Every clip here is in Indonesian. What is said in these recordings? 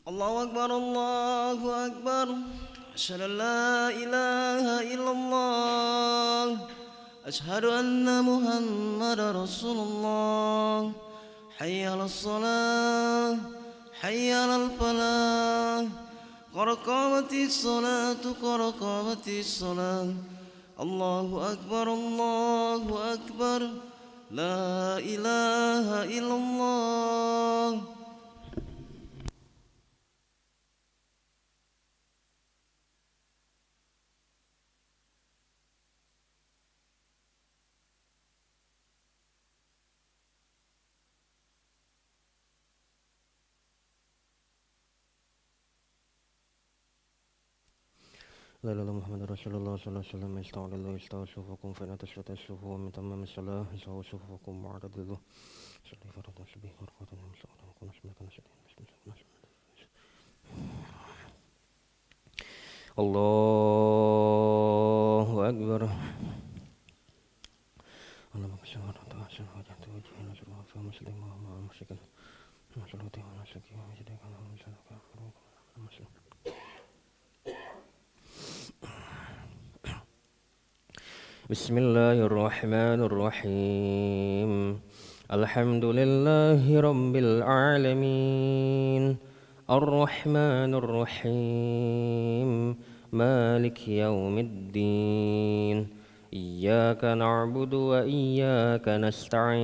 الله أكبر الله أكبر. أشهد أن لا إله إلا الله. أشهد أن محمد رسول الله. حي على الصلاة حي على الفلاح. قد قامت الصلاة قد قامت الصلاة. الله أكبر الله أكبر. لا إله إلا الله. لا إله إلا محمد رسول الله صلى الله عليه وسلم. استوى لله استوى صفوفكم فإن تشهد الصفوف ومن تمام الصلاة استوى صفوفكم معرض لله صلي فرض سبيه ورقة مسؤولا وكن اسمك نشدين الله أكبر. اللهم صل على سيدنا وجهت وجهي نصر وفي مسلم وما مشركا وصلوته ونسكي ومجدك ومسلك بسم الله الرحمن الرحيم. الحمد لله رب العالمين الرحمن الرحيم مالك يوم الدين إياك نعبد وإياك نستعين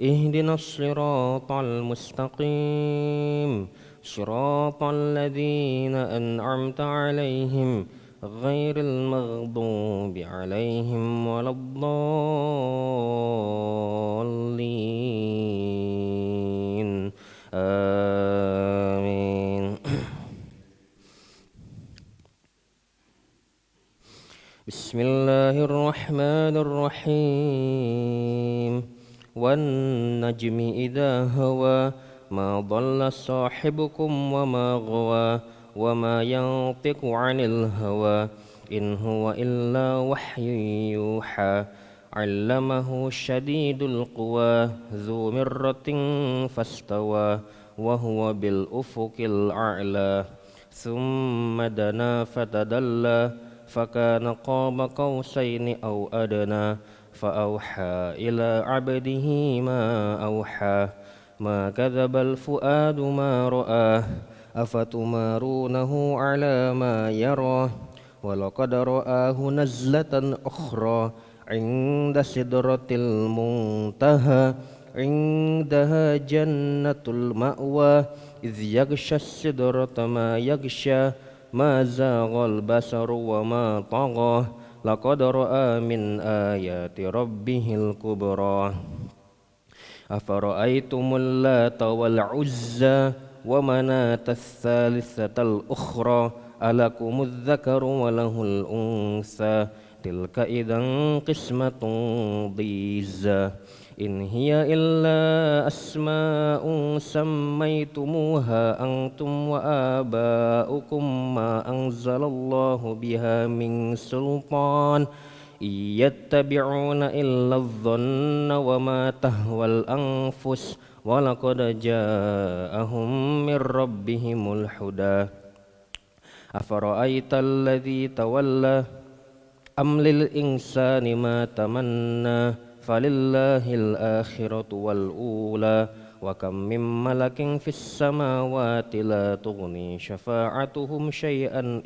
اهدنا الصراط المستقيم صراط الذين أنعمت عليهم غير المغضوب عليهم ولا الضالين آمين. بسم الله الرحمن الرحيم والنجم إذا هوى ما ضل صاحبكم وما غوى وما ينطق عن الهوى إن هو إلا وحي يوحى علمه شديد القوى ذو مرة فاستوى وهو بالأفق الأعلى ثم دنا فتدلى فكان قاب قوسين أو أدنى فأوحى إلى عبده ما أوحى ما كذب الفؤاد ما رآه أفتمارونه على ما يرى ولقد رآه نزلة أخرى عند سدرة المنتهى عندها جنة المأوى إذ يغشى السدرة ما يغشى ما زاغ البصر وما طغى لقد رأى من آيات ربه الكبرى أفرأيتم اللات والعزى ومناة الثالثة الأخرى ألكم الذكر وله الأنثى تلك إذا قسمة ضيزى إن هي إلا أسماء سميتموها أنتم وآباؤكم ما أنزل الله بها من سلطان إن يتبعون إلا الظن وما تهوى الأنفس ولقد جاءهم من ربهم الهدى أفرأيت الذي تولى أم للإنسان ما تمنى فلله الآخرة والأولى وكم من ملك في السماوات لا تغني شفاعتهم شيئا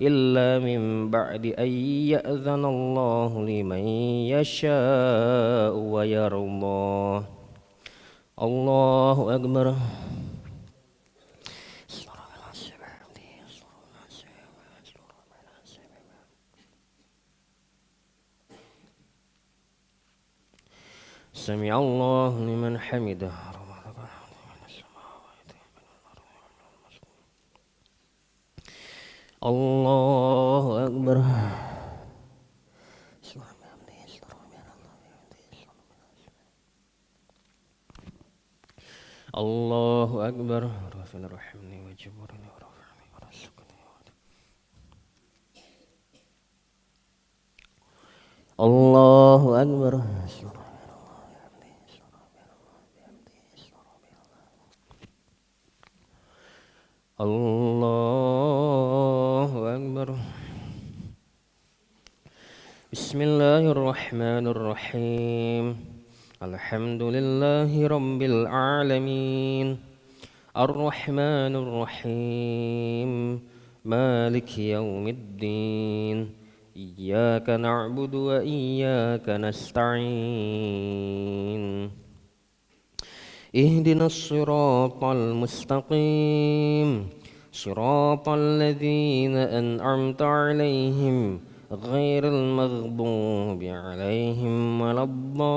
إلا من بعد أن يأذن الله لمن يشاء ويرضى. الله أكبر. سمع الله لمن حمده. الله أكبر. الله أكبر. رافع رحمني وجبرني ورفعني ورزقني. الله أكبر. الله أكبر. بسم الله الرحمن الرحيم. الحمد لله رب العالمين الرحمن الرحيم مالك يوم الدين إياك نعبد وإياك نستعين اهدنا الصراط المستقيم صراط الذين أنعمت عليهم غير المغضوب عليهم ولا الضالين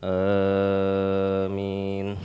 آمين.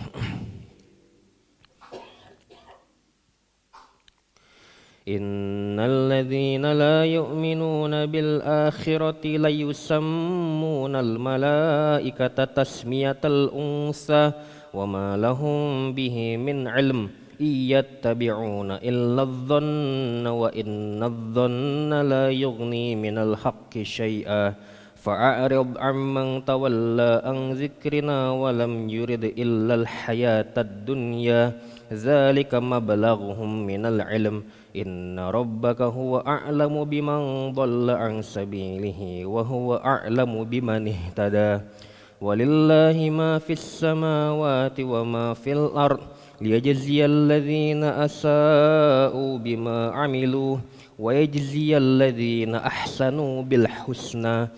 إن الذين لا يؤمنون بالآخرة ليسمون الملائكة تسمية الأنثى وما لهم به من علم إن يتبعون إلا الظن وإن الظن لا يغني من الحق شيئا فأعرض عمن تولى عن ذكرنا ولم يرد إلا الحياة الدنيا ذلك مبلغهم من العلم إن ربك هو أعلم بمن ضل عن سبيله وهو أعلم بمن اهتدى ولله ما في السماوات وما في الأرض ليجزي الذين أساءوا بما عملوا ويجزي الذين أحسنوا بالحسنى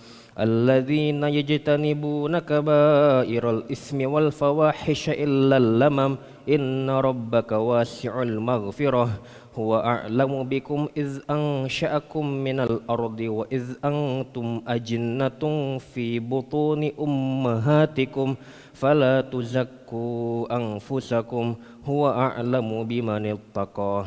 الذين يجتنبون كبائر الإثم والفواحش إلا اللمم إن ربك واسع المغفرة هو أعلم بكم إذ أنشأكم من الأرض وإذ أنتم أجنة في بطون أمهاتكم فلا تزكوا أنفسكم هو أعلم بمن اتقى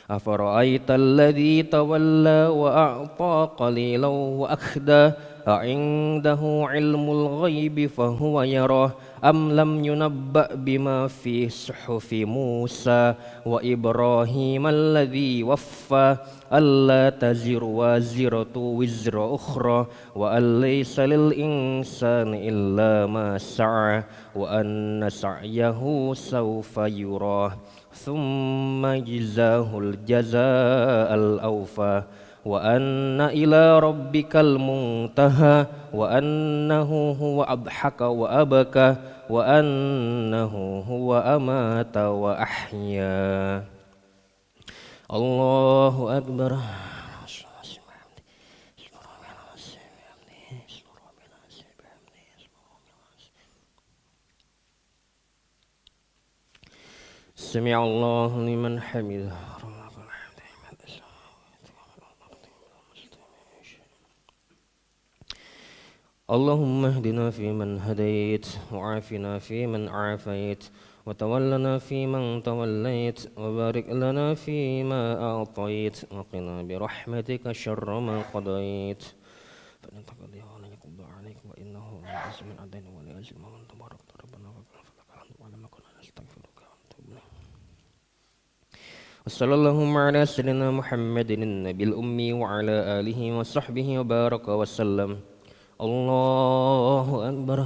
أفرأيت الذي تولى وأعطى قليلا وأخدى أعنده علم الغيب فهو يراه أم لم ينبأ بما في صحف موسى وإبراهيم الذي وفى ألا تزر وازرة وزر أخرى وأن ليس للإنسان إلا ما سعى وأن سعيه سوف يراه ثم يجزاه الجزاء الأوفى وأن إلى ربك المنتهى وأنه هو أضحك وأبكى وأنه هو أمات وأحيا. الله أكبر. سمع الله لمن حمده. اللهم اهدنا فيمن هديت وعافنا فيمن عافيت وتولنا فيمن توليت وبارك لنا فيما أعطيت وقنا برحمتك شر ما قضيت فإن تقضي ولا يقضى عليك وإنه لا يعز من عدين ولا يعز من تبارك ربنا فلك الحمد ولما كنا نستغفرك ونتوب إليك. وصلى اللهم على سيدنا محمد النبي الأمي وعلى آله وصحبه وبارك وسلم. الله أكبر.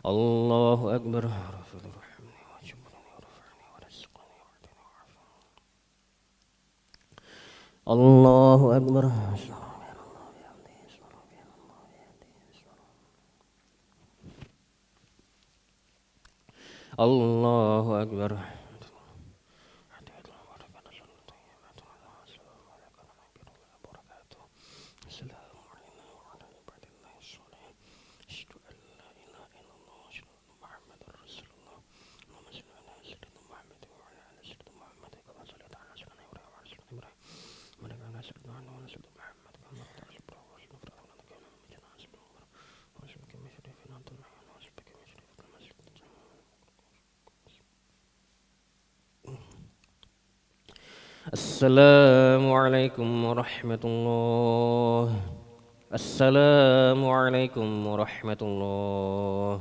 الله أكبر. الله أكبر. الله أكبر. السلام عليكم ورحمة الله. السلام عليكم ورحمة الله.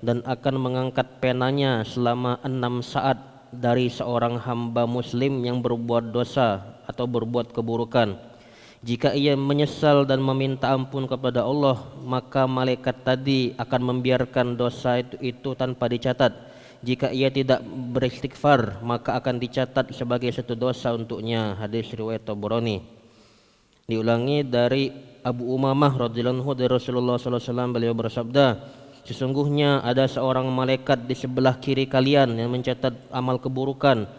dan akan mengangkat penanya selama 6 saat dari seorang hamba muslim yang berbuat dosa atau berbuat keburukan. Jika ia menyesal dan meminta ampun kepada Allah, maka malaikat tadi akan membiarkan dosa itu tanpa dicatat. Jika ia tidak beristighfar, maka akan dicatat sebagai satu dosa untuknya. Hadis riwayat Tabrani. Diulangi dari Abu Umamah radhiyallahu anhu dari Rasulullah sallallahu alaihi wasallam, beliau bersabda, sesungguhnya ada seorang malaikat di sebelah kiri kalian yang mencatat amal keburukan,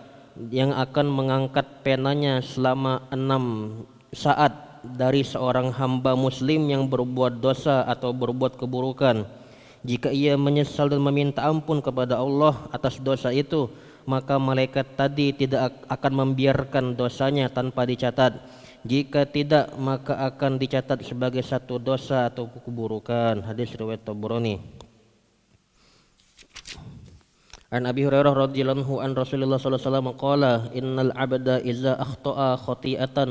yang akan mengangkat penanya selama 6 saat dari seorang hamba muslim yang berbuat dosa atau berbuat keburukan. Jika ia menyesal dan meminta ampun kepada Allah atas dosa itu, maka malaikat tadi tidak akan membiarkan dosanya tanpa dicatat. Jika tidak, maka akan dicatat sebagai satu dosa atau keburukan. Hadis riwayat Tabrani. An Abi Hurairah radhiyallahu anhu an Rasulullah sallallahu alaihi wasallam qala innal 'abda idza akhta'a khati'atan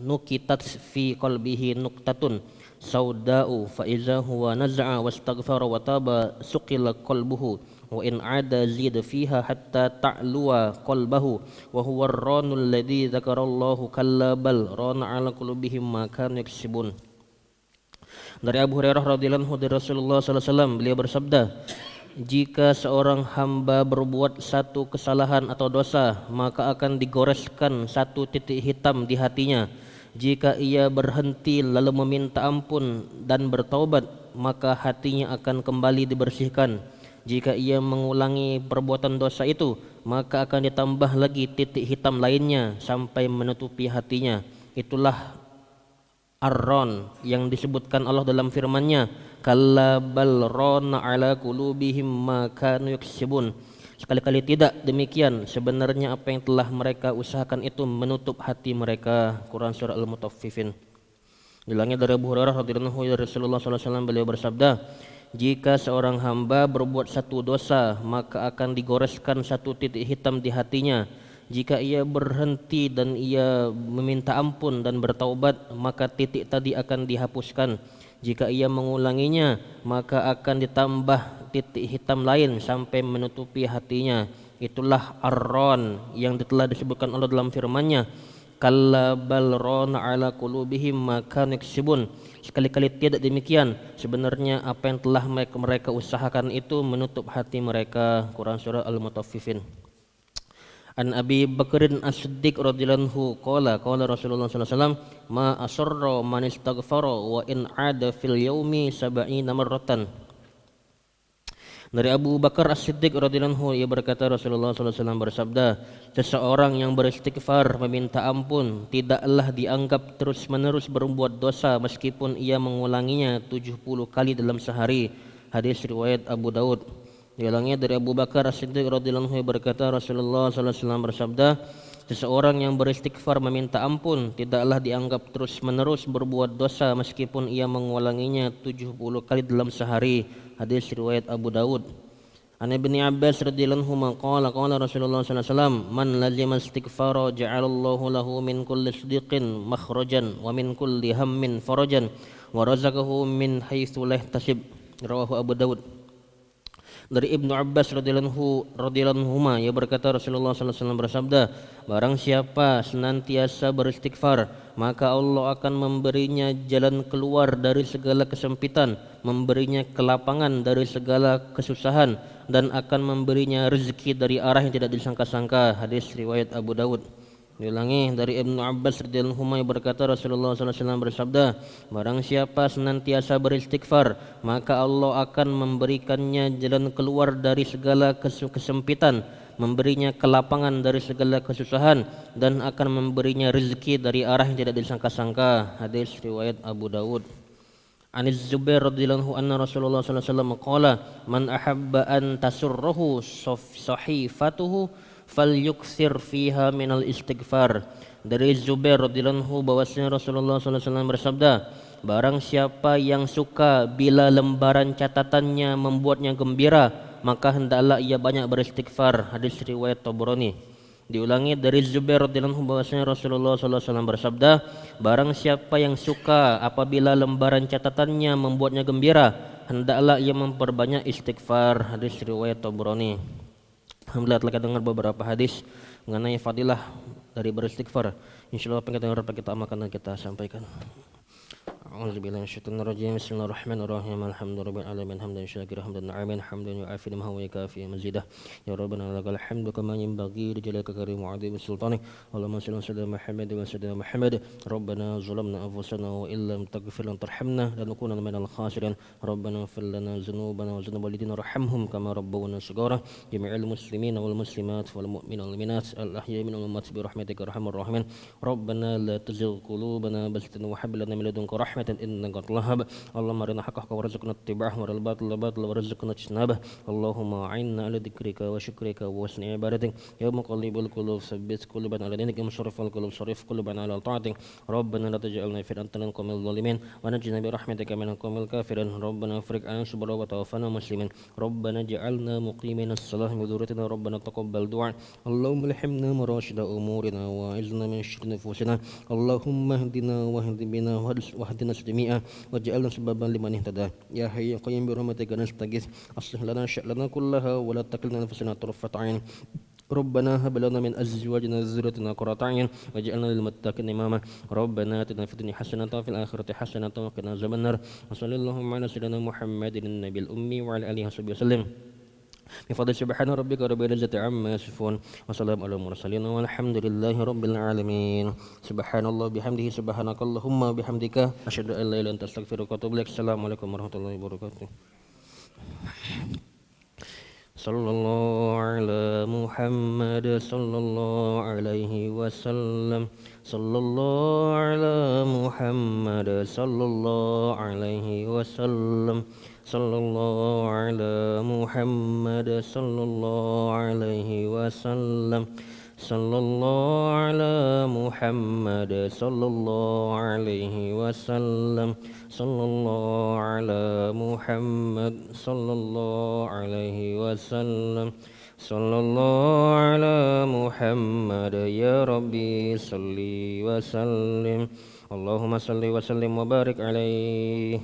nukitat fi qalbihi nuqtatun sauda'u fa iza huwa naz'a wastaghfara wa taba suqila qalbuhu wa in 'ada zida fiha hatta ta'luwa qalbahu wa huwa ar-ranul ladzi dzakarallahu kalla bal rana 'ala qulubihim ma kanu yaksibun. Dari Abu Hurairah radhiyallahu anhu dari Rasulullah sallallahu alaihi wasallam, beliau bersabda, jika seorang hamba berbuat satu kesalahan atau dosa, maka akan digoreskan satu titik hitam di hatinya. Jika ia berhenti lalu meminta ampun dan bertaubat, maka hatinya akan kembali dibersihkan. Jika ia mengulangi perbuatan dosa itu, maka akan ditambah lagi titik hitam lainnya sampai menutupi hatinya. Itulah Ar-Ron yang disebutkan Allah dalam firman-Nya, kalla bal rana ala qulubihim ma kanu yaksibun. Sekali-kali tidak demikian, sebenarnya apa yang telah mereka usahakan itu menutup hati mereka. Quran surah Al-Mutaffifin. Diulangi dari Abu Hurairah radhiyallahu anhu dari Rasulullah sallallahu alaihi wasallam, beliau bersabda, jika seorang hamba berbuat satu dosa, maka akan digoreskan satu titik hitam di hatinya. Jika ia berhenti dan ia meminta ampun dan bertaubat, maka titik tadi akan dihapuskan. Jika ia mengulanginya, maka akan ditambah titik hitam lain sampai menutupi hatinya. Itulah Ar-Ron yang telah disebutkan Allah dalam firman-Nya, kalla bal rana ala qulubihim ma kanu yaksibun. Sekali-kali tidak demikian, sebenarnya apa yang telah mereka usahakan itu menutup hati mereka. Quran surah Al-Mutaffifin. An Abi Bakrin As-Siddiq radhiyallahu anhu qala Rasulullah sallallahu alaihi wasallam, ma asarra man istaghfara wa in 'ada fil yaumi 70 marratan. Dari Abu Bakar As-Siddiq radhiyallahu anhu, ia berkata Rasulullah sallallahu alaihi wasallam bersabda, seseorang yang beristighfar meminta ampun tidaklah dianggap terus-menerus berbuat dosa meskipun ia mengulanginya 70 kali dalam sehari. Hadis riwayat Abu Daud. Diulangi dari Abu Bakar As-Siddiq radhiyallahu anhu berkata Rasulullah sallallahu alaihi wasallam bersabda, seseorang yang beristighfar meminta ampun tidaklah dianggap terus-menerus berbuat dosa meskipun ia mengulanginya 70 kali dalam sehari. Hadis riwayat Abu Daud. An Ibnu Abbas radhiyallahu anhu qala Rasulullah sallallahu alaihi wasallam, man lazima istighfara ja'alallahu lahu min kulli sidqin makhrajan wa min kulli hammin farajan wa razaqahu min haitsu la yahtasib. Rawahu Abu Daud. Dari Ibnu Abbas radhiyallahu anhu, ia berkata Rasulullah sallallahu alaihi wasallam bersabda, barang siapa senantiasa beristighfar, maka Allah akan memberinya jalan keluar dari segala kesempitan, memberinya kelapangan dari segala kesusahan, dan akan memberinya rezeki dari arah yang tidak disangka-sangka. Hadis riwayat Abu Daud. Diulangi dari Ibnu Abbas radhiyallahu anhu berkata Rasulullah sallallahu alaihi wasallam bersabda, barang siapa senantiasa beristighfar, maka Allah akan memberikannya jalan keluar dari segala kesempitan, memberinya kelapangan dari segala kesusahan, dan akan memberinya rezeki dari arah yang tidak disangka-sangka. Hadis riwayat Abu Daud. Aniz Zubair radhiyallahu anhu Rasulullah sallallahu alaihi wasallam qala, man ahabba an tasurruhu sahifatuhu falyukthir fiha minal istighfar. Dari Zubair radhiyallahu anhu bahwasanya Rasulullah sallallahu alaihi wasallam bersabda, barang siapa yang suka bila lembaran catatannya membuatnya gembira, maka hendaklah ia banyak beristighfar. Hadis riwayat Tabrani. Diulangi dari Zubair radhiyallahu anhu bahwasanya Rasulullah sallallahu alaihi wasallam bersabda, barang siapa yang suka apabila lembaran catatannya membuatnya gembira, hendaklah ia memperbanyak istighfar. Hadis riwayat Tabrani. Alhamdulillah telah kita dengar beberapa hadis mengenai fadilah dari beristighfar. Insyaallah apa yang kita dengar dapat kita amalkan dan kita sampaikan. A'udzubillahi minasyaitonirrajim. Bismillahirrahmanirrahim. Alhamdulillahirabbil alamin hamdan syakira hamdan na'iman hamdan yu'afi ma huwa kafi mazidah. Ya rabbana lakal hamdu kama yanbaghi li jalalika karim wa 'azimi sultanik. Allahumma shalli wa sallim Muhammad wa sallim Muhammad. Rabbana zalamna anfusana wa illam taghfir lana tarhamna lanakunanna minal khasirin. Rabbana ighfir lana dzunubana wa dzunub walidina warhamhum kama rabbawna shighara. Jami'al muslimina wal muslimat wal mu'minina wal mu'minat al ahya'i minhum amwat bi rahmatika arhamar rahimin. Rabbana la tuzigh qulubana ba'da idh hab lana min ladunka rahmatan innaka antal wahhab. Allahumma arina haqqahu warzuqna ittiba'ahu wa arina batila warzuqna ijtinabah. Allahumma a'inna ala dzikrika wa syukrika wa husni ibadatik. Ya muqallibal qulub tsabbit qulubana ala dinik, ya musarrifal qulub sarrif qulubana ala ta'atik. Rabbana la taj'alna fitnatan lil qawmil zalimin wa najjina bi rahmatika minal qawmil kafirin. Rabbana afriq 'anna subra wa tawaffana muslimin. Rabbana ij'alna muqimina as-salati wa dhurriyyatina rabbana taqabbal du'a. Allahumma alhimna marashida umurina wa izna min syururi nufusina. Allahumma hdina wa hdi bina wahdina jami'a waj'alna sababan liman ihtada. Ya hayyu ya qayyum bi rahmatika nastaghits. Aslih lana sya'lana kullaha wa la takilna anfusana tarfata 'ain. ربنا هب لنا من ازواجنا وذريتنا قرة اعين واجعلنا للمتقين اماما. ربنا اتنا في الدنيا حسنة وفي الآخرة حسنة وقنا عذاب النار. وصلى اللهم على سيدنا محمد النبي الأمي وعلى آله وصحبه وسلم. بفضل سبحان ربك رب العزة عما يصفون وسلام على المرسلين والحمد لله رب العالمين. سبحان الله بحمده سبحانك اللهم وبحمدك أشهد أن لا إله إلا أنت أستغفرك وأتوب إليك. السلام عليكم ورحمة الله وبركاته. صلى الله على محمد صلى الله عليه وسلم. صلى الله على محمد صلى الله عليه وسلم. صلى الله على محمد صلى الله عليه وسلم. صلى الله على محمد صلى الله عليه وسلم. صلى الله على محمد صلى الله عليه وسلم. صلى الله على محمد يا ربي صل وسلم. اللهم صل وسلم وبارك عليه.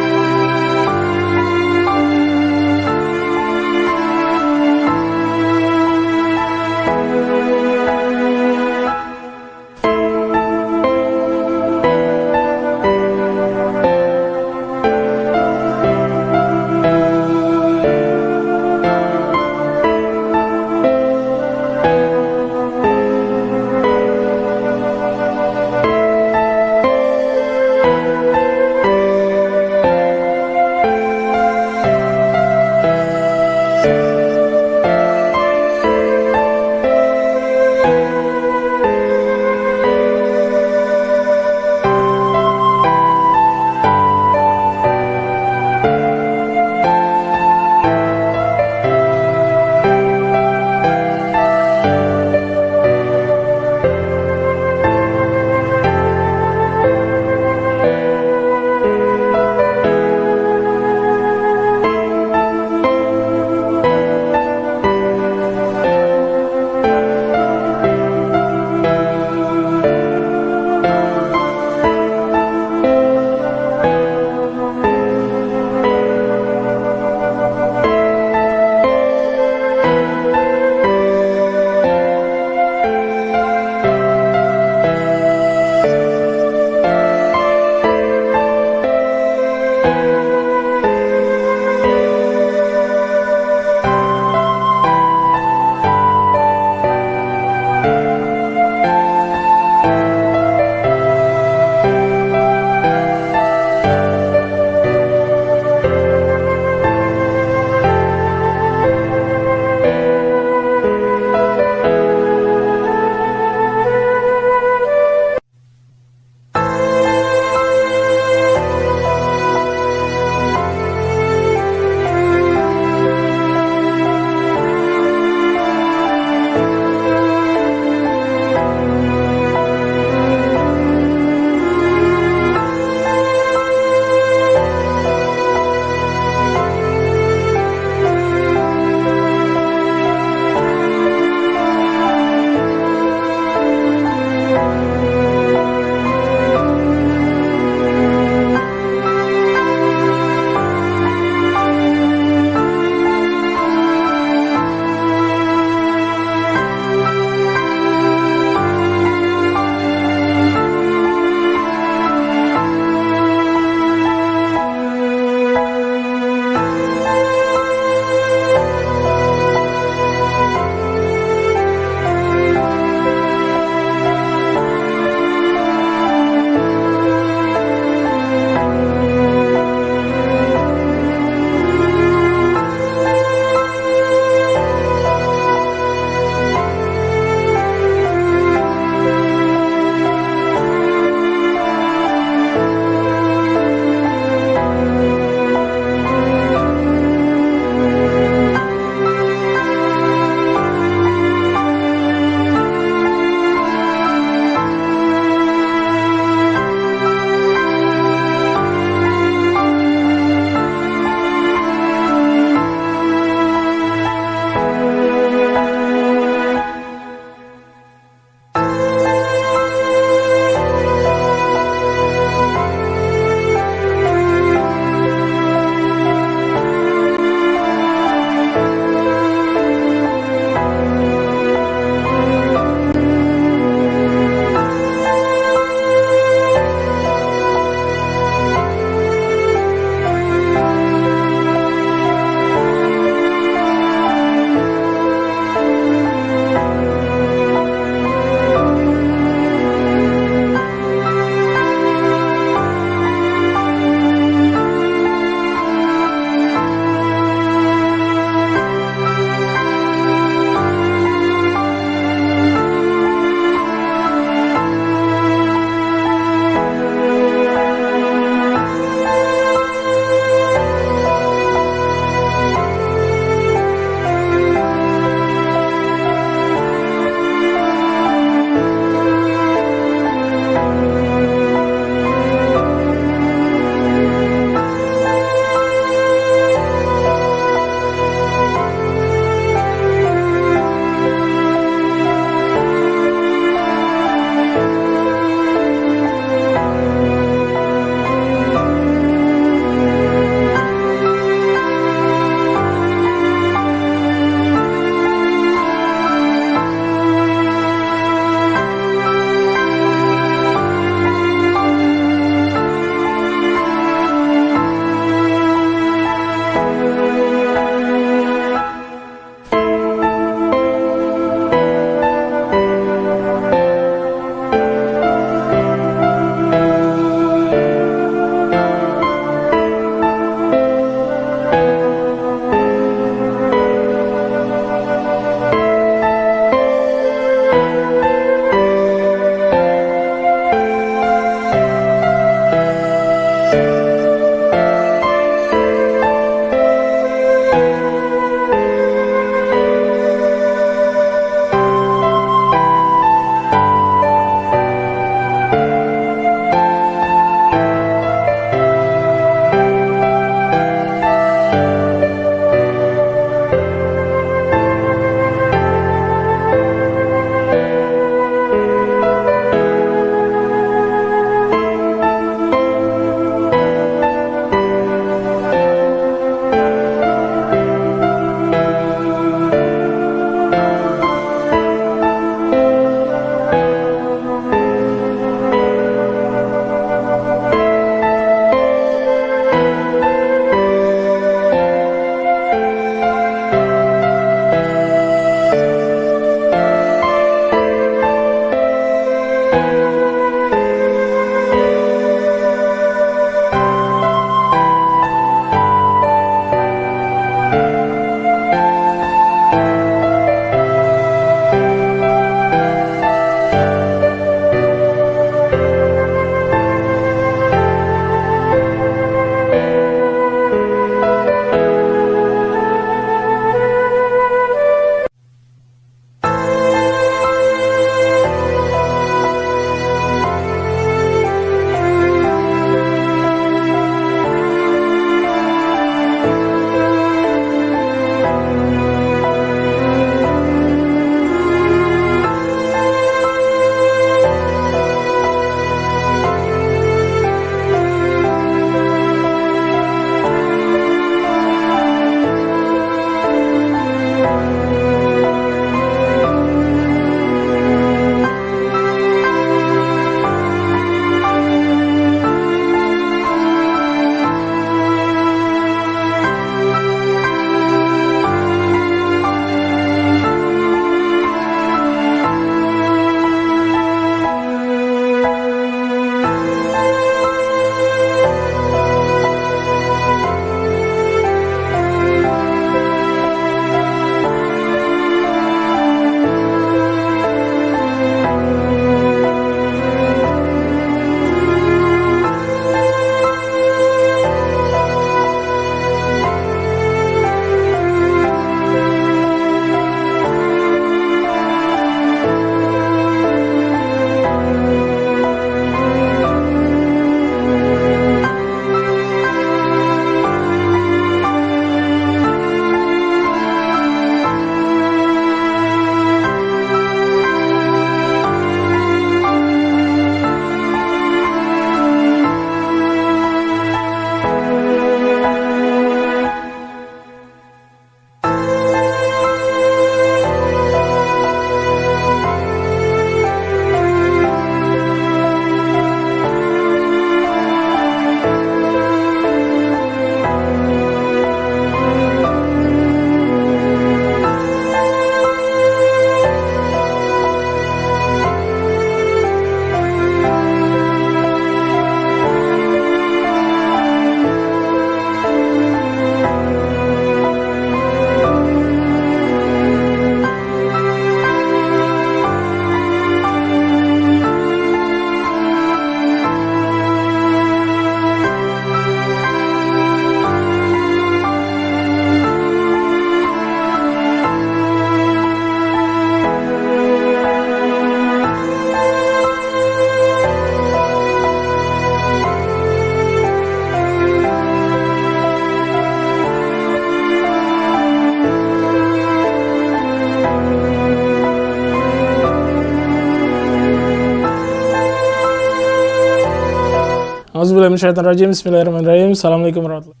Auzubillahiminasyaitonirrajim. Bismillahirrahmanirrahim. Assalamualaikum warahmatullahi wabarakatuh.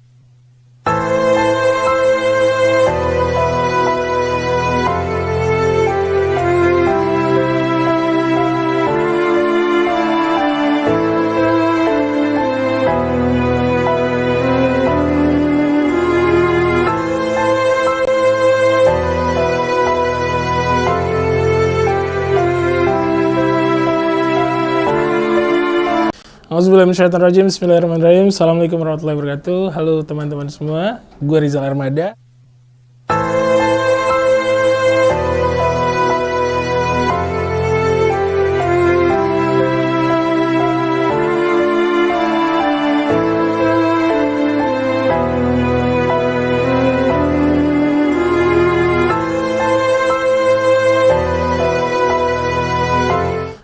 Auzubillahiminasyaitonirrajim. Bismillahirrahmanirrahim. Assalamualaikum warahmatullahi wabarakatuh. Halo teman-teman semua, gue Rizal Armada.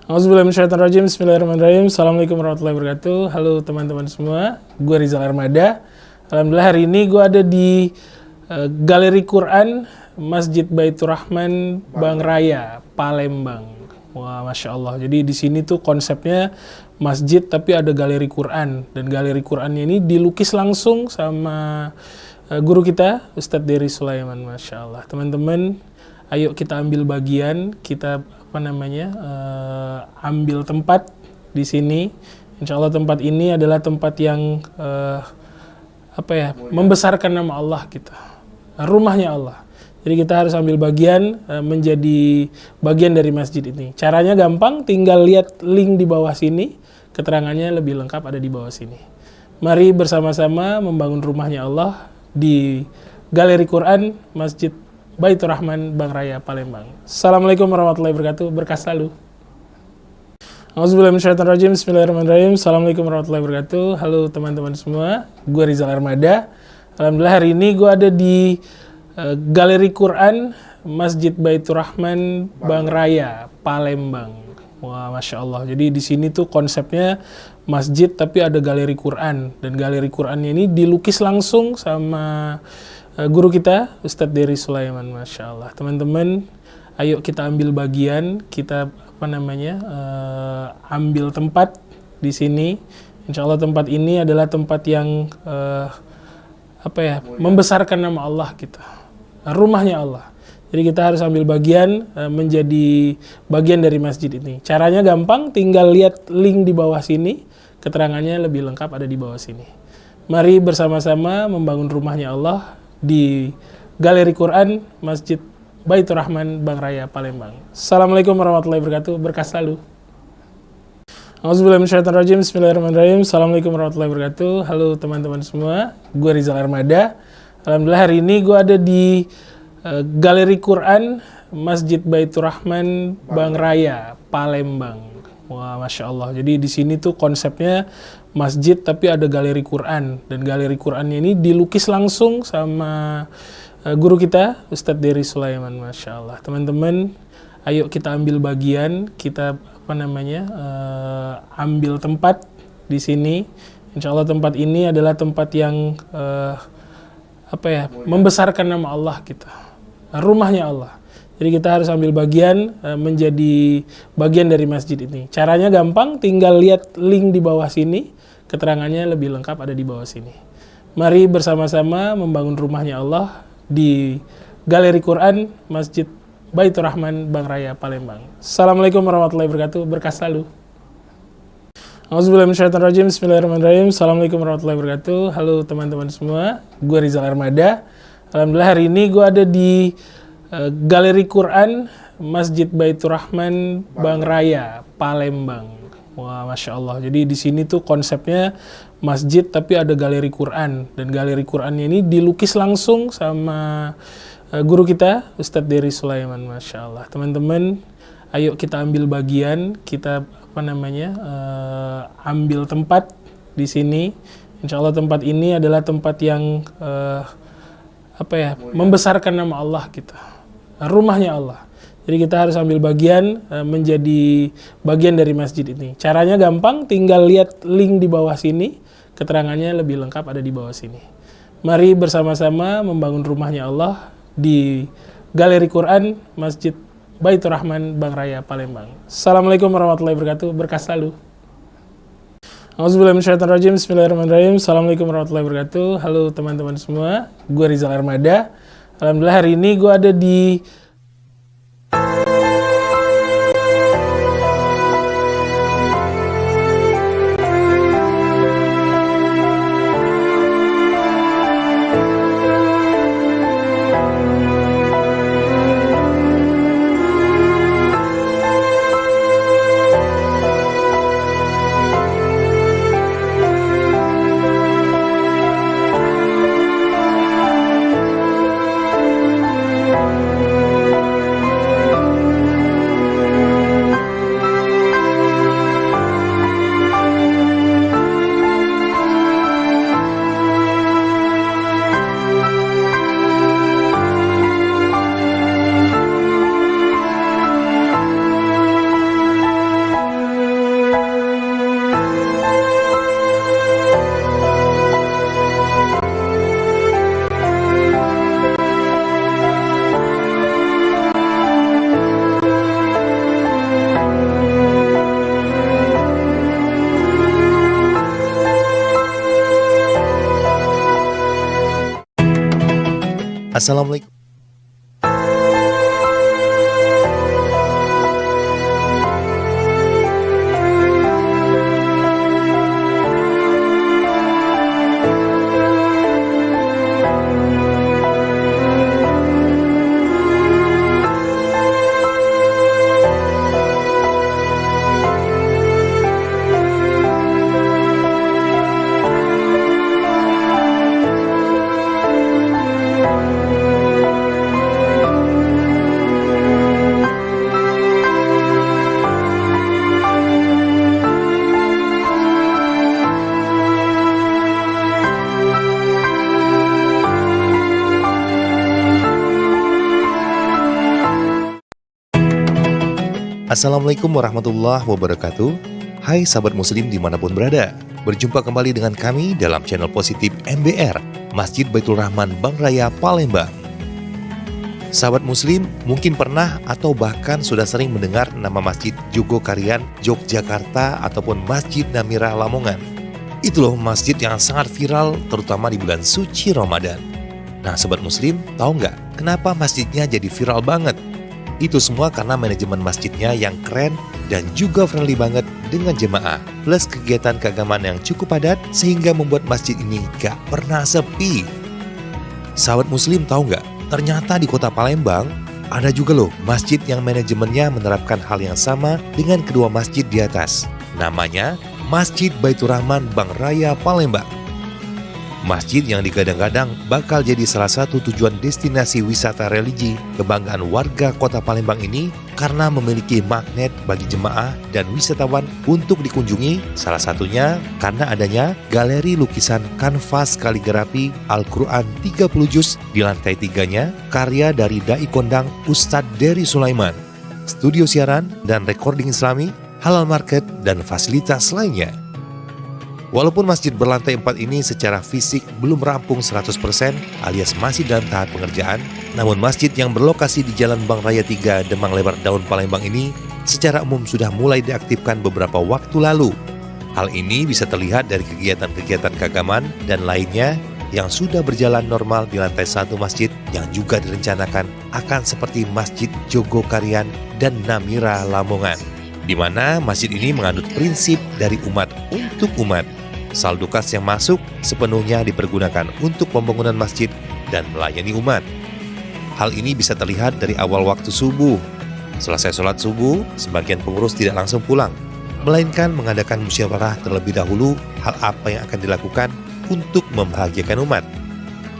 Auzubillahiminasyaitonirrajim. Bismillahirrahmanirrahim. Assalamualaikum warahmatullahi wabarakatuh. Halo teman-teman semua, gue Rizal Armada. Alhamdulillah hari ini gue ada di Galeri Quran Masjid Baitur Rahman Bang Raya, Palembang. Wah, masya Allah. Jadi di sini tuh konsepnya masjid tapi ada galeri Quran, dan galeri Qurannya ini dilukis langsung sama guru kita Ustadz Dery Sulaiman. Masya Allah. Teman-teman, ayo kita ambil bagian, kita ambil tempat di sini. Insya Allah tempat ini adalah tempat yang membesarkan nama Allah kita, rumahnya Allah. Jadi kita harus ambil bagian, menjadi bagian dari masjid ini. Caranya gampang, tinggal lihat link di bawah sini, keterangannya lebih lengkap ada di bawah sini. Mari bersama-sama membangun rumahnya Allah di Galeri Quran Masjid Baitur Rahman Bang Raya, Palembang. Assalamualaikum warahmatullahi wabarakatuh. Berkah selalu. Auzubillahiminasyaitonirrajim. Bismillahirrahmanirrahim. Assalamualaikum warahmatullahi wabarakatuh. Halo teman-teman semua, gue Rizal Armada. Alhamdulillah hari ini gue ada di Galeri Quran Masjid Baitur Rahman Bang Raya, Palembang. Wah, masya Allah. Jadi di sini tuh konsepnya masjid tapi ada galeri Quran, dan galeri Qurannya ini dilukis langsung sama guru kita Ustadz Dery Sulaiman. Masya Allah. Teman-teman, ayo kita ambil bagian, kita ambil tempat di sini. Insya Allah tempat ini adalah tempat yang membesarkan nama Allah kita, rumahnya Allah. Jadi kita harus ambil bagian, menjadi bagian dari masjid ini. Caranya gampang, tinggal lihat link di bawah sini, keterangannya lebih lengkap ada di bawah sini. Mari bersama-sama membangun rumahnya Allah di Galeri Quran Masjid Baitur Rahman Bang Raya, Palembang. Assalamualaikum warahmatullahi wabarakatuh. Berkah selalu. Auzubillahiminasyaitonirrajim. Bismillahirrahmanirrahim. Assalamualaikum warahmatullahi wabarakatuh. Halo teman-teman semua, gue Rizal Armada. Alhamdulillah hari ini gue ada di Galeri Quran Masjid Baitur Rahman Bang Raya, Palembang. Wah, masya Allah. Jadi di sini tuh konsepnya masjid tapi ada galeri Quran, dan galeri Qurannya ini dilukis langsung sama guru kita Ustadz Dery Sulaiman. Masya Allah. Teman-teman, ayo kita ambil bagian, kita ambil tempat di sini. Insya Allah tempat ini adalah tempat yang membesarkan nama Allah kita, rumahnya Allah. Jadi kita harus ambil bagian, menjadi bagian dari masjid ini. Caranya gampang, tinggal lihat link di bawah sini, keterangannya lebih lengkap ada di bawah sini. Mari bersama-sama membangun rumahnya Allah di Galeri Quran Masjid Baitur Rahman Bang Raya, Palembang. Assalamualaikum warahmatullahi wabarakatuh. Berkah selalu. Auzubillahiminasyaitonirrajim. Bismillahirrahmanirrahim. Assalamualaikum warahmatullahi wabarakatuh. Halo teman-teman semua, gue Rizal Armada. Alhamdulillah hari ini gue ada di Galeri Quran Masjid Baitur Rahman Bang Raya, Palembang. Wah, masya Allah. Jadi di sini tuh konsepnya masjid tapi ada galeri Quran, dan galeri Qurannya ini dilukis langsung sama guru kita Ustadz Dery Sulaiman. Masya Allah. Teman-teman, ayo kita ambil bagian, kita ambil tempat di sini. Insya Allah tempat ini adalah tempat yang membesarkan nama Allah kita, rumahnya Allah. Jadi kita harus ambil bagian, menjadi bagian dari masjid ini. Caranya gampang, tinggal lihat link di bawah sini, keterangannya lebih lengkap ada di bawah sini. Mari bersama-sama membangun rumahnya Allah di Galeri Quran Masjid Baitur Rahman Bang Raya, Palembang. Assalamualaikum warahmatullahi wabarakatuh. Berkah selalu. Auzubillahiminasyaitonirrajim. Bismillahirrahmanirrahim. Assalamualaikum warahmatullahi wabarakatuh. Halo teman-teman semua, gue Rizal Armada. Alhamdulillah hari ini gue ada di Assalamualaikum. Assalamualaikum warahmatullahi wabarakatuh. Hai sahabat muslim dimanapun berada. Berjumpa kembali dengan kami dalam channel positif MBR, Masjid Baitur Rahman Bank Raya Palembang. Sahabat muslim mungkin pernah atau bahkan sudah sering mendengar nama Masjid Jogokarian Yogyakarta ataupun Masjid Namirah Lamongan. Itu loh masjid yang sangat viral terutama di bulan suci Ramadan. Nah sahabat muslim, tahu nggak kenapa masjidnya jadi viral banget? Itu semua karena manajemen masjidnya yang keren dan juga friendly banget dengan jemaah. Plus kegiatan keagamaan yang cukup padat sehingga membuat masjid ini gak pernah sepi. Sahabat muslim tahu nggak? Ternyata di kota Palembang ada juga loh masjid yang manajemennya menerapkan hal yang sama dengan kedua masjid di atas. Namanya Masjid Baitur Rahman Bank Raya Palembang. Masjid yang digadang-gadang bakal jadi salah satu tujuan destinasi wisata religi kebanggaan warga kota Palembang ini karena memiliki magnet bagi jemaah dan wisatawan untuk dikunjungi, salah satunya karena adanya galeri lukisan kanvas kaligrafi Al-Quran 30 juz di lantai 3-nya karya dari Dai Kondang Ustadz Dery Sulaiman, studio siaran dan recording islami, halal market, dan fasilitas lainnya. Walaupun masjid berlantai 4 ini secara fisik belum rampung 100% alias masih dalam tahap pengerjaan, namun masjid yang berlokasi di Jalan Bank Raya 3 Demang Lebar Daun Palembang ini secara umum sudah mulai diaktifkan beberapa waktu lalu. Hal ini bisa terlihat dari kegiatan-kegiatan keagamaan dan lainnya yang sudah berjalan normal di lantai 1 masjid yang juga direncanakan akan seperti Masjid Jogokarian dan Namirah Lamongan, di mana masjid ini menganut prinsip dari umat untuk umat. Saldo kas yang masuk sepenuhnya dipergunakan untuk pembangunan masjid dan melayani umat. Hal ini bisa terlihat dari awal waktu subuh. Selesai sholat subuh, sebagian pengurus tidak langsung pulang, melainkan mengadakan musyawarah terlebih dahulu hal apa yang akan dilakukan untuk membahagiakan umat.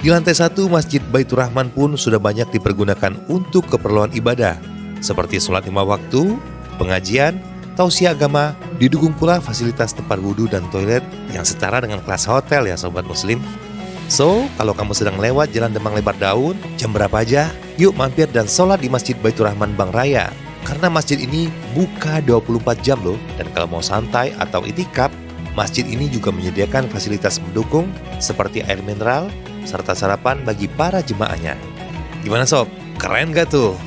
Di lantai 1 Masjid Baitur Rahman pun sudah banyak dipergunakan untuk keperluan ibadah, seperti sholat 5 waktu, pengajian, tausiah agama, didukung pula fasilitas tempat wudhu dan toilet yang setara dengan kelas hotel ya sobat muslim. So, kalau kamu sedang lewat Jalan Demang Lebar Daun, jam berapa aja, yuk mampir dan sholat di Masjid Baitur Rahman Bank Raya. Karena masjid ini buka 24 jam loh, dan kalau mau santai atau itikaf, masjid ini juga menyediakan fasilitas mendukung seperti air mineral, serta sarapan bagi para jemaahnya. Gimana sob? Keren gak tuh?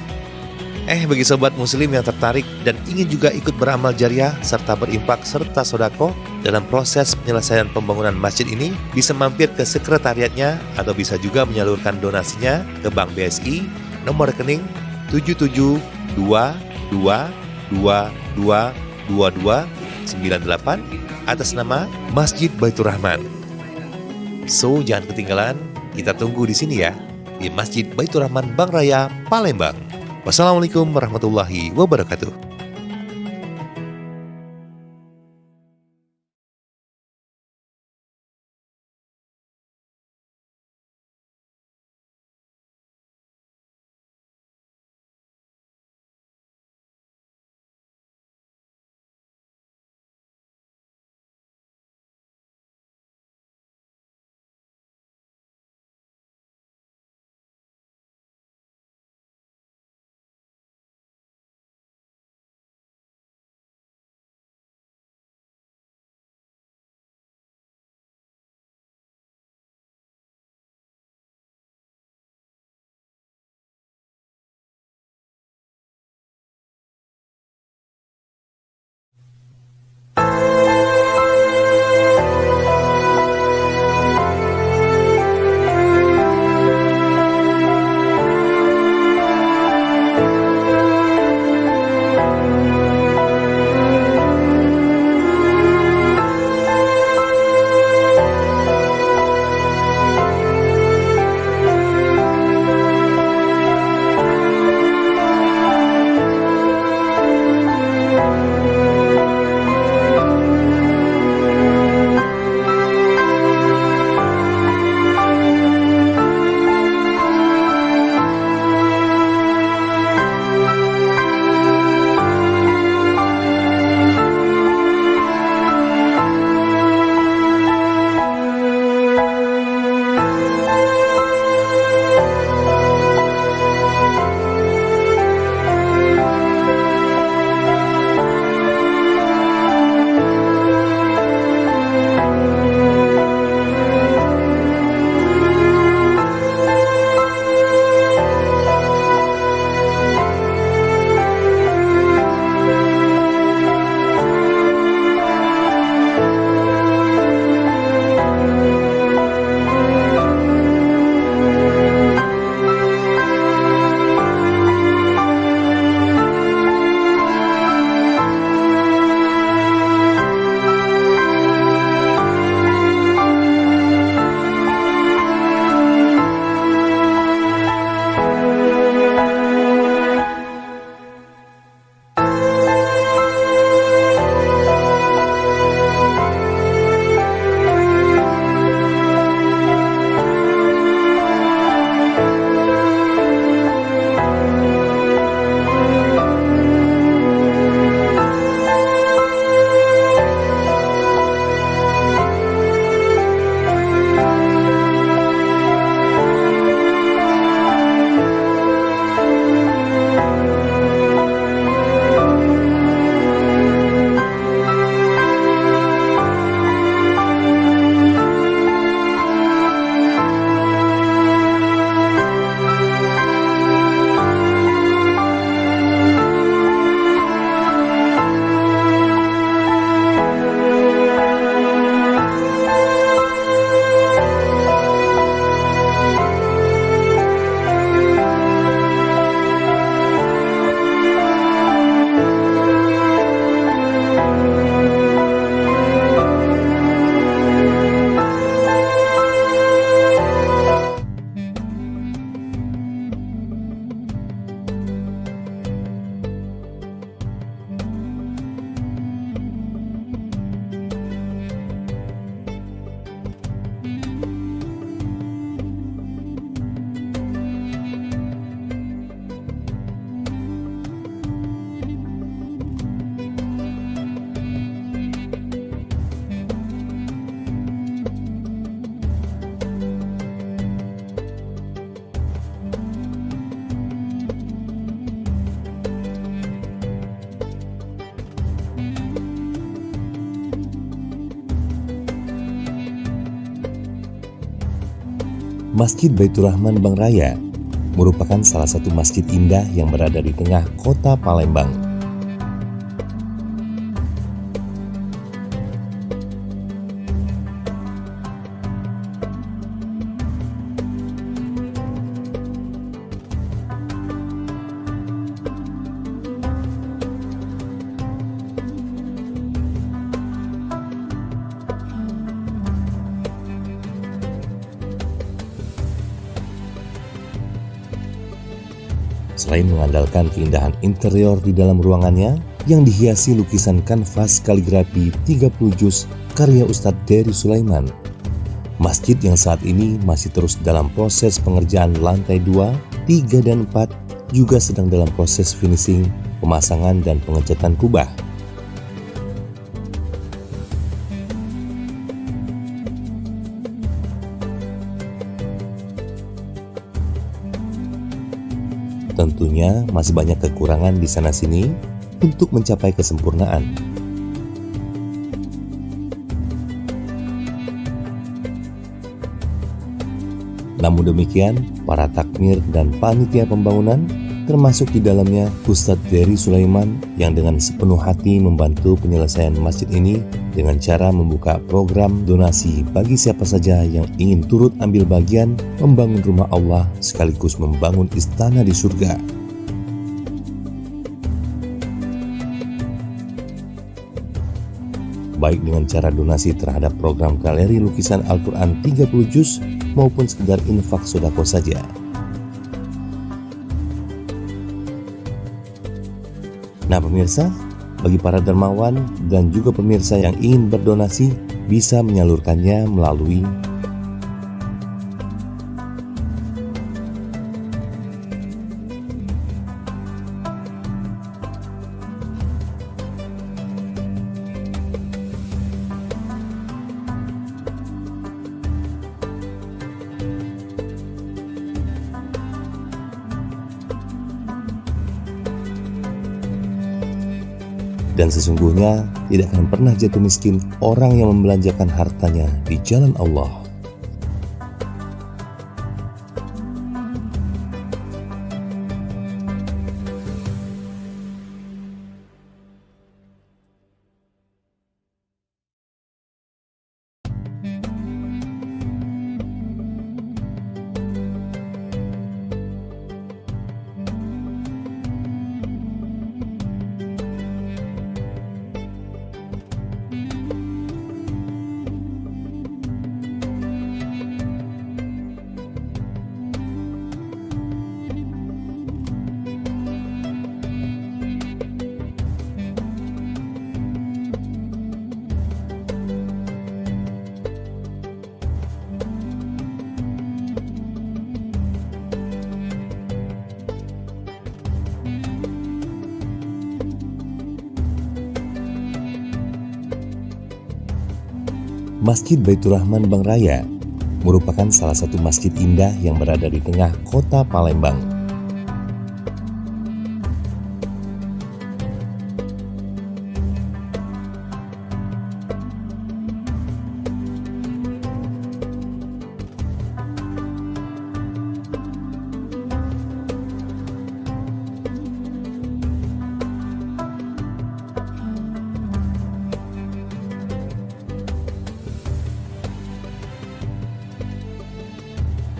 Bagi sobat muslim yang tertarik dan ingin juga ikut beramal jariah serta berimpak serta sodako dalam proses penyelesaian pembangunan masjid ini, bisa mampir ke sekretariatnya atau bisa juga menyalurkan donasinya ke Bank BSI, nomor rekening 7722222298 atas nama Masjid Baitur Rahman. So, jangan ketinggalan, kita tunggu di sini ya, di Masjid Baitur Rahman Bank Raya, Palembang. Wassalamualaikum warahmatullahi wabarakatuh. Masjid Baitur Rahman Bank Raya merupakan salah satu masjid indah yang berada di tengah kota Palembang. Selain mengandalkan keindahan interior di dalam ruangannya yang dihiasi lukisan kanvas kaligrafi 30 juz karya Ustadz Dery Sulaiman, masjid yang saat ini masih terus dalam proses pengerjaan lantai 2, 3, dan 4 juga sedang dalam proses finishing, pemasangan, dan pengecatan kubah. Tentunya masih banyak kekurangan di sana-sini untuk mencapai kesempurnaan. Namun demikian, para takmir dan panitia pembangunan, termasuk di dalamnya Ustadz Dery Sulaiman, yang dengan sepenuh hati membantu penyelesaian masjid ini dengan cara membuka program donasi bagi siapa saja yang ingin turut ambil bagian membangun rumah Allah sekaligus membangun istana di surga. Baik dengan cara donasi terhadap program galeri lukisan Al-Quran 30 juz maupun sekedar infak sodako saja. Nah pemirsa, bagi para dermawan dan juga pemirsa yang ingin berdonasi bisa menyalurkannya melalui dan sesungguhnya tidak akan pernah jatuh miskin orang yang membelanjakan hartanya di jalan Allah. Masjid Baitur Rahman Bang Raya merupakan salah satu masjid indah yang berada di tengah kota Palembang.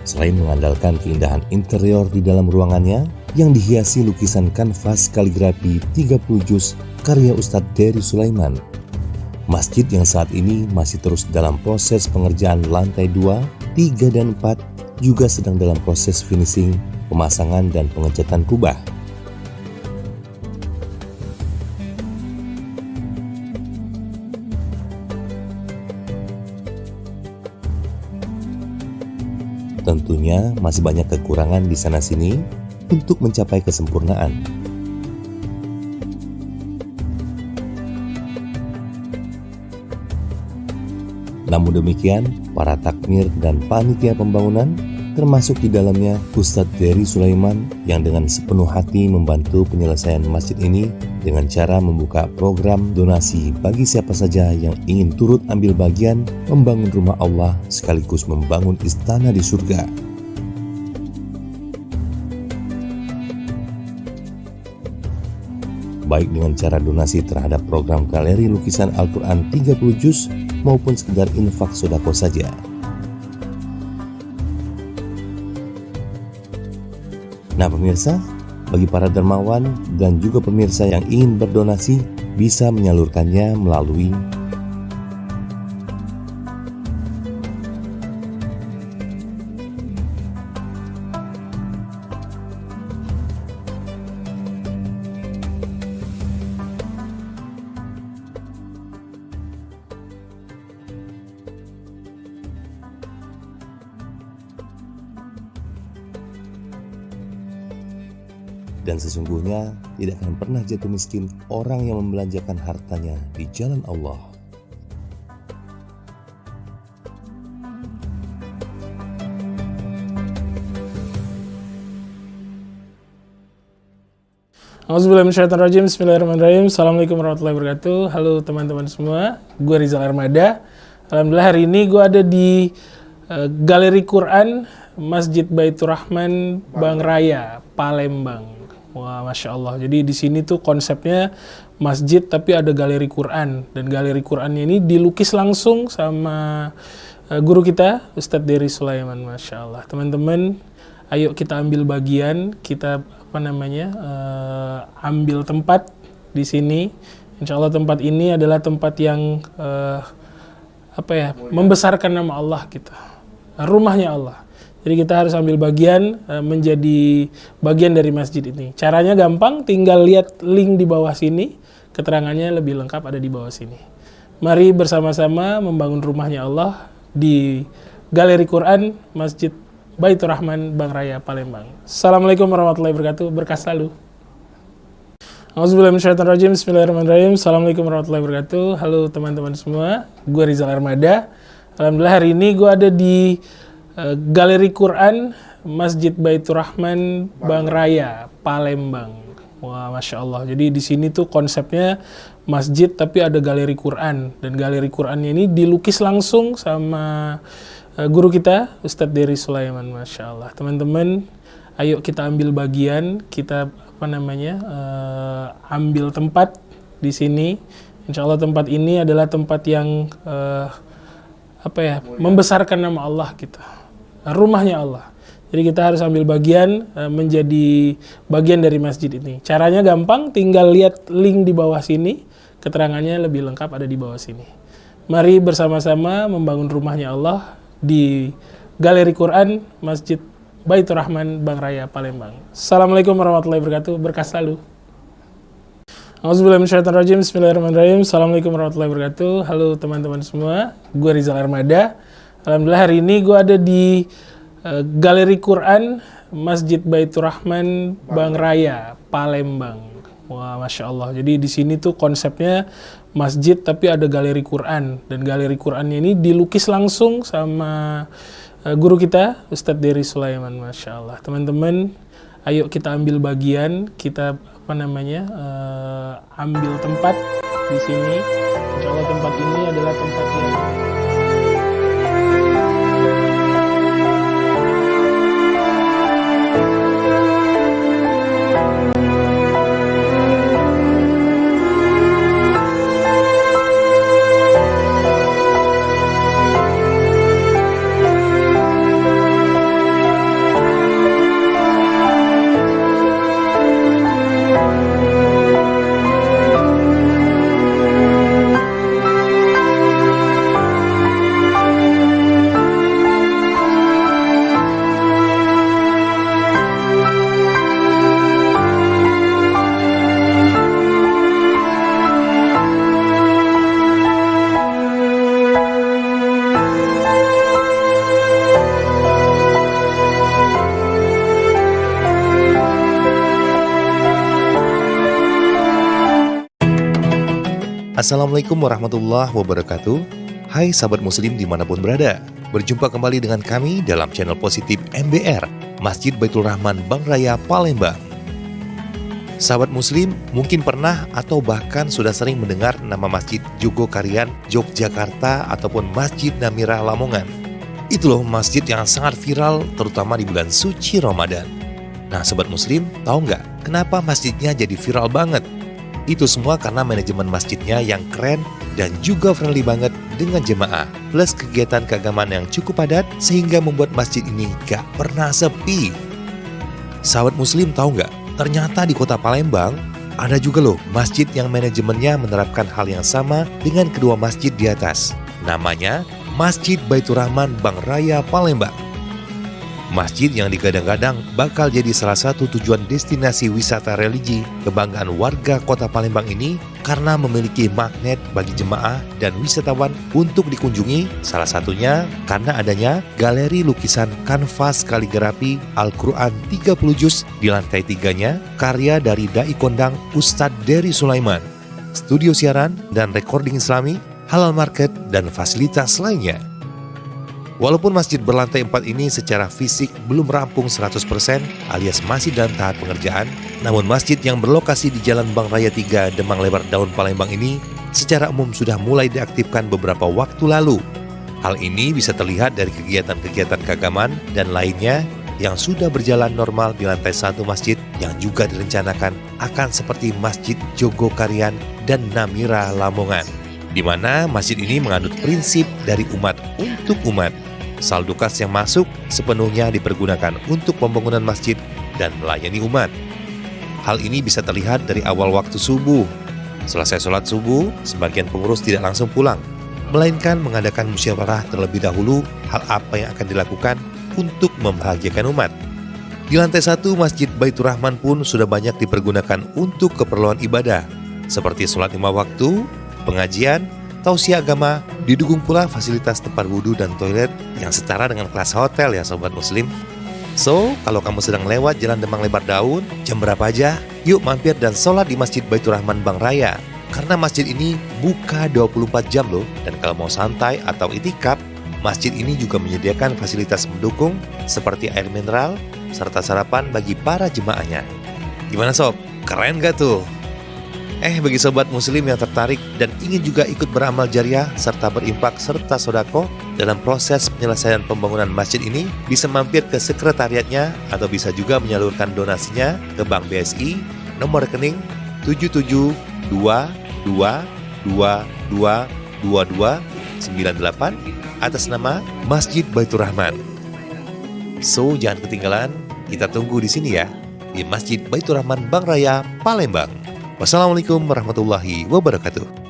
Selain mengandalkan keindahan interior di dalam ruangannya yang dihiasi lukisan kanvas kaligrafi 30 juz karya Ustadz Dery Sulaiman, masjid yang saat ini masih terus dalam proses pengerjaan lantai 2, 3, dan 4 juga sedang dalam proses finishing, pemasangan, dan pengecatan kubah. Tentunya masih banyak kekurangan di sana-sini untuk mencapai kesempurnaan. Namun demikian, para takmir dan panitia pembangunan, termasuk di dalamnya Ustadz Dery Sulaiman, yang dengan sepenuh hati membantu penyelesaian masjid ini dengan cara membuka program donasi bagi siapa saja yang ingin turut ambil bagian membangun rumah Allah sekaligus membangun istana di surga. baik dengan cara donasi terhadap program galeri lukisan Al-Quran 30 juz maupun sekedar infak sodako saja. Nah pemirsa, bagi para dermawan dan juga pemirsa yang ingin berdonasi bisa menyalurkannya melalui dan sesungguhnya tidak akan pernah jatuh miskin orang yang membelanjakan hartanya di jalan Allah. Auzubillahiminasyaitonirrajim. Bismillahirrahmanirrahim. Assalamualaikum warahmatullahi wabarakatuh. Halo teman-teman semua, gue Rizal Armada. Alhamdulillah hari ini gue ada di Galeri Quran Masjid Baitur Rahman Bang Raya, Palembang. Wah, Masya Allah. Jadi di sini tuh konsepnya masjid tapi ada galeri Quran. Dan galeri Qurannya ini dilukis langsung sama guru kita, Ustadz Dery Sulaiman. Masya Allah. Teman-teman, ayo kita ambil bagian, kita ambil tempat di sini. Insya Allah tempat ini adalah tempat yang membesarkan nama Allah kita. Rumahnya Allah. Jadi kita harus ambil bagian, menjadi bagian dari masjid ini. Caranya gampang, tinggal lihat link di bawah sini. Keterangannya lebih lengkap ada di bawah sini. Mari bersama-sama membangun rumahnya Allah di Galeri Quran Masjid Baitur Rahman Bang Raya, Palembang. Assalamualaikum warahmatullahi wabarakatuh. Berkah selalu. Auzubillahiminasyaitonirrajim. Bismillahirrahmanirrahim. Assalamualaikum warahmatullahi wabarakatuh. Halo teman-teman semua, gue Rizal Armada. Alhamdulillah hari ini gue ada di Galeri Quran Masjid Baitur Rahman Bang Raya, Palembang. Wah, Masya Allah. Jadi di sini tuh konsepnya masjid tapi ada galeri Quran. Dan galeri Qurannya ini dilukis langsung sama guru kita, Ustadz Dery Sulaiman. Masya Allah. Teman-teman, ayo kita ambil bagian, kita ambil tempat di sini. Insya Allah tempat ini adalah tempat yang membesarkan nama Allah kita. Rumahnya Allah. Jadi kita harus ambil bagian, menjadi bagian dari masjid ini. Caranya gampang, tinggal lihat link di bawah sini. Keterangannya lebih lengkap ada di bawah sini. Mari bersama-sama membangun rumahnya Allah di Galeri Quran Masjid Baitur Rahman Bang Raya, Palembang. Assalamualaikum warahmatullahi wabarakatuh. Berkah selalu. Auzubillahiminasyaitonirrajim. Bismillahirrahmanirrahim. Assalamualaikum warahmatullahi wabarakatuh. Halo teman-teman semua, gue Rizal Armada. Alhamdulillah hari ini gue ada di Galeri Quran Masjid Baitur Rahman Bang Raya, Palembang. Wah, Masya Allah. Jadi di sini tuh konsepnya masjid tapi ada galeri Quran. Dan galeri Qurannya ini dilukis langsung sama guru kita, Ustadz Dery Sulaiman. Masya Allah. Teman-teman, ayo kita ambil bagian, kita ambil tempat di sini. Insya Allah tempat ini adalah tempat yang Assalamualaikum warahmatullahi wabarakatuh. Hai sahabat muslim dimanapun berada. Berjumpa kembali dengan kami dalam channel positif MBR Masjid Baitur Rahman Bang Raya, Palembang. Sahabat muslim mungkin pernah atau bahkan sudah sering mendengar nama Masjid Jogokarian Yogyakarta ataupun Masjid Namira Lamongan. Itu loh masjid yang sangat viral terutama di bulan suci Ramadan. Nah sobat muslim, tahu nggak kenapa masjidnya jadi viral banget? Itu semua karena manajemen masjidnya yang keren dan juga friendly banget dengan jemaah. Plus kegiatan keagamaan yang cukup padat sehingga membuat masjid ini gak pernah sepi. Sahabat muslim tahu nggak? Ternyata di kota Palembang ada juga loh masjid yang manajemennya menerapkan hal yang sama dengan kedua masjid di atas. Namanya Masjid Baitur Rahman Bank Raya Palembang. Masjid yang digadang-gadang bakal jadi salah satu tujuan destinasi wisata religi kebanggaan warga kota Palembang ini karena memiliki magnet bagi jemaah dan wisatawan untuk dikunjungi, salah satunya karena adanya galeri lukisan kanvas kaligrafi Al-Quran 30 juz di lantai 3-nya, karya dari Dai Kondang Ustadz Dery Sulaiman, studio siaran dan recording islami, halal market, dan fasilitas lainnya. Walaupun masjid berlantai 4 ini secara fisik belum rampung 100% alias masih dalam tahap pengerjaan, namun masjid yang berlokasi di Jalan Bank Raya 3 Demang Lebar Daun Palembang ini secara umum sudah mulai diaktifkan beberapa waktu lalu. Hal ini bisa terlihat dari kegiatan-kegiatan keagamaan dan lainnya yang sudah berjalan normal di lantai 1 masjid yang juga direncanakan akan seperti Masjid Jogokarian dan Namira Lamongan, di mana masjid ini menganut prinsip dari umat untuk umat. Saldo kas yang masuk sepenuhnya dipergunakan untuk pembangunan masjid dan melayani umat. Hal ini bisa terlihat dari awal waktu subuh. Selesai sholat subuh, sebagian pengurus tidak langsung pulang, melainkan mengadakan musyawarah terlebih dahulu hal apa yang akan dilakukan untuk membahagiakan umat. Di lantai 1 Masjid Baitur Rahman pun sudah banyak dipergunakan untuk keperluan ibadah, seperti sholat 5 waktu, pengajian, tausiah agama, didukung pula fasilitas tempat wudhu dan toilet yang setara dengan kelas hotel ya sobat muslim. So, kalau kamu sedang lewat Jalan Demang Lebar Daun, jam berapa aja? Yuk mampir dan sholat di Masjid Baitur Rahman Bank Raya. Karena masjid ini buka 24 jam loh, dan kalau mau santai atau itikaf, masjid ini juga menyediakan fasilitas mendukung seperti air mineral, serta sarapan bagi para jemaahnya. Gimana sob? Keren gak tuh? Bagi sobat muslim yang tertarik dan ingin juga ikut beramal jariah serta berimpak serta sodako dalam proses penyelesaian pembangunan masjid ini, bisa mampir ke sekretariatnya atau bisa juga menyalurkan donasinya ke Bank BSI nomor rekening 7722222298 atas nama Masjid Baitur Rahman. So, jangan ketinggalan, kita tunggu di sini ya, di Masjid Baitur Rahman Bank Raya Palembang. Wassalamualaikum warahmatullahi wabarakatuh.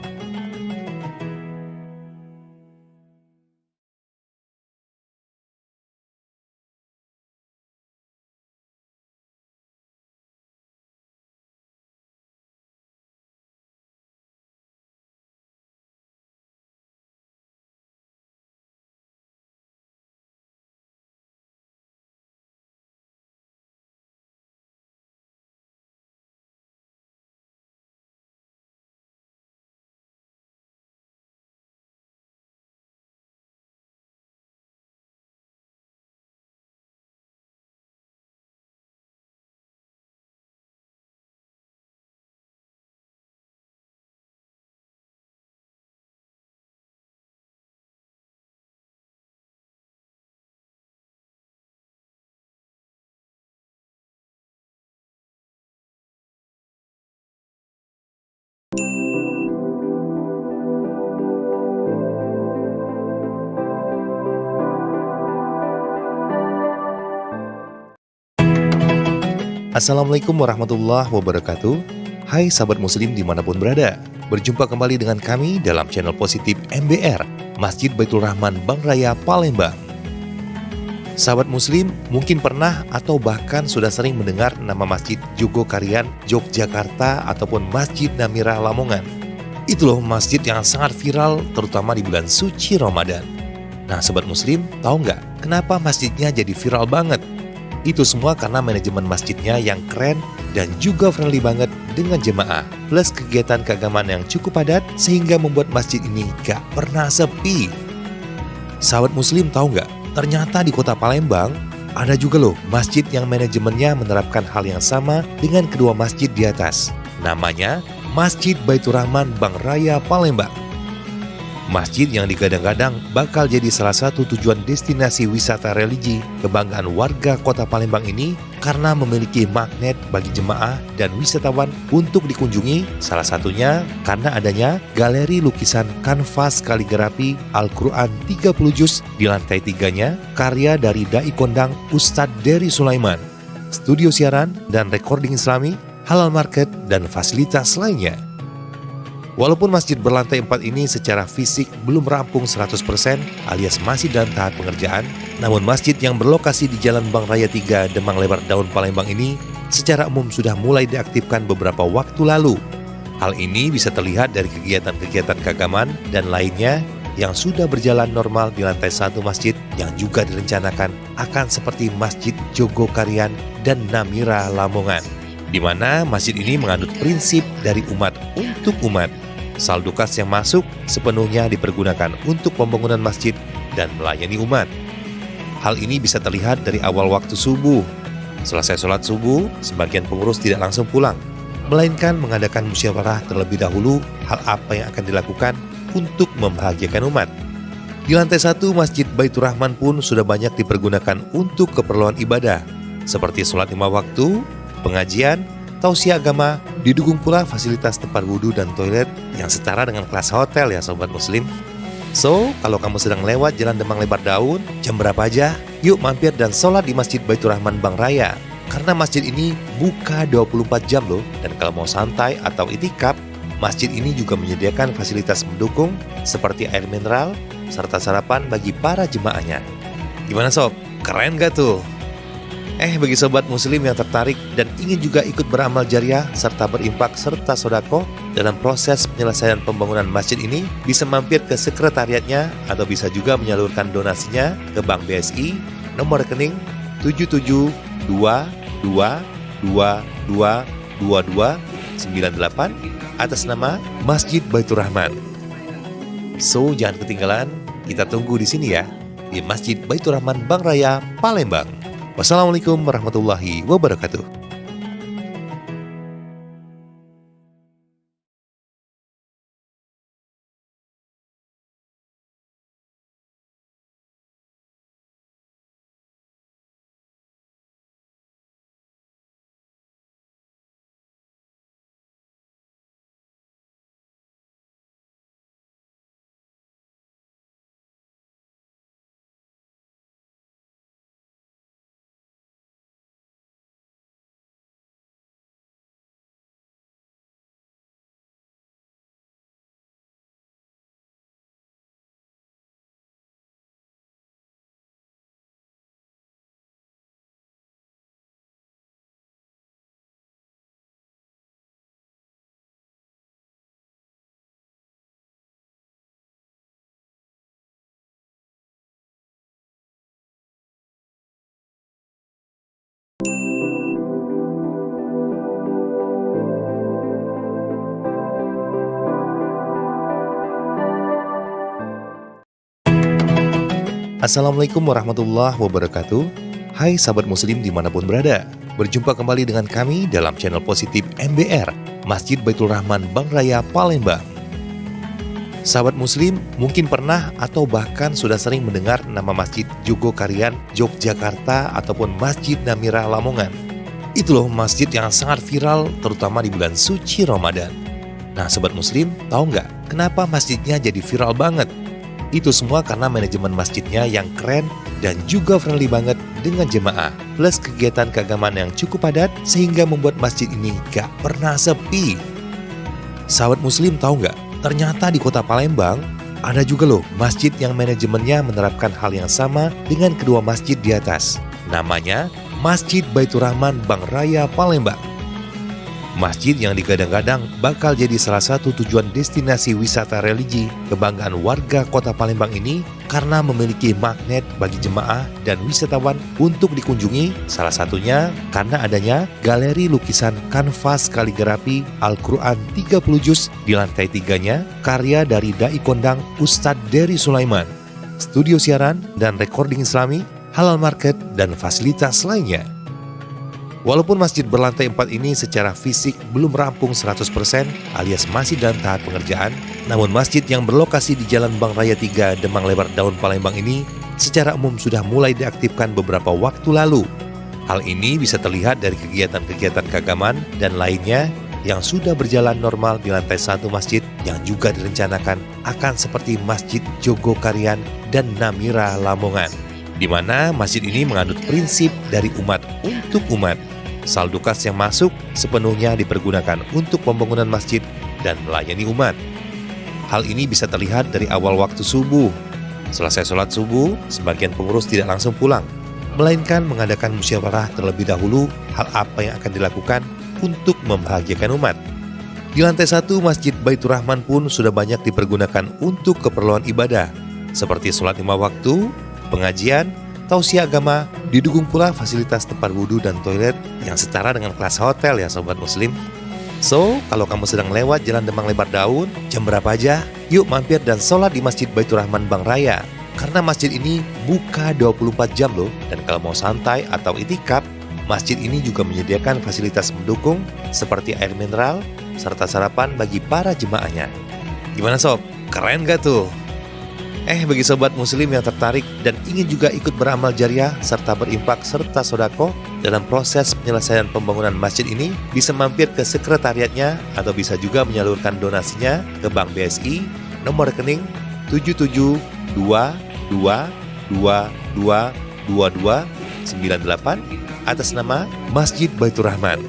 Assalamualaikum warahmatullahi wabarakatuh. Hai sahabat muslim dimanapun berada, berjumpa kembali dengan kami dalam channel positif MBR, Masjid Baitur Rahman Bank Raya Palembang. Sahabat muslim mungkin pernah atau bahkan sudah sering mendengar nama Masjid Jogokarian Yogyakarta ataupun Masjid Namira Lamongan. Itu loh masjid yang sangat viral terutama di bulan suci Ramadan. Nah sahabat muslim, tahu nggak kenapa masjidnya jadi viral banget? Itu semua karena manajemen masjidnya yang keren dan juga friendly banget dengan jemaah. Plus kegiatan keagamaan yang cukup padat sehingga membuat masjid ini gak pernah sepi. Sahabat muslim tahu nggak? Ternyata di kota Palembang ada juga loh masjid yang manajemennya menerapkan hal yang sama dengan kedua masjid di atas. Namanya Masjid Baitur Rahman Bank Raya Palembang. Masjid yang digadang-gadang bakal jadi salah satu tujuan destinasi wisata religi kebanggaan warga kota Palembang ini karena memiliki magnet bagi jemaah dan wisatawan untuk dikunjungi, salah satunya karena adanya galeri lukisan kanvas kaligrafi Al-Quran 30 juz di lantai 3-nya karya dari Dai Kondang Ustadz Dery Sulaiman, studio siaran dan recording Islami, halal market, dan fasilitas lainnya. Walaupun masjid berlantai 4 ini secara fisik belum rampung 100% alias masih dalam tahap pengerjaan, namun masjid yang berlokasi di Jalan Bang Raya 3 Demang Lebar Daun Palembang ini secara umum sudah mulai diaktifkan beberapa waktu lalu. Hal ini bisa terlihat dari kegiatan-kegiatan keagamaan dan lainnya yang sudah berjalan normal di lantai 1 masjid yang juga direncanakan akan seperti Masjid Jogokarian dan Namira Lamongan, di mana masjid ini menganut prinsip dari umat untuk umat. Saldo kas yang masuk sepenuhnya dipergunakan untuk pembangunan masjid dan melayani umat. Hal ini bisa terlihat dari awal waktu subuh. Selesai sholat subuh, sebagian pengurus tidak langsung pulang, melainkan mengadakan musyawarah terlebih dahulu hal apa yang akan dilakukan untuk membahagiakan umat. Di lantai 1 Masjid Baitur Rahman pun sudah banyak dipergunakan untuk keperluan ibadah, seperti sholat 5 waktu, pengajian, tausiah agama, didukung pula fasilitas tempat wudhu dan toilet yang setara dengan kelas hotel ya sobat muslim. So, kalau kamu sedang lewat Jalan Demang Lebar Daun, jam berapa aja, yuk mampir dan sholat di Masjid Baitur Rahman Bang Raya. Karena masjid ini buka 24 jam loh, dan kalau mau santai atau itikaf, masjid ini juga menyediakan fasilitas mendukung seperti air mineral, serta sarapan bagi para jemaahnya. Gimana sob? Keren gak tuh? Bagi sobat muslim yang tertarik dan ingin juga ikut beramal jariah serta berimpak serta sodako dalam proses penyelesaian pembangunan masjid ini, bisa mampir ke sekretariatnya atau bisa juga menyalurkan donasinya ke Bank BSI nomor rekening 7722222298 atas nama Masjid Baitur Rahman. So, jangan ketinggalan, kita tunggu di sini ya, di Masjid Baitur Rahman Bang Raya, Palembang. Wassalamualaikum warahmatullahi wabarakatuh. Assalamualaikum warahmatullahi wabarakatuh. Hai sahabat muslim dimanapun berada, berjumpa kembali dengan kami dalam channel positif MBR, Masjid Baitur Rahman Bang Raya Palembang. Sahabat muslim mungkin pernah atau bahkan sudah sering mendengar nama Masjid Jogokarian Yogyakarta ataupun Masjid Namira Lamongan. Itu loh masjid yang sangat viral terutama di bulan suci Ramadan. Nah sahabat muslim, tahu nggak kenapa masjidnya jadi viral banget? Itu semua karena manajemen masjidnya yang keren dan juga friendly banget dengan jemaah, plus kegiatan keagamaan yang cukup padat sehingga membuat masjid ini gak pernah sepi. Sahabat muslim tahu nggak? Ternyata di kota Palembang ada juga loh masjid yang manajemennya menerapkan hal yang sama dengan kedua masjid di atas. Namanya Masjid Baitur Rahman Bang Raya Palembang. Masjid yang digadang-gadang bakal jadi salah satu tujuan destinasi wisata religi kebanggaan warga kota Palembang ini karena memiliki magnet bagi jemaah dan wisatawan untuk dikunjungi, salah satunya karena adanya galeri lukisan kanvas kaligrafi Al-Quran 30 juz di lantai 3-nya karya dari Dai Kondang Ustadz Dery Sulaiman, studio siaran dan recording Islami, halal market, dan fasilitas lainnya. Walaupun masjid berlantai 4 ini secara fisik belum rampung 100% alias masih dalam tahap pengerjaan, Namun masjid yang berlokasi di Jalan Bank Raya 3 Demang Lebar Daun Palembang ini secara umum sudah mulai diaktifkan beberapa waktu lalu. Hal ini bisa terlihat dari kegiatan-kegiatan keagamaan dan lainnya yang sudah berjalan normal di lantai 1 masjid yang juga direncanakan akan seperti Masjid Jogokarian dan Namira Lamongan, di mana masjid ini menganut prinsip dari umat untuk umat. Saldo kas yang masuk sepenuhnya dipergunakan untuk pembangunan masjid dan melayani umat. Hal ini bisa terlihat dari awal waktu subuh. Selesai sholat subuh, sebagian pengurus tidak langsung pulang, melainkan mengadakan musyawarah terlebih dahulu hal apa yang akan dilakukan untuk membahagiakan umat. Di lantai 1 Masjid Baitur Rahman pun sudah banyak dipergunakan untuk keperluan ibadah, seperti sholat 5 waktu, pengajian, tausiah agama, didukung pula fasilitas tempat wudhu dan toilet yang setara dengan kelas hotel ya sobat muslim. So, kalau kamu sedang lewat Jalan Demang Lebar Daun, jam berapa aja? Yuk mampir dan sholat di Masjid Baitur Rahman Bank Raya. Karena masjid ini buka 24 jam loh, dan kalau mau santai atau itikaf, masjid ini juga menyediakan fasilitas mendukung seperti air mineral, serta sarapan bagi para jemaahnya. Gimana sob? Keren gak tuh? Bagi sobat muslim yang tertarik dan ingin juga ikut beramal jariah serta berimpak serta sodako dalam proses penyelesaian pembangunan masjid ini, bisa mampir ke sekretariatnya atau bisa juga menyalurkan donasinya ke Bank BSI nomor rekening 7722222298 atas nama Masjid Baitur Rahman.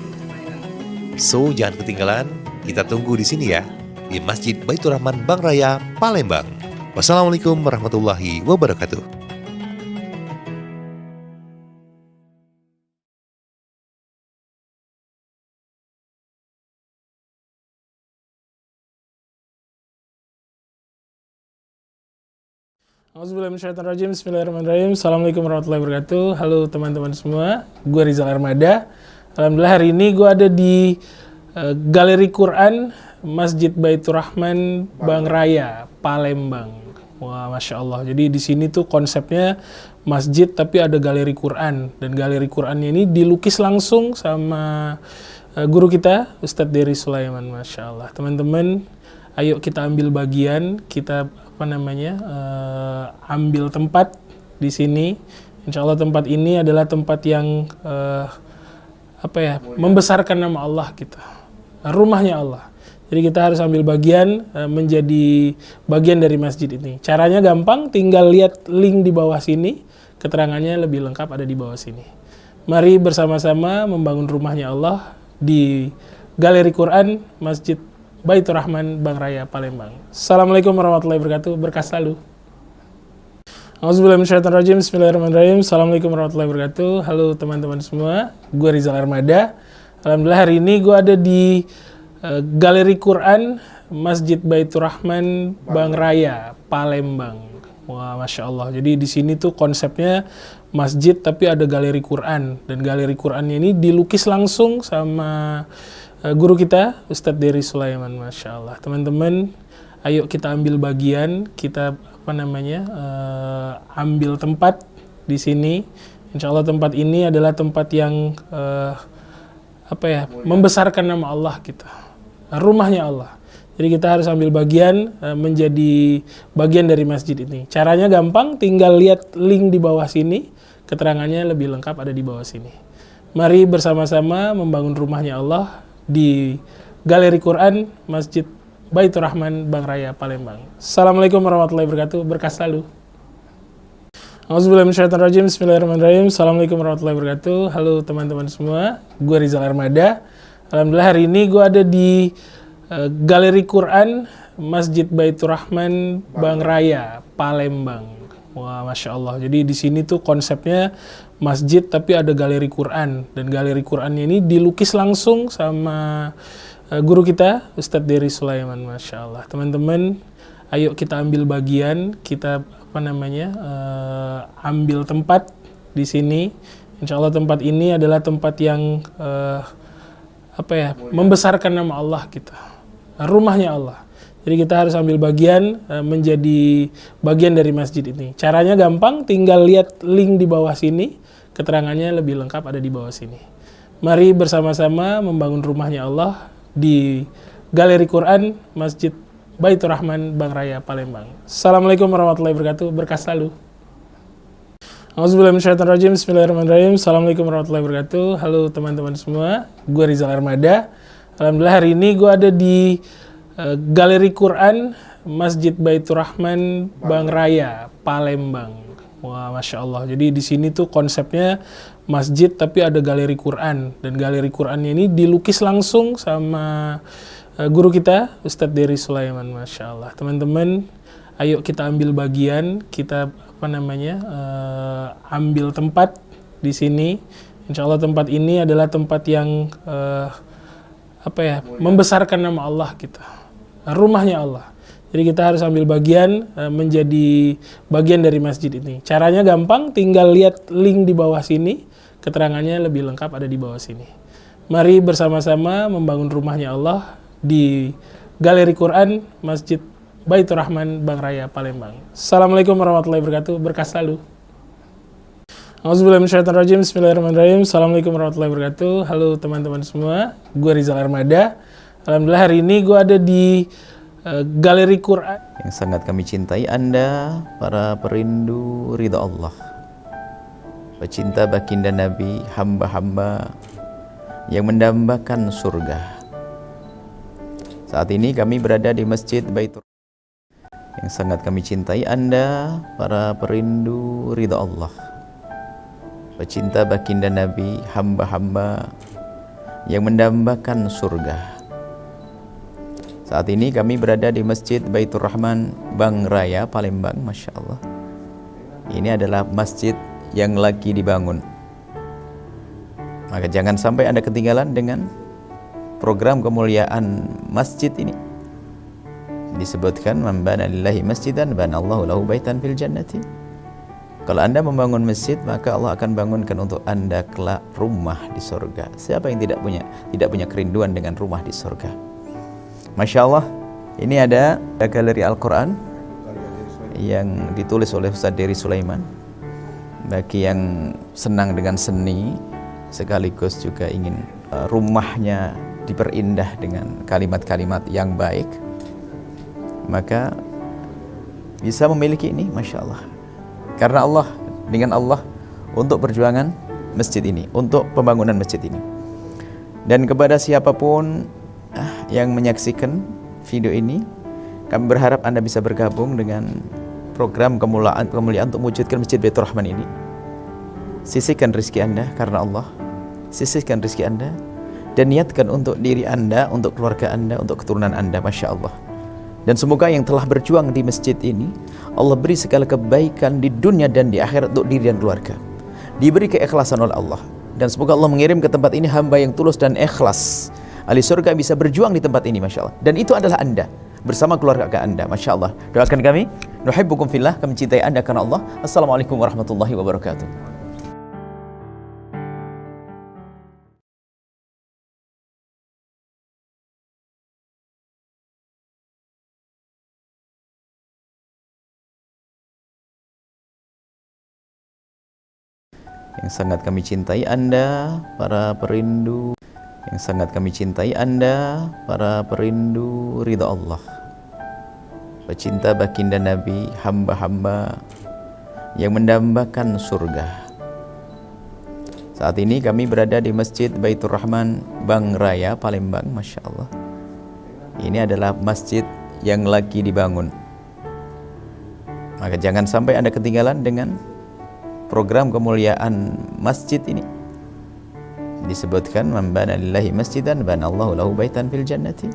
So, jangan ketinggalan, kita tunggu di sini ya, di Masjid Baitur Rahman Bank Raya Palembang. Wassalamualaikum warahmatullahi wabarakatuh. Auzubillahiminasyaitonirrajim. Bismillahirrahmanirrahim. Assalamualaikum warahmatullahi wabarakatuh. Halo teman-teman semua, gue Rizal Armada. Alhamdulillah hari ini gue ada di Galeri Quran Masjid Baitur Rahman Bank Raya Palembang. Wah, Masya Allah. Jadi di sini tuh konsepnya masjid tapi ada galeri Quran. Dan galeri Qurannya ini dilukis langsung sama guru kita, Ustadz Dery Sulaiman. Masya Allah. Teman-teman, ayo kita ambil bagian, kita ambil tempat di sini. Insya Allah tempat ini adalah tempat yang membesarkan nama Allah kita. Rumahnya Allah. Jadi kita harus ambil bagian, menjadi bagian dari masjid ini. Caranya gampang, tinggal lihat link di bawah sini. Keterangannya lebih lengkap ada di bawah sini. Mari bersama-sama membangun rumahnya Allah di Galeri Quran Masjid Baitur Rahman Bank Raya Palembang. Assalamualaikum warahmatullahi wabarakatuh. Berkah selalu. Auzubillahiminasyaitonirrajim. Bismillahirrahmanirrahim. Assalamualaikum warahmatullahi wabarakatuh. Halo teman-teman semua, gue Rizal Armada. Alhamdulillah hari ini gue ada di Galeri Quran Masjid Baitur Rahman Bank Raya Palembang. Wah, Masya Allah. Jadi di sini tuh konsepnya masjid tapi ada galeri Quran. Dan galeri Qurannya ini dilukis langsung sama guru kita, Ustadz Dery Sulaiman. Masya Allah. Teman-teman, ayo kita ambil bagian, kita ambil tempat di sini. Insya Allah tempat ini adalah tempat yang membesarkan nama Allah kita. Rumahnya Allah. Jadi kita harus ambil bagian, menjadi bagian dari masjid ini. Caranya gampang, tinggal lihat link di bawah sini. Keterangannya lebih lengkap ada di bawah sini. Mari bersama-sama membangun rumahnya Allah di Galeri Quran Masjid Baitur Rahman Bank Raya Palembang. Assalamualaikum warahmatullahi wabarakatuh. Berkah selalu. Auzubillahiminasyaitonirrajim. Bismillahirrahmanirrahim. Assalamualaikum warahmatullahi wabarakatuh. Halo teman-teman semua, gue Rizal Armada. Alhamdulillah hari ini gue ada di Galeri Quran Masjid Baitur Rahman Bank Raya Palembang. Wah, Masya Allah. Jadi di sini tuh konsepnya masjid tapi ada galeri Quran. Dan galeri Qurannya ini dilukis langsung sama guru kita, Ustadz Dery Sulaiman. Masya Allah. Teman-teman, ayo kita ambil bagian, kita ambil tempat di sini. Insya Allah tempat ini adalah tempat yang membesarkan nama Allah kita. Rumahnya Allah. Jadi kita harus ambil bagian, menjadi bagian dari masjid ini. Caranya gampang, tinggal lihat link di bawah sini. Keterangannya lebih lengkap ada di bawah sini. Mari bersama-sama membangun rumahnya Allah di Galeri Quran Masjid Baitur Rahman Bang Raya Palembang. Assalamualaikum warahmatullahi wabarakatuh. Berkah selalu. Auzubillahiminasyaitonirrajim. Bismillahirrahmanirrahim. Assalamualaikum warahmatullahi wabarakatuh. Halo teman-teman semua, gue Rizal Armada. Alhamdulillah hari ini gue ada di Galeri Quran Masjid Baitur Rahman Bang Raya Palembang. Wah, masya Allah. Jadi di sini tuh konsepnya masjid tapi ada galeri Quran, dan galeri Qurannya ini dilukis langsung sama guru kita Ustadz Dery Sulaiman. Masya Allah. Teman-teman, ayo kita ambil bagian, kita ambil tempat di sini. Insya Allah tempat ini adalah tempat yang membesarkan nama Allah kita, rumahnya Allah. Jadi kita harus ambil bagian, menjadi bagian dari masjid ini. Caranya gampang, tinggal lihat link di bawah sini, keterangannya lebih lengkap ada di bawah sini. Mari bersama-sama membangun rumahnya Allah di Galeri Quran Masjid Baitur Rahman Bang Raya Palembang. Assalamualaikum warahmatullahi wabarakatuh. Berkah selalu. Auzubillahiminasyaitonirrajim. Bismillahirrahmanirrahim. Assalamualaikum warahmatullahi wabarakatuh. Halo teman-teman semua, gue Rizal Armada. Alhamdulillah hari ini gue ada di Galeri Quran. Yang sangat kami cintai Anda, para perindu ridha Allah, pecinta baginda Nabi, hamba-hamba yang mendambakan surga. Saat ini kami berada di Masjid Baitur. Yang sangat kami cintai Anda, para perindu ridha Allah, pecinta baginda Nabi, hamba-hamba yang mendambakan surga. Saat ini kami berada di Masjid Baitur Rahman Bang Raya Palembang. Masya Allah. Ini adalah masjid yang lagi dibangun. Maka jangan sampai Anda ketinggalan dengan program kemuliaan masjid ini. Disebutkan, man bana lillahi masjidan banallahu lahu baitan fil jannati. Kalau Anda membangun masjid, maka Allah akan bangunkan untuk Anda kelak rumah di surga. Siapa yang tidak punya kerinduan dengan rumah di surga? Masya Allah, ini ada galeri Al-Quran yang ditulis oleh Ustadz Dery Sulaiman. Bagi yang senang dengan seni, sekaligus juga ingin rumahnya diperindah dengan kalimat-kalimat yang baik, maka bisa memiliki ini, Masya Allah. Karena Allah, dengan Allah, untuk perjuangan masjid ini, untuk pembangunan masjid ini. Dan kepada siapapun yang menyaksikan video ini, kami berharap Anda bisa bergabung dengan program kemuliaan untuk mewujudkan Masjid Baitur Rahman ini. Sisihkan rezeki Anda karena Allah, sisihkan rezeki Anda, dan niatkan untuk diri Anda, untuk keluarga Anda, untuk keturunan Anda. Masya Allah. Dan semoga yang telah berjuang di masjid ini, Allah beri segala kebaikan di dunia dan di akhirat untuk diri dan keluarga. Diberi keikhlasan oleh Allah. Dan semoga Allah mengirim ke tempat ini hamba yang tulus dan ikhlas. Ahli surga bisa berjuang di tempat ini, Masya Allah. Dan itu adalah Anda, bersama keluarga Anda. Masya Allah. Doakan kami, nuhibbukum fillah, kami cintai Anda karena Allah. Assalamualaikum warahmatullahi wabarakatuh. Yang sangat kami cintai Anda, para perindu. Yang sangat kami cintai Anda, para perindu ridha Allah, pecinta baginda Nabi, hamba-hamba yang mendambakan surga. Saat ini kami berada di Masjid Baitur Rahman Bang Raya Palembang. Masya Allah. Ini adalah masjid yang lagi dibangun. Maka jangan sampai Anda ketinggalan dengan program kemuliaan masjid ini. Disebutkan, man bana lillahi masjidan banallahu lahu baitan fil jannati.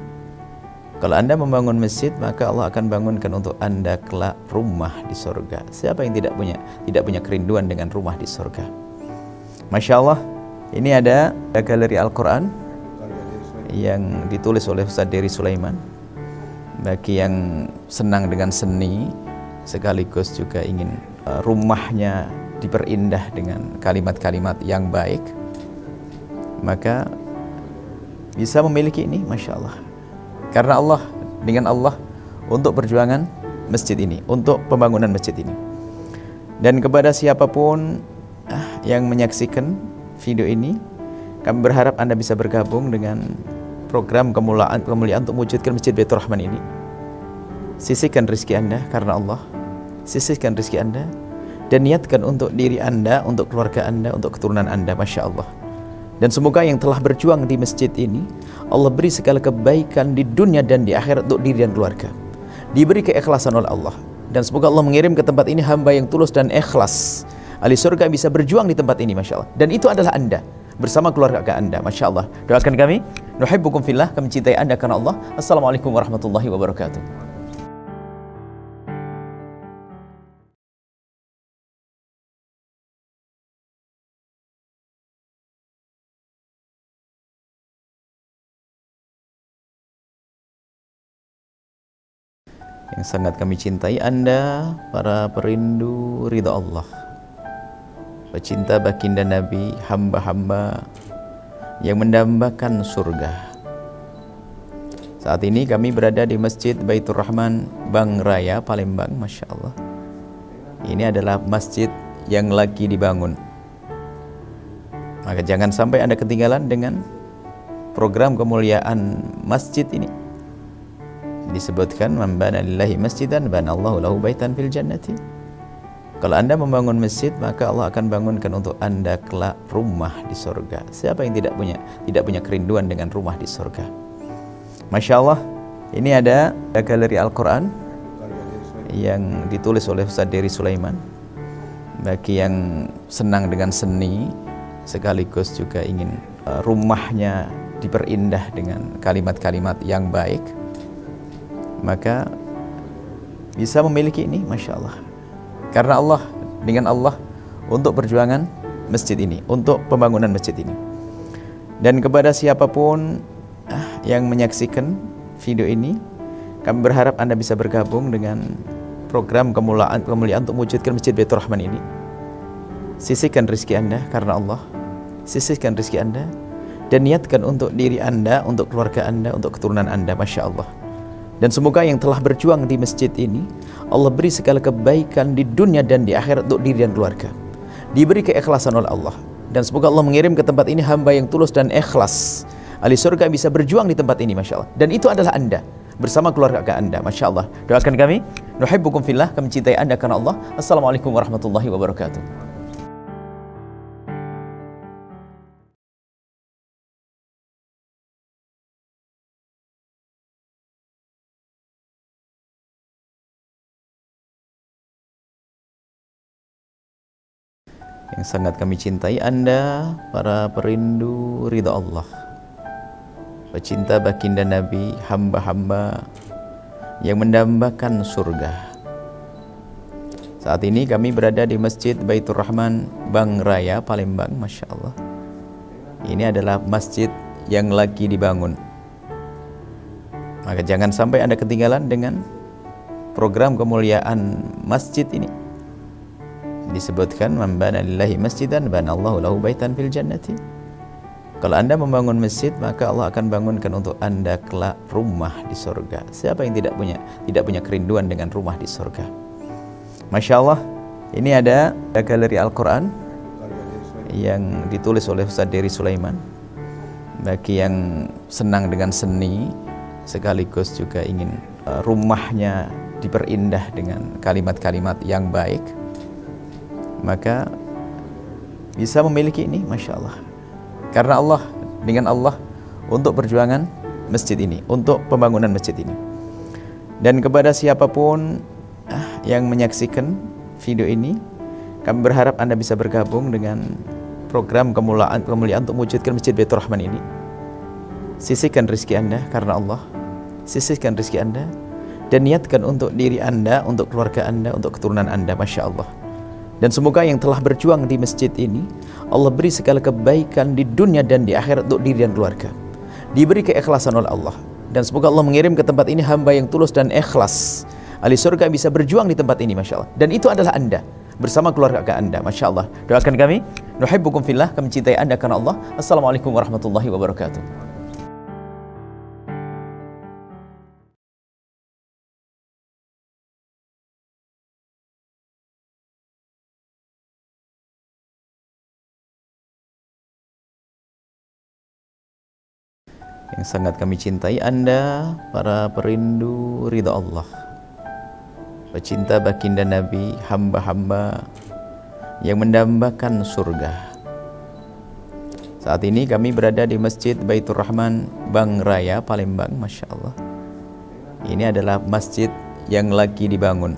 Kalau Anda membangun masjid, maka Allah akan bangunkan untuk Anda kelak rumah di surga. Siapa yang tidak punya kerinduan dengan rumah di surga? Masya Allah, ini ada galeri Al-Quran yang ditulis oleh Ustadz Dery Sulaiman. Bagi yang senang dengan seni, sekaligus juga ingin rumahnya diperindah dengan kalimat-kalimat yang baik, maka bisa memiliki ini, Masya Allah. Karena Allah, dengan Allah, untuk perjuangan masjid ini, untuk pembangunan masjid ini. Dan kepada siapapun yang menyaksikan video ini, kami berharap Anda bisa bergabung dengan program kemuliaan untuk mewujudkan Masjid Baitur Rahman ini. Sisihkan rezeki Anda karena Allah. Sisihkan rezeki Anda dan niatkan untuk diri Anda, untuk keluarga Anda, untuk keturunan Anda. Masya Allah. Dan semoga yang telah berjuang di masjid ini, Allah beri segala kebaikan di dunia dan di akhirat untuk diri dan keluarga. Diberi keikhlasan oleh Allah. Dan semoga Allah mengirim ke tempat ini hamba yang tulus dan ikhlas. Ahli surga bisa berjuang di tempat ini, Masya Allah. Dan itu adalah Anda bersama keluarga Anda, Masya Allah. Doakan kami, nuhibbukum fillah, kami cintai Anda karena Allah. Assalamualaikum warahmatullahi wabarakatuh. Yang sangat kami cintai Anda, para perindu ridha Allah, pecinta baginda Nabi, hamba-hamba yang mendambakan surga. Saat ini kami berada di Masjid Baitur Rahman Bang Raya, Palembang. Masya Allah. Ini adalah masjid yang lagi dibangun. Maka jangan sampai Anda ketinggalan dengan program kemuliaan masjid ini. Disebutkan, man bana lillahi masjidan banallahu lahu baitan fil jannati. Kalau Anda membangun masjid, maka Allah akan bangunkan untuk Anda kelak rumah di surga. Siapa yang tidak punya kerinduan dengan rumah di surga? Masya Allah. Ini ada galeri Al-Quran yang ditulis oleh Ustaz Dery Sulaiman. Bagi yang senang dengan seni, sekaligus juga ingin rumahnya diperindah dengan kalimat-kalimat yang baik, maka bisa memiliki ini, Masya Allah. Karena Allah, dengan Allah, untuk perjuangan masjid ini, untuk pembangunan masjid ini. Dan kepada siapapun yang menyaksikan video ini, kami berharap Anda bisa bergabung dengan program kemuliaan untuk mewujudkan Masjid Baitur Rahman ini. Sisihkan rezeki Anda karena Allah. Sisihkan rezeki Anda dan niatkan untuk diri Anda, untuk keluarga Anda, untuk keturunan Anda. Masya Allah. Dan semoga yang telah berjuang di masjid ini, Allah beri segala kebaikan di dunia dan di akhirat untuk diri dan keluarga. Diberi keikhlasan oleh Allah. Dan semoga Allah mengirim ke tempat ini hamba yang tulus dan ikhlas. Ahli surga bisa berjuang di tempat ini, Masya Allah. Dan itu adalah Anda bersama keluarga Anda, Masya Allah. Doakan kami, nuhibbukum fillah, kami cintai Anda karena Allah. Assalamualaikum warahmatullahi wabarakatuh. Yang sangat kami cintai Anda, para perindu ridha Allah, pecinta baginda Nabi, hamba-hamba yang mendambakan surga. Saat ini kami berada di Masjid Baitur Rahman Bang Raya, Palembang. Masya Allah. Ini adalah masjid yang lagi dibangun. Maka jangan sampai Anda ketinggalan dengan program kemuliaan masjid ini. Disebutkan, man bana lillahi masjidan banallahu lahu baitan fil jannati. Kalau Anda membangun masjid, maka Allah akan bangunkan untuk Anda kelak rumah di surga. Siapa yang tidak punya kerinduan dengan rumah di surga? Masya Allah. Ini ada galeri Al-Quran yang ditulis oleh Ustaz Dery Sulaiman. Bagi yang senang dengan seni, sekaligus juga ingin rumahnya diperindah dengan kalimat-kalimat yang baik, maka bisa memiliki ini, Masya Allah. Karena Allah, dengan Allah, untuk perjuangan masjid ini, untuk pembangunan masjid ini. Dan kepada siapapun yang menyaksikan video ini, kami berharap Anda bisa bergabung dengan program kemuliaan untuk mewujudkan Masjid Baitur Rahman ini. Sisihkan rezeki Anda karena Allah. Sisihkan rezeki Anda dan niatkan untuk diri Anda, untuk keluarga Anda, untuk keturunan Anda. Masya Allah. Dan semoga yang telah berjuang di masjid ini, Allah beri segala kebaikan di dunia dan di akhirat untuk diri dan keluarga. Diberi keikhlasan oleh Allah. Dan semoga Allah mengirim ke tempat ini hamba yang tulus dan ikhlas. Ahli surga bisa berjuang di tempat ini, Masya Allah. Dan itu adalah Anda bersama keluarga Anda, Masya Allah. Doakan kami, nuhibbukum fillah, kami cintai Anda karena Allah. Assalamualaikum warahmatullahi wabarakatuh. Yang sangat kami cintai Anda, para perindu ridha Allah, pecinta baginda Nabi, hamba-hamba yang mendambakan surga. Saat ini kami berada di Masjid Baitur Rahman Bang Raya, Palembang. Masya Allah, ini adalah masjid yang lagi dibangun.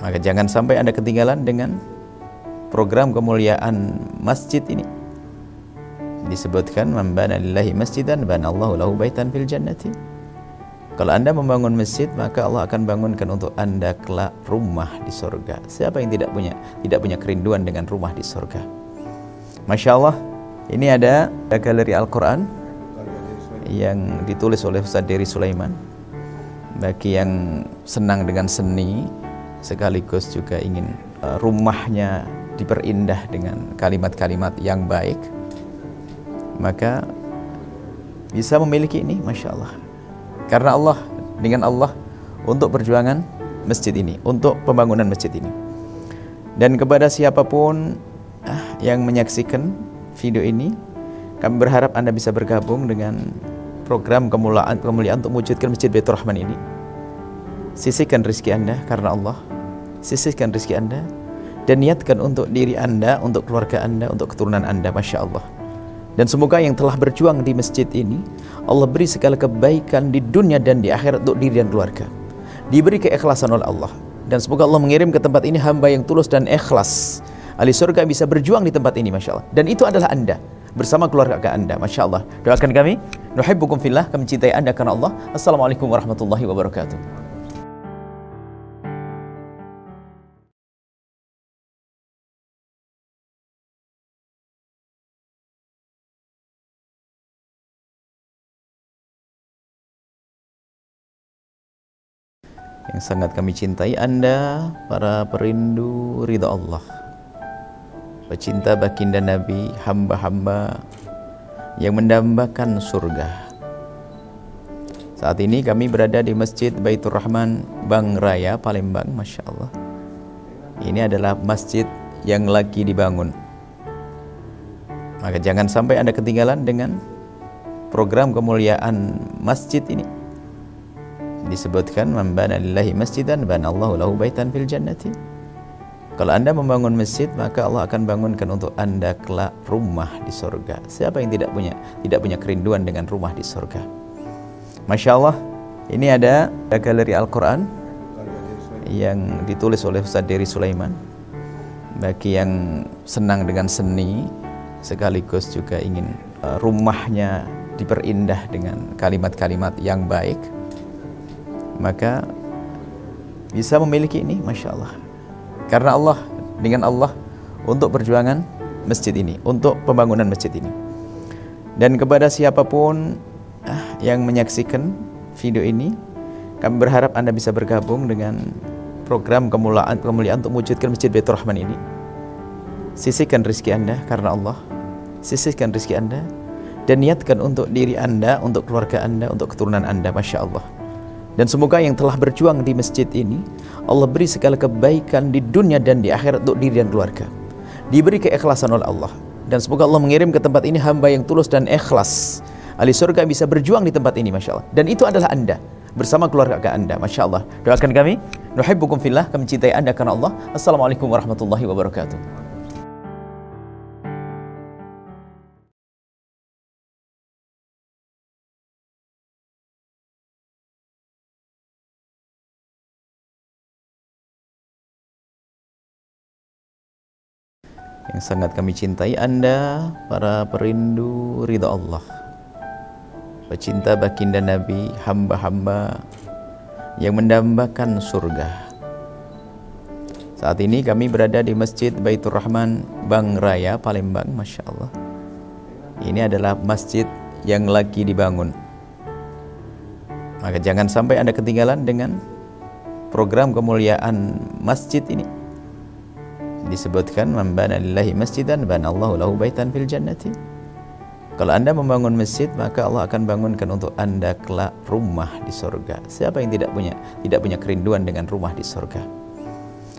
Maka jangan sampai Anda ketinggalan dengan program kemuliaan masjid ini. Disebutkan, man bana lillahi masjidan banallahu lahu baitan fil jannati. Kalau Anda membangun masjid, maka Allah akan bangunkan untuk Anda kelak rumah di surga. Siapa yang tidak punya kerinduan dengan rumah di surga? Masya Allah, ini ada galeri Al-Quran yang ditulis oleh Ustaz Dery Sulaiman. Bagi yang senang dengan seni, sekaligus juga ingin rumahnya diperindah dengan kalimat-kalimat yang baik, maka bisa memiliki ini, Masya Allah. Karena Allah, dengan Allah, untuk perjuangan masjid ini, untuk pembangunan masjid ini. Dan kepada siapapun yang menyaksikan video ini, kami berharap Anda bisa bergabung dengan program kemuliaan untuk mewujudkan Masjid Baitur Rahman ini. Sisihkan rezeki Anda karena Allah, sisihkan rezeki Anda, dan niatkan untuk diri Anda, untuk keluarga Anda, untuk keturunan Anda. Masya Allah. Dan semoga yang telah berjuang di masjid ini, Allah beri segala kebaikan di dunia dan di akhirat untuk diri dan keluarga. Diberi keikhlasan oleh Allah. Dan semoga Allah mengirim ke tempat ini hamba yang tulus dan ikhlas. Ahli surga bisa berjuang di tempat ini, Masya Allah. Dan itu adalah Anda, bersama keluarga Anda. Masya Allah. Doakan kami, nuhibbukum fillah, kami cintai Anda karena Allah. Assalamualaikum warahmatullahi wabarakatuh. Yang sangat kami cintai Anda, para perindu ridha Allah, pecinta baginda Nabi, hamba-hamba yang mendambakan surga. Saat ini kami berada di Masjid Baitur Rahman Bang Raya, Palembang. Masya Allah, ini adalah masjid yang lagi dibangun. Maka jangan sampai Anda ketinggalan dengan program kemuliaan masjid ini. Disebutkan, man bana lillahi masjidan banallahu lahu baitan fil jannati. Kalau Anda membangun masjid, maka Allah akan bangunkan untuk Anda kelak rumah di surga. Siapa yang tidak punya kerinduan dengan rumah di surga? Masya Allah, ini ada galeri Al-Quran yang ditulis oleh Ustaz Dery Sulaiman. Bagi yang senang dengan seni, sekaligus juga ingin rumahnya diperindah dengan kalimat-kalimat yang baik, maka bisa memiliki ini, Masya Allah. Karena Allah, dengan Allah, untuk perjuangan masjid ini, untuk pembangunan masjid ini. Dan kepada siapapun yang menyaksikan video ini, kami berharap Anda bisa bergabung dengan program kemuliaan untuk mewujudkan Masjid Baitur Rahman ini. Sisihkan rezeki Anda karena Allah, sisihkan rezeki Anda, dan niatkan untuk diri Anda, untuk keluarga Anda, untuk keturunan Anda. Masya Allah. Dan semoga yang telah berjuang di masjid ini, Allah beri segala kebaikan di dunia dan di akhirat untuk diri dan keluarga. Diberi keikhlasan oleh Allah. Dan semoga Allah mengirim ke tempat ini hamba yang tulus dan ikhlas. Ahli surga bisa berjuang di tempat ini, Masya Allah. Dan itu adalah Anda, bersama keluarga Anda. Masya Allah. Doakan kami, nuhibbukum fillah, kami cintai Anda karena Allah. Assalamualaikum warahmatullahi wabarakatuh. Yang sangat kami cintai Anda, para perindu ridha Allah, pecinta baginda Nabi, hamba-hamba yang mendambakan surga. Saat ini kami berada di Masjid Baitur Rahman Bang Raya, Palembang. Masya Allah, ini adalah masjid yang lagi dibangun. Maka jangan sampai Anda ketinggalan dengan program kemuliaan masjid ini. Disebutkan, man bana lillahi masjidan banallahu lahu baitan fil jannati. Kalau Anda membangun masjid, maka Allah akan bangunkan untuk Anda kelak rumah di surga. Siapa yang tidak punya kerinduan dengan rumah di surga?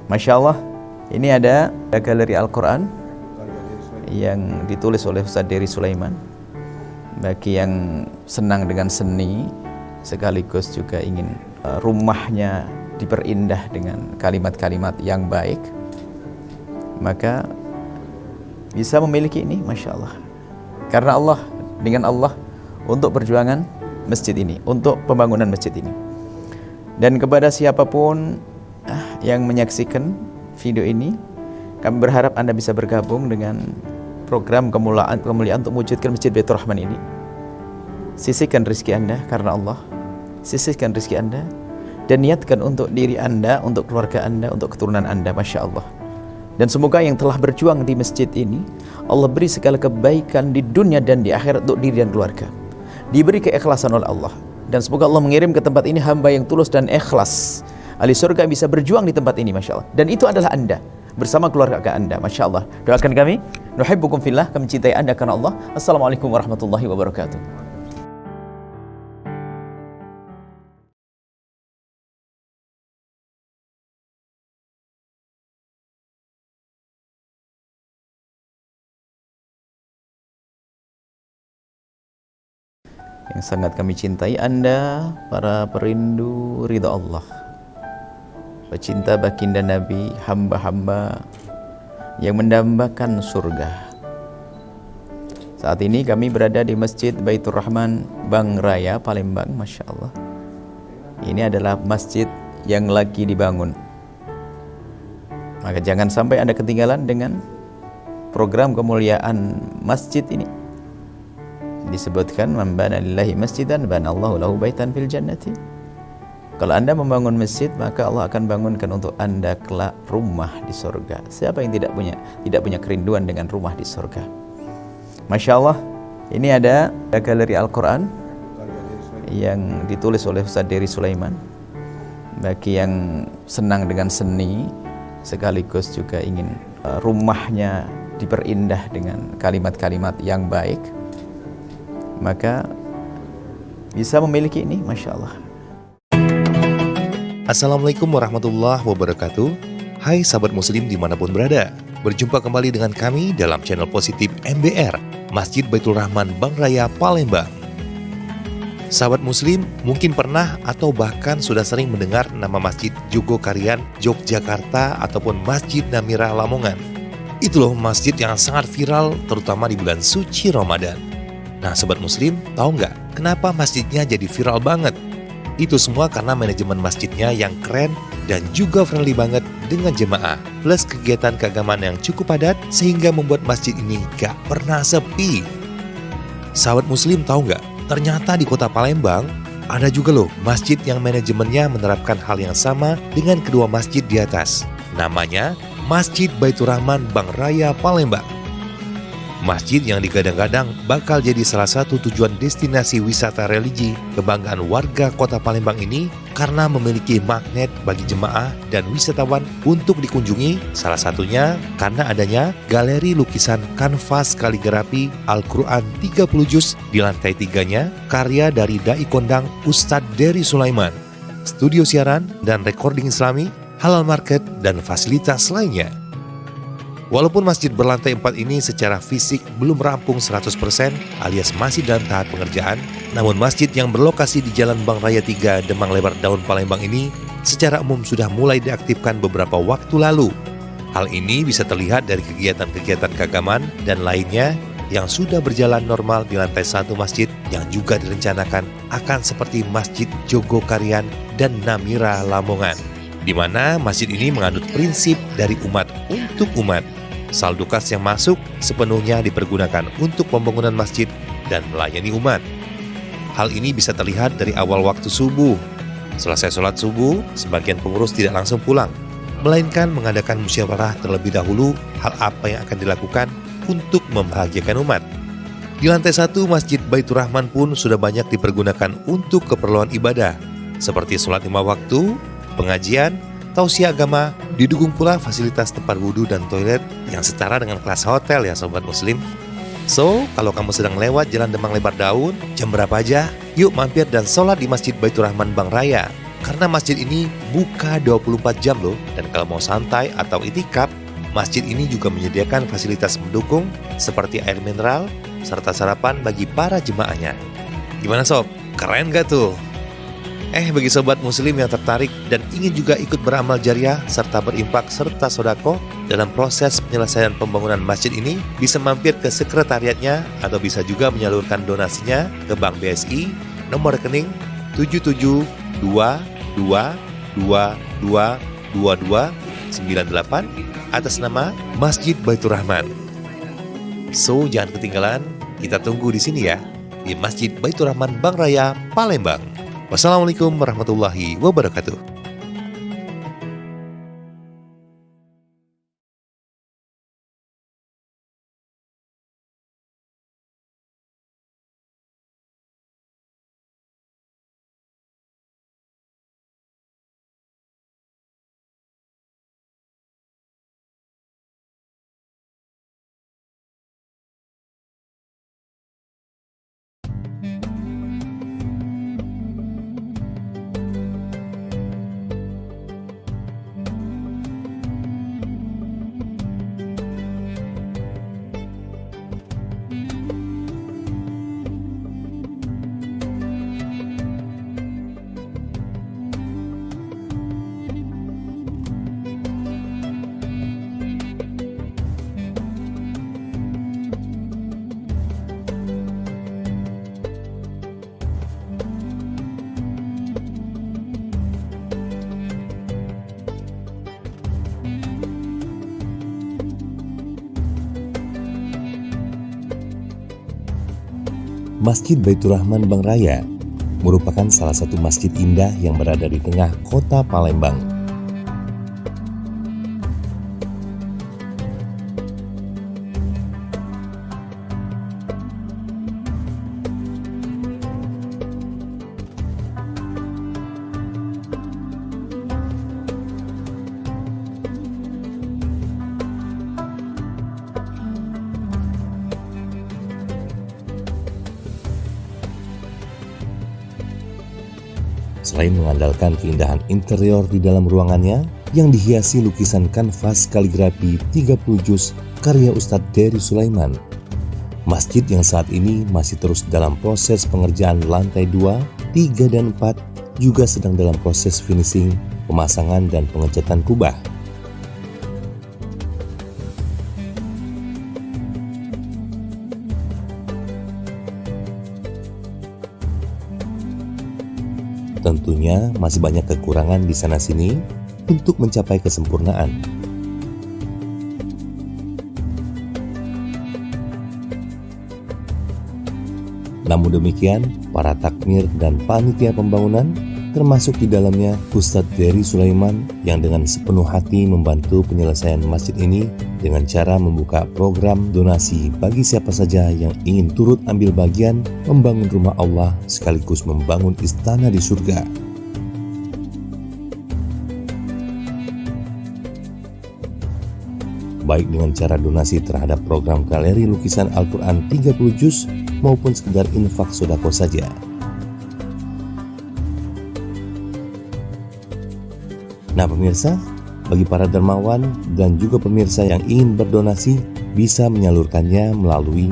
Masya Allah, ini ada galeri Al-Quran yang ditulis oleh Ustaz Dery Sulaiman. Bagi yang senang dengan seni, sekaligus juga ingin rumahnya diperindah dengan kalimat-kalimat yang baik, maka bisa memiliki ini, Masya Allah. Karena Allah, dengan Allah untuk perjuangan masjid ini, untuk pembangunan masjid ini. Dan kepada siapapun yang menyaksikan video ini, kami berharap Anda bisa bergabung dengan program kemuliaan untuk mewujudkan Masjid Baitur Rahman ini. Sisihkan rezeki Anda karena Allah, sisihkan rezeki Anda, dan niatkan untuk diri Anda, untuk keluarga Anda, untuk keturunan Anda, Masya Allah. Dan semoga yang telah berjuang di masjid ini, Allah beri segala kebaikan di dunia dan di akhirat untuk diri dan keluarga. Diberi keikhlasan oleh Allah. Dan semoga Allah mengirim ke tempat ini hamba yang tulus dan ikhlas. Ahli surga bisa berjuang di tempat ini, Masya Allah. Dan itu adalah Anda, bersama keluarga Anda, Masya Allah. Doakan kami, nuhibbukum fillah, kami cintai Anda karena Allah. Assalamualaikum warahmatullahi wabarakatuh. Yang sangat kami cintai Anda, para perindu ridha Allah, pecinta baginda Nabi, hamba-hamba yang mendambakan surga. Saat ini kami berada di Masjid Baitur Rahman Bang Raya, Palembang, Masya Allah. Ini adalah masjid yang lagi dibangun. Maka jangan sampai Anda ketinggalan dengan program kemuliaan masjid ini. Disebutkan, man bana lillahi masjidan banallahu lahu baitan fil jannati. Kalau Anda membangun masjid, maka Allah akan bangunkan untuk Anda kelak rumah di surga. Siapa yang tidak punya kerinduan dengan rumah di surga? Masya Allah, ini ada galeri Al-Quran yang ditulis oleh Ustaz Dery Sulaiman. Bagi yang senang dengan seni, sekaligus juga ingin rumahnya diperindah dengan kalimat-kalimat yang baik, maka bisa memiliki ini, Masya Allah. Assalamualaikum warahmatullahi wabarakatuh. Hai sahabat muslim dimanapun berada. Berjumpa kembali dengan kami dalam channel positif MBR, Masjid Baitur Rahman Bang Raya, Palembang. Sahabat muslim mungkin pernah atau bahkan sudah sering mendengar nama Masjid Jogokarian Yogyakarta ataupun Masjid Namira Lamongan. Itu loh masjid yang sangat viral terutama di bulan suci Ramadan. Nah sobat muslim, tahu nggak kenapa masjidnya jadi viral banget? Itu semua karena manajemen masjidnya yang keren dan juga friendly banget dengan jemaah, plus kegiatan keagamaan yang cukup padat sehingga membuat masjid ini gak pernah sepi. Sahabat muslim tahu nggak? Ternyata di kota Palembang ada juga loh masjid yang manajemennya menerapkan hal yang sama dengan kedua masjid di atas. Namanya Masjid Baitur Rahman Bang Raya, Palembang. Masjid yang digadang-gadang bakal jadi salah satu tujuan destinasi wisata religi kebanggaan warga kota Palembang ini karena memiliki magnet bagi jemaah dan wisatawan untuk dikunjungi, salah satunya karena adanya galeri lukisan kanvas kaligrafi Al-Quran 30 juz di lantai 3-nya, karya dari Dai Kondang Ustadz Dery Sulaiman, studio siaran dan recording Islami, halal market, dan fasilitas lainnya. Walaupun masjid berlantai 4 ini secara fisik belum rampung 100% alias masih dalam tahap pengerjaan, namun masjid yang berlokasi di Jalan Bang Raya 3 Demang Lebar Daun Palembang ini secara umum sudah mulai diaktifkan beberapa waktu lalu. Hal ini bisa terlihat dari kegiatan-kegiatan keagamaan dan lainnya yang sudah berjalan normal di lantai 1 masjid yang juga direncanakan akan seperti Masjid Jogokarian dan Namira Lamongan, di mana masjid ini menganut prinsip dari umat untuk umat. Saldo kas yang masuk sepenuhnya dipergunakan untuk pembangunan masjid dan melayani umat. Hal ini bisa terlihat dari awal waktu subuh. Selesai sholat subuh, sebagian pengurus tidak langsung pulang, melainkan mengadakan musyawarah terlebih dahulu hal apa yang akan dilakukan untuk membahagiakan umat. Di lantai 1 Masjid Baitur Rahman pun sudah banyak dipergunakan untuk keperluan ibadah, seperti sholat 5 waktu, pengajian, tausiah agama, didukung pula fasilitas tempat wudhu dan toilet yang setara dengan kelas hotel ya sobat muslim. So, kalau kamu sedang lewat Jalan Demang Lebar Daun, jam berapa aja, yuk mampir dan sholat di Masjid Baitur Rahman Bang Raya. Karena masjid ini buka 24 jam loh, dan kalau mau santai atau itikaf, masjid ini juga menyediakan fasilitas mendukung seperti air mineral, serta sarapan bagi para jemaahnya. Gimana sob? Keren gak tuh? Bagi sobat muslim yang tertarik dan ingin juga ikut beramal jariah serta berimpak serta sodako dalam proses penyelesaian pembangunan masjid ini, bisa mampir ke sekretariatnya atau bisa juga menyalurkan donasinya ke Bank BSI, nomor rekening 7722222298 atas nama Masjid Baitur Rahman. So, jangan ketinggalan, kita tunggu di sini ya, di Masjid Baitur Rahman Bank Raya, Palembang. Wassalamualaikum warahmatullahi wabarakatuh. Masjid Baitur Rahman Bank Raya merupakan salah satu masjid indah yang berada di tengah kota Palembang. Selain mengandalkan keindahan interior di dalam ruangannya yang dihiasi lukisan kanvas kaligrafi 30 juz karya Ustadz Dery Sulaiman, masjid yang saat ini masih terus dalam proses pengerjaan lantai 2, 3, dan 4 juga sedang dalam proses finishing, pemasangan, dan pengecatan kubah. Tentunya masih banyak kekurangan di sana-sini untuk mencapai kesempurnaan. Namun demikian, para takmir dan panitia pembangunan, termasuk di dalamnya Ustadz Dery Sulaiman yang dengan sepenuh hati membantu penyelesaian masjid ini dengan cara membuka program donasi bagi siapa saja yang ingin turut ambil bagian membangun rumah Allah sekaligus membangun istana di surga. Baik dengan cara donasi terhadap program galeri lukisan Al-Quran 30 juz maupun sekedar infak sodako saja. Nah pemirsa, bagi para dermawan dan juga pemirsa yang ingin berdonasi bisa menyalurkannya melalui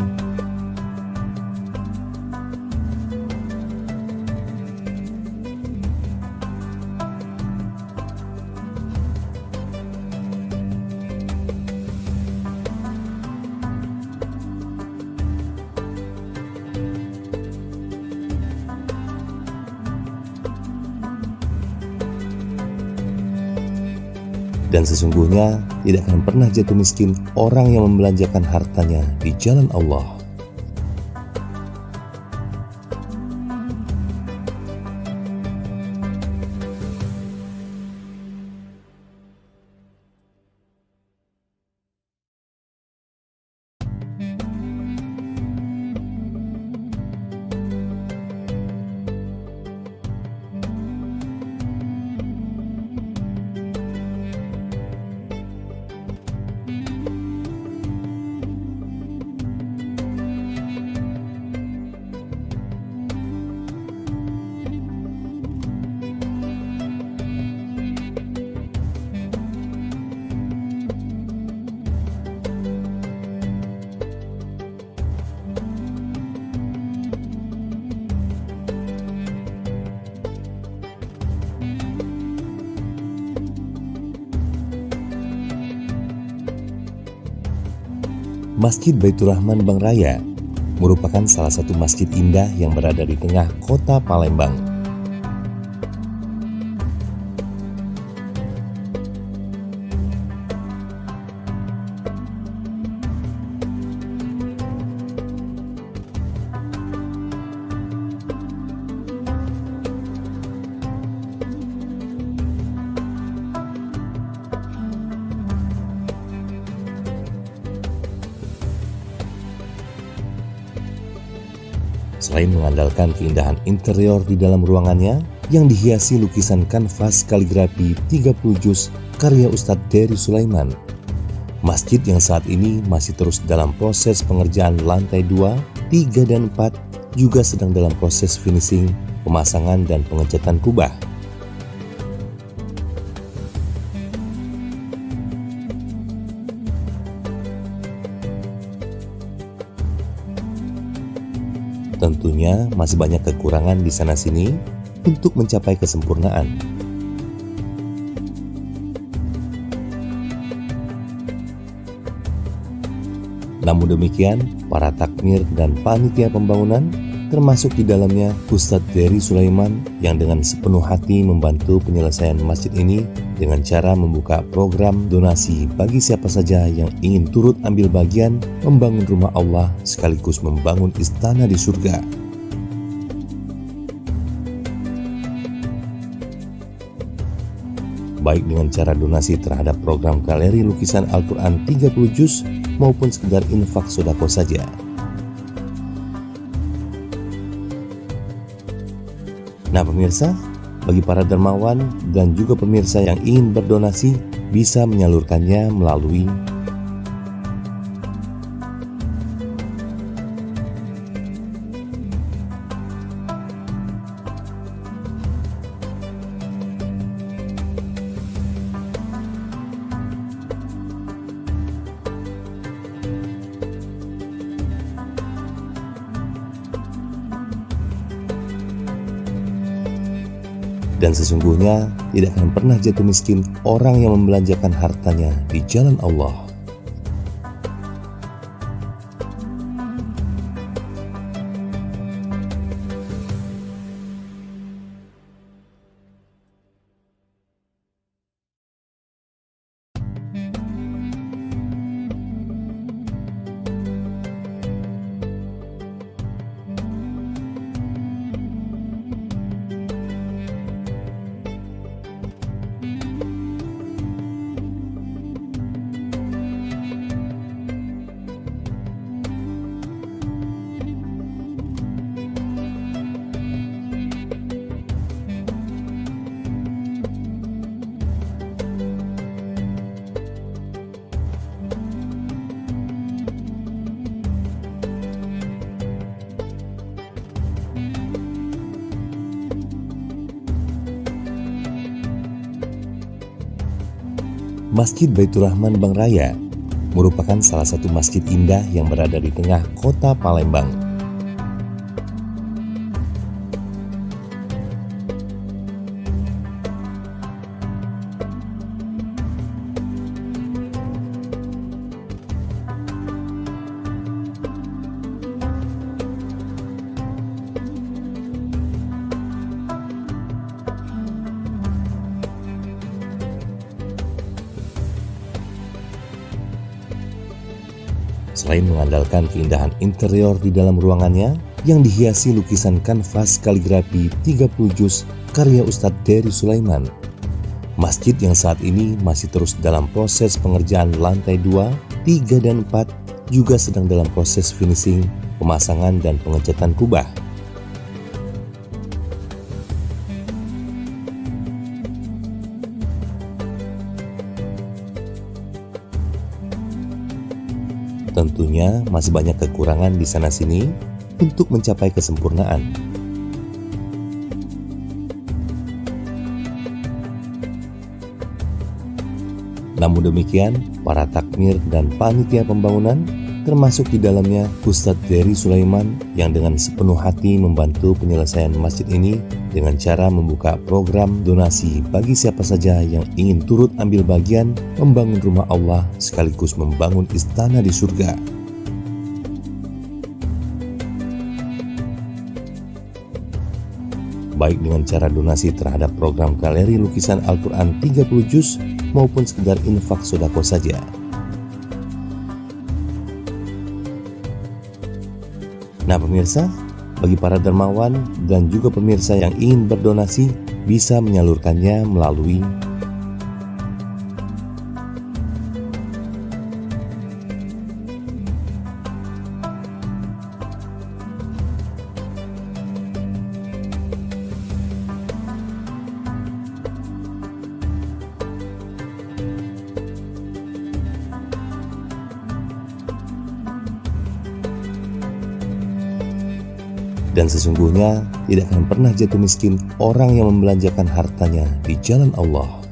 dan sesungguhnya tidak akan pernah jatuh miskin orang yang membelanjakan hartanya di jalan Allah. Masjid Baitur Rahman Bang Raya merupakan salah satu masjid indah yang berada di tengah kota Palembang. Selain mengandalkan keindahan interior di dalam ruangannya yang dihiasi lukisan kanvas kaligrafi 30 juz karya Ustadz Dery Sulaiman, masjid yang saat ini masih terus dalam proses pengerjaan lantai 2, 3, dan 4 juga sedang dalam proses finishing, pemasangan, dan pengecatan kubah. Tentunya masih banyak kekurangan di sana-sini untuk mencapai kesempurnaan. Namun demikian, para takmir dan panitia pembangunan, termasuk di dalamnya Ustadz Dery Sulaiman, yang dengan sepenuh hati membantu penyelesaian masjid ini dengan cara membuka program donasi bagi siapa saja yang ingin turut ambil bagian membangun rumah Allah sekaligus membangun istana di surga. Baik dengan cara donasi terhadap program galeri lukisan Al-Quran 30 juz maupun sekedar infak sodako saja. Nah pemirsa, bagi para dermawan dan juga pemirsa yang ingin berdonasi bisa menyalurkannya melalui dan sesungguhnya tidak akan pernah jatuh miskin orang yang membelanjakan hartanya di jalan Allah. Masjid Baitur Rahman Bang Raya merupakan salah satu masjid indah yang berada di tengah kota Palembang. Selain mengandalkan keindahan interior di dalam ruangannya yang dihiasi lukisan kanvas kaligrafi 30 juz karya Ustadz Dery Sulaiman, masjid yang saat ini masih terus dalam proses pengerjaan lantai 2, 3, dan 4 juga sedang dalam proses finishing, pemasangan, dan pengecatan kubah. Tentunya masih banyak kekurangan di sana-sini untuk mencapai kesempurnaan. Namun demikian, para takmir dan panitia pembangunan, termasuk di dalamnya Ustadz Dery Sulaiman, yang dengan sepenuh hati membantu penyelesaian masjid ini dengan cara membuka program donasi bagi siapa saja yang ingin turut ambil bagian membangun rumah Allah sekaligus membangun istana di surga. baik dengan cara donasi terhadap program galeri lukisan Al-Quran 30 juz maupun sekedar infak sodako saja. Nah pemirsa, bagi para dermawan dan juga pemirsa yang ingin berdonasi bisa menyalurkannya melalui dan sesungguhnya tidak akan pernah jatuh miskin orang yang membelanjakan hartanya di jalan Allah.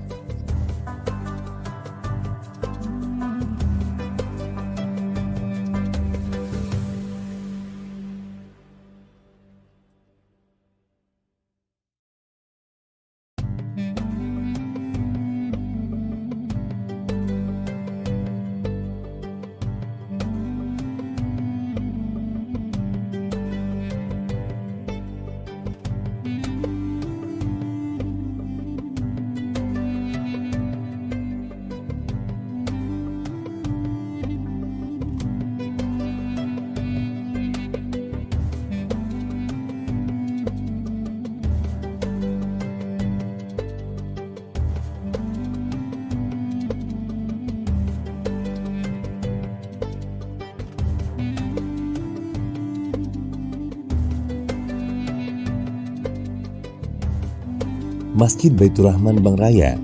Masjid Baitur Rahman Bang Raya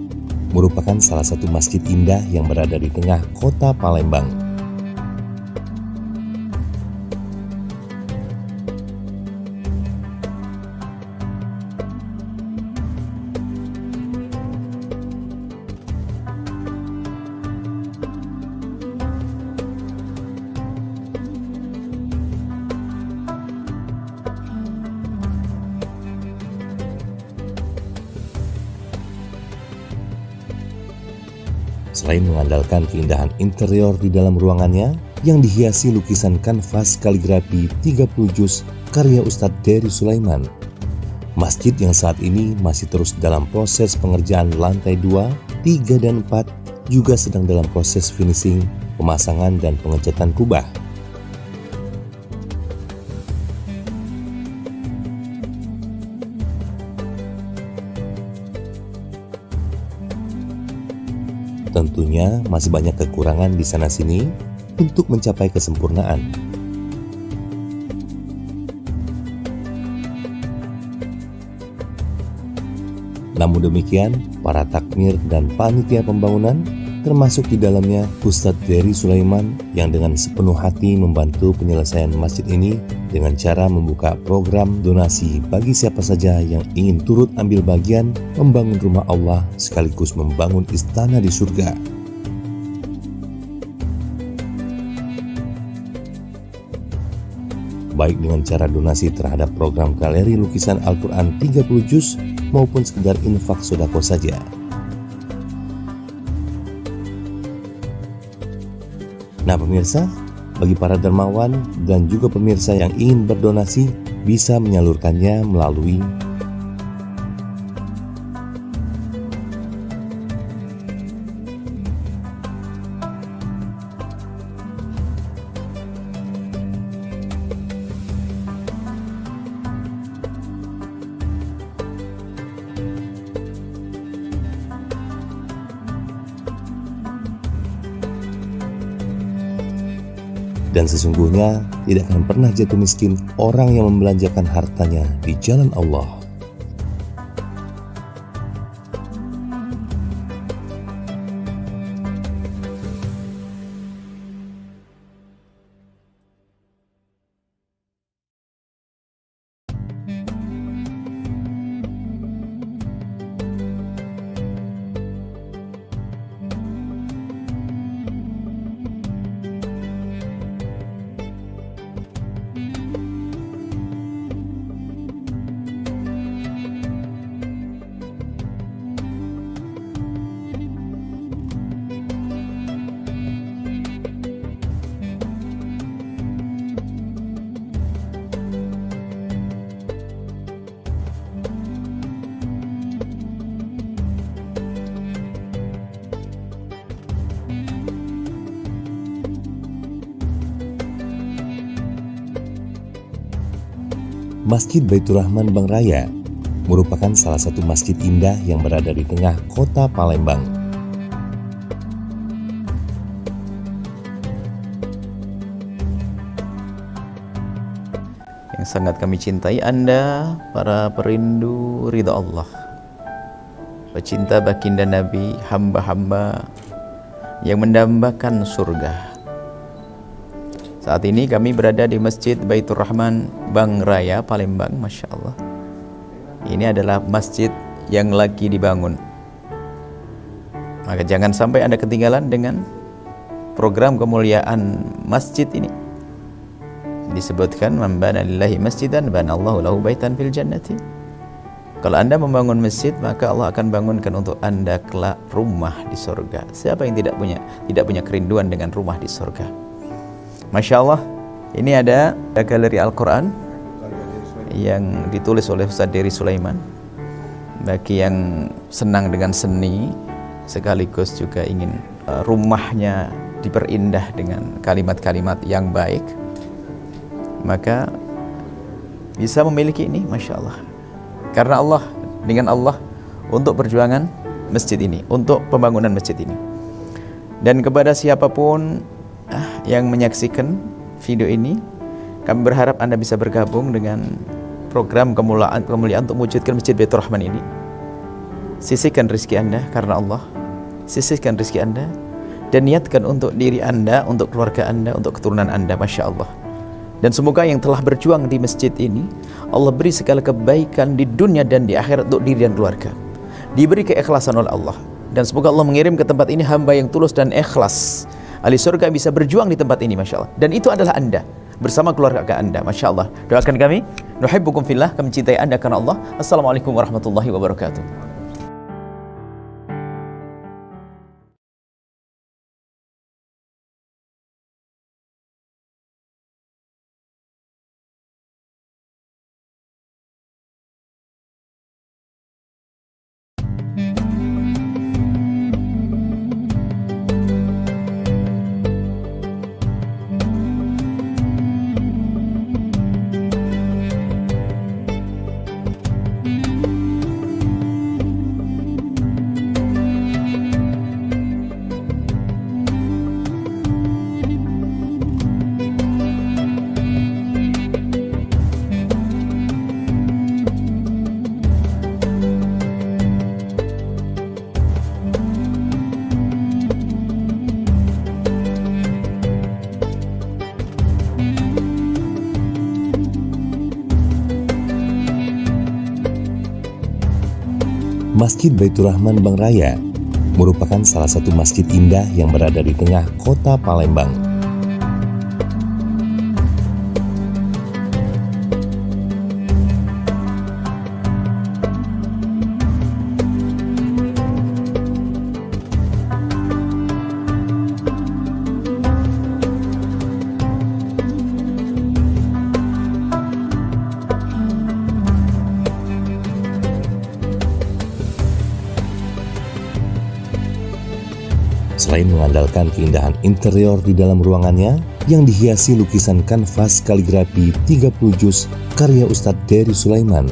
merupakan salah satu masjid indah yang berada di tengah kota Palembang. Selain mengandalkan keindahan interior di dalam ruangannya yang dihiasi lukisan kanvas kaligrafi 30 juz karya Ustadz Dery Sulaiman, masjid yang saat ini masih terus dalam proses pengerjaan lantai 2, 3, dan 4 juga sedang dalam proses finishing, pemasangan, dan pengecatan kubah. Tentunya masih banyak kekurangan di sana-sini untuk mencapai kesempurnaan. Namun demikian, para takmir dan panitia pembangunan, termasuk di dalamnya Ustadz Dery Sulaiman yang dengan sepenuh hati membantu penyelesaian masjid ini dengan cara membuka program donasi bagi siapa saja yang ingin turut ambil bagian membangun rumah Allah sekaligus membangun istana di surga. Baik dengan cara donasi terhadap program galeri lukisan Al-Quran 30 juz maupun sekedar infak sodako saja. Nah pemirsa, bagi para dermawan dan juga pemirsa yang ingin berdonasi bisa menyalurkannya melalui dan sesungguhnya tidak akan pernah jatuh miskin orang yang membelanjakan hartanya di jalan Allah. Masjid Baitur Rahman Bang Raya merupakan salah satu masjid indah yang berada di tengah kota Palembang. Yang sangat kami cintai Anda, para perindu ridha Allah, pecinta baginda Nabi, hamba-hamba yang mendambakan surga. Saat ini kami berada di Masjid Baitur Rahman Bang Raya, Palembang. Masya Allah, ini adalah masjid yang lagi dibangun. Maka jangan sampai Anda ketinggalan dengan program kemuliaan masjid ini. Disebutkan, man bana lillahi masjidan banallahu lahu baitan fil jannati. Kalau Anda membangun masjid, maka Allah akan bangunkan untuk Anda kelak rumah di surga. Siapa yang tidak punya kerinduan dengan rumah di surga? Masya Allah, ini ada galeri Al-Quran yang ditulis oleh Ustaz Dery Sulaiman. Bagi yang senang dengan seni, sekaligus juga ingin rumahnya diperindah dengan kalimat-kalimat yang baik, maka bisa memiliki ini, Masya Allah. Karena Allah, dengan Allah, untuk perjuangan masjid ini, untuk pembangunan masjid ini. Dan kepada siapapun yang menyaksikan video ini, kami berharap Anda bisa bergabung dengan program kemuliaan untuk mewujudkan Masjid Baitur Rahman ini. Sisihkan rezeki Anda karena Allah, sisihkan rezeki Anda, dan niatkan untuk diri Anda, untuk keluarga Anda, untuk keturunan Anda. Masya Allah. Dan semoga yang telah berjuang di masjid ini, Allah beri segala kebaikan di dunia dan di akhirat untuk diri dan keluarga. Diberi keikhlasan oleh Allah. Dan semoga Allah mengirim ke tempat ini hamba yang tulus dan ikhlas. Ahli surga bisa berjuang di tempat ini, Masya Allah. Dan itu adalah Anda, bersama keluarga Anda. Masya Allah. Doakan kami, nuhibbukum fillah, kami cintai Anda karena Allah. Assalamualaikum warahmatullahi wabarakatuh. Masjid Baitur Rahman Bang Raya merupakan salah satu masjid indah yang berada di tengah kota Palembang. Selain mengandalkan keindahan interior di dalam ruangannya yang dihiasi lukisan kanvas kaligrafi 30 juz karya Ustadz Dery Sulaiman,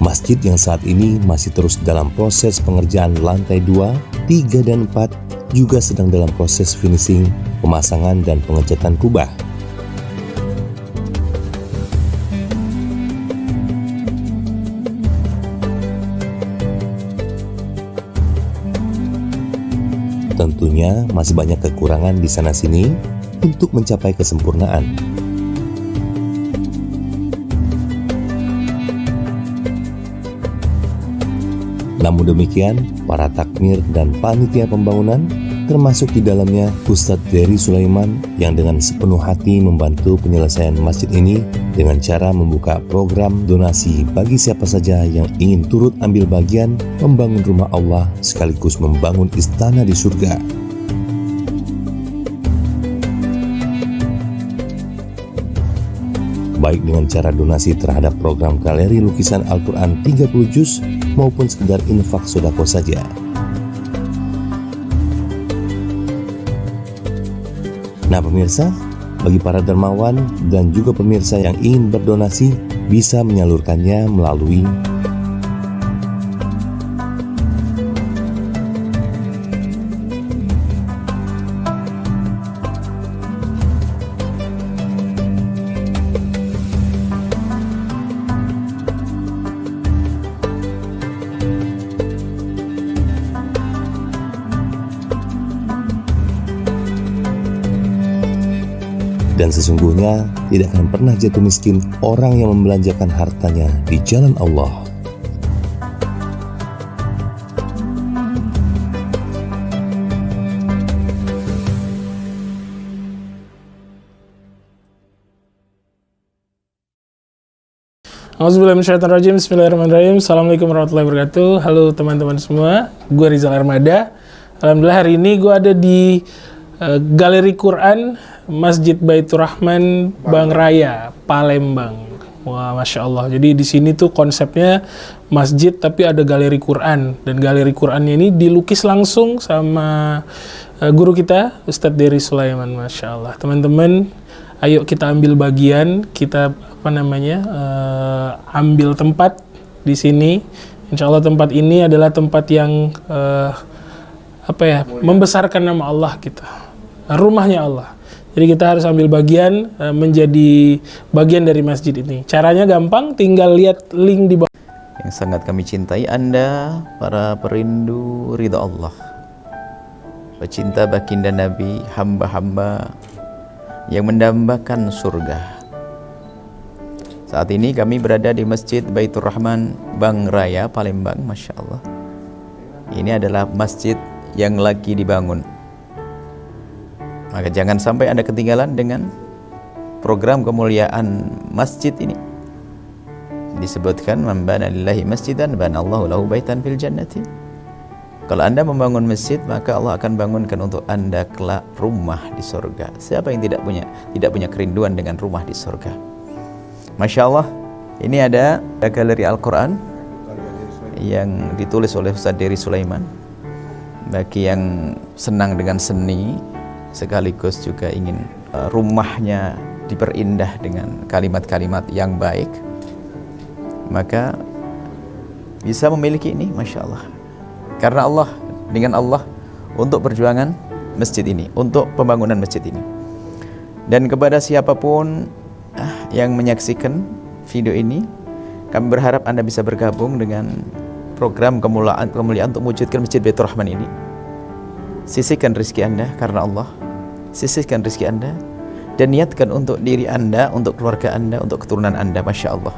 masjid yang saat ini masih terus dalam proses pengerjaan lantai 2, 3, dan 4 juga sedang dalam proses finishing, pemasangan, dan pengecatan kubah. Tentunya masih banyak kekurangan di sana-sini untuk mencapai kesempurnaan. Namun demikian, para takmir dan panitia pembangunan, termasuk di dalamnya Ustadz Dery Sulaiman, yang dengan sepenuh hati membantu penyelesaian masjid ini dengan cara membuka program donasi bagi siapa saja yang ingin turut ambil bagian membangun rumah Allah sekaligus membangun istana di surga. Baik dengan cara donasi terhadap program galeri lukisan Al-Quran 30 juz maupun sekedar infak sodako saja. Nah pemirsa, Bagi para dermawan dan juga pemirsa yang ingin berdonasi bisa menyalurkannya melalui dan sesungguhnya tidak akan pernah jatuh miskin orang yang membelanjakan hartanya di jalan Allah. Auzubillahiminasyaitonirrajim. Bismillahirrahmanirrahim. Assalamualaikum warahmatullahi wabarakatuh. Halo teman-teman semua, gue Rizal Armada. Alhamdulillah hari ini gue ada di Galeri Quran Masjid Baitur Rahman Bang Raya, Palembang. Wah, Masya Allah. Jadi di sini tuh konsepnya masjid tapi ada galeri Quran. Dan galeri Qurannya ini dilukis langsung sama guru kita, Ustadz Dery Sulaiman. Masya Allah. Teman-teman, ayo kita ambil bagian, kita ambil tempat di sini. Insya Allah tempat ini adalah tempat yang membesarkan nama Allah kita. Rumahnya Allah. Jadi kita harus ambil bagian, menjadi bagian dari masjid ini. Caranya gampang, tinggal lihat link di bawah. Yang sangat kami cintai Anda, para perindu ridha Allah, pecinta baginda Nabi, hamba-hamba yang mendambakan surga. Saat ini kami berada di Masjid Baitur Rahman Bang Raya, Palembang. Masya Allah. Ini adalah masjid yang lagi dibangun. Maka jangan sampai Anda ketinggalan dengan program kemuliaan masjid ini. Disebutkan, man bana lillahi masjidan banallahu lahu baitan fil jannati. Kalau Anda membangun masjid, maka Allah akan bangunkan untuk Anda kelak rumah di surga. Siapa yang tidak punya kerinduan dengan rumah di surga? Masya Allah, ini ada galeri Al-Quran yang ditulis oleh Ustadz Dery Sulaiman. Bagi yang senang dengan seni, sekaligus juga ingin rumahnya diperindah dengan kalimat-kalimat yang baik, maka bisa memiliki ini, Masya Allah. Karena Allah, dengan Allah, untuk perjuangan masjid ini, untuk pembangunan masjid ini. Dan kepada siapapun yang menyaksikan video ini, kami berharap Anda bisa bergabung dengan program kemuliaan untuk mewujudkan Masjid Baitur Rahman ini. Sisihkan rezeki Anda karena Allah, sisihkan rezeki Anda, dan niatkan untuk diri Anda, untuk keluarga Anda, untuk keturunan Anda. Masya Allah.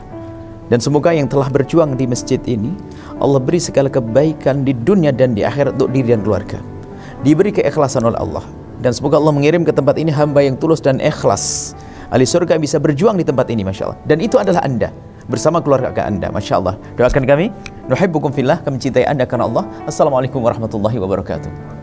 Dan semoga yang telah berjuang di masjid ini, Allah beri segala kebaikan di dunia dan di akhirat untuk diri dan keluarga. Diberi keikhlasan oleh Allah. Dan semoga Allah mengirim ke tempat ini hamba yang tulus dan ikhlas. Ahli surga bisa berjuang di tempat ini, Masya Allah. Dan itu adalah Anda, bersama keluarga Anda. Masya Allah. Doakan kami, nuhibbukum fillah, kami cintai Anda karena Allah. Assalamualaikum warahmatullahi wabarakatuh.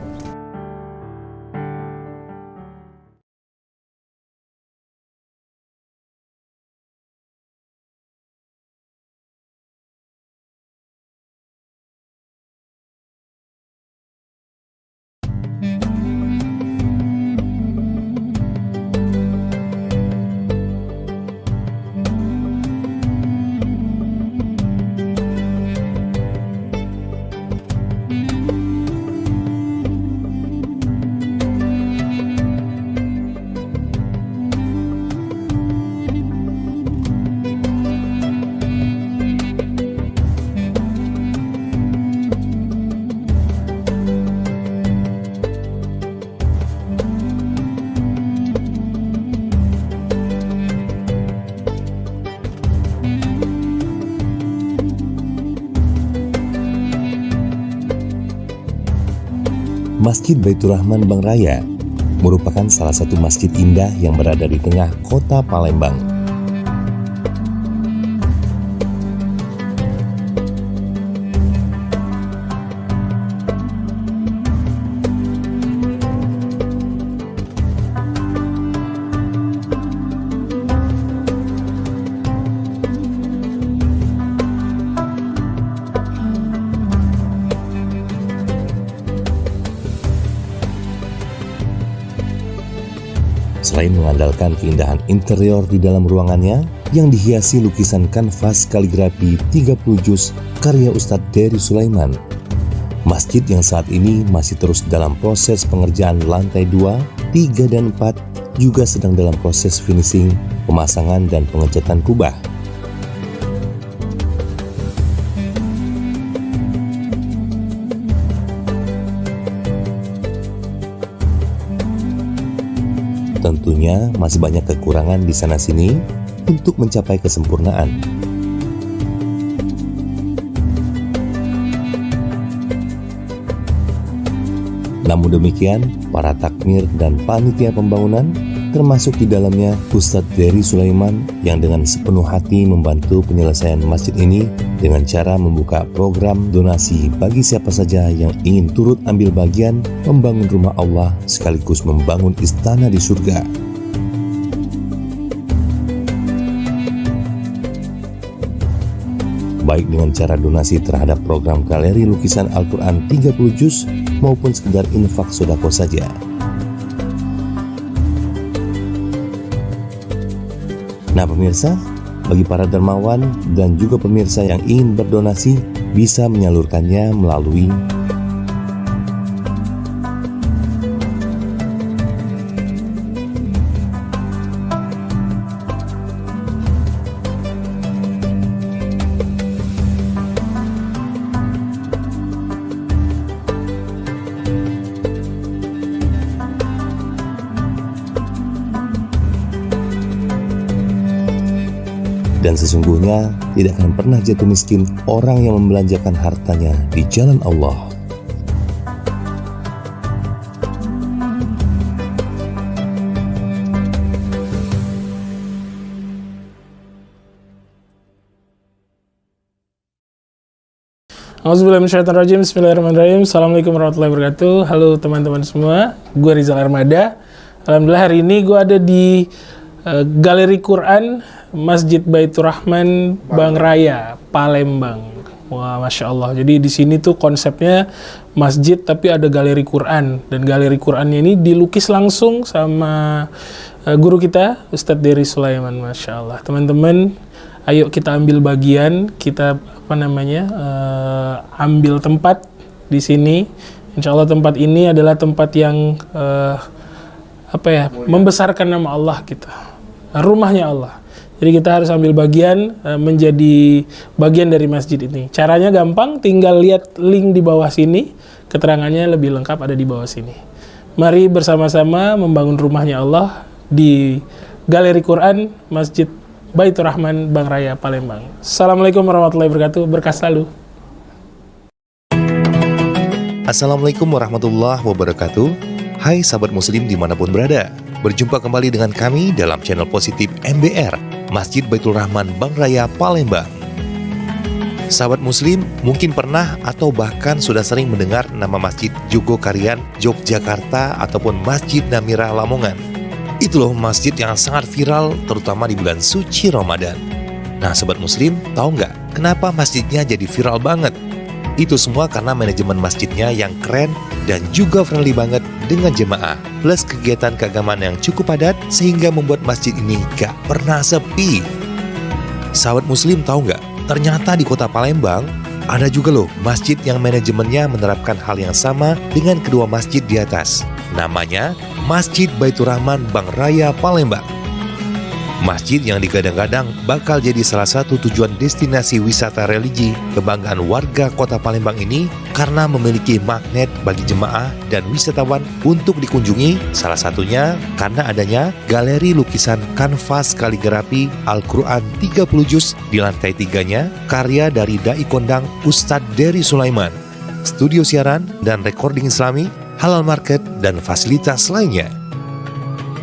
Masjid Baitur Rahman Bang Raya merupakan salah satu masjid indah yang berada di tengah kota Palembang. Selain mengandalkan keindahan interior di dalam ruangannya yang dihiasi lukisan kanvas kaligrafi 30 juz karya Ustadz Dery Sulaiman, masjid yang saat ini masih terus dalam proses pengerjaan lantai 2, 3, dan 4 juga sedang dalam proses finishing, pemasangan, dan pengecatan kubah. Tentunya masih banyak kekurangan di sana-sini untuk mencapai kesempurnaan. Namun demikian, para takmir dan panitia pembangunan, termasuk di dalamnya Ustadz Dery Sulaiman yang dengan sepenuh hati membantu penyelesaian masjid ini dengan cara membuka program donasi bagi siapa saja yang ingin turut ambil bagian membangun rumah Allah sekaligus membangun istana di surga. Baik dengan cara donasi terhadap program galeri lukisan Al-Quran 30 juz maupun sekedar infak sodako saja. Nah pemirsa, bagi para dermawan dan juga pemirsa yang ingin berdonasi bisa menyalurkannya melalui dan sesungguhnya tidak akan pernah jatuh miskin orang yang membelanjakan hartanya di jalan Allah. Auzubillahiminasyaitonirrajim. Bismillahirrahmanirrahim. Assalamualaikum warahmatullahi wabarakatuh. Halo teman-teman semua, gue Rizal Armada. Alhamdulillah hari ini gue ada di Galeri Quran Masjid Baitur Rahman Bang Raya, Palembang. Wah, Masya Allah. Jadi di sini tuh konsepnya masjid tapi ada galeri Quran. Dan galeri Qurannya ini dilukis langsung sama guru kita, Ustadz Dery Sulaiman. Masya Allah. Teman-teman, ayo kita ambil bagian, kita ambil tempat di sini. Insya Allah tempat ini adalah tempat yang membesarkan nama Allah kita. Rumahnya Allah. Jadi kita harus ambil bagian menjadi bagian dari masjid ini. Caranya gampang, tinggal lihat link di bawah sini. Keterangannya lebih lengkap ada di bawah sini. Mari bersama-sama membangun rumahnya Allah di Galeri Quran Masjid Baitur Rahman Bang Raya, Palembang. Assalamualaikum warahmatullahi wabarakatuh. Berkah selalu. Assalamualaikum warahmatullahi wabarakatuh. Hai sahabat muslim dimanapun berada. Berjumpa kembali dengan kami dalam channel positif MBR, Masjid Baitur Rahman Bang Raya, Palembang. Sahabat muslim mungkin pernah atau bahkan sudah sering mendengar nama Masjid Jogokarian, Yogyakarta ataupun Masjid Namirah Lamongan. Itu loh masjid yang sangat viral terutama di bulan suci Ramadan. Nah sahabat muslim, tahu nggak kenapa masjidnya jadi viral banget? Itu semua karena manajemen masjidnya yang keren dan juga friendly banget dengan jemaah, plus kegiatan keagamaan yang cukup padat sehingga membuat masjid ini gak pernah sepi. Sahabat muslim tahu nggak? Ternyata di kota Palembang ada juga loh masjid yang manajemennya menerapkan hal yang sama dengan kedua masjid di atas. Namanya Masjid Baitur Rahman Bang Raya, Palembang. Masjid yang digadang-gadang bakal jadi salah satu tujuan destinasi wisata religi kebanggaan warga kota Palembang ini karena memiliki magnet bagi jemaah dan wisatawan untuk dikunjungi, salah satunya karena adanya galeri lukisan kanvas kaligrafi Al-Quran 30 juz di lantai 3-nya karya dari Dai Kondang Ustadz Dery Sulaiman, studio siaran dan recording islami, halal market, dan fasilitas lainnya.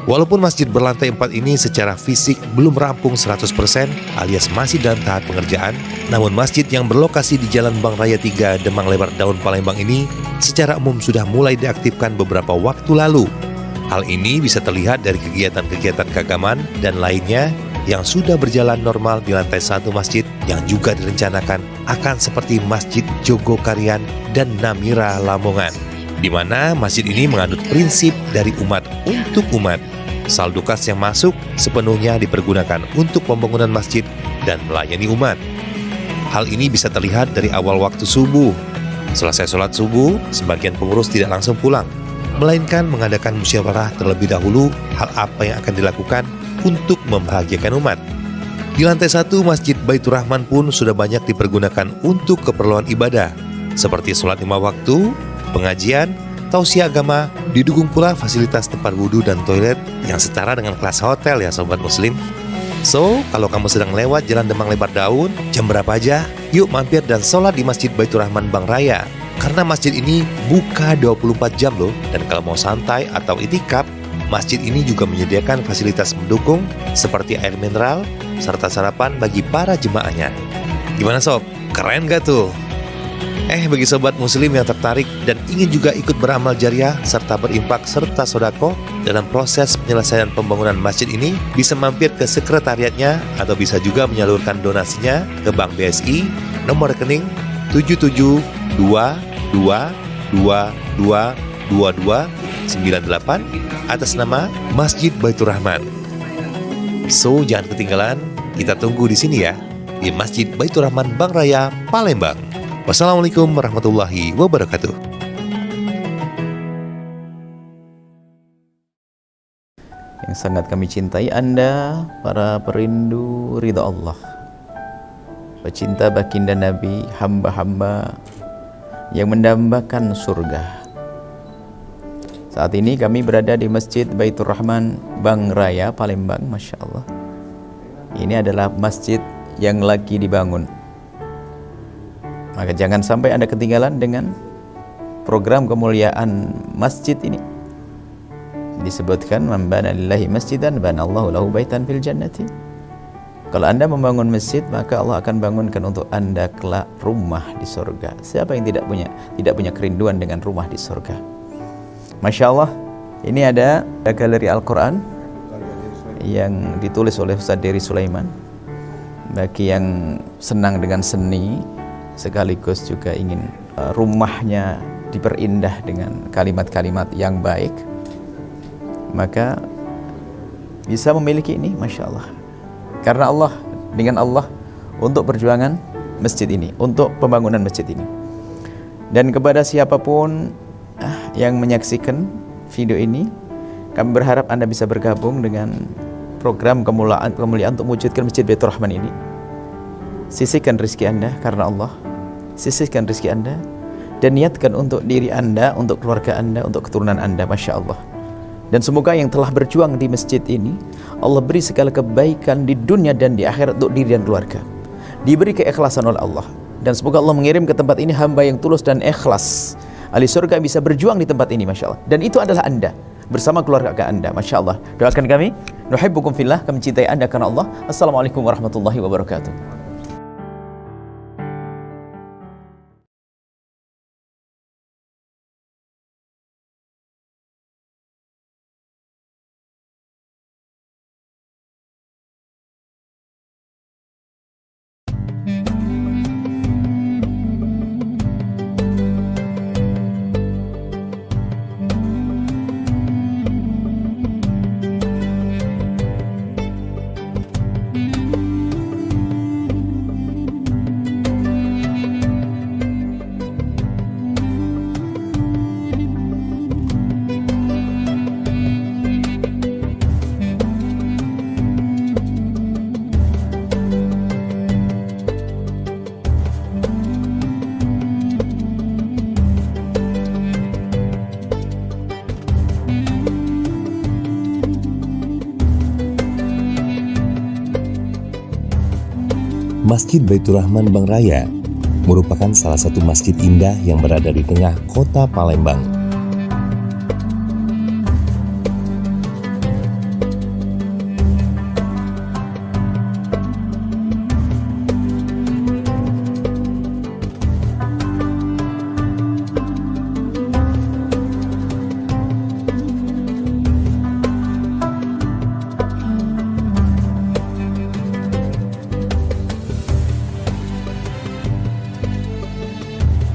Walaupun masjid berlantai 4 ini secara fisik belum rampung 100% alias masih dalam tahap pengerjaan, namun masjid yang berlokasi di Jalan Bang Raya 3 Demang Lebar Daun Palembang ini secara umum sudah mulai diaktifkan beberapa waktu lalu. Hal ini bisa terlihat dari kegiatan-kegiatan keagamaan dan lainnya yang sudah berjalan normal di lantai 1 masjid yang juga direncanakan akan seperti Masjid Jogokarian dan Namirah Lamongan, di mana masjid ini menganut prinsip dari umat untuk umat. Saldo kas yang masuk sepenuhnya dipergunakan untuk pembangunan masjid dan melayani umat. Hal ini bisa terlihat dari awal waktu subuh. Selesai sholat subuh, sebagian pengurus tidak langsung pulang, melainkan mengadakan musyawarah terlebih dahulu hal apa yang akan dilakukan untuk membahagiakan umat. Di lantai 1 Masjid Baitur Rahman pun sudah banyak dipergunakan untuk keperluan ibadah, seperti sholat 5 waktu, pengajian, tausiah agama, didukung pula fasilitas tempat wudhu dan toilet yang setara dengan kelas hotel ya sobat muslim. So, kalau kamu sedang lewat Jalan Demang Lebar Daun, jam berapa aja, yuk mampir dan sholat di Masjid Baitur Rahman Bang Raya. Karena masjid ini buka 24 jam loh, dan kalau mau santai atau itikaf, masjid ini juga menyediakan fasilitas mendukung seperti air mineral, serta sarapan bagi para jemaahnya. Gimana sob? Keren gak tuh? Bagi sobat muslim yang tertarik dan ingin juga ikut beramal jariah serta berimpak serta sodako dalam proses penyelesaian pembangunan masjid ini, bisa mampir ke sekretariatnya atau bisa juga menyalurkan donasinya ke Bank BSI, nomor rekening 7722222298 atas nama Masjid Baitur Rahman. So, jangan ketinggalan, kita tunggu di sini ya, di Masjid Baitur Rahman Bang Raya, Palembang. Wassalamualaikum warahmatullahi wabarakatuh. Yang sangat kami cintai Anda, para perindu ridha Allah, pecinta baginda Nabi, hamba-hamba yang mendambakan surga. Saat ini kami berada di Masjid Baitur Rahman Bang Raya, Palembang. Masya Allah, ini adalah masjid yang lagi dibangun. Maka jangan sampai Anda ketinggalan dengan program kemuliaan masjid ini. Disebutkan, man bana lillahi masjidan banallahu lahu baitan fil jannati. Kalau Anda membangun masjid, maka Allah akan bangunkan untuk Anda kelak rumah di surga. Siapa yang tidak punya kerinduan dengan rumah di surga? Masya Allah, ini ada galeri Al-Quran yang ditulis oleh Ustaz Dery Sulaiman. Bagi yang senang dengan seni, sekaligus juga ingin rumahnya diperindah dengan kalimat-kalimat yang baik, maka bisa memiliki ini, Masya Allah. Karena Allah, dengan Allah, untuk perjuangan masjid ini, untuk pembangunan masjid ini. Dan kepada siapapun yang menyaksikan video ini, kami berharap Anda bisa bergabung dengan program kemuliaan untuk mewujudkan Masjid Baitur Rahman ini. Sisihkan rezeki Anda karena Allah, sisihkan rezeki Anda, dan niatkan untuk diri Anda, untuk keluarga Anda, untuk keturunan Anda, Masya Allah. Dan semoga yang telah berjuang di masjid ini, Allah beri segala kebaikan di dunia dan di akhirat untuk diri dan keluarga, diberi keikhlasan oleh Allah. Dan semoga Allah mengirim ke tempat ini hamba yang tulus dan ikhlas, ahli surga bisa berjuang di tempat ini, Masya Allah. Dan itu adalah Anda bersama keluarga Anda, Masya Allah. Doakan kami, nuhibbukum fillah, kami cintai Anda karena Allah. Assalamualaikum warahmatullahi wabarakatuh. Masjid Baitur Rahman Bang Raya merupakan salah satu masjid indah yang berada di tengah kota Palembang.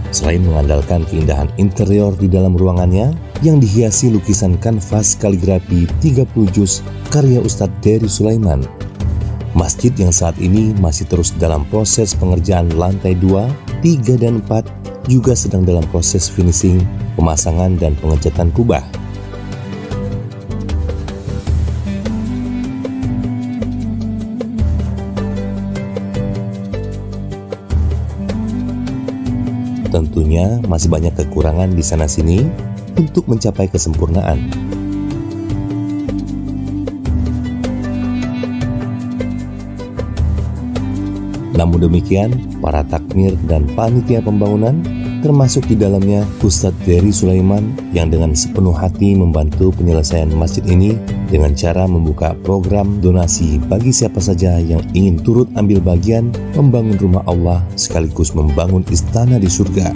Selain mengandalkan keindahan interior di dalam ruangannya, yang dihiasi lukisan kanvas kaligrafi 30 juz karya Ustadz Dery Sulaiman. Masjid yang saat ini masih terus dalam proses pengerjaan lantai 2, 3, dan 4 juga sedang dalam proses finishing, pemasangan, dan pengecatan kubah. Tentunya masih banyak kekurangan di sana-sini untuk mencapai kesempurnaan. Namun demikian, para takmir dan panitia pembangunan, termasuk di dalamnya Ustadz Dery Sulaiman, yang dengan sepenuh hati membantu penyelesaian masjid ini dengan cara membuka program donasi bagi siapa saja yang ingin turut ambil bagian membangun rumah Allah sekaligus membangun istana di surga.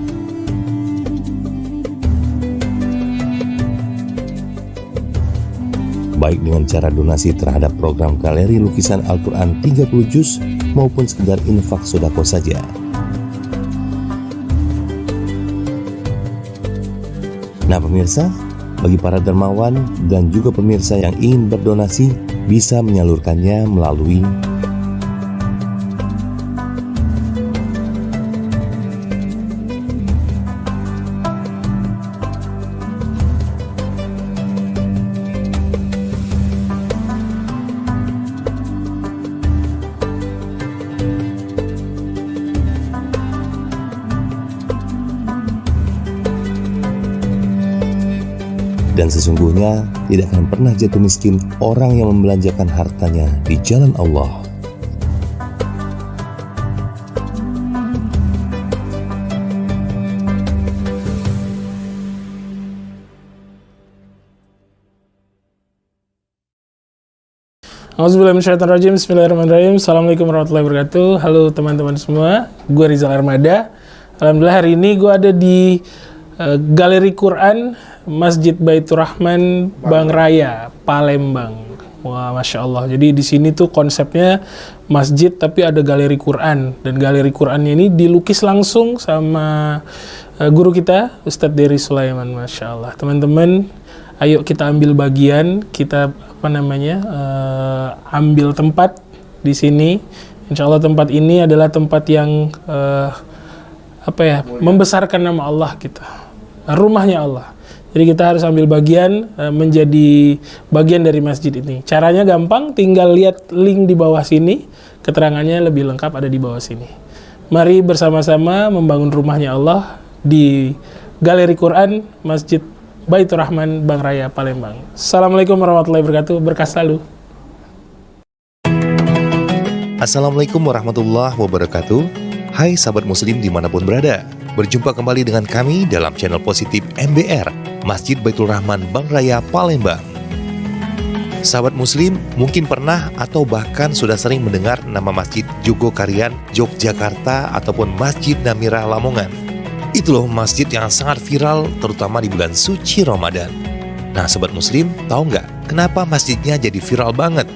Baik dengan cara donasi terhadap program galeri lukisan Al-Quran 30 juz maupun sekedar infak sodako saja. Nah pemirsa, bagi para dermawan dan juga pemirsa yang ingin berdonasi bisa menyalurkannya melalui dan sesungguhnya tidak akan pernah jatuh miskin orang yang membelanjakan hartanya di jalan Allah. Auzubillahiminasyaitonirrajim. Bismillahirrahmanirrahim. Assalamualaikum warahmatullahi wabarakatuh. Halo teman-teman semua, gue Rizal Armada. Alhamdulillah hari ini gue ada di Galeri Quran Masjid Baitur Rahman Bang Raya, Palembang. Wah, masya Allah. Jadi di sini tuh konsepnya masjid tapi ada galeri Quran, dan galeri Qurannya ini dilukis langsung sama guru kita Ustadz Dery Sulaiman. Masya Allah. Teman-teman, ayo kita ambil bagian, kita ambil tempat di sini. Insya Allah tempat ini adalah tempat yang membesarkan nama Allah kita, rumahnya Allah. Jadi kita harus ambil bagian, menjadi bagian dari masjid ini. Caranya gampang, tinggal lihat link di bawah sini, keterangannya lebih lengkap ada di bawah sini. Mari bersama-sama membangun rumahnya Allah di Galeri Quran Masjid Baitur Rahman Bang Raya, Palembang. Assalamualaikum warahmatullahi wabarakatuh, berkah selalu. Assalamualaikum warahmatullahi wabarakatuh. Hai sahabat muslim dimanapun berada, berjumpa kembali dengan kami dalam channel positif MBR, Masjid Baitur Rahman Bang Raya, Palembang. Sahabat muslim mungkin pernah atau bahkan sudah sering mendengar nama Masjid Jogokarian, Yogyakarta, ataupun Masjid Namira Lamongan. Itu loh masjid yang sangat viral terutama di bulan suci Ramadan. Nah sahabat muslim, tahu nggak kenapa masjidnya jadi viral banget?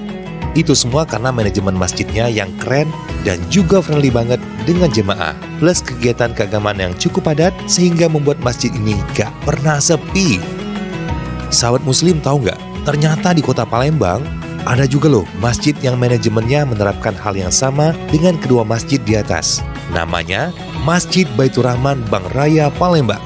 Itu semua karena manajemen masjidnya yang keren dan juga friendly banget dengan jemaah, plus kegiatan keagamaan yang cukup padat sehingga membuat masjid ini gak pernah sepi. Sahabat muslim tahu nggak? Ternyata di kota Palembang ada juga loh masjid yang manajemennya menerapkan hal yang sama dengan kedua masjid di atas. Namanya Masjid Baitur Rahman Bang Raya, Palembang.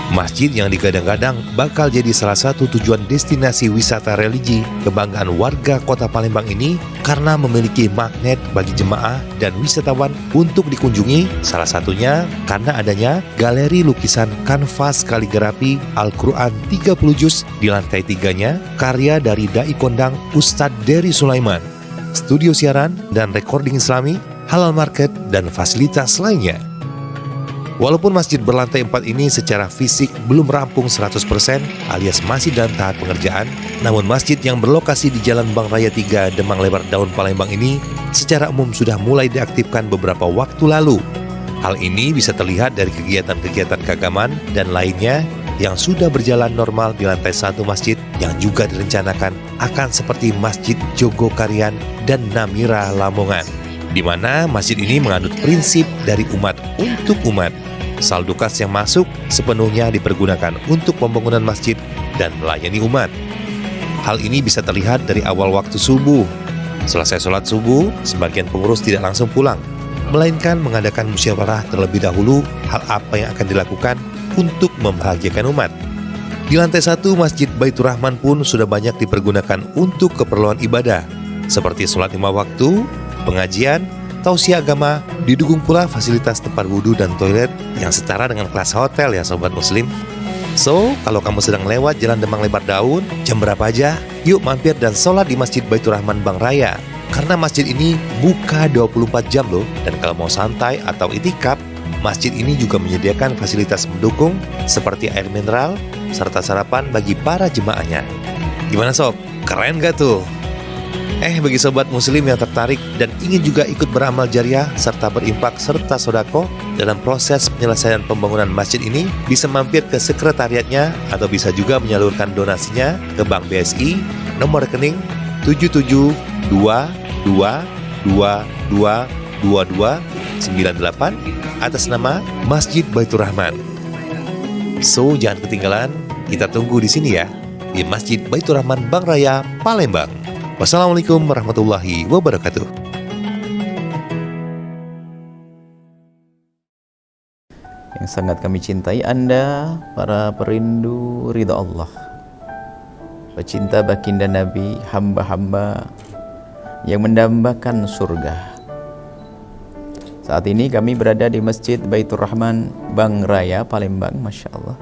Masjid yang digadang-gadang bakal jadi salah satu tujuan destinasi wisata religi kebanggaan warga kota Palembang ini karena memiliki magnet bagi jemaah dan wisatawan untuk dikunjungi, salah satunya karena adanya galeri lukisan kanvas kaligrafi Al-Quran 30 juz di lantai 3-nya karya dari Dai Kondang Ustadz Dery Sulaiman, studio siaran dan recording Islami, halal market, dan fasilitas lainnya. Walaupun masjid berlantai 4 ini secara fisik belum rampung 100% alias masih dalam tahap pengerjaan, namun masjid yang berlokasi di Jalan Bang Raya 3 Demang Lebar Daun Palembang ini secara umum sudah mulai diaktifkan beberapa waktu lalu. Hal ini bisa terlihat dari kegiatan-kegiatan keagamaan dan lainnya yang sudah berjalan normal di lantai 1 masjid yang juga direncanakan akan seperti Masjid Jogokarian dan Namira Lamongan, di mana masjid ini menganut prinsip dari umat untuk umat. Saldo kas yang masuk sepenuhnya dipergunakan untuk pembangunan masjid dan melayani umat. Hal ini bisa terlihat dari awal waktu subuh. Selesai sholat subuh, sebagian pengurus tidak langsung pulang, melainkan mengadakan musyawarah terlebih dahulu hal apa yang akan dilakukan untuk membahagiakan umat. Di lantai 1 Masjid Baitur Rahman pun sudah banyak dipergunakan untuk keperluan ibadah, seperti sholat 5 waktu, pengajian, tausiah agama, didukung pula fasilitas tempat wudhu dan toilet yang setara dengan kelas hotel ya sobat muslim. So, kalau kamu sedang lewat Jalan Demang Lebar Daun, jam berapa aja, yuk mampir dan sholat di Masjid Baitur Rahman Bang Raya. Karena masjid ini buka 24 jam loh, dan kalau mau santai atau itikaf, masjid ini juga menyediakan fasilitas mendukung seperti air mineral, serta sarapan bagi para jemaahnya. Gimana sob? Keren gak tuh? Bagi sobat muslim yang tertarik dan ingin juga ikut beramal jariah serta berimpak serta sodako dalam proses penyelesaian pembangunan masjid ini, bisa mampir ke sekretariatnya atau bisa juga menyalurkan donasinya ke Bank BSI nomor rekening 7722222298 atas nama Masjid Baitur Rahman. So, jangan ketinggalan, kita tunggu di sini ya, di Masjid Baitur Rahman Bang Raya, Palembang. Wassalamualaikum warahmatullahi wabarakatuh. Yang sangat kami cintai Anda, para perindu ridha Allah, pecinta baginda Nabi, hamba-hamba yang mendambakan surga. Saat ini kami berada di Masjid Baitur Rahman Bang Raya, Palembang. Masya Allah,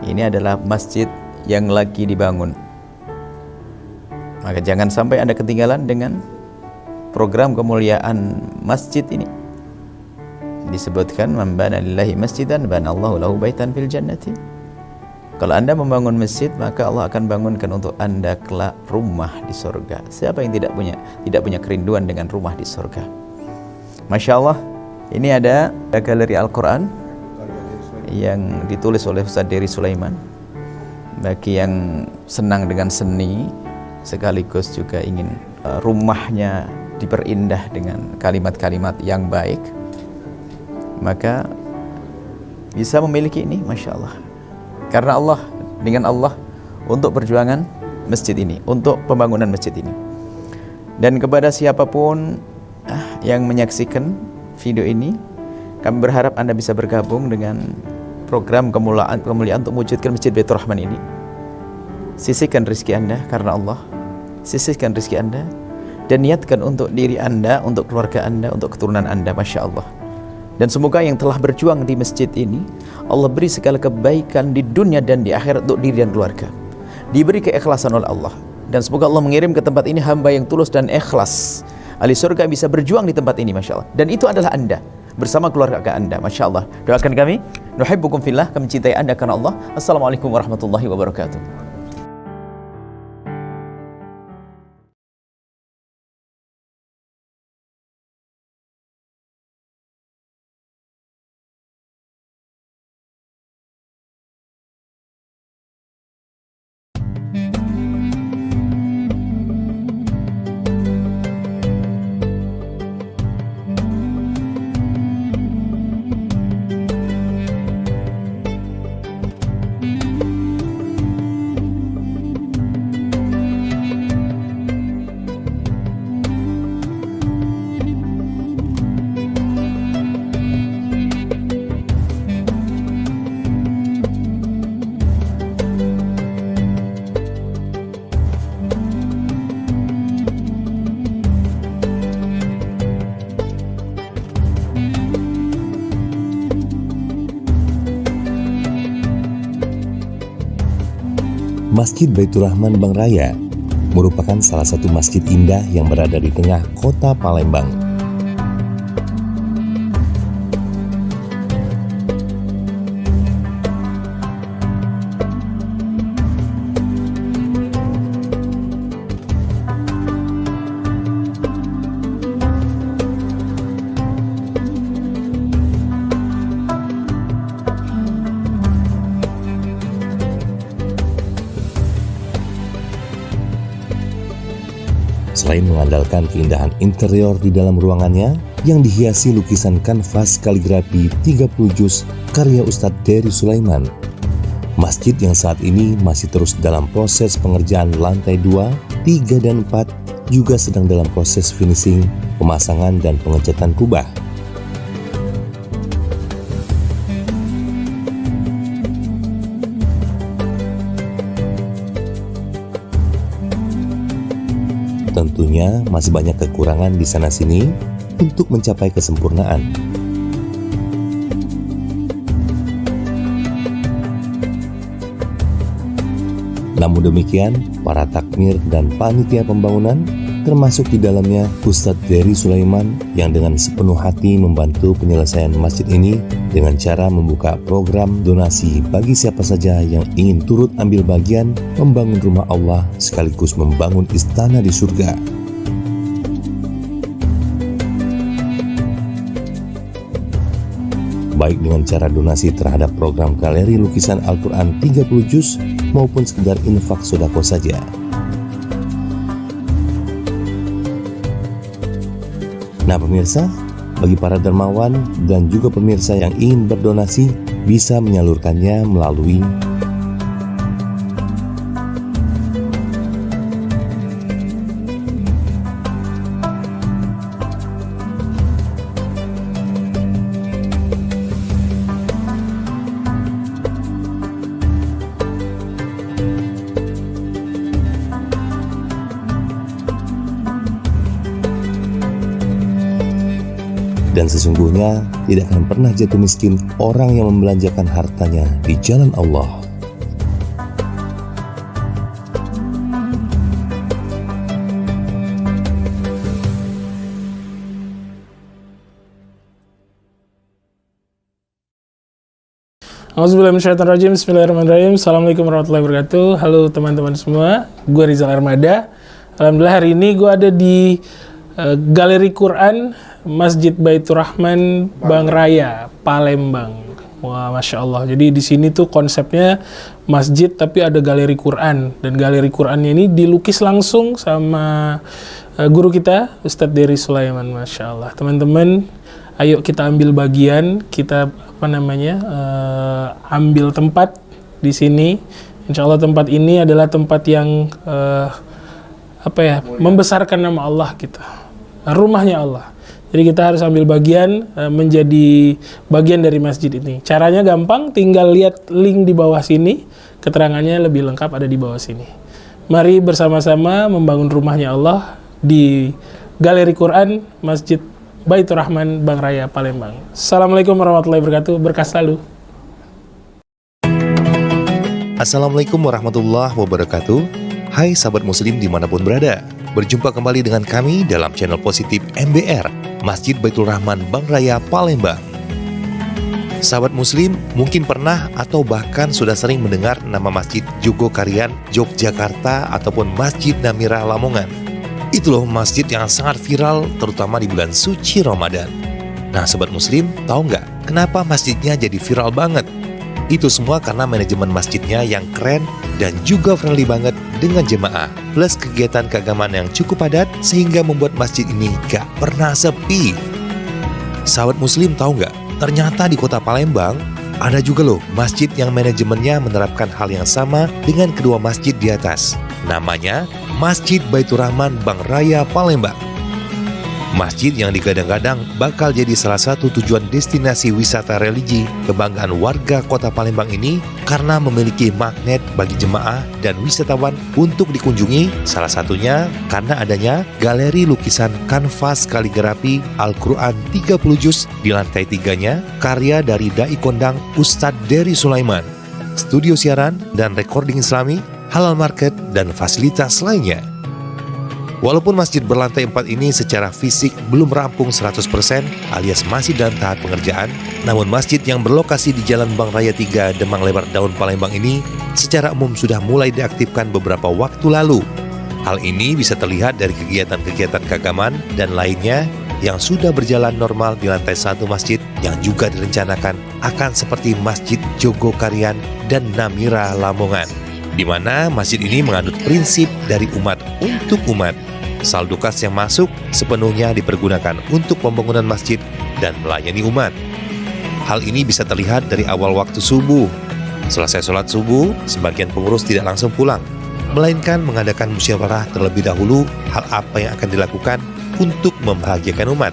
ini adalah masjid yang lagi dibangun. Maka jangan sampai Anda ketinggalan dengan program kemuliaan masjid ini. Disebutkan, man bana lillahi masjidan bana Allahu lahu baitan fil jannati. Kalau Anda membangun masjid, maka Allah akan bangunkan untuk Anda kelak rumah di surga. Siapa yang tidak punya kerinduan dengan rumah di surga? Masya Allah, ini ada galeri Al-Quran yang ditulis oleh Ustaz Dery Sulaiman. Bagi yang senang dengan seni, sekaligus juga ingin rumahnya diperindah dengan kalimat-kalimat yang baik, maka bisa memiliki ini, Masya Allah. Karena Allah, dengan Allah, untuk perjuangan masjid ini, untuk pembangunan masjid ini. Dan kepada siapapun yang menyaksikan video ini, kami berharap Anda bisa bergabung dengan program kemuliaan untuk mewujudkan Masjid Baitur Rahman ini. Sisihkan rezeki Anda karena Allah, sisihkan rezeki Anda, dan niatkan untuk diri Anda, untuk keluarga Anda, untuk keturunan Anda. Masya Allah. Dan semoga yang telah berjuang di masjid ini, Allah beri segala kebaikan di dunia dan di akhirat untuk diri dan keluarga, diberi keikhlasan oleh Allah. Dan semoga Allah mengirim ke tempat ini hamba yang tulus dan ikhlas, ahli surga bisa berjuang di tempat ini. Masya Allah. Dan itu adalah Anda bersama keluarga Anda. Masya Allah. Doakan kami, nuhibbukum fillah, kami cintai Anda karena Allah. Assalamualaikum warahmatullahi wabarakatuh. Masjid Baitur Rahman Bang Raya merupakan salah satu masjid indah yang berada di tengah kota Palembang. Selain mengandalkan keindahan interior di dalam ruangannya, yang dihiasi lukisan kanvas kaligrafi 30 juz karya Ustadz Dery Sulaiman. Masjid yang saat ini masih terus dalam proses pengerjaan lantai 2, 3, dan 4 juga sedang dalam proses finishing, pemasangan, dan pengecatan kubah. Tentunya masih banyak kekurangan di sana-sini untuk mencapai kesempurnaan. Namun demikian, para takmir dan panitia pembangunan, termasuk di dalamnya Ustadz Dery Sulaiman, yang dengan sepenuh hati membantu penyelesaian masjid ini dengan cara membuka program donasi bagi siapa saja yang ingin turut ambil bagian membangun rumah Allah sekaligus membangun istana di surga. Baik dengan cara donasi terhadap program galeri lukisan Al-Quran 30 juz maupun sekedar infak sodako saja. Nah pemirsa, bagi para dermawan dan juga pemirsa yang ingin berdonasi bisa menyalurkannya melalui dan sesungguhnya tidak akan pernah jatuh miskin orang yang membelanjakan hartanya di jalan Allah. Auzubillahiminasyaitonirrajim. Bismillahirrahmanirrahim. Assalamualaikum warahmatullahi wabarakatuh. Halo teman-teman semua, gue Rizal Armada. Alhamdulillah hari ini gue ada di Galeri Quran Masjid Baitur Rahman Bang Raya, Palembang. Wah, Masya Allah. Jadi di sini tuh konsepnya masjid tapi ada galeri Quran. Dan galeri Qurannya ini dilukis langsung sama guru kita, Ustadz Dery Sulaiman. Masya Allah. Teman-teman, ayo kita ambil bagian, kita ambil tempat di sini. Insya Allah tempat ini adalah tempat yang membesarkan nama Allah kita. Rumahnya Allah. Jadi kita harus ambil bagian, menjadi bagian dari masjid ini. Caranya gampang, tinggal lihat link di bawah sini. Keterangannya lebih lengkap ada di bawah sini. Mari bersama-sama membangun rumahnya Allah di Galeri Quran Masjid Baitur Rahman Bang Raya, Palembang. Assalamualaikum warahmatullahi wabarakatuh. Berkah selalu. Assalamualaikum warahmatullahi wabarakatuh. Hai sahabat muslim dimanapun berada. Berjumpa kembali dengan kami dalam channel positif MBR, Masjid Baitur Rahman Bang Raya, Palembang. Sahabat muslim mungkin pernah atau bahkan sudah sering mendengar nama Masjid Jogokarian, Yogyakarta ataupun Masjid Namira Lamongan. Itu loh masjid yang sangat viral terutama di bulan suci Ramadan. Nah sahabat muslim, tahu nggak kenapa masjidnya jadi viral banget? Itu semua karena manajemen masjidnya yang keren dan juga friendly banget dengan jemaah, plus kegiatan keagamaan yang cukup padat sehingga membuat masjid ini gak pernah sepi. Sahabat muslim tahu nggak? Ternyata di kota Palembang ada juga loh masjid yang manajemennya menerapkan hal yang sama dengan kedua masjid di atas. Namanya Masjid Baitur Rahman Bang Raya, Palembang. Masjid yang digadang-gadang bakal jadi salah satu tujuan destinasi wisata religi kebanggaan warga kota Palembang ini karena memiliki magnet bagi jemaah dan wisatawan untuk dikunjungi, salah satunya karena adanya galeri lukisan kanvas kaligrafi Al-Quran 30 juz di lantai 3-nya karya dari Dai Kondang Ustadz Dery Sulaiman, studio siaran dan recording islami, halal market, dan fasilitas lainnya. Walaupun masjid berlantai 4 ini secara fisik belum rampung 100% alias masih dalam tahap pengerjaan, namun masjid yang berlokasi di Jalan Bang Raya 3 Demang Lebar Daun Palembang ini secara umum sudah mulai diaktifkan beberapa waktu lalu. Hal ini bisa terlihat dari kegiatan-kegiatan keagamaan dan lainnya yang sudah berjalan normal di lantai 1 masjid yang juga direncanakan akan seperti Masjid Jogokarian dan Namira Lamongan, di mana masjid ini menganut prinsip dari umat untuk umat. Saldo kas yang masuk sepenuhnya dipergunakan untuk pembangunan masjid dan melayani umat. Hal ini bisa terlihat dari awal waktu subuh. Selesai sholat subuh, sebagian pengurus tidak langsung pulang, melainkan mengadakan musyawarah terlebih dahulu hal apa yang akan dilakukan untuk membahagiakan umat.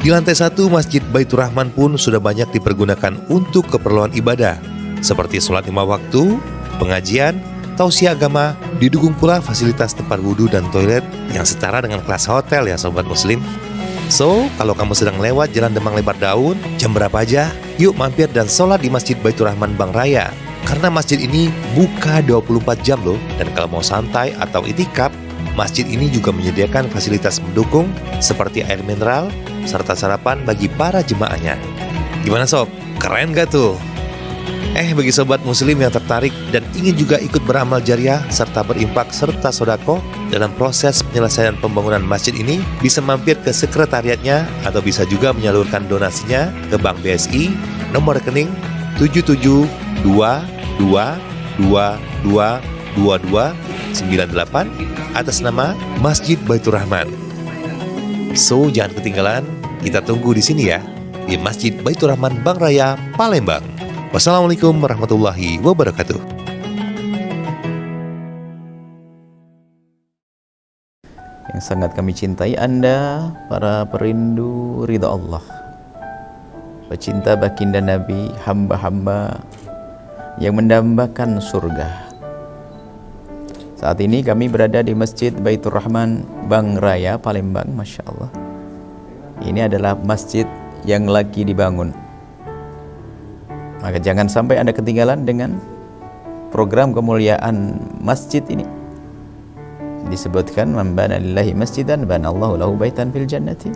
Di lantai 1 Masjid Baitur Rahman pun sudah banyak dipergunakan untuk keperluan ibadah, seperti sholat 5 waktu, pengajian, tausiah agama, didukung pula fasilitas tempat wudhu dan toilet yang setara dengan kelas hotel ya sobat muslim. So, kalau kamu sedang lewat Jalan Demang Lebar Daun, jam berapa aja, yuk mampir dan sholat di Masjid Baitur Rahman Bang Raya. Karena masjid ini buka 24 jam loh, dan kalau mau santai atau itikaf, masjid ini juga menyediakan fasilitas mendukung seperti air mineral, serta sarapan bagi para jemaahnya. Gimana sob? Keren gak tuh? Bagi sobat muslim yang tertarik dan ingin juga ikut beramal jariah serta berimpak serta sodako dalam proses penyelesaian pembangunan masjid ini, bisa mampir ke sekretariatnya atau bisa juga menyalurkan donasinya ke Bank BSI nomor rekening 7722222298 atas nama Masjid Baitur Rahman. So, jangan ketinggalan, kita tunggu di sini ya, di Masjid Baitur Rahman Bang Raya, Palembang. Wassalamualaikum warahmatullahi wabarakatuh. Yang sangat kami cintai Anda, para perindu ridha Allah, pecinta baginda Nabi, hamba-hamba yang mendambakan surga. Saat ini kami berada di Masjid Baitur Rahman Bang Raya, Palembang. Masya Allah, ini adalah masjid yang lagi dibangun. Maka jangan sampai Anda ketinggalan dengan program kemuliaan masjid ini. Disebutkan, man bana lillahi masjidan banallahu lahu baitan fil jannati.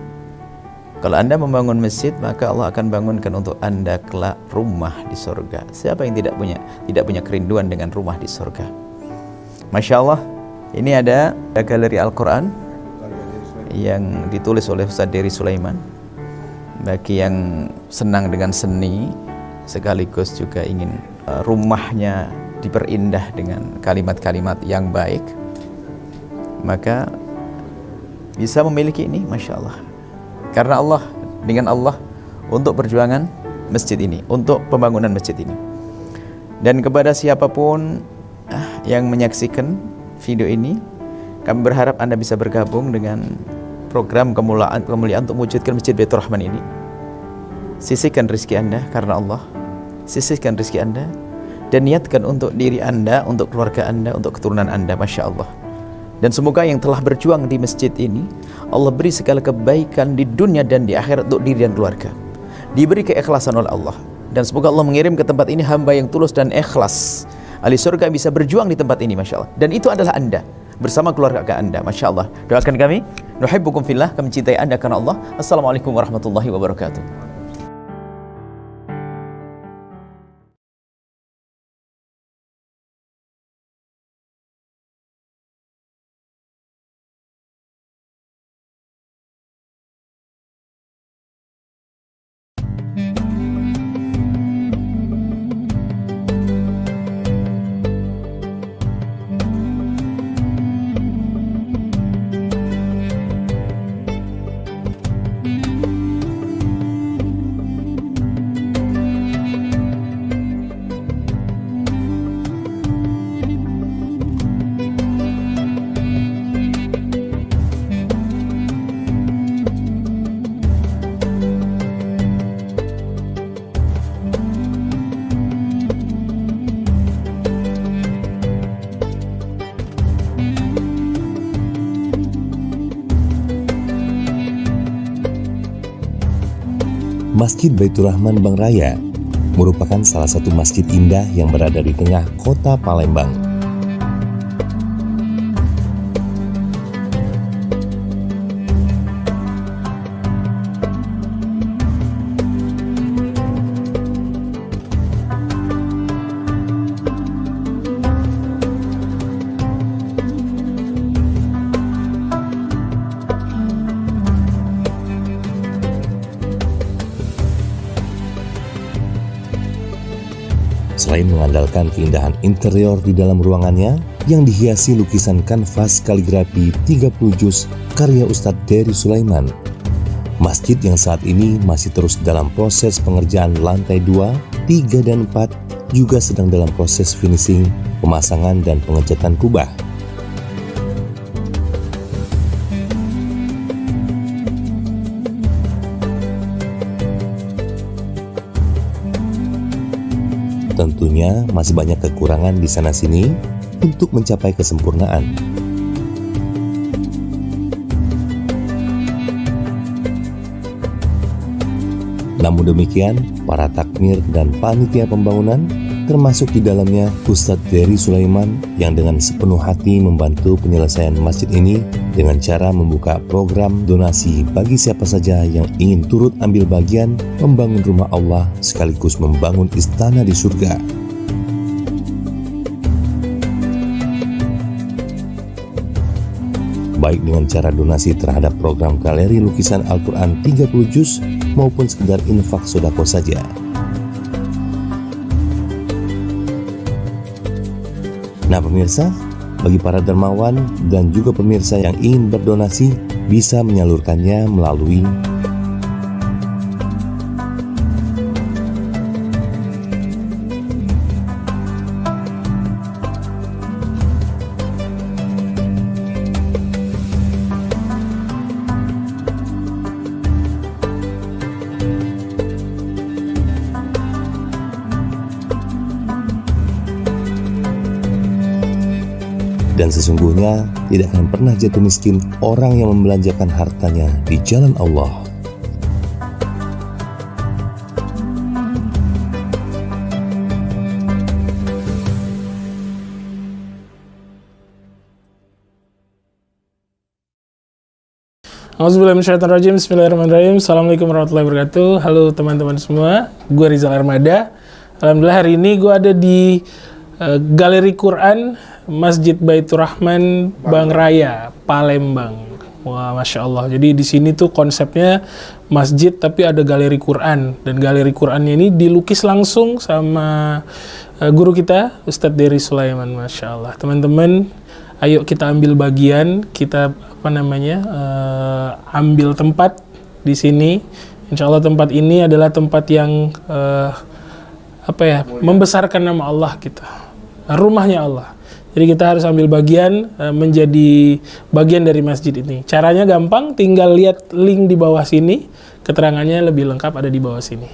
Kalau Anda membangun masjid, maka Allah akan bangunkan untuk Anda kelak rumah di surga. Siapa yang tidak punya kerinduan dengan rumah di surga? Masya Allah, ini ada galeri Al-Quran yang ditulis oleh Ustaz Dery Sulaiman. Bagi yang senang dengan seni, sekaligus juga ingin rumahnya diperindah dengan kalimat-kalimat yang baik, maka bisa memiliki ini, Masya Allah. Karena Allah, dengan Allah, untuk perjuangan masjid ini, untuk pembangunan masjid ini. Dan kepada siapapun yang menyaksikan video ini, kami berharap Anda bisa bergabung dengan program kemuliaan untuk mewujudkan Masjid Baitur Rahman ini. Sisihkan rezeki Anda karena Allah, sisihkan rezeki Anda, dan niatkan untuk diri Anda, untuk keluarga Anda, untuk keturunan Anda. Masya Allah. Dan semoga yang telah berjuang di masjid ini, Allah beri segala kebaikan di dunia dan di akhirat untuk diri dan keluarga. Diberi keikhlasan oleh Allah. Dan semoga Allah mengirim ke tempat ini hamba yang tulus dan ikhlas. Ahli surga bisa berjuang di tempat ini, Masya Allah. Dan itu adalah Anda, bersama keluarga Anda. Masya Allah. Doakan kami, nuhibbukum fillah, kami cintai Anda karena Allah. Assalamualaikum warahmatullahi wabarakatuh. Masjid Baitur Rahman Bang Raya merupakan salah satu masjid indah yang berada di tengah kota Palembang. Selain mengandalkan keindahan interior di dalam ruangannya, yang dihiasi lukisan kanvas kaligrafi 30 juz karya Ustadz Dery Sulaiman. Masjid yang saat ini masih terus dalam proses pengerjaan lantai 2, 3, dan 4 juga sedang dalam proses finishing, pemasangan dan pengecatan kubah. Tentunya masih banyak kekurangan di sana-sini untuk mencapai kesempurnaan. Namun demikian, para takmir dan panitia pembangunan, termasuk di dalamnya Ustadz Dery Sulaiman, yang dengan sepenuh hati membantu penyelesaian masjid ini dengan cara membuka program donasi bagi siapa saja yang ingin turut ambil bagian membangun rumah Allah sekaligus membangun istana di surga. Baik dengan cara donasi terhadap program galeri lukisan Al-Quran 30 juz maupun sekedar infak sodako saja. Nah pemirsa, bagi para dermawan dan juga pemirsa yang ingin berdonasi bisa menyalurkannya melalui dan sesungguhnya tidak akan pernah jatuh miskin orang yang membelanjakan hartanya di jalan Allah. Auzubillahiminasyaitonirrajim. Bismillahirrahmanirrahim. Assalamualaikum warahmatullahi wabarakatuh. Halo teman-teman semua, gue Rizal Armada. Alhamdulillah hari ini gue ada di Galeri Quran Masjid Baitur Rahman Bang Raya, Palembang. Wah, Masya Allah. Jadi di sini tuh konsepnya masjid tapi ada galeri Quran. Dan galeri Qurannya ini dilukis langsung sama guru kita, Ustadz Dery Sulaiman. Masya Allah. Teman-teman, ayo kita ambil bagian, kita ambil tempat di sini. Insya Allah tempat ini adalah tempat yang membesarkan nama Allah kita. Rumahnya Allah. Jadi kita harus ambil bagian menjadi bagian dari masjid ini. Caranya gampang, tinggal lihat link di bawah sini. Keterangannya lebih lengkap ada di bawah sini.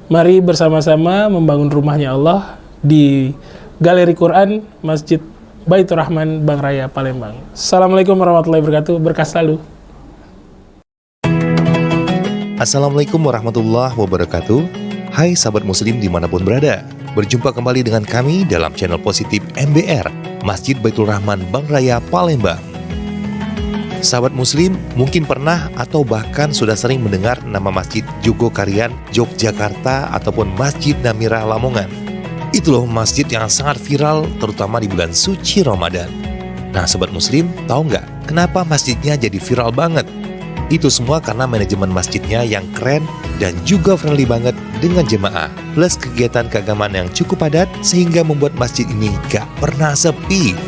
Mari bersama-sama membangun rumahnya Allah di Galeri Quran Masjid Baitur Rahman Bang Raya, Palembang. Assalamualaikum warahmatullahi wabarakatuh. Berkah selalu. Assalamualaikum warahmatullahi wabarakatuh. Hai sahabat muslim dimanapun berada. Berjumpa kembali dengan kami dalam channel positif MBR, Masjid Baitur Rahman Bang Raya, Palembang. Sahabat muslim mungkin pernah atau bahkan sudah sering mendengar nama Masjid Jogokarian Yogyakarta ataupun Masjid Namira Lamongan. Itu loh masjid yang sangat viral terutama di bulan suci Ramadan. Nah sahabat muslim, tahu nggak kenapa masjidnya jadi viral banget? Itu semua karena manajemen masjidnya yang keren dan juga friendly banget dengan jemaah, plus kegiatan keagamaan yang cukup padat sehingga membuat masjid ini gak pernah sepi.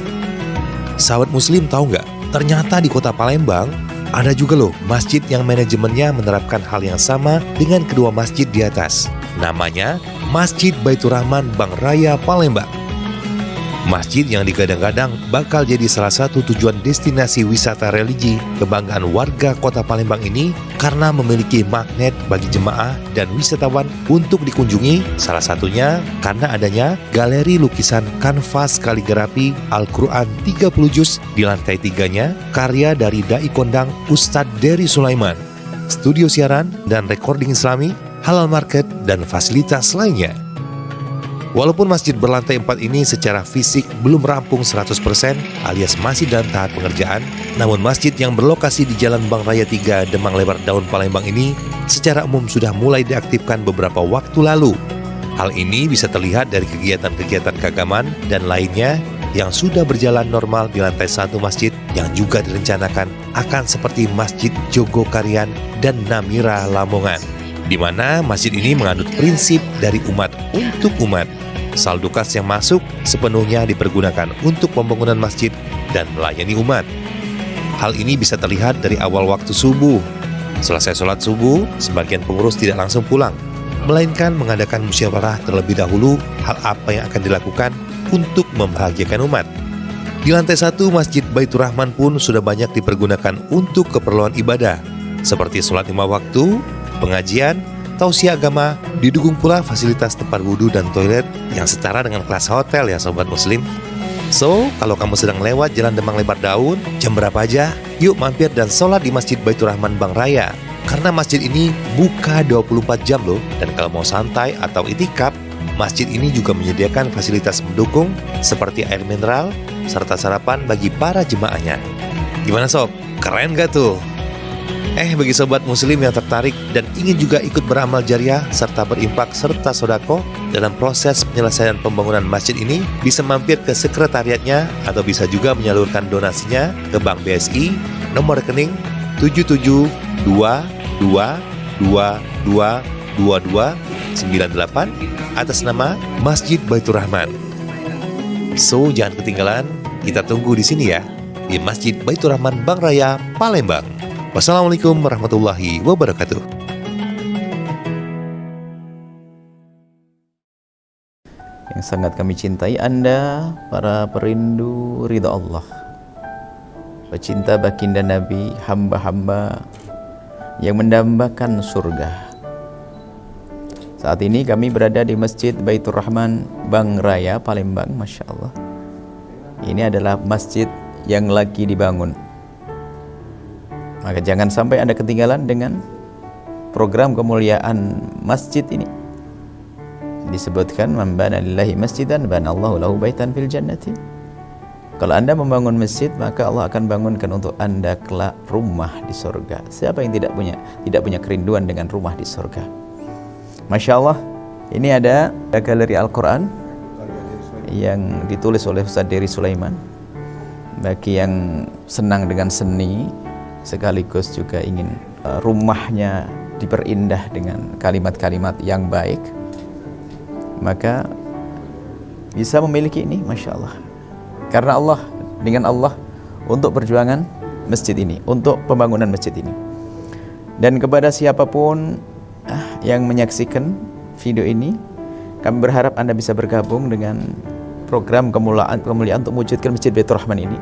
Sahabat muslim tahu nggak? Ternyata di kota Palembang ada juga loh masjid yang manajemennya menerapkan hal yang sama dengan kedua masjid di atas. Namanya Masjid Baitur Rahman Bang Raya, Palembang. Masjid yang digadang-gadang bakal jadi salah satu tujuan destinasi wisata religi kebanggaan warga kota Palembang ini karena memiliki magnet bagi jemaah dan wisatawan untuk dikunjungi, salah satunya karena adanya galeri lukisan kanvas kaligrafi Al-Quran 30 juz di lantai 3-nya karya dari Dai Kondang Ustadz Dery Sulaiman, studio siaran dan recording islami, halal market, dan fasilitas lainnya. Walaupun masjid berlantai 4 ini secara fisik belum rampung 100% alias masih dalam tahap pengerjaan, namun masjid yang berlokasi di Jalan Bang Raya 3 Demang Lebar Daun Palembang ini secara umum sudah mulai diaktifkan beberapa waktu lalu. Hal ini bisa terlihat dari kegiatan-kegiatan keagamaan dan lainnya yang sudah berjalan normal di lantai 1 masjid yang juga direncanakan akan seperti Masjid Jogokarian dan Namira Lamongan, di mana masjid ini menganut prinsip dari umat untuk umat. Saldo kas yang masuk sepenuhnya dipergunakan untuk pembangunan masjid dan melayani umat. Hal ini bisa terlihat dari awal waktu subuh. Selesai sholat subuh, sebagian pengurus tidak langsung pulang, melainkan mengadakan musyawarah terlebih dahulu hal apa yang akan dilakukan untuk membahagiakan umat. Di lantai 1 Masjid Baitur Rahman pun sudah banyak dipergunakan untuk keperluan ibadah, seperti sholat 5 waktu, pengajian, tausiah agama, didukung pula fasilitas tempat wudhu dan toilet yang setara dengan kelas hotel ya sobat muslim. So, kalau kamu sedang lewat Jalan Demang Lebar Daun, jam berapa aja, yuk mampir dan sholat di Masjid Baitur Rahman Bang Raya. Karena masjid ini buka 24 jam loh, dan kalau mau santai atau itikaf, masjid ini juga menyediakan fasilitas mendukung seperti air mineral, serta sarapan bagi para jemaahnya. Gimana sob? Keren gak tuh? Bagi sobat muslim yang tertarik dan ingin juga ikut beramal jariah serta berinfak serta sodako dalam proses penyelesaian pembangunan masjid ini, bisa mampir ke sekretariatnya atau bisa juga menyalurkan donasinya ke Bank BSI nomor rekening 7722222298 atas nama Masjid Baitur Rahman. So, jangan ketinggalan, kita tunggu di sini ya, di Masjid Baitur Rahman Bang Raya, Palembang. Wassalamualaikum warahmatullahi wabarakatuh. Yang sangat kami cintai Anda, para perindu ridha Allah, pecinta baginda Nabi, hamba-hamba yang mendambakan surga. Saat ini kami berada di Masjid Baitur Rahman Bang Raya, Palembang. Masya Allah, ini adalah masjid yang lagi dibangun. Maka jangan sampai Anda ketinggalan dengan program kemuliaan masjid ini. Disebutkan, man bana lillahi masjidan banallahu lahu baitan fil jannati. Kalau Anda membangun masjid, maka Allah akan bangunkan untuk Anda kelak rumah di surga. Siapa yang tidak punya kerinduan dengan rumah di surga? Masya Allah, ini ada galeri Al-Quran yang ditulis oleh Ustaz Dery Sulaiman. Bagi yang senang dengan seni, sekaligus juga ingin rumahnya diperindah dengan kalimat-kalimat yang baik, maka bisa memiliki ini, Masya Allah. Karena Allah, dengan Allah, untuk perjuangan masjid ini, untuk pembangunan masjid ini. Dan kepada siapapun yang menyaksikan video ini, kami berharap Anda bisa bergabung dengan program kemuliaan untuk mewujudkan Masjid Baitur Rahman ini.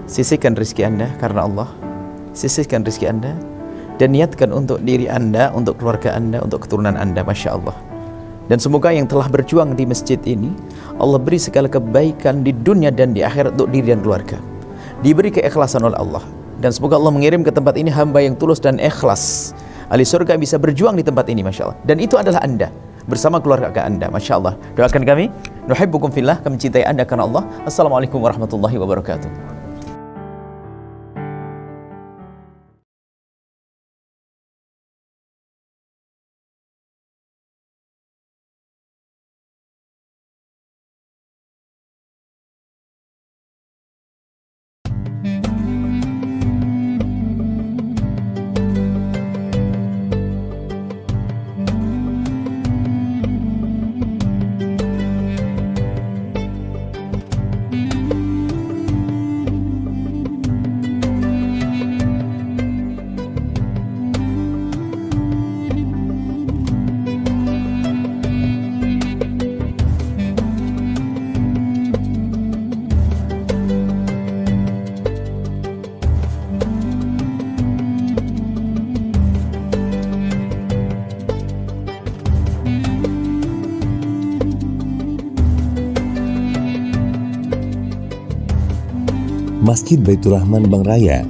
Sisihkan rezeki Anda karena Allah, sisihkan rezeki Anda, dan niatkan untuk diri Anda, untuk keluarga Anda, untuk keturunan Anda. Masya Allah. Dan semoga yang telah berjuang di masjid ini, Allah beri segala kebaikan di dunia dan di akhirat untuk diri dan keluarga. Diberi keikhlasan oleh Allah. Dan semoga Allah mengirim ke tempat ini hamba yang tulus dan ikhlas. Ahli surga bisa berjuang di tempat ini, Masya Allah. Dan itu adalah Anda, bersama keluarga Anda. Masya Allah. Doakan kami, nuhibbukum fillah, kami cintai Anda karena Allah. Assalamualaikum warahmatullahi wabarakatuh. Masjid Baitur Rahman Bang Raya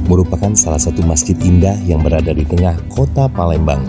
merupakan salah satu masjid indah yang berada di tengah kota Palembang.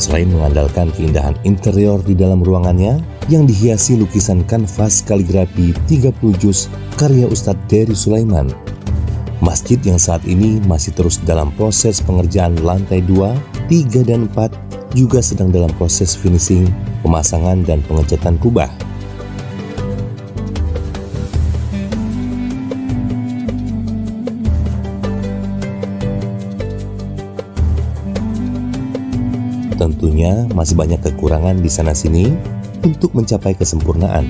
Selain mengandalkan keindahan interior di dalam ruangannya yang dihiasi lukisan kanvas kaligrafi 30 juz karya Ustadz Dery Sulaiman. Masjid yang saat ini masih terus dalam proses pengerjaan lantai 2, 3, dan 4 juga sedang dalam proses finishing, pemasangan dan pengecatan kubah. Tentunya masih banyak kekurangan di sana-sini untuk mencapai kesempurnaan.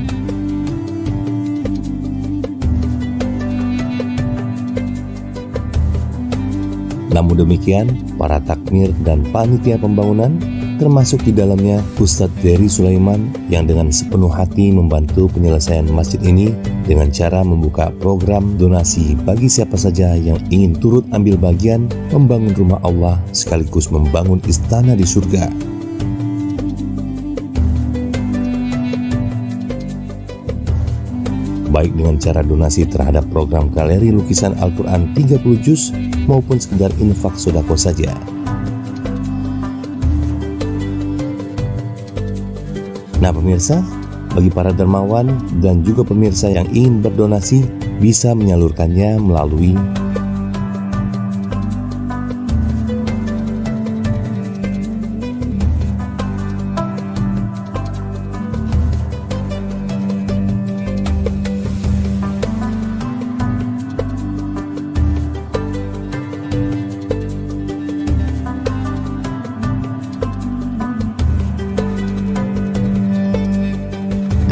Namun demikian, para takmir dan panitia pembangunan, termasuk di dalamnya Ustadz Dery Sulaiman yang dengan sepenuh hati membantu penyelesaian masjid ini dengan cara membuka program donasi bagi siapa saja yang ingin turut ambil bagian membangun rumah Allah sekaligus membangun istana di surga. Baik dengan cara donasi terhadap program galeri lukisan Al-Quran 30 juz maupun sekedar infak sodako saja. Nah pemirsa, bagi para dermawan dan juga pemirsa yang ingin berdonasi bisa menyalurkannya melalui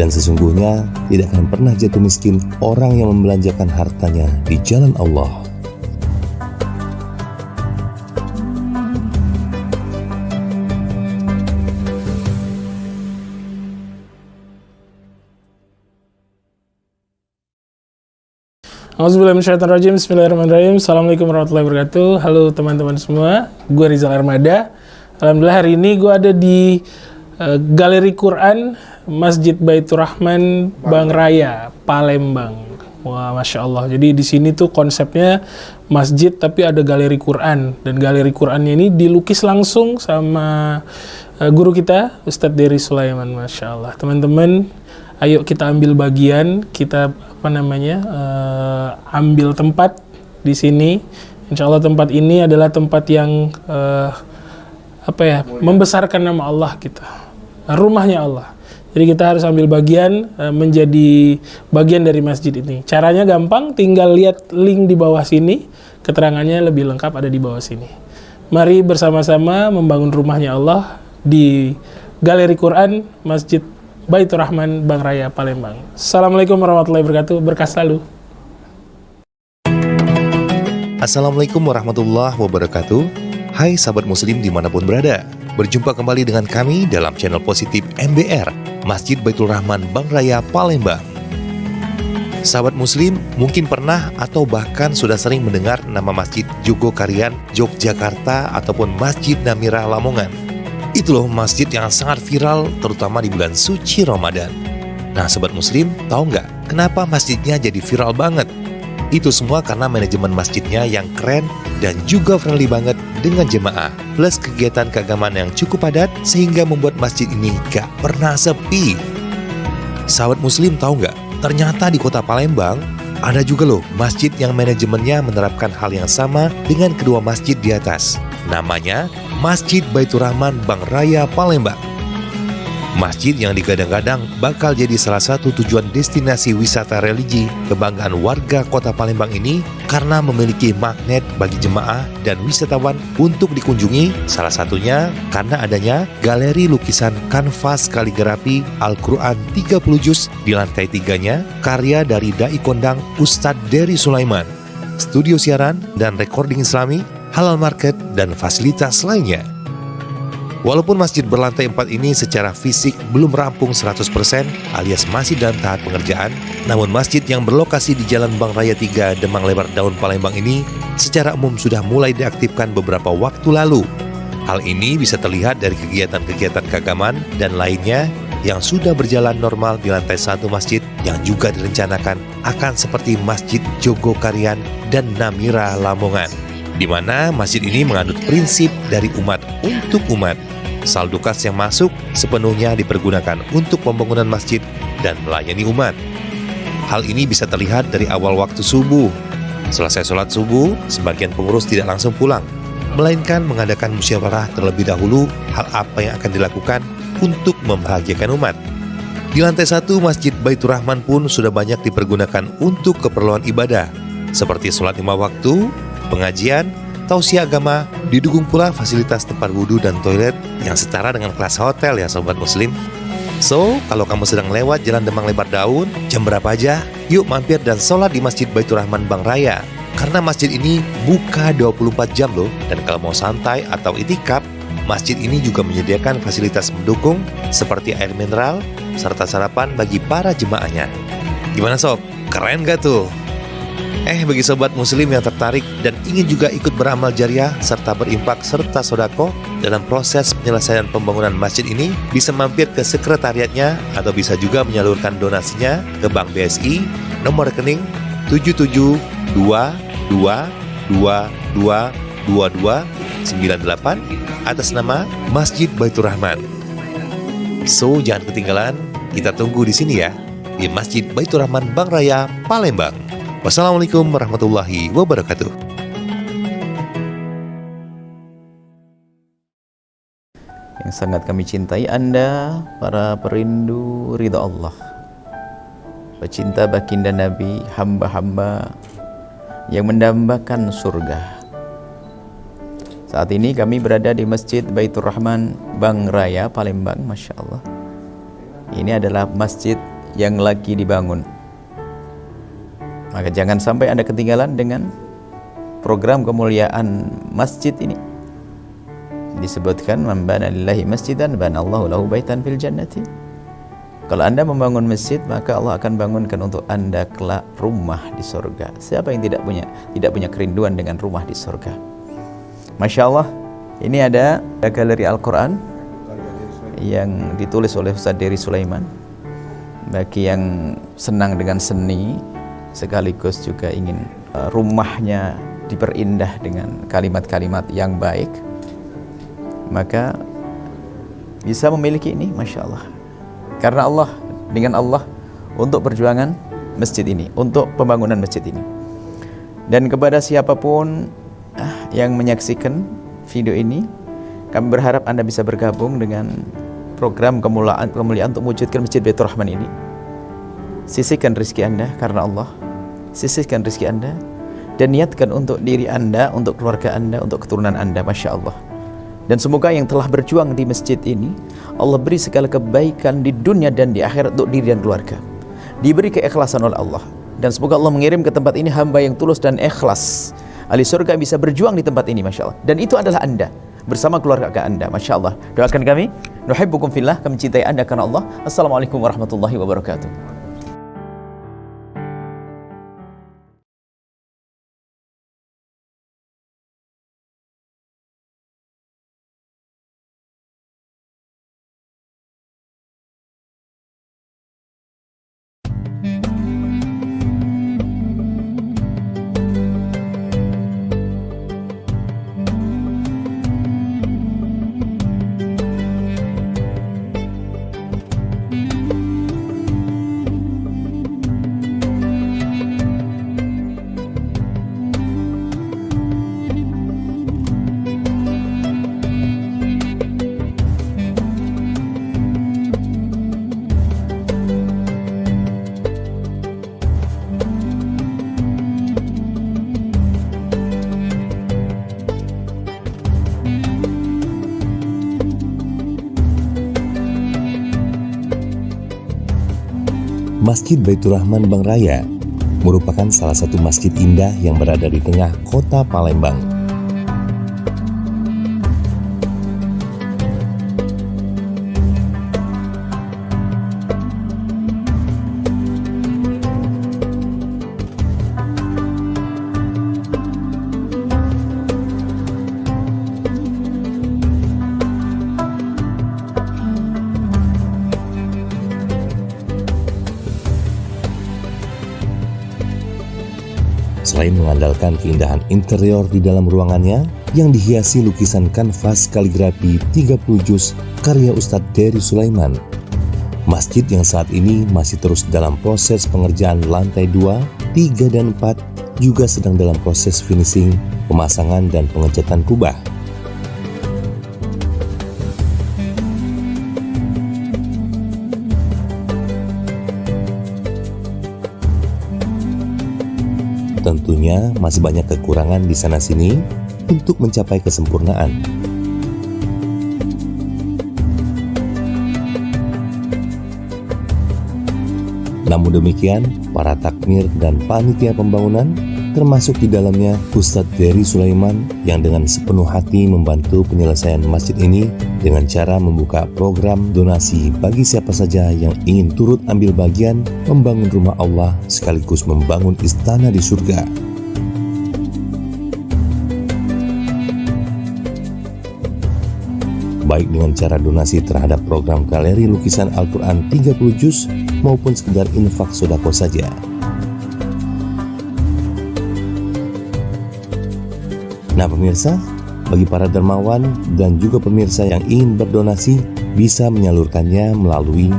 dan sesungguhnya tidak akan pernah jatuh miskin orang yang membelanjakan hartanya di jalan Allah. Auzubillahiminasyaitonirrajim. Bismillahirrahmanirrahim. Assalamualaikum warahmatullahi wabarakatuh. Halo teman-teman semua, gue Rizal Armada. Alhamdulillah hari ini gue ada di Galeri Quran Masjid Baitur Rahman Bang Raya, Palembang. Wah, masya Allah. Jadi di sini tuh konsepnya masjid tapi ada galeri Quran, dan galeri Qurannya ini dilukis langsung sama guru kita Ustadz Dery Sulaiman. Masya Allah. Teman-teman, ayo kita ambil bagian, kita ambil tempat di sini. Insya Allah tempat ini adalah tempat yang membesarkan nama Allah kita, rumahnya Allah. Jadi kita harus ambil bagian, menjadi bagian dari masjid ini. Caranya gampang, tinggal lihat link di bawah sini, keterangannya lebih lengkap ada di bawah sini. Mari bersama-sama membangun rumahnya Allah di Galeri Quran Masjid Baitur Rahman Bang Raya, Palembang. Assalamualaikum warahmatullahi wabarakatuh, berkah selalu. Assalamualaikum warahmatullahi wabarakatuh. Hai sahabat muslim dimanapun berada, berjumpa kembali dengan kami dalam channel positif MBR Masjid Baitur Rahman Bang Raya, Palembang. Sahabat muslim mungkin pernah atau bahkan sudah sering mendengar nama Masjid Jogokarian Yogyakarta ataupun Masjid Namirah Lamongan. Itu loh masjid yang sangat viral terutama di bulan suci Ramadan. Nah sahabat muslim, tahu nggak kenapa masjidnya jadi viral banget? Itu semua karena manajemen masjidnya yang keren dan juga friendly banget dengan jemaah, plus kegiatan keagamaan yang cukup padat sehingga membuat masjid ini gak pernah sepi. Sahabat muslim tahu nggak? Ternyata di kota Palembang ada juga loh masjid yang manajemennya menerapkan hal yang sama dengan kedua masjid di atas. Namanya Masjid Baitur Rahman Bang Raya, Palembang. Masjid yang digadang-gadang bakal jadi salah satu tujuan destinasi wisata religi kebanggaan warga kota Palembang ini karena memiliki magnet bagi jemaah dan wisatawan untuk dikunjungi, salah satunya karena adanya galeri lukisan kanvas kaligrafi Al-Quran 30 juz di lantai 3-nya karya dari Dai Kondang Ustadz Dery Sulaiman, studio siaran dan recording islami, halal market, dan fasilitas lainnya. Walaupun masjid berlantai 4 ini secara fisik belum rampung 100% alias masih dalam tahap pengerjaan, namun masjid yang berlokasi di Jalan Bang Raya 3 Demang Lebar Daun Palembang ini secara umum sudah mulai diaktifkan beberapa waktu lalu. Hal ini bisa terlihat dari kegiatan-kegiatan keagamaan dan lainnya yang sudah berjalan normal di lantai 1 masjid yang juga direncanakan akan seperti Masjid Jogokarian dan Namirah Lamongan, di mana masjid ini menganut prinsip dari umat untuk umat. Saldo kas yang masuk sepenuhnya dipergunakan untuk pembangunan masjid dan melayani umat. Hal ini bisa terlihat dari awal waktu subuh. Selesai sholat subuh, sebagian pengurus tidak langsung pulang, melainkan mengadakan musyawarah terlebih dahulu hal apa yang akan dilakukan untuk membahagiakan umat. Di lantai 1 Masjid Baitur Rahman pun sudah banyak dipergunakan untuk keperluan ibadah, seperti sholat 5 waktu, pengajian, tausiah agama, didukung pula fasilitas tempat wudhu dan toilet yang setara dengan kelas hotel ya sobat muslim. So, kalau kamu sedang lewat Jalan Demang Lebar Daun, jam berapa aja, yuk mampir dan sholat di Masjid Baitur Rahman Bang Raya. Karena masjid ini buka 24 jam loh, dan kalau mau santai atau itikaf, masjid ini juga menyediakan fasilitas mendukung seperti air mineral, serta sarapan bagi para jemaahnya. Gimana sob? Keren gak tuh? Bagi sobat muslim yang tertarik dan ingin juga ikut beramal jariah serta berimpak serta sodako dalam proses penyelesaian pembangunan masjid ini, bisa mampir ke sekretariatnya atau bisa juga menyalurkan donasinya ke Bank BSI nomor rekening 7722222298 atas nama Masjid Baitur Rahman. So, jangan ketinggalan, kita tunggu di sini ya, di Masjid Baitur Rahman Bang Raya, Palembang. Wassalamualaikum warahmatullahi wabarakatuh. Yang sangat kami cintai Anda, para perindu ridha Allah, pecinta baginda Nabi, hamba-hamba yang mendambakan surga. Saat ini kami berada di Masjid Baitur Rahman Bang Raya, Palembang. Masya Allah, ini adalah masjid yang lagi dibangun. Maka jangan sampai Anda ketinggalan dengan program kemuliaan masjid ini. Disebutkan, man bana lillahi masjidan banallahu lahu baitan fil jannati. Kalau Anda membangun masjid, maka Allah akan bangunkan untuk Anda kelak rumah di surga. Siapa yang tidak punya kerinduan dengan rumah di surga? Masya Allah, ini ada galeri Al-Quran yang ditulis oleh Ustaz Dery Sulaiman. Bagi yang senang dengan seni, sekaligus juga ingin rumahnya diperindah dengan kalimat-kalimat yang baik, maka bisa memiliki ini. Masya Allah, karena Allah, dengan Allah untuk perjuangan masjid ini, untuk pembangunan masjid ini. Dan kepada siapapun yang menyaksikan video ini, kami berharap Anda bisa bergabung dengan program kemuliaan untuk mewujudkan Masjid Baitur Rahman ini. Sisihkan rezeki Anda karena Allah, sisihkan rezeki Anda, dan niatkan untuk diri Anda, untuk keluarga Anda, untuk keturunan Anda. Masya Allah. Dan semoga yang telah berjuang di masjid ini, Allah beri segala kebaikan di dunia dan di akhirat untuk diri dan keluarga, diberi keikhlasan oleh Allah. Dan semoga Allah mengirim ke tempat ini hamba yang tulus dan ikhlas, ahli surga bisa berjuang di tempat ini. Masya Allah. Dan itu adalah Anda bersama keluarga Anda. Masya Allah. Doakan kami, nuhibbukum fillah, kami cintai Anda karena Allah. Assalamualaikum warahmatullahi wabarakatuh. Masjid Baitur Rahman Bang Raya merupakan salah satu masjid indah yang berada di tengah kota Palembang. Selain mengandalkan keindahan interior di dalam ruangannya, yang dihiasi lukisan kanvas kaligrafi 30 juz karya Ustadz Dery Sulaiman. Masjid yang saat ini masih terus dalam proses pengerjaan lantai 2, 3, dan 4 juga sedang dalam proses finishing, pemasangan, dan pengecatan kubah. Tentunya masih banyak kekurangan di sana-sini untuk mencapai kesempurnaan. Namun demikian, para takmir dan panitia pembangunan, termasuk di dalamnya Ustadz Dery Sulaiman, yang dengan sepenuh hati membantu penyelesaian masjid ini dengan cara membuka program donasi bagi siapa saja yang ingin turut ambil bagian membangun rumah Allah sekaligus membangun istana di surga. Baik dengan cara donasi terhadap program galeri lukisan Al-Quran 30 juz maupun sekedar infak sodako saja. Nah pemirsa, bagi para dermawan dan juga pemirsa yang ingin berdonasi bisa menyalurkannya melalui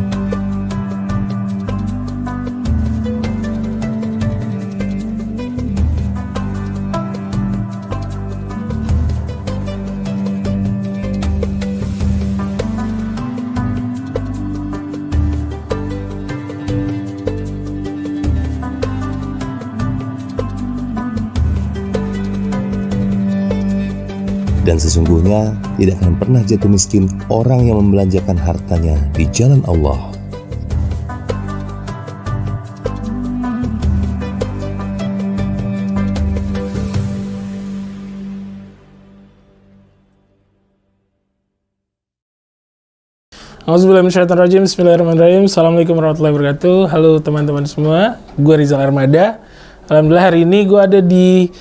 dan sesungguhnya tidak akan pernah jatuh miskin orang yang membelanjakan hartanya di jalan Allah. Auzubillahiminasyaitonirrajim. Bismillahirrahmanirrahim. Assalamualaikum warahmatullahi wabarakatuh. Halo teman-teman semua, gue Rizal Armada. Alhamdulillah hari ini gue ada di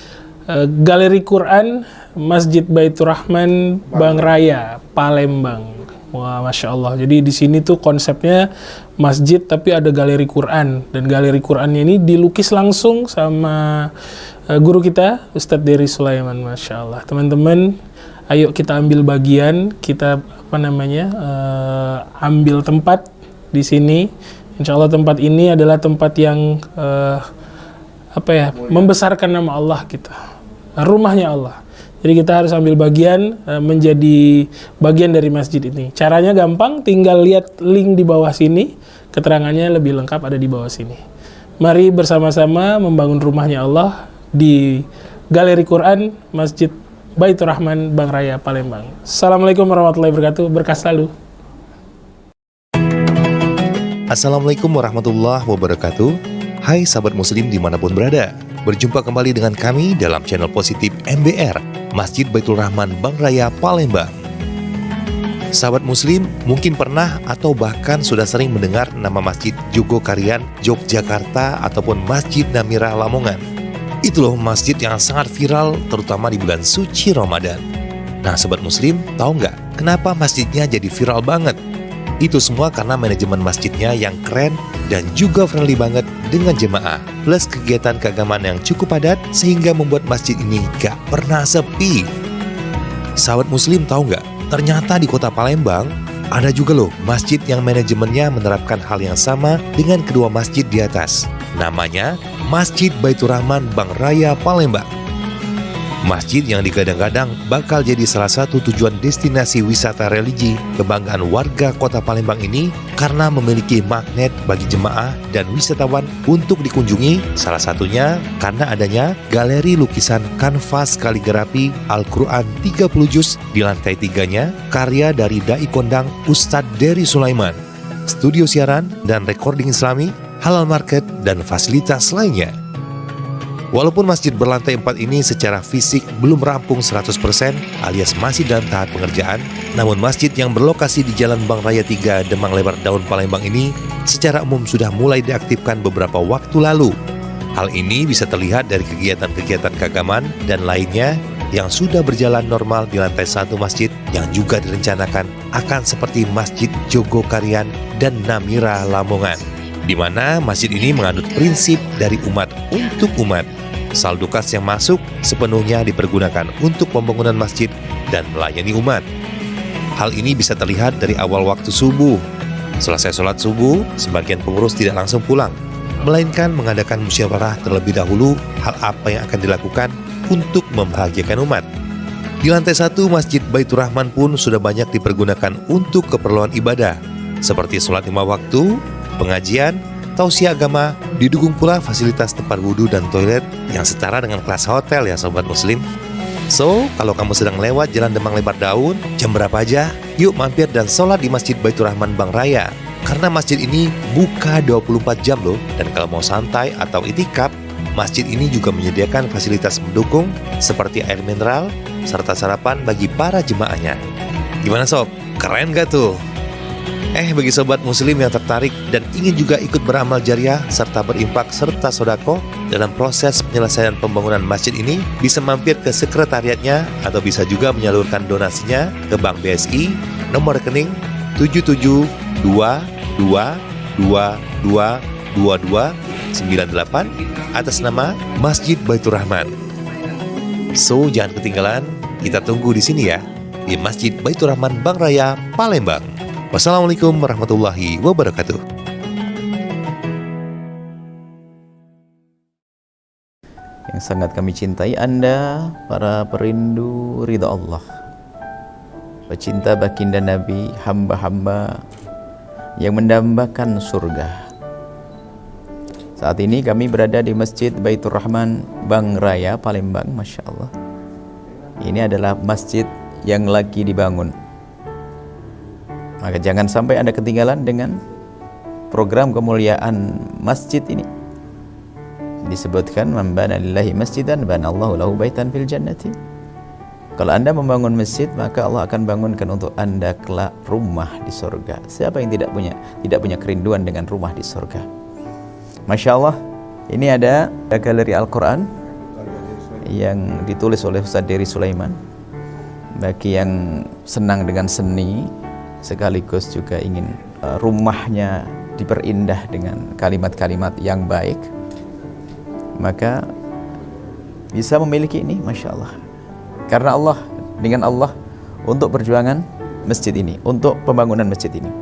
Galeri Quran Masjid Baitur Rahman Bang Raya, Palembang. Wah, masya Allah. Jadi di sini tuh konsepnya masjid tapi ada galeri Quran, dan galeri Qurannya ini dilukis langsung sama guru kita Ustadz Dery Sulaiman. Masya Allah. Teman-teman, ayo kita ambil bagian, kita ambil tempat di sini. Insya Allah tempat ini adalah tempat yang membesarkan nama Allah kita, rumahnya Allah. Jadi kita harus ambil bagian, menjadi bagian dari masjid ini. Caranya gampang, tinggal lihat link di bawah sini, keterangannya lebih lengkap ada di bawah sini. Mari bersama-sama membangun rumahnya Allah di Galeri Quran Masjid Baitur Rahman Bang Raya, Palembang. Assalamualaikum warahmatullahi wabarakatuh, berkah selalu. Assalamualaikum warahmatullahi wabarakatuh. Hai sahabat muslim dimanapun berada, berjumpa kembali dengan kami dalam channel positif MBR, Masjid Baitur Rahman Bang Raya, Palembang. Sahabat muslim mungkin pernah atau bahkan sudah sering mendengar nama Masjid Jogokarian, Yogyakarta, ataupun Masjid Namira Lamongan. Itu loh masjid yang sangat viral terutama di bulan suci Ramadan. Nah sahabat muslim, tahu nggak kenapa masjidnya jadi viral banget? Itu semua karena manajemen masjidnya yang keren dan juga friendly banget dengan jemaah, plus kegiatan keagamaan yang cukup padat sehingga membuat masjid ini gak pernah sepi. Sahabat muslim tahu nggak? Ternyata di kota Palembang ada juga loh masjid yang manajemennya menerapkan hal yang sama dengan kedua masjid di atas. Namanya Masjid Baitur Rahman Bang Raya, Palembang. Masjid yang digadang-gadang bakal jadi salah satu tujuan destinasi wisata religi kebanggaan warga kota Palembang ini karena memiliki magnet bagi jemaah dan wisatawan untuk dikunjungi, salah satunya karena adanya galeri lukisan kanvas kaligrafi Al-Quran 30 juz di lantai 3-nya karya dari Dai Kondang Ustadz Dery Sulaiman, studio siaran dan recording Islami, halal market, dan fasilitas lainnya. Walaupun masjid berlantai 4 ini secara fisik belum rampung 100% alias masih dalam tahap pengerjaan, namun masjid yang berlokasi di Jalan Bang Raya 3 Demang Lebar Daun Palembang ini secara umum sudah mulai diaktifkan beberapa waktu lalu. Hal ini bisa terlihat dari kegiatan-kegiatan keagamaan dan lainnya yang sudah berjalan normal di lantai 1 masjid yang juga direncanakan akan seperti Masjid Jogokarian dan Namira Lamongan, di mana masjid ini menganut prinsip dari umat untuk umat. Saldo kas yang masuk sepenuhnya dipergunakan untuk pembangunan masjid dan melayani umat. Hal ini bisa terlihat dari awal waktu subuh. Selesai sholat subuh, sebagian pengurus tidak langsung pulang, melainkan mengadakan musyawarah terlebih dahulu hal apa yang akan dilakukan untuk membahagiakan umat. Di lantai 1 Masjid Baitur Rahman pun sudah banyak dipergunakan untuk keperluan ibadah, seperti sholat 5 waktu, pengajian, tausiah agama, didukung pula fasilitas tempat wudhu dan toilet yang setara dengan kelas hotel ya sobat muslim. So, kalau kamu sedang lewat Jalan Demang Lebar Daun, jam berapa aja, yuk mampir dan sholat di Masjid Baitur Rahman Bang Raya. Karena masjid ini buka 24 jam loh, dan kalau mau santai atau itikaf, masjid ini juga menyediakan fasilitas mendukung seperti air mineral, serta sarapan bagi para jemaahnya. Gimana sob? Keren gak tuh? Bagi sobat muslim yang tertarik dan ingin juga ikut beramal jariah serta berimpak serta sodako dalam proses penyelesaian pembangunan masjid ini, bisa mampir ke sekretariatnya atau bisa juga menyalurkan donasinya ke Bank BSI nomor rekening 7722222298 atas nama Masjid Baitur Rahman. So, jangan ketinggalan, kita tunggu di sini ya, di Masjid Baitur Rahman Bang Raya, Palembang. Wassalamualaikum warahmatullahi wabarakatuh. Yang sangat kami cintai Anda, para perindu ridha Allah, pecinta baginda Nabi, hamba-hamba yang mendambakan surga. Saat ini kami berada di Masjid Baitur Rahman Bang Raya, Palembang. Masya Allah, ini adalah masjid yang lagi dibangun. Maka jangan sampai Anda ketinggalan dengan program kemuliaan masjid ini. Disebutkan, man bana lillahi masjidan bana Allahu lahu baitan fil jannati. Kalau Anda membangun masjid, maka Allah akan bangunkan untuk Anda kelak rumah di surga. Siapa yang tidak punya kerinduan dengan rumah di surga? Masya Allah, ini ada galeri Al-Quran yang ditulis oleh Ustaz Dery Sulaiman. Bagi yang senang dengan seni, sekaligus juga ingin rumahnya diperindah dengan kalimat-kalimat yang baik, maka bisa memiliki ini, Masya Allah. Karena Allah, dengan Allah, untuk perjuangan masjid ini, untuk pembangunan masjid ini.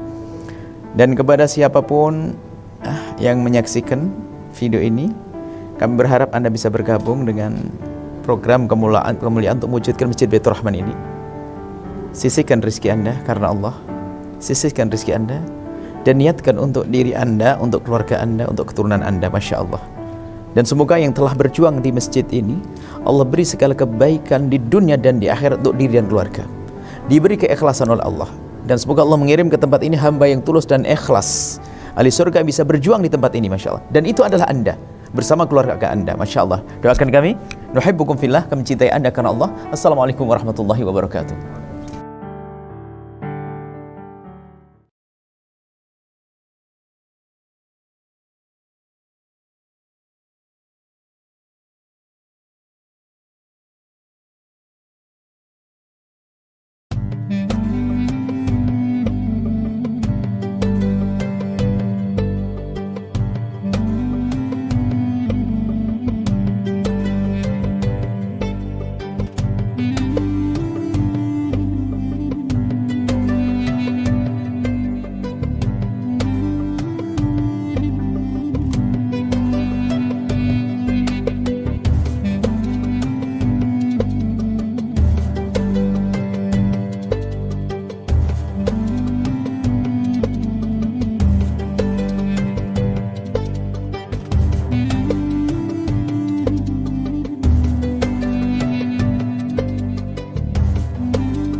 Dan kepada siapapun yang menyaksikan video ini, kami berharap Anda bisa bergabung dengan program kemuliaan untuk mewujudkan Masjid Baitur Rahman ini. Sisihkan rezeki Anda karena Allah, sisihkan rezeki Anda, dan niatkan untuk diri Anda, untuk keluarga Anda, untuk keturunan Anda. Masya Allah. Dan semoga yang telah berjuang di masjid ini, Allah beri segala kebaikan di dunia dan di akhirat untuk diri dan keluarga, diberi keikhlasan oleh Allah. Dan semoga Allah mengirim ke tempat ini hamba yang tulus dan ikhlas, ahli surga bisa berjuang di tempat ini. Masya Allah. Dan itu adalah Anda bersama keluarga Anda. Masya Allah. Doakan kami, nuhibbukum fillah, kami cintai Anda karena Allah. Assalamualaikum warahmatullahi wabarakatuh.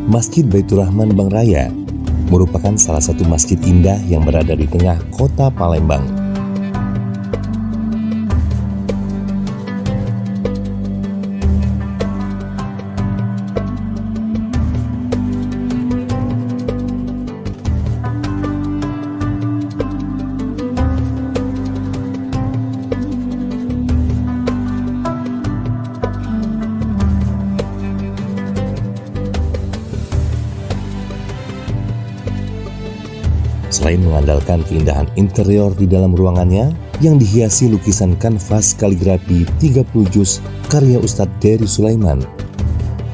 Masjid Baitur Rahman Bang Raya merupakan salah satu masjid indah yang berada di tengah kota Palembang. Selain mengandalkan keindahan interior di dalam ruangannya yang dihiasi lukisan kanvas kaligrafi 30 juz karya Ustadz Dery Sulaiman,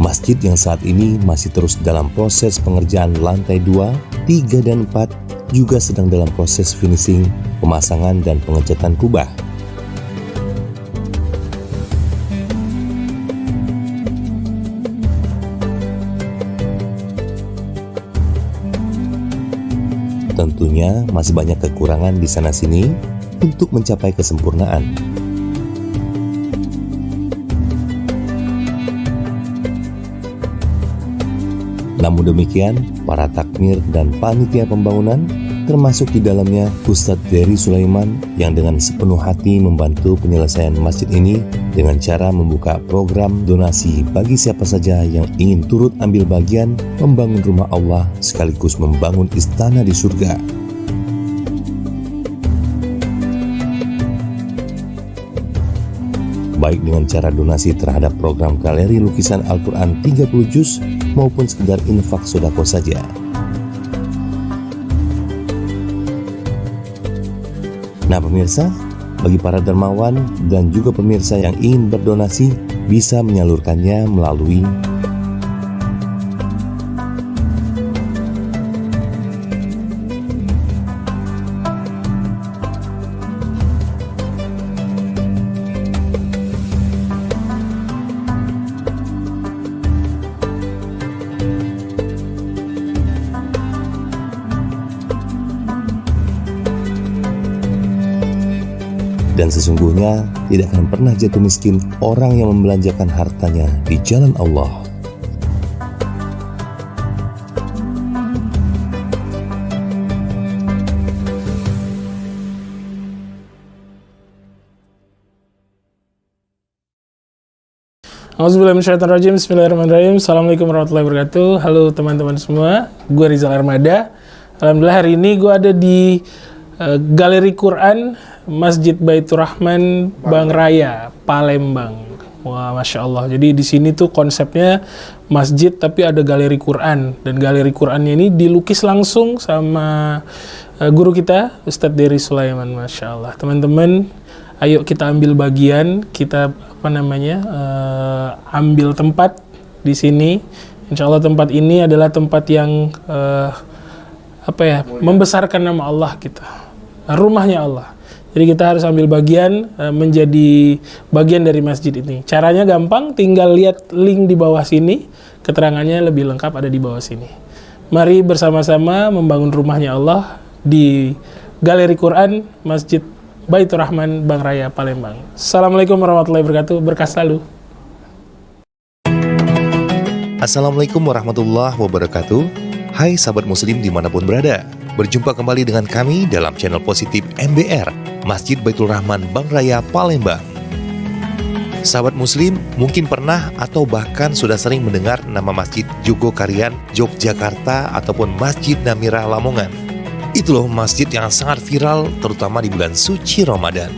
masjid yang saat ini masih terus dalam proses pengerjaan lantai 2, 3, dan 4 juga sedang dalam proses finishing, pemasangan, dan pengecatan kubah. Tentunya masih banyak kekurangan di sana-sini untuk mencapai kesempurnaan. Namun demikian, para takmir dan panitia pembangunan, termasuk di dalamnya Ustadz Dery Sulaiman yang dengan sepenuh hati membantu penyelesaian masjid ini dengan cara membuka program donasi bagi siapa saja yang ingin turut ambil bagian membangun rumah Allah sekaligus membangun istana di surga. Baik dengan cara donasi terhadap program galeri lukisan Al-Quran 30 juz maupun sekedar infak sodako saja. Nah pemirsa, bagi para dermawan dan juga pemirsa yang ingin berdonasi bisa menyalurkannya melalui dan sesungguhnya tidak akan pernah jatuh miskin orang yang membelanjakan hartanya di jalan Allah. Auzubillahiminasyaitonirrajim. Bismillahirrahmanirrahim. Assalamualaikum warahmatullahi wabarakatuh. Halo teman-teman semua, gue Rizal Armada. Alhamdulillah hari ini gue ada di Galeri Quran Masjid Baitur Rahman Bang Raya, Palembang. Wah, Masya Allah. Jadi di sini tuh konsepnya masjid tapi ada galeri Quran. Dan galeri Qurannya ini dilukis langsung sama guru kita, Ustadz Dery Sulaiman. Masya Allah. Teman-teman, ayo kita ambil bagian, kita ambil tempat di sini. Insya Allah tempat ini adalah tempat yang membesarkan nama Allah kita. Rumahnya Allah. Jadi kita harus ambil bagian menjadi bagian dari masjid ini. Caranya gampang, tinggal lihat link di bawah sini. Keterangannya lebih lengkap ada di bawah sini. Mari bersama-sama membangun rumahnya Allah di Galeri Quran Masjid Baitur Rahman Bang Raya, Palembang. Assalamualaikum warahmatullahi wabarakatuh. Berkah selalu. Assalamualaikum warahmatullahi wabarakatuh. Hai sahabat muslim dimanapun berada. Berjumpa kembali dengan kami dalam channel positif MBR, Masjid Baitur Rahman Bang Raya, Palembang. Sahabat muslim mungkin pernah atau bahkan sudah sering mendengar nama Masjid Jogokarian, Yogyakarta ataupun Masjid Namira Lamongan. Itu loh masjid yang sangat viral terutama di bulan suci Ramadan.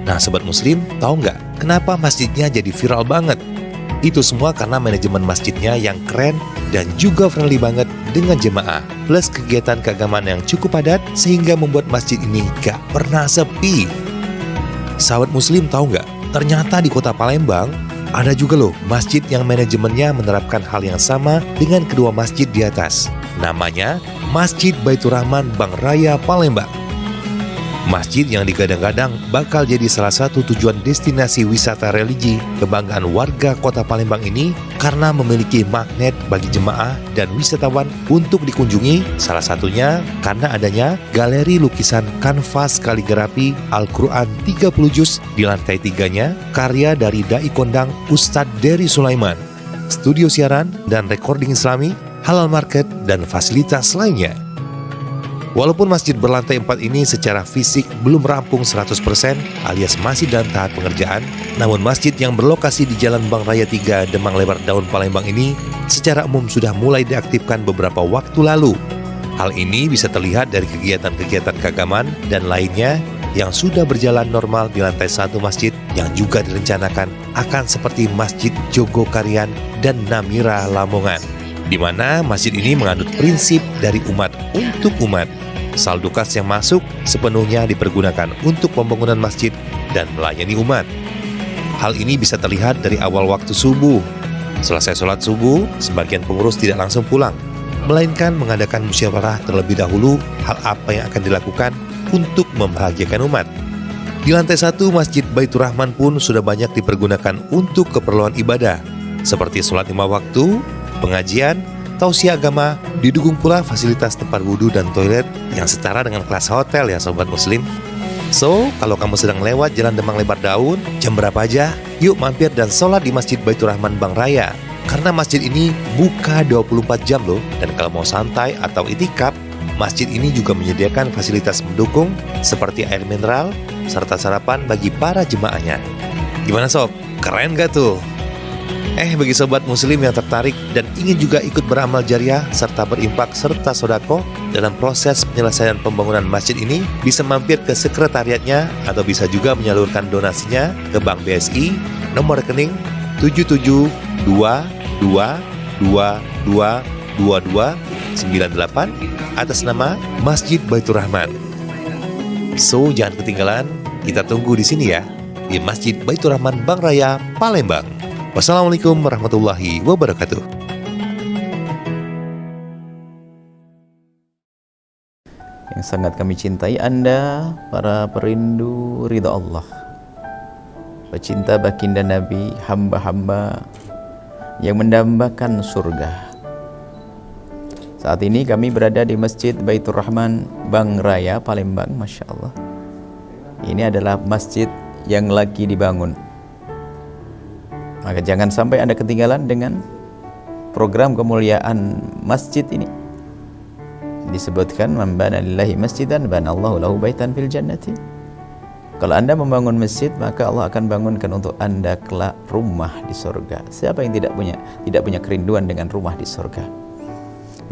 Nah sahabat muslim, tahu nggak kenapa masjidnya jadi viral banget? Itu semua karena manajemen masjidnya yang keren dan juga friendly banget dengan jemaah, plus kegiatan keagamaan yang cukup padat sehingga membuat masjid ini gak pernah sepi. Sahabat muslim tahu nggak? Ternyata di kota Palembang ada juga loh masjid yang manajemennya menerapkan hal yang sama dengan kedua masjid di atas. Namanya Masjid Baitur Rahman Bang Raya, Palembang. Masjid yang digadang-gadang bakal jadi salah satu tujuan destinasi wisata religi kebanggaan warga kota Palembang ini karena memiliki magnet bagi jemaah dan wisatawan untuk dikunjungi, salah satunya karena adanya galeri lukisan kanvas kaligrafi Al-Quran 30 juz di lantai 3-nya karya dari Dai Kondang Ustadz Dery Sulaiman, studio siaran dan recording islami, halal market, dan fasilitas lainnya. Walaupun masjid berlantai 4 ini secara fisik belum rampung 100% alias masih dalam tahap pengerjaan, namun masjid yang berlokasi di Jalan Bang Raya 3 Demang Lebar Daun Palembang ini secara umum sudah mulai diaktifkan beberapa waktu lalu. Hal ini bisa terlihat dari kegiatan-kegiatan keagamaan dan lainnya yang sudah berjalan normal di lantai 1 masjid yang juga direncanakan akan seperti Masjid Jogokarian dan Namira Lamongan, di mana masjid ini menganut prinsip dari umat untuk umat. Saldo kas yang masuk sepenuhnya dipergunakan untuk pembangunan masjid dan melayani umat. Hal ini bisa terlihat dari awal waktu subuh. Selesai sholat subuh, sebagian pengurus tidak langsung pulang, melainkan mengadakan musyawarah terlebih dahulu hal apa yang akan dilakukan untuk membahagiakan umat. Di lantai 1 Masjid Baitur Rahman pun sudah banyak dipergunakan untuk keperluan ibadah, seperti sholat 5 waktu, pengajian, tausiah agama, didukung pula fasilitas tempat wudhu dan toilet yang setara dengan kelas hotel ya sobat muslim. So, kalau kamu sedang lewat Jalan Demang Lebar Daun, jam berapa aja, yuk mampir dan sholat di Masjid Baitur Rahman Bang Raya. Karena masjid ini buka 24 jam loh, dan kalau mau santai atau itikaf, masjid ini juga menyediakan fasilitas mendukung seperti air mineral, serta sarapan bagi para jemaahnya. Gimana sob? Keren gak tuh? Bagi sobat muslim yang tertarik dan ingin juga ikut beramal jariah serta berimpak serta sodako dalam proses penyelesaian pembangunan masjid ini, bisa mampir ke sekretariatnya atau bisa juga menyalurkan donasinya ke Bank BSI nomor rekening 7722222298 atas nama Masjid Baitur Rahman. So, jangan ketinggalan, kita tunggu di sini ya, di Masjid Baitur Rahman Bang Raya, Palembang. Wassalamualaikum warahmatullahi wabarakatuh. Yang sangat kami cintai Anda, para perindu ridha Allah, pecinta baginda Nabi, hamba-hamba yang mendambakan surga. Saat ini kami berada di Masjid Baitur Rahman Bang Raya, Palembang. Masya Allah, ini adalah masjid yang lagi dibangun. Maka jangan sampai Anda ketinggalan dengan program kemuliaan masjid ini. Disebutkan, man bana lillahi masjidan banallahu lahu baitan fil jannati. Kalau Anda membangun masjid, maka Allah akan bangunkan untuk Anda kelak rumah di surga. Siapa yang tidak punya kerinduan dengan rumah di surga?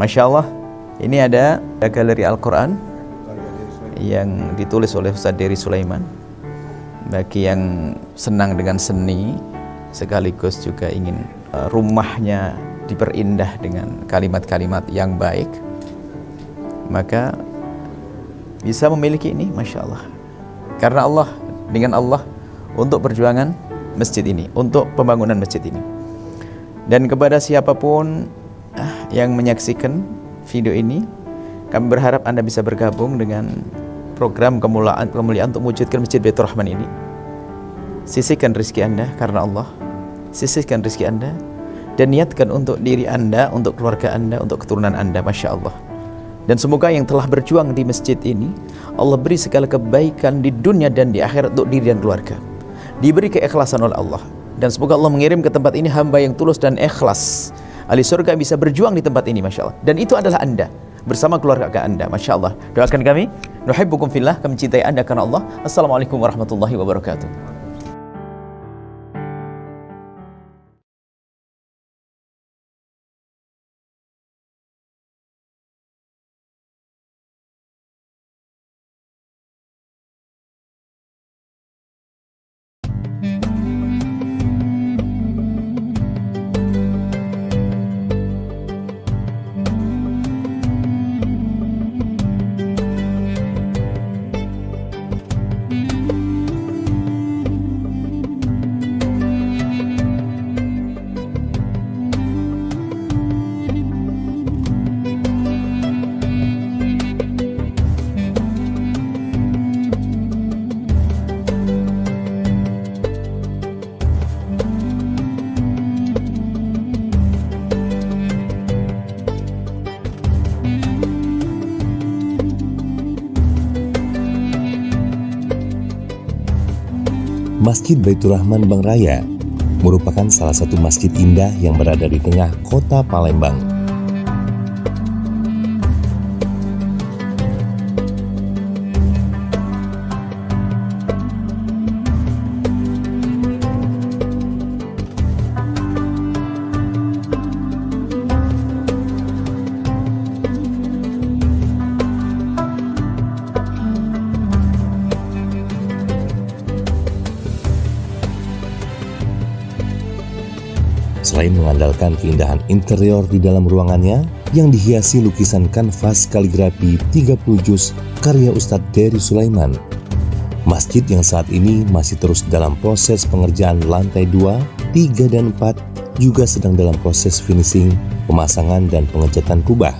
Masya Allah, ini ada galeri Al-Quran yang ditulis oleh Ustaz Dery Sulaiman. Bagi yang senang dengan seni, sekaligus juga ingin rumahnya diperindah dengan kalimat-kalimat yang baik, maka bisa memiliki ini, Masya Allah. Karena Allah, dengan Allah, untuk perjuangan masjid ini, untuk pembangunan masjid ini. Dan kepada siapapun yang menyaksikan video ini, kami berharap Anda bisa bergabung dengan program kemuliaan untuk mewujudkan Masjid Baitur Rahman ini. Sisihkan rezeki Anda karena Allah, sisihkan rezeki Anda, dan niatkan untuk diri Anda, untuk keluarga Anda, untuk keturunan Anda. Masya Allah. Dan semoga yang telah berjuang di masjid ini, Allah beri segala kebaikan di dunia dan di akhirat untuk diri dan keluarga. Diberi keikhlasan oleh Allah. Dan semoga Allah mengirim ke tempat ini hamba yang tulus dan ikhlas. Ahli surga bisa berjuang di tempat ini, Masya Allah. Dan itu adalah Anda, bersama keluarga Anda. Masya Allah. Doakan kami, nuhibbukum fillah, kami cintai Anda karena Allah. Assalamualaikum warahmatullahi wabarakatuh. Masjid Baitur Rahman Bang Raya merupakan salah satu masjid indah yang berada di tengah kota Palembang. Selain mengandalkan keindahan interior di dalam ruangannya, yang dihiasi lukisan kanvas kaligrafi 30 juz karya Ustadz Dery Sulaiman. Masjid yang saat ini masih terus dalam proses pengerjaan lantai 2, 3, dan 4 juga sedang dalam proses finishing, pemasangan dan pengecatan kubah.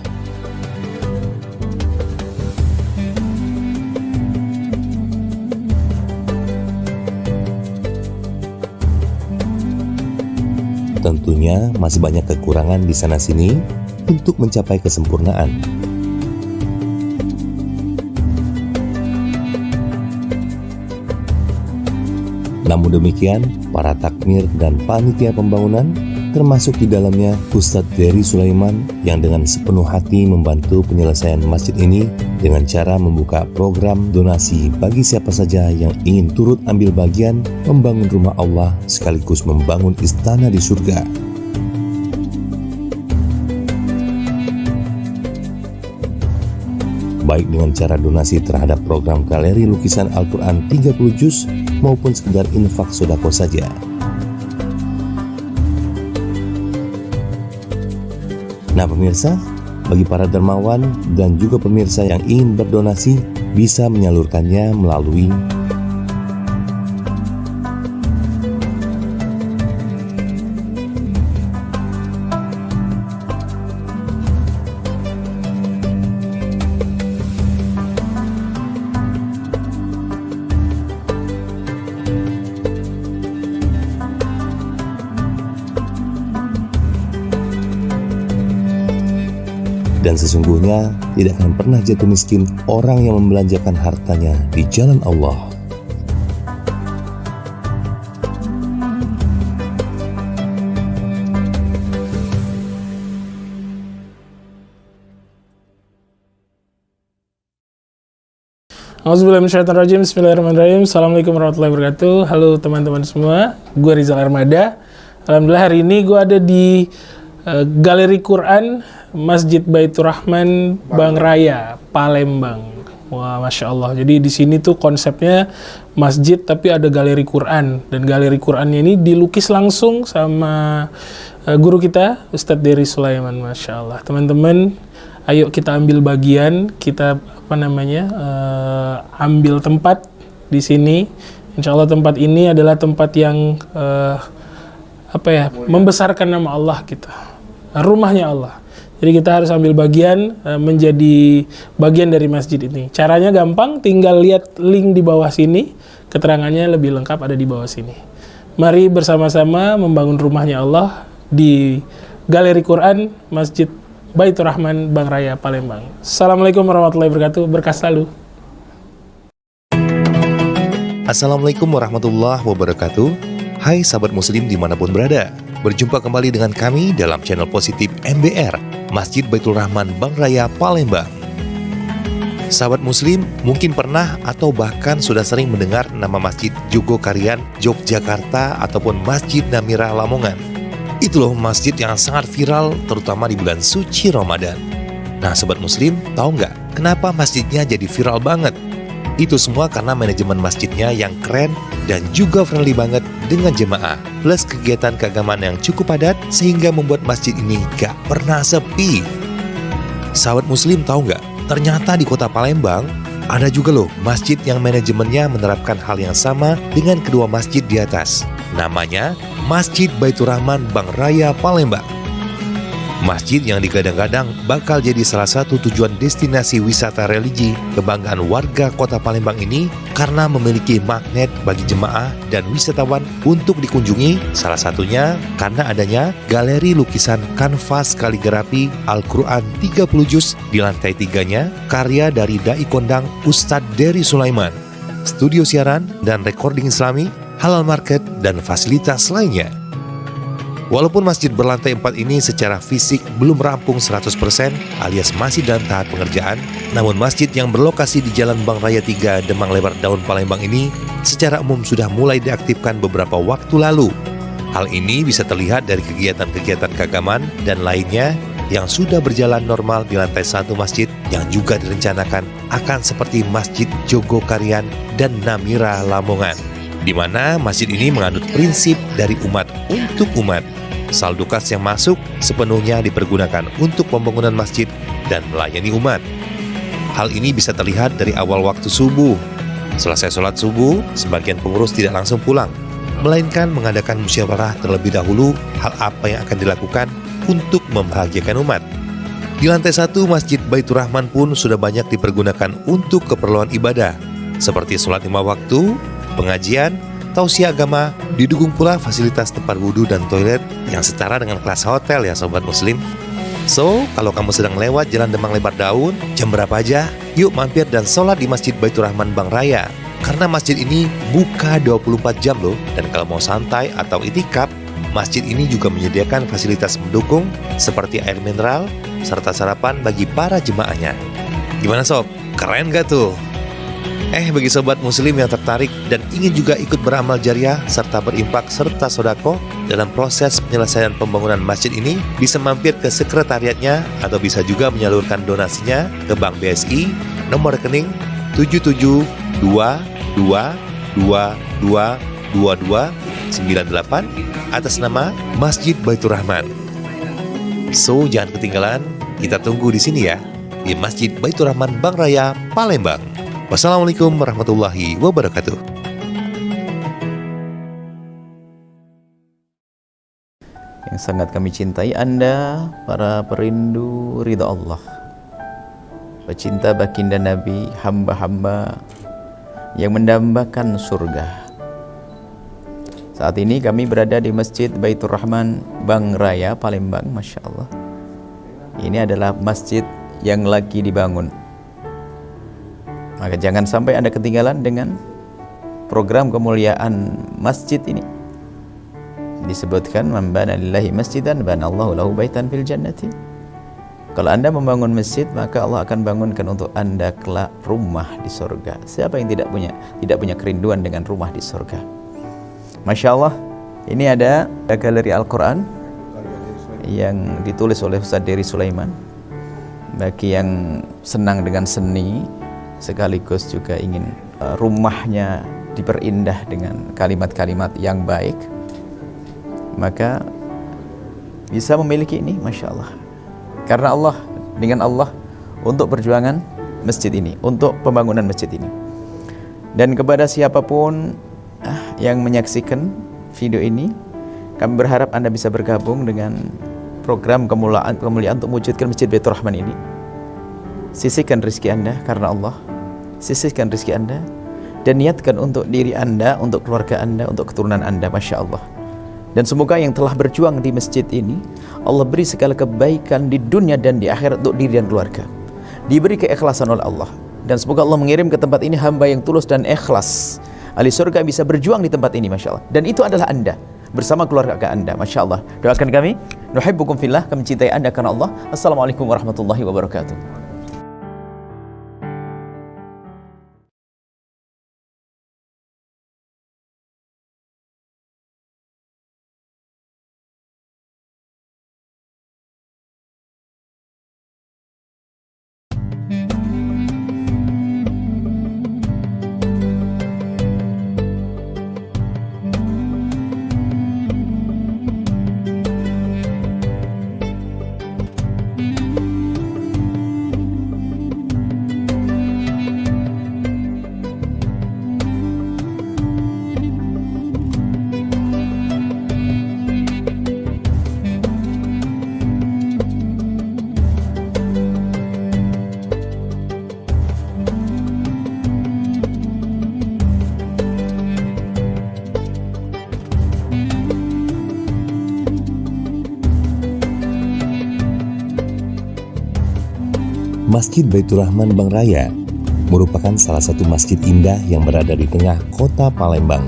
Tentunya masih banyak kekurangan di sana-sini untuk mencapai kesempurnaan. Namun demikian, para takmir dan panitia pembangunan, termasuk di dalamnya Ustadz Dery Sulaiman, yang dengan sepenuh hati membantu penyelesaian masjid ini dengan cara membuka program donasi bagi siapa saja yang ingin turut ambil bagian membangun rumah Allah sekaligus membangun istana di surga. Baik dengan cara donasi terhadap program galeri lukisan Al-Quran 30 juz maupun sekedar infak sodako saja. Nah pemirsa, bagi para dermawan dan juga pemirsa yang ingin berdonasi bisa menyalurkannya melalui dan sesungguhnya tidak akan pernah jatuh miskin orang yang membelanjakan hartanya di jalan Allah. Auzubillahiminasyaitonirrajim. Bismillahirrahmanirrahim. Assalamualaikum warahmatullahi wabarakatuh. Halo teman-teman semua, gue Rizal Armada. Alhamdulillah hari ini gue ada di Galeri Quran Masjid Baitur Rahman Bang Raya, Palembang. Wah, Masya Allah. Jadi di sini tuh konsepnya masjid tapi ada galeri Quran. Dan galeri Qurannya ini dilukis langsung sama guru kita, Ustadz Dery Sulaiman. Masya Allah. Teman-teman, ayo kita ambil bagian, kita ambil tempat di sini. Insya Allah tempat ini adalah tempat yang membesarkan nama Allah kita. Rumahnya Allah. Jadi kita harus ambil bagian menjadi bagian dari masjid ini. Caranya gampang, tinggal lihat link di bawah sini. Keterangannya lebih lengkap ada di bawah sini. Mari bersama-sama membangun rumahnya Allah di Galeri Quran Masjid Baitur Rahman Bang Raya, Palembang. Assalamualaikum warahmatullahi wabarakatuh. Berkah selalu. Assalamualaikum warahmatullahi wabarakatuh. Hai sahabat muslim dimanapun berada. Berjumpa kembali dengan kami dalam channel positif MBR, Masjid Baitur Rahman Bang Raya, Palembang. Sahabat muslim mungkin pernah atau bahkan sudah sering mendengar nama Masjid Jogokarian Yogyakarta ataupun Masjid Namira Lamongan. Itu loh masjid yang sangat viral terutama di bulan suci Ramadan. Nah sahabat muslim, tahu nggak kenapa masjidnya jadi viral banget? Itu semua karena manajemen masjidnya yang keren dan juga friendly banget dengan jemaah, plus kegiatan keagamaan yang cukup padat sehingga membuat masjid ini gak pernah sepi. Sahabat muslim tahu nggak? Ternyata di kota Palembang ada juga loh masjid yang manajemennya menerapkan hal yang sama dengan kedua masjid di atas. Namanya Masjid Baitur Rahman Bang Raya, Palembang. Masjid yang digadang-gadang bakal jadi salah satu tujuan destinasi wisata religi kebanggaan warga kota Palembang ini karena memiliki magnet bagi jemaah dan wisatawan untuk dikunjungi, salah satunya karena adanya galeri lukisan kanvas kaligrafi Al-Quran 30 juz di lantai 3-nya karya dari Dai Kondang Ustadz Dery Sulaiman, studio siaran dan recording Islami, halal market, dan fasilitas lainnya. Walaupun masjid berlantai 4 ini secara fisik belum rampung 100% alias masih dalam tahap pengerjaan, namun masjid yang berlokasi di Jalan Bang Raya 3 Demang Lebar Daun Palembang ini secara umum sudah mulai diaktifkan beberapa waktu lalu. Hal ini bisa terlihat dari kegiatan-kegiatan keagamaan dan lainnya yang sudah berjalan normal di lantai 1 masjid yang juga direncanakan akan seperti Masjid Jogokarian dan Namira Lamongan, di mana masjid ini menganut prinsip dari umat untuk umat. saldo kas yang masuk sepenuhnya dipergunakan untuk pembangunan masjid dan melayani umat. Hal ini bisa terlihat dari awal waktu subuh. Selesai sholat subuh, sebagian pengurus tidak langsung pulang, melainkan mengadakan musyawarah terlebih dahulu hal apa yang akan dilakukan untuk membahagiakan umat. Di lantai 1 Masjid Baitur Rahman pun sudah banyak dipergunakan untuk keperluan ibadah, seperti sholat 5 waktu, pengajian, tausiah agama, didukung pula fasilitas tempat wudhu dan toilet yang setara dengan kelas hotel ya sobat muslim. So, kalau kamu sedang lewat Jalan Demang Lebar Daun, jam berapa aja, yuk mampir dan sholat di Masjid Baitur Rahman Bang Raya. Karena masjid ini buka 24 jam loh, dan kalau mau santai atau itikaf, masjid ini juga menyediakan fasilitas mendukung seperti air mineral, serta sarapan bagi para jemaahnya. Gimana sob? Keren gak tuh? Bagi sobat muslim yang tertarik dan ingin juga ikut beramal jariah serta berimpak serta sodako dalam proses penyelesaian pembangunan masjid ini, bisa mampir ke sekretariatnya atau bisa juga menyalurkan donasinya ke Bank BSI nomor rekening 7722222298 atas nama Masjid Baitur Rahman. So, jangan ketinggalan, kita tunggu di sini ya, di Masjid Baitur Rahman Bang Raya, Palembang. Wassalamualaikum warahmatullahi wabarakatuh. Yang sangat kami cintai Anda, para perindu ridha Allah, pecinta baginda Nabi, hamba-hamba yang mendambakan surga. Saat ini kami berada di Masjid Baitur Rahman Bang Raya, Palembang. Masya Allah, ini adalah masjid yang lagi dibangun. Maka jangan sampai Anda ketinggalan dengan program kemuliaan masjid ini. Disebutkan, man bana lillahi masjidan banallahu lahu baitan fil jannati. Kalau Anda membangun masjid, maka Allah akan bangunkan untuk Anda kelak rumah di surga. Siapa yang tidak punya kerinduan dengan rumah di surga? Masya Allah, ini ada galeri Al-Quran yang ditulis oleh Ustaz Dery Sulaiman. Bagi yang senang dengan seni, sekaligus juga ingin rumahnya diperindah dengan kalimat-kalimat yang baik, maka bisa memiliki ini, Masya Allah. Karena Allah, dengan Allah, untuk perjuangan masjid ini, untuk pembangunan masjid ini. Dan kepada siapapun yang menyaksikan video ini, kami berharap Anda bisa bergabung dengan program kemuliaan untuk mewujudkan Masjid Baitur Rahman ini. Sisihkan rezeki Anda karena Allah, sisihkan rezeki Anda, dan niatkan untuk diri Anda, untuk keluarga Anda, untuk keturunan Anda. Masya Allah. Dan semoga yang telah berjuang di masjid ini, Allah beri segala kebaikan di dunia dan di akhirat untuk diri dan keluarga. Diberi keikhlasan oleh Allah. Dan semoga Allah mengirim ke tempat ini hamba yang tulus dan ikhlas. Ahli surga bisa berjuang di tempat ini, Masya Allah. Dan itu adalah Anda, bersama keluarga Anda. Masya Allah. Doakan kami, nuhibbukum fillah, kami cintai Anda karena Allah. Assalamualaikum warahmatullahi wabarakatuh. Masjid Baitur Rahman Bang Raya merupakan salah satu masjid indah yang berada di tengah kota Palembang.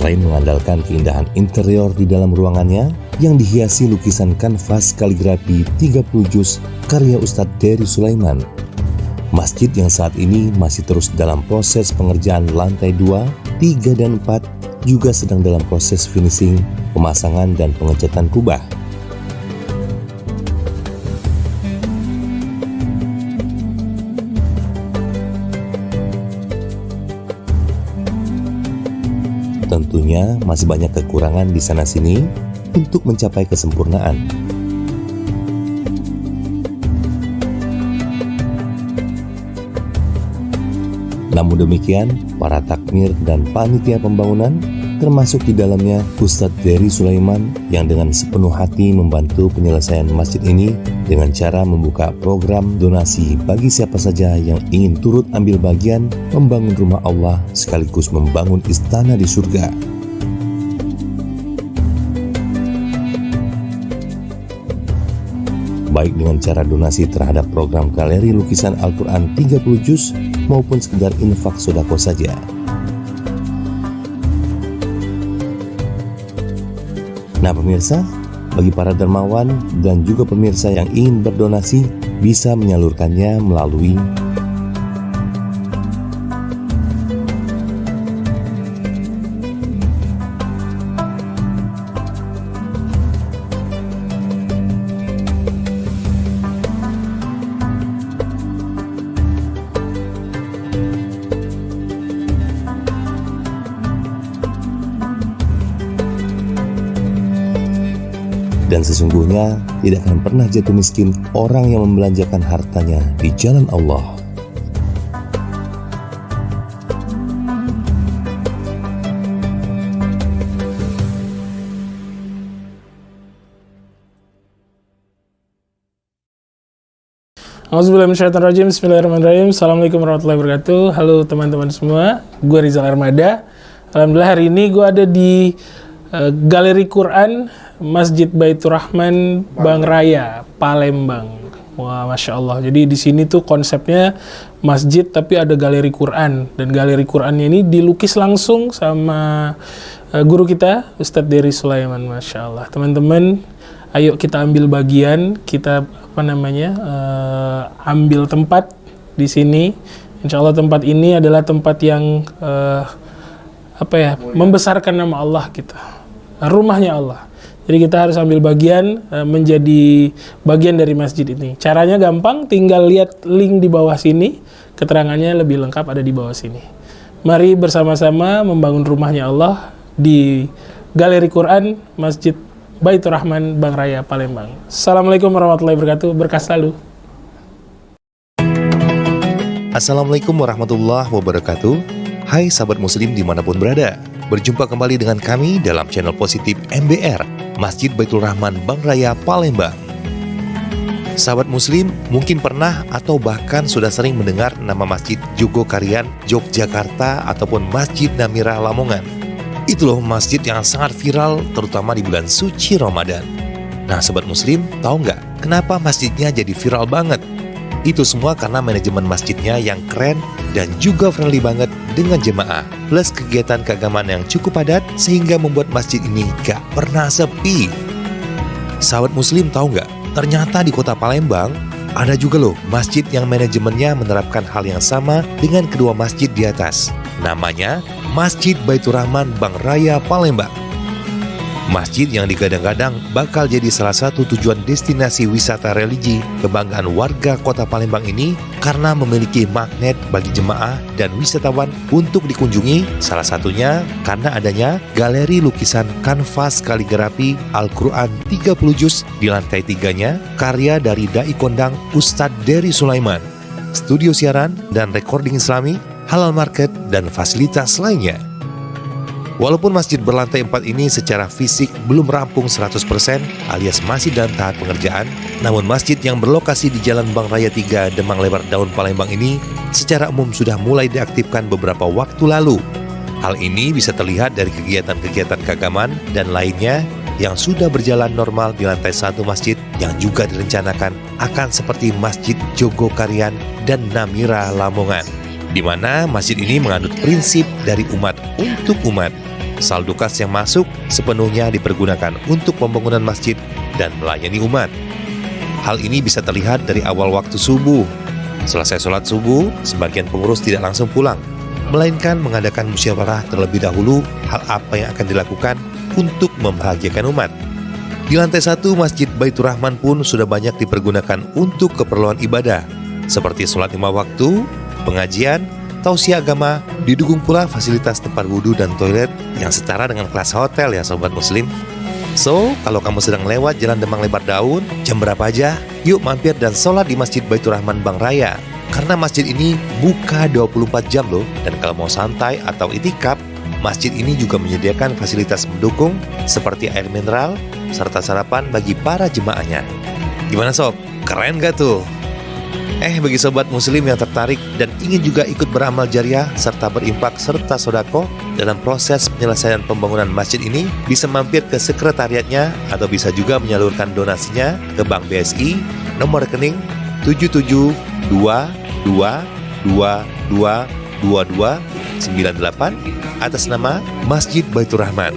Selain mengandalkan keindahan interior di dalam ruangannya yang dihiasi lukisan kanvas kaligrafi 30 juz karya Ustadz Dery Sulaiman, masjid yang saat ini masih terus dalam proses pengerjaan lantai 2, 3, dan 4 juga sedang dalam proses finishing, pemasangan, dan pengecatan kubah. Tentunya masih banyak kekurangan di sana-sini untuk mencapai kesempurnaan. Namun demikian, para takmir dan panitia pembangunan, termasuk di dalamnya Ustadz Dery Sulaiman yang dengan sepenuh hati membantu penyelesaian masjid ini dengan cara membuka program donasi bagi siapa saja yang ingin turut ambil bagian membangun rumah Allah sekaligus membangun istana di surga. Baik dengan cara donasi terhadap program galeri lukisan Al-Quran 30 juz maupun sekedar infak sodako saja. Nah pemirsa, bagi para dermawan dan juga pemirsa yang ingin berdonasi bisa menyalurkannya melalui dan sesungguhnya tidak akan pernah jatuh miskin orang yang membelanjakan hartanya di jalan Allah. Auzubillahiminasyaitonirrajim. Bismillahirrahmanirrahim. Assalamualaikum warahmatullahi wabarakatuh. Halo teman-teman semua, gue Rizal Armada. Alhamdulillah hari ini gue ada di Galeri Quran Masjid Baitur Rahman Bang Raya, Palembang. Wah, masya Allah. Jadi di sini tuh konsepnya masjid tapi ada galeri Quran, dan galeri Qurannya ini dilukis langsung sama guru kita Ustadz Dery Sulaiman. Masya Allah. Teman-teman, ayo kita ambil bagian, kita ambil tempat di sini. Insya Allah tempat ini adalah tempat yang membesarkan nama Allah kita, rumahnya Allah. Jadi kita harus ambil bagian, menjadi bagian dari masjid ini. Caranya gampang, tinggal lihat link di bawah sini, keterangannya lebih lengkap ada di bawah sini. Mari bersama-sama membangun rumahnya Allah di Galeri Quran Masjid Baitur Rahman Bang Raya, Palembang. Assalamualaikum warahmatullahi wabarakatuh, berkah selalu. Assalamualaikum warahmatullahi wabarakatuh. Hai sahabat muslim dimanapun berada, berjumpa kembali dengan kami dalam channel positif MBR Masjid Baitur Rahman Bang Raya, Palembang. Sahabat muslim mungkin pernah atau bahkan sudah sering mendengar nama Masjid Jogokarian Yogyakarta ataupun Masjid Namirah Lamongan. Itu loh masjid yang sangat viral terutama di bulan suci Ramadan. Nah sahabat muslim, tahu nggak kenapa masjidnya jadi viral banget? Itu semua karena manajemen masjidnya yang keren dan juga friendly banget dengan jemaah, plus kegiatan keagamaan yang cukup padat sehingga membuat masjid ini gak pernah sepi. Sahabat muslim tahu nggak? Ternyata di kota Palembang ada juga loh masjid yang manajemennya menerapkan hal yang sama dengan kedua masjid di atas. Namanya Masjid Baitur Rahman Bang Raya, Palembang. Masjid yang digadang-gadang bakal jadi salah satu tujuan destinasi wisata religi kebanggaan warga kota Palembang ini karena memiliki magnet bagi jemaah dan wisatawan untuk dikunjungi, salah satunya karena adanya galeri lukisan kanvas kaligrafi Al-Quran 30 juz di lantai 3-nya karya dari Dai Kondang Ustadz Dery Sulaiman, studio siaran dan recording islami, halal market, dan fasilitas lainnya. Walaupun masjid berlantai 4 ini secara fisik belum rampung 100% alias masih dalam tahap pengerjaan, namun masjid yang berlokasi di Jalan Bang Raya 3 Demang Lebar Daun Palembang ini secara umum sudah mulai diaktifkan beberapa waktu lalu. Hal ini bisa terlihat dari kegiatan-kegiatan keagamaan dan lainnya yang sudah berjalan normal di lantai 1 masjid yang juga direncanakan akan seperti Masjid Jogokarian dan Namirah Lamongan, di mana masjid ini menganut prinsip dari umat untuk umat. Saldo kas yang masuk sepenuhnya dipergunakan untuk pembangunan masjid dan melayani umat. Hal ini bisa terlihat dari awal waktu subuh. Selesai sholat subuh, sebagian pengurus tidak langsung pulang, melainkan mengadakan musyawarah terlebih dahulu hal apa yang akan dilakukan untuk membahagiakan umat. Di lantai 1 Masjid Baitur Rahman pun sudah banyak dipergunakan untuk keperluan ibadah, seperti sholat 5 waktu, pengajian, tausiah agama, didukung pula fasilitas tempat wudhu dan toilet yang setara dengan kelas hotel ya sobat muslim. So, kalau kamu sedang lewat Jalan Demang Lebar Daun, jam berapa aja, yuk mampir dan sholat di Masjid Baitur Rahman Bang Raya. Karena masjid ini buka 24 jam loh, dan kalau mau santai atau itikaf, masjid ini juga menyediakan fasilitas mendukung seperti air mineral, serta sarapan bagi para jemaahnya. Gimana sob? Keren gak tuh? Bagi sobat muslim yang tertarik dan ingin juga ikut beramal jariah serta berimpak serta sodako dalam proses penyelesaian pembangunan masjid ini, bisa mampir ke sekretariatnya atau bisa juga menyalurkan donasinya ke Bank BSI nomor rekening 7722222298 atas nama Masjid Baitur Rahman.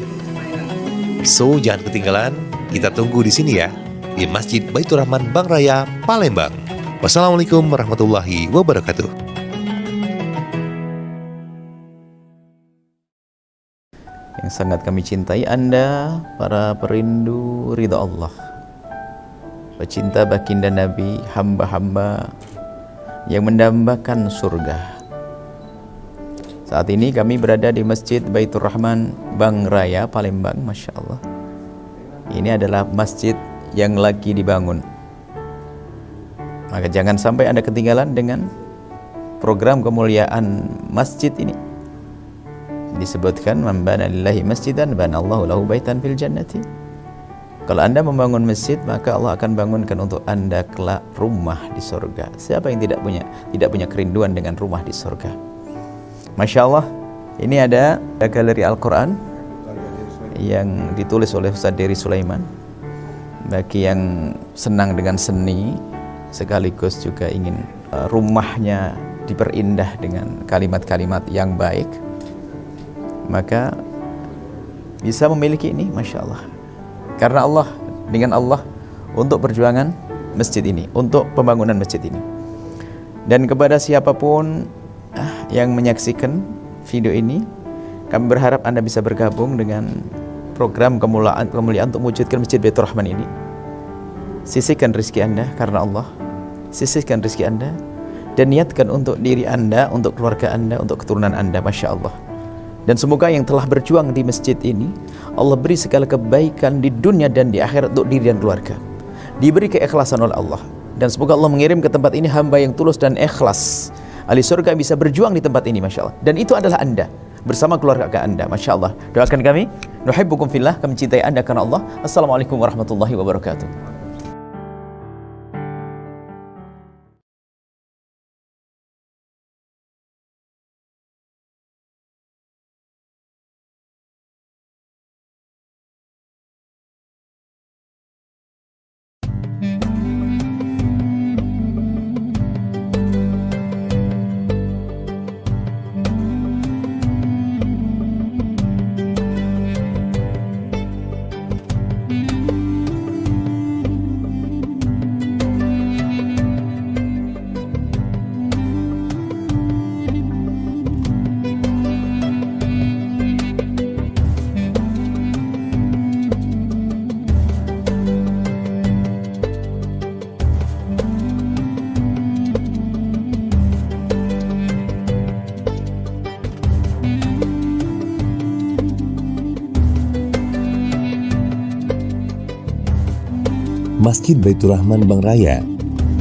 So, jangan ketinggalan, kita tunggu di sini ya, di Masjid Baitur Rahman Bang Raya, Palembang. Wassalamualaikum warahmatullahi wabarakatuh. Yang sangat kami cintai Anda, para perindu ridha Allah, pecinta baginda Nabi, hamba-hamba yang mendambakan surga. Saat ini kami berada di Masjid Baitur Rahman Bang Raya, Palembang. Masya Allah, ini adalah masjid yang lagi dibangun. Maka jangan sampai Anda ketinggalan dengan program kemuliaan masjid ini. Disebutkan, man bana lillahi masjidan banallahu lahu baitan fil jannati. Kalau Anda membangun masjid, maka Allah akan bangunkan untuk Anda kelak rumah di surga. Siapa yang tidak punya kerinduan dengan rumah di surga? Masya Allah, ini ada galeri Al-Quran yang ditulis oleh Ustaz Dery Sulaiman. Bagi yang senang dengan seni, sekaligus juga ingin rumahnya diperindah dengan kalimat-kalimat yang baik, maka bisa memiliki ini, Masya Allah. Karena Allah, dengan Allah, untuk perjuangan masjid ini, untuk pembangunan masjid ini. Dan kepada siapapun yang menyaksikan video ini, kami berharap Anda bisa bergabung dengan program kemuliaan untuk mewujudkan Masjid Baitur Rahman ini. Sisihkan rezeki Anda karena Allah, sisihkan rezeki Anda, dan niatkan untuk diri Anda, untuk keluarga Anda, untuk keturunan Anda. Masya Allah. Dan semoga yang telah berjuang di masjid ini, Allah beri segala kebaikan di dunia dan di akhirat untuk diri dan keluarga. Diberi keikhlasan oleh Allah. Dan semoga Allah mengirim ke tempat ini hamba yang tulus dan ikhlas, ahli surga yang bisa berjuang di tempat ini. Masya Allah. Dan itu adalah Anda bersama keluarga Anda. Masya Allah. Doakan kami, nuhibbukum fillah, kami cintai Anda karena Allah. Assalamualaikum warahmatullahi wabarakatuh. Masjid Baitur Rahman Bang Raya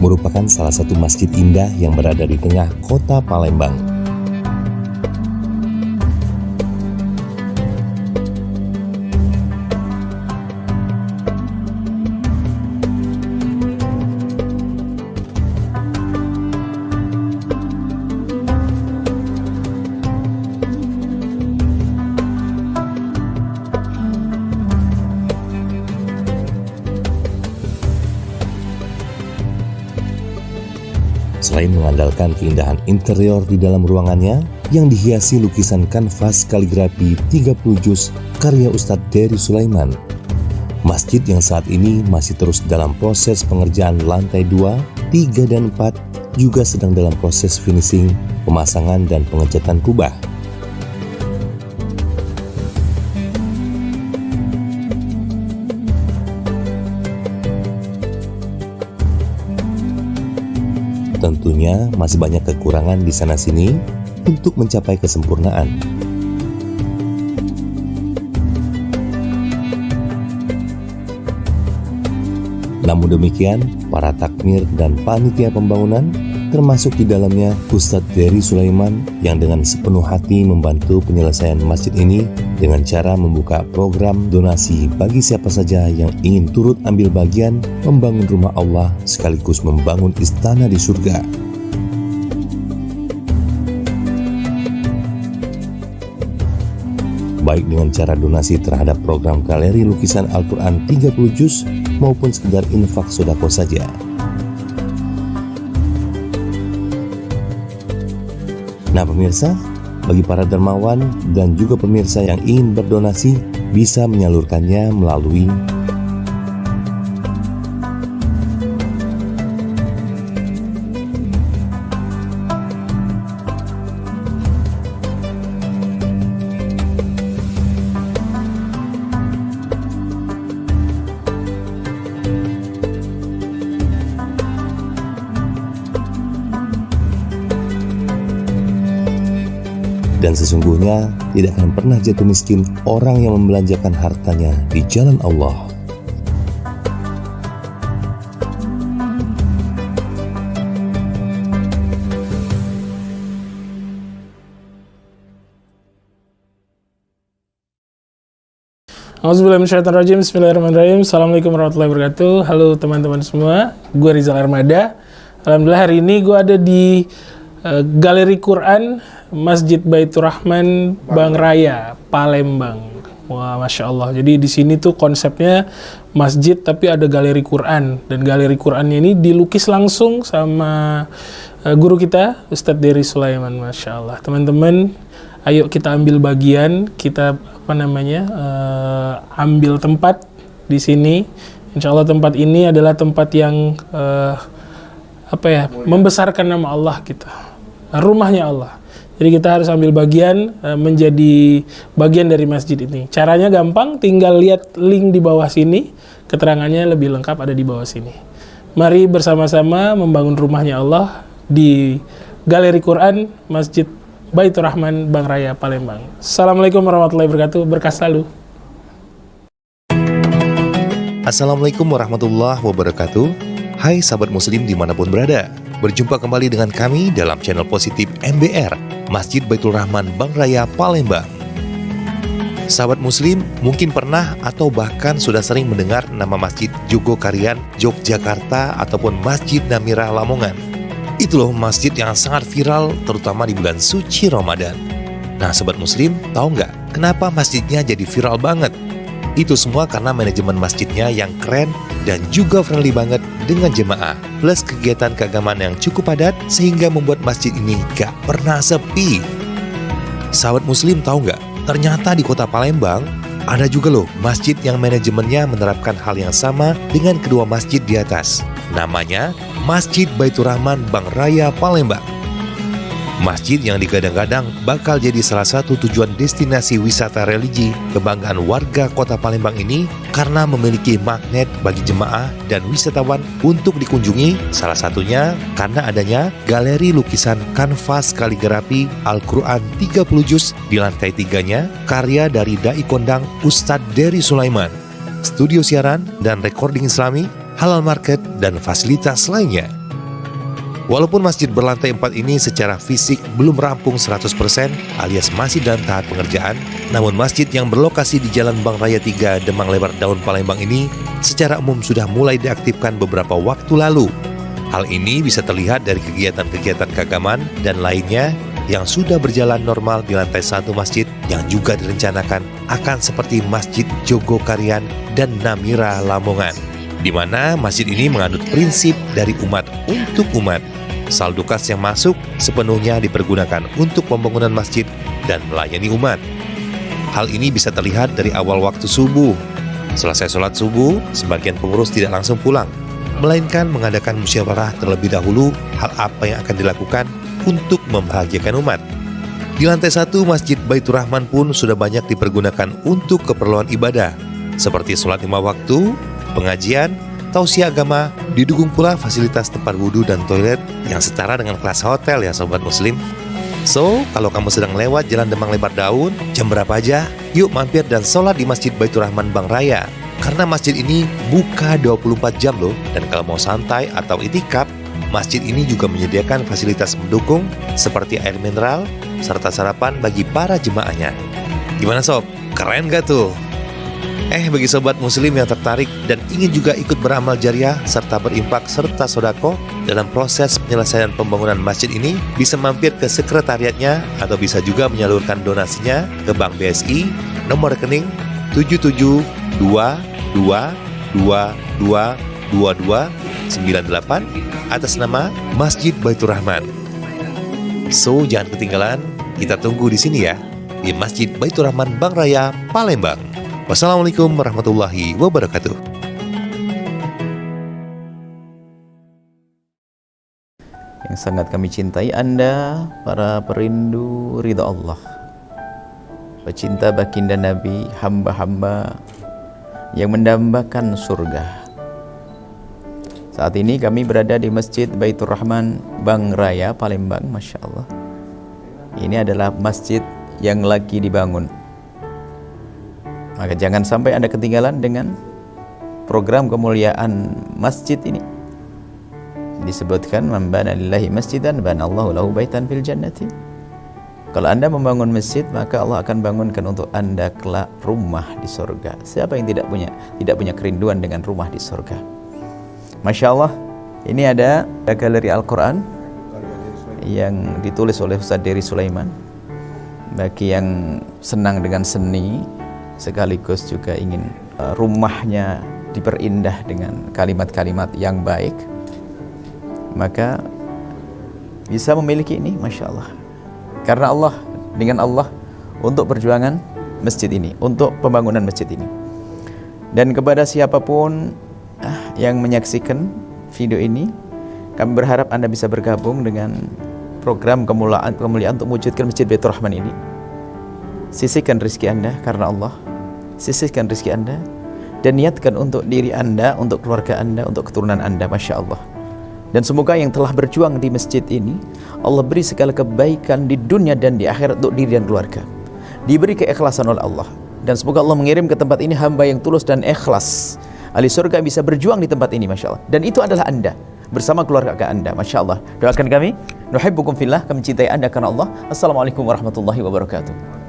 merupakan salah satu masjid indah yang berada di tengah kota Palembang. Selain mengandalkan keindahan interior di dalam ruangannya, yang dihiasi lukisan kanvas kaligrafi 30 juz karya Ustadz Dery Sulaiman. Masjid yang saat ini masih terus dalam proses pengerjaan lantai 2, 3, dan 4 juga sedang dalam proses finishing, pemasangan, dan pengecatan kubah. Tentunya masih banyak kekurangan di sana-sini untuk mencapai kesempurnaan. Namun demikian, para takmir dan panitia pembangunan, termasuk di dalamnya Ustadz Dery Sulaiman, yang dengan sepenuh hati membantu penyelesaian masjid ini dengan cara membuka program donasi bagi siapa saja yang ingin turut ambil bagian membangun rumah Allah sekaligus membangun istana di surga. Baik dengan cara donasi terhadap program galeri lukisan Al-Quran 30 juz maupun sekedar infak sodako saja. Nah pemirsa, bagi para dermawan dan juga pemirsa yang ingin berdonasi bisa menyalurkannya melalui dan sesungguhnya tidak akan pernah jatuh miskin orang yang membelanjakan hartanya di jalan Allah. Auzubillahiminasyaitonirrajim. Bismillahirrahmanirrahim. Assalamualaikum warahmatullahi wabarakatuh. Halo teman-teman semua, gue Rizal Armada. Alhamdulillah hari ini gue ada di Galeri Quran Masjid Baitur Rahman Bang Raya, Palembang. Wah, masya Allah. Jadi di sini tuh konsepnya masjid tapi ada galeri Quran, dan galeri Qurannya ini dilukis langsung sama guru kita Ustadz Dery Sulaiman. Masya Allah. Teman-teman, ayo kita ambil bagian, kita ambil tempat di sini. Insya Allah tempat ini adalah tempat yang membesarkan nama Allah kita, rumahnya Allah. Jadi kita harus ambil bagian, menjadi bagian dari masjid ini. Caranya gampang, tinggal lihat link di bawah sini, keterangannya lebih lengkap ada di bawah sini. Mari bersama-sama membangun rumahnya Allah di Galeri Quran Masjid Baitur Rahman Bang Raya, Palembang. Assalamualaikum warahmatullahi wabarakatuh, berkah selalu. Assalamualaikum warahmatullahi wabarakatuh. Hai sahabat muslim dimanapun berada, berjumpa kembali dengan kami dalam channel positif MBR, Masjid Baitur Rahman Bang Raya, Palembang. Sahabat muslim mungkin pernah atau bahkan sudah sering mendengar nama Masjid Jogokarian, Yogyakarta, ataupun Masjid Namirah Lamongan. Itu loh masjid yang sangat viral terutama di bulan suci Ramadan. Nah sahabat muslim, tahu nggak kenapa masjidnya jadi viral banget? Itu semua karena manajemen masjidnya yang keren dan juga friendly banget dengan jemaah, plus kegiatan keagamaan yang cukup padat sehingga membuat masjid ini gak pernah sepi. Sahabat muslim tahu nggak? Ternyata di kota Palembang ada juga loh masjid yang manajemennya menerapkan hal yang sama dengan kedua masjid di atas. Namanya Masjid Baitur Rahman Bang Raya, Palembang. Masjid yang digadang-gadang bakal jadi salah satu tujuan destinasi wisata religi kebanggaan warga kota Palembang ini karena memiliki magnet bagi jemaah dan wisatawan untuk dikunjungi, salah satunya karena adanya galeri lukisan kanvas kaligrafi Al-Quran 30 juz di lantai 3-nya karya dari Dai Kondang Ustadz Dery Sulaiman, studio siaran dan recording islami, halal market, dan fasilitas lainnya. Walaupun masjid berlantai 4 ini secara fisik belum rampung 100% alias masih dalam tahap pengerjaan, namun masjid yang berlokasi di Jalan Bang Raya 3 Demang Lebar Daun Palembang ini secara umum sudah mulai diaktifkan beberapa waktu lalu. Hal ini bisa terlihat dari kegiatan-kegiatan keagamaan dan lainnya yang sudah berjalan normal di lantai 1 masjid yang juga direncanakan akan seperti Masjid Jogokarian dan Namirah Lamongan, di mana masjid ini menganut prinsip dari umat untuk umat. Saldo kas yang masuk sepenuhnya dipergunakan untuk pembangunan masjid dan melayani umat. Hal ini bisa terlihat dari awal waktu subuh. Selesai sholat subuh, sebagian pengurus tidak langsung pulang, melainkan mengadakan musyawarah terlebih dahulu hal apa yang akan dilakukan untuk membahagiakan umat. Di lantai 1 Masjid Baitur Rahman pun sudah banyak dipergunakan untuk keperluan ibadah, seperti sholat 5 waktu, pengajian, tausiah agama, didukung pula fasilitas tempat wudhu dan toilet yang setara dengan kelas hotel ya sobat muslim. So, kalau kamu sedang lewat Jalan Demang Lebar Daun, jam berapa aja, yuk mampir dan sholat di Masjid Baitur Rahman Bang Raya. Karena masjid ini buka 24 jam loh, dan kalau mau santai atau itikaf, masjid ini juga menyediakan fasilitas mendukung seperti air mineral serta sarapan bagi para jemaahnya. Gimana sob? Keren gak tuh? Bagi sobat muslim yang tertarik dan ingin juga ikut beramal jariah serta berimpak serta sodako dalam proses penyelesaian pembangunan masjid ini, bisa mampir ke sekretariatnya atau bisa juga menyalurkan donasinya ke Bank BSI nomor rekening 7722222298 atas nama Masjid Baitur Rahman. So, jangan ketinggalan, kita tunggu di sini ya, di Masjid Baitur Rahman Bang Raya, Palembang. Wassalamualaikum warahmatullahi wabarakatuh. Yang sangat kami cintai Anda, para perindu ridha Allah, pecinta baginda Nabi, hamba-hamba yang mendambakan surga. Saat ini kami berada di Masjid Baitur Rahman Bang Raya, Palembang. Masya Allah, ini adalah masjid yang lagi dibangun. Maka jangan sampai Anda ketinggalan dengan program kemuliaan masjid ini. Disebutkan, man bana lillahi masjidan banallahu lahu baitan fil jannati. Kalau Anda membangun masjid, maka Allah akan bangunkan untuk Anda kelak rumah di surga. Siapa yang tidak punya kerinduan dengan rumah di surga? Masya Allah, ini ada galeri Al-Quran yang ditulis oleh Ustaz Dery Sulaiman. Bagi yang senang dengan seni, sekaligus juga ingin rumahnya diperindah dengan kalimat-kalimat yang baik, maka bisa memiliki ini, Masya Allah. Karena Allah, dengan Allah, untuk perjuangan masjid ini, untuk pembangunan masjid ini. Dan kepada siapapun yang menyaksikan video ini, kami berharap Anda bisa bergabung dengan program kemuliaan untuk mewujudkan Masjid Baitur Rahman ini. Sisihkan rezeki Anda karena Allah, sisihkan rezeki Anda, dan niatkan untuk diri Anda, untuk keluarga Anda, untuk keturunan Anda. Masya Allah. Dan semoga yang telah berjuang di masjid ini, Allah beri segala kebaikan di dunia dan di akhirat untuk diri dan keluarga, diberi keikhlasan oleh Allah. Dan semoga Allah mengirim ke tempat ini hamba yang tulus dan ikhlas, ahli surga bisa berjuang di tempat ini. Masya Allah. Dan itu adalah Anda bersama keluarga Anda. Masya Allah. Doakan kami, nuhibbukum fillah, kami cintai Anda karena Allah. Assalamualaikum warahmatullahi wabarakatuh.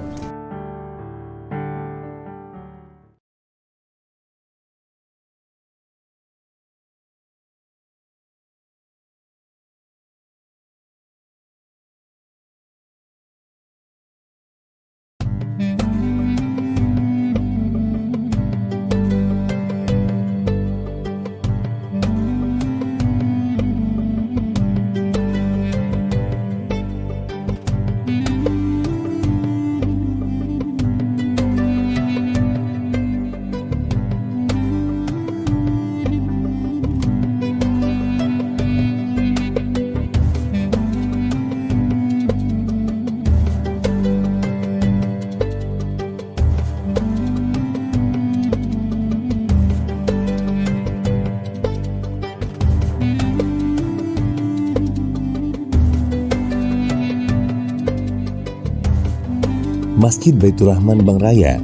Masjid Baitur Rahman Bang Raya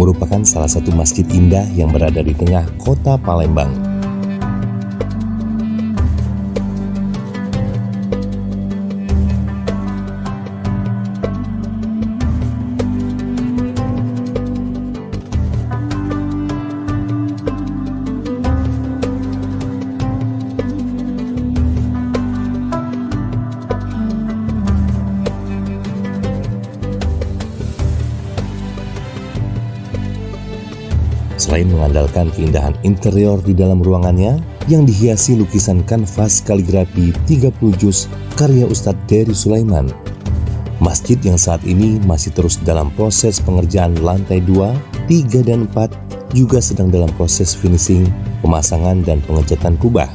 merupakan salah satu masjid indah yang berada di tengah kota Palembang. Selain mengandalkan keindahan interior di dalam ruangannya yang dihiasi lukisan kanvas kaligrafi 30 juz karya Ustadz Dery Sulaiman, masjid yang saat ini masih terus dalam proses pengerjaan lantai 2, 3, dan 4 juga sedang dalam proses finishing, pemasangan, dan pengecatan kubah.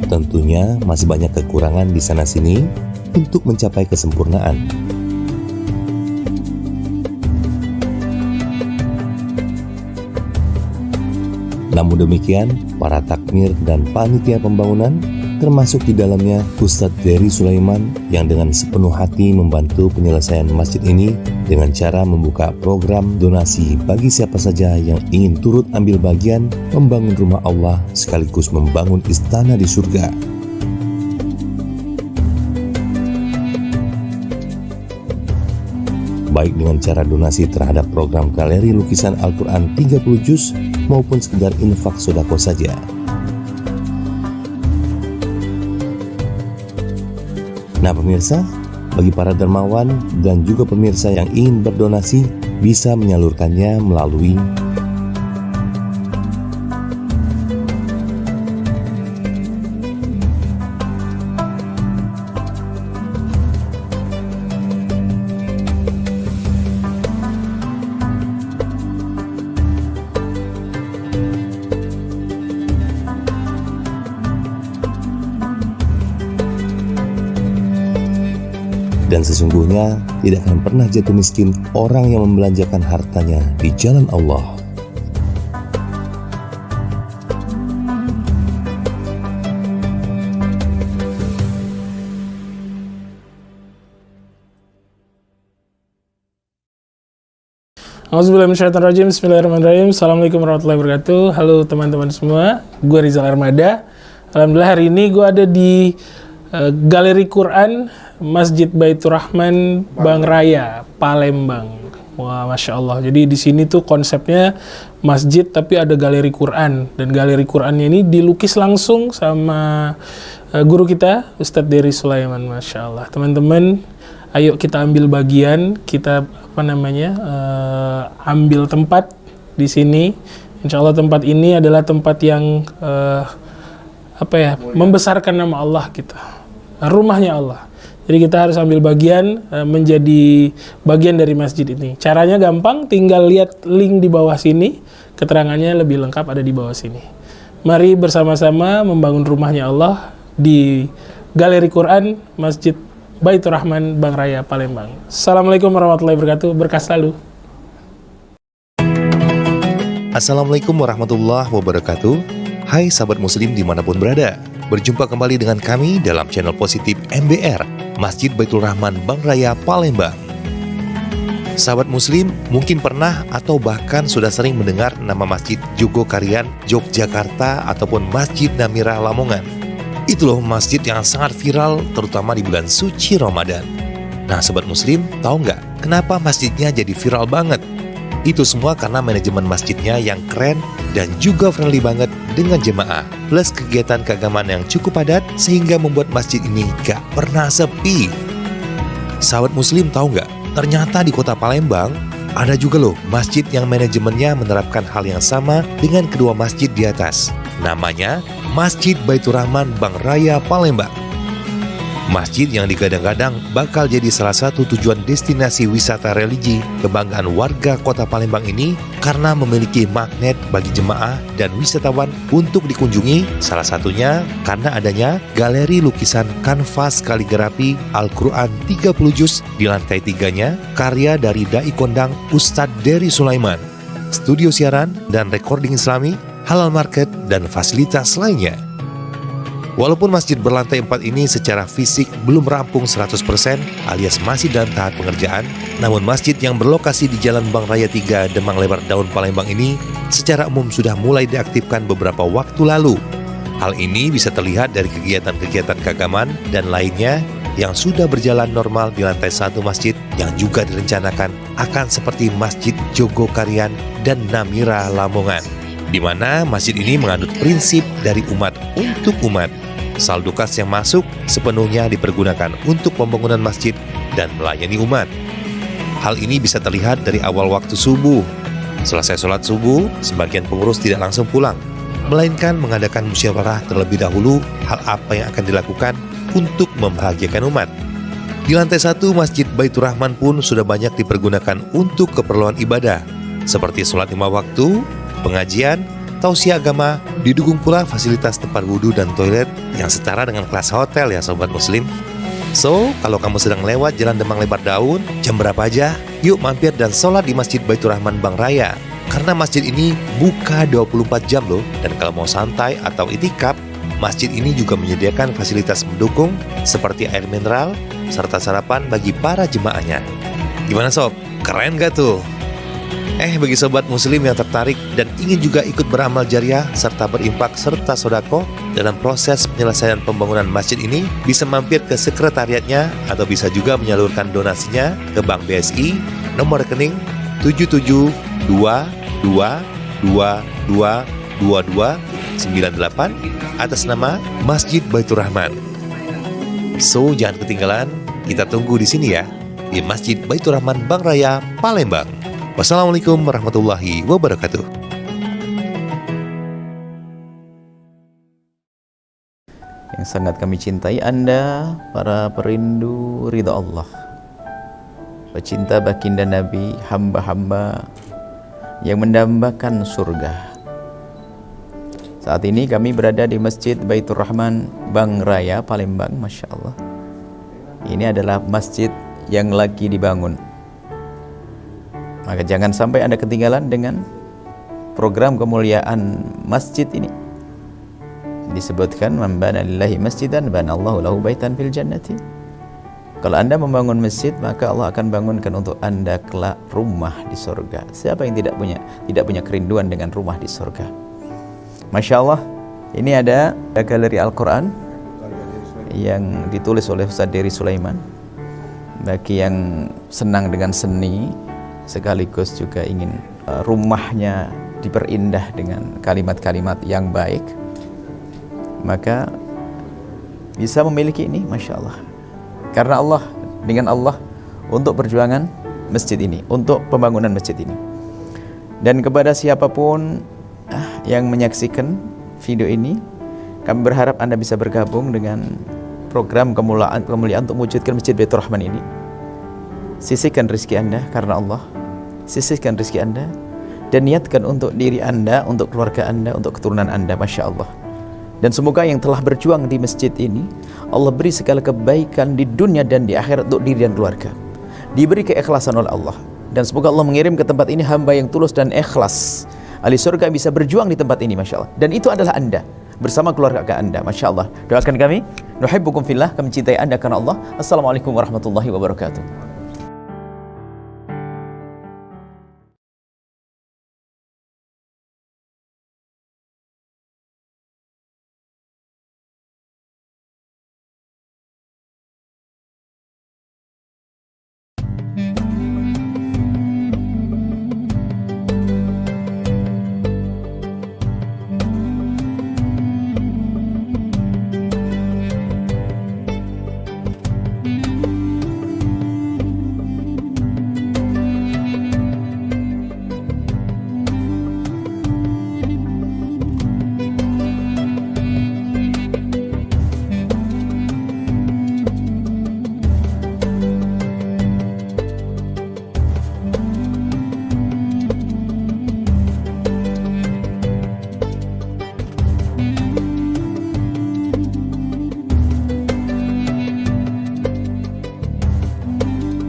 Tentunya masih banyak kekurangan di sana-sini untuk mencapai kesempurnaan. Namun demikian, para takmir dan panitia pembangunan, termasuk di dalamnya Ustadz Dery Sulaiman, yang dengan sepenuh hati membantu penyelesaian masjid ini dengan cara membuka program donasi bagi siapa saja yang ingin turut ambil bagian membangun rumah Allah sekaligus membangun istana di surga. Baik dengan cara donasi terhadap program galeri lukisan Al-Quran 30 juz maupun sekedar infak sodako saja. Nah pemirsa, bagi para dermawan dan juga pemirsa yang ingin berdonasi bisa menyalurkannya melalui dan sesungguhnya tidak akan pernah jatuh miskin orang yang membelanjakan hartanya di jalan Allah. Auzubillahiminasyaitonirrajim. Bismillahirrahmanirrahim. Assalamualaikum warahmatullahi wabarakatuh. Halo teman-teman semua, gue Rizal Armada. Alhamdulillah hari ini gue ada di Galeri Quran Masjid Baitur Rahman Bang Raya, Palembang. Wah, Masya Allah. Jadi di sini tuh konsepnya masjid tapi ada galeri Quran. Dan galeri Qurannya ini dilukis langsung sama guru kita, Ustadz Dery Sulaiman. Masya Allah. Teman-teman, ayo kita ambil bagian, kita ambil tempat di sini. Insya Allah tempat ini adalah tempat yang membesarkan nama Allah kita. Rumahnya Allah. Jadi kita harus ambil bagian, menjadi bagian dari masjid ini. Caranya gampang, tinggal lihat link di bawah sini. Keterangannya lebih lengkap ada di bawah sini. Mari bersama-sama membangun rumahnya Allah di Galeri Quran Masjid Baitur Rahman Bang Raya, Palembang. Assalamualaikum warahmatullahi wabarakatuh. Berkah selalu. Assalamualaikum warahmatullahi wabarakatuh. Hai sahabat muslim dimanapun berada. Berjumpa kembali dengan kami dalam channel positif MBR, Masjid Baitur Rahman Bang Raya, Palembang. Sahabat muslim mungkin pernah atau bahkan sudah sering mendengar nama Masjid Jogokarian, Yogyakarta ataupun Masjid Namira Lamongan. Itu loh masjid yang sangat viral terutama di bulan suci Ramadan. Nah sahabat muslim, tahu nggak kenapa masjidnya jadi viral banget? Itu semua karena manajemen masjidnya yang keren dan juga friendly banget dengan jemaah. Plus kegiatan keagamaan yang cukup padat sehingga membuat masjid ini gak pernah sepi. Sahabat muslim tahu nggak? Ternyata di kota Palembang ada juga loh masjid yang manajemennya menerapkan hal yang sama dengan kedua masjid di atas. Namanya Masjid Baitur Rahman Bang Raya, Palembang. Masjid yang digadang-gadang bakal jadi salah satu tujuan destinasi wisata religi kebanggaan warga kota Palembang ini karena memiliki magnet bagi jemaah dan wisatawan untuk dikunjungi, salah satunya karena adanya galeri lukisan kanvas kaligrafi Al-Quran 30 juz di lantai 3-nya karya dari Dai Kondang Ustadz Dery Sulaiman, studio siaran dan recording Islami, halal market, dan fasilitas lainnya. Walaupun masjid berlantai 4 ini secara fisik belum rampung 100% alias masih dalam tahap pengerjaan, namun masjid yang berlokasi di Jalan Bang Raya 3 Demang Lebar Daun Palembang ini secara umum sudah mulai diaktifkan beberapa waktu lalu. Hal ini bisa terlihat dari kegiatan-kegiatan keagamaan dan lainnya yang sudah berjalan normal di lantai 1 masjid yang juga direncanakan akan seperti Masjid Jogokarian dan Namira Lamongan, di mana masjid ini menganut prinsip dari umat untuk umat. Saldo kas yang masuk sepenuhnya dipergunakan untuk pembangunan masjid dan melayani umat. Hal ini bisa terlihat dari awal waktu subuh. Selesai sholat subuh, sebagian pengurus tidak langsung pulang, melainkan mengadakan musyawarah terlebih dahulu hal apa yang akan dilakukan untuk membahagiakan umat. Di lantai 1 Masjid Baitur Rahman pun sudah banyak dipergunakan untuk keperluan ibadah, seperti sholat 5 waktu, pengajian, tausiah agama, didukung pula fasilitas tempat wudhu dan toilet yang setara dengan kelas hotel ya sobat muslim. So, kalau kamu sedang lewat Jalan Demang Lebar Daun, jam berapa aja, yuk mampir dan sholat di Masjid Baitur Rahman Bang Raya. Karena masjid ini buka 24 jam loh, dan kalau mau santai atau itikaf, masjid ini juga menyediakan fasilitas mendukung seperti air mineral, serta sarapan bagi para jemaahnya. Gimana sob? Keren gak tuh? Bagi sobat muslim yang tertarik dan ingin juga ikut beramal jariah serta berimpak serta sodako dalam proses penyelesaian pembangunan masjid ini, bisa mampir ke sekretariatnya atau bisa juga menyalurkan donasinya ke Bank BSI nomor rekening 7722222298 atas nama Masjid Baitur Rahman. So, jangan ketinggalan, kita tunggu di sini ya, di Masjid Baitur Rahman Bang Raya, Palembang. Wassalamualaikum warahmatullahi wabarakatuh. Yang sangat kami cintai Anda, para perindu ridha Allah, pecinta baginda Nabi, hamba-hamba yang mendambakan surga. Saat ini kami berada di Masjid Baitur Rahman Bang Raya, Palembang. Masya Allah, ini adalah masjid yang lagi dibangun. Maka jangan sampai Anda ketinggalan dengan program kemuliaan masjid ini. Disebutkan, man bana lillahi masjidan banallahu lahu baitan fil jannati. Kalau Anda membangun masjid, maka Allah akan bangunkan untuk Anda kelak rumah di surga. Siapa yang tidak punya kerinduan dengan rumah di surga? Masya Allah, ini ada galeri Al-Quran yang ditulis oleh Ustaz Dery Sulaiman. Bagi yang senang dengan seni, sekaligus juga ingin rumahnya diperindah dengan kalimat-kalimat yang baik, maka bisa memiliki ini, Masya Allah. Karena Allah, dengan Allah, untuk perjuangan masjid ini, untuk pembangunan masjid ini. Dan kepada siapapun yang menyaksikan video ini, kami berharap Anda bisa bergabung dengan program kemuliaan untuk mewujudkan Masjid Baitur Rahman ini. Sisihkan rezeki Anda karena Allah, sisihkan rezeki Anda dan niatkan untuk diri Anda, untuk keluarga Anda, untuk keturunan Anda. Masya Allah. Dan semoga yang telah berjuang di masjid ini, Allah beri segala kebaikan di dunia dan di akhirat untuk diri dan keluarga, diberi keikhlasan oleh Allah. Dan semoga Allah mengirim ke tempat ini hamba yang tulus dan ikhlas, ahli surga bisa berjuang di tempat ini. Masya Allah. Dan itu adalah Anda bersama keluarga Anda. Masya Allah. Doakan kami, nuhibbukum fillah, kami cintai Anda karena Allah. Assalamualaikum warahmatullahi wabarakatuh.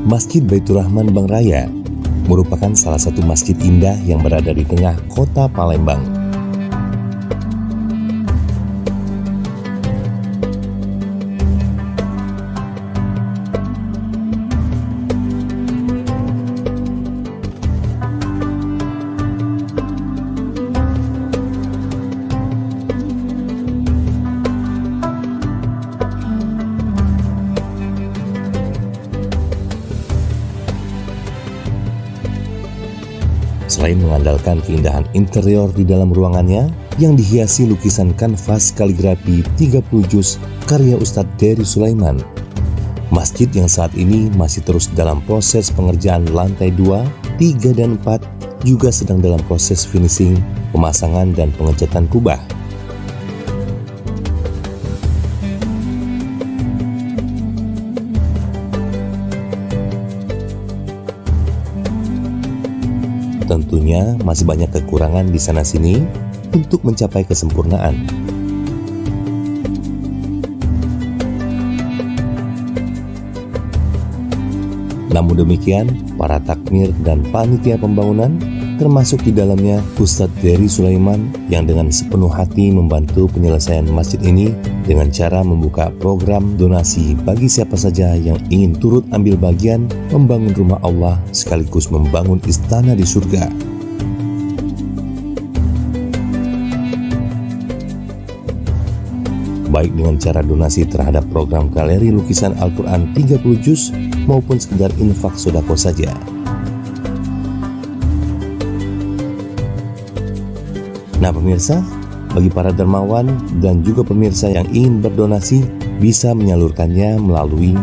Masjid Baitur Rahman Bang Raya merupakan salah satu masjid indah yang berada di tengah kota Palembang. Selain mengandalkan keindahan interior di dalam ruangannya, yang dihiasi lukisan kanvas kaligrafi 30 juz karya Ustadz Dery Sulaiman. Masjid yang saat ini masih terus dalam proses pengerjaan lantai 2, 3, dan 4 juga sedang dalam proses finishing, pemasangan, dan pengecatan kubah. Tentunya masih banyak kekurangan di sana-sini untuk mencapai kesempurnaan. Namun demikian, para takmir dan panitia pembangunan, termasuk di dalamnya Ustadz Dery Sulaiman, yang dengan sepenuh hati membantu penyelesaian masjid ini dengan cara membuka program donasi bagi siapa saja yang ingin turut ambil bagian membangun rumah Allah sekaligus membangun istana di surga. Baik dengan cara donasi terhadap program galeri lukisan Al-Quran 30 juz maupun sekedar infak sodako saja. Nah pemirsa, bagi para dermawan dan juga pemirsa yang ingin berdonasi bisa menyalurkannya melalui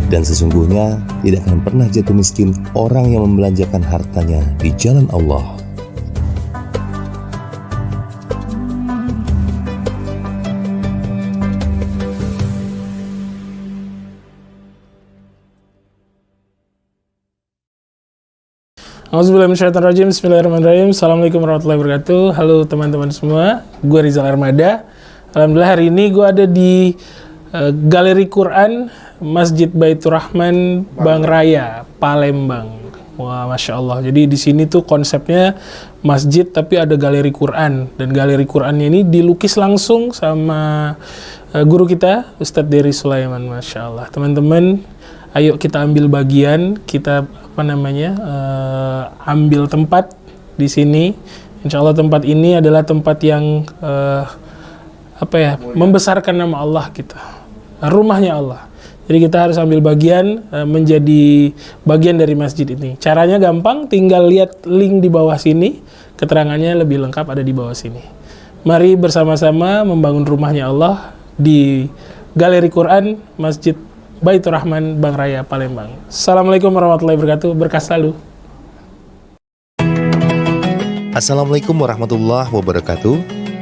dan sesungguhnya tidak akan pernah jatuh miskin orang yang membelanjakan hartanya di jalan Allah. Auzubillahiminasyaitonirrajim. Bismillahirrahmanirrahim. Assalamualaikum warahmatullahi wabarakatuh. Halo teman-teman semua, gue Rizal Armada. Alhamdulillah hari ini gue ada di Galeri Quran Masjid Baitur Rahman Bang Raya, Palembang. Wah, Masya Allah. Jadi di sini tuh konsepnya masjid tapi ada galeri Quran. Dan galeri Qurannya ini dilukis langsung sama guru kita, Ustadz Dery Sulaiman. Masya Allah. Teman-teman, ayo kita ambil bagian, kita ambil tempat di sini. Insya Allah tempat ini adalah tempat yang membesarkan nama Allah kita. Rumahnya Allah. Jadi kita harus ambil bagian menjadi bagian dari masjid ini. Caranya gampang, tinggal lihat link di bawah sini. Keterangannya lebih lengkap ada di bawah sini. Mari bersama-sama membangun rumahnya Allah di Galeri Quran Masjid Baitur Rahman Bang Raya, Palembang. Assalamualaikum warahmatullahi wabarakatuh. Berkah selalu. Assalamualaikum warahmatullahi wabarakatuh.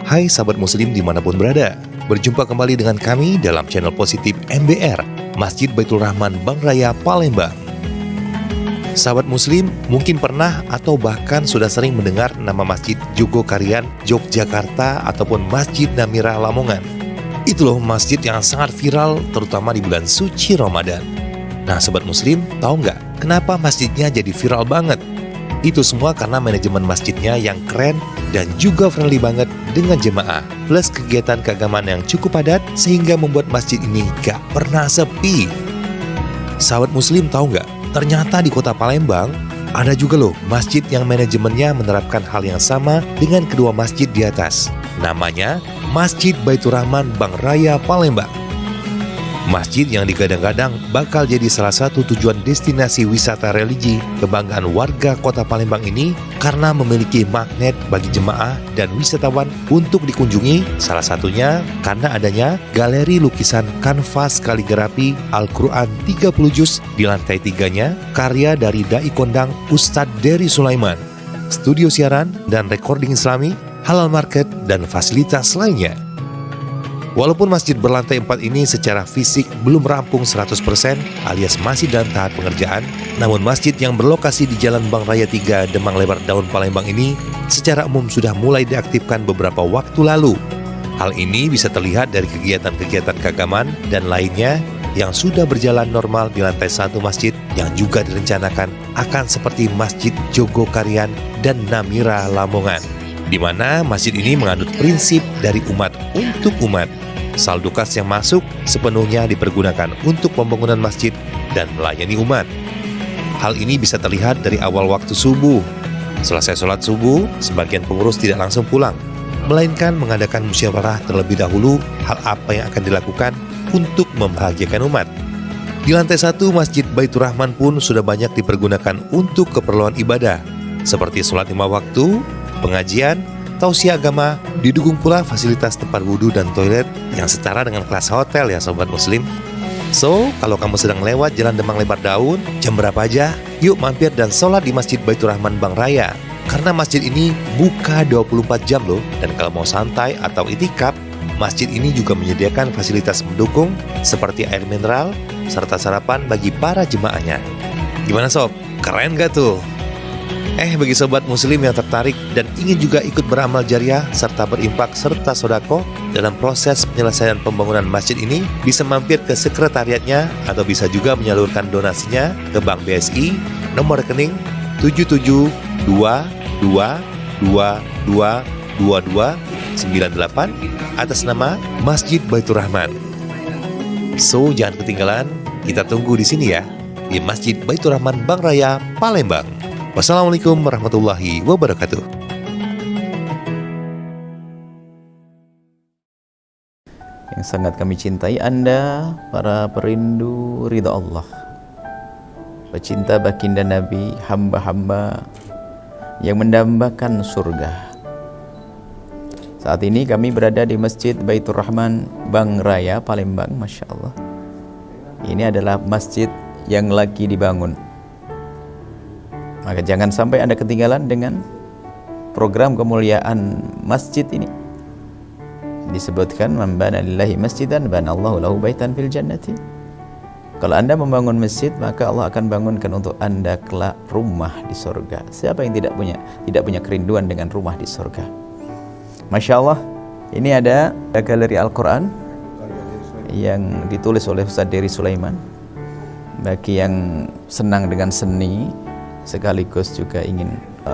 Hai sahabat muslim dimanapun berada. Berjumpa kembali dengan kami dalam channel positif MBR, Masjid Baitur Rahman Bang Raya, Palembang. Sahabat muslim mungkin pernah atau bahkan sudah sering mendengar nama Masjid Jogokarian Yogyakarta ataupun Masjid Namira Lamongan. Itu loh masjid yang sangat viral terutama di bulan suci Ramadan. Nah sahabat muslim, tahu nggak kenapa masjidnya jadi viral banget? Itu semua karena manajemen masjidnya yang keren dan juga friendly banget dengan jemaah, plus kegiatan keagamaan yang cukup padat sehingga membuat masjid ini gak pernah sepi. Sahabat muslim tahu nggak? Ternyata di kota Palembang ada juga loh masjid yang manajemennya menerapkan hal yang sama dengan kedua masjid di atas. Namanya Masjid Baitur Rahman Bang Raya, Palembang. Masjid yang digadang-gadang bakal jadi salah satu tujuan destinasi wisata religi kebanggaan warga kota Palembang ini karena memiliki magnet bagi jemaah dan wisatawan untuk dikunjungi, salah satunya karena adanya galeri lukisan kanvas kaligrafi Al-Quran 30 juz di lantai 3-nya karya dari Dai Kondang Ustadz Dery Sulaiman, studio siaran dan recording islami, halal market, dan fasilitas lainnya. Walaupun masjid berlantai 4 ini secara fisik belum rampung 100% alias masih dalam tahap pengerjaan, namun masjid yang berlokasi di Jalan Bang Raya 3 Demang Lebar Daun Palembang ini secara umum sudah mulai diaktifkan beberapa waktu lalu. Hal ini bisa terlihat dari kegiatan-kegiatan keagamaan dan lainnya yang sudah berjalan normal di lantai 1 masjid yang juga direncanakan akan seperti Masjid Jogokarian dan Namira Lamongan, di mana masjid ini menganut prinsip dari umat untuk umat. Saldo kas yang masuk sepenuhnya dipergunakan untuk pembangunan masjid dan melayani umat. Hal ini bisa terlihat dari awal waktu subuh. Selesai sholat subuh, sebagian pengurus tidak langsung pulang, melainkan mengadakan musyawarah terlebih dahulu hal apa yang akan dilakukan untuk membahagiakan umat. Di lantai 1 Masjid Baitur Rahman pun sudah banyak dipergunakan untuk keperluan ibadah, seperti sholat 5 waktu, pengajian, tausiah agama, didukung pula fasilitas tempat wudhu dan toilet yang setara dengan kelas hotel ya sobat muslim. So, kalau kamu sedang lewat Jalan Demang Lebar Daun, jam berapa aja, yuk mampir dan sholat di Masjid Baitur Rahman Bang Raya. Karena masjid ini buka 24 jam loh, dan kalau mau santai atau itikaf, masjid ini juga menyediakan fasilitas mendukung seperti air mineral, serta sarapan bagi para jemaahnya. Gimana sob? Keren gak tuh? Bagi sobat muslim yang tertarik dan ingin juga ikut beramal jariah serta berimpak serta sodako dalam proses penyelesaian pembangunan masjid ini, bisa mampir ke sekretariatnya atau bisa juga menyalurkan donasinya ke Bank BSI nomor rekening 7722222298 atas nama Masjid Baitur Rahman. So, jangan ketinggalan, kita tunggu di sini ya, di Masjid Baitur Rahman Bang Raya, Palembang. Wassalamualaikum warahmatullahi wabarakatuh. Yang sangat kami cintai Anda, para perindu ridha Allah, pecinta baginda Nabi, hamba-hamba yang mendambakan surga. Saat ini kami berada di Masjid Baitur Rahman Bang Raya, Palembang. Masya Allah, ini adalah masjid yang lagi dibangun. Maka jangan sampai Anda ketinggalan dengan program kemuliaan masjid ini. Disebutkan, man bana lillahi masjidan banallahu lahu baitan fil jannati. Kalau Anda membangun masjid, maka Allah akan bangunkan untuk Anda kelak rumah di surga. Siapa yang tidak punya kerinduan dengan rumah di surga? Masya Allah, ini ada galeri Al-Quran yang ditulis oleh Ustaz Dery Sulaiman. Bagi yang senang dengan seni, sekaligus juga ingin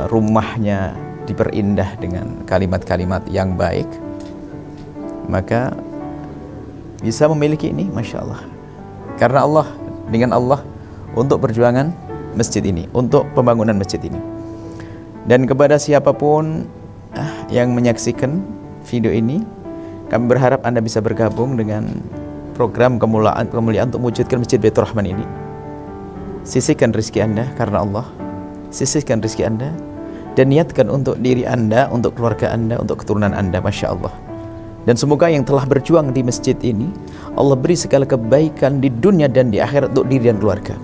rumahnya diperindah dengan kalimat-kalimat yang baik, maka bisa memiliki ini, Masya Allah. Karena Allah, dengan Allah, untuk perjuangan masjid ini, untuk pembangunan masjid ini. Dan kepada siapapun yang menyaksikan video ini, kami berharap Anda bisa bergabung dengan program kemuliaan untuk mewujudkan Masjid Baitur Rahman ini. Sisihkan rezeki Anda karena Allah, sisihkan rezeki Anda, dan niatkan untuk diri Anda, untuk keluarga Anda, untuk keturunan Anda. Masya Allah. Dan semoga yang telah berjuang di masjid ini, Allah beri segala kebaikan di dunia dan di akhirat untuk diri dan keluarga.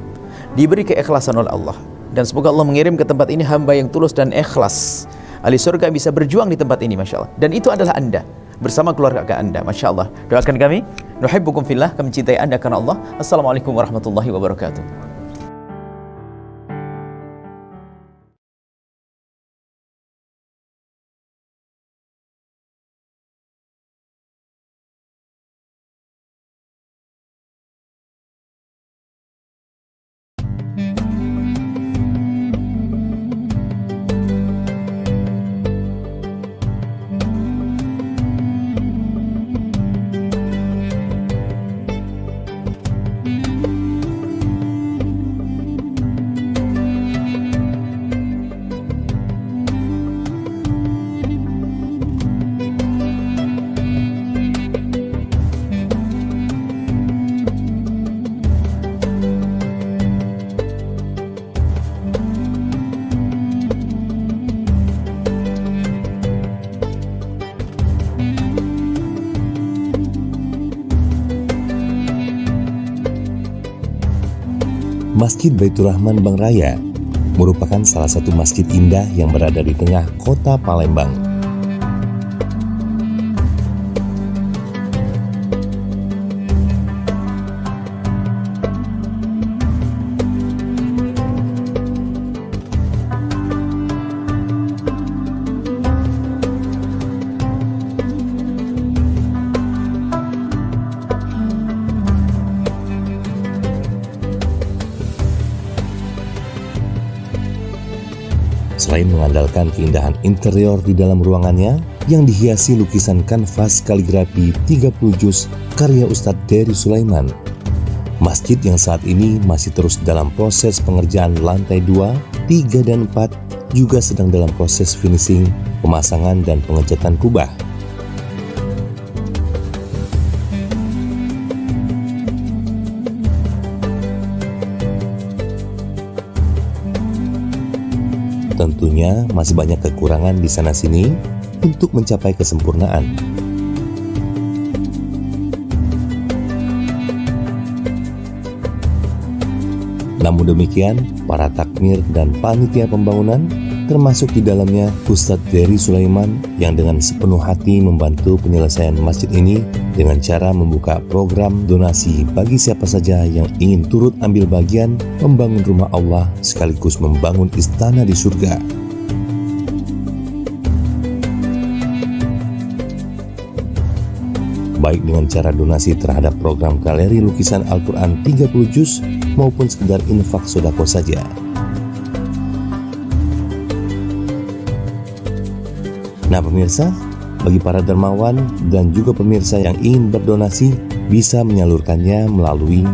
Diberi keikhlasan oleh Allah. Dan semoga Allah mengirim ke tempat ini hamba yang tulus dan ikhlas. Ahli surga bisa berjuang di tempat ini, Masya Allah. Dan itu adalah Anda, bersama keluarga Anda. Masya Allah. Doakan kami, nuhibbukum fillah, kami cintai Anda karena Allah. Assalamualaikum warahmatullahi wabarakatuh. Masjid Baitur Rahman Bang Raya merupakan salah satu masjid indah yang berada di tengah kota Palembang. Selain mengandalkan keindahan interior di dalam ruangannya, yang dihiasi lukisan kanvas kaligrafi 30 juz karya Ustadz Dery Sulaiman. Masjid yang saat ini masih terus dalam proses pengerjaan lantai 2, 3, dan 4 juga sedang dalam proses finishing, pemasangan dan pengecatan kubah. Tentunya masih banyak kekurangan di sana-sini untuk mencapai kesempurnaan. Namun demikian, para takmir dan panitia pembangunan, termasuk di dalamnya Ustadz Dery Sulaiman, yang dengan sepenuh hati membantu penyelesaian masjid ini dengan cara membuka program donasi bagi siapa saja yang ingin turut ambil bagian membangun rumah Allah sekaligus membangun istana di surga. Baik dengan cara donasi terhadap program galeri lukisan Al-Quran 30 juz maupun sekedar infak sodako saja. Nah pemirsa, bagi para dermawan dan juga pemirsa yang ingin berdonasi bisa menyalurkannya melalui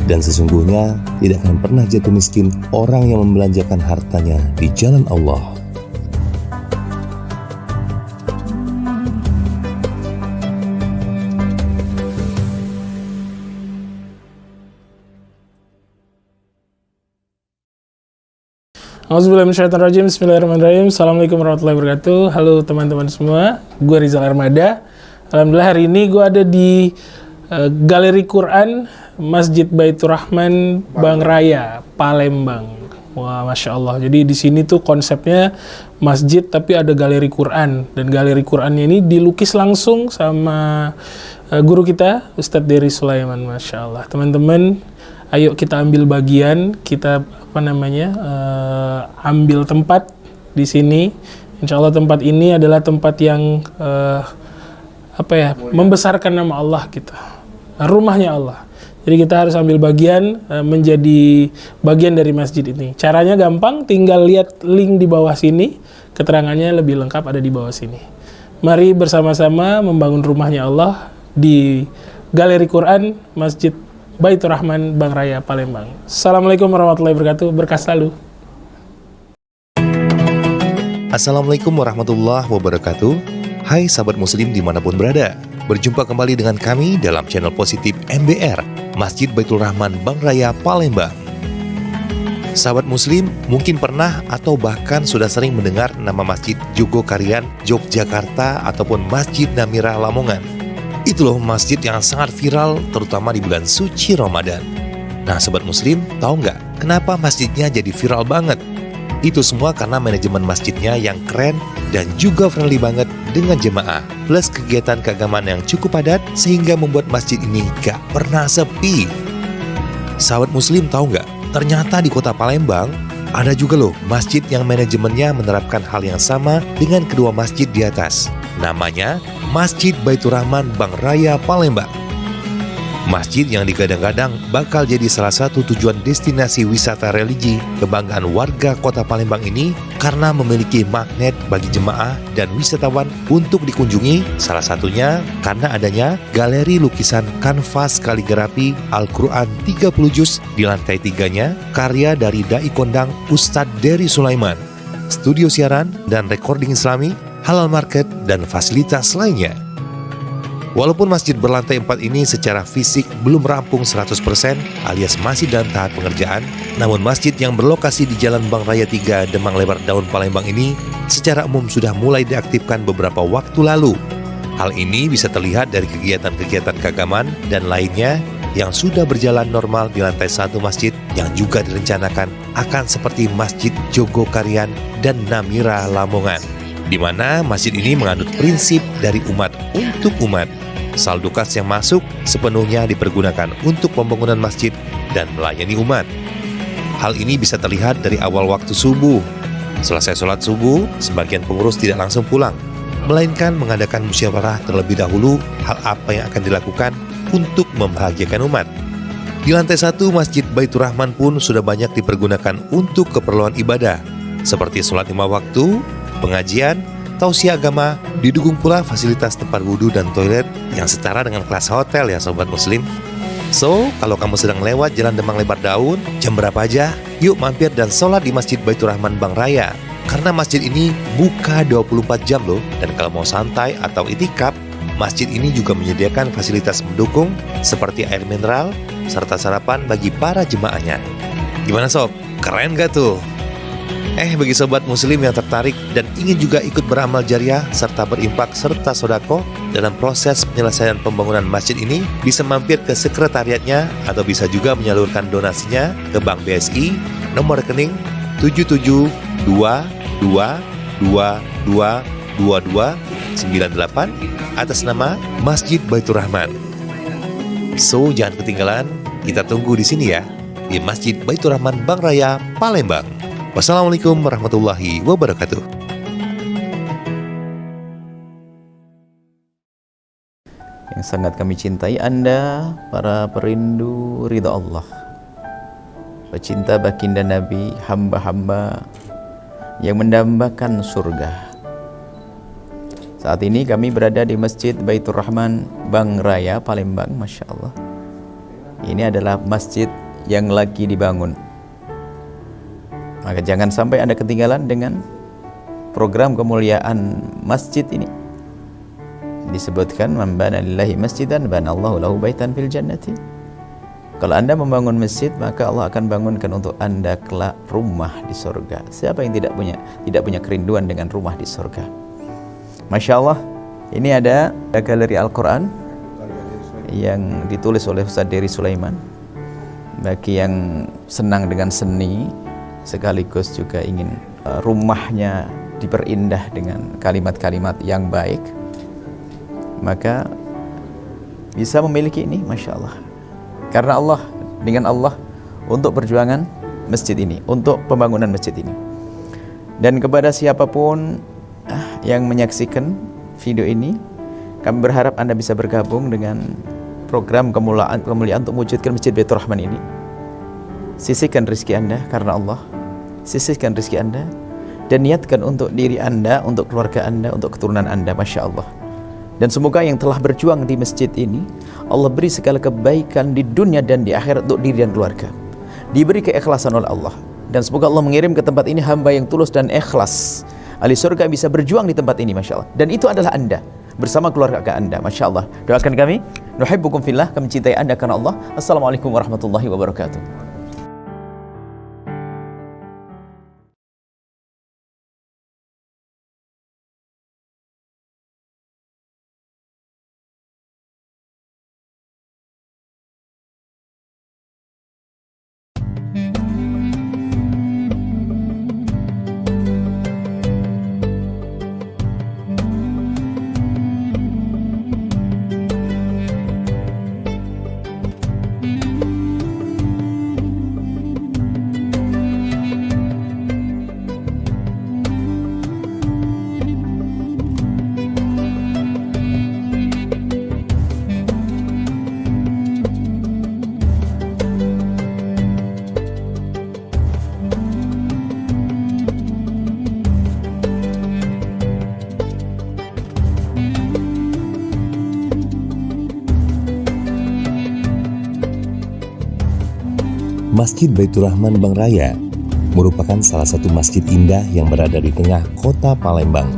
dan sesungguhnya tidak akan pernah jatuh miskin orang yang membelanjakan hartanya di jalan Allah. Auzubillahiminasyaitonirrajim. Bismillahirrahmanirrahim. Assalamualaikum warahmatullahi wabarakatuh. Halo teman-teman semua, gue Rizal Armada. Alhamdulillah hari ini gue ada di Galeri Quran Masjid Baitur Rahman Bang Raya, Palembang. Wah, Masya Allah. Jadi di sini tuh konsepnya masjid tapi ada galeri Quran. Dan galeri Qurannya ini dilukis langsung sama guru kita, Ustadz Dery Sulaiman. Masya Allah. Teman-teman, ayo kita ambil bagian, kita ambil tempat di sini. Insya Allah tempat ini adalah tempat yang membesarkan nama Allah kita. Rumahnya Allah. Jadi kita harus ambil bagian menjadi bagian dari masjid ini. Caranya gampang, tinggal lihat link di bawah sini. Keterangannya lebih lengkap ada di bawah sini. Mari bersama-sama membangun rumahnya Allah di Galeri Quran Masjid Baitur Rahman Bang Raya, Palembang. Assalamualaikum warahmatullahi wabarakatuh. Berkah selalu. Assalamualaikum warahmatullahi wabarakatuh. Hai sahabat muslim dimanapun berada. Berjumpa kembali dengan kami dalam channel positif MBR, Masjid Baitur Rahman Bang Raya, Palembang. Sahabat muslim mungkin pernah atau bahkan sudah sering mendengar nama Masjid Jogokarian, Yogyakarta ataupun Masjid Namira Lamongan. Itu loh masjid yang sangat viral terutama di bulan suci Ramadan. Nah sahabat muslim, tahu nggak kenapa masjidnya jadi viral banget? Itu semua karena manajemen masjidnya yang keren dan juga friendly banget dengan jemaah, plus kegiatan keagamaan yang cukup padat sehingga membuat masjid ini gak pernah sepi. Sahabat muslim tahu nggak? Ternyata di kota Palembang ada juga loh masjid yang manajemennya menerapkan hal yang sama dengan kedua masjid di atas. Namanya Masjid Baitur Rahman Bang Raya, Palembang. Masjid yang digadang-gadang bakal jadi salah satu tujuan destinasi wisata religi kebanggaan warga kota Palembang ini karena memiliki magnet bagi jemaah dan wisatawan untuk dikunjungi, salah satunya karena adanya galeri lukisan kanvas kaligrafi Al-Quran 30 juz di lantai 3-nya karya dari Dai Kondang Ustadz Dery Sulaiman, studio siaran dan recording islami, halal market, dan fasilitas lainnya. Walaupun masjid berlantai 4 ini secara fisik belum rampung 100% alias masih dalam tahap pengerjaan, namun masjid yang berlokasi di Jalan Bang Raya 3 Demang Lebar Daun Palembang ini secara umum sudah mulai diaktifkan beberapa waktu lalu. Hal ini bisa terlihat dari kegiatan-kegiatan keagamaan dan lainnya yang sudah berjalan normal di lantai 1 masjid yang juga direncanakan akan seperti Masjid Jogokarian dan Namira Lamongan, di mana masjid ini menganut prinsip dari umat untuk umat. Saldo kas yang masuk sepenuhnya dipergunakan untuk pembangunan masjid dan melayani umat. Hal ini bisa terlihat dari awal waktu subuh. Selesai sholat subuh, sebagian pengurus tidak langsung pulang, melainkan mengadakan musyawarah terlebih dahulu hal apa yang akan dilakukan untuk membahagiakan umat. Di lantai 1 Masjid Baitur Rahman pun sudah banyak dipergunakan untuk keperluan ibadah, seperti sholat 5 waktu, pengajian, tausiah agama, didukung pula fasilitas tempat wudhu dan toilet yang setara dengan kelas hotel ya sobat muslim. So, kalau kamu sedang lewat Jalan Demang Lebar Daun, jam berapa aja, yuk mampir dan sholat di Masjid Baitur Rahman Bang Raya. Karena masjid ini buka 24 jam loh, dan kalau mau santai atau itikaf, masjid ini juga menyediakan fasilitas mendukung seperti air mineral, serta sarapan bagi para jemaahnya. Gimana sob? Keren gak tuh? Bagi sobat muslim yang tertarik dan ingin juga ikut beramal jariah serta berimpak serta sodako dalam proses penyelesaian pembangunan masjid ini, bisa mampir ke sekretariatnya atau bisa juga menyalurkan donasinya ke Bank BSI nomor rekening 7722222298 atas nama Masjid Baitur Rahman. So, jangan ketinggalan, kita tunggu di sini ya, di Masjid Baitur Rahman Bang Raya, Palembang. Wassalamualaikum warahmatullahi wabarakatuh. Yang sangat kami cintai Anda, para perindu ridha Allah, pecinta baginda Nabi, hamba-hamba yang mendambakan surga. Saat ini kami berada di Masjid Baitur Rahman Bang Raya, Palembang. Masya Allah, ini adalah masjid yang lagi dibangun. Maka jangan sampai Anda ketinggalan dengan program kemuliaan masjid ini. Disebutkan, man bana lillahi masjidan banallahu lahu baitan fil jannati. Kalau Anda membangun masjid, maka Allah akan bangunkan untuk Anda kelak rumah di surga. Siapa yang tidak punya kerinduan dengan rumah di surga? Masya Allah, ini ada galeri Al-Quran yang ditulis oleh Ustaz Dery Sulaiman. Bagi yang senang dengan seni, sekaligus juga ingin rumahnya diperindah dengan kalimat-kalimat yang baik, maka bisa memiliki ini, Masya Allah. Karena Allah, dengan Allah, untuk perjuangan masjid ini, untuk pembangunan masjid ini. Dan kepada siapapun yang menyaksikan video ini, kami berharap Anda bisa bergabung dengan program kemuliaan untuk mewujudkan Masjid Baitur Rahman ini. Sisihkan rezeki Anda karena Allah, sisihkan rezeki Anda, dan niatkan untuk diri Anda, untuk keluarga Anda, untuk keturunan Anda. Masya Allah. Dan semoga yang telah berjuang di masjid ini, Allah beri segala kebaikan di dunia dan di akhirat untuk diri dan keluarga. Diberi keikhlasan oleh Allah. Dan semoga Allah mengirim ke tempat ini hamba yang tulus dan ikhlas. Ahli surga bisa berjuang di tempat ini, Masya Allah. Dan itu adalah Anda, bersama keluarga Anda. Masya Allah. Doakan kami, nuhibbukum fillah, kami cintai Anda karena Allah. Assalamualaikum warahmatullahi wabarakatuh. Masjid Baitur Rahman Bang Raya merupakan salah satu masjid indah yang berada di tengah kota Palembang.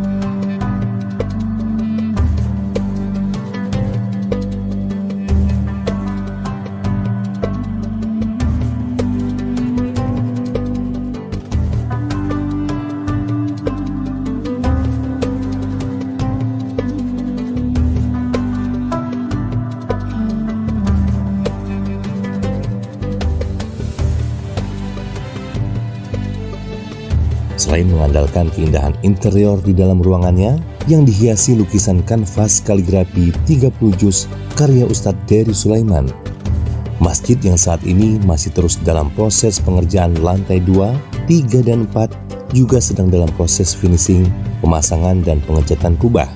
Selain mengandalkan keindahan interior di dalam ruangannya, yang dihiasi lukisan kanvas kaligrafi 30 juz karya Ustadz Dery Sulaiman. Masjid yang saat ini masih terus dalam proses pengerjaan lantai 2, 3, dan 4 juga sedang dalam proses finishing, pemasangan, dan pengecatan kubah.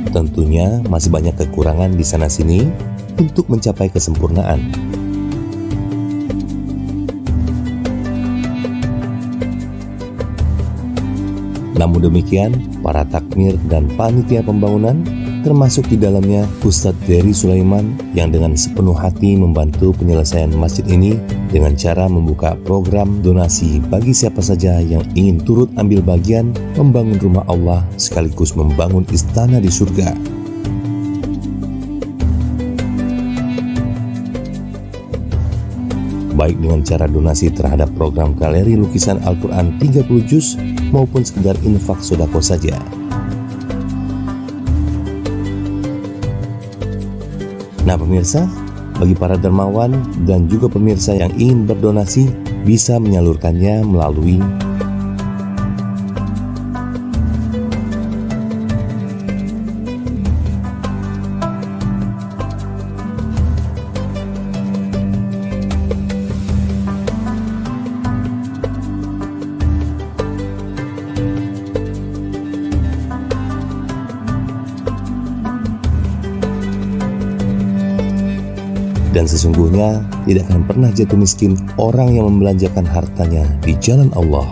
Tentunya masih banyak kekurangan di sana-sini untuk mencapai kesempurnaan. Namun demikian, para takmir dan panitia pembangunan, termasuk di dalamnya Ustadz Dery Sulaiman, yang dengan sepenuh hati membantu penyelesaian masjid ini dengan cara membuka program donasi bagi siapa saja yang ingin turut ambil bagian membangun rumah Allah sekaligus membangun istana di surga. Baik dengan cara donasi terhadap program galeri lukisan Al-Quran 30 juz maupun sekedar infak sodako saja. Nah pemirsa, bagi para dermawan dan juga pemirsa yang ingin berdonasi bisa menyalurkannya melalui dan sesungguhnya tidak akan pernah jatuh miskin orang yang membelanjakan hartanya di jalan Allah.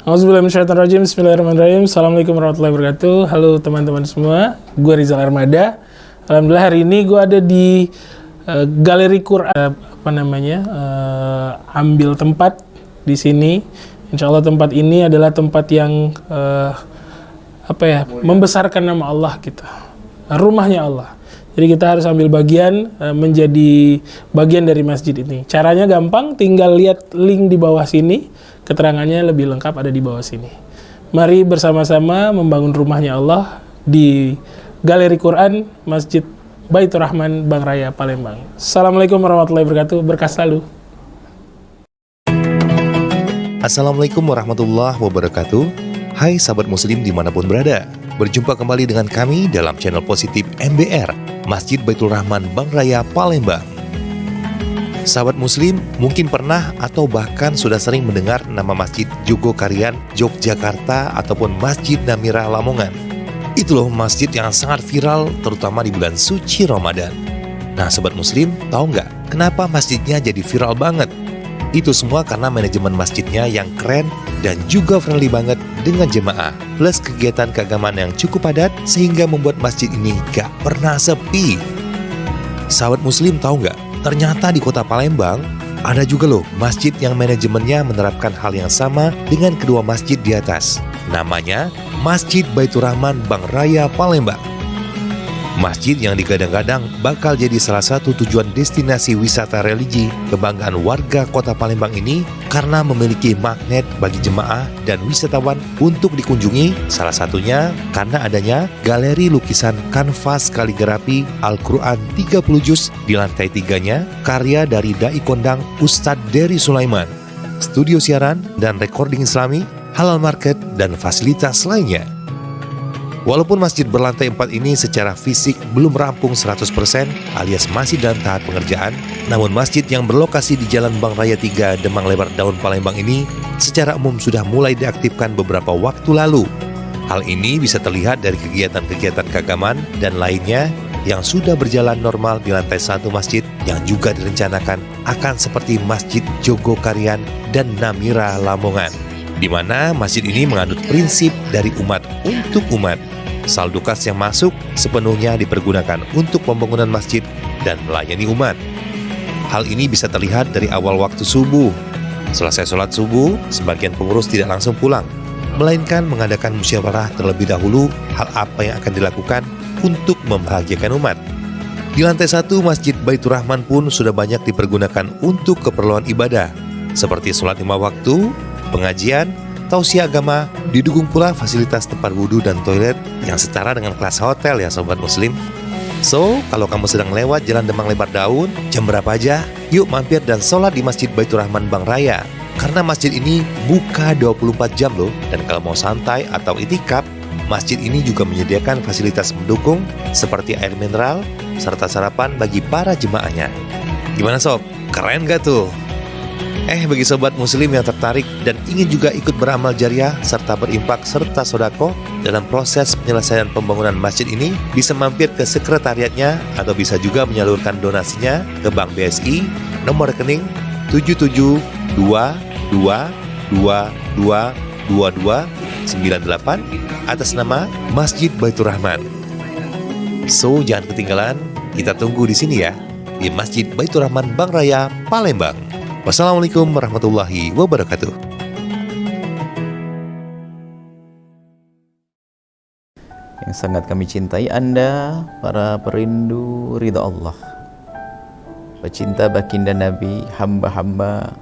Auzubillahiminasyaitonirrajim. Bismillahirrahmanirrahim. Assalamualaikum warahmatullahi wabarakatuh. Halo teman-teman semua, gue Rizal Armada. Alhamdulillah hari ini gue ada di Galeri Quran, ambil tempat di sini. Insya Allah tempat ini adalah tempat yang membesarkan nama Allah kita, rumahnya Allah. Jadi kita harus ambil bagian, menjadi bagian dari masjid ini. Caranya gampang, tinggal lihat link di bawah sini, keterangannya lebih lengkap ada di bawah sini. Mari bersama-sama membangun rumahnya Allah di Galeri Quran Masjid Baitur Rahman Bang Raya Palembang. Assalamualaikum warahmatullahi wabarakatuh. Berkah selalu. Assalamualaikum warahmatullahi wabarakatuh. Hai sahabat muslim dimanapun berada. Berjumpa kembali dengan kami dalam channel positif MBR Masjid Baitur Rahman Bang Raya Palembang. Sahabat muslim mungkin pernah atau bahkan sudah sering mendengar nama Masjid Jogokarian Yogyakarta ataupun Masjid Namira Lamongan. Itu loh masjid yang sangat viral terutama di bulan suci Ramadan. Nah sobat muslim, tahu nggak kenapa masjidnya jadi viral banget? Itu semua karena manajemen masjidnya yang keren dan juga friendly banget dengan jemaah. Plus kegiatan keagamaan yang cukup padat sehingga membuat masjid ini gak pernah sepi. Sahabat muslim tahu nggak? Ternyata di kota Palembang ada juga loh masjid yang manajemennya menerapkan hal yang sama dengan kedua masjid di atas. Namanya Masjid Baitur Rahman Bang Raya Palembang. Masjid yang digadang-gadang bakal jadi salah satu tujuan destinasi wisata religi kebanggaan warga kota Palembang ini karena memiliki magnet bagi jemaah dan wisatawan untuk dikunjungi, salah satunya karena adanya galeri lukisan kanvas kaligrafi Al-Quran 30 juz di lantai 3-nya karya dari Dai Kondang Ustadz Dery Sulaiman, studio siaran dan recording islami, halal market, dan fasilitas lainnya. Walaupun masjid berlantai 4 ini secara fisik belum rampung 100% alias masih dalam tahap pengerjaan, namun masjid yang berlokasi di Jalan Bang Raya 3 Demang Lebar Daun Palembang ini secara umum sudah mulai diaktifkan beberapa waktu lalu. Hal ini bisa terlihat dari kegiatan-kegiatan keagamaan dan lainnya yang sudah berjalan normal di lantai 1 masjid yang juga direncanakan akan seperti Masjid Jogokarian dan Namira Lamongan, di mana masjid ini menganut prinsip dari umat untuk umat. Saldo kas yang masuk sepenuhnya dipergunakan untuk pembangunan masjid dan melayani umat. Hal ini bisa terlihat dari awal waktu subuh. Selesai sholat subuh, sebagian pengurus tidak langsung pulang, melainkan mengadakan musyawarah terlebih dahulu hal apa yang akan dilakukan untuk membahagiakan umat. Di lantai 1 Masjid Baitur Rahman pun sudah banyak dipergunakan untuk keperluan ibadah, seperti sholat 5 waktu, pengajian, tausiah agama, didukung pula fasilitas tempat wudhu dan toilet yang setara dengan kelas hotel ya Sobat Muslim. So, kalau kamu sedang lewat Jalan Demang Lebar Daun, jam berapa aja? Yuk mampir dan sholat di Masjid Baitur Rahman Bang Raya. Karena masjid ini buka 24 jam loh, dan kalau mau santai atau itikaf, masjid ini juga menyediakan fasilitas mendukung seperti air mineral, serta sarapan bagi para jemaahnya. Gimana sob? Keren gak tuh? Bagi sobat muslim yang tertarik dan ingin juga ikut beramal jariah serta berimpak serta sodako dalam proses penyelesaian pembangunan masjid ini, bisa mampir ke sekretariatnya atau bisa juga menyalurkan donasinya ke Bank BSI nomor rekening 7722222298 atas nama Masjid Baitur Rahman. So, jangan ketinggalan, kita tunggu di sini ya, di Masjid Baitur Rahman Bang Raya, Palembang. Wassalamualaikum warahmatullahi wabarakatuh. Yang sangat kami cintai Anda, para perindu ridha Allah, pecinta baginda Nabi, hamba-hamba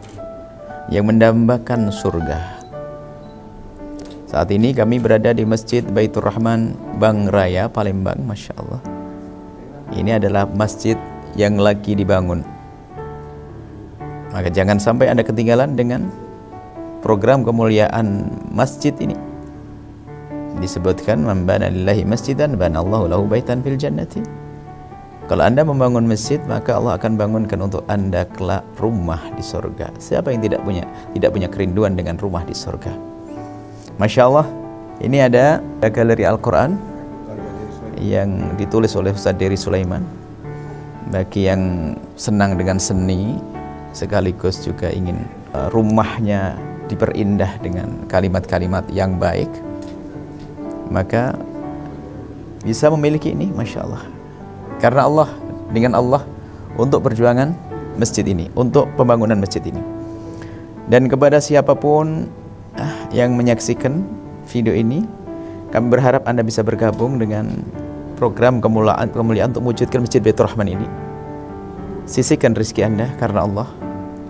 yang mendambakan surga. Saat ini kami berada di Masjid Baitur Rahman Bang Raya, Palembang. Masya Allah, ini adalah masjid yang lagi dibangun. Maka jangan sampai Anda ketinggalan dengan program kemuliaan masjid ini. Disebutkan, man bana lillahi masjidan banallahu lahu baitan fil jannati. Kalau Anda membangun masjid, maka Allah akan bangunkan untuk Anda kelak rumah di surga. Siapa yang tidak punya kerinduan dengan rumah di surga? Masya Allah, ini ada galeri Al-Quran yang ditulis oleh Ustaz Dery Sulaiman. Bagi yang senang dengan seni, sekaligus juga ingin rumahnya diperindah dengan kalimat-kalimat yang baik, maka bisa memiliki ini, Masya Allah. Karena Allah, dengan Allah, untuk perjuangan masjid ini, untuk pembangunan masjid ini. Dan kepada siapapun yang menyaksikan video ini, kami berharap Anda bisa bergabung dengan program kemuliaan untuk mewujudkan Masjid Baitur Rahman ini. Sisihkan rezeki Anda karena Allah,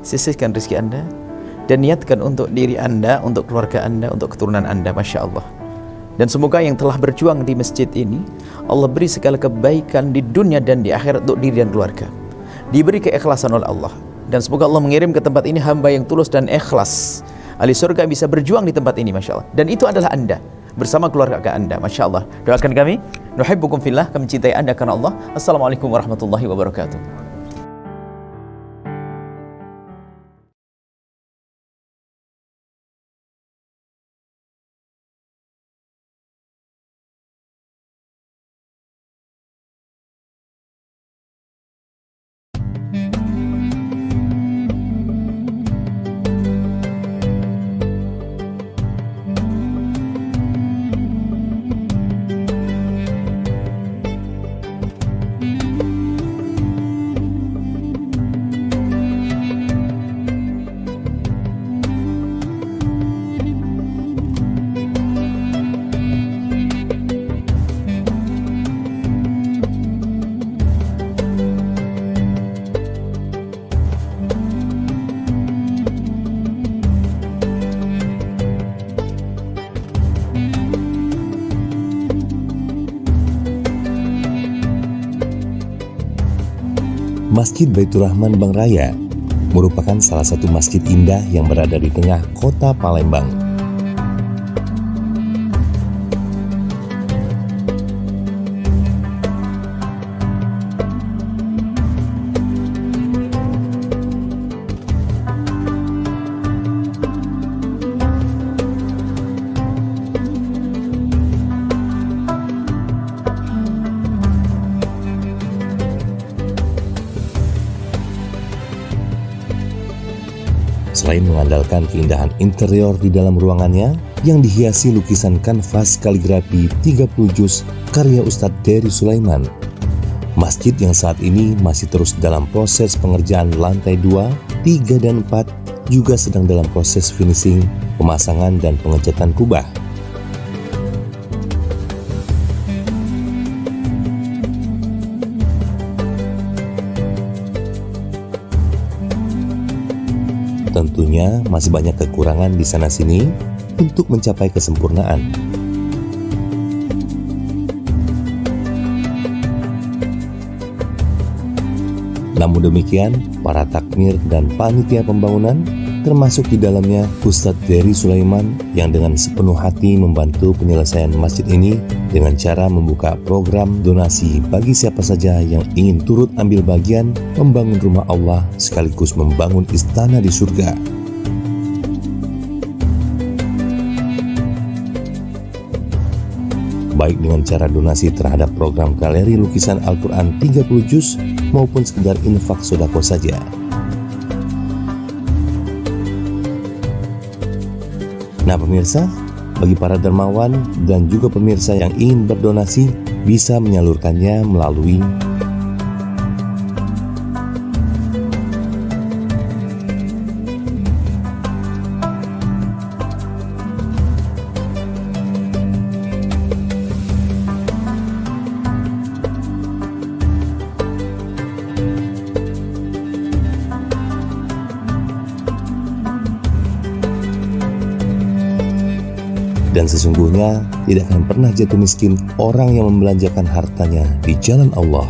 sisihkan rezeki Anda, dan niatkan untuk diri Anda, untuk keluarga Anda, untuk keturunan Anda. Masya Allah. Dan semoga yang telah berjuang di masjid ini, Allah beri segala kebaikan di dunia dan di akhirat untuk diri dan keluarga. Diberi keikhlasan oleh Allah. Dan semoga Allah mengirim ke tempat ini hamba yang tulus dan ikhlas. Ahli surga bisa berjuang di tempat ini, Masya Allah. Dan itu adalah Anda, bersama keluarga Anda. Masya Allah. Doakan kami, nuhibbukum fillah, kami cintai Anda karena Allah. Assalamualaikum warahmatullahi wabarakatuh. Masjid Baitur Rahman Bang Raya merupakan salah satu masjid indah yang berada di tengah kota Palembang. Selain mengandalkan keindahan interior di dalam ruangannya yang dihiasi lukisan kanvas kaligrafi 30 juz karya Ustadz Dery Sulaiman, masjid yang saat ini masih terus dalam proses pengerjaan lantai 2, 3, dan 4 juga sedang dalam proses finishing, pemasangan, dan pengecatan kubah. Tentunya masih banyak kekurangan di sana-sini untuk mencapai kesempurnaan. Namun demikian, para takmir dan panitia pembangunan, termasuk di dalamnya Ustadz Dery Sulaiman yang dengan sepenuh hati membantu penyelesaian masjid ini dengan cara membuka program donasi bagi siapa saja yang ingin turut ambil bagian membangun rumah Allah sekaligus membangun istana di surga. Baik dengan cara donasi terhadap program galeri lukisan Al-Quran 30 juz maupun sekedar infak sodako saja. Nah pemirsa, bagi para dermawan dan juga pemirsa yang ingin berdonasi bisa menyalurkannya melalui dan sesungguhnya tidak akan pernah jatuh miskin orang yang membelanjakan hartanya di jalan Allah.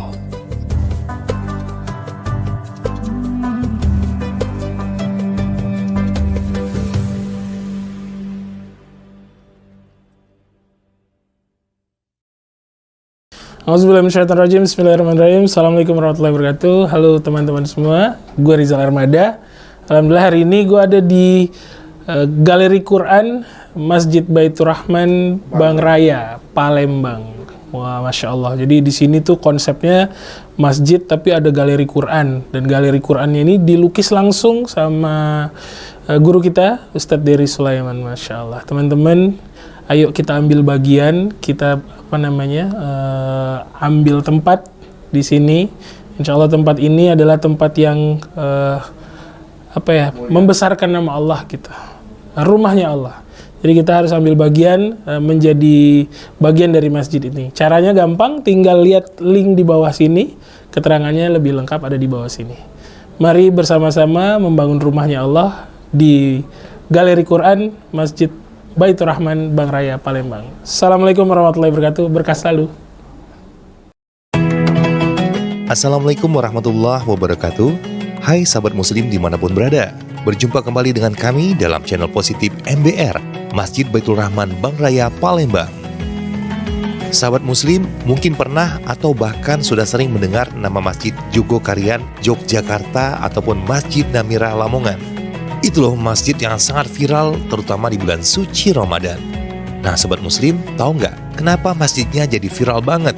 Auzubillahiminasyaitonirrajim. Bismillahirrahmanirrahim. Assalamualaikum warahmatullahi wabarakatuh. Halo teman-teman semua, gue Rizal Armada. Alhamdulillah hari ini gue ada di Galeri Quran Masjid Baitur Rahman Bang Raya, Palembang. Wah, Masya Allah. Jadi di sini tuh konsepnya masjid tapi ada galeri Quran. Dan galeri Qurannya ini dilukis langsung sama guru kita, Ustadz Dery Sulaiman. Masya Allah. Teman-teman, ayo kita ambil bagian, kita ambil tempat di sini. Insya Allah tempat ini adalah tempat yang membesarkan nama Allah kita. Rumahnya Allah. Jadi kita harus ambil bagian menjadi bagian dari masjid ini. Caranya gampang, tinggal lihat link di bawah sini. Keterangannya lebih lengkap ada di bawah sini. Mari bersama-sama membangun rumahnya Allah di Galeri Quran Masjid Baitur Rahman Bang Raya, Palembang. Assalamualaikum warahmatullahi wabarakatuh. Berkah selalu. Assalamualaikum warahmatullahi wabarakatuh. Hai sahabat muslim dimanapun berada. Berjumpa kembali dengan kami dalam channel positif MBR, Masjid Baitur Rahman Bang Raya, Palembang. Sahabat muslim mungkin pernah atau bahkan sudah sering mendengar nama Masjid Jogokarian, Yogyakarta ataupun Masjid Namirah Lamongan. Itu loh masjid yang sangat viral terutama di bulan suci Ramadan. Nah sahabat muslim, tahu nggak kenapa masjidnya jadi viral banget?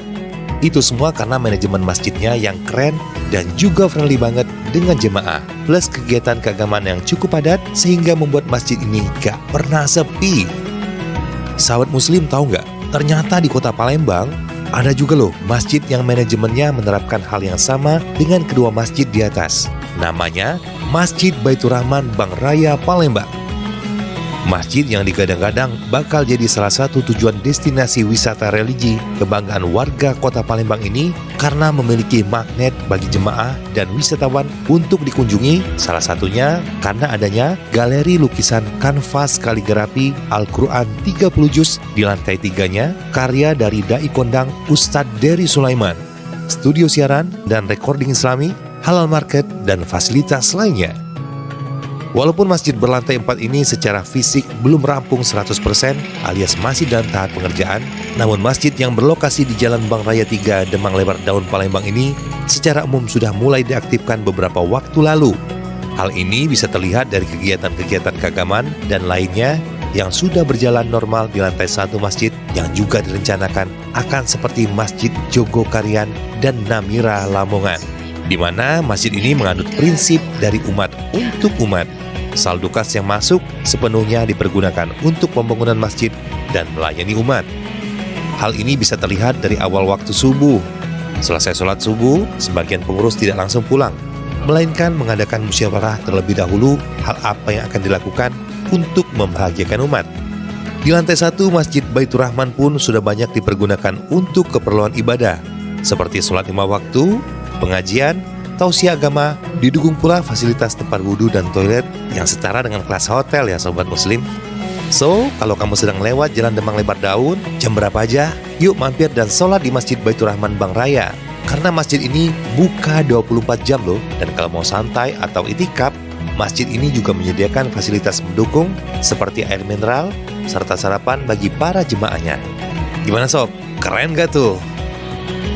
Itu semua karena manajemen masjidnya yang keren dan juga friendly banget dengan jemaah, plus kegiatan keagamaan yang cukup padat sehingga membuat masjid ini gak pernah sepi. Sahabat muslim tahu nggak? Ternyata di kota Palembang ada juga loh masjid yang manajemennya menerapkan hal yang sama dengan kedua masjid di atas. Namanya Masjid Baitur Rahman Bang Raya, Palembang. Masjid yang digadang-gadang bakal jadi salah satu tujuan destinasi wisata religi kebanggaan warga kota Palembang ini karena memiliki magnet bagi jemaah dan wisatawan untuk dikunjungi, salah satunya karena adanya galeri lukisan kanvas kaligrafi Al-Quran 30 juz di lantai 3-nya karya dari Dai Kondang Ustadz Dery Sulaiman, studio siaran dan recording islami, halal market, dan fasilitas lainnya. Walaupun masjid berlantai 4 ini secara fisik belum rampung 100% alias masih dalam tahap pengerjaan, namun masjid yang berlokasi di Jalan Bang Raya 3 Demang Lebar Daun Palembang ini secara umum sudah mulai diaktifkan beberapa waktu lalu. Hal ini bisa terlihat dari kegiatan-kegiatan keagamaan dan lainnya yang sudah berjalan normal di lantai 1 masjid yang juga direncanakan akan seperti Masjid Jogokarian dan Namirah Lamongan, di mana masjid ini menganut prinsip dari umat untuk umat. Saldo kas yang masuk sepenuhnya dipergunakan untuk pembangunan masjid dan melayani umat. Hal ini bisa terlihat dari awal waktu subuh. Selesai sholat subuh, sebagian pengurus tidak langsung pulang, melainkan mengadakan musyawarah terlebih dahulu hal apa yang akan dilakukan untuk membahagiakan umat. Di lantai 1 Masjid Baitur Rahman pun sudah banyak dipergunakan untuk keperluan ibadah, seperti sholat 5 waktu, pengajian, tausiah agama, didukung pula fasilitas tempat wudhu dan toilet yang setara dengan kelas hotel ya sobat muslim. So, kalau kamu sedang lewat Jalan Demang Lebar Daun, jam berapa aja, yuk mampir dan sholat di Masjid Baitur Rahman Bang Raya. Karena masjid ini buka 24 jam loh, dan kalau mau santai atau itikaf, masjid ini juga menyediakan fasilitas mendukung seperti air mineral serta sarapan bagi para jemaahnya. Gimana sob? Keren gak tuh?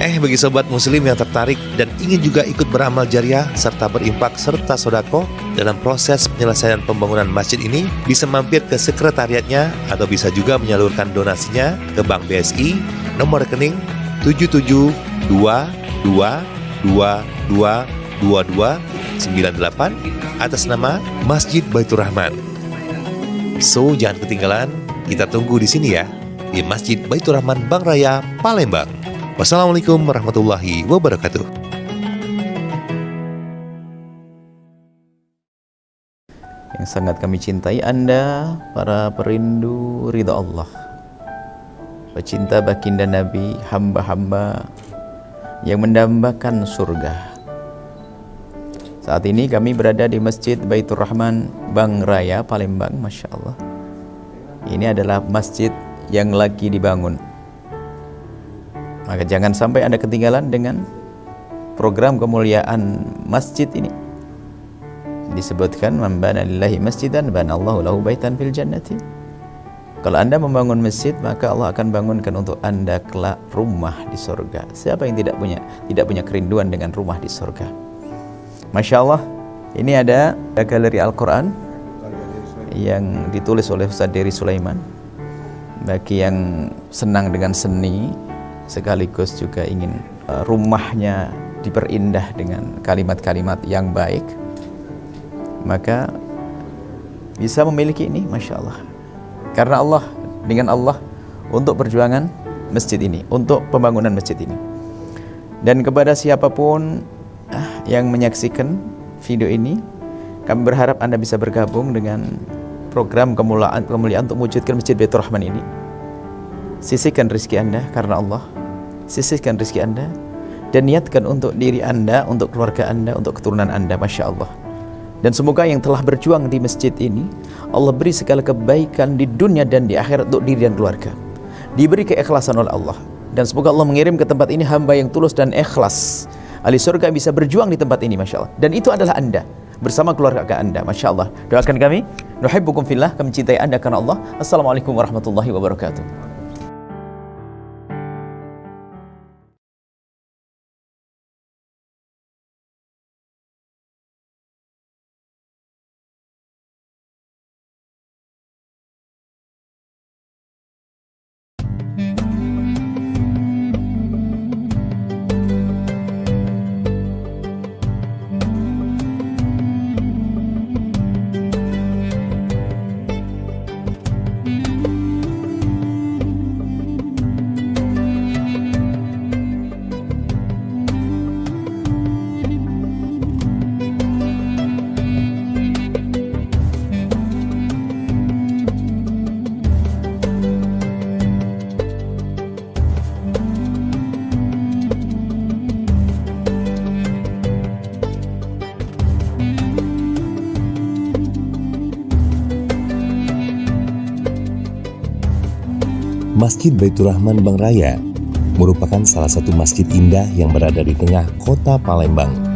Bagi sobat muslim yang tertarik dan ingin juga ikut beramal jariah serta berimpak serta sodako dalam proses penyelesaian pembangunan masjid ini, bisa mampir ke sekretariatnya atau bisa juga menyalurkan donasinya ke Bank BSI nomor rekening 7722222298 atas nama Masjid Baitur Rahman. So, jangan ketinggalan, kita tunggu di sini ya, di Masjid Baitur Rahman Bang Raya, Palembang. Wassalamualaikum warahmatullahi wabarakatuh. Yang sangat kami cintai Anda, para perindu ridha Allah, pecinta baginda Nabi, hamba-hamba yang mendambakan surga. Saat ini kami berada di Masjid Baitur Rahman Bang Raya, Palembang. Masya Allah, ini adalah masjid yang lagi dibangun. Maka jangan sampai Anda ketinggalan dengan program kemuliaan masjid ini. Disebutkan, man bana lillahi masjidan banallahu lahu baitan fil jannati. Kalau Anda membangun masjid, maka Allah akan bangunkan untuk Anda kelak rumah di surga. Siapa yang tidak punya kerinduan dengan rumah di surga? Masya Allah, ini ada galeri Al-Quran yang ditulis oleh Ustaz Dery Sulaiman. Bagi yang senang dengan seni, sekaligus juga ingin rumahnya diperindah dengan kalimat-kalimat yang baik, maka bisa memiliki ini. Masya Allah, karena Allah, dengan Allah untuk perjuangan masjid ini, untuk pembangunan masjid ini. Dan kepada siapapun yang menyaksikan video ini, kami berharap Anda bisa bergabung dengan program kemuliaan untuk mewujudkan Masjid Baitur Rahman ini. Sisihkan rezeki Anda karena Allah, sisihkan rezeki Anda, dan niatkan untuk diri Anda, untuk keluarga Anda, untuk keturunan Anda. Masya Allah. Dan semoga yang telah berjuang di masjid ini, Allah beri segala kebaikan di dunia dan di akhirat untuk diri dan keluarga. Diberi keikhlasan oleh Allah, dan semoga Allah mengirim ke tempat ini hamba yang tulus dan ikhlas, ahli surga bisa berjuang di tempat ini. Masya Allah. Dan itu adalah Anda bersama keluarga Anda. Masya Allah. Doakan kami, nuhibbukum fillah, kami cintai Anda karena Allah. Assalamualaikum warahmatullahi wabarakatuh. Masjid Baitur Rahman Bang Raya merupakan salah satu masjid indah yang berada di tengah kota Palembang.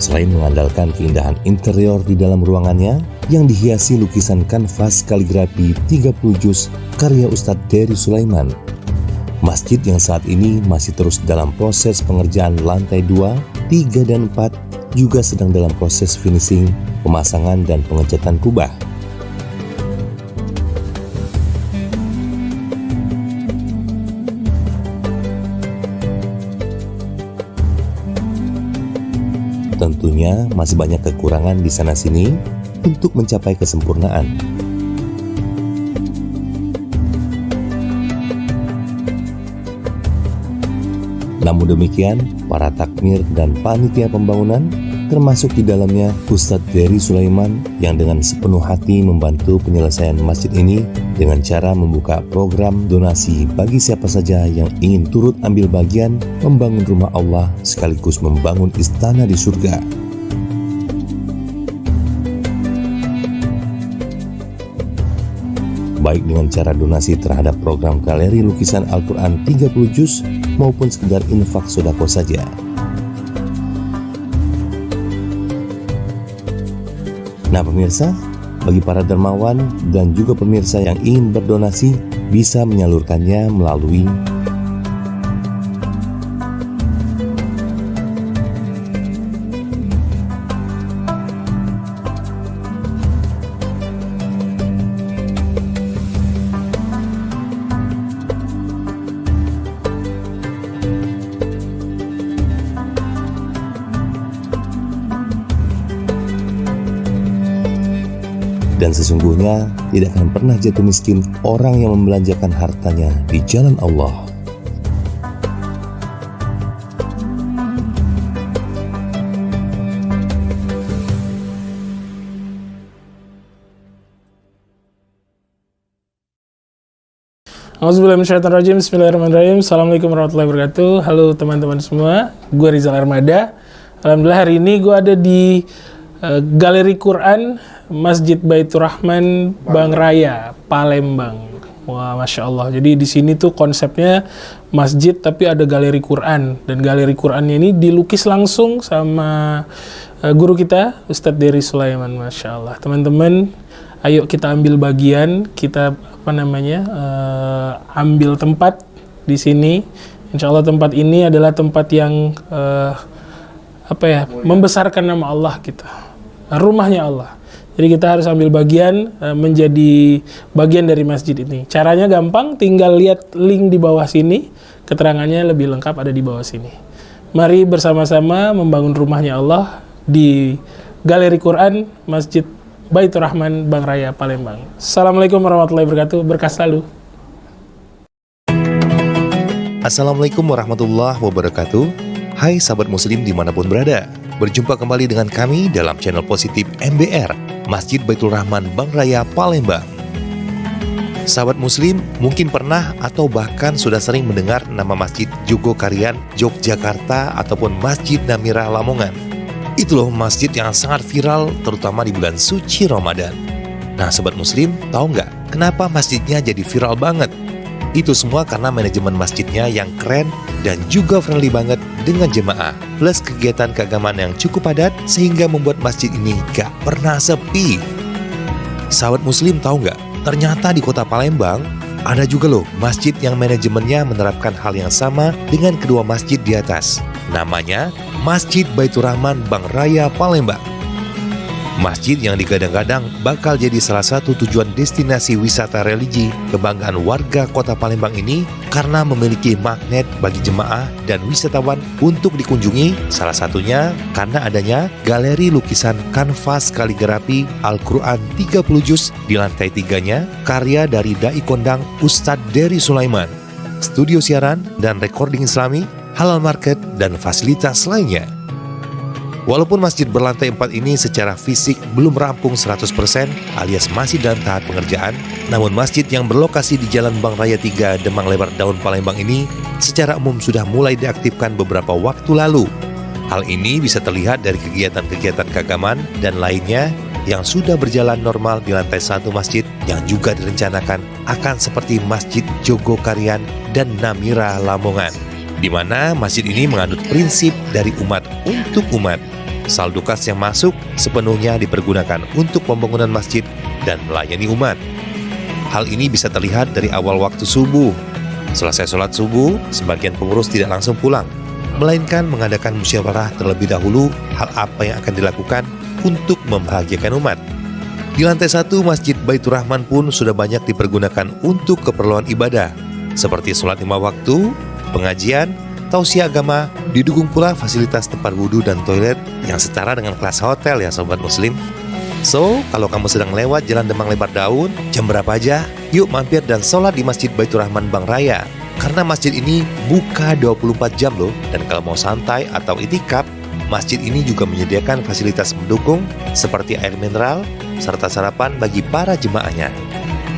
Selain mengandalkan keindahan interior di dalam ruangannya yang dihiasi lukisan kanvas kaligrafi 30 juz karya Ustadz Dery Sulaiman, masjid yang saat ini masih terus dalam proses pengerjaan lantai 2, 3, dan 4 juga sedang dalam proses finishing, pemasangan, dan pengecatan kubah. Tentunya masih banyak kekurangan di sana-sini, untuk mencapai kesempurnaan. Namun demikian, para takmir dan panitia pembangunan, termasuk di dalamnya Ustadz Dery Sulaiman yang dengan sepenuh hati membantu penyelesaian masjid ini dengan cara membuka program donasi bagi siapa saja yang ingin turut ambil bagian membangun rumah Allah sekaligus membangun istana di surga. Baik dengan cara donasi terhadap program galeri lukisan Al-Quran 30 juz maupun sekedar infak sodako saja. Nah pemirsa, bagi para dermawan dan juga pemirsa yang ingin berdonasi bisa menyalurkannya melalui dan sesungguhnya tidak akan pernah jatuh miskin orang yang membelanjakan hartanya di jalan Allah. Auzubillahiminasyaitonirrajim. Bismillahirrahmanirrahim. Assalamualaikum warahmatullahi wabarakatuh. Halo teman-teman semua, gue Rizal Armada. Alhamdulillah hari ini gue ada di Galeri Quran Masjid Baitur Rahman Bang Raya, Palembang. Wah, masya Allah. Jadi di sini tuh konsepnya masjid tapi ada galeri Quran, dan galeri Qurannya ini dilukis langsung sama guru kita Ustadz Dery Sulaiman. Masya Allah. Teman-teman, ayo kita ambil bagian, kita ambil tempat di sini. Insya Allah tempat ini adalah tempat yang membesarkan nama Allah kita, rumahnya Allah. Jadi kita harus ambil bagian, menjadi bagian dari masjid ini. Caranya gampang, tinggal lihat link di bawah sini, keterangannya lebih lengkap ada di bawah sini. Mari bersama-sama membangun rumahnya Allah di Galeri Quran Masjid Baitur Rahman Bang Raya, Palembang. Assalamualaikum warahmatullahi wabarakatuh, berkah selalu. Assalamualaikum warahmatullahi wabarakatuh. Hai sahabat muslim dimanapun berada, berjumpa kembali dengan kami dalam channel positif MBR, Masjid Baitur Rahman Bang Raya, Palembang. Sahabat muslim mungkin pernah atau bahkan sudah sering mendengar nama Masjid Jogokarian, Yogyakarta ataupun Masjid Namira Lamongan. Itu loh masjid yang sangat viral terutama di bulan suci Ramadan. Nah sahabat muslim, tahu nggak kenapa masjidnya jadi viral banget? Itu semua karena manajemen masjidnya yang keren dan juga friendly banget dengan jemaah, plus kegiatan keagamaan yang cukup padat sehingga membuat masjid ini gak pernah sepi. Sahabat muslim tahu nggak? Ternyata di kota Palembang ada juga loh masjid yang manajemennya menerapkan hal yang sama dengan kedua masjid di atas. Namanya Masjid Baitur Rahman Bang Raya, Palembang. Masjid yang digadang-gadang bakal jadi salah satu tujuan destinasi wisata religi kebanggaan warga kota Palembang ini karena memiliki magnet bagi jemaah dan wisatawan untuk dikunjungi, salah satunya karena adanya galeri lukisan kanvas kaligrafi Al-Quran 30 juz di lantai 3-nya karya dari Dai Kondang Ustadz Dery Sulaiman, studio siaran dan recording Islami, halal market, dan fasilitas lainnya. Walaupun masjid berlantai 4 ini secara fisik belum rampung 100% alias masih dalam tahap pengerjaan, namun masjid yang berlokasi di Jalan Bang Raya 3 Demang Lebar Daun Palembang ini secara umum sudah mulai diaktifkan beberapa waktu lalu. Hal ini bisa terlihat dari kegiatan-kegiatan keagamaan dan lainnya yang sudah berjalan normal di lantai 1 masjid yang juga direncanakan akan seperti Masjid Jogokarian dan Namira Lamongan, di mana masjid ini menganut prinsip dari umat untuk umat. Saldo kas yang masuk sepenuhnya dipergunakan untuk pembangunan masjid dan melayani umat. Hal ini bisa terlihat dari awal waktu subuh. Selesai sholat subuh, sebagian pengurus tidak langsung pulang, melainkan mengadakan musyawarah terlebih dahulu hal apa yang akan dilakukan untuk membahagiakan umat. Di lantai 1 Masjid Baitur Rahman pun sudah banyak dipergunakan untuk keperluan ibadah, seperti sholat 5 waktu, pengajian, tausiah agama, didukung pula fasilitas tempat wudhu dan toilet yang setara dengan kelas hotel ya sobat muslim. So, kalau kamu sedang lewat Jalan Demang Lebar Daun, jam berapa aja? Yuk mampir dan sholat di Masjid Baitur Rahman Bang Raya. Karena masjid ini buka 24 jam loh. Dan kalau mau santai atau itikaf, masjid ini juga menyediakan fasilitas mendukung seperti air mineral serta sarapan bagi para jemaahnya.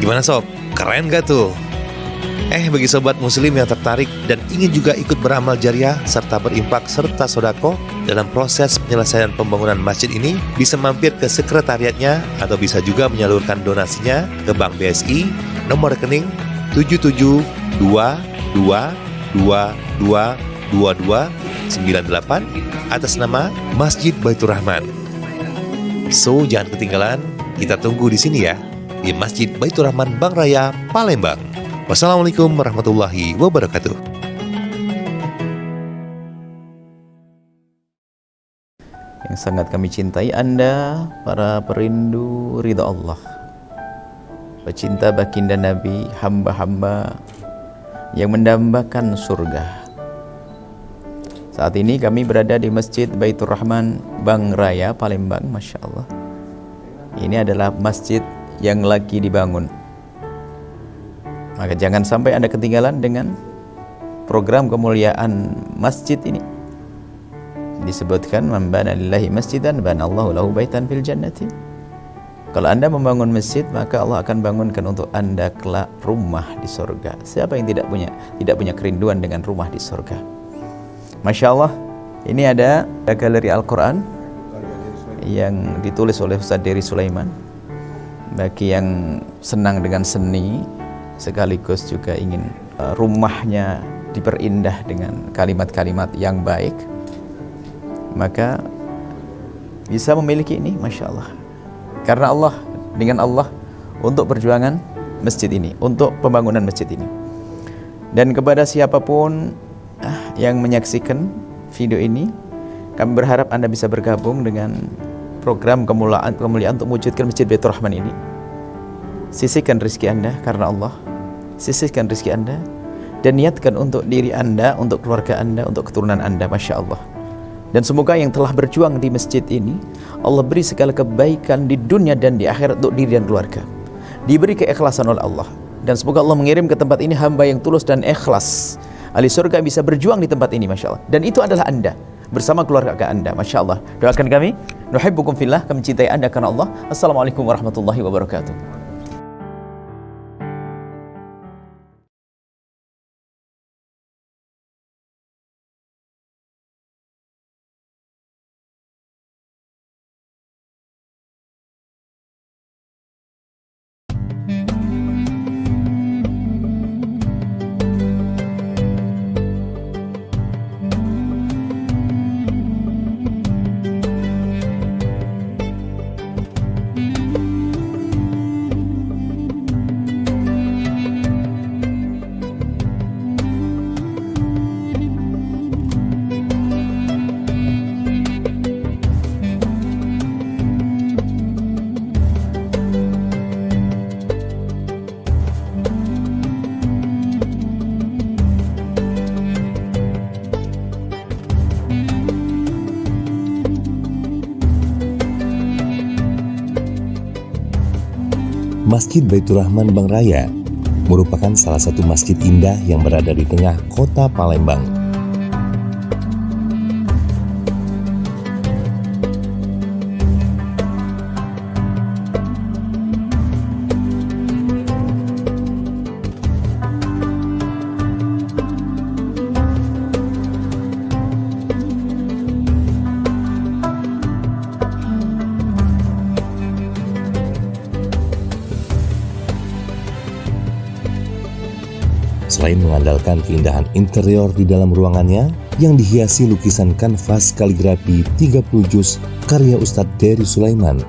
Gimana sob? Keren gak tuh? Bagi sobat muslim yang tertarik dan ingin juga ikut beramal jariah serta berimpak serta sodako dalam proses penyelesaian pembangunan masjid ini, bisa mampir ke sekretariatnya atau bisa juga menyalurkan donasinya ke Bank BSI nomor rekening 7722222298 atas nama Masjid Baitur Rahman. So, jangan ketinggalan, kita tunggu di sini ya, di Masjid Baitur Rahman Bang Raya, Palembang. Wassalamualaikum warahmatullahi wabarakatuh. Yang sangat kami cintai Anda, para perindu ridha Allah, pecinta baginda Nabi, hamba-hamba yang mendambakan surga. Saat ini kami berada di Masjid Baitur Rahman Bang Raya, Palembang. Masya Allah, ini adalah masjid yang lagi dibangun. Maka jangan sampai Anda ketinggalan dengan program kemuliaan masjid ini. Disebutkan, man bana lillahi masjidan banallahu lahu baitan fil jannati. Kalau Anda membangun masjid, maka Allah akan bangunkan untuk Anda kelak rumah di surga. Siapa yang tidak punya kerinduan dengan rumah di surga? Masya Allah, ini ada galeri Al-Quran yang ditulis oleh Ustaz Dery Sulaiman. Bagi yang senang dengan seni, sekaligus juga ingin rumahnya diperindah dengan kalimat-kalimat yang baik, maka bisa memiliki ini. Masya Allah, karena Allah, dengan Allah untuk perjuangan masjid ini, untuk pembangunan masjid ini. Dan kepada siapapun yang menyaksikan video ini, kami berharap Anda bisa bergabung dengan program kemuliaan untuk mewujudkan Masjid Baitur Rahman ini. Sisihkan rezeki Anda karena Allah, sisihkan rezeki Anda dan niatkan untuk diri Anda, untuk keluarga Anda, untuk keturunan Anda. Masya Allah. Dan semoga yang telah berjuang di masjid ini, Allah beri segala kebaikan di dunia dan di akhirat untuk diri dan keluarga, diberi keikhlasan oleh Allah. Dan semoga Allah mengirim ke tempat ini hamba yang tulus dan ikhlas, ahli surga bisa berjuang di tempat ini. Masya Allah. Dan itu adalah Anda bersama keluarga Anda. Masya Allah. Doakan kami, nuhibbukum fillah, kami cintai Anda karena Allah. Assalamualaikum warahmatullahi wabarakatuh. Masjid Baitur Rahman Bang Raya merupakan salah satu masjid indah yang berada di tengah kota Palembang. Selain mengandalkan keindahan interior di dalam ruangannya yang dihiasi lukisan kanvas kaligrafi 30 juz karya Ustadz Dery Sulaiman,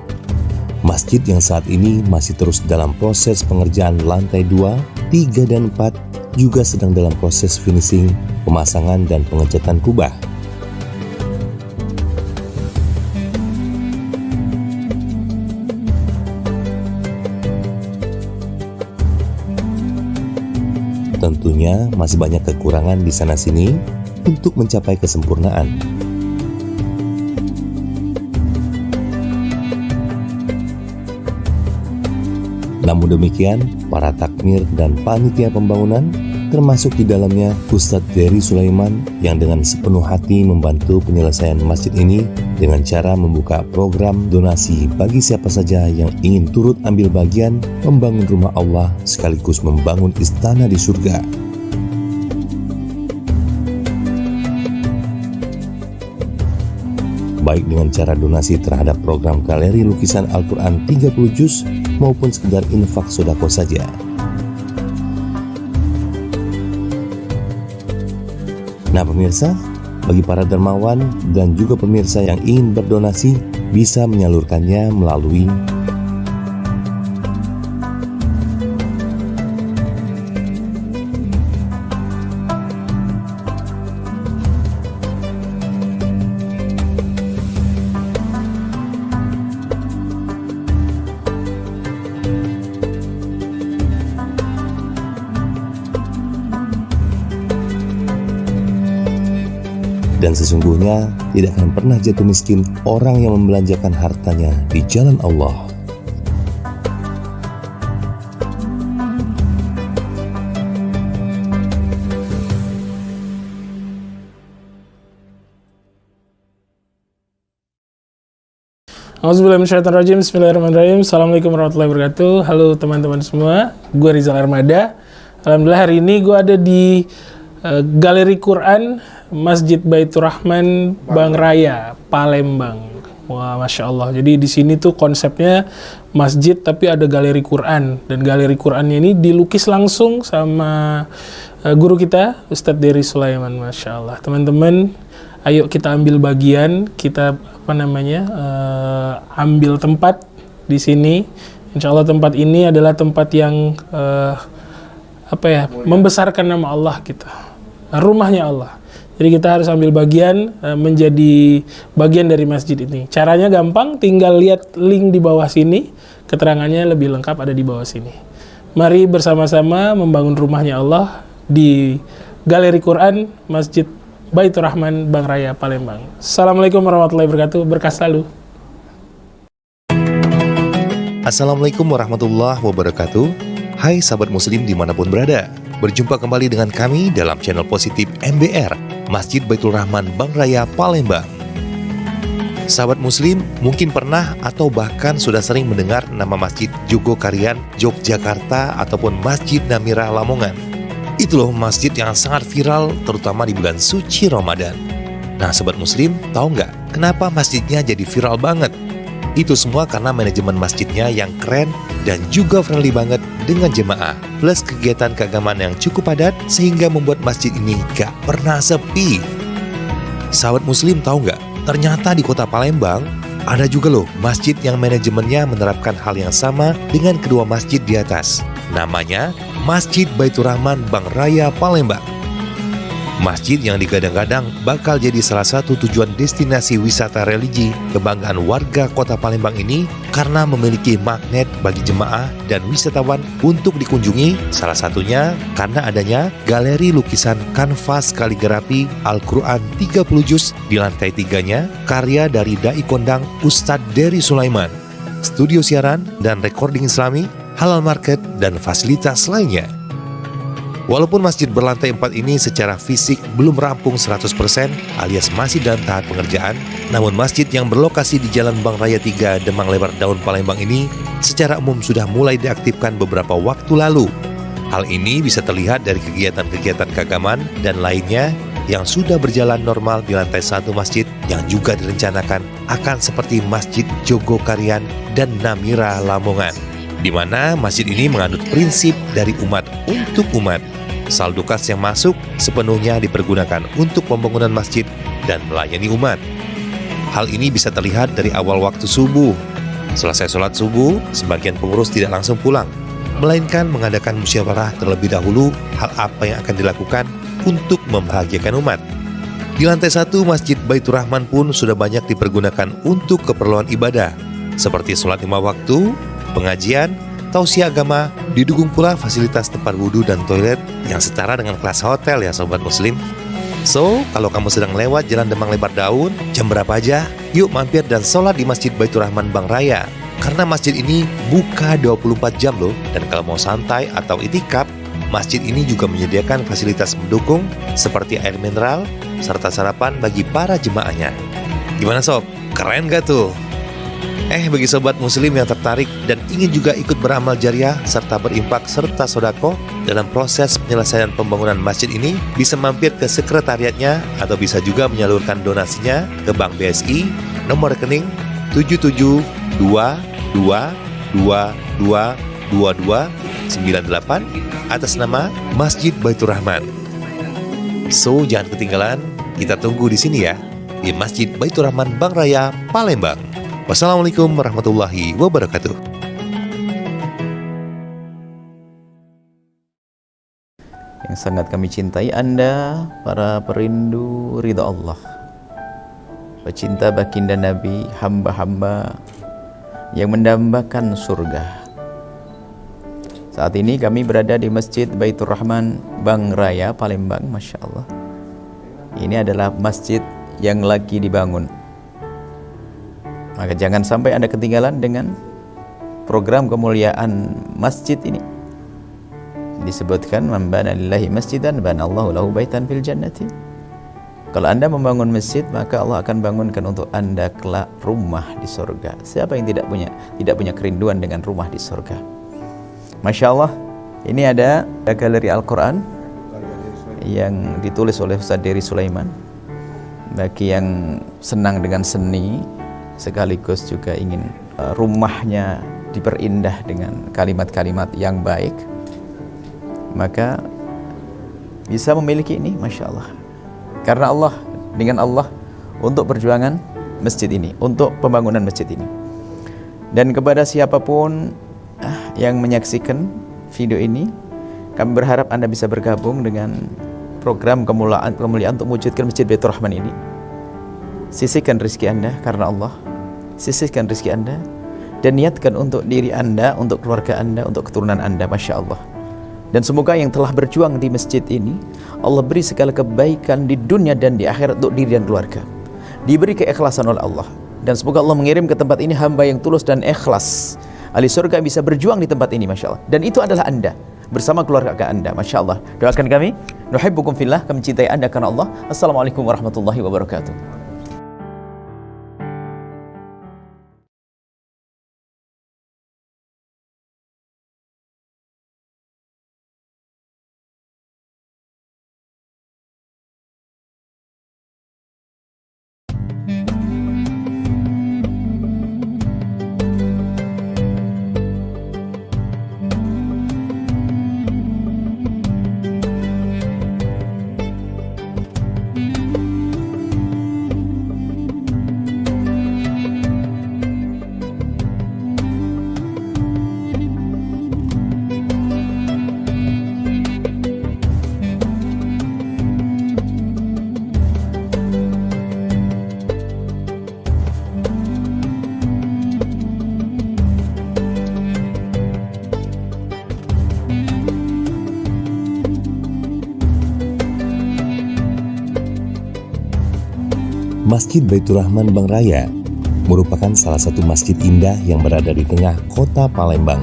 masjid yang saat ini masih terus dalam proses pengerjaan lantai 2, 3, dan 4 juga sedang dalam proses finishing, pemasangan, dan pengecatan kubah. Tentunya masih banyak kekurangan di sana-sini untuk mencapai kesempurnaan. Namun demikian, para takmir dan panitia pembangunan, termasuk di dalamnya Ustadz Dery Sulaiman yang dengan sepenuh hati membantu penyelesaian masjid ini dengan cara membuka program donasi bagi siapa saja yang ingin turut ambil bagian membangun rumah Allah sekaligus membangun istana di surga. Baik dengan cara donasi terhadap program galeri lukisan Al-Quran 30 juz maupun sekedar infak sodako saja. Nah pemirsa, bagi para dermawan dan juga pemirsa yang ingin berdonasi bisa menyalurkannya melalui dan sesungguhnya tidak akan pernah jatuh miskin orang yang membelanjakan hartanya di jalan Allah. Auzubillahiminasyaitonirrajim. Bismillahirrahmanirrahim. Assalamualaikum warahmatullahi wabarakatuh. Halo teman-teman semua, gue Rizal Armada. Alhamdulillah hari ini gue ada di Galeri Quran Masjid Baitur Rahman Bang Raya, Palembang. Wah, Masya Allah. Jadi di sini tuh konsepnya masjid tapi ada galeri Quran. Dan galeri Qurannya ini dilukis langsung sama guru kita, Ustadz Dery Sulaiman. Masya Allah. Teman-teman, ayo kita ambil bagian, kita ambil tempat di sini. Insya Allah tempat ini adalah tempat yang membesarkan nama Allah kita. Rumahnya Allah. Jadi kita harus ambil bagian, menjadi bagian dari masjid ini. Caranya gampang, tinggal lihat link di bawah sini. Keterangannya lebih lengkap ada di bawah sini. Mari bersama-sama membangun rumahnya Allah di Galeri Quran Masjid Baitur Rahman Bang Raya, Palembang. Assalamualaikum warahmatullahi wabarakatuh. Berkah selalu. Assalamualaikum warahmatullahi wabarakatuh. Hai sahabat muslim dimanapun berada. Berjumpa kembali dengan kami dalam channel positif MBR, Masjid Baitur Rahman Bang Raya, Palembang. Sahabat muslim mungkin pernah atau bahkan sudah sering mendengar nama Masjid Jogokarian, Yogyakarta ataupun Masjid Namira Lamongan. Itu loh masjid yang sangat viral terutama di bulan suci Ramadan. Nah sahabat muslim, tahu nggak kenapa masjidnya jadi viral banget? Itu semua karena manajemen masjidnya yang keren dan juga friendly banget dengan jemaah, plus kegiatan keagamaan yang cukup padat sehingga membuat masjid ini gak pernah sepi. Sahabat muslim tahu nggak? Ternyata di kota Palembang ada juga loh masjid yang manajemennya menerapkan hal yang sama dengan kedua masjid di atas. Namanya Masjid Baitur Rahman Bang Raya, Palembang. Masjid yang digadang-gadang bakal jadi salah satu tujuan destinasi wisata religi kebanggaan warga kota Palembang ini karena memiliki magnet bagi jemaah dan wisatawan untuk dikunjungi, salah satunya karena adanya galeri lukisan kanvas kaligrafi Al-Quran 30 juz di lantai 3-nya karya dari Dai Kondang Ustadz Dery Sulaiman, studio siaran dan recording Islami, halal market, dan fasilitas lainnya. Walaupun masjid berlantai 4 ini secara fisik belum rampung 100% alias masih dalam tahap pengerjaan, namun masjid yang berlokasi di Jalan Bang Raya 3 Demang Lebar Daun Palembang ini secara umum sudah mulai diaktifkan beberapa waktu lalu. Hal ini bisa terlihat dari kegiatan-kegiatan keagamaan dan lainnya yang sudah berjalan normal di lantai 1 masjid yang juga direncanakan akan seperti Masjid Jogokarian dan Namira Lamongan, di mana masjid ini menganut prinsip dari umat untuk umat. Saldo kas yang masuk sepenuhnya dipergunakan untuk pembangunan masjid dan melayani umat. Hal ini bisa terlihat dari awal waktu subuh. Selesai sholat subuh, sebagian pengurus tidak langsung pulang, melainkan mengadakan musyawarah terlebih dahulu hal apa yang akan dilakukan untuk membahagiakan umat. Di lantai 1 Masjid Baitur Rahman pun sudah banyak dipergunakan untuk keperluan ibadah, seperti sholat 5 waktu, pengajian, tausiah agama, didukung pula fasilitas tempat wudhu dan toilet yang setara dengan kelas hotel ya sobat muslim. So, kalau kamu sedang lewat Jalan Demang Lebar Daun, jam berapa aja, yuk mampir dan sholat di Masjid Baitur Rahman Bang Raya. Karena masjid ini buka 24 jam loh, dan kalau mau santai atau itikaf, masjid ini juga menyediakan fasilitas mendukung seperti air mineral serta sarapan bagi para jemaahnya. Gimana sob? Keren gak tuh? Bagi sobat muslim yang tertarik dan ingin juga ikut beramal jariah serta berimpak serta sodako dalam proses penyelesaian pembangunan masjid ini, bisa mampir ke sekretariatnya atau bisa juga menyalurkan donasinya ke Bank BSI, nomor rekening 7722222298 atas nama Masjid Baitur Rahman. So, jangan ketinggalan, kita tunggu di sini ya, di Masjid Baitur Rahman Bank Raya, Palembang. Wassalamualaikum warahmatullahi wabarakatuh. Yang sangat kami cintai Anda, para perindu ridha Allah, pecinta baginda Nabi, hamba-hamba yang mendambakan surga. Saat ini kami berada di Masjid Baitur Rahman Bank Raya, Palembang. Masya Allah, ini adalah masjid yang lagi dibangun. Maka jangan sampai Anda ketinggalan dengan program kemuliaan masjid ini. Disebutkan, man bana lillahi masjidan bana Allahu lahu baitan fil jannati. Kalau Anda membangun masjid, maka Allah akan bangunkan untuk Anda kelak rumah di surga. Siapa yang tidak punya kerinduan dengan rumah di surga? Masya Allah, ini ada galeri Al-Quran yang ditulis oleh Ustaz Dery Sulaiman. Bagi yang senang dengan seni, sekaligus juga ingin rumahnya diperindah dengan kalimat-kalimat yang baik, maka bisa memiliki ini, Masya Allah. Karena Allah, dengan Allah, untuk perjuangan masjid ini, untuk pembangunan masjid ini. Dan kepada siapapun yang menyaksikan video ini, kami berharap Anda bisa bergabung dengan program kemuliaan untuk mewujudkan Masjid Baitur Rahman ini. Sisihkan rezeki Anda karena Allah, sisihkan rezeki Anda dan niatkan untuk diri Anda, untuk keluarga Anda, untuk keturunan Anda. Masya Allah. Dan semoga yang telah berjuang di masjid ini, Allah beri segala kebaikan di dunia dan di akhirat untuk diri dan keluarga, diberi keikhlasan oleh Allah. Dan semoga Allah mengirim ke tempat ini hamba yang tulus dan ikhlas, ahli surga bisa berjuang di tempat ini. Masya Allah. Dan itu adalah Anda bersama keluarga Anda. Masya Allah. Doakan kami, nuhibbukum fillah, kami cintai Anda karena Allah. Assalamualaikum warahmatullahi wabarakatuh. Masjid Baitur Rahman Bank Raya merupakan salah satu masjid indah yang berada di tengah kota Palembang.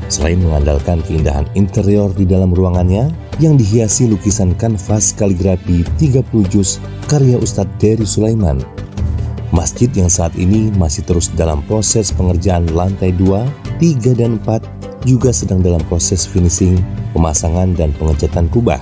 Selain mengandalkan keindahan interior di dalam ruangannya yang dihiasi lukisan kanvas kaligrafi 30 juz karya Ustadz Dery Sulaiman, masjid yang saat ini masih terus dalam proses pengerjaan lantai 2, 3, dan 4 juga sedang dalam proses finishing, pemasangan, dan pengecatan kubah.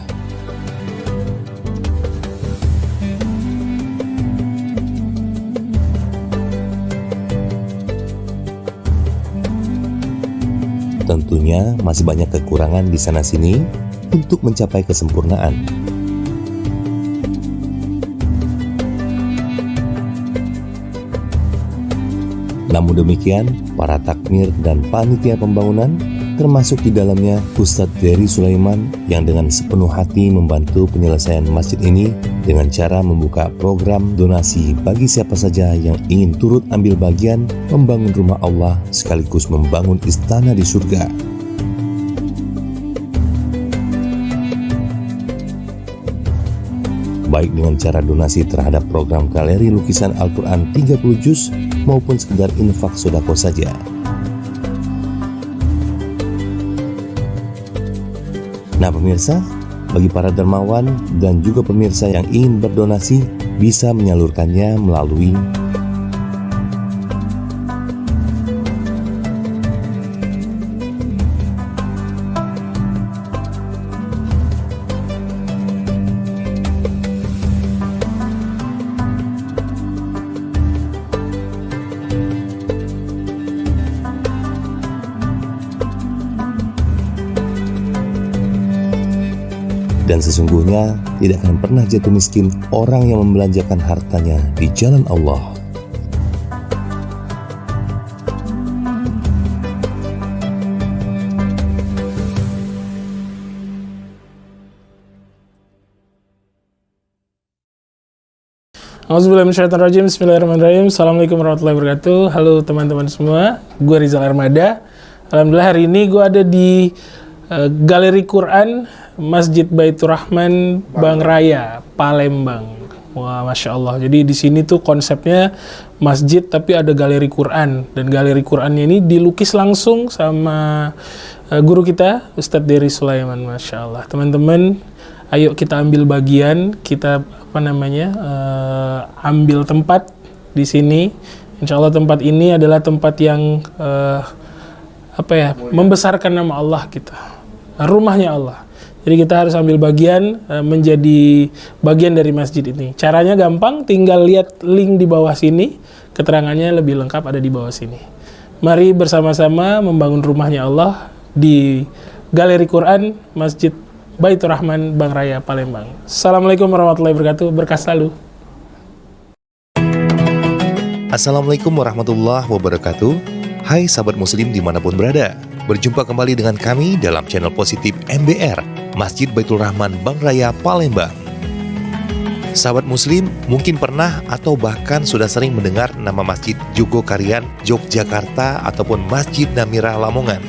Tentunya masih banyak kekurangan di sana-sini untuk mencapai kesempurnaan. Namun demikian, para takmir dan panitia pembangunan termasuk di dalamnya Ustadz Dery Sulaiman yang dengan sepenuh hati membantu penyelesaian masjid ini dengan cara membuka program donasi bagi siapa saja yang ingin turut ambil bagian membangun rumah Allah sekaligus membangun istana di surga. Baik dengan cara donasi terhadap program galeri lukisan Al-Quran 30 juz maupun sekedar infak sodako saja. Nah pemirsa, bagi para dermawan dan juga pemirsa yang ingin berdonasi bisa menyalurkannya melalui dan sesungguhnya tidak akan pernah jatuh miskin orang yang membelanjakan hartanya di jalan Allah. Auzubillahiminasyaitonirrajim. Bismillahirrahmanirrahim. Assalamualaikum warahmatullahi wabarakatuh. Halo teman-teman semua, gue Rizal Armada. Alhamdulillah hari ini gue ada di Galeri Quran Masjid Baitur Rahman Bang Raya, Palembang. Wah, Masya Allah. Jadi di sini tuh konsepnya masjid tapi ada galeri Quran. Dan galeri Qurannya ini dilukis langsung sama guru kita, Ustadz Dery Sulaiman. Masya Allah. Teman-teman, ayo kita ambil bagian, kita ambil tempat di sini. Insya Allah tempat ini adalah tempat yang membesarkan nama Allah kita. Rumahnya Allah. Jadi kita harus ambil bagian menjadi bagian dari masjid ini. Caranya gampang, tinggal lihat link di bawah sini. Keterangannya lebih lengkap ada di bawah sini. Mari bersama-sama membangun rumahnya Allah di Galeri Quran Masjid Baitur Rahman Bang Raya, Palembang. Assalamualaikum warahmatullahi wabarakatuh. Berkah selalu. Assalamualaikum warahmatullahi wabarakatuh. Hai sahabat muslim dimanapun berada. Berjumpa kembali dengan kami dalam channel positif MBR, Masjid Baitur Rahman Bang Raya, Palembang. Sahabat muslim mungkin pernah atau bahkan sudah sering mendengar nama Masjid Jogokarian Yogyakarta ataupun Masjid Namira Lamongan.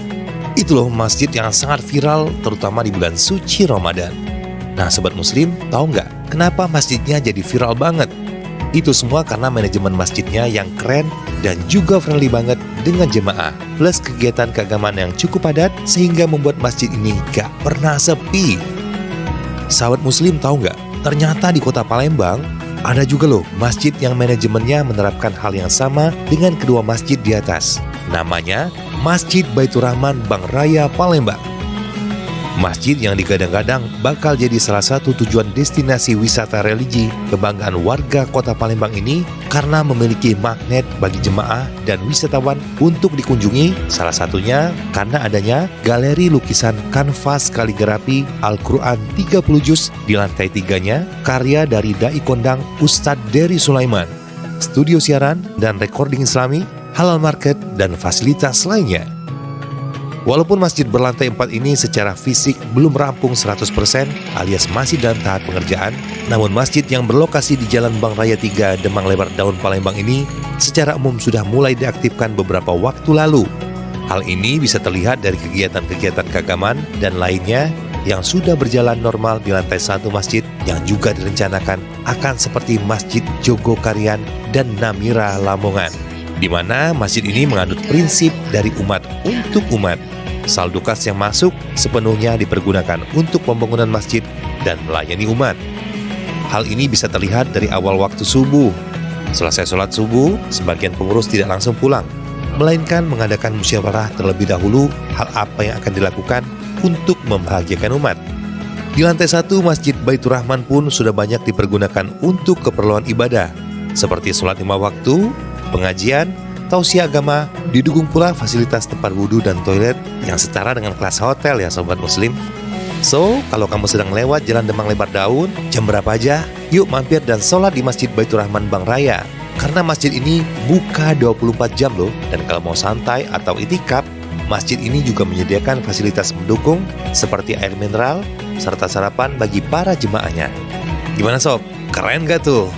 Itu loh masjid yang sangat viral terutama di bulan suci Ramadan. Nah sahabat muslim, tahu nggak kenapa masjidnya jadi viral banget? Itu semua karena manajemen masjidnya yang keren dan juga friendly banget dengan jemaah. Plus kegiatan keagamaan yang cukup padat sehingga membuat masjid ini gak pernah sepi. Sahabat muslim tahu nggak? Ternyata di kota Palembang ada juga loh masjid yang manajemennya menerapkan hal yang sama dengan kedua masjid di atas. Namanya Masjid Baitur Rahman Bang Raya, Palembang. Masjid yang digadang-gadang bakal jadi salah satu tujuan destinasi wisata religi kebanggaan warga kota Palembang ini karena memiliki magnet bagi jemaah dan wisatawan untuk dikunjungi, salah satunya karena adanya galeri lukisan kanvas kaligrafi Al-Quran 30 juz di lantai 3-nya karya dari Dai Kondang Ustadz Dery Sulaiman, studio siaran dan recording islami, halal market, dan fasilitas lainnya. Walaupun masjid berlantai 4 ini secara fisik belum rampung 100% alias masih dalam tahap pengerjaan, namun masjid yang berlokasi di Jalan Bang Raya 3 Demang Lebar Daun Palembang ini secara umum sudah mulai diaktifkan beberapa waktu lalu. Hal ini bisa terlihat dari kegiatan-kegiatan keagamaan dan lainnya yang sudah berjalan normal di lantai 1 masjid yang juga direncanakan akan seperti Masjid Jogokarian dan Namira Lamongan, di mana masjid ini menganut prinsip dari umat untuk umat. Saldo kas yang masuk sepenuhnya dipergunakan untuk pembangunan masjid dan melayani umat. Hal ini bisa terlihat dari awal waktu subuh. Selesai sholat subuh, sebagian pengurus tidak langsung pulang, melainkan mengadakan musyawarah terlebih dahulu hal apa yang akan dilakukan untuk membahagiakan umat. Di lantai 1 Masjid Baitur Rahman pun sudah banyak dipergunakan untuk keperluan ibadah, seperti sholat 5 waktu, pengajian, tausiah agama, didukung pula fasilitas tempat wudhu dan toilet yang setara dengan kelas hotel ya sobat muslim. So, kalau kamu sedang lewat Jalan Demang Lebar Daun, jam berapa aja, yuk mampir dan sholat di Masjid Baitur Rahman Bang Raya. Karena masjid ini buka 24 jam loh, dan kalau mau santai atau itikaf, Masjid ini juga menyediakan fasilitas mendukung seperti air mineral serta sarapan bagi para jemaahnya. Gimana sob? Keren gak tuh?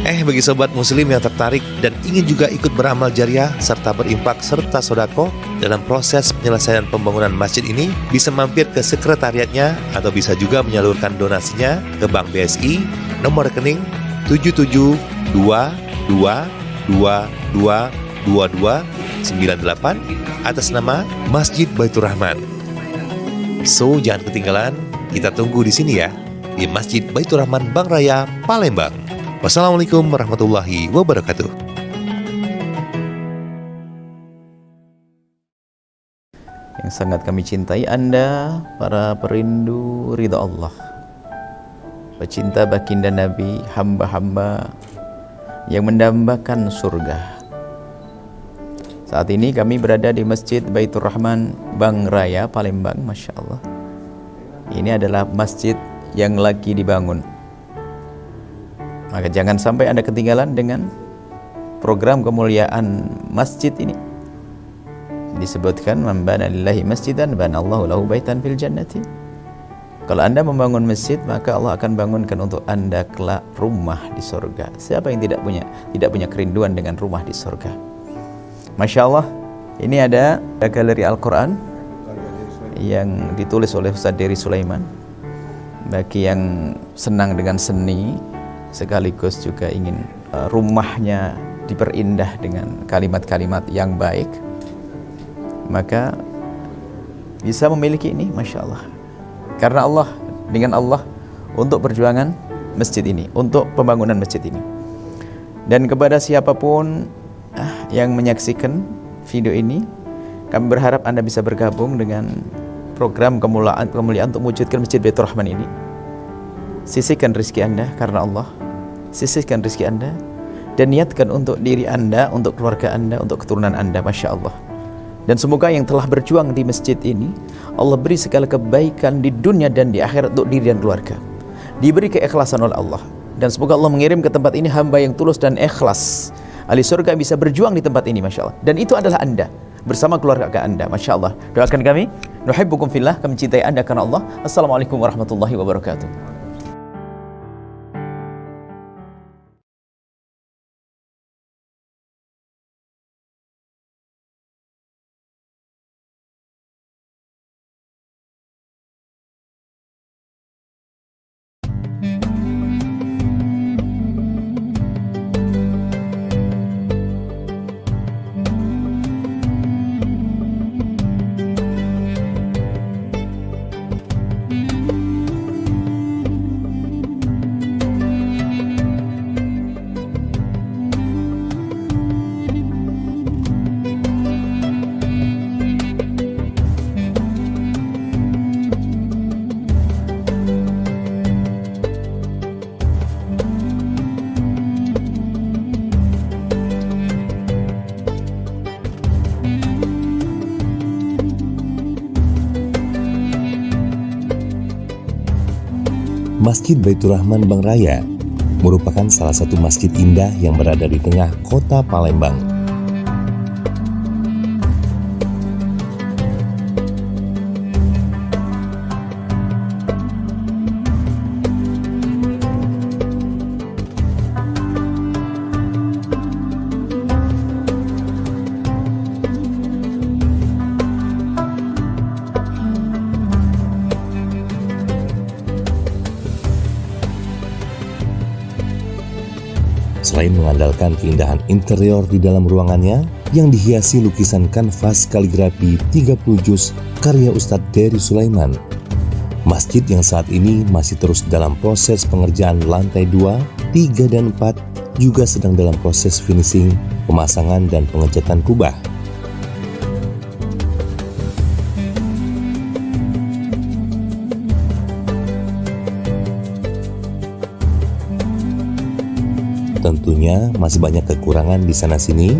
Bagi sobat muslim yang tertarik dan ingin juga ikut beramal jariah serta berimpak serta sodako dalam proses penyelesaian pembangunan masjid ini, bisa mampir ke sekretariatnya atau bisa juga menyalurkan donasinya ke Bank BSI nomor rekening 7722222298 atas nama Masjid Baitur Rahman. So, jangan ketinggalan, kita tunggu di sini ya, di Masjid Baitur Rahman Bank Raya, Palembang. Wassalamualaikum warahmatullahi wabarakatuh. Yang sangat kami cintai Anda, para perindu ridha Allah, pecinta baginda Nabi, hamba-hamba yang mendambakan surga. Saat ini kami berada di Masjid Baitur Rahman Bank Raya, Palembang. Masya Allah, ini adalah masjid yang lagi dibangun. Maka jangan sampai Anda ketinggalan dengan program kemuliaan masjid ini. Disebutkan, man bana lillahi masjidan banallahu lahu baitan fil jannati. Kalau Anda membangun masjid, maka Allah akan bangunkan untuk Anda kelak rumah di surga. Siapa yang tidak punya kerinduan dengan rumah di surga? Masya Allah, ini ada galeri Al-Quran yang ditulis oleh Ustaz Dery Sulaiman. Bagi yang senang dengan seni, sekaligus juga ingin rumahnya diperindah dengan kalimat-kalimat yang baik, maka bisa memiliki ini, Masya Allah. Karena Allah, dengan Allah, untuk perjuangan masjid ini, untuk pembangunan masjid ini. Dan kepada siapapun yang menyaksikan video ini, kami berharap Anda bisa bergabung dengan program kemuliaan untuk mewujudkan Masjid Baitur Rahman ini. Sisihkan rezeki Anda karena Allah, sisihkan rezeki Anda, dan niatkan untuk diri Anda, untuk keluarga Anda, untuk keturunan Anda. Masya Allah. Dan semoga yang telah berjuang di masjid ini, Allah beri segala kebaikan di dunia dan di akhirat untuk diri dan keluarga. Diberi keikhlasan oleh Allah. Dan semoga Allah mengirim ke tempat ini hamba yang tulus dan ikhlas. Ahli surga bisa berjuang di tempat ini, Masya Allah. Dan itu adalah Anda, bersama keluarga Anda. Masya Allah. Doakan kami, nuhibbukum fillah, kami cintai Anda karena Allah. Assalamualaikum warahmatullahi wabarakatuh. Masjid Baitur Rahman Bank Raya merupakan salah satu masjid indah yang berada di tengah kota Palembang. Selain mengandalkan keindahan interior di dalam ruangannya yang dihiasi lukisan kanvas kaligrafi 30 juz karya Ustadz Dery Sulaiman, masjid yang saat ini masih terus dalam proses pengerjaan lantai 2, 3, dan 4 juga sedang dalam proses finishing, pemasangan, dan pengecatan kubah. Tentunya masih banyak kekurangan di sana-sini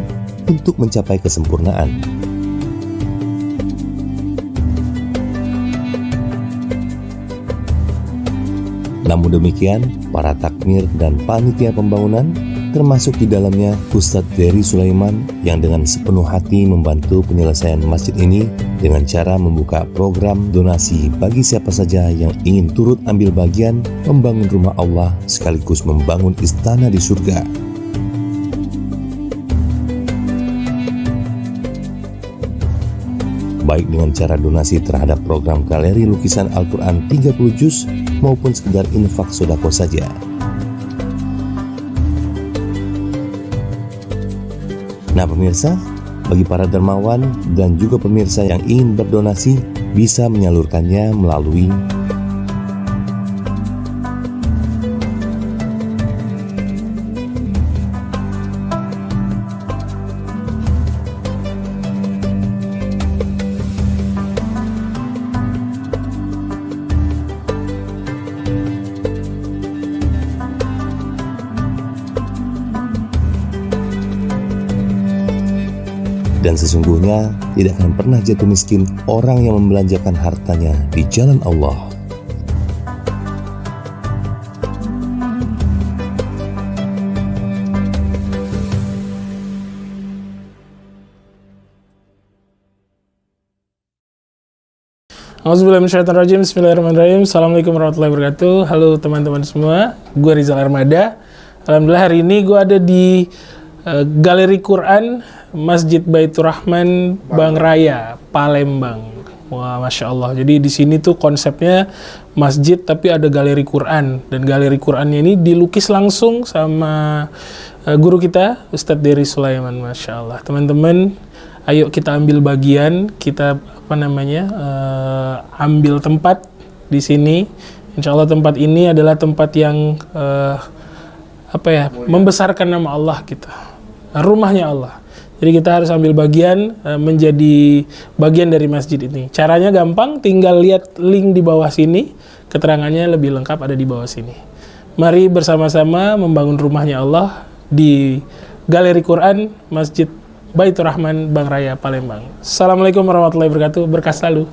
untuk mencapai kesempurnaan. Namun demikian, para takmir dan panitia pembangunan termasuk di dalamnya Ustadz Dery Sulaiman yang dengan sepenuh hati membantu penyelesaian masjid ini dengan cara membuka program donasi bagi siapa saja yang ingin turut ambil bagian membangun rumah Allah sekaligus membangun istana di surga. Baik dengan cara donasi terhadap program galeri lukisan Al-Quran 30 juz maupun sekedar infak sodako saja. Nah pemirsa, bagi para dermawan dan juga pemirsa yang ingin berdonasi bisa menyalurkannya melalui dan sesungguhnya tidak akan pernah jatuh miskin orang yang membelanjakan hartanya di jalan Allah. Auzubillahiminasyaitonirrajim. Bismillahirrahmanirrahim. Assalamualaikum warahmatullahi wabarakatuh. Halo teman-teman semua, gue Rizal Armada. Alhamdulillah hari ini gue ada di Galeri Quran Masjid Baitur Rahman Bang Raya, Palembang. Wah, Masya Allah. Jadi di sini tuh konsepnya masjid tapi ada galeri Quran. Dan galeri Qurannya ini dilukis langsung sama guru kita, Ustadz Dery Sulaiman. Masya Allah. Teman-teman, ayo kita ambil bagian, kita ambil tempat di sini. Insya Allah tempat ini adalah tempat yang membesarkan nama Allah kita. Rumahnya Allah. Jadi kita harus ambil bagian menjadi bagian dari masjid ini. Caranya gampang, tinggal lihat link di bawah sini. Keterangannya lebih lengkap ada di bawah sini. Mari bersama-sama membangun rumahnya Allah di Galeri Quran Masjid Baitur Rahman Bang Raya, Palembang. Assalamualaikum warahmatullahi wabarakatuh. Berkah selalu.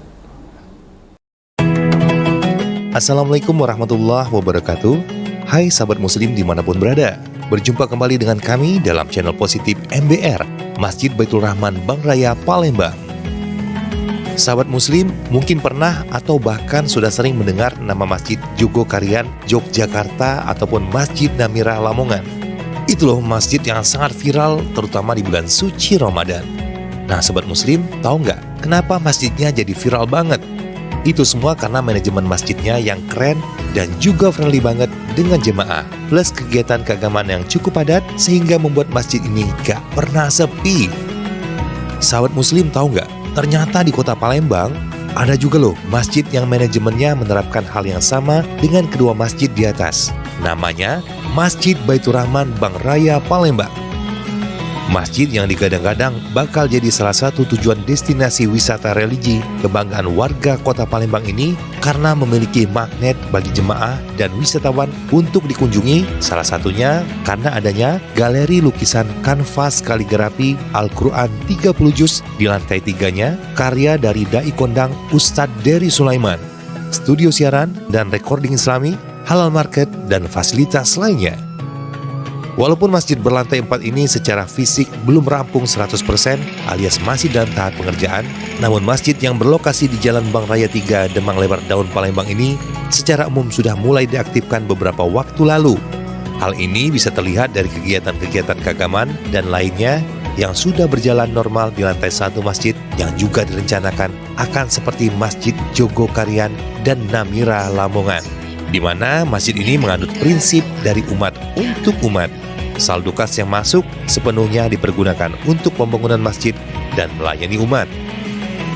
Assalamualaikum warahmatullahi wabarakatuh. Hai sahabat muslim dimanapun berada. Berjumpa kembali dengan kami dalam channel positif MBR, Masjid Baitur Rahman Bang Raya, Palembang. Sahabat muslim mungkin pernah atau bahkan sudah sering mendengar nama Masjid Jogokarian, Yogyakarta ataupun Masjid Namirah Lamongan. Itu loh masjid yang sangat viral terutama di bulan suci Ramadan. Nah sahabat muslim, tahu nggak kenapa masjidnya jadi viral banget? Itu semua karena manajemen masjidnya yang keren dan juga friendly banget dengan jemaah, plus kegiatan keagamaan yang cukup padat sehingga membuat masjid ini gak pernah sepi. Sahabat muslim tahu nggak? Ternyata di kota Palembang ada juga loh masjid yang manajemennya menerapkan hal yang sama dengan kedua masjid di atas. Namanya Masjid Baitur Rahman Bang Raya, Palembang. Masjid yang digadang-gadang bakal jadi salah satu tujuan destinasi wisata religi kebanggaan warga kota Palembang ini karena memiliki magnet bagi jemaah dan wisatawan untuk dikunjungi, salah satunya karena adanya galeri lukisan kanvas kaligrafi Al-Quran 30 juz di lantai 3-nya karya dari Dai Kondang Ustadz Dery Sulaiman, studio siaran dan recording islami, halal market, dan fasilitas lainnya. Walaupun masjid berlantai 4 ini secara fisik belum rampung 100% alias masih dalam tahap pengerjaan, namun masjid yang berlokasi di Jalan Bang Raya 3 Demang Lebar Daun Palembang ini secara umum sudah mulai diaktifkan beberapa waktu lalu. Hal ini bisa terlihat dari kegiatan-kegiatan keagamaan dan lainnya yang sudah berjalan normal di lantai 1 masjid yang juga direncanakan akan seperti Masjid Jogokarian dan Namirah Lamongan, di mana masjid ini menganut prinsip dari umat untuk umat. Saldo kas yang masuk sepenuhnya dipergunakan untuk pembangunan masjid dan melayani umat.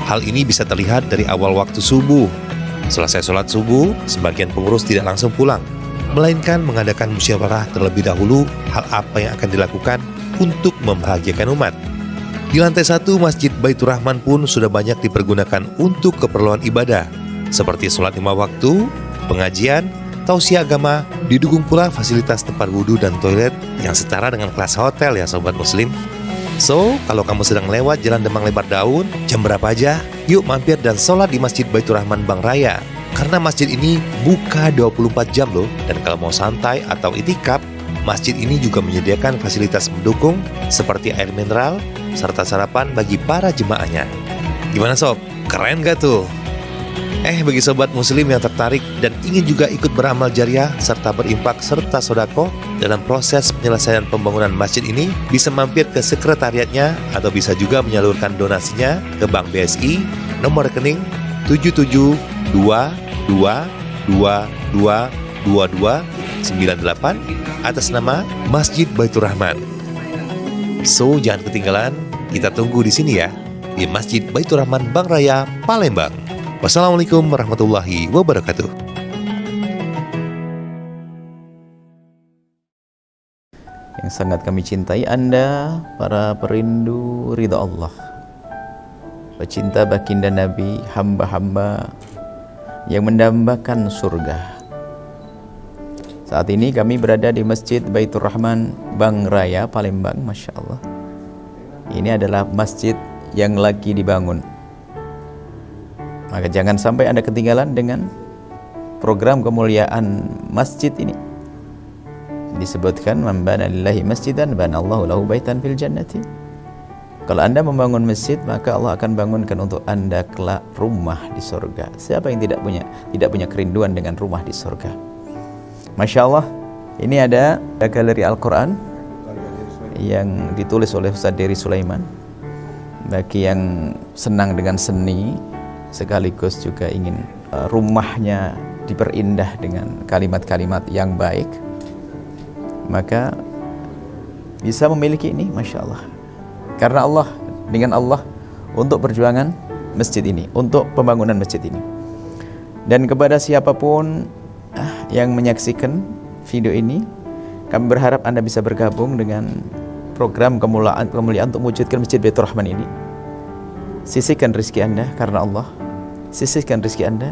Hal ini bisa terlihat dari awal waktu subuh. Selesai sholat subuh, sebagian pengurus tidak langsung pulang, melainkan mengadakan musyawarah terlebih dahulu hal apa yang akan dilakukan untuk membahagiakan umat. Di lantai 1 Masjid Baitur Rahman pun sudah banyak dipergunakan untuk keperluan ibadah, seperti sholat 5 waktu, pengajian, tausiah agama, didukung pula fasilitas tempat wudhu dan toilet yang setara dengan kelas hotel ya sobat muslim. So, kalau kamu sedang lewat Jalan Demang Lebar Daun, jam berapa aja, yuk mampir dan sholat di Masjid Baitur Rahman Bang Raya. Karena masjid ini buka 24 jam loh, dan kalau mau santai atau itikaf, masjid ini juga menyediakan fasilitas mendukung seperti air mineral serta sarapan bagi para jemaahnya. Gimana sob? Keren gak tuh? Bagi sobat muslim yang tertarik dan ingin juga ikut beramal jariah serta berimpak serta sodako dalam proses penyelesaian pembangunan masjid ini, bisa mampir ke sekretariatnya atau bisa juga menyalurkan donasinya ke Bank BSI nomor rekening 7722222298 atas nama Masjid Baitur Rahman. So, jangan ketinggalan, kita tunggu di sini ya, di Masjid Baitur Rahman Bank Raya, Palembang. Wassalamualaikum warahmatullahi wabarakatuh. Yang sangat kami cintai Anda, para perindu ridha Allah, pecinta baginda Nabi, hamba-hamba yang mendambakan surga. Saat ini kami berada di Masjid Baitur Rahman Bank Raya, Palembang. Masya Allah, ini adalah masjid yang lagi dibangun. Maka jangan sampai Anda ketinggalan dengan program kemuliaan masjid ini. Disebutkan, man bana lillahi masjidan banallahu lahu baitan fil jannati. Kalau Anda membangun masjid, maka Allah akan bangunkan untuk Anda kelak rumah di surga. Siapa yang tidak punya kerinduan dengan rumah di surga? Masya Allah, ini ada galeri Al-Quran yang ditulis oleh Ustaz Dery Sulaiman. Bagi yang senang dengan seni, sekaligus juga ingin rumahnya diperindah dengan kalimat-kalimat yang baik, maka bisa memiliki ini. Masya Allah, karena Allah, dengan Allah, untuk perjuangan masjid ini, untuk pembangunan masjid ini. Dan kepada siapapun yang menyaksikan video ini, kami berharap Anda bisa bergabung dengan program kemuliaan untuk mewujudkan Masjid Baitur Rahman ini. Sisihkan rezeki Anda karena Allah, sisihkan rezeki Anda,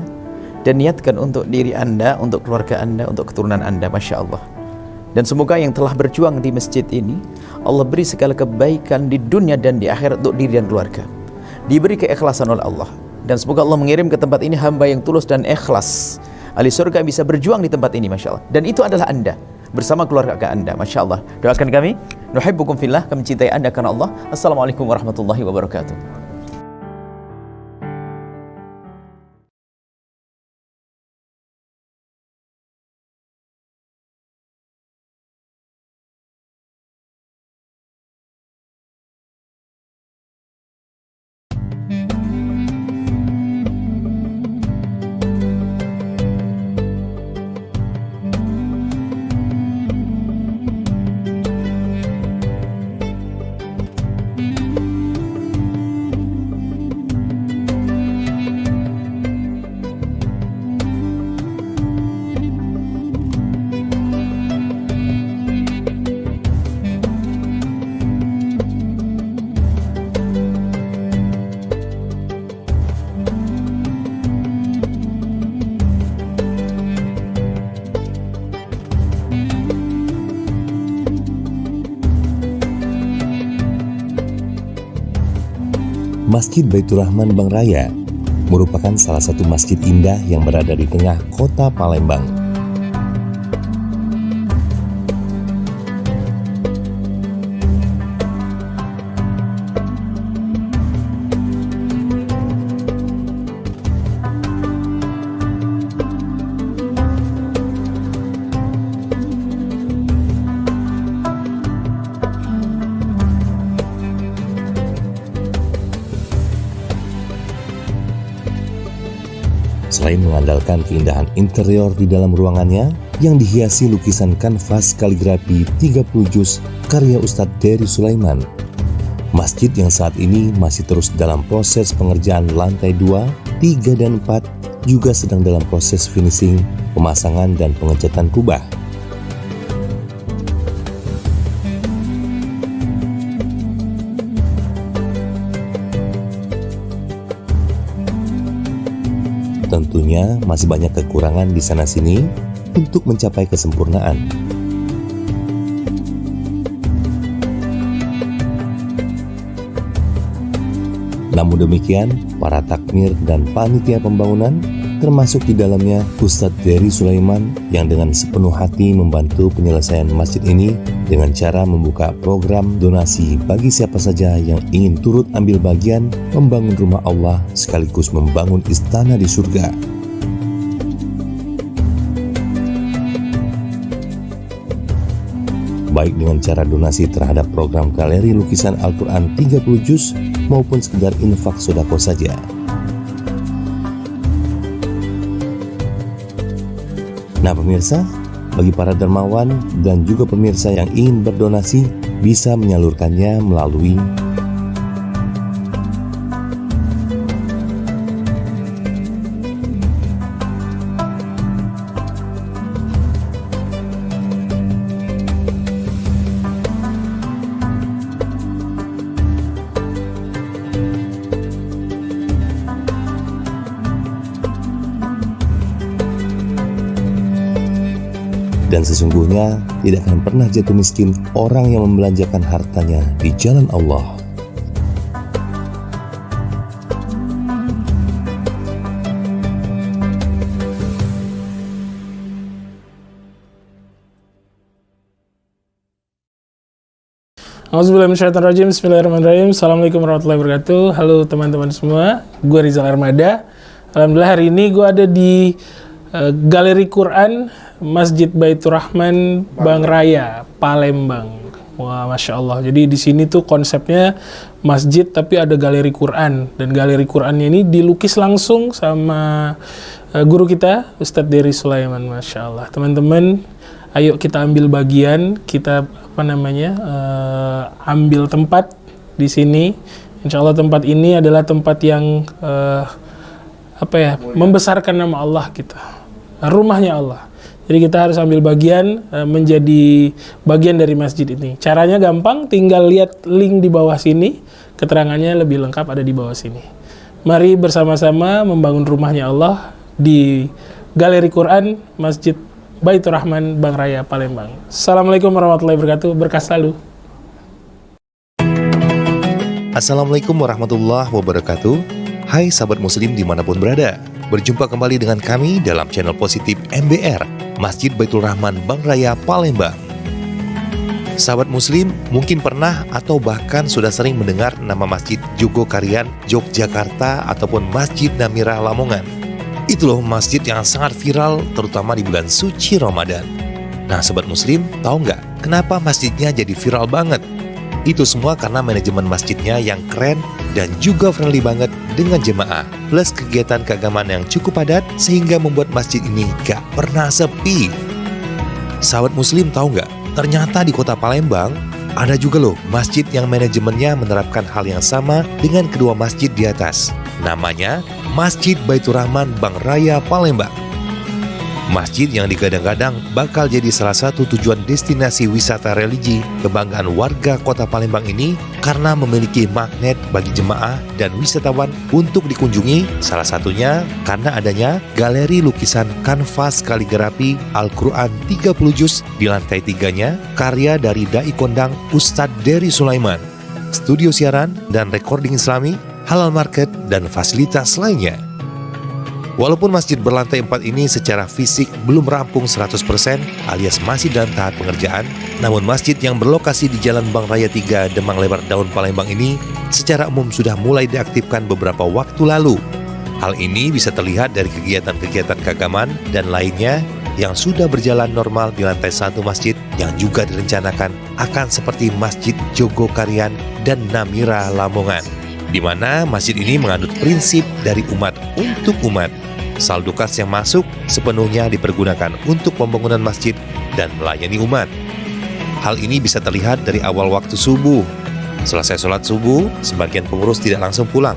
dan niatkan untuk diri Anda, untuk keluarga Anda, untuk keturunan Anda. Masya Allah. Dan semoga yang telah berjuang di masjid ini, Allah beri segala kebaikan di dunia dan di akhirat untuk diri dan keluarga. Diberi keikhlasan oleh Allah, dan semoga Allah mengirim ke tempat ini hamba yang tulus dan ikhlas, ahli surga bisa berjuang di tempat ini. Masya Allah. Dan itu adalah Anda bersama keluarga Anda. Masya Allah. Doakan kami, nuhibbukum fillah, kami cintai Anda karena Allah. Assalamualaikum warahmatullahi wabarakatuh. Masjid Baitur Rahman Bank Raya merupakan salah satu masjid indah yang berada di tengah kota Palembang. Selain mengandalkan keindahan interior di dalam ruangannya yang dihiasi lukisan kanvas kaligrafi 30 juz karya Ustadz Dery Sulaiman, masjid yang saat ini masih terus dalam proses pengerjaan lantai 2, 3, dan 4 juga sedang dalam proses finishing, pemasangan, dan pengecatan kubah. Tentunya masih banyak kekurangan di sana-sini untuk mencapai kesempurnaan. Namun demikian, para takmir dan panitia pembangunan termasuk di dalamnya Ustadz Dery Sulaiman yang dengan sepenuh hati membantu penyelesaian masjid ini dengan cara membuka program donasi bagi siapa saja yang ingin turut ambil bagian membangun rumah Allah sekaligus membangun istana di surga. Baik dengan cara donasi terhadap program galeri lukisan Al-Quran 30 juz maupun sekedar infak sodako saja. Nah pemirsa, bagi para dermawan dan juga pemirsa yang ingin berdonasi bisa menyalurkannya melalui dan sesungguhnya tidak akan pernah jatuh miskin orang yang membelanjakan hartanya di jalan Allah. Auzubillahiminasyaitonirrajim. Bismillahirrahmanirrahim. Assalamualaikum warahmatullahi wabarakatuh. Halo teman-teman semua, gue Rizal Armada. Alhamdulillah hari ini gue ada di Galeri Quran Masjid Baitur Rahman Bang Raya, Palembang. Wah, masya Allah. Jadi di sini tuh konsepnya masjid tapi ada galeri Quran, dan galeri Qurannya ini dilukis langsung sama guru kita Ustadz Dery Sulaiman. Masya Allah. Teman-teman, ayo kita ambil bagian, kita ambil tempat di sini. Insya Allah tempat ini adalah tempat yang membesarkan nama Allah kita, rumahnya Allah. Jadi kita harus ambil bagian, menjadi bagian dari masjid ini. Caranya gampang, tinggal lihat link di bawah sini, keterangannya lebih lengkap ada di bawah sini. Mari bersama-sama membangun rumahnya Allah di Galeri Quran Masjid Baitur Rahman Bang Raya, Palembang. Assalamualaikum warahmatullahi wabarakatuh, berkah selalu. Assalamualaikum warahmatullahi wabarakatuh. Hai sahabat muslim dimanapun berada, berjumpa kembali dengan kami dalam channel positif MBR, Masjid Baitur Rahman Bang Raya, Palembang. Sahabat muslim mungkin pernah atau bahkan sudah sering mendengar nama Masjid Jogokarian, Yogyakarta ataupun Masjid Namirah Lamongan. Itu loh masjid yang sangat viral terutama di bulan suci Ramadan. Nah sahabat muslim, tahu nggak kenapa masjidnya jadi viral banget? Itu semua karena manajemen masjidnya yang keren dan juga friendly banget dengan jemaah, plus kegiatan keagamaan yang cukup padat sehingga membuat masjid ini gak pernah sepi. Sahabat muslim tahu nggak? Ternyata di kota Palembang ada juga loh masjid yang manajemennya menerapkan hal yang sama dengan kedua masjid di atas. Namanya Masjid Baitur Rahman Bang Raya, Palembang. Masjid yang digadang-gadang bakal jadi salah satu tujuan destinasi wisata religi kebanggaan warga kota Palembang ini karena memiliki magnet bagi jemaah dan wisatawan untuk dikunjungi, salah satunya karena adanya galeri lukisan kanvas kaligrafi Al-Quran 30 juz di lantai 3-nya karya dari Dai Kondang Ustadz Dery Sulaiman, studio siaran dan recording islami, halal market, dan fasilitas lainnya. Walaupun masjid berlantai 4 ini secara fisik belum rampung 100% alias masih dalam tahap pengerjaan, namun masjid yang berlokasi di Jalan Bang Raya 3 Demang Lebar Daun Palembang ini secara umum sudah mulai diaktifkan beberapa waktu lalu. Hal ini bisa terlihat dari kegiatan-kegiatan keagamaan dan lainnya yang sudah berjalan normal di lantai 1 masjid yang juga direncanakan akan seperti Masjid Jogokarian dan Namirah Lamongan, di mana masjid ini menganut prinsip dari umat untuk umat. Saldo kas yang masuk sepenuhnya dipergunakan untuk pembangunan masjid dan melayani umat. Hal ini bisa terlihat dari awal waktu subuh. Selesai sholat subuh, sebagian pengurus tidak langsung pulang,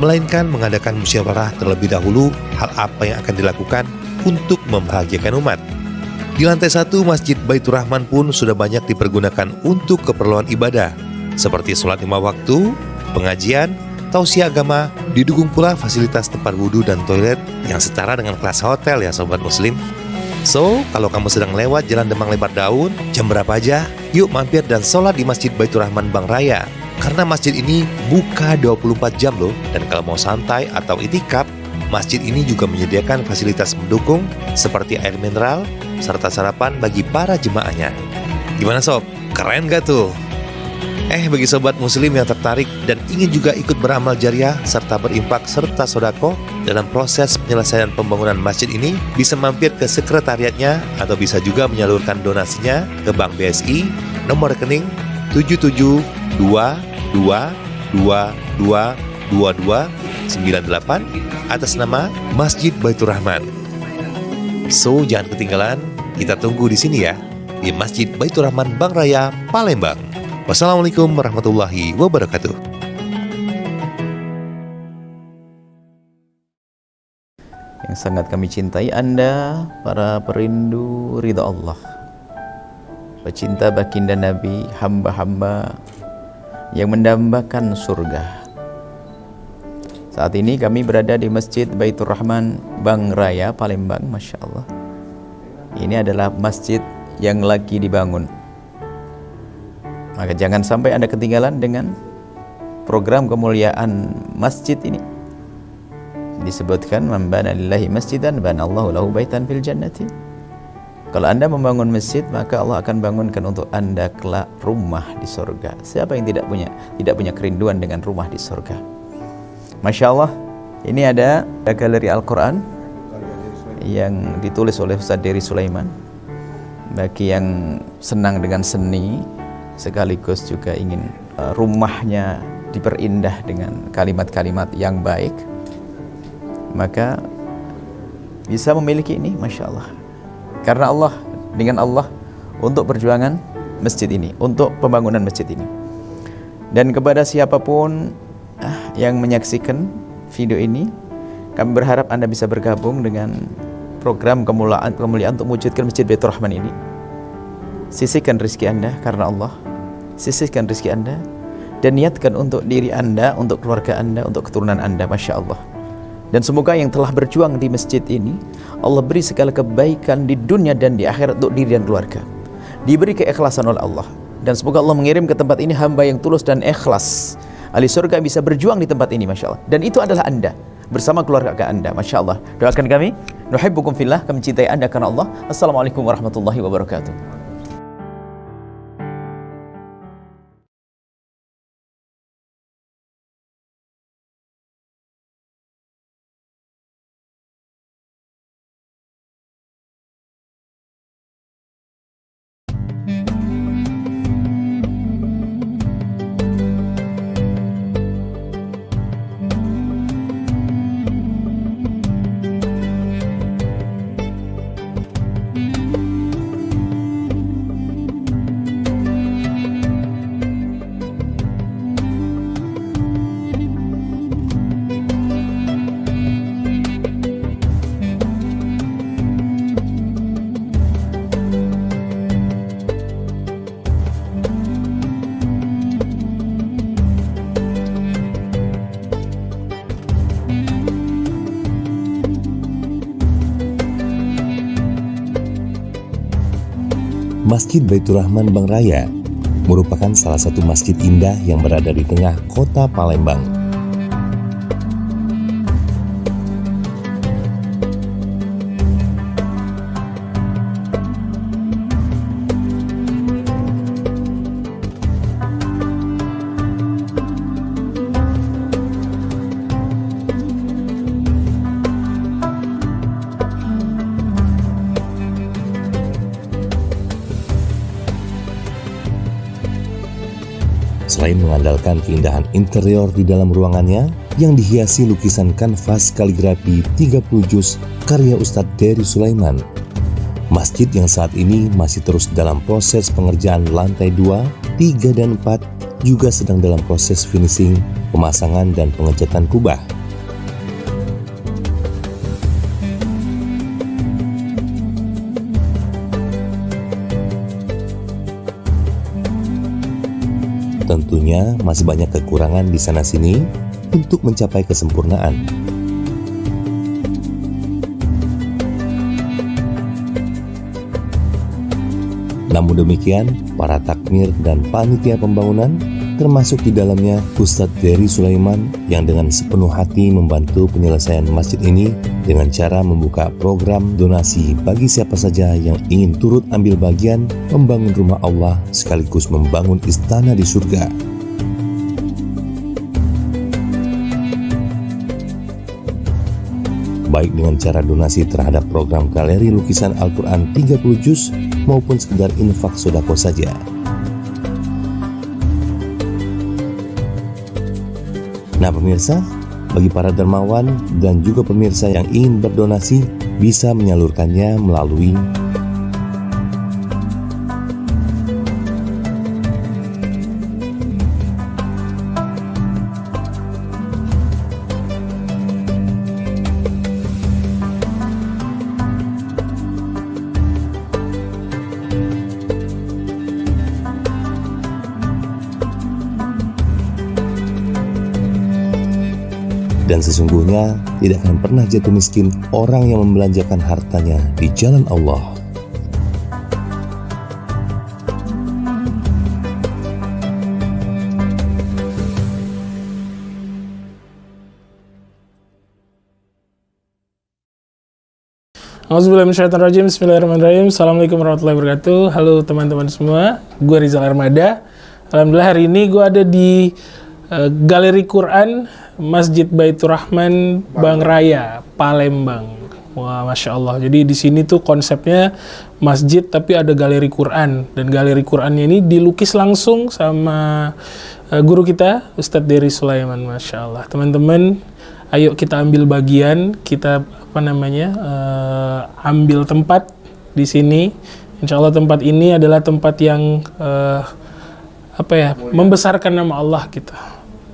melainkan mengadakan musyawarah terlebih dahulu hal apa yang akan dilakukan untuk membahagiakan umat. Di lantai 1 Masjid Baitur Rahman pun sudah banyak dipergunakan untuk keperluan ibadah, seperti sholat 5 waktu, pengajian, tausiah agama, didukung pula fasilitas tempat wudhu dan toilet yang setara dengan kelas hotel ya sobat muslim. So, kalau kamu sedang lewat Jalan Demang Lebar Daun, jam berapa aja, yuk mampir dan sholat di Masjid Baitur Rahman Bang Raya. Karena masjid ini buka 24 jam loh, dan kalau mau santai atau itikaf, masjid ini juga menyediakan fasilitas mendukung seperti air mineral serta sarapan bagi para jemaahnya. Gimana sob? Keren gak tuh? Bagi sobat muslim yang tertarik dan ingin juga ikut beramal jariah serta berimpak serta sodako dalam proses penyelesaian pembangunan masjid ini, bisa mampir ke sekretariatnya atau bisa juga menyalurkan donasinya ke Bank BSI nomor rekening 7722222298 atas nama Masjid Baitur Rahman. So, jangan ketinggalan, kita tunggu di sini ya, di Masjid Baitur Rahman Bank Raya, Palembang. Wassalamualaikum warahmatullahi wabarakatuh. Yang sangat kami cintai Anda, para perindu ridha Allah, pecinta baginda Nabi, hamba-hamba yang mendambakan surga. Saat ini kami berada di Masjid Baitur Rahman Bank Raya, Palembang. Masya Allah, ini adalah masjid yang lagi dibangun. Maka jangan sampai Anda ketinggalan dengan program kemuliaan masjid ini. Disebutkan, man bana lillahi masjidan banallahu lahu baitan fil jannati. Kalau Anda membangun masjid, maka Allah akan bangunkan untuk Anda kelak rumah di surga. Siapa yang tidak punya kerinduan dengan rumah di surga? Masya Allah, ini ada galeri Al-Quran yang ditulis oleh Ustaz Dery Sulaiman. Bagi yang senang dengan seni, sekaligus juga ingin rumahnya diperindah dengan kalimat-kalimat yang baik, maka bisa memiliki ini. Masya Allah, karena Allah, dengan Allah untuk perjuangan masjid ini, untuk pembangunan masjid ini. Dan kepada siapapun yang menyaksikan video ini, kami berharap Anda bisa bergabung dengan program kemuliaan untuk mewujudkan Masjid Baitur Rahman ini. Sisihkan rezeki Anda karena Allah, sisihkan rezeki Anda, dan niatkan untuk diri Anda, untuk keluarga Anda, untuk keturunan Anda. Masya Allah. Dan semoga yang telah berjuang di masjid ini, Allah beri segala kebaikan di dunia dan di akhirat untuk diri dan keluarga, diberi keikhlasan oleh Allah. Dan semoga Allah mengirim ke tempat ini hamba yang tulus dan ikhlas, ahli surga bisa berjuang di tempat ini. Masya Allah. Dan itu adalah Anda bersama keluarga Anda. Masya Allah. Doakan kami, nuhibbukum fillah, kami cintai Anda karena Allah. Assalamualaikum warahmatullahi wabarakatuh. Masjid Baitur Rahman Bank Raya merupakan salah satu masjid indah yang berada di tengah kota Palembang. Selain mengandalkan keindahan interior di dalam ruangannya yang dihiasi lukisan kanvas kaligrafi 30 juz karya Ustadz Dery Sulaiman, masjid yang saat ini masih terus dalam proses pengerjaan lantai 2, 3, dan 4 juga sedang dalam proses finishing, pemasangan, dan pengecatan kubah. Tentunya masih banyak kekurangan di sana-sini untuk mencapai kesempurnaan. Namun demikian, para takmir dan panitia pembangunan termasuk di dalamnya Ustadz Dery Sulaiman yang dengan sepenuh hati membantu penyelesaian masjid ini dengan cara membuka program donasi bagi siapa saja yang ingin turut ambil bagian membangun rumah Allah sekaligus membangun istana di surga. Baik dengan cara donasi terhadap program galeri lukisan Al-Quran 30 juz maupun sekedar infak sodako saja. Nah pemirsa, bagi para dermawan dan juga pemirsa yang ingin berdonasi bisa menyalurkannya melalui dan sesungguhnya tidak akan pernah jatuh miskin orang yang membelanjakan hartanya di jalan Allah. Auzubillahiminasyaitonirrajim. Bismillahirrahmanirrahim. Assalamualaikum warahmatullahi wabarakatuh. Halo teman-teman semua, gue Rizal Armada. Alhamdulillah hari ini gue ada di Galeri Quran Masjid Baitur Rahman Bang Raya, Palembang. Wah, Masya Allah. Jadi di sini tuh konsepnya masjid tapi ada galeri Quran. Dan galeri Qurannya ini dilukis langsung sama guru kita, Ustadz Dery Sulaiman. Masya Allah. Teman-teman, ayo kita ambil bagian, kita ambil tempat di sini. Insya Allah tempat ini adalah tempat yang membesarkan nama Allah kita.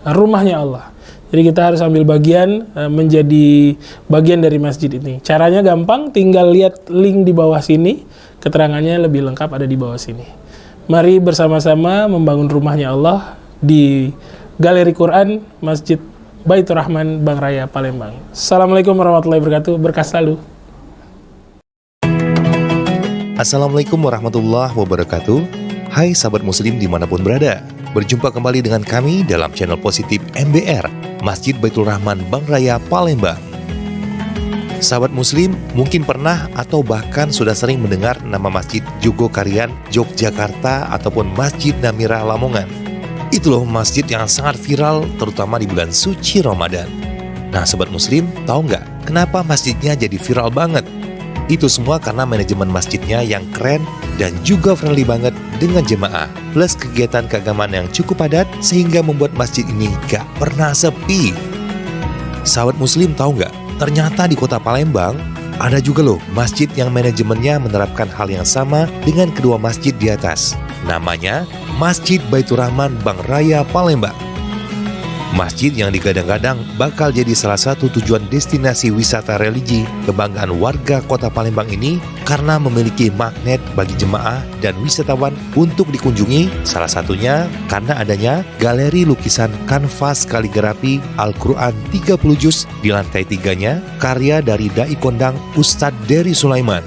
Rumahnya Allah. Jadi kita harus ambil bagian, menjadi bagian dari masjid ini. Caranya gampang, tinggal lihat link di bawah sini. Keterangannya lebih lengkap ada di bawah sini. Mari bersama-sama membangun rumahnya Allah di Galeri Quran Masjid Baitur Rahman Bang Raya, Palembang. Assalamualaikum warahmatullahi wabarakatuh. Berkah selalu. Assalamualaikum warahmatullahi wabarakatuh. Hai sahabat muslim dimanapun berada. Berjumpa kembali dengan kami dalam channel positif MBR, Masjid Baitur Rahman Bang Raya, Palembang. Sahabat muslim mungkin pernah atau bahkan sudah sering mendengar nama Masjid Jogokarian, Yogyakarta ataupun Masjid Namira Lamongan. Itu loh masjid yang sangat viral terutama di bulan suci Ramadan. Nah sahabat muslim, tahu nggak kenapa masjidnya jadi viral banget? Itu semua karena manajemen masjidnya yang keren dan juga friendly banget dengan jemaah. Plus kegiatan keagamaan yang cukup padat sehingga membuat masjid ini gak pernah sepi. Sahabat muslim tahu nggak? Ternyata di kota Palembang ada juga loh masjid yang manajemennya menerapkan hal yang sama dengan kedua masjid di atas. Namanya Masjid Baitur Rahman Bang Raya, Palembang. Masjid yang digadang-gadang bakal jadi salah satu tujuan destinasi wisata religi kebanggaan warga kota Palembang ini karena memiliki magnet bagi jemaah dan wisatawan untuk dikunjungi, salah satunya karena adanya galeri lukisan kanvas kaligrafi Al-Quran 30 juz di lantai 3-nya karya dari Dai Kondang Ustadz Dery Sulaiman,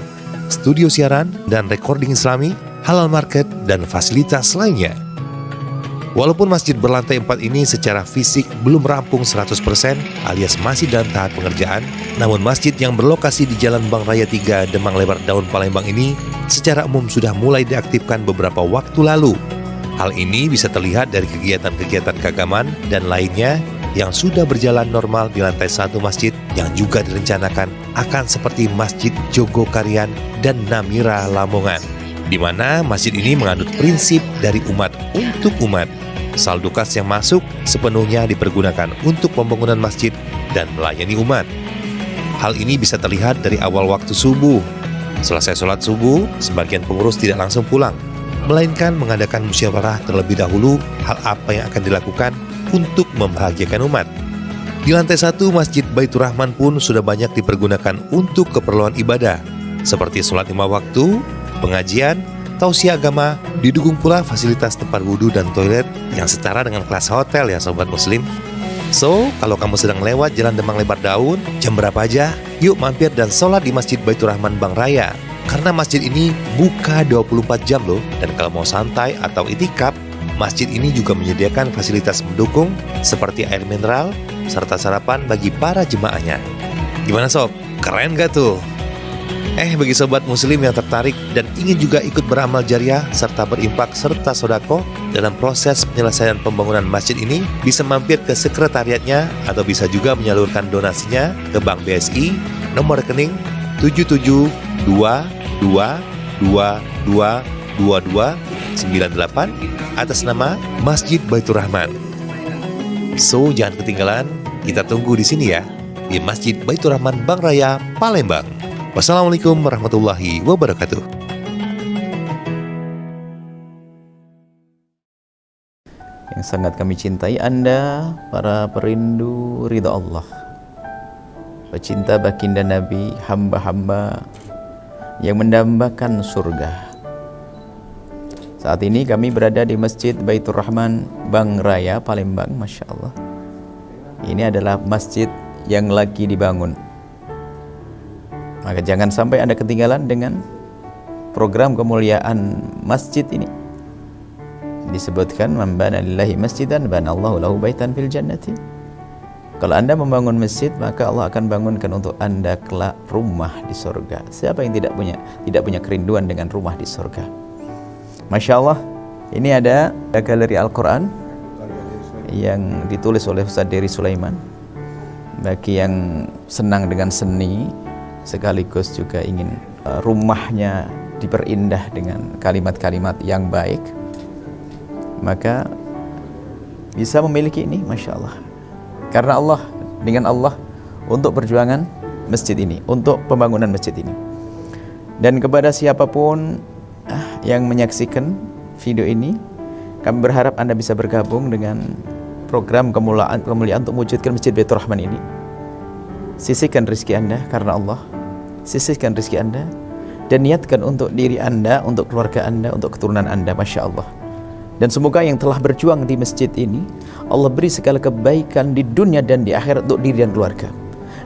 studio siaran dan recording Islami, halal market, dan fasilitas lainnya. Walaupun masjid berlantai 4 ini secara fisik belum rampung 100% alias masih dalam tahap pengerjaan, namun masjid yang berlokasi di Jalan Bang Raya 3 Demang Lebar Daun Palembang ini secara umum sudah mulai diaktifkan beberapa waktu lalu. Hal ini bisa terlihat dari kegiatan-kegiatan keagamaan dan lainnya yang sudah berjalan normal di lantai 1 masjid yang juga direncanakan akan seperti Masjid Jogokarian dan Namira Lamongan, di mana masjid ini menganut prinsip dari umat untuk umat. Saldo kas yang masuk sepenuhnya dipergunakan untuk pembangunan masjid dan melayani umat. Hal ini bisa terlihat dari awal waktu subuh. Selesai sholat subuh, sebagian pengurus tidak langsung pulang, melainkan mengadakan musyawarah terlebih dahulu hal apa yang akan dilakukan untuk membahagiakan umat. Di lantai 1 Masjid Baitur Rahman pun sudah banyak dipergunakan untuk keperluan ibadah, seperti sholat 5 waktu, pengajian, tausiah agama, didukung pula fasilitas tempat wudhu dan toilet yang setara dengan kelas hotel ya sobat muslim. So, kalau kamu sedang lewat Jalan Demang Lebar Daun, jam berapa aja, yuk mampir dan sholat di Masjid Baitur Rahman Bang Raya. Karena masjid ini buka 24 jam loh, dan kalau mau santai atau itikaf, Masjid ini juga menyediakan fasilitas mendukung seperti air mineral serta sarapan bagi para jemaahnya. Gimana sob? Keren gak tuh? Bagi sobat muslim yang tertarik dan ingin juga ikut beramal jariah serta berimpak serta sodako dalam proses penyelesaian pembangunan masjid ini, bisa mampir ke sekretariatnya atau bisa juga menyalurkan donasinya ke Bank BSI nomor rekening 7722222298 atas nama Masjid Baitur Rahman. So, jangan ketinggalan, kita tunggu di sini ya, di Masjid Baitur Rahman Bank Raya Palembang. Wassalamualaikum warahmatullahi wabarakatuh. Yang sangat kami cintai Anda, para perindu ridha Allah, pecinta baginda Nabi, hamba-hamba yang mendambakan surga. Saat ini kami berada di Masjid Baitur Rahman Bank Raya Palembang. Masya Allah, ini adalah masjid yang lagi dibangun. Maka jangan sampai Anda ketinggalan dengan program kemuliaan masjid ini. Disebutkan, man bana lillahi masjidan bana Allahu lahu baitan fil jannati. Kalau Anda membangun masjid, maka Allah akan bangunkan untuk Anda kelak rumah di surga. Siapa yang tidak punya kerinduan dengan rumah di surga? Masya Allah, ini ada galeri Al-Quran yang ditulis oleh Ustaz Dery Sulaiman. Bagi yang senang dengan seni, sekaligus juga ingin rumahnya diperindah dengan kalimat-kalimat yang baik, maka bisa memiliki ini, Masya Allah. Karena Allah, dengan Allah, untuk perjuangan masjid ini, untuk pembangunan masjid ini. Dan kepada siapapun yang menyaksikan video ini, kami berharap Anda bisa bergabung dengan program kemuliaan untuk mewujudkan Masjid Baitur Rahman ini. Sisihkan rezeki Anda karena Allah, sisihkan rezeki Anda dan niatkan untuk diri Anda, untuk keluarga Anda, untuk keturunan Anda. Masya Allah. Dan semoga yang telah berjuang di masjid ini, Allah beri segala kebaikan di dunia dan di akhirat untuk diri dan keluarga,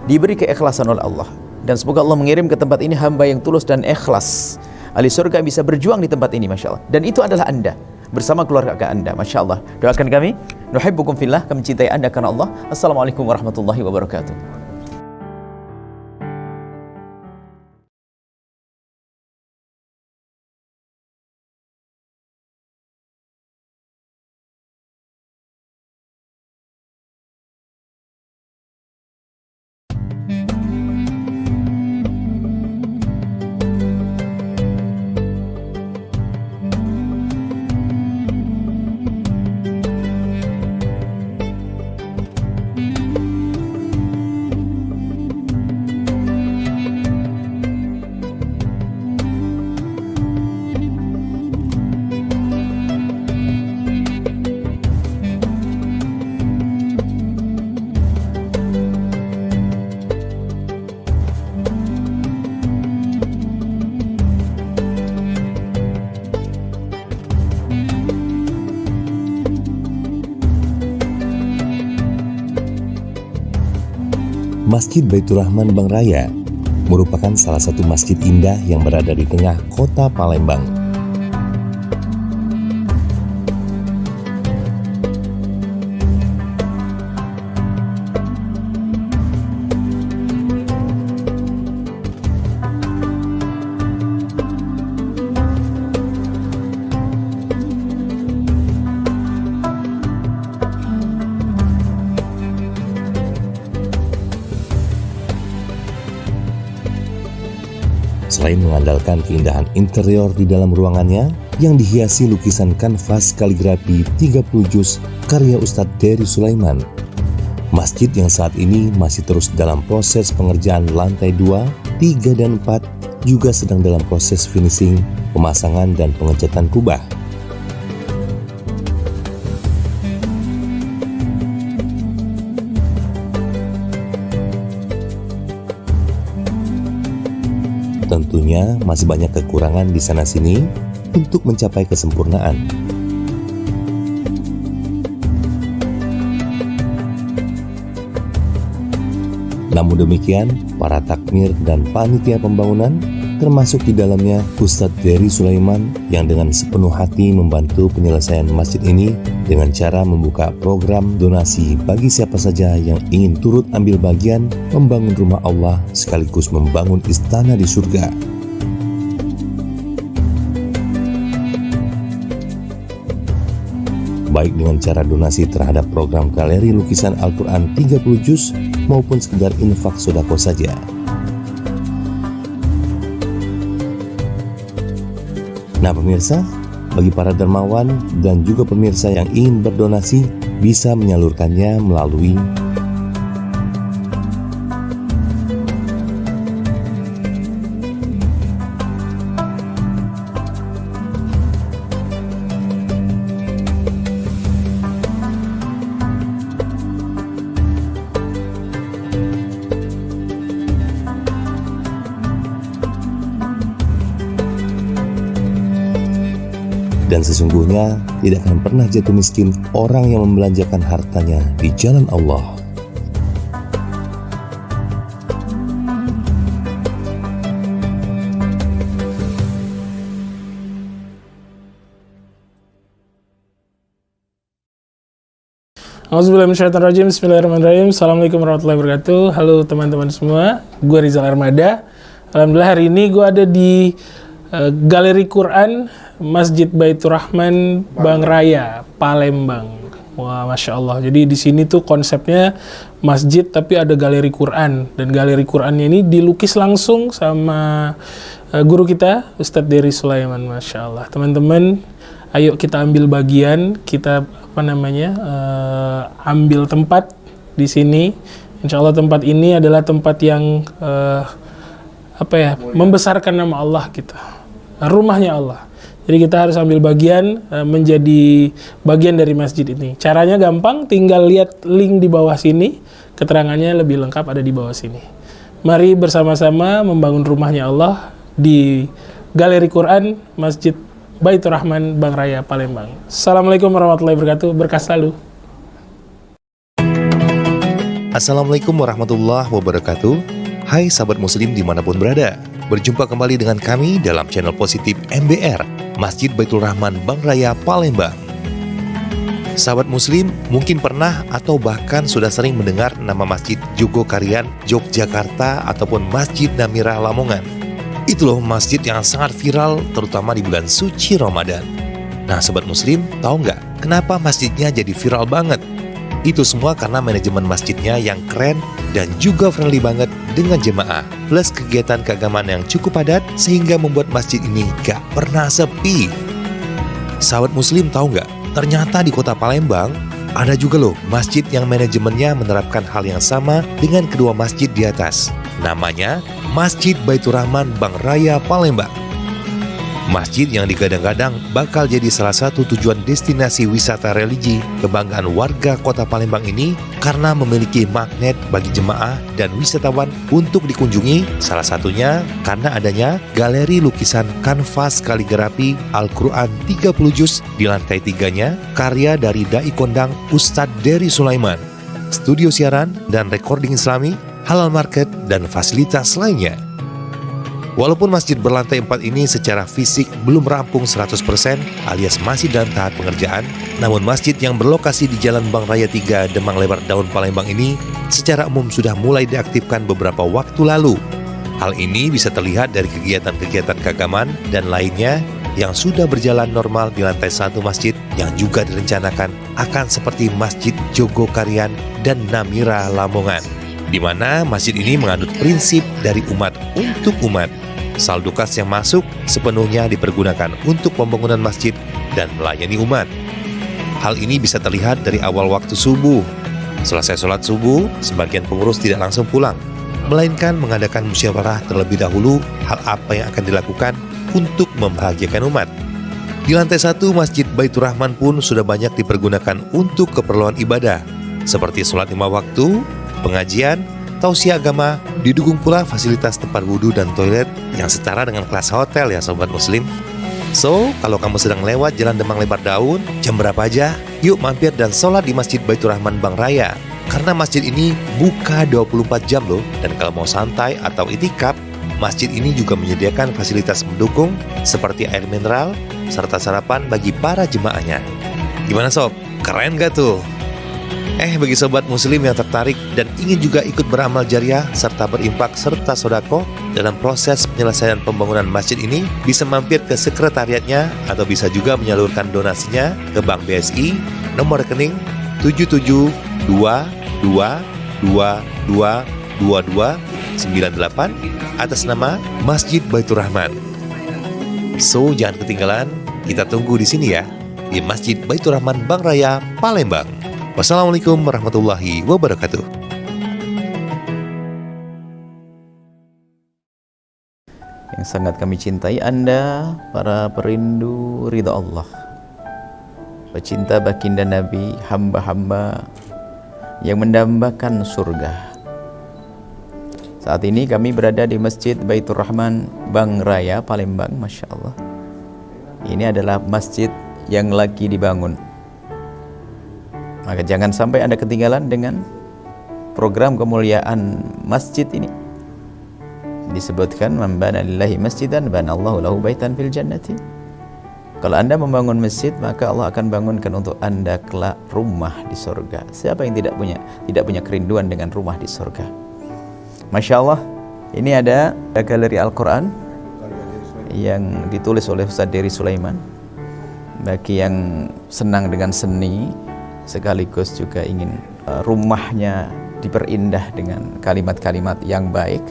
diberi keikhlasan oleh Allah. Dan semoga Allah mengirim ke tempat ini hamba yang tulus dan ikhlas, ahli surga bisa berjuang di tempat ini. Masya Allah. Dan itu adalah Anda bersama keluarga Anda. Masya Allah. Doakan kami, nuhibbukum fillah, kami cintai Anda karena Allah. Assalamualaikum warahmatullahi wabarakatuh. Masjid Baitur Rahman Bank Raya merupakan salah satu masjid indah yang berada di tengah kota Palembang. Selain mengandalkan keindahan interior di dalam ruangannya yang dihiasi lukisan kanvas kaligrafi 30 juz karya Ustadz Dery Sulaiman, masjid yang saat ini masih terus dalam proses pengerjaan lantai 2, 3, dan 4 juga sedang dalam proses finishing, pemasangan, dan pengecatan kubah. Tentunya masih banyak kekurangan di sana-sini untuk mencapai kesempurnaan. Namun demikian, para takmir dan panitia pembangunan termasuk di dalamnya Ustadz Dery Sulaiman yang dengan sepenuh hati membantu penyelesaian masjid ini dengan cara membuka program donasi bagi siapa saja yang ingin turut ambil bagian membangun rumah Allah sekaligus membangun istana di surga. Baik dengan cara donasi terhadap program galeri lukisan Al-Quran 30 juz maupun sekedar infak sodako saja. Nah pemirsa, bagi para dermawan dan juga pemirsa yang ingin berdonasi bisa menyalurkannya melalui dan sesungguhnya tidak akan pernah jatuh miskin orang yang membelanjakan hartanya di jalan Allah. Auzubillahiminasyaitonirrajim. Bismillahirrahmanirrahim. Assalamualaikum warahmatullahi wabarakatuh. Halo teman-teman semua, gue Rizal Armada. Alhamdulillah hari ini gue ada di Galeri Quran Masjid Baitur Rahman Bang Raya, Palembang. Wah, Masya Allah. Jadi di sini tuh konsepnya masjid tapi ada galeri Quran. Dan galeri Qurannya ini dilukis langsung sama guru kita, Ustadz Dery Sulaiman. Masya Allah. Teman-teman, ayo kita ambil bagian, kita ambil tempat di sini. Insya Allah tempat ini adalah tempat yang membesarkan nama Allah kita. Rumahnya Allah. Jadi kita harus ambil bagian menjadi bagian dari masjid ini. Caranya gampang, tinggal lihat link di bawah sini. Keterangannya lebih lengkap ada di bawah sini. Mari bersama-sama membangun rumahnya Allah di Galeri Quran Masjid Baitur Rahman Bang Raya, Palembang. Assalamualaikum warahmatullahi wabarakatuh. Berkah selalu. Assalamualaikum warahmatullahi wabarakatuh. Hai sahabat muslim dimanapun berada. Berjumpa kembali dengan kami dalam channel positif MBR, Masjid Baitur Rahman Bang Raya, Palembang. Sahabat muslim mungkin pernah atau bahkan sudah sering mendengar nama Masjid Jogokarian Yogyakarta ataupun Masjid Namira Lamongan. Itu loh masjid yang sangat viral terutama di bulan suci Ramadan. Nah sahabat muslim, tahu nggak kenapa masjidnya jadi viral banget? Itu semua karena manajemen masjidnya yang keren dan juga friendly banget dengan jemaah. Plus kegiatan keagamaan yang cukup padat sehingga membuat masjid ini gak pernah sepi. Sahabat muslim tahu nggak? Ternyata di kota Palembang ada juga loh masjid yang manajemennya menerapkan hal yang sama dengan kedua masjid di atas. Namanya Masjid Baitur Rahman Bang Raya, Palembang. Masjid yang digadang-gadang bakal jadi salah satu tujuan destinasi wisata religi kebanggaan warga kota Palembang ini karena memiliki magnet bagi jemaah dan wisatawan untuk dikunjungi, salah satunya karena adanya galeri lukisan kanvas kaligrafi Al-Quran 30 juz di lantai 3-nya karya dari Dai Kondang Ustadz Dery Sulaiman, studio siaran dan recording islami, halal market, dan fasilitas lainnya. Walaupun masjid berlantai 4 ini secara fisik belum rampung 100% alias masih dalam tahap pengerjaan, namun masjid yang berlokasi di Jalan Bang Raya 3 Demang Lebar Daun Palembang ini secara umum sudah mulai diaktifkan beberapa waktu lalu. Hal ini bisa terlihat dari kegiatan-kegiatan keagamaan dan lainnya yang sudah berjalan normal di lantai 1 masjid yang juga direncanakan akan seperti Masjid Jogokarian dan Namira Lamongan, di mana masjid ini menganut prinsip dari umat untuk umat. Saldo kas yang masuk sepenuhnya dipergunakan untuk pembangunan masjid dan melayani umat. Hal ini bisa terlihat dari awal waktu subuh. Selesai sholat subuh, sebagian pengurus tidak langsung pulang, melainkan mengadakan musyawarah terlebih dahulu hal apa yang akan dilakukan untuk membahagiakan umat. Di lantai 1 Masjid Baitur Rahman pun sudah banyak dipergunakan untuk keperluan ibadah, seperti sholat 5 waktu, pengajian, tausiah agama, didukung pula fasilitas tempat wudhu dan toilet yang setara dengan kelas hotel ya sobat muslim. So, kalau kamu sedang lewat Jalan Demang Lebar Daun, jam berapa aja, yuk mampir dan sholat di Masjid Baitur Rahman Bang Raya. Karena masjid ini buka 24 jam loh, dan kalau mau santai atau itikaf, masjid ini juga menyediakan fasilitas mendukung seperti air mineral serta sarapan bagi para jemaahnya. Gimana sob? Keren gak tuh? Bagi sobat muslim yang tertarik dan ingin juga ikut beramal jariah serta berinfak serta sodako dalam proses penyelesaian pembangunan masjid ini, bisa mampir ke sekretariatnya atau bisa juga menyalurkan donasinya ke Bank BSI nomor rekening 7722222298 atas nama Masjid Baitur Rahman. So, jangan ketinggalan, kita tunggu di sini ya, di Masjid Baitur Rahman Bank Raya, Palembang. Wassalamualaikum warahmatullahi wabarakatuh. Yang sangat kami cintai Anda, para perindu ridha Allah, pecinta baginda Nabi, hamba-hamba yang mendambakan surga. Saat ini kami berada di Masjid Baitur Rahman Bank Raya, Palembang. Masya Allah, ini adalah masjid yang lagi dibangun. Maka jangan sampai Anda ketinggalan dengan program kemuliaan masjid ini. Disebutkan, man bana lillahi masjidan banallahu lahu baitan fil jannati. Kalau Anda membangun masjid, maka Allah akan bangunkan untuk Anda kelak rumah di surga. Siapa yang tidak punya kerinduan dengan rumah di surga? Masya Allah, ini ada galeri Al-Quran yang ditulis oleh Ustaz Dery Sulaiman. Bagi yang senang dengan seni, sekaligus juga ingin rumahnya diperindah dengan kalimat-kalimat yang baik,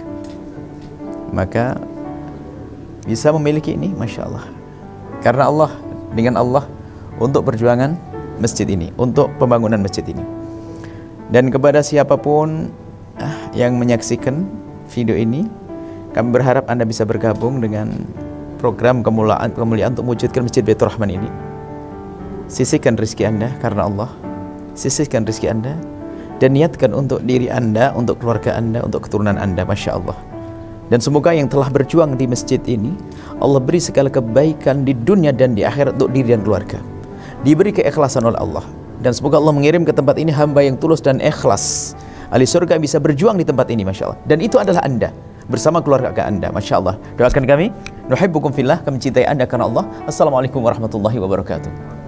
maka bisa memiliki ini, Masya Allah. Karena Allah, dengan Allah, untuk perjuangan masjid ini, untuk pembangunan masjid ini. Dan kepada siapapun yang menyaksikan video ini, kami berharap Anda bisa bergabung dengan program kemuliaan untuk mewujudkan Masjid Baitur Rahman ini. Sisihkan rezeki Anda karena Allah, sisihkan rezeki Anda, dan niatkan untuk diri Anda, untuk keluarga Anda, untuk keturunan Anda. Masya Allah. Dan semoga yang telah berjuang di masjid ini, Allah beri segala kebaikan di dunia dan di akhirat untuk diri dan keluarga. Diberi keikhlasan oleh Allah. Dan semoga Allah mengirim ke tempat ini hamba yang tulus dan ikhlas. Ahli surga bisa berjuang di tempat ini, Masya Allah. Dan itu adalah Anda, bersama keluarga Anda. Masya Allah. Doakan kami, nuhibbukum fillah, kami cintai Anda karena Allah. Assalamualaikum warahmatullahi wabarakatuh.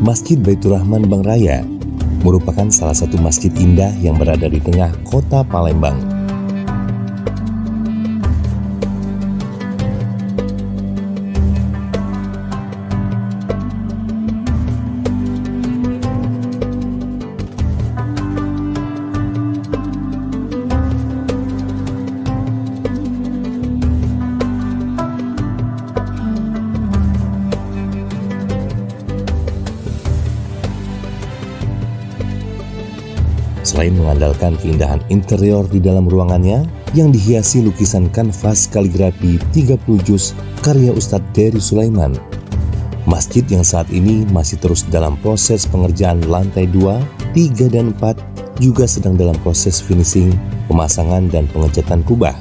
Masjid Baitur Rahman Bank Raya merupakan salah satu masjid indah yang berada di tengah kota Palembang. Selain mengandalkan keindahan interior di dalam ruangannya yang dihiasi lukisan kanvas kaligrafi 30 juz karya Ustadz Dery Sulaiman, masjid yang saat ini masih terus dalam proses pengerjaan lantai 2, 3, dan 4 juga sedang dalam proses finishing, pemasangan, dan pengecatan kubah.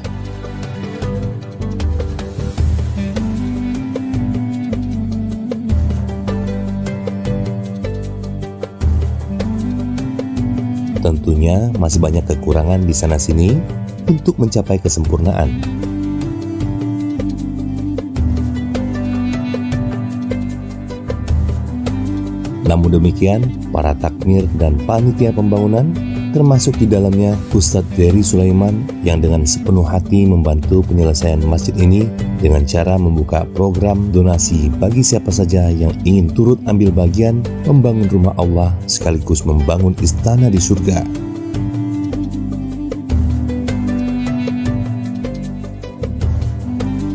Tentunya masih banyak kekurangan di sana-sini untuk mencapai kesempurnaan. Namun demikian, para takmir dan panitia pembangunan termasuk di dalamnya Ustadz Dery Sulaiman yang dengan sepenuh hati membantu penyelesaian masjid ini dengan cara membuka program donasi bagi siapa saja yang ingin turut ambil bagian membangun rumah Allah sekaligus membangun istana di surga.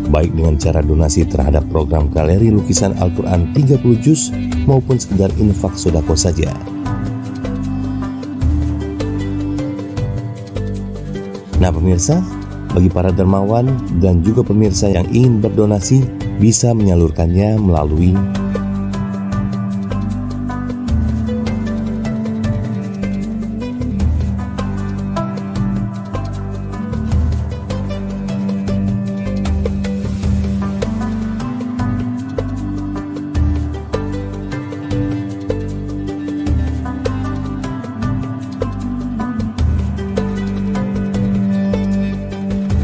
Baik dengan cara donasi terhadap program galeri lukisan Al-Quran 30 juz maupun sekedar infak sodako saja. Nah pemirsa, bagi para dermawan dan juga pemirsa yang ingin berdonasi bisa menyalurkannya melalui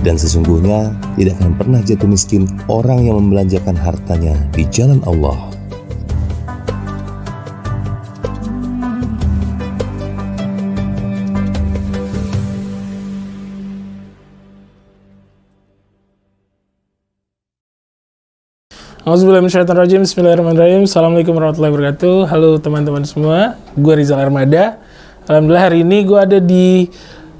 dan sesungguhnya tidak akan pernah jatuh miskin orang yang membelanjakan hartanya di jalan Allah. Auzubillahiminasyaitonirrajim. Bismillahirrahmanirrahim. Assalamualaikum warahmatullahi wabarakatuh. Halo teman-teman semua, gue Rizal Armada. Alhamdulillah hari ini gue ada di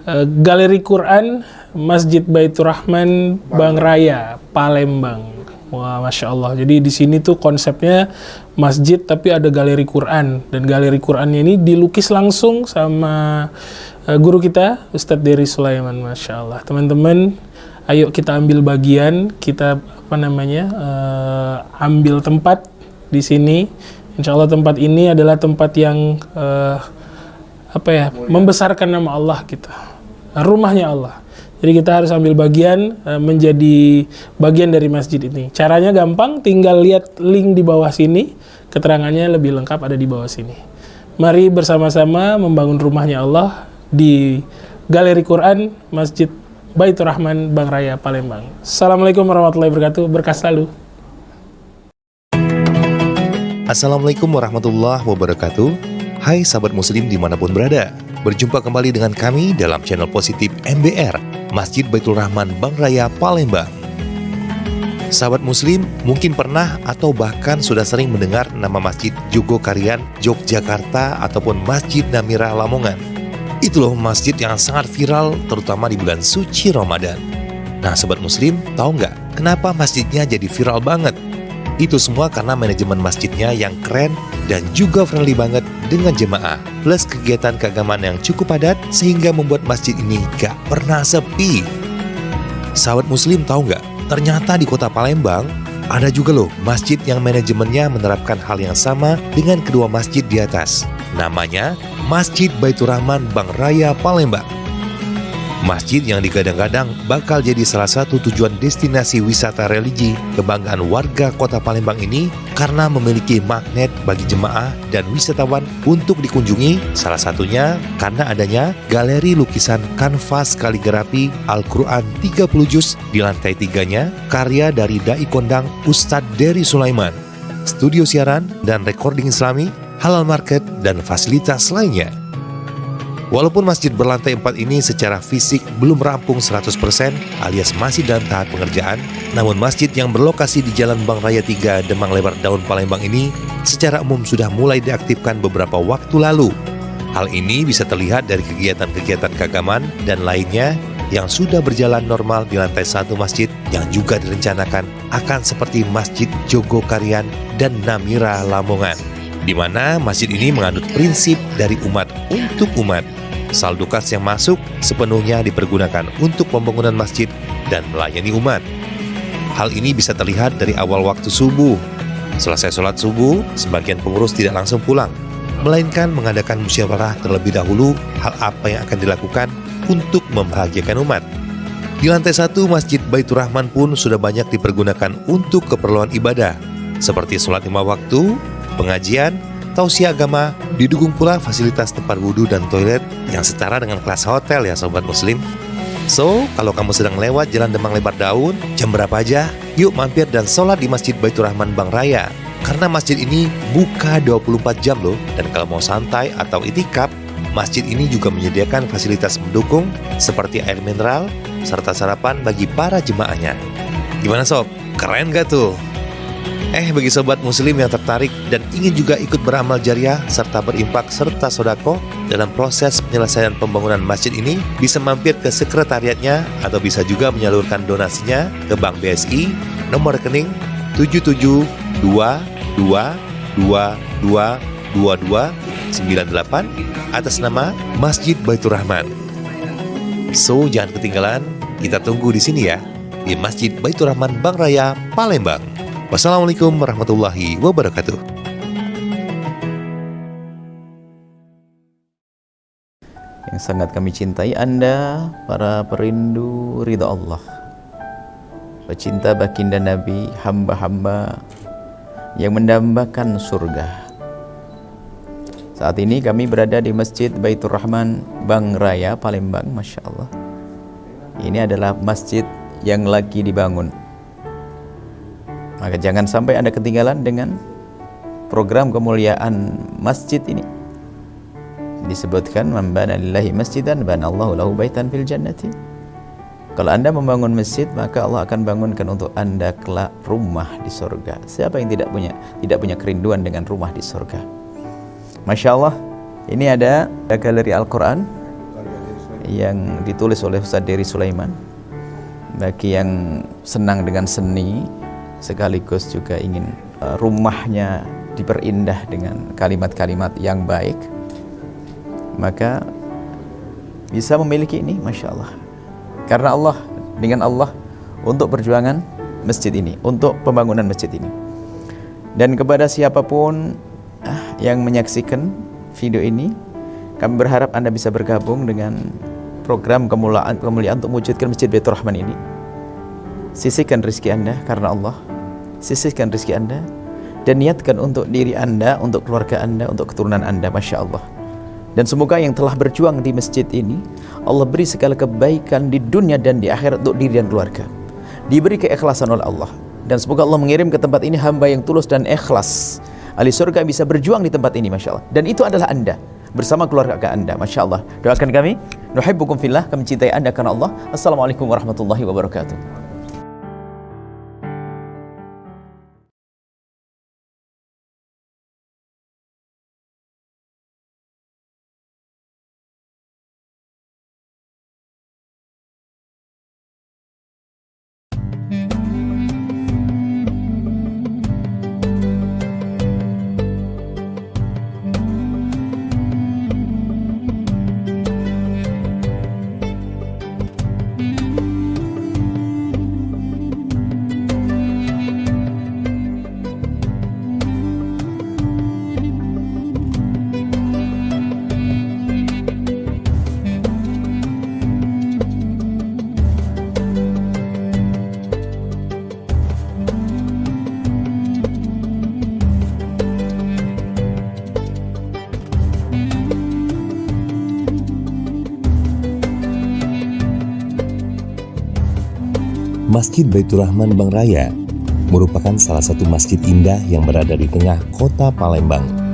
Galeri Quran Masjid Baitur Rahman Bang Raya, Palembang. Wah, Masya Allah. Jadi di sini tuh konsepnya masjid tapi ada galeri Quran. Dan galeri Qurannya ini dilukis langsung sama guru kita, Ustadz Dery Sulaiman. Masya Allah. Teman-teman, ayo kita ambil bagian, kita ambil tempat di sini. Insya Allah tempat ini adalah tempat yang membesarkan nama Allah kita. Rumahnya Allah. Jadi kita harus ambil bagian menjadi bagian dari masjid ini. Caranya gampang, tinggal lihat link di bawah sini. Keterangannya lebih lengkap ada di bawah sini. Mari bersama-sama membangun rumahnya Allah di Galeri Quran Masjid Baitur Rahman Bang Raya, Palembang. Assalamualaikum warahmatullahi wabarakatuh. Berkah selalu. Assalamualaikum warahmatullahi wabarakatuh. Hai sahabat muslim dimanapun berada. Berjumpa kembali dengan kami dalam channel positif MBR, Masjid Baitur Rahman Bang Raya, Palembang. Sahabat muslim mungkin pernah atau bahkan sudah sering mendengar nama Masjid Jogokarian, Yogyakarta ataupun Masjid Namirah Lamongan. Itu loh masjid yang sangat viral terutama di bulan suci Ramadan. Nah sahabat muslim, tahu nggak kenapa masjidnya jadi viral banget? Itu semua karena manajemen masjidnya yang keren dan juga friendly banget dengan jemaah, plus kegiatan keagamaan yang cukup padat sehingga membuat masjid ini gak pernah sepi. Sahabat muslim tahu nggak? Ternyata di kota Palembang ada juga loh masjid yang manajemennya menerapkan hal yang sama dengan kedua masjid di atas. Namanya Masjid Baitur Rahman Bang Raya, Palembang. Masjid yang digadang-gadang bakal jadi salah satu tujuan destinasi wisata religi kebanggaan warga kota Palembang ini karena memiliki magnet bagi jemaah dan wisatawan untuk dikunjungi, salah satunya karena adanya galeri lukisan kanvas kaligrafi Al-Quran 30 juz di lantai 3-nya karya dari Dai Kondang Ustadz Dery Sulaiman, studio siaran dan recording islami, halal market, dan fasilitas lainnya. Walaupun masjid berlantai 4 ini secara fisik belum rampung 100% alias masih dalam tahap pengerjaan, namun masjid yang berlokasi di Jalan Bang Raya 3 Demang Lebar Daun Palembang ini secara umum sudah mulai diaktifkan beberapa waktu lalu. Hal ini bisa terlihat dari kegiatan-kegiatan keagamaan dan lainnya yang sudah berjalan normal di lantai 1 masjid yang juga direncanakan akan seperti Masjid Jogokarian dan Namirah Lamongan, di mana masjid ini menganut prinsip dari umat untuk umat. Saldo kas yang masuk sepenuhnya dipergunakan untuk pembangunan masjid dan melayani umat. Hal ini bisa terlihat dari awal waktu subuh. Selesai sholat subuh, sebagian pengurus tidak langsung pulang, melainkan mengadakan musyawarah terlebih dahulu hal apa yang akan dilakukan untuk membahagiakan umat. Di lantai 1 Masjid Baitur Rahman pun sudah banyak dipergunakan untuk keperluan ibadah, seperti sholat 5 waktu, pengajian, tausiah agama, didukung pula fasilitas tempat wudhu dan toilet yang setara dengan kelas hotel ya sobat muslim. So, kalau kamu sedang lewat Jalan Demang Lebar Daun, jam berapa aja, yuk mampir dan sholat di Masjid Baitur Rahman Bang Raya. Karena masjid ini buka 24 jam loh, dan kalau mau santai atau itikaf, masjid ini juga menyediakan fasilitas mendukung seperti air mineral serta sarapan bagi para jemaahnya. Gimana sob? Keren gak tuh? Bagi sobat muslim yang tertarik dan ingin juga ikut beramal jariah serta berimpak serta sodako dalam proses penyelesaian pembangunan masjid ini, bisa mampir ke sekretariatnya atau bisa juga menyalurkan donasinya ke Bank BSI nomor rekening 7722222298 atas nama Masjid Baitur Rahman. So, jangan ketinggalan, kita tunggu di sini ya, di Masjid Baitur Rahman Bank Raya, Palembang. Wassalamualaikum warahmatullahi wabarakatuh. Yang sangat kami cintai Anda, para perindu ridha Allah, pecinta baginda Nabi, hamba-hamba yang mendambakan surga. Saat ini kami berada di Masjid Baitur Rahman Bank Raya, Palembang. Masya Allah, ini adalah masjid yang lagi dibangun. Maka jangan sampai Anda ketinggalan dengan program kemuliaan masjid ini. Disebutkan, man bana lillahi masjidan banallahu lahu baitan fil jannati. Kalau Anda membangun masjid, maka Allah akan bangunkan untuk Anda kelak rumah di surga. Siapa yang tidak punya kerinduan dengan rumah di surga? Masya Allah, ini ada galeri Al-Quran yang ditulis oleh Ustaz Dery Sulaiman. Bagi yang senang dengan seni, sekaligus juga ingin rumahnya diperindah dengan kalimat-kalimat yang baik, maka bisa memiliki ini. Masya Allah, karena Allah, dengan Allah untuk perjuangan masjid ini, untuk pembangunan masjid ini. Dan kepada siapapun yang menyaksikan video ini, kami berharap Anda bisa bergabung dengan program kemuliaan untuk mewujudkan Masjid Baitur Rahman ini. Sisihkan rezeki Anda karena Allah, sisihkan rezeki Anda, dan niatkan untuk diri Anda, untuk keluarga Anda, untuk keturunan Anda. Masya Allah. Dan semoga yang telah berjuang di masjid ini, Allah beri segala kebaikan di dunia dan di akhirat untuk diri dan keluarga. Diberi keikhlasan oleh Allah. Dan semoga Allah mengirim ke tempat ini hamba yang tulus dan ikhlas. Ahli surga bisa berjuang di tempat ini. Masya Allah. Dan itu adalah Anda bersama keluarga Anda. Masya Allah. Doakan kami. Nuhibbukum fillah. Kami cintai Anda karena Allah. Assalamualaikum warahmatullahi wabarakatuh. Masjid Baitur Rahman Bank Raya merupakan salah satu masjid indah yang berada di tengah kota Palembang.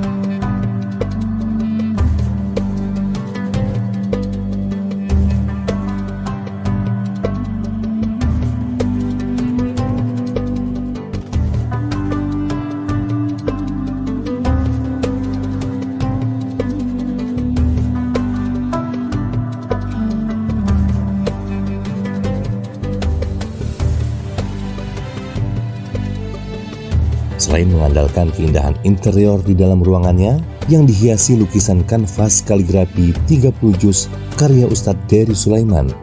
Selain mengandalkan keindahan interior di dalam ruangannya yang dihiasi lukisan kanvas kaligrafi 30 juz karya Ustadz Dery Sulaiman,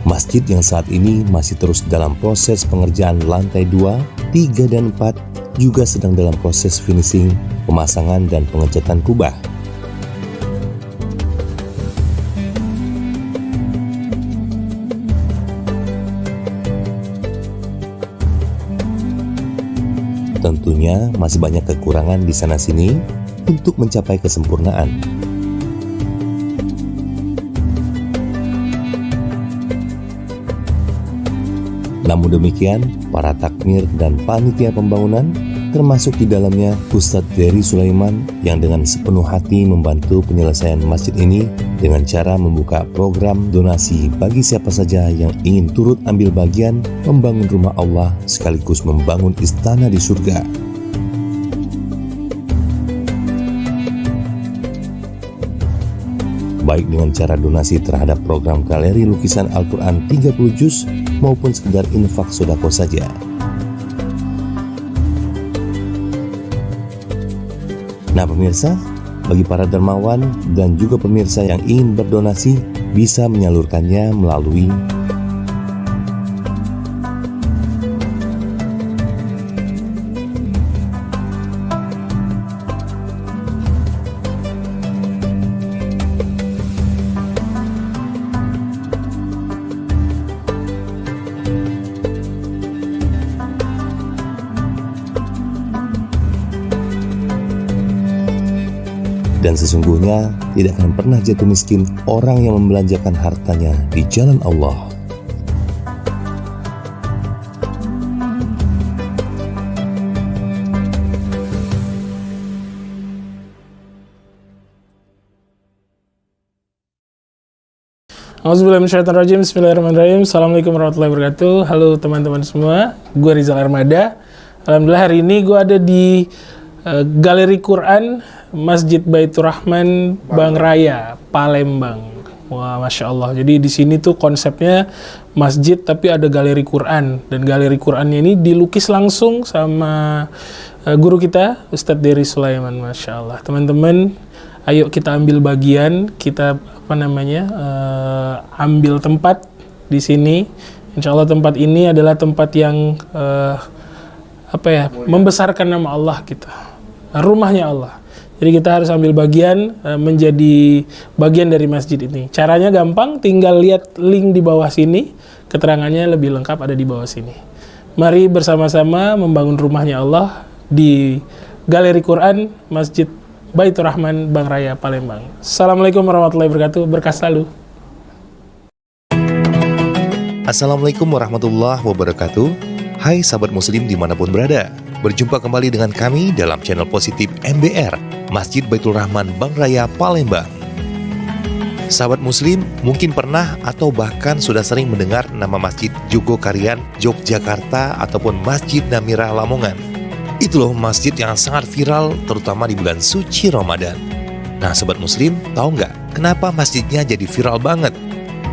masjid yang saat ini masih terus dalam proses pengerjaan lantai 2, 3, dan 4 juga sedang dalam proses finishing, pemasangan, dan pengecatan kubah. Tentunya masih banyak kekurangan di sana-sini untuk mencapai kesempurnaan. Namun demikian, para takmir dan panitia pembangunan termasuk di dalamnya Ustadz Dery Sulaiman yang dengan sepenuh hati membantu penyelesaian masjid ini dengan cara membuka program donasi bagi siapa saja yang ingin turut ambil bagian membangun rumah Allah sekaligus membangun istana di surga. Baik dengan cara donasi terhadap program galeri lukisan Al-Quran 30 juz maupun sekedar infak sodako saja. Nah pemirsa, bagi para dermawan dan juga pemirsa yang ingin berdonasi bisa menyalurkannya melalui dan sesungguhnya tidak akan pernah jatuh miskin orang yang membelanjakan hartanya di jalan Allah. Auzubillahiminasyaitonirrajim. Bismillahirrahmanirrahim. Assalamualaikum warahmatullahi wabarakatuh. Halo teman-teman semua, gue Rizal Armada. Alhamdulillah hari ini gue ada di Galeri Quran Masjid Baitur Rahman Bang Raya, Palembang. Wah, masya Allah. Jadi di sini tuh konsepnya masjid tapi ada galeri Quran, dan galeri Qurannya ini dilukis langsung sama guru kita Ustadz Dery Sulaiman. Masya Allah. Teman-teman, ayo kita ambil bagian, kita ambil tempat di sini. Insya Allah tempat ini adalah tempat yang membesarkan nama Allah kita, rumahnya Allah. Jadi kita harus ambil bagian, menjadi bagian dari masjid ini. Caranya gampang, tinggal lihat link di bawah sini, keterangannya lebih lengkap ada di bawah sini. Mari bersama-sama membangun rumahnya Allah di Galeri Quran Masjid Baitur Rahman Bang Raya, Palembang. Assalamualaikum warahmatullahi wabarakatuh, berkah selalu. Assalamualaikum warahmatullahi wabarakatuh. Hai sahabat muslim dimanapun berada, berjumpa kembali dengan kami dalam channel positif MBR, Masjid Baitur Rahman Bang Raya, Palembang. Sahabat muslim mungkin pernah atau bahkan sudah sering mendengar nama Masjid Jogokarian, Yogyakarta ataupun Masjid Namira Lamongan. Itu loh masjid yang sangat viral terutama di bulan suci Ramadan. Nah sahabat muslim, tahu nggak kenapa masjidnya jadi viral banget?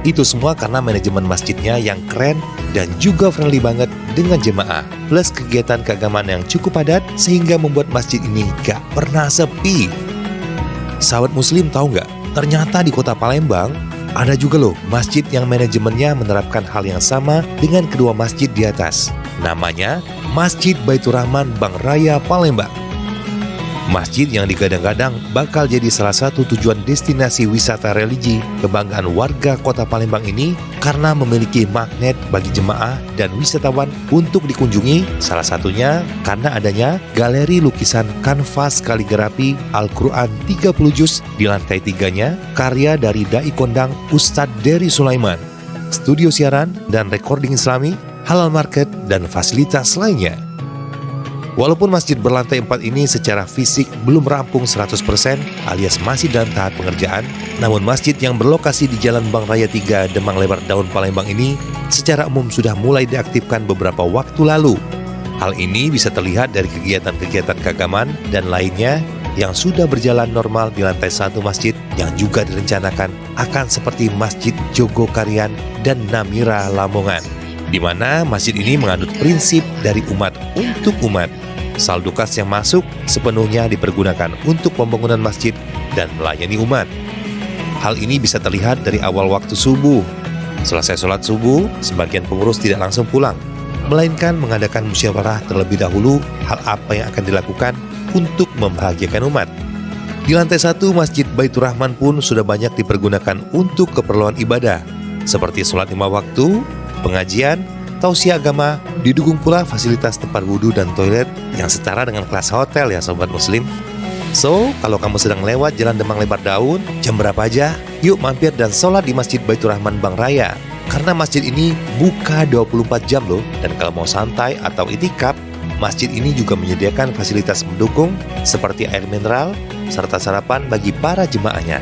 Itu semua karena manajemen masjidnya yang keren dan juga friendly banget dengan jemaah, plus kegiatan keagamaan yang cukup padat sehingga membuat masjid ini gak pernah sepi. Sahabat muslim tahu nggak? Ternyata di kota Palembang ada juga loh masjid yang manajemennya menerapkan hal yang sama dengan kedua masjid di atas. Namanya Masjid Baitur Rahman Bang Raya, Palembang. Masjid yang digadang-gadang bakal jadi salah satu tujuan destinasi wisata religi kebanggaan warga kota Palembang ini karena memiliki magnet bagi jemaah dan wisatawan untuk dikunjungi, salah satunya karena adanya galeri lukisan kanvas kaligrafi Al-Quran 30 juz di lantai 3-nya karya dari Dai Kondang Ustadz Dery Sulaiman, studio siaran dan recording islami, halal market, dan fasilitas lainnya. Walaupun masjid berlantai 4 ini secara fisik belum rampung 100% alias masih dalam tahap pengerjaan, namun masjid yang berlokasi di Jalan Bang Raya 3 Demang Lebar Daun Palembang ini secara umum sudah mulai diaktifkan beberapa waktu lalu. Hal ini bisa terlihat dari kegiatan-kegiatan keagamaan dan lainnya yang sudah berjalan normal di lantai 1 masjid yang juga direncanakan akan seperti Masjid Jogokarian dan Namira Lamongan, di mana masjid ini menganut prinsip dari umat untuk umat. Saldo kas yang masuk sepenuhnya dipergunakan untuk pembangunan masjid dan melayani umat. Hal ini bisa terlihat dari awal waktu subuh. Selesai sholat subuh, sebagian pengurus tidak langsung pulang, melainkan mengadakan musyawarah terlebih dahulu hal apa yang akan dilakukan untuk membahagiakan umat. Di lantai 1 Masjid Baitur Rahman pun sudah banyak dipergunakan untuk keperluan ibadah, seperti sholat 5 waktu, pengajian, tausiah agama, didukung pula fasilitas tempat wudhu dan toilet yang setara dengan kelas hotel ya sobat muslim. So, kalau kamu sedang lewat Jalan Demang Lebar Daun, jam berapa aja, yuk mampir dan sholat di Masjid Baitur Rahman Bang Raya. Karena masjid ini buka 24 jam loh, dan kalau mau santai atau itikaf, masjid ini juga menyediakan fasilitas mendukung seperti air mineral serta sarapan bagi para jemaahnya.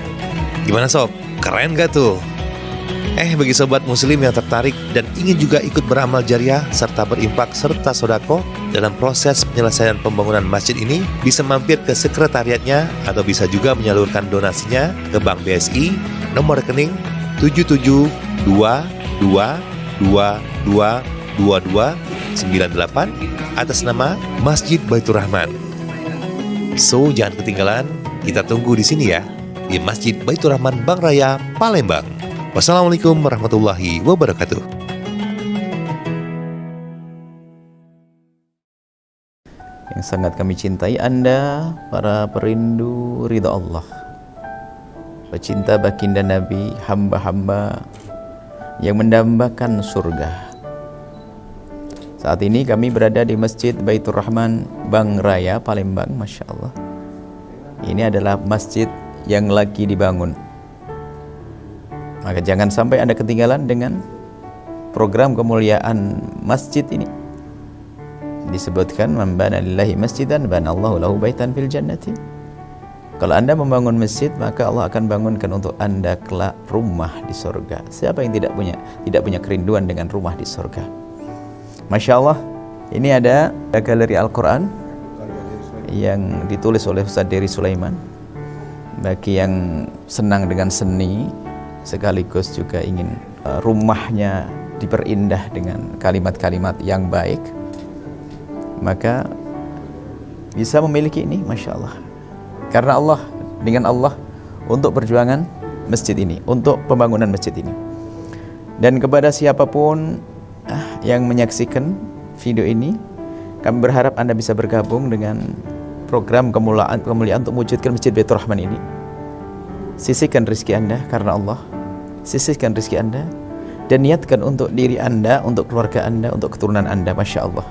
Gimana sob? Keren gak tuh? Bagi sobat muslim yang tertarik dan ingin juga ikut beramal jariah serta berimpak serta sodako dalam proses penyelesaian pembangunan masjid ini, bisa mampir ke sekretariatnya atau bisa juga menyalurkan donasinya ke Bank BSI nomor rekening 7722222298 atas nama Masjid Baitur Rahman. So, jangan ketinggalan, kita tunggu di sini ya, di Masjid Baitur Rahman Bank Raya, Palembang. Wassalamualaikum warahmatullahi wabarakatuh. Yang sangat kami cintai Anda, para perindu ridha Allah, pecinta baginda Nabi, hamba-hamba yang mendambakan surga. Saat ini kami berada di Masjid Baitur Rahman Bank Raya, Palembang. Masya Allah, ini adalah masjid yang lagi dibangun. Maka jangan sampai Anda ketinggalan dengan program kemuliaan masjid ini. Disebutkan, man bana lillahi masjidan banallahu lahu baitan fil jannati. Kalau Anda membangun masjid, maka Allah akan bangunkan untuk Anda kelak rumah di surga. Siapa yang tidak punya kerinduan dengan rumah di surga? Masya Allah, ini ada galeri Al-Quran yang ditulis oleh Ustaz Dery Sulaiman. Bagi yang senang dengan seni, sekaligus juga ingin rumahnya diperindah dengan kalimat-kalimat yang baik, maka bisa memiliki ini. Masya Allah, karena Allah, dengan Allah untuk perjuangan masjid ini, untuk pembangunan masjid ini. Dan kepada siapapun yang menyaksikan video ini, kami berharap Anda bisa bergabung dengan program kemuliaan untuk mewujudkan Masjid Baitur Rahman ini. Sisihkan rezeki Anda karena Allah, sisihkan rezeki Anda dan niatkan untuk diri Anda, untuk keluarga Anda, untuk keturunan Anda. Masya Allah.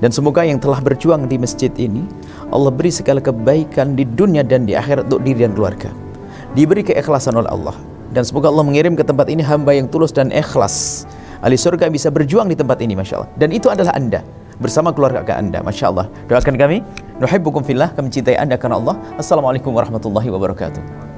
Dan semoga yang telah berjuang di masjid ini, Allah beri segala kebaikan di dunia dan di akhirat untuk diri dan keluarga, diberi keikhlasan oleh Allah. Dan semoga Allah mengirim ke tempat ini hamba yang tulus dan ikhlas, ahli surga bisa berjuang di tempat ini. Masya Allah. Dan itu adalah Anda bersama keluarga Anda. Masya Allah. Doakan kami, nuhibbukum fillah, kami cintai Anda karena Allah. Assalamualaikum warahmatullahi wabarakatuh.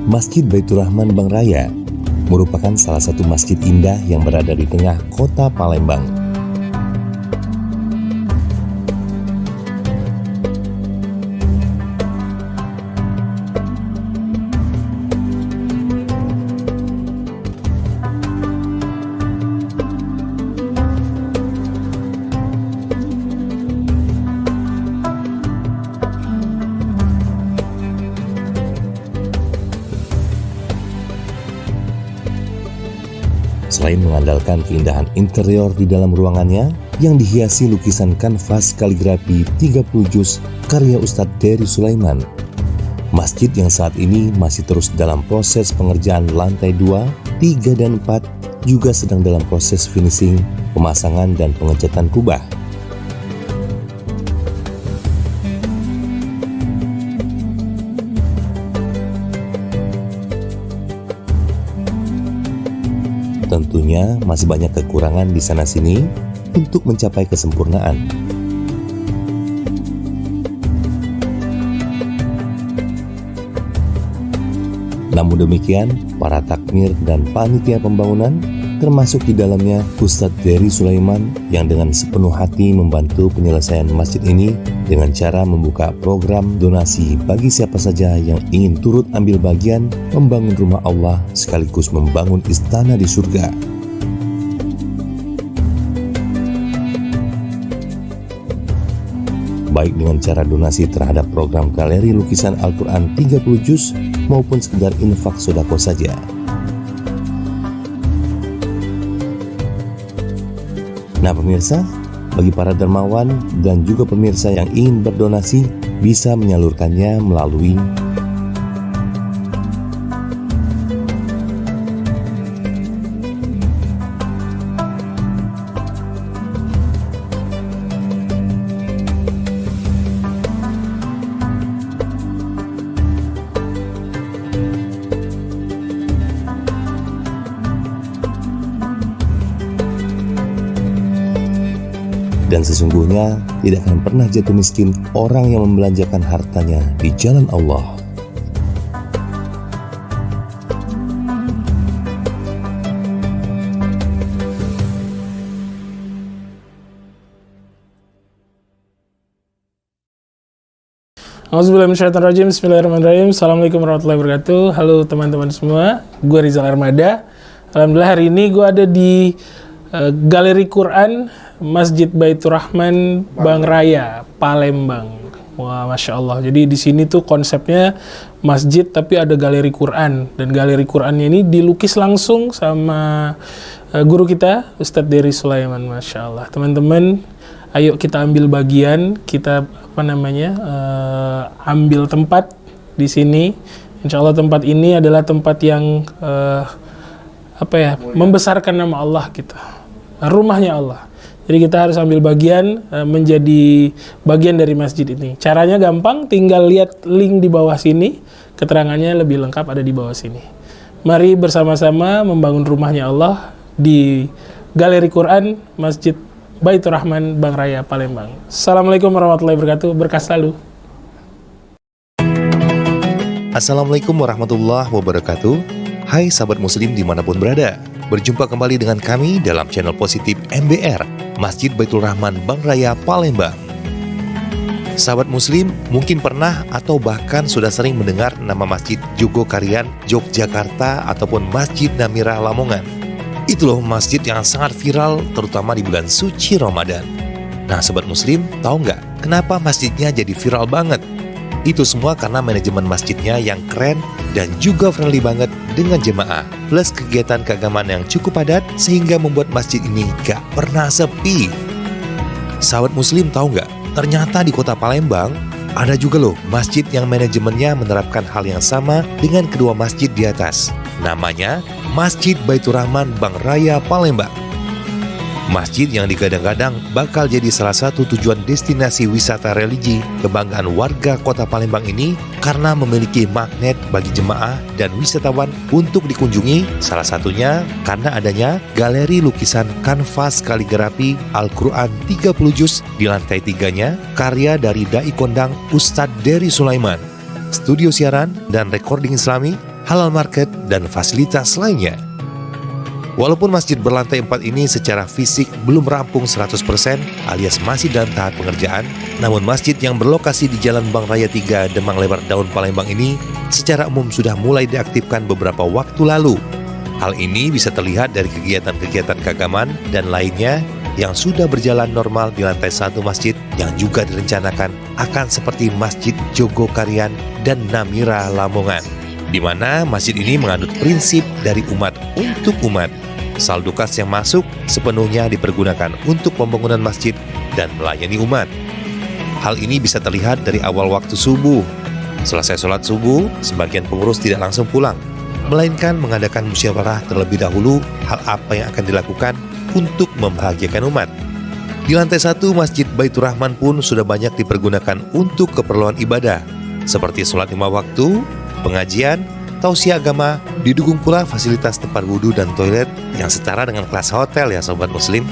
Masjid Baitur Rahman Bank Raya merupakan salah satu masjid indah yang berada di tengah kota Palembang. Selain mengandalkan keindahan interior di dalam ruangannya yang dihiasi lukisan kanvas kaligrafi 30 juz karya Ustadz Dery Sulaiman, masjid yang saat ini masih terus dalam proses pengerjaan lantai 2, 3, dan 4 juga sedang dalam proses finishing, pemasangan dan pengecatan kubah. Tentunya masih banyak kekurangan di sana-sini untuk mencapai kesempurnaan. Namun demikian, para takmir dan panitia pembangunan termasuk di dalamnya Ustadz Dery Sulaiman yang dengan sepenuh hati membantu penyelesaian masjid ini dengan cara membuka program donasi bagi siapa saja yang ingin turut ambil bagian membangun rumah Allah sekaligus membangun istana di surga. Baik dengan cara donasi terhadap program galeri lukisan Al-Quran 30 juz maupun sekedar infak sodako saja. Nah pemirsa, bagi para dermawan dan juga pemirsa yang ingin berdonasi bisa menyalurkannya melalui dan sesungguhnya tidak akan pernah jatuh miskin orang yang membelanjakan hartanya di jalan Allah. Auzubillahiminasyaitonirrajim. Bismillahirrahmanirrahim. Assalamualaikum warahmatullahi wabarakatuh. Halo teman-teman semua, gue Rizal Armada. Alhamdulillah hari ini gue ada di Galeri Quran Masjid Baitur Rahman Bang Raya, Palembang. Wah, Masya Allah. Jadi di sini tuh konsepnya masjid tapi ada galeri Quran. Dan galeri Qurannya ini dilukis langsung sama guru kita, Ustadz Dery Sulaiman. Masya Allah. Teman-teman, ayo kita ambil bagian, kita ambil tempat di sini. Insya Allah tempat ini adalah tempat yang membesarkan nama Allah kita. Rumahnya Allah. Jadi kita harus ambil bagian, menjadi bagian dari masjid ini. Caranya gampang, tinggal lihat link di bawah sini. Keterangannya lebih lengkap ada di bawah sini. Mari bersama-sama membangun rumahnya Allah di Galeri Quran Masjid Baitur Rahman Bang Raya, Palembang. Assalamualaikum warahmatullahi wabarakatuh. Berkah selalu. Assalamualaikum warahmatullahi wabarakatuh. Hai sahabat muslim dimanapun berada. Berjumpa kembali dengan kami dalam channel positif MBR, Masjid Baitur Rahman Bang Raya, Palembang. Sahabat muslim mungkin pernah atau bahkan sudah sering mendengar nama Masjid Jogokarian, Yogyakarta ataupun Masjid Namira Lamongan. Itu loh masjid yang sangat viral terutama di bulan suci Ramadan. Nah sahabat muslim, tahu nggak kenapa masjidnya jadi viral banget? Itu semua karena manajemen masjidnya yang keren dan juga friendly banget dengan jemaah. Plus kegiatan keagamaan yang cukup padat sehingga membuat masjid ini gak pernah sepi. Sahabat muslim tahu nggak? Ternyata di kota Palembang ada juga loh masjid yang manajemennya menerapkan hal yang sama dengan kedua masjid di atas. Namanya Masjid Baitur Rahman Bang Raya, Palembang. Masjid yang digadang-gadang bakal jadi salah satu tujuan destinasi wisata religi kebanggaan warga kota Palembang ini karena memiliki magnet bagi jemaah dan wisatawan untuk dikunjungi, salah satunya karena adanya galeri lukisan kanvas kaligrafi Al-Quran 30 juz di lantai 3-nya karya dari Dai Kondang Ustadz Dery Sulaiman, studio siaran dan recording Islami, halal market, dan fasilitas lainnya. Walaupun masjid berlantai 4 ini secara fisik belum rampung 100% alias masih dalam tahap pengerjaan, namun masjid yang berlokasi di Jalan Bang Raya 3 Demang Lebar Daun Palembang ini secara umum sudah mulai diaktifkan beberapa waktu lalu. Hal ini bisa terlihat dari kegiatan-kegiatan keagamaan dan lainnya yang sudah berjalan normal di lantai 1 masjid yang juga direncanakan akan seperti Masjid Jogokarian dan Namira Lamongan, di mana masjid ini menganut prinsip dari umat untuk umat. Saldo kas yang masuk sepenuhnya dipergunakan untuk pembangunan masjid dan melayani umat. Hal ini bisa terlihat dari awal waktu subuh. Selesai sholat subuh, sebagian pengurus tidak langsung pulang, melainkan mengadakan musyawarah terlebih dahulu hal apa yang akan dilakukan untuk membahagiakan umat. Di lantai 1 Masjid Baitur Rahman pun sudah banyak dipergunakan untuk keperluan ibadah, seperti sholat 5 waktu, pengajian, tausiah agama, didukung pula fasilitas tempat wudhu dan toilet yang setara dengan kelas hotel ya sobat muslim.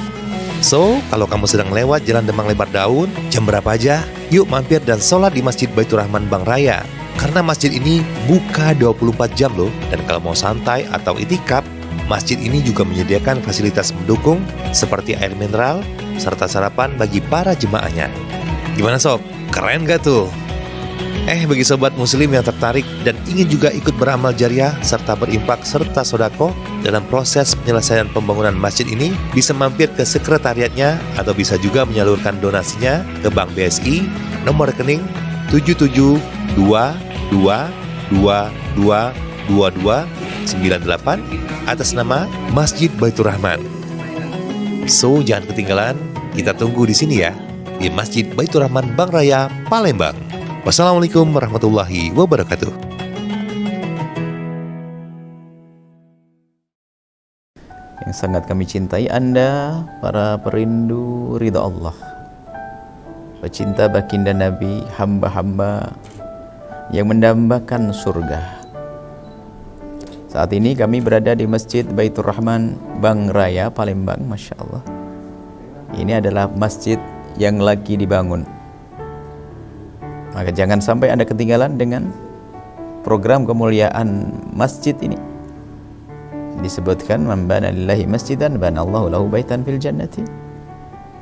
So, kalau kamu sedang lewat Jalan Demang Lebar Daun, jam berapa aja, yuk mampir dan sholat di Masjid Baitur Rahman Bang Raya. Karena masjid ini buka 24 jam loh, dan kalau mau santai atau itikaf, masjid ini juga menyediakan fasilitas mendukung seperti air mineral serta sarapan bagi para jemaahnya. Gimana sob? Keren gak tuh? Bagi sobat muslim yang tertarik dan ingin juga ikut beramal jariah serta berimpak serta sodako dalam proses penyelesaian pembangunan masjid ini, bisa mampir ke sekretariatnya atau bisa juga menyalurkan donasinya ke Bank BSI nomor rekening 7722222298 atas nama Masjid Baitur Rahman. So, jangan ketinggalan, kita tunggu di sini ya, di Masjid Baitur Rahman Bank Raya, Palembang. Wassalamualaikum warahmatullahi wabarakatuh. Yang sangat kami cintai Anda, para perindu ridha Allah, pecinta baginda Nabi, hamba-hamba yang mendambakan surga. Saat ini kami berada di Masjid Baitur Rahman Bank Raya, Palembang. Masya Allah, ini adalah masjid yang lagi dibangun. Maka jangan sampai Anda ketinggalan dengan program kemuliaan masjid ini. Disebutkan, man bana lillahi masjidan bana Allahu lahu baitan fil jannati.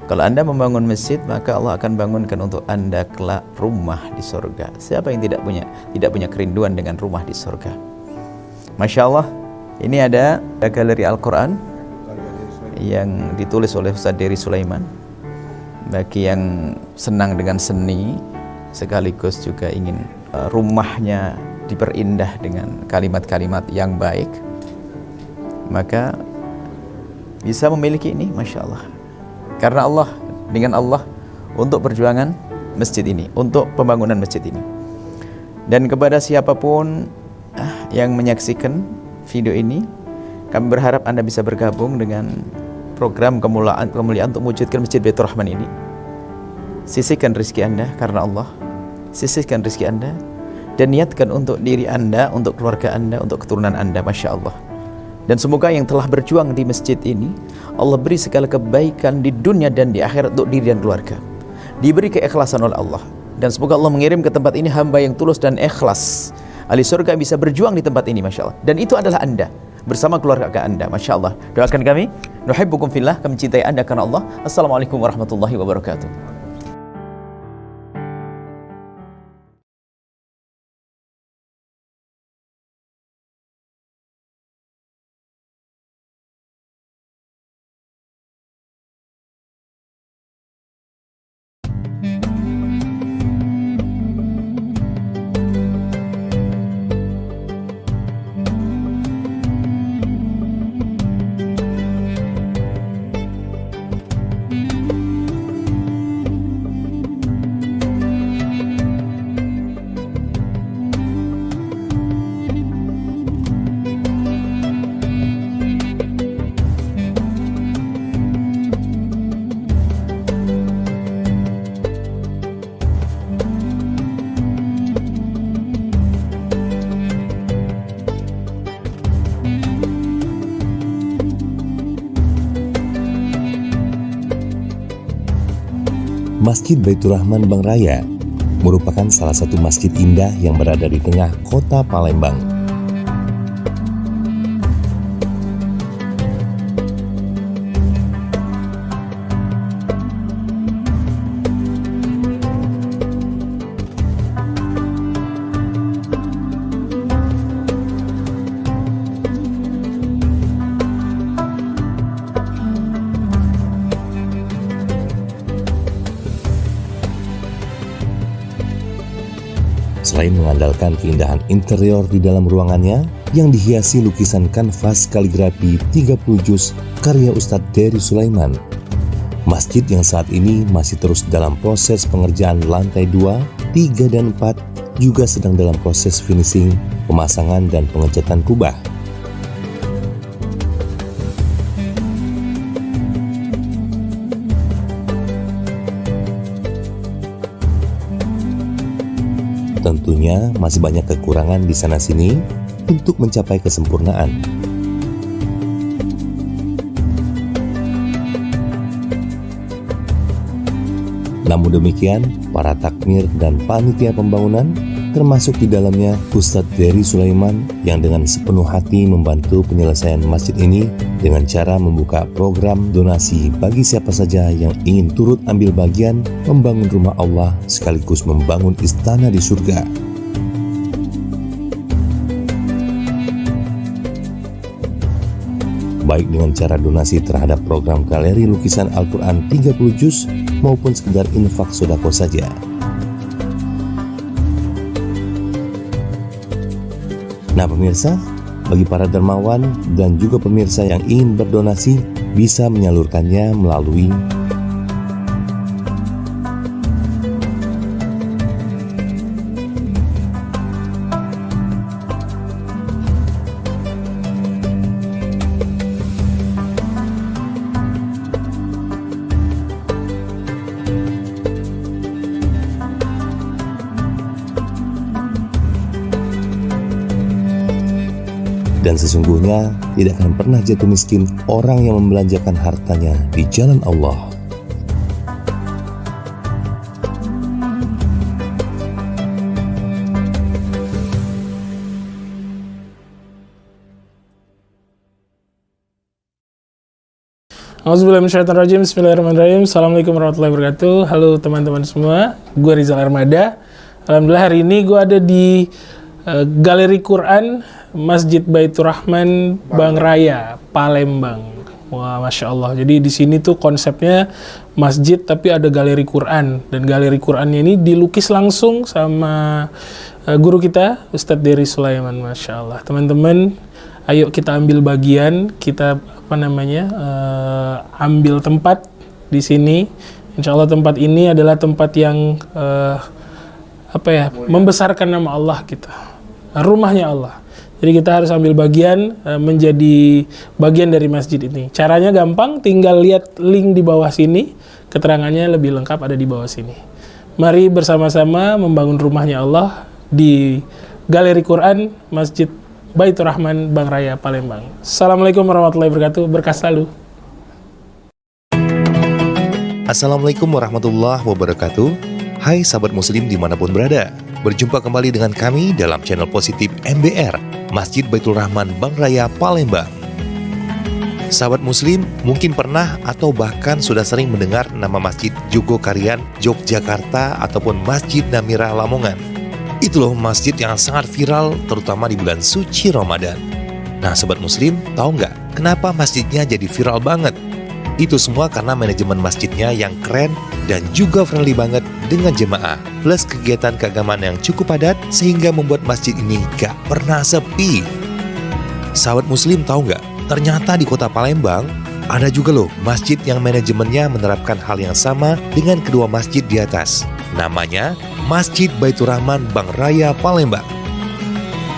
Kalau Anda membangun masjid, maka Allah akan bangunkan untuk Anda kelak rumah di surga. Siapa yang tidak punya kerinduan dengan rumah di surga? Masya Allah, ini ada galeri Al-Quran yang ditulis oleh Ustaz Dery Sulaiman. Bagi yang senang dengan seni, sekaligus juga ingin rumahnya diperindah dengan kalimat-kalimat yang baik, maka bisa memiliki ini, Masya Allah. Karena Allah, dengan Allah, untuk perjuangan masjid ini, untuk pembangunan masjid ini. Dan kepada siapapun yang menyaksikan video ini, kami berharap Anda bisa bergabung dengan program kemuliaan untuk mewujudkan Masjid Baitur Rahman ini. Sisihkan rezeki Anda karena Allah, sisihkan rezeki Anda dan niatkan untuk diri Anda, untuk keluarga Anda, untuk keturunan Anda. Masya Allah. Dan semoga yang telah berjuang di masjid ini, Allah beri segala kebaikan di dunia dan di akhirat untuk diri dan keluarga, diberi keikhlasan oleh Allah. Dan semoga Allah mengirim ke tempat ini hamba yang tulus dan ikhlas, ahli surga bisa berjuang di tempat ini. Masya Allah. Dan itu adalah Anda bersama keluarga Anda. Masya Allah. Doakan kami, nuhibbukum fillah, kami cintai Anda karena Allah. Assalamualaikum warahmatullahi wabarakatuh. Masjid Baitur Rahman Bank Raya merupakan salah satu masjid indah yang berada di tengah kota Palembang. Selain mengandalkan keindahan interior di dalam ruangannya yang dihiasi lukisan kanvas kaligrafi 30 juz karya Ustadz Dery Sulaiman, masjid yang saat ini masih terus dalam proses pengerjaan lantai 2, 3, dan 4 juga sedang dalam proses finishing, pemasangan, dan pengecatan kubah. Tentunya masih banyak kekurangan di sana-sini untuk mencapai kesempurnaan. Namun demikian, para takmir dan panitia pembangunan termasuk di dalamnya Ustadz Dery Sulaiman yang dengan sepenuh hati membantu penyelesaian masjid ini dengan cara membuka program donasi bagi siapa saja yang ingin turut ambil bagian membangun rumah Allah sekaligus membangun istana di surga. Baik dengan cara donasi terhadap program galeri lukisan Al-Quran 30 juz maupun sekedar infak sodako saja. Nah pemirsa, bagi para dermawan dan juga pemirsa yang ingin berdonasi bisa menyalurkannya melalui dan sesungguhnya tidak akan pernah jatuh miskin orang yang membelanjakan hartanya di jalan Allah. Auzubillahiminasyaitonirrajim. Bismillahirrahmanirrahim. Assalamualaikum warahmatullahi wabarakatuh. Halo teman-teman semua, gue Rizal Armada. Alhamdulillah hari ini gue ada di Galeri Quran Masjid Baitur Rahman Bang Raya, Palembang. Wah, Masya Allah. Jadi di sini tuh konsepnya masjid tapi ada galeri Quran. Dan galeri Qurannya ini dilukis langsung sama guru kita, Ustadz Dery Sulaiman. Masya Allah. Teman-teman, ayo kita ambil bagian, kita ambil tempat di sini. Insya Allah tempat ini adalah tempat yang membesarkan nama Allah kita. Rumahnya Allah. Jadi kita harus ambil bagian menjadi bagian dari masjid ini. Caranya gampang, tinggal lihat link di bawah sini. Keterangannya lebih lengkap ada di bawah sini. Mari bersama-sama membangun rumahnya Allah di Galeri Quran Masjid Baitur Rahman Bang Raya, Palembang. Assalamualaikum warahmatullahi wabarakatuh. Berkah selalu. Assalamualaikum warahmatullahi wabarakatuh. Hai sahabat muslim dimanapun berada. Berjumpa kembali dengan kami dalam channel positif MBR, Masjid Baitur Rahman Bang Raya, Palembang. Sahabat muslim mungkin pernah atau bahkan sudah sering mendengar nama Masjid Jogokarian, Yogyakarta ataupun Masjid Namira Lamongan. Itu loh masjid yang sangat viral terutama di bulan suci Ramadan. Nah sahabat muslim, tahu nggak kenapa masjidnya jadi viral banget? Itu semua karena manajemen masjidnya yang keren dan juga friendly banget dengan jemaah. Plus kegiatan keagamaan yang cukup padat sehingga membuat masjid ini gak pernah sepi. Sahabat muslim tahu nggak? Ternyata di kota Palembang ada juga loh masjid yang manajemennya menerapkan hal yang sama dengan kedua masjid di atas. Namanya Masjid Baitur Rahman Bang Raya, Palembang.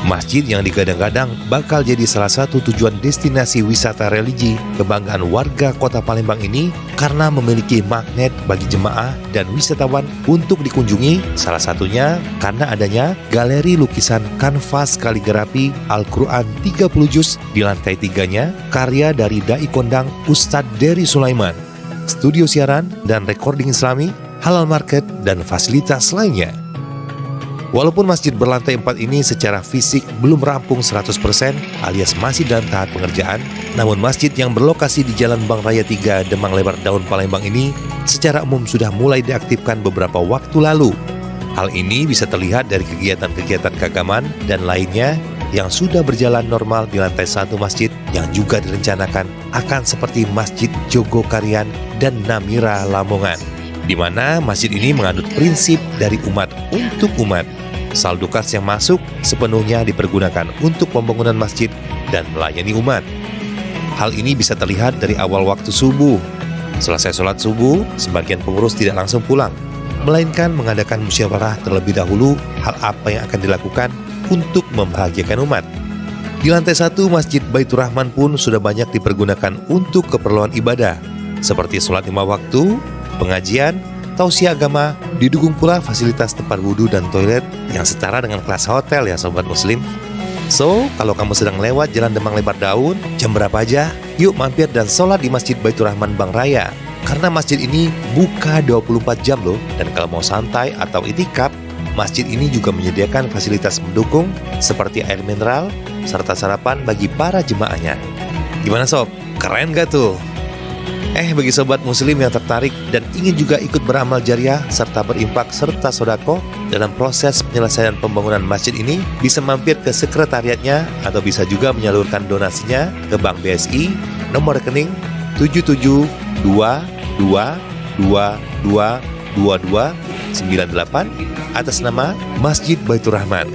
Masjid yang digadang-gadang bakal jadi salah satu tujuan destinasi wisata religi kebanggaan warga kota Palembang ini karena memiliki magnet bagi jemaah dan wisatawan untuk dikunjungi, salah satunya karena adanya galeri lukisan kanvas kaligrafi Al-Quran 30 juz di lantai 3-nya karya dari Dai Kondang Ustadz Dery Sulaiman, studio siaran dan recording islami, halal market, dan fasilitas lainnya. Walaupun masjid berlantai 4 ini secara fisik belum rampung 100% alias masih dalam tahap pengerjaan, namun masjid yang berlokasi di Jalan Bang Raya 3 Demang Lebar Daun Palembang ini secara umum sudah mulai diaktifkan beberapa waktu lalu. Hal ini bisa terlihat dari kegiatan-kegiatan keagamaan dan lainnya yang sudah berjalan normal di lantai 1 masjid yang juga direncanakan akan seperti Masjid Jogokarian dan Namira Lamongan, di mana masjid ini menganut prinsip dari umat untuk umat. Saldo kas yang masuk sepenuhnya dipergunakan untuk pembangunan masjid dan melayani umat. Hal ini bisa terlihat dari awal waktu subuh. Selesai sholat subuh, sebagian pengurus tidak langsung pulang, melainkan mengadakan musyawarah terlebih dahulu hal apa yang akan dilakukan untuk membahagiakan umat. Di lantai 1 Masjid Baitur Rahman pun sudah banyak dipergunakan untuk keperluan ibadah, seperti sholat 5 waktu, pengajian, tausiah agama, didukung pula fasilitas tempat wudhu dan toilet yang setara dengan kelas hotel ya sobat muslim. So, kalau kamu sedang lewat Jalan Demang Lebar Daun, jam berapa aja, yuk mampir dan sholat di Masjid Baitur Rahman Bang Raya. Karena masjid ini buka 24 jam loh, dan kalau mau santai atau itikaf, Masjid ini juga menyediakan fasilitas mendukung seperti air mineral serta sarapan bagi para jemaahnya. Gimana sob? Keren gak tuh? Bagi sobat muslim yang tertarik dan ingin juga ikut beramal jariah serta berimpak serta sodako dalam proses penyelesaian pembangunan masjid ini, bisa mampir ke sekretariatnya atau bisa juga menyalurkan donasinya ke Bank BSI nomor rekening 7722222298 atas nama Masjid Baitur Rahman.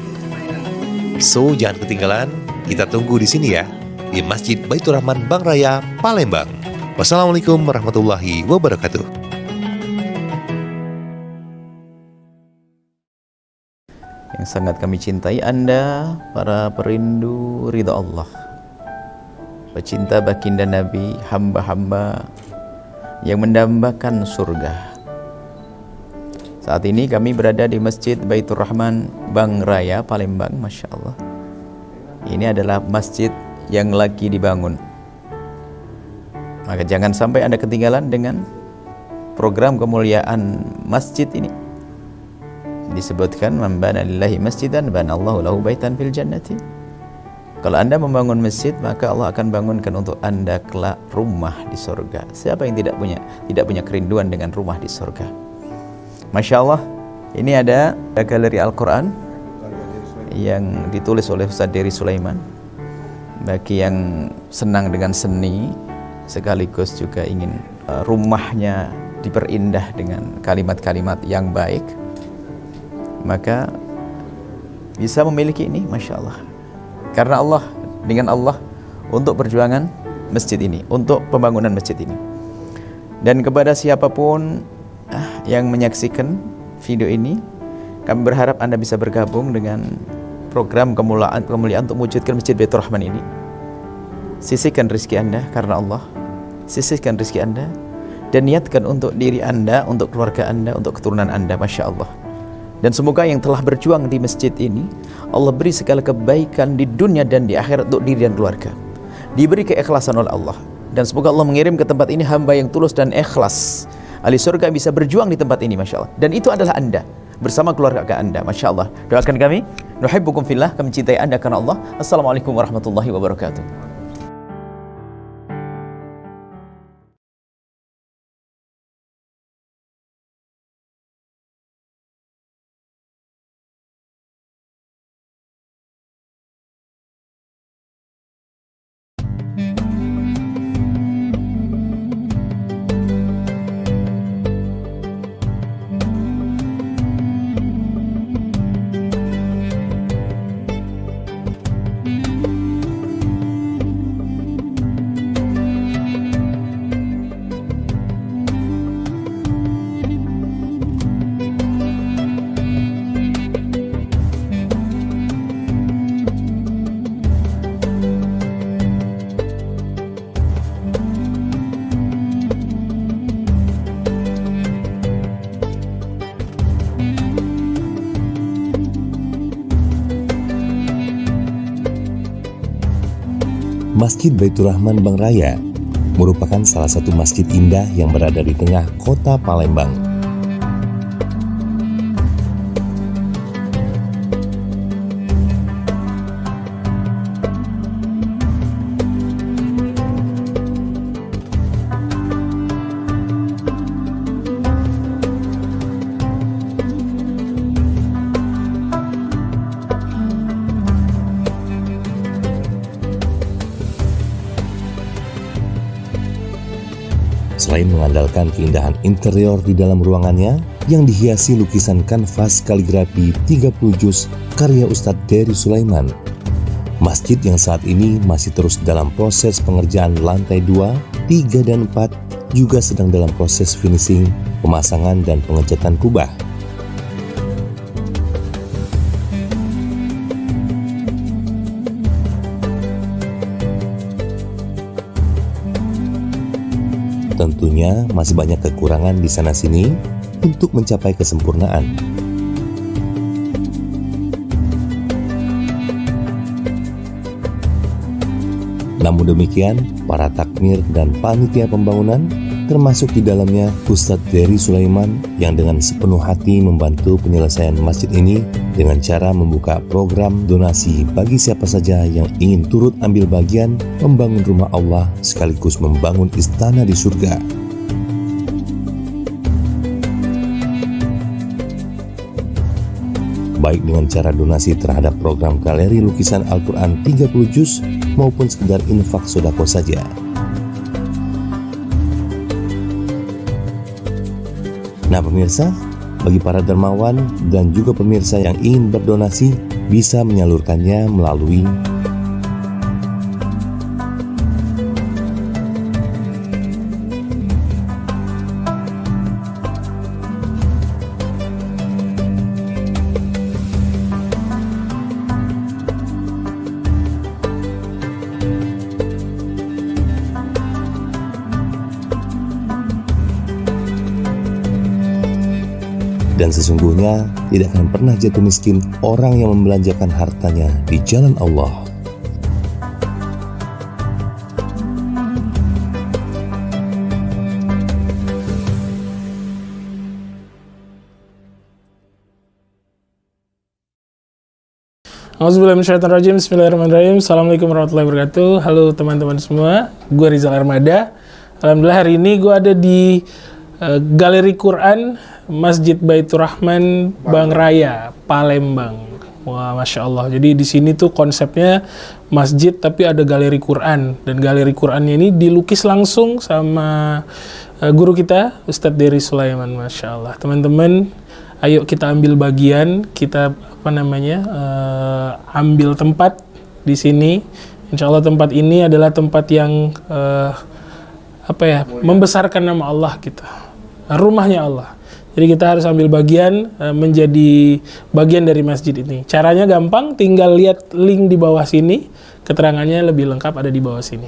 So, jangan ketinggalan, kita tunggu di sini ya, di Masjid Baitur Rahman Bank Raya, Palembang. Wassalamualaikum warahmatullahi wabarakatuh. Yang sangat kami cintai Anda, para perindu ridha Allah, pecinta baginda Nabi, hamba-hamba yang mendambakan surga. Saat ini kami berada di Masjid Baitur Rahman Bank Raya, Palembang. Masya Allah, ini adalah masjid yang lagi dibangun. Maka jangan sampai Anda ketinggalan dengan program kemuliaan masjid ini. Disebutkan, man bana lillahi masjidan banallahu lahu baitan fil jannati. Kalau Anda membangun masjid, maka Allah akan bangunkan untuk Anda kelak rumah di surga. Siapa yang tidak punya kerinduan dengan rumah di surga? Masya Allah, ini ada galeri Al-Quran yang ditulis oleh Ustaz Dery Sulaiman. Bagi yang senang dengan seni, sekaligus juga ingin rumahnya diperindah dengan kalimat-kalimat yang baik, maka bisa memiliki ini, Masya Allah. Karena Allah, dengan Allah, untuk perjuangan masjid ini, untuk pembangunan masjid ini. Dan kepada siapapun yang menyaksikan video ini, kami berharap Anda bisa bergabung dengan program kemuliaan untuk mewujudkan Masjid Baitur Rahman ini. Sisihkan rezeki Anda karena Allah, sisihkan rezeki Anda, dan niatkan untuk diri Anda, untuk keluarga Anda, untuk keturunan Anda. Masya Allah. Dan semoga yang telah berjuang di masjid ini, Allah beri segala kebaikan di dunia dan di akhirat untuk diri dan keluarga. Diberi keikhlasan oleh Allah. Dan semoga Allah mengirim ke tempat ini hamba yang tulus dan ikhlas. Ahli surga bisa berjuang di tempat ini, Masya Allah. Dan itu adalah Anda, bersama keluarga Anda. Masya Allah. Doakan kami, nuhibbukum fillah, kami cintai Anda karena Allah. Assalamualaikum warahmatullahi wabarakatuh. Masjid Baitur Rahman Bank Raya merupakan salah satu masjid indah yang berada di tengah kota Palembang. Selain mengandalkan keindahan interior di dalam ruangannya yang dihiasi lukisan kanvas kaligrafi 30 juz karya Ustadz Dery Sulaiman, masjid yang saat ini masih terus dalam proses pengerjaan lantai 2, 3, dan 4 juga sedang dalam proses finishing, pemasangan, dan pengecatan kubah. Tentunya masih banyak kekurangan di sana-sini untuk mencapai kesempurnaan. Namun demikian, para takmir dan panitia pembangunan termasuk di dalamnya Ustadz Dery Sulaiman yang dengan sepenuh hati membantu penyelesaian masjid ini dengan cara membuka program donasi bagi siapa saja yang ingin turut ambil bagian membangun rumah Allah sekaligus membangun istana di surga. Baik dengan cara donasi terhadap program galeri lukisan Al-Quran 30 juz maupun sekedar infak sodako saja. Nah pemirsa, bagi para dermawan dan juga pemirsa yang ingin berdonasi bisa menyalurkannya melalui dan sesungguhnya tidak akan pernah jatuh miskin orang yang membelanjakan hartanya di jalan Allah. Auzubillahiminasyaitonirrajim. Bismillahirrahmanirrahim. Assalamualaikum warahmatullahi wabarakatuh. Halo teman-teman semua, gue Rizal Armada. Alhamdulillah hari ini gue ada di Galeri Quran Masjid Baitur Rahman Bang Raya, Palembang. Wah, Masya Allah. Jadi di sini tuh konsepnya masjid tapi ada galeri Quran. Dan galeri Qurannya ini dilukis langsung sama guru kita, Ustadz Dery Sulaiman. Masya Allah. Teman-teman, ayo kita ambil bagian, kita ambil tempat di sini. Insya Allah tempat ini adalah tempat yang membesarkan nama Allah kita. Rumahnya Allah. Jadi kita harus ambil bagian menjadi bagian dari masjid ini. Caranya gampang, tinggal lihat link di bawah sini. Keterangannya lebih lengkap ada di bawah sini.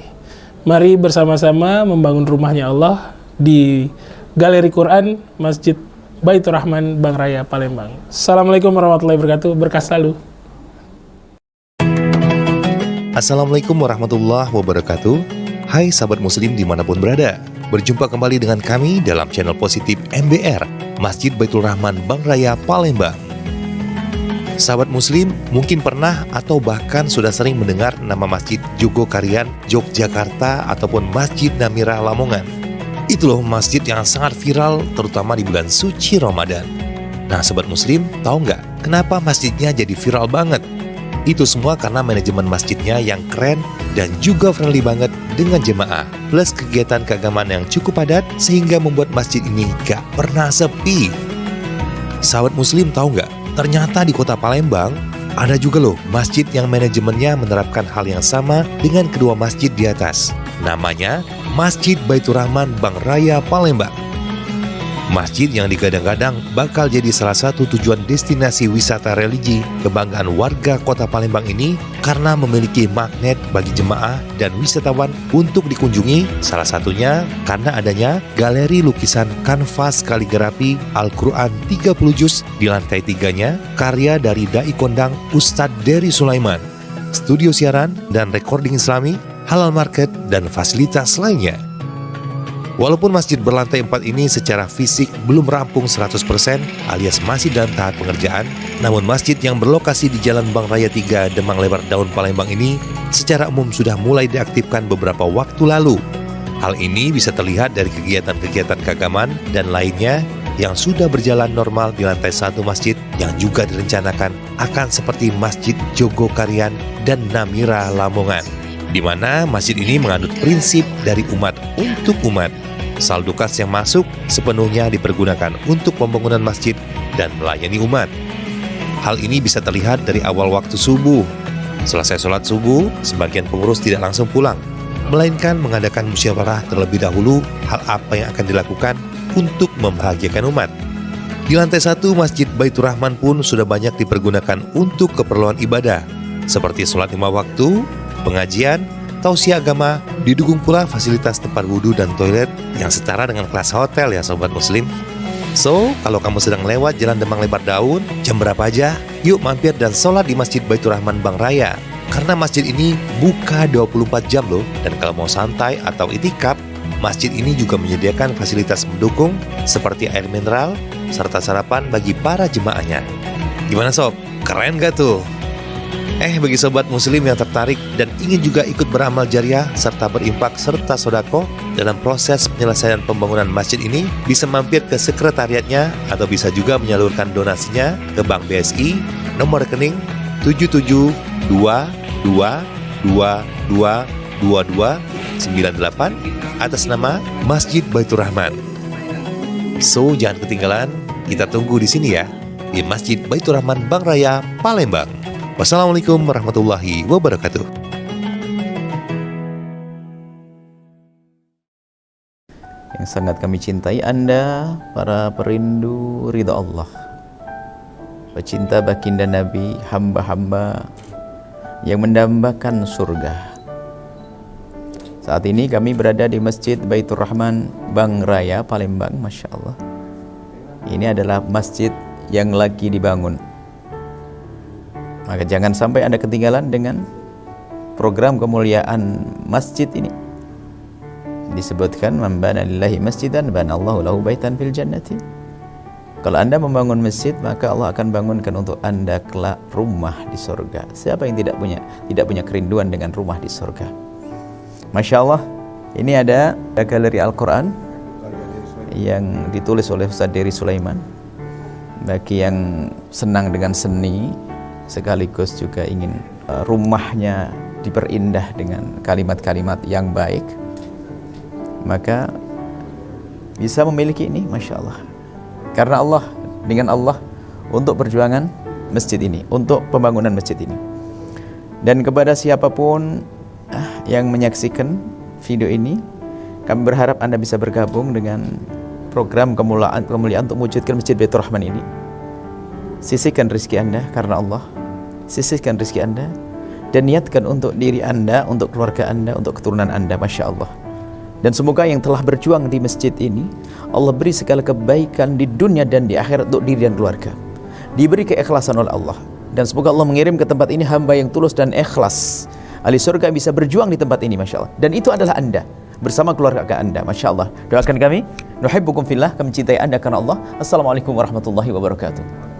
Mari bersama-sama membangun rumahnya Allah di Galeri Quran Masjid Baitur Rahman Bang Raya, Palembang. Assalamualaikum warahmatullahi wabarakatuh. Berkah selalu. Assalamualaikum warahmatullahi wabarakatuh. Hai sahabat muslim dimanapun berada. Berjumpa kembali dengan kami dalam channel positif MBR, Masjid Baitur Rahman Bang Raya, Palembang. Sahabat muslim mungkin pernah atau bahkan sudah sering mendengar nama Masjid Jogokarian, Yogyakarta ataupun Masjid Namirah Lamongan. Itu loh masjid yang sangat viral terutama di bulan suci Ramadan. Nah sahabat muslim, tahu nggak kenapa masjidnya jadi viral banget? Itu semua karena manajemen masjidnya yang keren dan juga friendly banget dengan jemaah. Plus kegiatan keagamaan yang cukup padat sehingga membuat masjid ini gak pernah sepi. Sahabat muslim tahu nggak? Ternyata di kota Palembang ada juga loh masjid yang manajemennya menerapkan hal yang sama dengan kedua masjid di atas. Namanya Masjid Baitur Rahman Bang Raya, Palembang. Masjid yang digadang-gadang bakal jadi salah satu tujuan destinasi wisata religi kebanggaan warga kota Palembang ini karena memiliki magnet bagi jemaah dan wisatawan untuk dikunjungi, salah satunya karena adanya galeri lukisan kanvas kaligrafi Al-Quran 30 juz di lantai 3-nya karya dari Dai Kondang Ustadz Dery Sulaiman, studio siaran dan recording islami, halal market, dan fasilitas lainnya. Walaupun masjid berlantai 4 ini secara fisik belum rampung 100% alias masih dalam tahap pengerjaan, namun masjid yang berlokasi di Jalan Bang Raya 3 Demang Lebar Daun Palembang ini secara umum sudah mulai diaktifkan beberapa waktu lalu. Hal ini bisa terlihat dari kegiatan-kegiatan keagamaan dan lainnya yang sudah berjalan normal di lantai 1 masjid yang juga direncanakan akan seperti Masjid Jogokarian dan Namirah Lamongan, di mana masjid ini menganut prinsip dari umat untuk umat. Saldo kas yang masuk sepenuhnya dipergunakan untuk pembangunan masjid dan melayani umat. Hal ini bisa terlihat dari awal waktu subuh. Selesai sholat subuh, sebagian pengurus tidak langsung pulang, melainkan mengadakan musyawarah terlebih dahulu hal apa yang akan dilakukan untuk membahagiakan umat. Di lantai 1 Masjid Baitur Rahman pun sudah banyak dipergunakan untuk keperluan ibadah, seperti sholat 5 waktu, pengajian, tausiah agama, didukung pula fasilitas tempat wudhu dan toilet yang setara dengan kelas hotel ya sobat muslim. So, kalau kamu sedang lewat Jalan Demang Lebar Daun, jam berapa aja, yuk mampir dan sholat di Masjid Baitur Rahman Bang Raya. Karena masjid ini buka 24 jam loh, dan kalau mau santai atau itikaf, masjid ini juga menyediakan fasilitas mendukung seperti air mineral serta sarapan bagi para jemaahnya. Gimana sob? Keren gak tuh? Bagi sobat muslim yang tertarik dan ingin juga ikut beramal jariah serta berimpak serta sodako dalam proses penyelesaian pembangunan masjid ini, bisa mampir ke sekretariatnya atau bisa juga menyalurkan donasinya ke Bank BSI nomor rekening 7722222298 atas nama Masjid Baitur Rahman. So, jangan ketinggalan, kita tunggu di sini ya, di Masjid Baitur Rahman Bank Raya Palembang. Wassalamualaikum warahmatullahi wabarakatuh. Yang sangat kami cintai Anda, para perindu ridha Allah, pecinta baginda Nabi, hamba-hamba yang mendambakan surga. Saat ini kami berada di Masjid Baitur Rahman Bank Raya Palembang. Masya Allah, ini adalah masjid yang lagi dibangun. Maka jangan sampai Anda ketinggalan dengan program kemuliaan masjid ini. Disebutkan, man bana lillahi masjidan banallahu lahu baitan fil jannati. Kalau Anda membangun masjid, maka Allah akan bangunkan untuk Anda kelak rumah di surga. Siapa yang tidak punya kerinduan dengan rumah di surga? Masya Allah, ini ada galeri Al-Quran yang ditulis oleh Ustaz Dery Sulaiman. Bagi yang senang dengan seni, sekaligus juga ingin rumahnya diperindah dengan kalimat-kalimat yang baik, maka bisa memiliki ini. Masya Allah, karena Allah, dengan Allah untuk perjuangan masjid ini, untuk pembangunan masjid ini. Dan kepada siapapun yang menyaksikan video ini, kami berharap Anda bisa bergabung dengan program kemuliaan untuk mewujudkan Masjid Baitur Rahman ini. Sisihkan rezeki Anda karena Allah, sisihkan rezeki Anda dan niatkan untuk diri Anda, untuk keluarga Anda, untuk keturunan Anda. Masya Allah. Dan semoga yang telah berjuang di masjid ini, Allah beri segala kebaikan di dunia dan di akhirat untuk diri dan keluarga. Diberi keikhlasan oleh Allah, dan semoga Allah mengirim ke tempat ini hamba yang tulus dan ikhlas, ahli surga bisa berjuang di tempat ini. Masya Allah. Dan itu adalah Anda bersama keluarga Anda. Masya Allah. Doakan kami, nuhibbukum fillah, kami cintai Anda karena Allah. Assalamualaikum warahmatullahi wabarakatuh.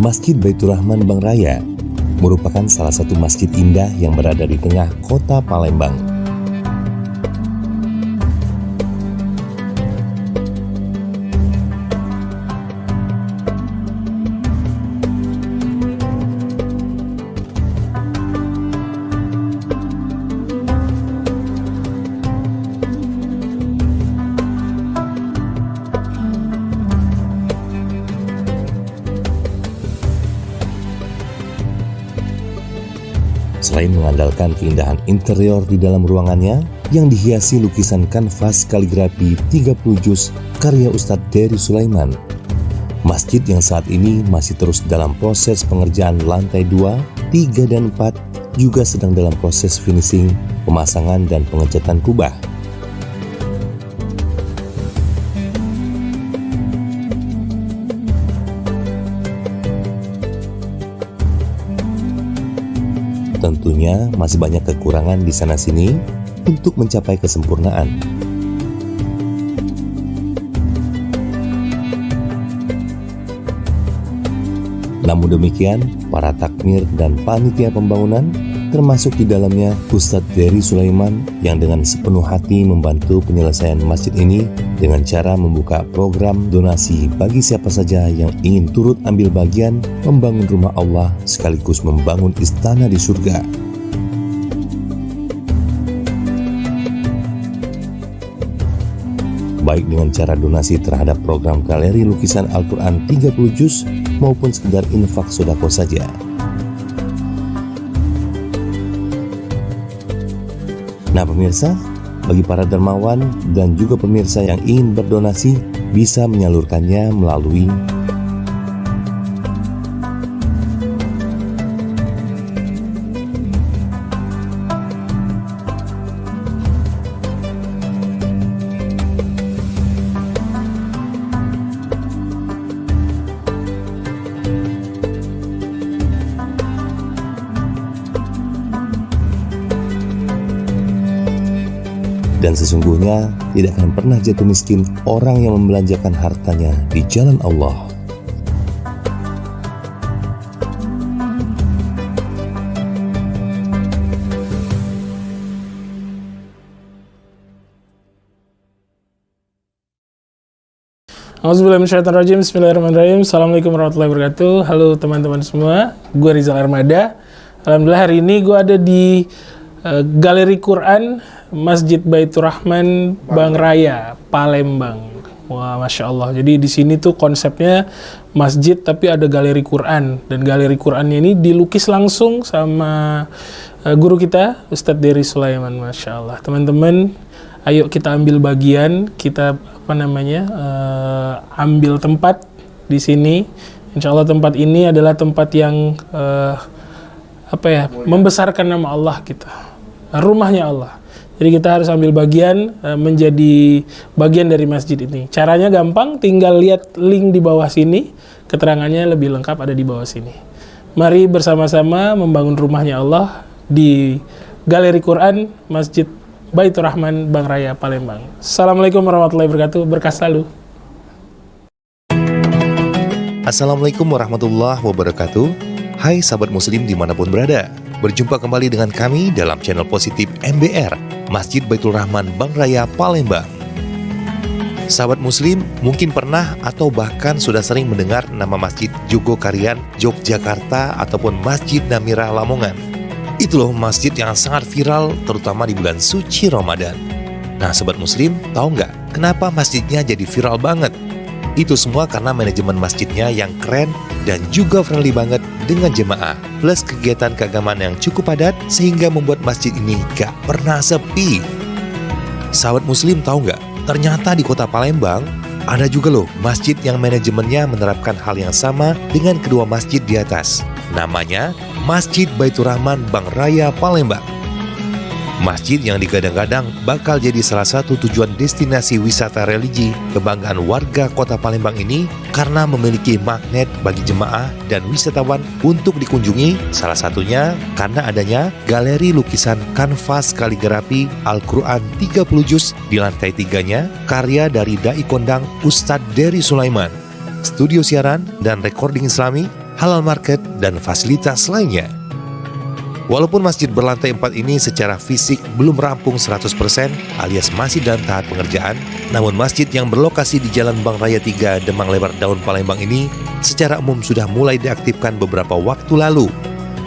Masjid Baitur Rahman Bank Raya merupakan salah satu masjid indah yang berada di tengah kota Palembang. Selain mengandalkan keindahan interior di dalam ruangannya yang dihiasi lukisan kanvas kaligrafi 30 juz karya Ustadz Dery Sulaiman, masjid yang saat ini masih terus dalam proses pengerjaan lantai 2, 3, dan 4 juga sedang dalam proses finishing, pemasangan, dan pengecatan kubah. Tentunya masih banyak kekurangan di sana-sini untuk mencapai kesempurnaan. Namun demikian, para takmir dan panitia pembangunan termasuk di dalamnya Ustadz Dery Sulaiman yang dengan sepenuh hati membantu penyelesaian masjid ini dengan cara membuka program donasi bagi siapa saja yang ingin turut ambil bagian membangun rumah Allah sekaligus membangun istana di surga. Baik dengan cara donasi terhadap program galeri lukisan Al-Quran 30 juz maupun sekedar infak sodako saja. Nah pemirsa, bagi para dermawan dan juga pemirsa yang ingin berdonasi bisa menyalurkannya melalui dan sesungguhnya tidak akan pernah jatuh miskin orang yang membelanjakan hartanya di jalan Allah. Auzubillahiminasyaitonirrajim. Bismillahirrahmanirrahim. Assalamualaikum warahmatullahi wabarakatuh. Halo teman-teman semua, gue Rizal Armada. Alhamdulillah hari ini gue ada di Galeri Quran Masjid Baitur Rahman Bang Raya, Palembang. Wah, masya Allah. Jadi di sini tuh konsepnya masjid tapi ada galeri Quran, dan galeri Qurannya ini dilukis langsung sama guru kita Ustadz Dery Sulaiman. Masya Allah. Teman-teman, ayo kita ambil bagian, kita ambil tempat di sini. Insya Allah tempat ini adalah tempat yang membesarkan nama Allah kita, rumahnya Allah. Jadi kita harus ambil bagian, menjadi bagian dari masjid ini. Caranya gampang, tinggal lihat link di bawah sini, keterangannya lebih lengkap ada di bawah sini. Mari bersama-sama membangun rumahnya Allah di Galeri Quran Masjid Baitur Rahman Bang Raya, Palembang. Assalamualaikum warahmatullahi wabarakatuh, berkah selalu. Assalamualaikum warahmatullahi wabarakatuh. Hai sahabat muslim dimanapun berada, berjumpa kembali dengan kami dalam channel positif MBR, Masjid Baitur Rahman Bang Raya, Palembang. Sahabat muslim mungkin pernah atau bahkan sudah sering mendengar nama Masjid Jogokarian, Yogyakarta ataupun Masjid Namira Lamongan. Itu loh masjid yang sangat viral terutama di bulan suci Ramadan. Nah sahabat muslim, tahu nggak kenapa masjidnya jadi viral banget? Itu semua karena manajemen masjidnya yang keren dan juga friendly banget dengan jemaah, plus kegiatan keagamaan yang cukup padat sehingga membuat masjid ini gak pernah sepi. Sahabat muslim tahu nggak? Ternyata di kota Palembang ada juga loh masjid yang manajemennya menerapkan hal yang sama dengan kedua masjid di atas. Namanya Masjid Baitur Rahman Bang Raya, Palembang. Masjid yang digadang-gadang bakal jadi salah satu tujuan destinasi wisata religi kebanggaan warga kota Palembang ini karena memiliki magnet bagi jemaah dan wisatawan untuk dikunjungi, salah satunya karena adanya galeri lukisan kanvas kaligrafi Al-Quran 30 juz di lantai 3-nya karya dari Dai Kondang Ustadz Dery Sulaiman, studio siaran dan recording islami, halal market, dan fasilitas lainnya. Walaupun masjid berlantai 4 ini secara fisik belum rampung 100% alias masih dalam tahap pengerjaan, namun masjid yang berlokasi di Jalan Bang Raya 3 Demang Lebar Daun Palembang ini secara umum sudah mulai diaktifkan beberapa waktu lalu.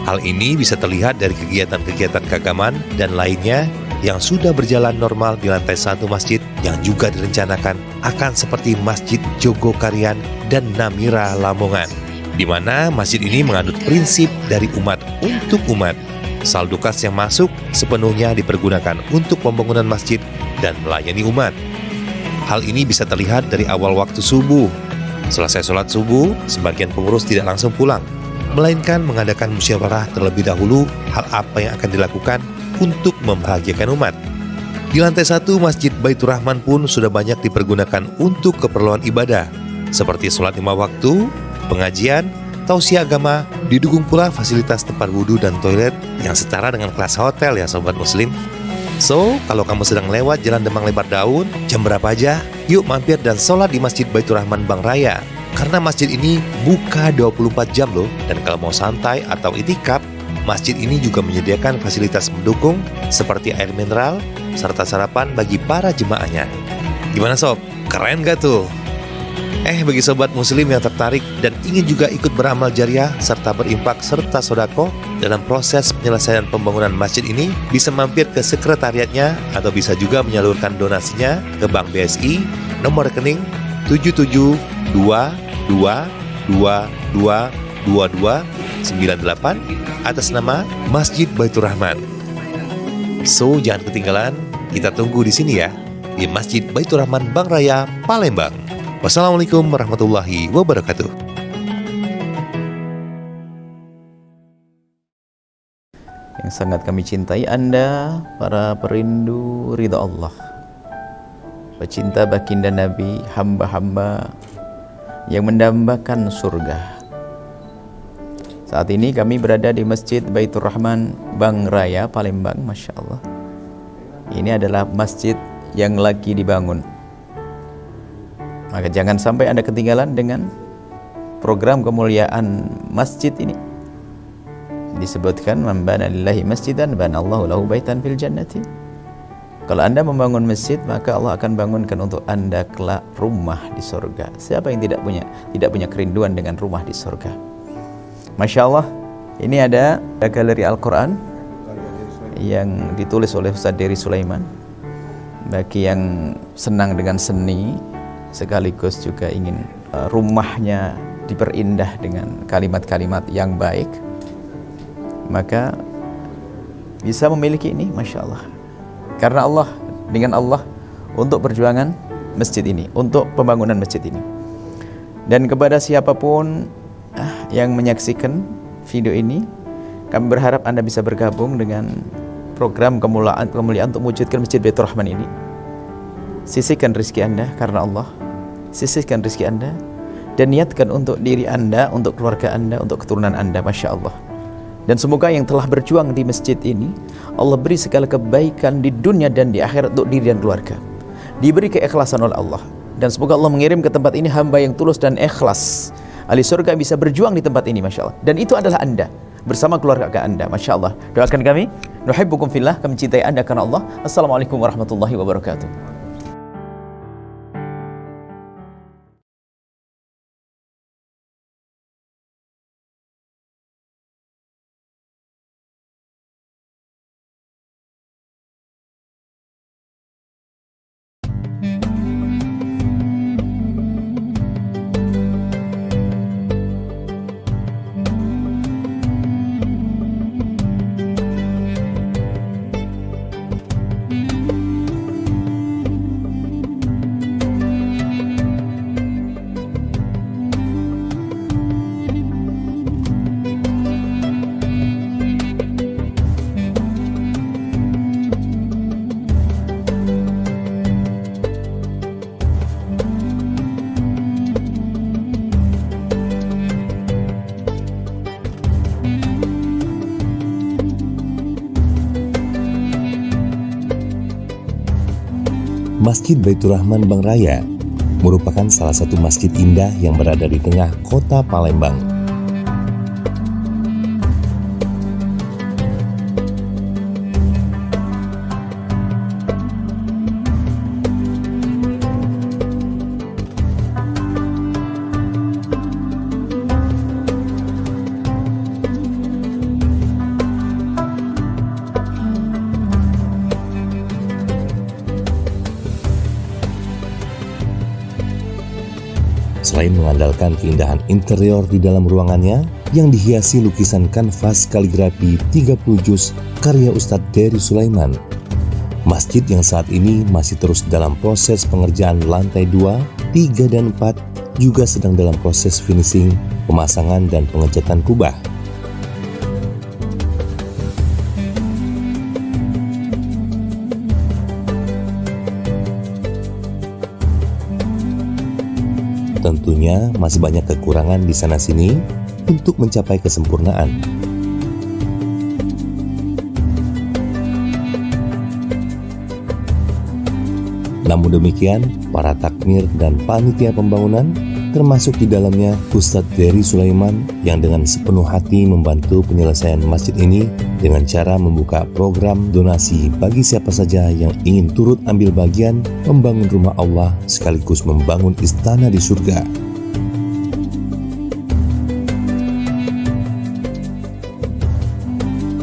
Hal ini bisa terlihat dari kegiatan-kegiatan keagamaan dan lainnya yang sudah berjalan normal di lantai 1 masjid yang juga direncanakan akan seperti Masjid Jogokarian dan Namira Lamongan, di mana masjid ini menganut prinsip dari umat untuk umat. Saldo kas yang masuk sepenuhnya dipergunakan untuk pembangunan masjid dan melayani umat. Hal ini bisa terlihat dari awal waktu subuh. Selesai sholat subuh, sebagian pengurus tidak langsung pulang, melainkan mengadakan musyawarah terlebih dahulu hal apa yang akan dilakukan untuk membahagiakan umat. Di lantai 1 Masjid Baitur Rahman pun sudah banyak dipergunakan untuk keperluan ibadah, seperti sholat 5 waktu, pengajian, tausiah agama, didukung pula fasilitas tempat wudhu dan toilet yang setara dengan kelas hotel ya sobat muslim. So, kalau kamu sedang lewat Jalan Demang Lebar Daun, jam berapa aja, yuk mampir dan sholat di Masjid Baitur Rahman Bang Raya. Karena masjid ini buka 24 jam loh, dan kalau mau santai atau itikaf, masjid ini juga menyediakan fasilitas mendukung seperti air mineral serta sarapan bagi para jemaahnya. Gimana sob? Keren gak tuh? Bagi sobat muslim yang tertarik dan ingin juga ikut beramal jariah serta berimpak serta sodako dalam proses penyelesaian pembangunan masjid ini, bisa mampir ke sekretariatnya atau bisa juga menyalurkan donasinya ke Bank BSI nomor rekening 7722222298 atas nama Masjid Baitur Rahman. So, jangan ketinggalan, kita tunggu di sini ya, di Masjid Baitur Rahman Bank Raya, Palembang. Wassalamualaikum warahmatullahi wabarakatuh. Yang sangat kami cintai Anda, para perindu ridha Allah, pecinta baginda Nabi, hamba-hamba yang mendambakan surga. Saat ini kami berada di Masjid Baitur Rahman Bank Raya, Palembang. Masya Allah, ini adalah masjid yang lagi dibangun. Maka jangan sampai Anda ketinggalan dengan program kemuliaan masjid ini. Disebutkan, man bana lillahi masjidan banallahu lahu baitan fil jannati. Kalau Anda membangun masjid, maka Allah akan bangunkan untuk Anda kelak rumah di surga. Siapa yang tidak punya kerinduan dengan rumah di surga? Masya Allah, ini ada galeri Al-Quran yang ditulis oleh Ustaz Dery Sulaiman. Bagi yang senang dengan seni, sekaligus juga ingin rumahnya diperindah dengan kalimat-kalimat yang baik, maka bisa memiliki ini. Masya Allah, karena Allah, dengan Allah untuk perjuangan masjid ini, untuk pembangunan masjid ini. Dan kepada siapapun yang menyaksikan video ini, kami berharap Anda bisa bergabung dengan program kemuliaan untuk mewujudkan Masjid Baitur Rahman ini. Sisihkan rezeki Anda karena Allah, sisihkan rezeki Anda, dan niatkan untuk diri Anda, untuk keluarga Anda, untuk keturunan Anda. Masya Allah. Dan semoga yang telah berjuang di masjid ini, Allah beri segala kebaikan di dunia dan di akhirat untuk diri dan keluarga, diberi keikhlasan oleh Allah. Dan semoga Allah mengirim ke tempat ini hamba yang tulus dan ikhlas, ahli surga bisa berjuang di tempat ini. Masya Allah. Dan itu adalah Anda bersama keluarga Anda. Masya Allah. Doakan kami, nuhibbukum fillah, kami cintai Anda karena Allah. Assalamualaikum warahmatullahi wabarakatuh. Masjid Baitur Rahman Bank Raya merupakan salah satu masjid indah yang berada di tengah kota Palembang. Selain mengandalkan keindahan interior di dalam ruangannya yang dihiasi lukisan kanvas kaligrafi 30 juz karya Ustadz Dery Sulaiman, masjid yang saat ini masih terus dalam proses pengerjaan lantai 2, 3, dan 4 juga sedang dalam proses finishing, pemasangan dan pengecatan kubah. Tentunya masih banyak kekurangan di sana-sini untuk mencapai kesempurnaan. Namun demikian, para takmir dan panitia pembangunan termasuk di dalamnya Ustadz Dery Sulaiman yang dengan sepenuh hati membantu penyelesaian masjid ini dengan cara membuka program donasi bagi siapa saja yang ingin turut ambil bagian membangun rumah Allah sekaligus membangun istana di surga.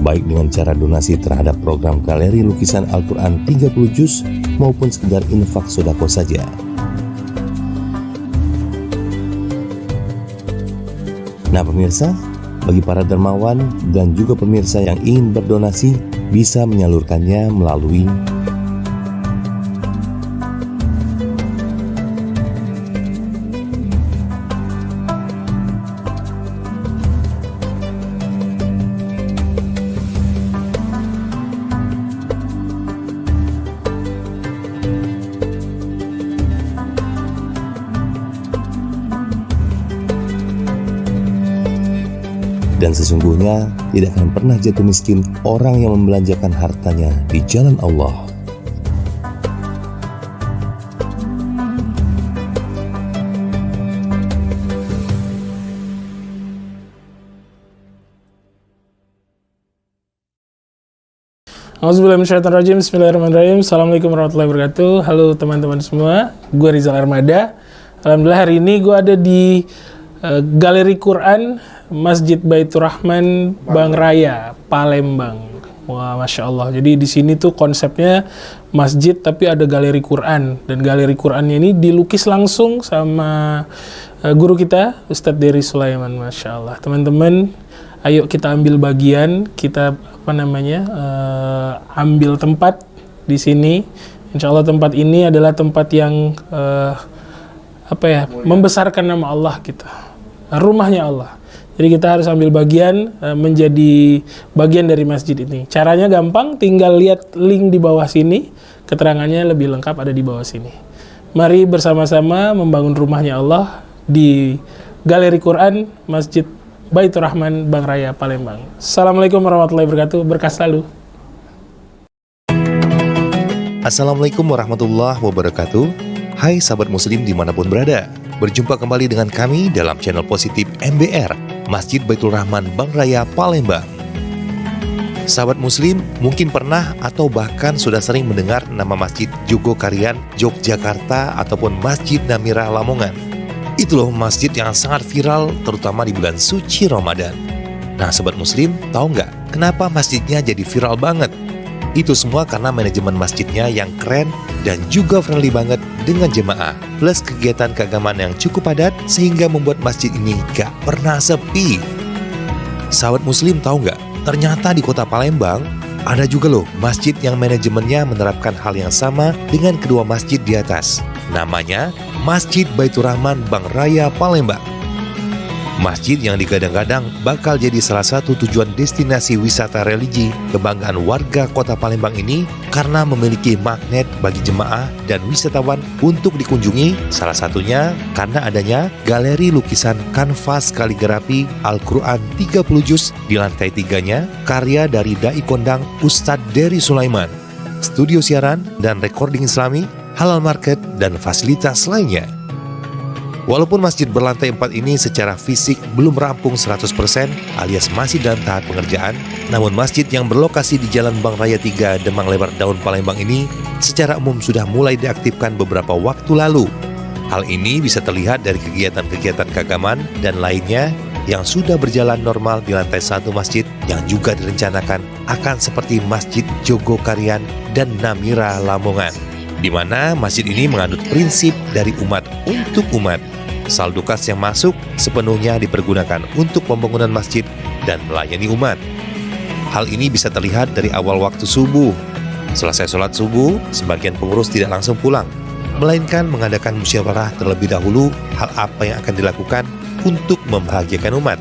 Baik dengan cara donasi terhadap program galeri lukisan Al-Quran 30 juz maupun sekedar infak sodako saja. Nah pemirsa, bagi para dermawan dan juga pemirsa yang ingin berdonasi bisa menyalurkannya melalui dan sesungguhnya tidak akan pernah jatuh miskin orang yang membelanjakan hartanya di jalan Allah. Auzubillahiminasyaitonirrajim. Bismillahirrahmanirrahim. Assalamualaikum warahmatullahi wabarakatuh. Halo teman-teman semua, gue Rizal Armada. Alhamdulillah hari ini gue ada di Galeri Quran Masjid Baitur Rahman Bang Raya, Palembang. Wah, Masya Allah. Jadi di sini tuh konsepnya masjid tapi ada galeri Quran. Dan galeri Qurannya ini dilukis langsung sama guru kita, Ustadz Dery Sulaiman. Masya Allah. Teman-teman, ayo kita ambil bagian, kita ambil tempat di sini. Insya Allah tempat ini adalah tempat yang membesarkan nama Allah kita. Rumahnya Allah. Jadi kita harus ambil bagian menjadi bagian dari masjid ini. Caranya gampang, tinggal lihat link di bawah sini. Keterangannya lebih lengkap ada di bawah sini. Mari bersama-sama membangun rumahnya Allah di Galeri Quran Masjid Baitur Rahman Bang Raya, Palembang. Assalamualaikum warahmatullahi wabarakatuh. Berkah selalu. Assalamualaikum warahmatullahi wabarakatuh. Hai sahabat muslim dimanapun berada. Berjumpa kembali dengan kami dalam channel positif MBR, Masjid Baitur Rahman Bang Raya, Palembang. Sahabat muslim mungkin pernah atau bahkan sudah sering mendengar nama Masjid Jogokarian, Yogyakarta ataupun Masjid Namira Lamongan. Itu loh masjid yang sangat viral terutama di bulan suci Ramadan. Nah sahabat muslim, tahu nggak kenapa masjidnya jadi viral banget? Itu semua karena manajemen masjidnya yang keren dan juga friendly banget dengan jemaah. Plus kegiatan keagamaan yang cukup padat sehingga membuat masjid ini gak pernah sepi. Sahabat muslim tahu nggak? Ternyata di kota Palembang ada juga loh masjid yang manajemennya menerapkan hal yang sama dengan kedua masjid di atas. Namanya Masjid Baitur Rahman Bang Raya, Palembang. Masjid yang digadang-gadang bakal jadi salah satu tujuan destinasi wisata religi kebanggaan warga kota Palembang ini karena memiliki magnet bagi jemaah dan wisatawan untuk dikunjungi, salah satunya karena adanya galeri lukisan kanvas kaligrafi Al-Quran 30 juz di lantai 3-nya karya dari Dai Kondang Ustadz Dery Sulaiman, studio siaran dan recording Islami, halal market, dan fasilitas lainnya. Walaupun masjid berlantai 4 ini secara fisik belum rampung 100% alias masih dalam tahap pengerjaan, namun masjid yang berlokasi di Jalan Bang Raya 3 Demang Lebar Daun Palembang ini secara umum sudah mulai diaktifkan beberapa waktu lalu. Hal ini bisa terlihat dari kegiatan-kegiatan keagamaan dan lainnya yang sudah berjalan normal di lantai 1 masjid yang juga direncanakan akan seperti Masjid Jogokarian dan Namira Lamongan, di mana masjid ini menganut prinsip dari umat untuk umat. Saldo kas yang masuk sepenuhnya dipergunakan untuk pembangunan masjid dan melayani umat. Hal ini bisa terlihat dari awal waktu subuh. Selesai sholat subuh, sebagian pengurus tidak langsung pulang, melainkan mengadakan musyawarah terlebih dahulu hal apa yang akan dilakukan untuk membahagiakan umat.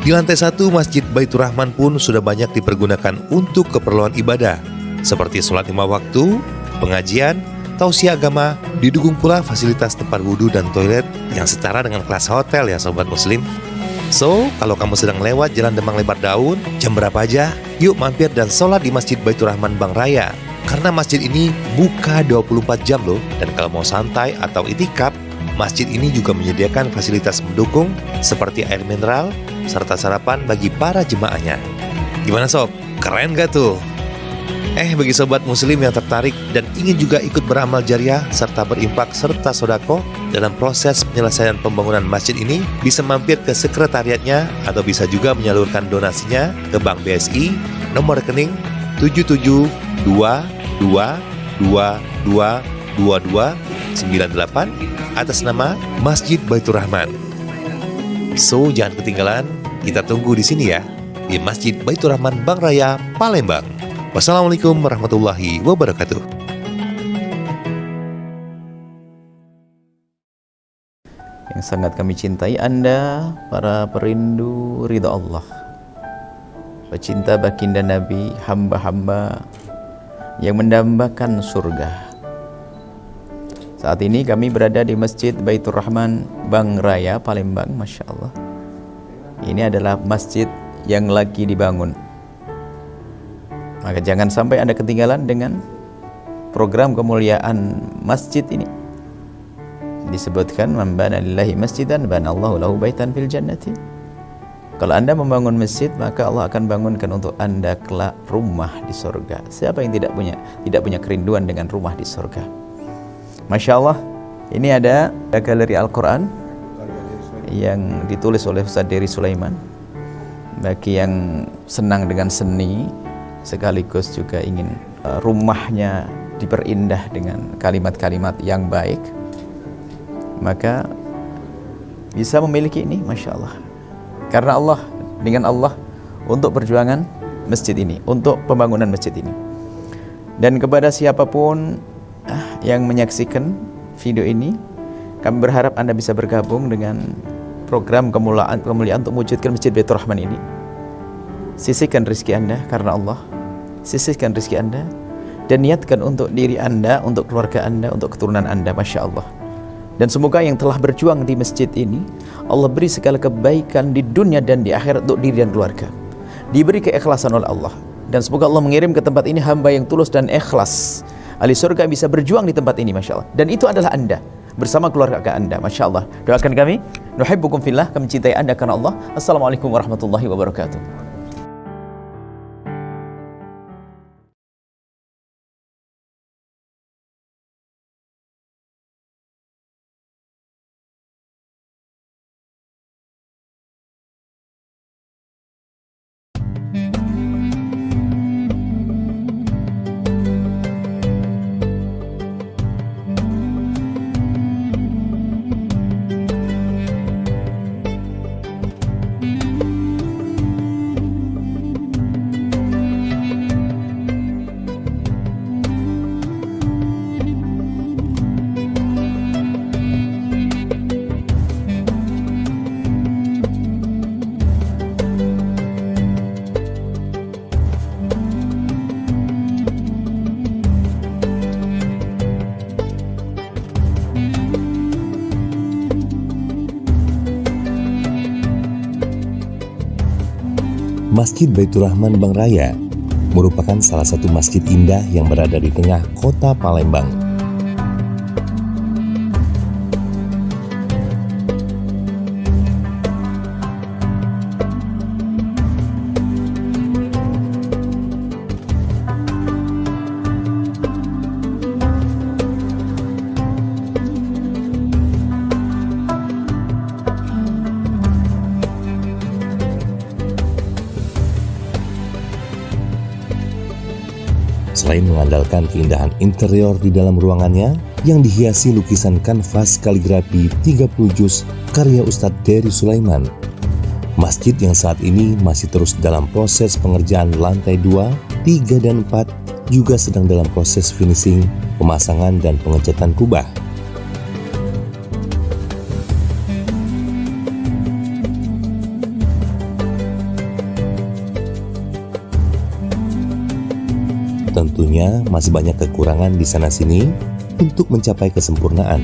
Di lantai 1 Masjid Baitur Rahman pun sudah banyak dipergunakan untuk keperluan ibadah, seperti sholat 5 waktu, pengajian, tausiah agama, didukung pula fasilitas tempat wudhu dan toilet yang setara dengan kelas hotel ya sobat muslim. So, kalau kamu sedang lewat Jalan Demang Lebar Daun, jam berapa aja, yuk mampir dan sholat di Masjid Baitur Rahman Bang Raya. Karena masjid ini buka 24 jam loh, dan kalau mau santai atau itikaf, Masjid ini juga menyediakan fasilitas mendukung seperti air mineral serta sarapan bagi para jemaahnya. Gimana sob? Keren gak tuh? Bagi sobat muslim yang tertarik dan ingin juga ikut beramal jariah serta berimpak serta sodako dalam proses penyelesaian pembangunan masjid ini, bisa mampir ke sekretariatnya atau bisa juga menyalurkan donasinya ke Bank BSI nomor rekening 7722222298 atas nama Masjid Baitur Rahman. So, jangan ketinggalan, kita tunggu di sini ya, di Masjid Baitur Rahman Bank Raya, Palembang. Wassalamualaikum warahmatullahi wabarakatuh. Yang sangat kami cintai Anda, para perindu ridha Allah, pecinta baginda Nabi, hamba-hamba yang mendambakan surga. Saat ini kami berada di Masjid Baitur Rahman Bank Raya, Palembang. Masya Allah, ini adalah masjid yang lagi dibangun. Maka jangan sampai Anda ketinggalan dengan program kemuliaan masjid ini. Disebutkan, man bana lillahi masjidan bana Allahu lahu baitan fil jannati. Kalau Anda membangun masjid, maka Allah akan bangunkan untuk Anda kelak rumah di surga. Siapa yang tidak punya kerinduan dengan rumah di surga? Masya Allah, ini ada galeri Al-Quran yang ditulis oleh Ustaz Dery Sulaiman. Bagi yang senang dengan seni, sekaligus juga ingin rumahnya diperindah dengan kalimat-kalimat yang baik, maka bisa memiliki ini, Masya Allah. Karena Allah, dengan Allah, untuk perjuangan masjid ini, untuk pembangunan masjid ini. Dan kepada siapapun yang menyaksikan video ini, kami berharap Anda bisa bergabung dengan program kemuliaan untuk mewujudkan Masjid Baitur Rahman ini. Sisihkan rezeki Anda karena Allah, sisihkan rezeki Anda dan niatkan untuk diri Anda, untuk keluarga Anda, untuk keturunan Anda. Masya Allah. Dan semoga yang telah berjuang di masjid ini, Allah beri segala kebaikan di dunia dan di akhirat untuk diri dan keluarga, diberi keikhlasan oleh Allah. Dan semoga Allah mengirim ke tempat ini hamba yang tulus dan ikhlas, ahli surga bisa berjuang di tempat ini. Masya Allah. Dan itu adalah Anda bersama keluarga Anda. Masya Allah. Doakan kami, nuhibbukum fillah, kami cintai Anda karena Allah. Assalamualaikum warahmatullahi wabarakatuh. Masjid Baitur Rahman Bank Raya merupakan salah satu masjid indah yang berada di tengah kota Palembang. Selain mengandalkan keindahan interior di dalam ruangannya yang dihiasi lukisan kanvas kaligrafi 30 juz karya Ustadz Dery Sulaiman, masjid yang saat ini masih terus dalam proses pengerjaan lantai 2, 3, dan 4 juga sedang dalam proses finishing, pemasangan, dan pengecatan kubah. Tentunya masih banyak kekurangan di sana-sini untuk mencapai kesempurnaan.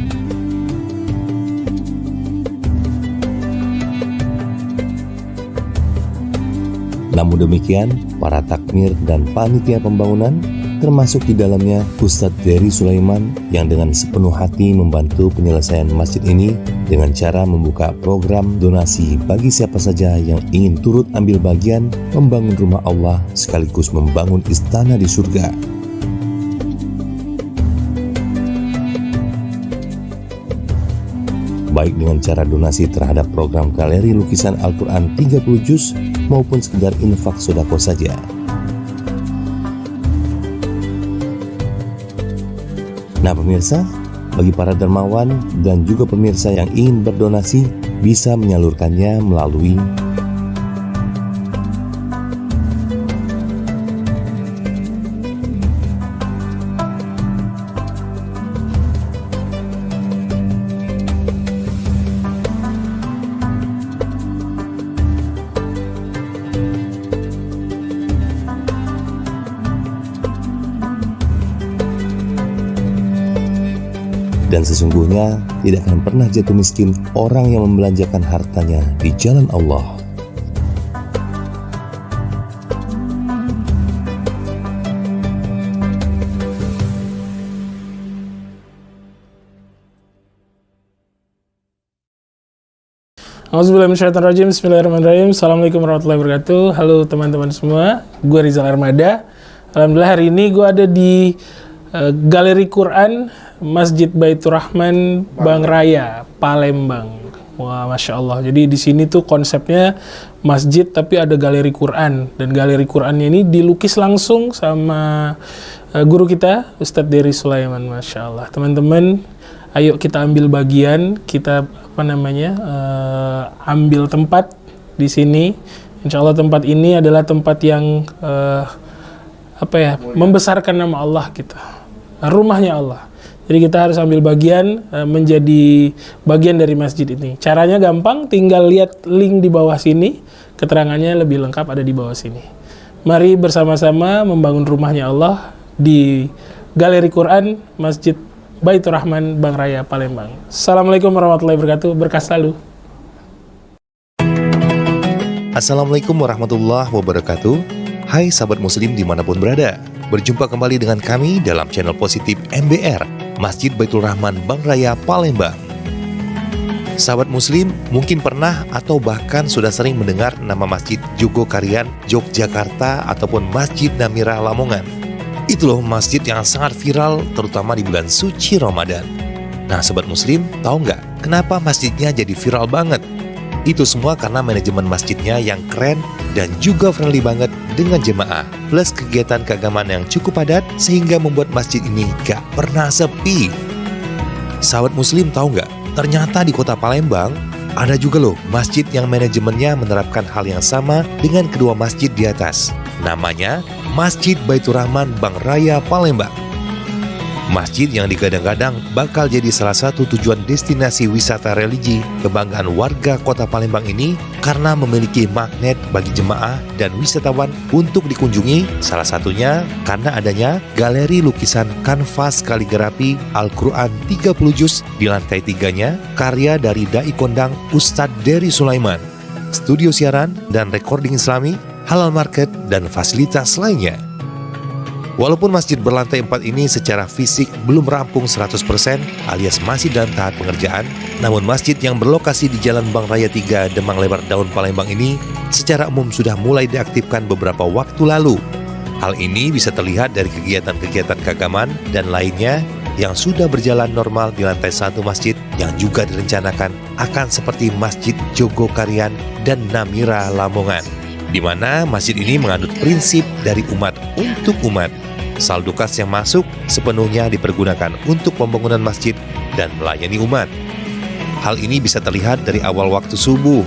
Namun demikian, para takmir dan panitia pembangunan termasuk di dalamnya Ustadz Dery Sulaiman yang dengan sepenuh hati membantu penyelesaian masjid ini dengan cara membuka program donasi bagi siapa saja yang ingin turut ambil bagian membangun rumah Allah sekaligus membangun istana di surga. Baik dengan cara donasi terhadap program galeri lukisan Al-Quran 30 juz maupun sekedar infak sodako saja. Nah pemirsa, bagi para dermawan dan juga pemirsa yang ingin berdonasi bisa menyalurkannya melalui dan sesungguhnya tidak akan pernah jatuh miskin orang yang membelanjakan hartanya di jalan Allah. Auzubillahiminasyaitonirrajim. Bismillahirrahmanirrahim. Assalamualaikum warahmatullahi wabarakatuh. Halo teman-teman semua, gue Rizal Armada. Alhamdulillah hari ini gue ada di Galeri Quran Masjid Baitur Rahman Bang Raya, Palembang. Wah, Masya Allah. Jadi di sini tuh konsepnya masjid tapi ada galeri Quran. Dan galeri Qurannya ini dilukis langsung sama guru kita, Ustadz Dery Sulaiman. Masya Allah. Teman-teman, ayo kita ambil bagian, kita ambil tempat di sini. Insya Allah tempat ini adalah tempat yang membesarkan nama Allah kita. Rumahnya Allah. Jadi kita harus ambil bagian, menjadi bagian dari masjid ini. Caranya gampang, tinggal lihat link di bawah sini. Keterangannya lebih lengkap ada di bawah sini. Mari bersama-sama membangun rumahnya Allah di Galeri Quran Masjid Baitur Rahman Bang Raya, Palembang. Assalamualaikum warahmatullahi wabarakatuh. Berkah selalu. Assalamualaikum warahmatullahi wabarakatuh. Hai sahabat muslim dimanapun berada. Berjumpa kembali dengan kami dalam channel positif MBR, Masjid Baitur Rahman Bang Raya, Palembang. Sahabat muslim mungkin pernah atau bahkan sudah sering mendengar nama Masjid Jogokarian Yogyakarta ataupun Masjid Namira Lamongan. Itu loh masjid yang sangat viral terutama di bulan suci Ramadan. Nah sahabat muslim, tahu nggak kenapa masjidnya jadi viral banget? Itu semua karena manajemen masjidnya yang keren dan juga friendly banget dengan jemaah, plus kegiatan keagamaan yang cukup padat sehingga membuat masjid ini gak pernah sepi. Sahabat muslim tahu nggak? Ternyata di kota Palembang ada juga loh masjid yang manajemennya menerapkan hal yang sama dengan kedua masjid di atas. Namanya Masjid Baitur Rahman Bang Raya, Palembang. Masjid yang digadang-gadang bakal jadi salah satu tujuan destinasi wisata religi kebanggaan warga kota Palembang ini karena memiliki magnet bagi jemaah dan wisatawan untuk dikunjungi, salah satunya karena adanya galeri lukisan kanvas kaligrafi Al-Quran 30 juz di lantai 3-nya karya dari Dai Kondang Ustadz Dery Sulaiman, studio siaran dan recording islami, halal market, dan fasilitas lainnya. Walaupun masjid berlantai 4 ini secara fisik belum rampung 100% alias masih dalam tahap pengerjaan, namun masjid yang berlokasi di Jalan Bang Raya 3 Demang Lebar Daun Palembang ini secara umum sudah mulai diaktifkan beberapa waktu lalu. Hal ini bisa terlihat dari kegiatan-kegiatan keagamaan dan lainnya yang sudah berjalan normal di lantai 1 masjid yang juga direncanakan akan seperti Masjid Jogokarian dan Namira Lamongan, di mana masjid ini menganut prinsip dari umat untuk umat. Saldo kas yang masuk sepenuhnya dipergunakan untuk pembangunan masjid dan melayani umat. Hal ini bisa terlihat dari awal waktu subuh.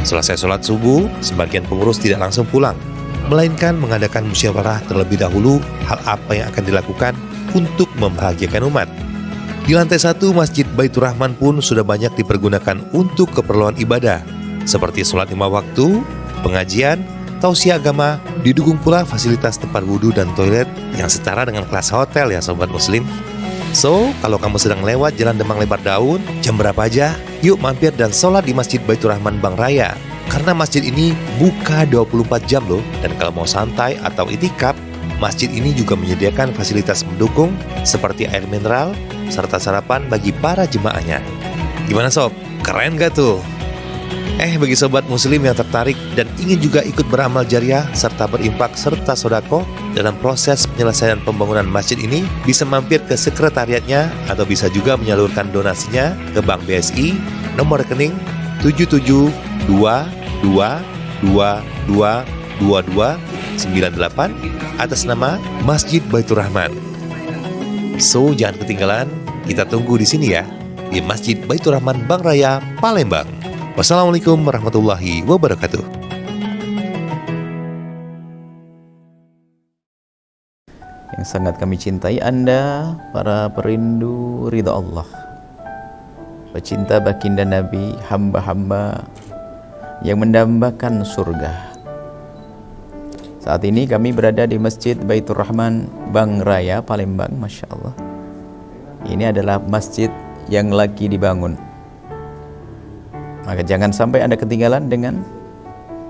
Selesai sholat subuh, sebagian pengurus tidak langsung pulang, melainkan mengadakan musyawarah terlebih dahulu hal apa yang akan dilakukan untuk membahagiakan umat. Di lantai 1 Masjid Baitur Rahman pun sudah banyak dipergunakan untuk keperluan ibadah, seperti sholat 5 waktu, pengajian, tausiah agama, didukung pula fasilitas tempat wudhu dan toilet yang setara dengan kelas hotel ya sobat muslim. So, kalau kamu sedang lewat Jalan Demang Lebar Daun, jam berapa aja, yuk mampir dan sholat di Masjid Baitur Rahman Bang Raya. Karena masjid ini buka 24 jam loh, dan kalau mau santai atau itikaf, Masjid ini juga menyediakan fasilitas mendukung seperti air mineral serta sarapan bagi para jemaahnya. Gimana sob? Keren gak tuh? Bagi sobat muslim yang tertarik dan ingin juga ikut beramal jariah serta berimpak serta sodako dalam proses penyelesaian pembangunan masjid ini, bisa mampir ke sekretariatnya atau bisa juga menyalurkan donasinya ke Bank BSI nomor rekening 7722222298 atas nama Masjid Baitur Rahman. So, jangan ketinggalan, kita tunggu di sini ya, di Masjid Baitur Rahman Bank Raya, Palembang. Wassalamualaikum warahmatullahi wabarakatuh. Yang sangat kami cintai Anda, para perindu ridha Allah, pecinta baginda Nabi, hamba-hamba yang mendambakan surga. Saat ini kami berada di Masjid Baitur Rahman Bank Raya, Palembang. Masya Allah, ini adalah masjid yang lagi dibangun. Maka jangan sampai Anda ketinggalan dengan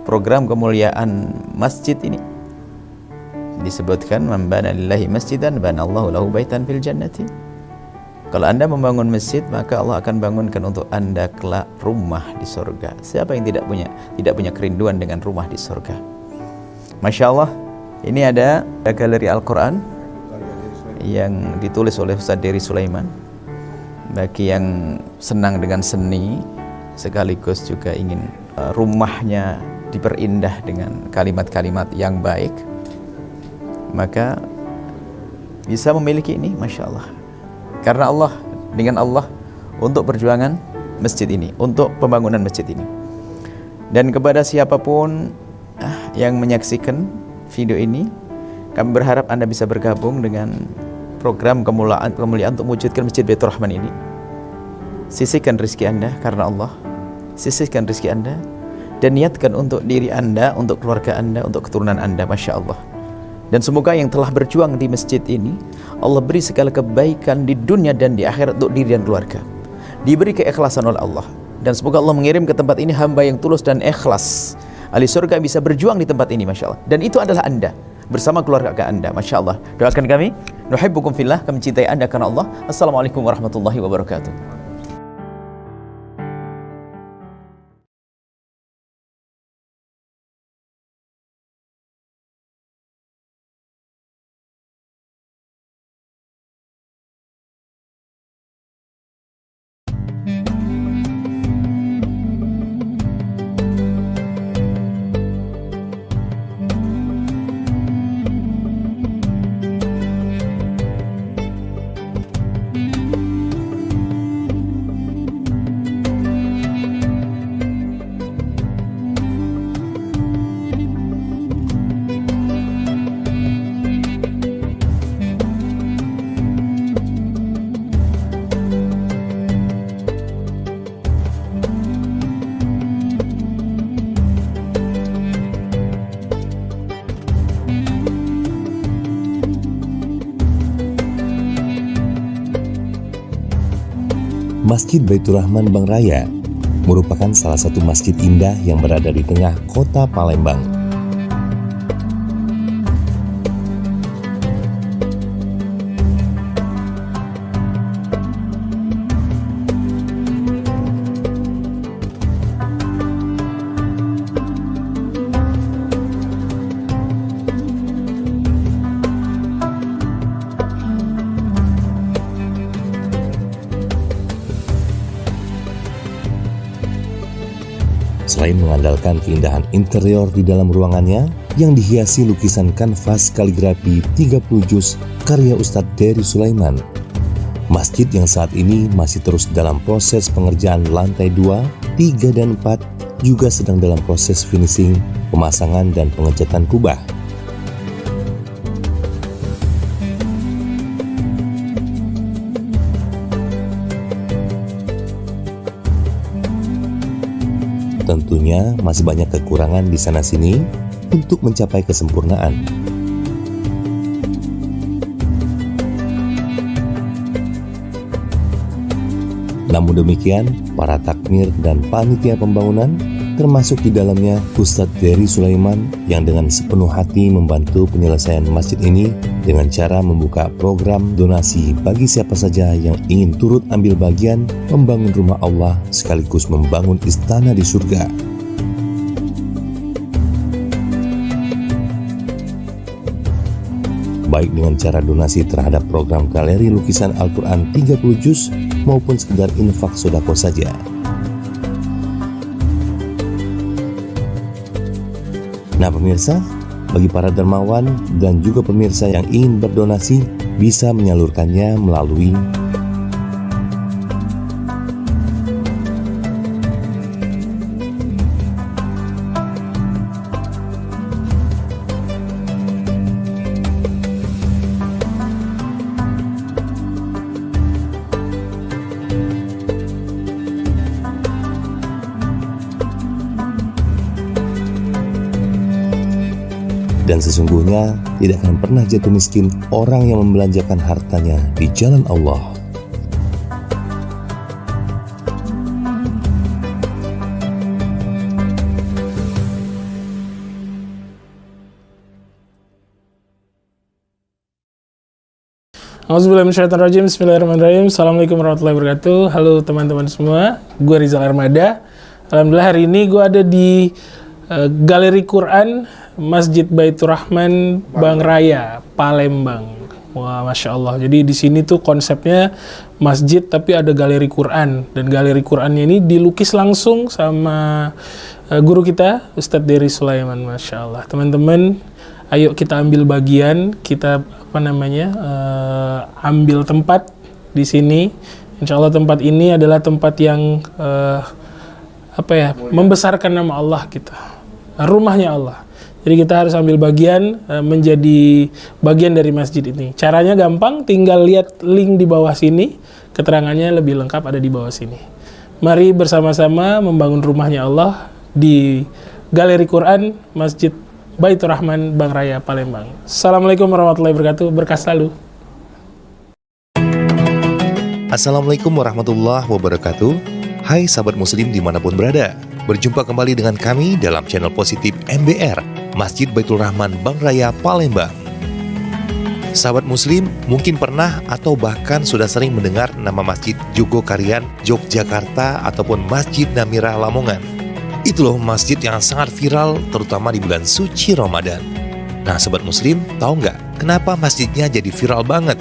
program kemuliaan masjid ini. Disebutkan, man bana lillahi masjidan banallahu lahu baitan fil jannati. Kalau Anda membangun masjid, maka Allah akan bangunkan untuk Anda kelak rumah di surga. Siapa yang tidak punya kerinduan dengan rumah di surga? Masya Allah, ini ada galeri Al-Quran yang ditulis oleh Ustaz Dery Sulaiman. Bagi yang senang dengan seni, sekaligus juga ingin rumahnya diperindah dengan kalimat-kalimat yang baik, maka bisa memiliki ini, Masya Allah. Karena Allah, dengan Allah, untuk perjuangan masjid ini, untuk pembangunan masjid ini. Dan kepada siapapun yang menyaksikan video ini, kami berharap Anda bisa bergabung dengan program kemuliaan untuk mewujudkan Masjid Baitur Rahman ini. Sisihkan rezeki Anda karena Allah, sisihkan rezeki Anda, dan niatkan untuk diri Anda, untuk keluarga Anda, untuk keturunan Anda. Masya Allah. Dan semoga yang telah berjuang di masjid ini, Allah beri segala kebaikan di dunia dan di akhirat untuk diri dan keluarga. Diberi keikhlasan oleh Allah. Dan semoga Allah mengirim ke tempat ini hamba yang tulus dan ikhlas. Ahli surga bisa berjuang di tempat ini, Masya Allah. Dan itu adalah Anda, bersama keluarga Anda. Masya Allah. Doakan kami, nuhibbukum fillah, kami cintai Anda karena Allah. Assalamualaikum warahmatullahi wabarakatuh. Masjid Baitur Rahman Bank Raya merupakan salah satu masjid indah yang berada di tengah kota Palembang. Selain mengandalkan keindahan interior di dalam ruangannya yang dihiasi lukisan kanvas kaligrafi 30 juz karya Ustadz Dery Sulaiman, masjid yang saat ini masih terus dalam proses pengerjaan lantai 2, 3, dan 4 juga sedang dalam proses finishing, pemasangan, dan pengecatan kubah. Tentunya masih banyak kekurangan di sana-sini untuk mencapai kesempurnaan. Namun demikian, para takmir dan panitia pembangunan termasuk di dalamnya Ustadz Dery Sulaiman yang dengan sepenuh hati membantu penyelesaian masjid ini dengan cara membuka program donasi bagi siapa saja yang ingin turut ambil bagian membangun rumah Allah sekaligus membangun istana di surga. Baik dengan cara donasi terhadap program galeri lukisan Al-Quran 30 juz maupun sekedar infak sodako saja. Nah pemirsa, bagi para dermawan dan juga pemirsa yang ingin berdonasi bisa menyalurkannya melalui dan sesungguhnya tidak akan pernah jatuh miskin orang yang membelanjakan hartanya di jalan Allah. Auzubillahiminasyaitonirrajim. Bismillahirrahmanirrahim. Assalamualaikum warahmatullahi wabarakatuh. Halo teman-teman semua, gue Rizal Armada. Alhamdulillah hari ini gue ada di Galeri Quran Masjid Baitur Rahman Bang Raya, Palembang. Wah, Masya Allah. Jadi di sini tuh konsepnya masjid tapi ada galeri Quran. Dan galeri Qurannya ini dilukis langsung sama guru kita, Ustadz Dery Sulaiman. Masya Allah. Teman-teman, ayo kita ambil bagian, kita ambil tempat di sini. Insya Allah tempat ini adalah tempat yang membesarkan nama Allah kita. Rumahnya Allah. Jadi kita harus ambil bagian menjadi bagian dari masjid ini. Caranya gampang, tinggal lihat link di bawah sini. Keterangannya lebih lengkap ada di bawah sini. Mari bersama-sama membangun rumahnya Allah di Galeri Quran Masjid Baitur Rahman Bang Raya, Palembang. Assalamualaikum warahmatullahi wabarakatuh. Berkah selalu. Assalamualaikum warahmatullahi wabarakatuh. Hai sahabat muslim dimanapun berada. Berjumpa kembali dengan kami dalam channel positif MBR, Masjid Baitur Rahman Bang Raya, Palembang. Sahabat muslim mungkin pernah atau bahkan sudah sering mendengar nama Masjid Jogokarian, Yogyakarta ataupun Masjid Namirah Lamongan. Itu loh masjid yang sangat viral terutama di bulan suci Ramadan. Nah sahabat muslim, tahu nggak kenapa masjidnya jadi viral banget?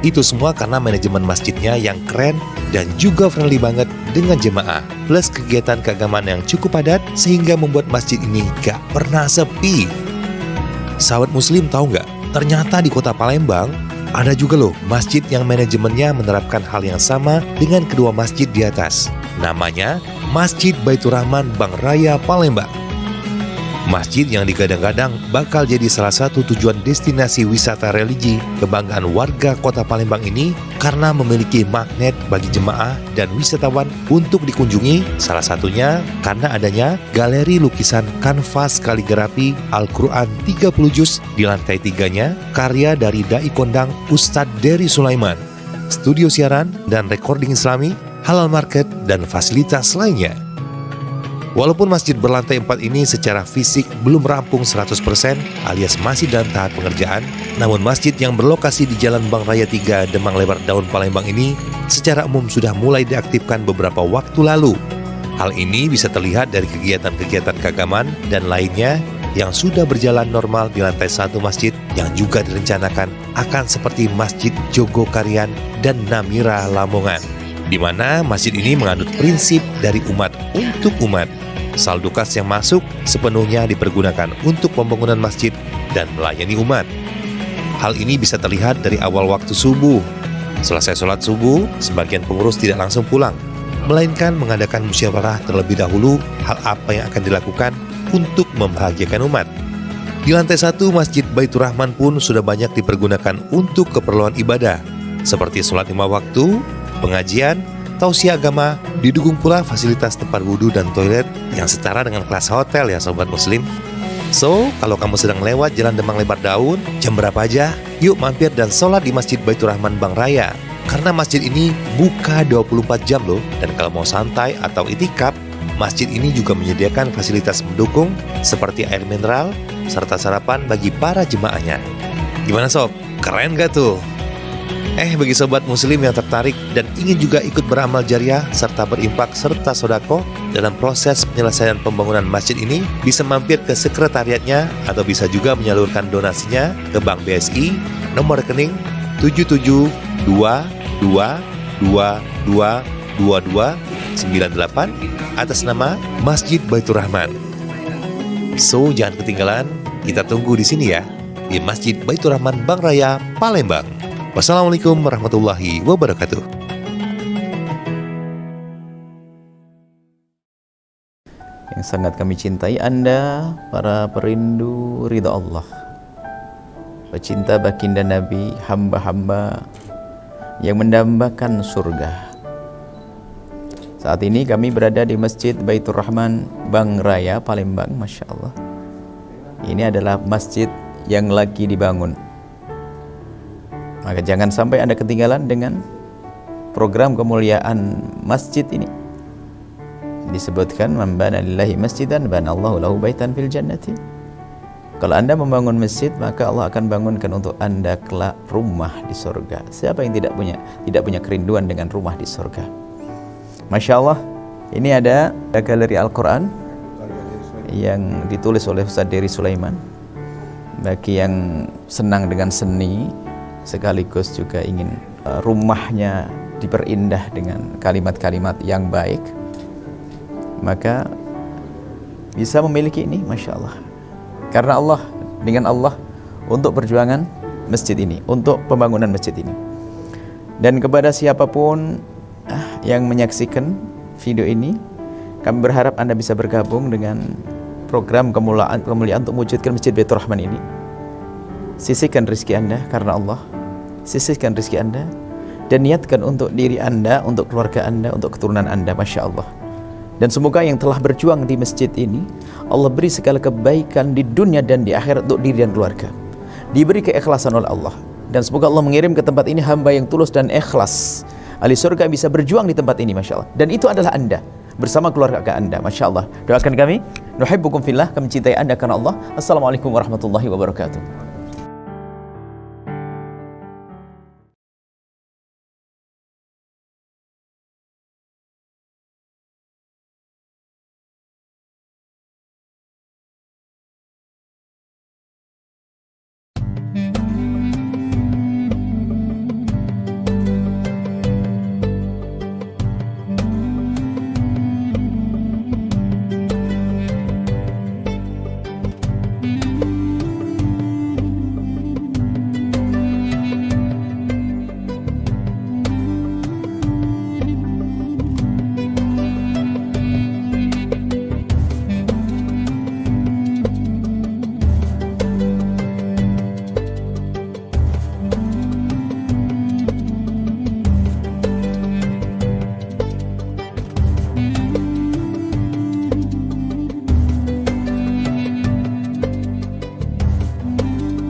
Itu semua karena manajemen masjidnya yang keren dan juga friendly banget dengan jemaah, plus kegiatan keagamaan yang cukup padat sehingga membuat masjid ini gak pernah sepi. Sahabat muslim tahu nggak? Ternyata di kota Palembang ada juga loh masjid yang manajemennya menerapkan hal yang sama dengan kedua masjid di atas. Namanya Masjid Baitur Rahman Bang Raya, Palembang. Masjid yang digadang-gadang bakal jadi salah satu tujuan destinasi wisata religi kebanggaan warga kota Palembang ini karena memiliki magnet bagi jemaah dan wisatawan untuk dikunjungi, salah satunya karena adanya galeri lukisan kanvas kaligrafi Al-Quran 30 juz di lantai 3-nya karya dari Dai Kondang Ustadz Dery Sulaiman, studio siaran dan recording islami, halal market, dan fasilitas lainnya. Walaupun masjid berlantai 4 ini secara fisik belum rampung 100% alias masih dalam tahap pengerjaan, namun masjid yang berlokasi di Jalan Bang Raya 3 Demang Lebar Daun Palembang ini secara umum sudah mulai diaktifkan beberapa waktu lalu. Hal ini bisa terlihat dari kegiatan-kegiatan keagamaan dan lainnya yang sudah berjalan normal di lantai 1 masjid yang juga direncanakan akan seperti Masjid Jogokarian dan Namirah Lamongan, di mana masjid ini menganut prinsip dari umat untuk umat. Saldo kas yang masuk sepenuhnya dipergunakan untuk pembangunan masjid dan melayani umat. Hal ini bisa terlihat dari awal waktu subuh. Selesai sholat subuh, sebagian pengurus tidak langsung pulang, melainkan mengadakan musyawarah terlebih dahulu hal apa yang akan dilakukan untuk membahagiakan umat. Di lantai 1 Masjid Baitur Rahman pun sudah banyak dipergunakan untuk keperluan ibadah, seperti sholat 5 waktu, pengajian, tausiah agama, didukung pula fasilitas tempat wudhu dan toilet yang setara dengan kelas hotel ya sobat muslim. So, kalau kamu sedang lewat Jalan Demang Lebar Daun, jam berapa aja, yuk mampir dan sholat di Masjid Baitur Rahman Bang Raya. Karena masjid ini buka 24 jam loh, dan kalau mau santai atau itikaf, masjid ini juga menyediakan fasilitas mendukung seperti air mineral serta sarapan bagi para jemaahnya. Gimana sob? Keren gak tuh? Bagi sobat muslim yang tertarik dan ingin juga ikut beramal jariah serta berinfak serta sodako dalam proses penyelesaian pembangunan masjid ini, bisa mampir ke sekretariatnya atau bisa juga menyalurkan donasinya ke Bank BSI nomor rekening 7722222298 atas nama Masjid Baitur Rahman. So, jangan ketinggalan, kita tunggu di sini ya, di Masjid Baitur Rahman Bank Raya, Palembang. Wassalamualaikum warahmatullahi wabarakatuh. Yang sangat kami cintai Anda, para perindu ridha Allah, pecinta baginda Nabi, hamba-hamba yang mendambakan surga. Saat ini kami berada di Masjid Baitur Rahman Bank Raya, Palembang. Masya Allah, ini adalah masjid yang lagi dibangun. Maka jangan sampai Anda ketinggalan dengan program kemuliaan masjid ini. Disebutkan, man bana lillahi masjidan banallahu lahu baitan fil jannati. Kalau Anda membangun masjid, maka Allah akan bangunkan untuk Anda kelak rumah di surga. Siapa yang tidak punya kerinduan dengan rumah di surga? Masya Allah, ini ada galeri Al-Quran yang ditulis oleh Ustaz Dery Sulaiman. Bagi yang senang dengan seni, sekaligus juga ingin rumahnya diperindah dengan kalimat-kalimat yang baik, maka bisa memiliki ini. Masya Allah, karena Allah, dengan Allah untuk perjuangan masjid ini, untuk pembangunan masjid ini. Dan kepada siapapun yang menyaksikan video ini, kami berharap Anda bisa bergabung dengan program kemuliaan untuk mewujudkan Masjid Baitur Rahman ini. Sisihkan rezeki Anda karena Allah, sisihkan rezeki Anda dan niatkan untuk diri Anda, untuk keluarga Anda, untuk keturunan Anda. Masya Allah. Dan semoga yang telah berjuang di masjid ini, Allah beri segala kebaikan di dunia dan di akhirat untuk diri dan keluarga. Diberi keikhlasan oleh Allah, dan semoga Allah mengirim ke tempat ini hamba yang tulus dan ikhlas. Ahli surga bisa berjuang di tempat ini. Masya Allah. Dan itu adalah Anda bersama keluarga Anda. Masya Allah. Doakan kami, nuhibbukum fillah, kami cintai Anda karena Allah. Assalamualaikum warahmatullahi wabarakatuh.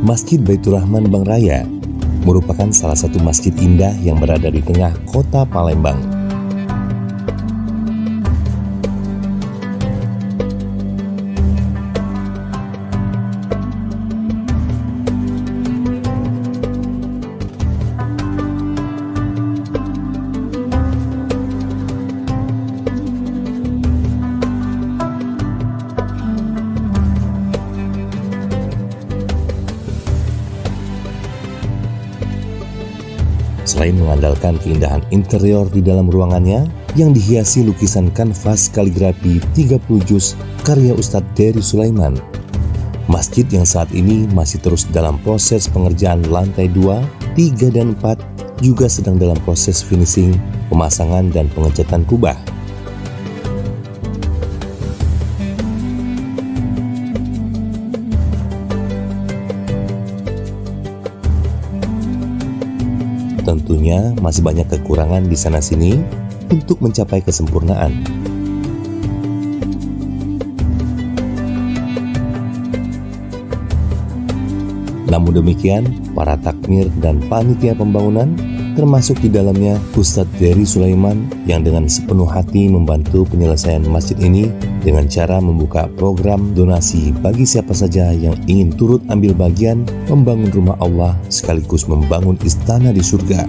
Masjid Baitur Rahman Bank Raya merupakan salah satu masjid indah yang berada di tengah kota Palembang. Selain mengandalkan keindahan interior di dalam ruangannya yang dihiasi lukisan kanvas kaligrafi 30 juz karya Ustadz Dery Sulaiman, masjid yang saat ini masih terus dalam proses pengerjaan lantai 2, 3, dan 4 juga sedang dalam proses finishing, pemasangan, dan pengecatan kubah. Tentunya masih banyak kekurangan di sana-sini untuk mencapai kesempurnaan. Namun demikian, para takmir dan panitia pembangunan termasuk di dalamnya Ustadz Dery Sulaiman yang dengan sepenuh hati membantu penyelesaian masjid ini dengan cara membuka program donasi bagi siapa saja yang ingin turut ambil bagian membangun rumah Allah sekaligus membangun istana di surga.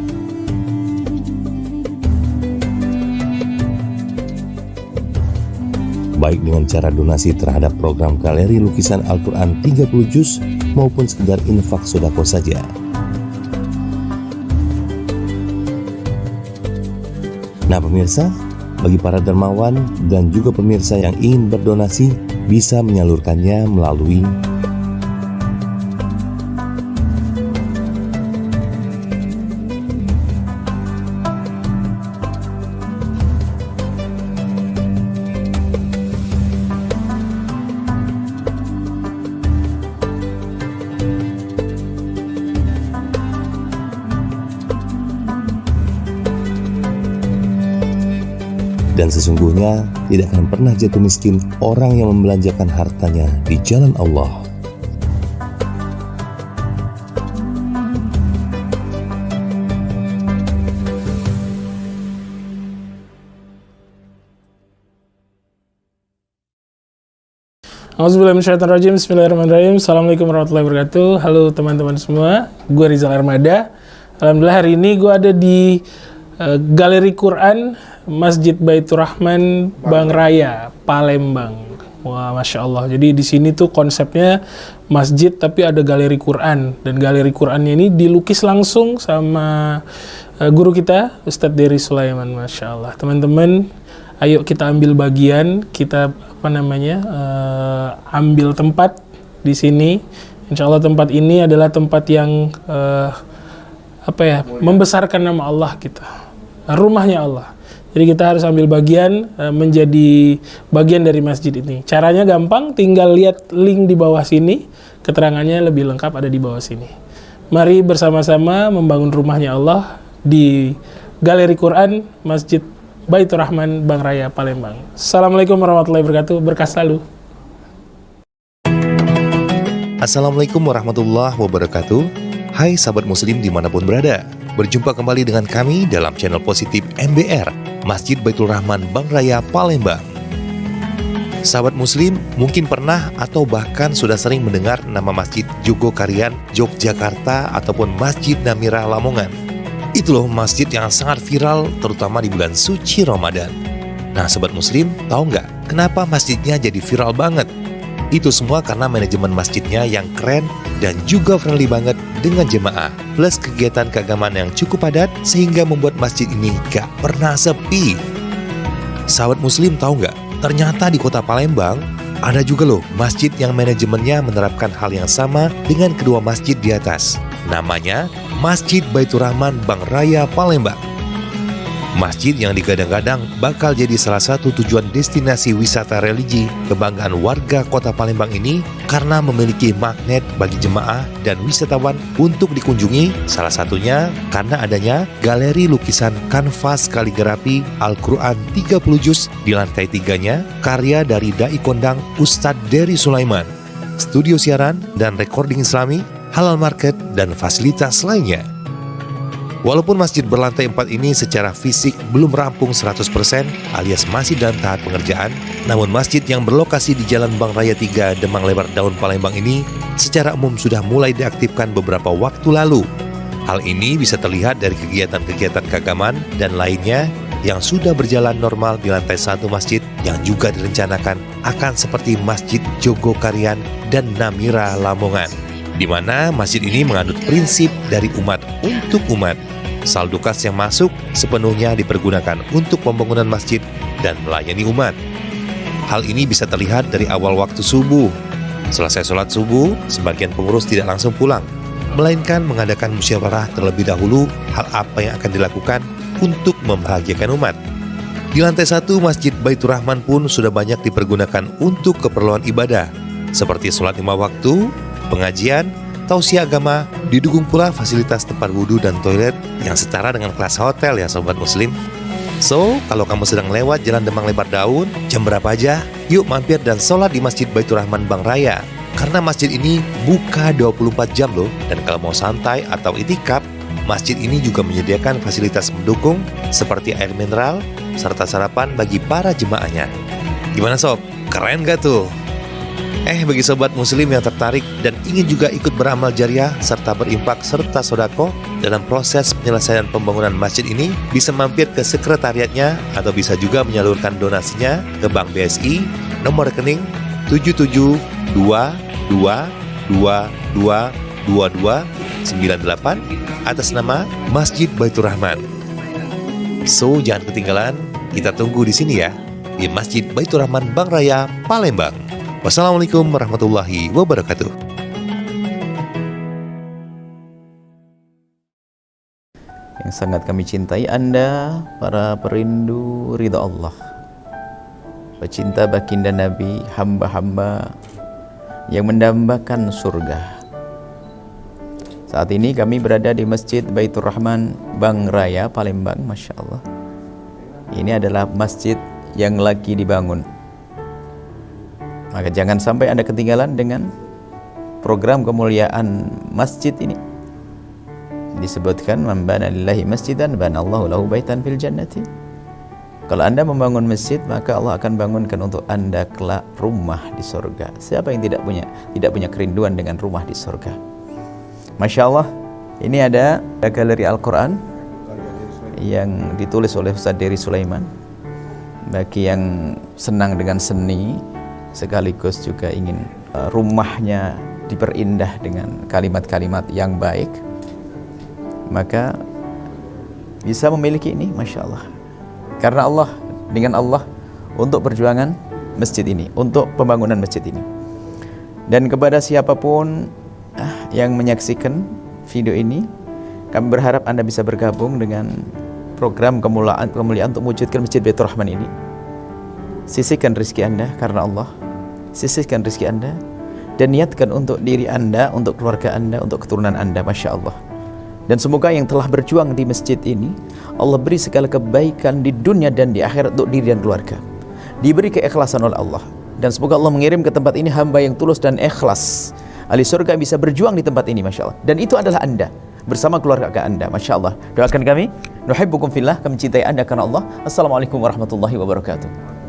Baik dengan cara donasi terhadap program galeri lukisan Al-Quran 30 juz maupun sekedar infak sodako saja. Nah pemirsa, bagi para dermawan dan juga pemirsa yang ingin berdonasi bisa menyalurkannya melalui dan sesungguhnya tidak akan pernah jatuh miskin orang yang membelanjakan hartanya di jalan Allah. Auzubillahiminasyaitonirrajim. Bismillahirrahmanirrahim. Assalamualaikum warahmatullahi wabarakatuh. Halo teman-teman semua, gue Rizal Armada. Alhamdulillah hari ini gue ada di Galeri Quran Masjid Baitur Rahman Bang Raya, Palembang. Wah, masya Allah. Jadi di sini tuh konsepnya masjid tapi ada galeri Quran, dan galeri Qurannya ini dilukis langsung sama guru kita Ustadz Dery Sulaiman. Masya Allah. Teman-teman, ayo kita ambil bagian, kita ambil tempat di sini. Insya Allah tempat ini adalah tempat yang membesarkan nama Allah kita, rumahnya Allah. Jadi kita harus ambil bagian, menjadi bagian dari masjid ini. Caranya gampang, tinggal lihat link di bawah sini, keterangannya lebih lengkap ada di bawah sini. Mari bersama-sama membangun rumahnya Allah di Galeri Quran Masjid Baitur Rahman Bang Raya, Palembang. Assalamualaikum warahmatullahi wabarakatuh, berkah selalu. Assalamualaikum warahmatullahi wabarakatuh. Hai sahabat muslim dimanapun berada, berjumpa kembali dengan kami dalam channel positif MBR, Masjid Baitur Rahman Bang Raya, Palembang. Sahabat muslim mungkin pernah atau bahkan sudah sering mendengar nama Masjid Jogokarian, Yogyakarta ataupun Masjid Namira Lamongan. Itu loh masjid yang sangat viral terutama di bulan suci Ramadan. Nah sahabat muslim, tahu nggak kenapa masjidnya jadi viral banget? Itu semua karena manajemen masjidnya yang keren dan juga friendly banget dengan jemaah, plus kegiatan keagamaan yang cukup padat sehingga membuat masjid ini gak pernah sepi. Sahabat muslim tahu nggak? Ternyata di kota Palembang ada juga loh masjid yang manajemennya menerapkan hal yang sama dengan kedua masjid di atas. Namanya Masjid Baitur Rahman Bang Raya, Palembang. Masjid yang digadang-gadang bakal jadi salah satu tujuan destinasi wisata religi kebanggaan warga kota Palembang ini karena memiliki magnet bagi jemaah dan wisatawan untuk dikunjungi, salah satunya karena adanya galeri lukisan kanvas kaligrafi Al-Quran 30 juz di lantai 3-nya karya dari Dai Kondang Ustadz Dery Sulaiman, studio siaran dan recording islami, halal market, dan fasilitas lainnya. Walaupun masjid berlantai 4 ini secara fisik belum rampung 100% alias masih dalam tahap pengerjaan, namun masjid yang berlokasi di Jalan Bang Raya 3 Demang Lebar Daun Palembang ini secara umum sudah mulai diaktifkan beberapa waktu lalu. Hal ini bisa terlihat dari kegiatan-kegiatan keagamaan dan lainnya yang sudah berjalan normal di lantai 1 masjid yang juga direncanakan akan seperti Masjid Jogokarian dan Namira Lamongan, di mana masjid ini menganut prinsip dari umat untuk umat. Saldo kas yang masuk sepenuhnya dipergunakan untuk pembangunan masjid dan melayani umat. Hal ini bisa terlihat dari awal waktu subuh. Selesai sholat subuh, sebagian pengurus tidak langsung pulang, melainkan mengadakan musyawarah terlebih dahulu hal apa yang akan dilakukan untuk membahagiakan umat. Di lantai 1 Masjid Baitur Rahman pun sudah banyak dipergunakan untuk keperluan ibadah, seperti sholat 5 waktu, pengajian, tausiah agama, didukung pula fasilitas tempat wudhu dan toilet yang setara dengan kelas hotel ya sobat muslim. So, kalau kamu sedang lewat Jalan Demang Lebar Daun, jam berapa aja, yuk mampir dan sholat di Masjid Baitur Rahman Bang Raya. Karena masjid ini buka 24 jam loh, dan kalau mau santai atau itikaf, masjid ini juga menyediakan fasilitas mendukung seperti air mineral serta sarapan bagi para jemaahnya. Gimana sob? Keren gak tuh? Bagi sobat muslim yang tertarik dan ingin juga ikut beramal jariah serta berimpak serta sodako dalam proses penyelesaian pembangunan masjid ini, bisa mampir ke sekretariatnya atau bisa juga menyalurkan donasinya ke Bank BSI nomor rekening 7722222298 atas nama Masjid Baitur Rahman. So, jangan ketinggalan, kita tunggu di sini ya, di Masjid Baitur Rahman Bank Raya, Palembang. Wassalamualaikum warahmatullahi wabarakatuh. Yang sangat kami cintai Anda, para perindu ridha Allah, pecinta baginda Nabi, hamba-hamba yang mendambakan surga. Saat ini kami berada di Masjid Baitur Rahman Bank Raya, Palembang. Masya Allah, ini adalah masjid yang lagi dibangun. Maka jangan sampai Anda ketinggalan dengan program kemuliaan masjid ini. Disebutkan, man bana lillahi masjidan banallahu lahu baitan fil jannati. Kalau Anda membangun masjid, maka Allah akan bangunkan untuk Anda kelak rumah di surga. Siapa yang tidak punya kerinduan dengan rumah di surga? Masya Allah, ini ada galeri Al-Quran yang ditulis oleh Ustaz Dery Sulaiman. Bagi yang senang dengan seni, sekaligus juga ingin rumahnya diperindah dengan kalimat-kalimat yang baik, maka bisa memiliki ini. Masya Allah, karena Allah, dengan Allah untuk perjuangan masjid ini, untuk pembangunan masjid ini. Dan kepada siapapun yang menyaksikan video ini, kami berharap Anda bisa bergabung dengan program kemuliaan untuk mewujudkan Masjid Baitur Rahman ini. Sisihkan rezeki Anda karena Allah, sisihkan rezeki Anda dan niatkan untuk diri Anda, untuk keluarga Anda, untuk keturunan Anda. Masya Allah. Dan semoga yang telah berjuang di masjid ini, Allah beri segala kebaikan di dunia dan di akhirat untuk diri dan keluarga, diberi keikhlasan oleh Allah. Dan semoga Allah mengirim ke tempat ini hamba yang tulus dan ikhlas, ahli surga bisa berjuang di tempat ini. Masya Allah. Dan itu adalah Anda bersama keluarga Anda. Masya Allah. Doakan kami, nuhibbukum fillah, kami cintai Anda karena Allah. Assalamualaikum warahmatullahi wabarakatuh.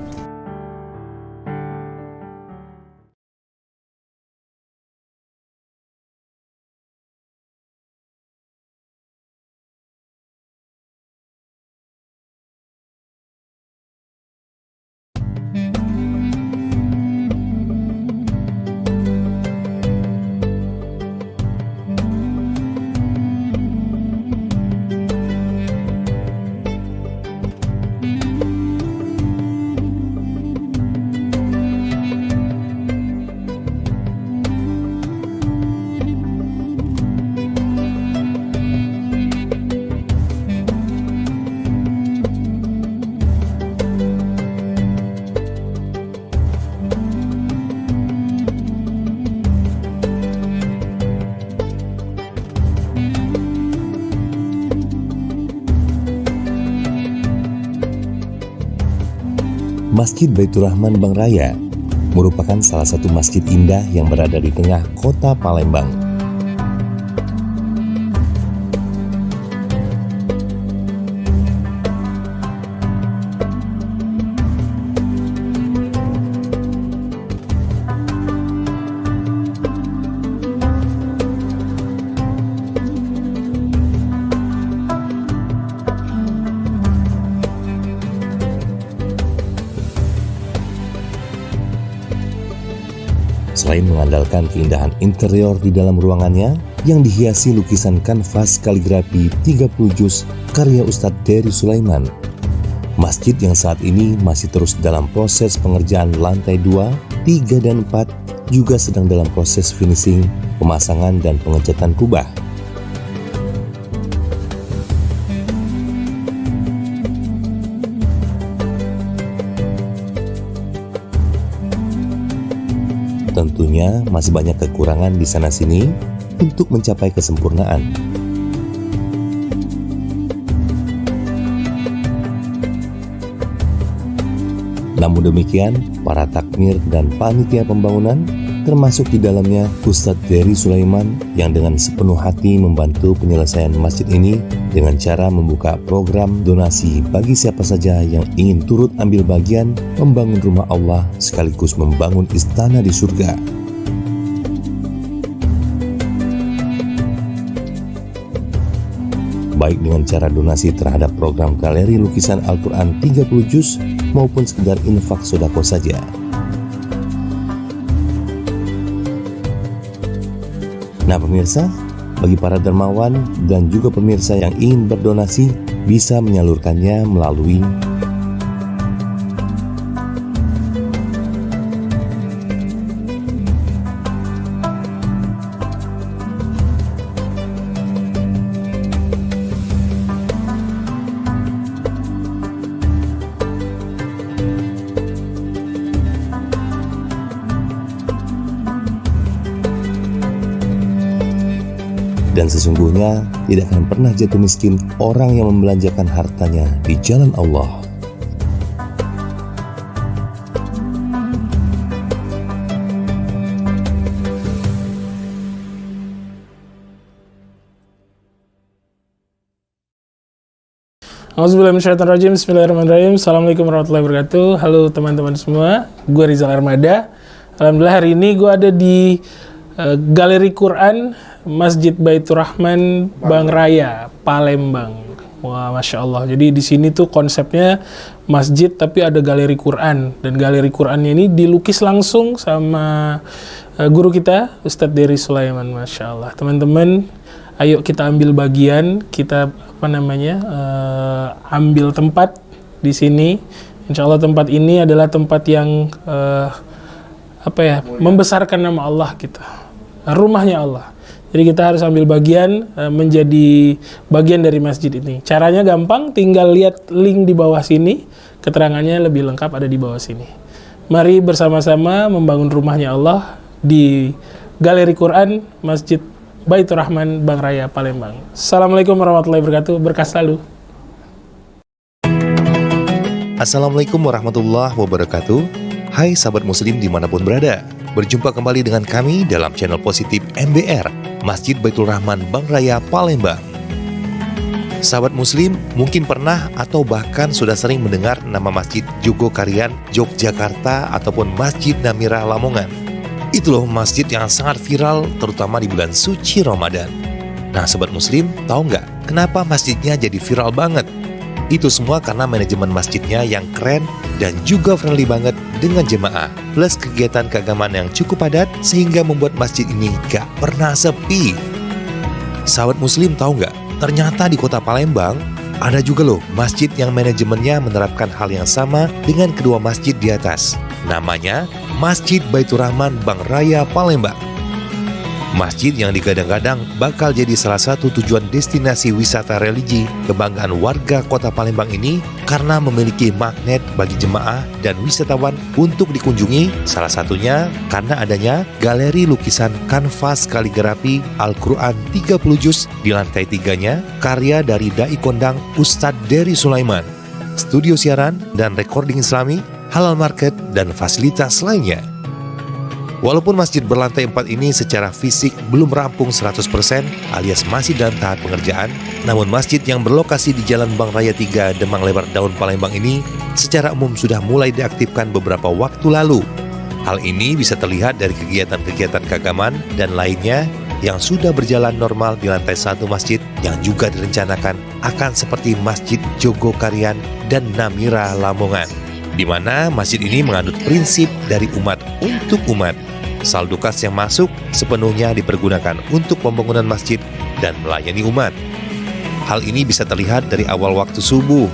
Masjid Baitur Rahman Bank Raya merupakan salah satu masjid indah yang berada di tengah kota Palembang. Selain mengandalkan keindahan interior di dalam ruangannya yang dihiasi lukisan kanvas kaligrafi 30 juz karya Ustadz Dery Sulaiman, masjid yang saat ini masih terus dalam proses pengerjaan lantai 2, 3, dan 4 juga sedang dalam proses finishing, pemasangan, dan pengecatan kubah. Tentunya masih banyak kekurangan di sana-sini untuk mencapai kesempurnaan. Namun demikian, para takmir dan panitia pembangunan termasuk di dalamnya Ustadz Dery Sulaiman yang dengan sepenuh hati membantu penyelesaian masjid ini dengan cara membuka program donasi bagi siapa saja yang ingin turut ambil bagian membangun rumah Allah sekaligus membangun istana di surga. Baik dengan cara donasi terhadap program galeri lukisan Al-Quran 30 juz maupun sekedar infak sodako saja. Nah pemirsa, bagi para dermawan dan juga pemirsa yang ingin berdonasi bisa menyalurkannya melalui dan sesungguhnya tidak akan pernah jatuh miskin orang yang membelanjakan hartanya di jalan Allah. Auzubillahiminasyaitonirrajim. Bismillahirrahmanirrahim. Assalamualaikum warahmatullahi wabarakatuh. Halo teman-teman semua, gue Rizal Armada. Alhamdulillah hari ini gue ada di Galeri Quran Masjid Baitur Rahman Bang Raya, Palembang. Wah, Masya Allah. Jadi di sini tuh konsepnya masjid tapi ada galeri Quran. Dan galeri Qurannya ini dilukis langsung sama guru kita, Ustadz Dery Sulaiman. Masya Allah. Teman-teman, ayo kita ambil bagian, kita ambil tempat di sini. Insya Allah tempat ini adalah tempat yang membesarkan nama Allah kita. Rumahnya Allah. Jadi kita harus ambil bagian menjadi bagian dari masjid ini. Caranya gampang, tinggal lihat link di bawah sini. Keterangannya lebih lengkap ada di bawah sini. Mari bersama-sama membangun rumahnya Allah di Galeri Quran Masjid Baitur Rahman Bang Raya, Palembang. Assalamualaikum warahmatullahi wabarakatuh. Berkah selalu. Assalamualaikum warahmatullahi wabarakatuh. Hai sahabat muslim dimanapun berada. Berjumpa kembali dengan kami dalam channel positif MBR, Masjid Baitur Rahman Bang Raya, Palembang. Sahabat muslim mungkin pernah atau bahkan sudah sering mendengar nama Masjid Jogokarian, Yogyakarta ataupun Masjid Namira Lamongan. Itu loh masjid yang sangat viral terutama di bulan suci Ramadan. Nah sahabat muslim, tahu nggak kenapa masjidnya jadi viral banget? Itu semua karena manajemen masjidnya yang keren dan juga friendly banget dengan jemaah. Plus kegiatan keagamaan yang cukup padat sehingga membuat masjid ini gak pernah sepi. Sahabat muslim tahu nggak? Ternyata di kota Palembang ada juga loh masjid yang manajemennya menerapkan hal yang sama dengan kedua masjid di atas. Namanya Masjid Baitur Rahman Bang Raya, Palembang. Masjid yang digadang-gadang bakal jadi salah satu tujuan destinasi wisata religi kebanggaan warga kota Palembang ini karena memiliki magnet bagi jemaah dan wisatawan untuk dikunjungi, salah satunya karena adanya galeri lukisan kanvas kaligrafi Al-Quran 30 juz di lantai 3-nya karya dari Dai Kondang Ustadz Dery Sulaiman, studio siaran dan recording Islami, halal market, dan fasilitas lainnya. Walaupun masjid berlantai 4 ini secara fisik belum rampung 100% alias masih dalam tahap pengerjaan, namun masjid yang berlokasi di Jalan Bang Raya 3 Demang Lebar Daun Palembang ini secara umum sudah mulai diaktifkan beberapa waktu lalu. Hal ini bisa terlihat dari kegiatan-kegiatan keagamaan dan lainnya yang sudah berjalan normal di lantai 1 masjid yang juga direncanakan akan seperti Masjid Jogokarian dan Namira Lamongan, di mana masjid ini menganut prinsip dari umat untuk umat. Saldo kas yang masuk sepenuhnya dipergunakan untuk pembangunan masjid dan melayani umat. Hal ini bisa terlihat dari awal waktu subuh.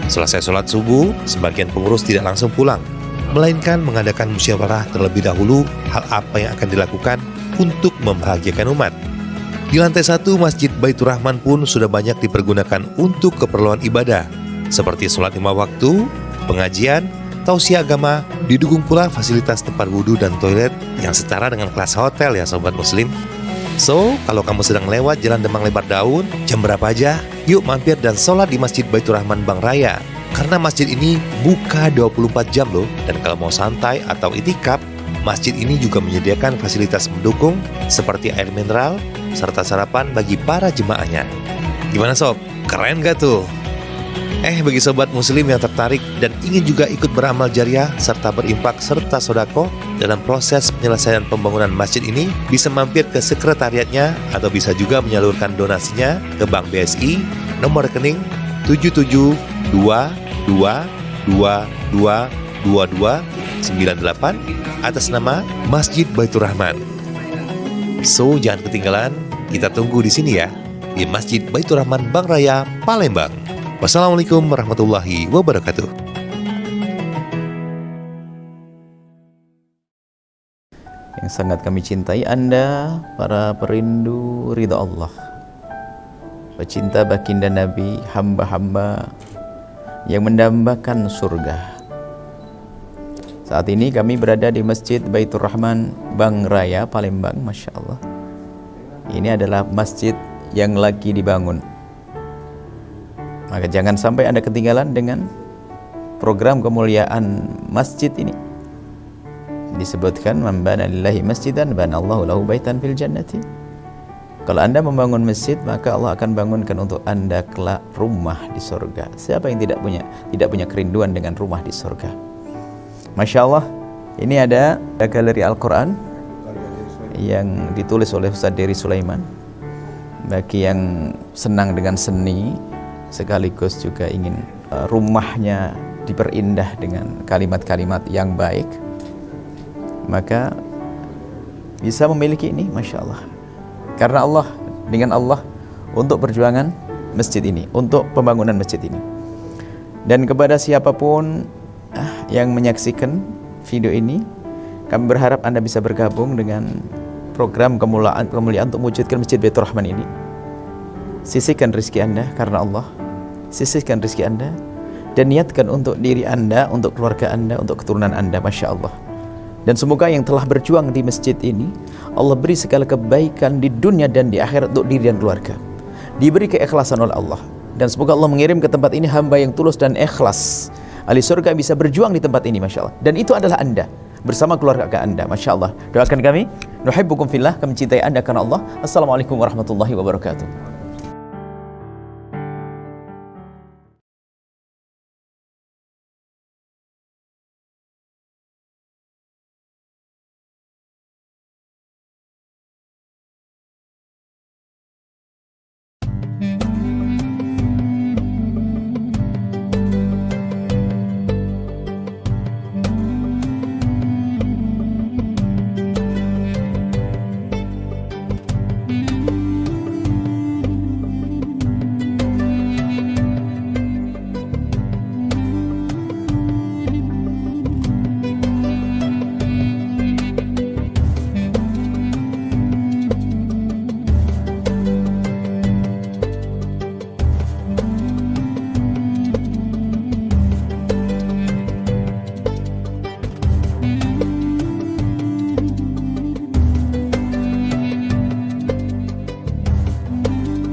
Selesai sholat subuh, sebagian pengurus tidak langsung pulang, melainkan mengadakan musyawarah terlebih dahulu hal apa yang akan dilakukan untuk membahagiakan umat. Di lantai 1 Masjid Baitur Rahman pun sudah banyak dipergunakan untuk keperluan ibadah, seperti sholat 5 waktu, pengajian, tausiah agama, didukung pula fasilitas tempat wudhu dan toilet yang setara dengan kelas hotel ya sobat muslim. So, kalau kamu sedang lewat Jalan Demang Lebar Daun, jam berapa aja, yuk mampir dan sholat di Masjid Baitur Rahman Bang Raya. Karena masjid ini buka 24 jam loh, dan kalau mau santai atau itikaf, Masjid ini juga menyediakan fasilitas mendukung seperti air mineral serta sarapan bagi para jemaahnya. Gimana sob? Keren gak tuh? Bagi sobat muslim yang tertarik dan ingin juga ikut beramal jariah serta berimpak serta sodako dalam proses penyelesaian pembangunan masjid ini, bisa mampir ke sekretariatnya atau bisa juga menyalurkan donasinya ke Bank BSI nomor rekening 7722222298 atas nama Masjid Baitur Rahman. So, jangan ketinggalan, kita tunggu di sini ya, di Masjid Baitur Rahman Bank Raya, Palembang. Wassalamualaikum warahmatullahi wabarakatuh. Yang sangat kami cintai Anda, para perindu ridha Allah, pecinta baginda Nabi, hamba-hamba yang mendambakan surga. Saat ini kami berada di Masjid Baitur Rahman Bank Raya, Palembang. Masya Allah, ini adalah masjid yang lagi dibangun. Maka jangan sampai Anda ketinggalan dengan program kemuliaan masjid ini. Disebutkan, man bana lillahi masjidan bana Allahu lahu baitan fil jannati. Kalau Anda membangun masjid, maka Allah akan bangunkan untuk Anda kelak rumah di surga. Siapa yang tidak punya kerinduan dengan rumah di surga? Masya Allah, ini ada galeri Al-Quran yang ditulis oleh Ustaz Dery Sulaiman. Bagi yang senang dengan seni, sekaligus juga ingin rumahnya diperindah dengan kalimat-kalimat yang baik, maka bisa memiliki ini, Masya Allah. Karena Allah, dengan Allah, untuk perjuangan masjid ini, untuk pembangunan masjid ini. Dan kepada siapapun yang menyaksikan video ini, kami berharap Anda bisa bergabung dengan program kemuliaan untuk mewujudkan Masjid Baitur Rahman ini. Sisihkan rezeki Anda karena Allah, sisihkan rezeki Anda, dan niatkan untuk diri Anda, untuk keluarga Anda, untuk keturunan Anda. Masya Allah. Dan semoga yang telah berjuang di masjid ini, Allah beri segala kebaikan di dunia dan di akhirat untuk diri dan keluarga, diberi keikhlasan oleh Allah. Dan semoga Allah mengirim ke tempat ini hamba yang tulus dan ikhlas, ahli surga bisa berjuang di tempat ini. Masya Allah. Dan itu adalah Anda bersama keluarga Anda. Masya Allah. Doakan kami, nuhibbukum fillah, kami cintai Anda karena Allah. Assalamualaikum warahmatullahi wabarakatuh.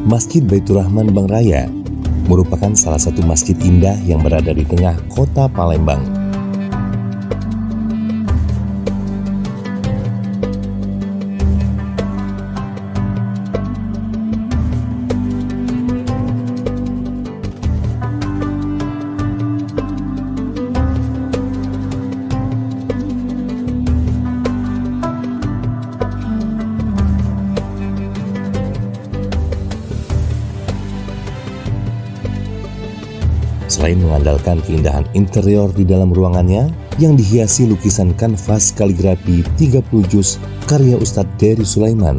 Masjid Baitur Rahman Bank Raya merupakan salah satu masjid indah yang berada di tengah kota Palembang. Selain mengandalkan keindahan interior di dalam ruangannya yang dihiasi lukisan kanvas kaligrafi 30 juz karya Ustadz Dery Sulaiman,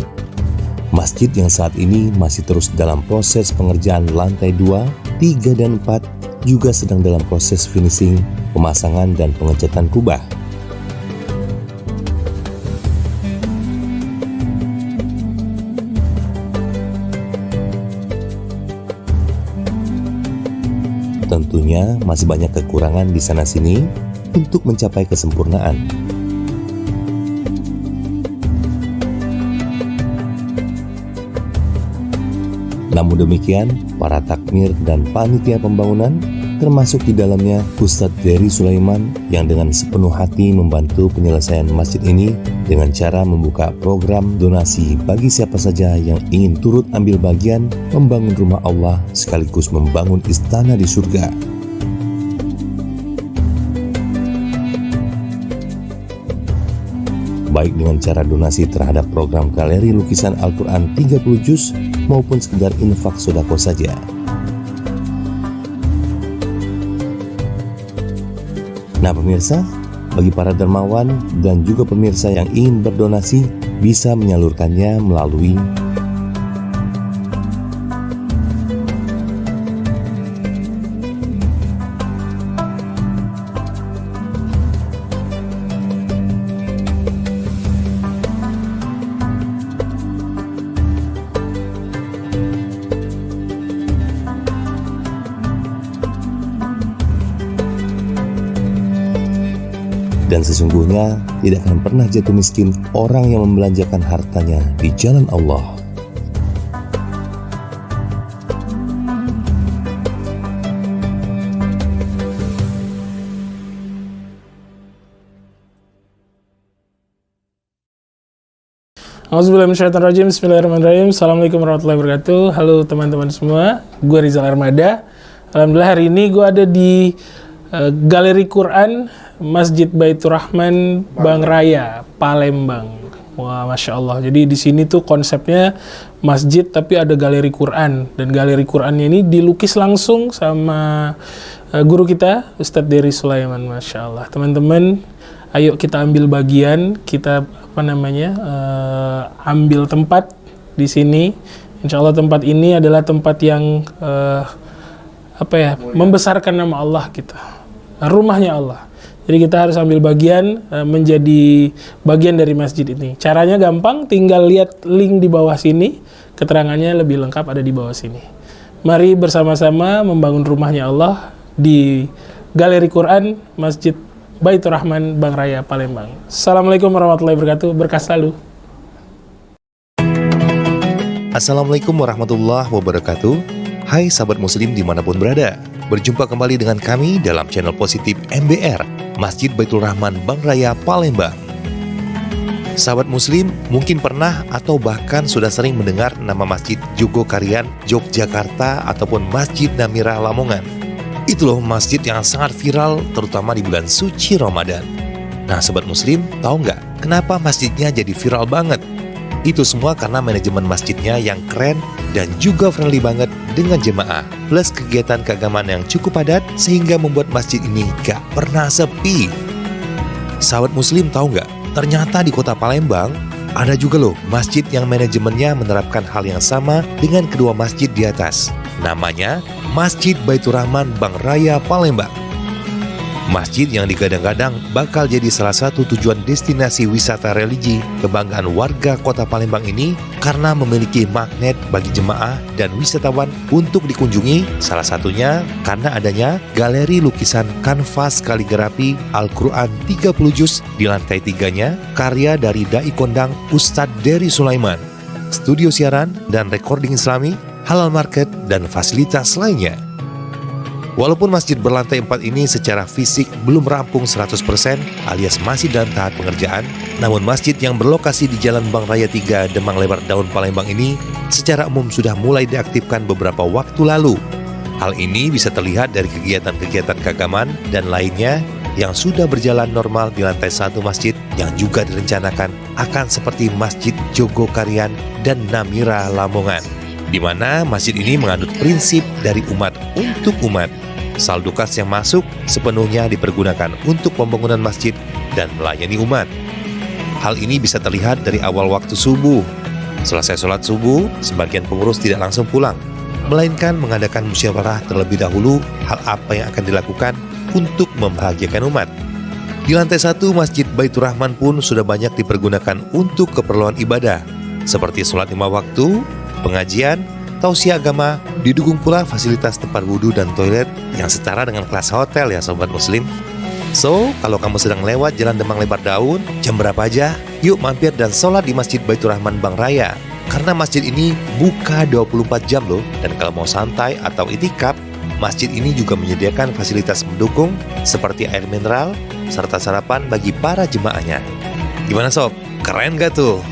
masjid yang saat ini masih terus dalam proses pengerjaan lantai 2, 3, dan 4 juga sedang dalam proses finishing, pemasangan, dan pengecatan kubah. Tentunya masih banyak kekurangan di sana-sini untuk mencapai kesempurnaan. Namun demikian, para takmir dan panitia pembangunan termasuk di dalamnya Ustadz Dery Sulaiman yang dengan sepenuh hati membantu penyelesaian masjid ini dengan cara membuka program donasi bagi siapa saja yang ingin turut ambil bagian membangun rumah Allah sekaligus membangun istana di surga. Baik dengan cara donasi terhadap program galeri lukisan Al-Quran 30 juz maupun sekedar infak sodako saja. Nah pemirsa, bagi para dermawan dan juga pemirsa yang ingin berdonasi bisa menyalurkannya melalui dan sesungguhnya tidak akan pernah jatuh miskin orang yang membelanjakan hartanya di jalan Allah. Auzubillahiminasyaitonirrajim. Bismillahirrahmanirrahim. Assalamualaikum warahmatullahi wabarakatuh. Halo teman-teman semua, gue Rizal Armada. Alhamdulillah hari ini gue ada di Galeri Quran Masjid Baitur Rahman Bang Raya, Palembang. Wah, Masya Allah. Jadi di sini tuh konsepnya masjid tapi ada galeri Quran. Dan galeri Qurannya ini dilukis langsung sama guru kita, Ustadz Dery Sulaiman. Masya Allah. Teman-teman, ayo kita ambil bagian, kita ambil tempat di sini. Insya Allah tempat ini adalah tempat yang membesarkan nama Allah kita. Rumahnya Allah. Jadi kita harus ambil bagian, menjadi bagian dari masjid ini. Caranya gampang, tinggal lihat link di bawah sini. Keterangannya lebih lengkap ada di bawah sini. Mari bersama-sama membangun rumahnya Allah di Galeri Quran Masjid Baitur Rahman Bang Raya, Palembang. Assalamualaikum warahmatullahi wabarakatuh. Berkah selalu. Assalamualaikum warahmatullahi wabarakatuh. Hai sahabat muslim dimanapun berada. Berjumpa kembali dengan kami dalam channel positif MBR, Masjid Baitur Rahman Bang Raya, Palembang. Sahabat muslim mungkin pernah atau bahkan sudah sering mendengar nama Masjid Jogokarian, Yogyakarta ataupun Masjid Namira Lamongan. Itu loh masjid yang sangat viral terutama di bulan suci Ramadan. Nah sahabat muslim, tahu nggak kenapa masjidnya jadi viral banget? Itu semua karena manajemen masjidnya yang keren dan juga friendly banget dengan jemaah. Plus kegiatan keagamaan yang cukup padat sehingga membuat masjid ini gak pernah sepi. Sahabat muslim tahu nggak? Ternyata di kota Palembang ada juga loh masjid yang manajemennya menerapkan hal yang sama dengan kedua masjid di atas. Namanya Masjid Baitur Rahman Bang Raya, Palembang. Masjid yang digadang-gadang bakal jadi salah satu tujuan destinasi wisata religi kebanggaan warga kota Palembang ini karena memiliki magnet bagi jemaah dan wisatawan untuk dikunjungi, salah satunya karena adanya galeri lukisan kanvas kaligrafi Al-Quran 30 juz di lantai 3-nya karya dari Dai Kondang Ustadz Dery Sulaiman, studio siaran dan recording islami, halal market, dan fasilitas lainnya. Walaupun masjid berlantai 4 ini secara fisik belum rampung 100% alias masih dalam tahap pengerjaan, namun masjid yang berlokasi di Jalan Bang Raya 3 Demang Lebar Daun Palembang ini secara umum sudah mulai diaktifkan beberapa waktu lalu. Hal ini bisa terlihat dari kegiatan-kegiatan keagamaan dan lainnya yang sudah berjalan normal di lantai 1 masjid yang juga direncanakan akan seperti Masjid Jogokarian dan Namira Lamongan, di mana masjid ini menganut prinsip dari umat untuk umat. Saldo kas yang masuk sepenuhnya dipergunakan untuk pembangunan masjid dan melayani umat. Hal ini bisa terlihat dari awal waktu subuh. Selesai sholat subuh, sebagian pengurus tidak langsung pulang, melainkan mengadakan musyawarah terlebih dahulu hal apa yang akan dilakukan untuk membahagiakan umat. Di lantai 1 Masjid Baitur Rahman pun sudah banyak dipergunakan untuk keperluan ibadah, seperti sholat 5 waktu, pengajian, tausiah agama, didukung pula fasilitas tempat wudhu dan toilet yang setara dengan kelas hotel ya sobat muslim. So, kalau kamu sedang lewat Jalan Demang Lebar Daun, jam berapa aja, yuk mampir dan sholat di Masjid Baitur Rahman Bang Raya. Karena masjid ini buka 24 jam loh, dan kalau mau santai atau itikaf, Masjid ini juga menyediakan fasilitas mendukung seperti air mineral serta sarapan bagi para jemaahnya. Gimana sob? Keren gak tuh?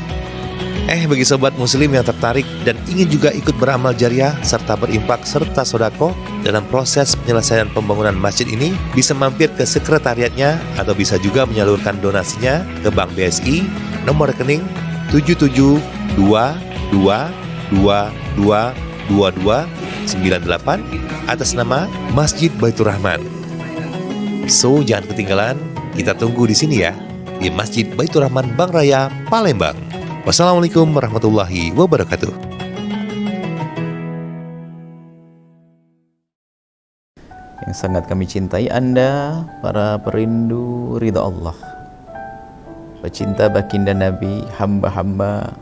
Bagi sobat muslim yang tertarik dan ingin juga ikut beramal jariah serta berimpak serta sodako dalam proses penyelesaian pembangunan masjid ini, bisa mampir ke sekretariatnya atau bisa juga menyalurkan donasinya ke Bank BSI nomor rekening 7722222298 atas nama Masjid Baitur Rahman. So, jangan ketinggalan, kita tunggu di sini ya, di Masjid Baitur Rahman Bank Raya, Palembang. Wassalamualaikum warahmatullahi wabarakatuh. Yang sangat kami cintai Anda, para perindu ridha Allah, pecinta baginda Nabi, hamba-hamba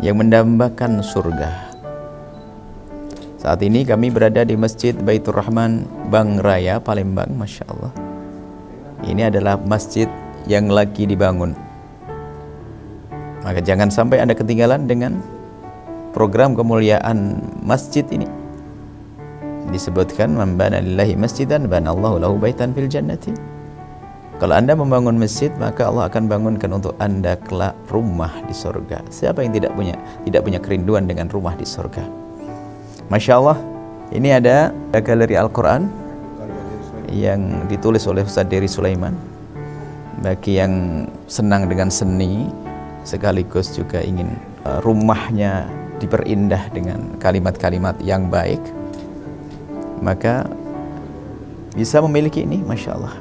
yang mendambakan surga. Saat ini kami berada di Masjid Baitur Rahman Bank Raya, Palembang. Masya Allah, ini adalah masjid yang lagi dibangun. Maka jangan sampai Anda ketinggalan dengan program kemuliaan masjid ini. Disebutkan, man bana lillahi masjidan banallahu lahu baitan fil jannati. Kalau Anda membangun masjid, maka Allah akan bangunkan untuk Anda kelak rumah di surga. Siapa yang tidak punya kerinduan dengan rumah di surga? Masya Allah, ini ada galeri Al-Quran yang ditulis oleh Ustaz Dery Sulaiman. Bagi yang senang dengan seni, sekaligus juga ingin rumahnya diperindah dengan kalimat-kalimat yang baik, maka bisa memiliki ini, Masya Allah.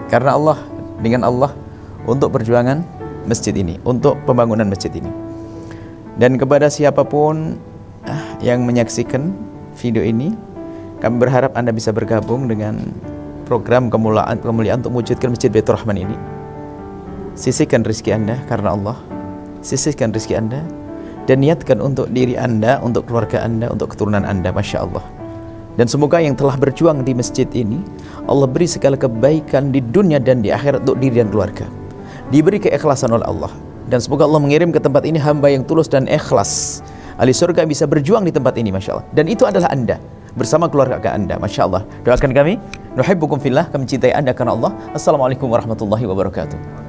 Karena Allah, dengan Allah, untuk perjuangan masjid ini, untuk pembangunan masjid ini. Dan kepada siapapun yang menyaksikan video ini, kami berharap Anda bisa bergabung dengan program kemuliaan untuk mewujudkan Masjid Baitur Rahman ini. Sisihkan rezeki Anda karena Allah, sisihkan rezeki Anda, dan niatkan untuk diri Anda, untuk keluarga Anda, untuk keturunan Anda. Masya Allah. Dan semoga yang telah berjuang di masjid ini, Allah beri segala kebaikan di dunia dan di akhirat untuk diri dan keluarga. Diberi keikhlasan oleh Allah. Dan semoga Allah mengirim ke tempat ini hamba yang tulus dan ikhlas. Ahli surga bisa berjuang di tempat ini, Masya Allah. Dan itu adalah Anda, bersama keluarga Anda. Masya Allah. Doakan kami, nuhibbukum fillah, kami cintai Anda karena Allah. Assalamualaikum warahmatullahi wabarakatuh.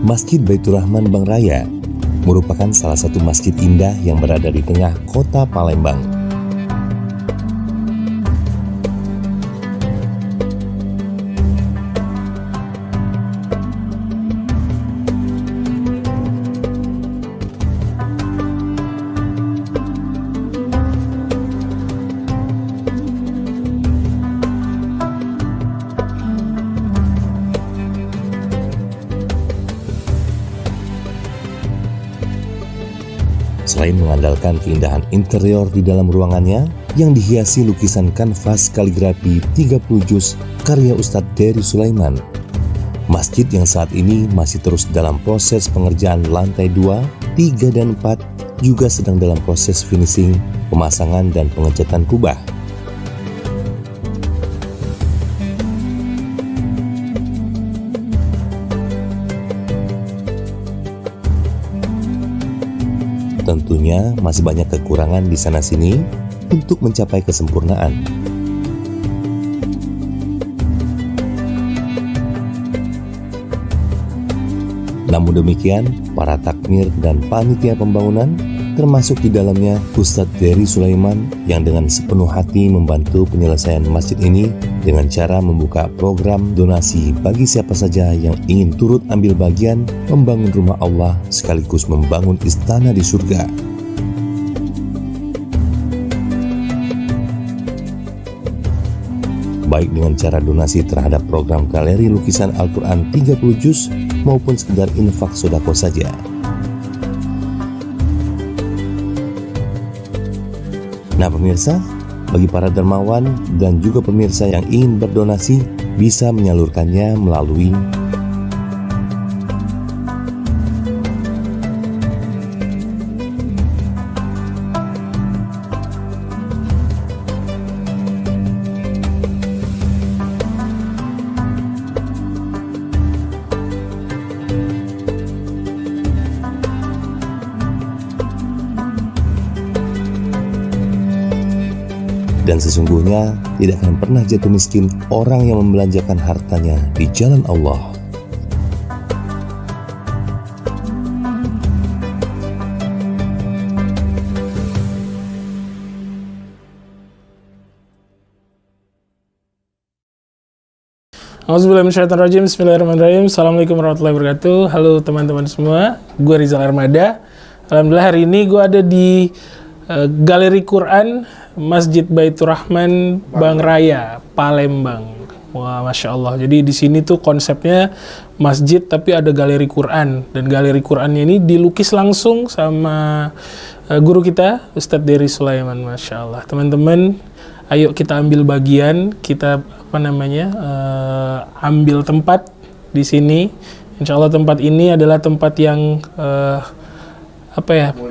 Masjid Baitur Rahman Bank Raya merupakan salah satu masjid indah yang berada di tengah kota Palembang. Selain mengandalkan keindahan interior di dalam ruangannya yang dihiasi lukisan kanvas kaligrafi 30 juz karya Ustadz Dery Sulaiman, masjid yang saat ini masih terus dalam proses pengerjaan lantai 2, 3, dan 4 juga sedang dalam proses finishing, pemasangan, dan pengecatan kubah. Tentunya masih banyak kekurangan di sana-sini untuk mencapai kesempurnaan. Namun demikian, para takmir dan panitia pembangunan termasuk di dalamnya Ustadz Dery Sulaiman yang dengan sepenuh hati membantu penyelesaian masjid ini dengan cara membuka program donasi bagi siapa saja yang ingin turut ambil bagian membangun rumah Allah sekaligus membangun istana di surga. Baik dengan cara donasi terhadap program galeri lukisan Al-Quran 30 juz maupun sekedar infak sodako saja. Nah pemirsa, bagi para dermawan dan juga pemirsa yang ingin berdonasi bisa menyalurkannya melalui dan sesungguhnya tidak akan pernah jatuh miskin orang yang membelanjakan hartanya di jalan Allah. Auzubillahiminasyaitonirrajim. Bismillahirrahmanirrahim. Assalamualaikum warahmatullahi wabarakatuh. Halo teman-teman semua, gue Rizal Armada. Alhamdulillah hari ini gue ada di Galeri Quran Masjid Baitur Rahman Bang Raya, Palembang. Wah, Masya Allah. Jadi di sini tuh konsepnya masjid tapi ada galeri Quran. Dan galeri Qurannya ini dilukis langsung sama guru kita, Ustadz Dery Sulaiman. Masya Allah. Teman-teman, ayo kita ambil bagian, kita ambil tempat di sini. Insya Allah tempat ini adalah tempat yang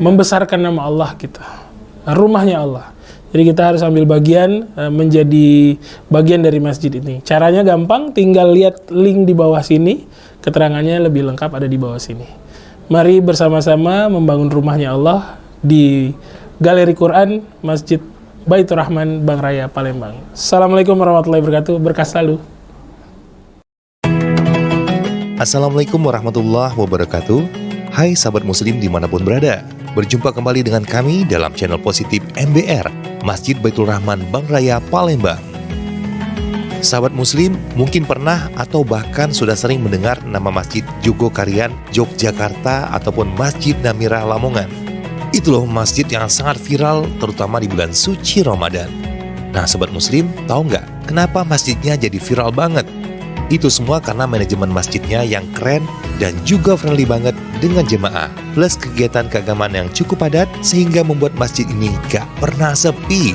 membesarkan nama Allah kita. Rumahnya Allah. Jadi kita harus ambil bagian menjadi bagian dari masjid ini. Caranya gampang, tinggal lihat link di bawah sini. Keterangannya lebih lengkap ada di bawah sini. Mari bersama-sama membangun rumahnya Allah di Galeri Quran Masjid Baitur Rahman Bang Raya, Palembang. Assalamualaikum warahmatullahi wabarakatuh. Berkah selalu. Assalamualaikum warahmatullahi wabarakatuh. Hai sahabat muslim dimanapun berada. Berjumpa kembali dengan kami dalam channel positif MBR, Masjid Baitur Rahman Bang Raya, Palembang. Sahabat muslim mungkin pernah atau bahkan sudah sering mendengar nama Masjid Jogokarian, Yogyakarta ataupun Masjid Namirah Lamongan. Itu loh masjid yang sangat viral terutama di bulan suci Ramadan. Nah sahabat muslim, tahu nggak kenapa masjidnya jadi viral banget? Itu semua karena manajemen masjidnya yang keren dan juga friendly banget dengan jemaah, plus kegiatan keagamaan yang cukup padat sehingga membuat masjid ini gak pernah sepi.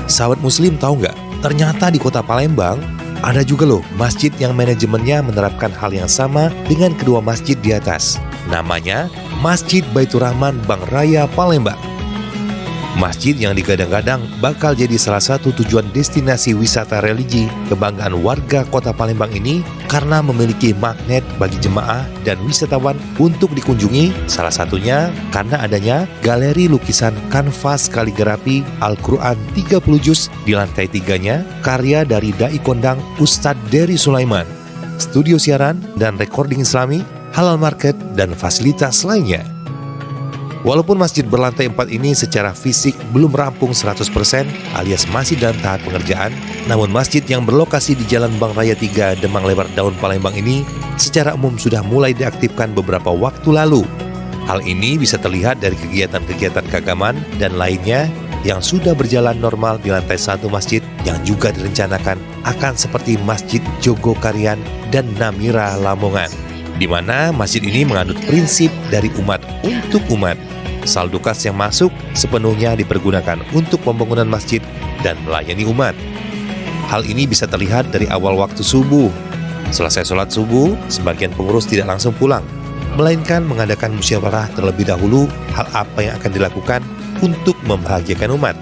Sahabat muslim tahu nggak? Ternyata di kota Palembang ada juga loh masjid yang manajemennya menerapkan hal yang sama dengan kedua masjid di atas. Namanya Masjid Baitur Rahman Bang Raya, Palembang. Masjid yang digadang-gadang bakal jadi salah satu tujuan destinasi wisata religi kebanggaan warga kota Palembang ini karena memiliki magnet bagi jemaah dan wisatawan untuk dikunjungi, salah satunya karena adanya galeri lukisan kanvas kaligrafi Al-Quran 30 juz di lantai 3-nya karya dari Dai Kondang Ustadz Dery Sulaiman, studio siaran dan recording islami, halal market, dan fasilitas lainnya. Walaupun masjid berlantai 4 ini secara fisik belum rampung 100% alias masih dalam tahap pengerjaan, namun masjid yang berlokasi di Jalan Bang Raya 3 Demang Lebar Daun Palembang ini secara umum sudah mulai diaktifkan beberapa waktu lalu. Hal ini bisa terlihat dari kegiatan-kegiatan keagamaan dan lainnya yang sudah berjalan normal di lantai 1 masjid yang juga direncanakan akan seperti Masjid Jogokarian dan Namirah Lamongan, di mana masjid ini menganut prinsip dari umat untuk umat. Saldo kas yang masuk sepenuhnya dipergunakan untuk pembangunan masjid dan melayani umat. Hal ini bisa terlihat dari awal waktu subuh. Selesai sholat subuh, sebagian pengurus tidak langsung pulang, melainkan mengadakan musyawarah terlebih dahulu hal apa yang akan dilakukan untuk membahagiakan umat.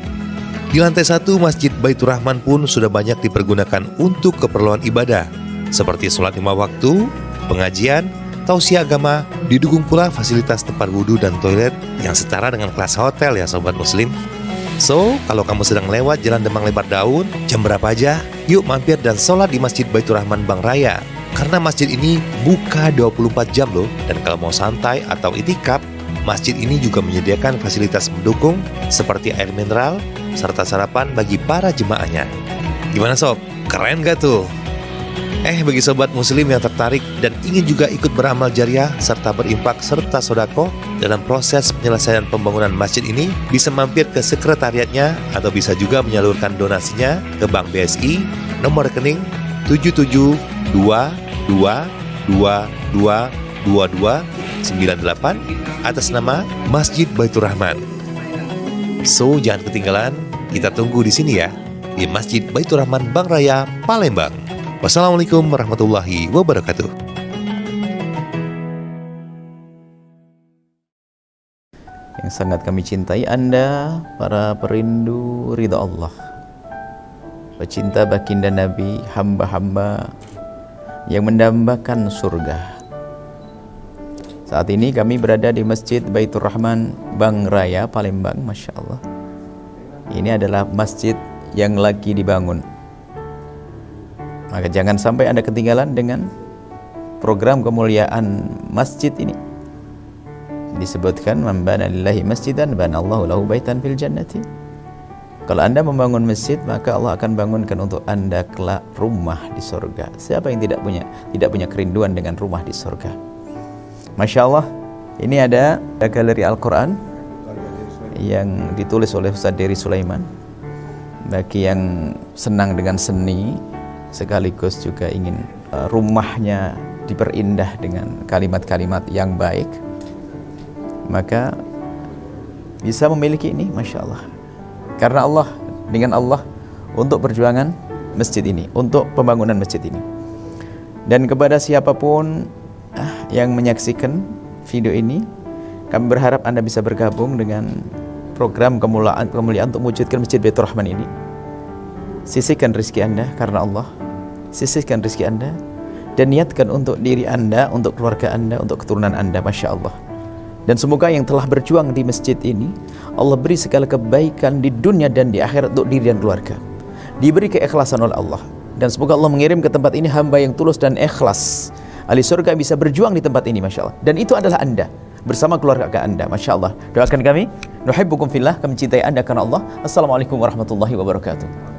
Di lantai 1 Masjid Baitur Rahman pun sudah banyak dipergunakan untuk keperluan ibadah, seperti sholat 5 waktu, pengajian, tausiah agama, didukung pula fasilitas tempat wudhu dan toilet yang setara dengan kelas hotel ya sobat muslim. So, kalau kamu sedang lewat Jalan Demang Lebar Daun, jam berapa aja, yuk mampir dan sholat di Masjid Baitur Rahman Bang Raya. Karena masjid ini buka 24 jam loh, dan kalau mau santai atau itikaf, masjid ini juga menyediakan fasilitas mendukung seperti air mineral serta sarapan bagi para jemaahnya. Gimana sob? Keren gak tuh? Bagi sobat muslim yang tertarik dan ingin juga ikut beramal jariah serta berimpak serta sodako dalam proses penyelesaian pembangunan masjid ini, bisa mampir ke sekretariatnya atau bisa juga menyalurkan donasinya ke Bank BSI nomor rekening 7722222298 atas nama Masjid Baitur Rahman. So, jangan ketinggalan, kita tunggu di sini ya, di Masjid Baitur Rahman Bank Raya Palembang. Wassalamualaikum warahmatullahi wabarakatuh. Yang sangat kami cintai Anda, para perindu ridha Allah, pecinta baginda Nabi, hamba-hamba yang mendambakan surga. Saat ini kami berada di Masjid Baitur Rahman Bank Raya Palembang. Masya Allah, ini adalah masjid yang lagi dibangun. Maka jangan sampai Anda ketinggalan dengan program kemuliaan masjid ini. Disebutkan, man bana lillahi masjidan banallahu lahu baitan fil jannati. Kalau Anda membangun masjid, maka Allah akan bangunkan untuk Anda kelak rumah di surga. Siapa yang tidak punya kerinduan dengan rumah di surga? Masya Allah, ini ada galeri Al-Quran yang ditulis oleh Ustaz Dery Sulaiman. Bagi yang senang dengan seni, sekaligus juga ingin rumahnya diperindah dengan kalimat-kalimat yang baik, maka bisa memiliki ini. Masya Allah, karena Allah, dengan Allah untuk perjuangan masjid ini, untuk pembangunan masjid ini. Dan kepada siapapun yang menyaksikan video ini, kami berharap Anda bisa bergabung dengan program kemuliaan untuk mewujudkan Masjid Baitur Rahman ini. Sisihkan rezeki Anda karena Allah, sisihkan rezeki Anda dan niatkan untuk diri Anda, untuk keluarga Anda, untuk keturunan Anda. Masya Allah. Dan semoga yang telah berjuang di masjid ini, Allah beri segala kebaikan di dunia dan di akhirat untuk diri dan keluarga. Diberi keikhlasan oleh Allah, dan semoga Allah mengirim ke tempat ini hamba yang tulus dan ikhlas. Ahli surga bisa berjuang di tempat ini. Masya Allah. Dan itu adalah Anda bersama keluarga Anda. Masya Allah. Doakan kami, nuhibbukum fillah, kami cintai Anda karena Allah. Assalamualaikum warahmatullahi wabarakatuh.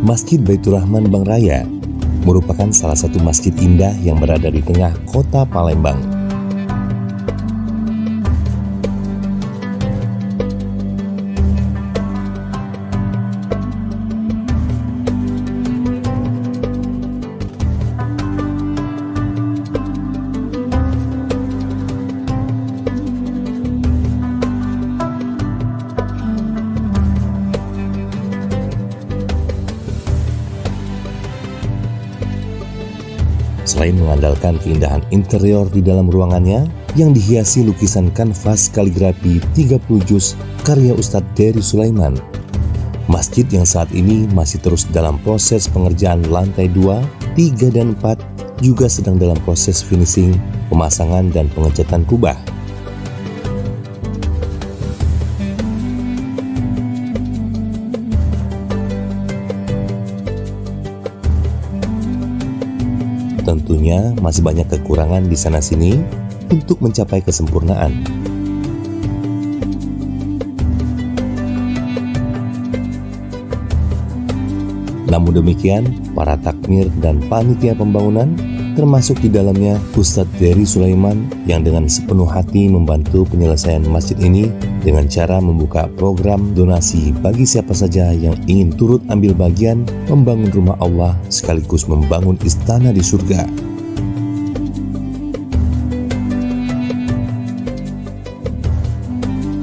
Masjid Baitur Rahman Bank Raya merupakan salah satu masjid indah yang berada di tengah kota Palembang. Selain mengandalkan keindahan interior di dalam ruangannya yang dihiasi lukisan kanvas kaligrafi 30 juz karya Ustadz Dery Sulaiman, masjid yang saat ini masih terus dalam proses pengerjaan lantai 2, 3, dan 4 juga sedang dalam proses finishing, pemasangan, dan pengecatan kubah. Tentunya masih banyak kekurangan di sana-sini untuk mencapai kesempurnaan. Namun demikian, para takmir dan panitia pembangunan termasuk di dalamnya Ustadz Dery Sulaiman yang dengan sepenuh hati membantu penyelesaian masjid ini dengan cara membuka program donasi bagi siapa saja yang ingin turut ambil bagian membangun rumah Allah sekaligus membangun istana di surga.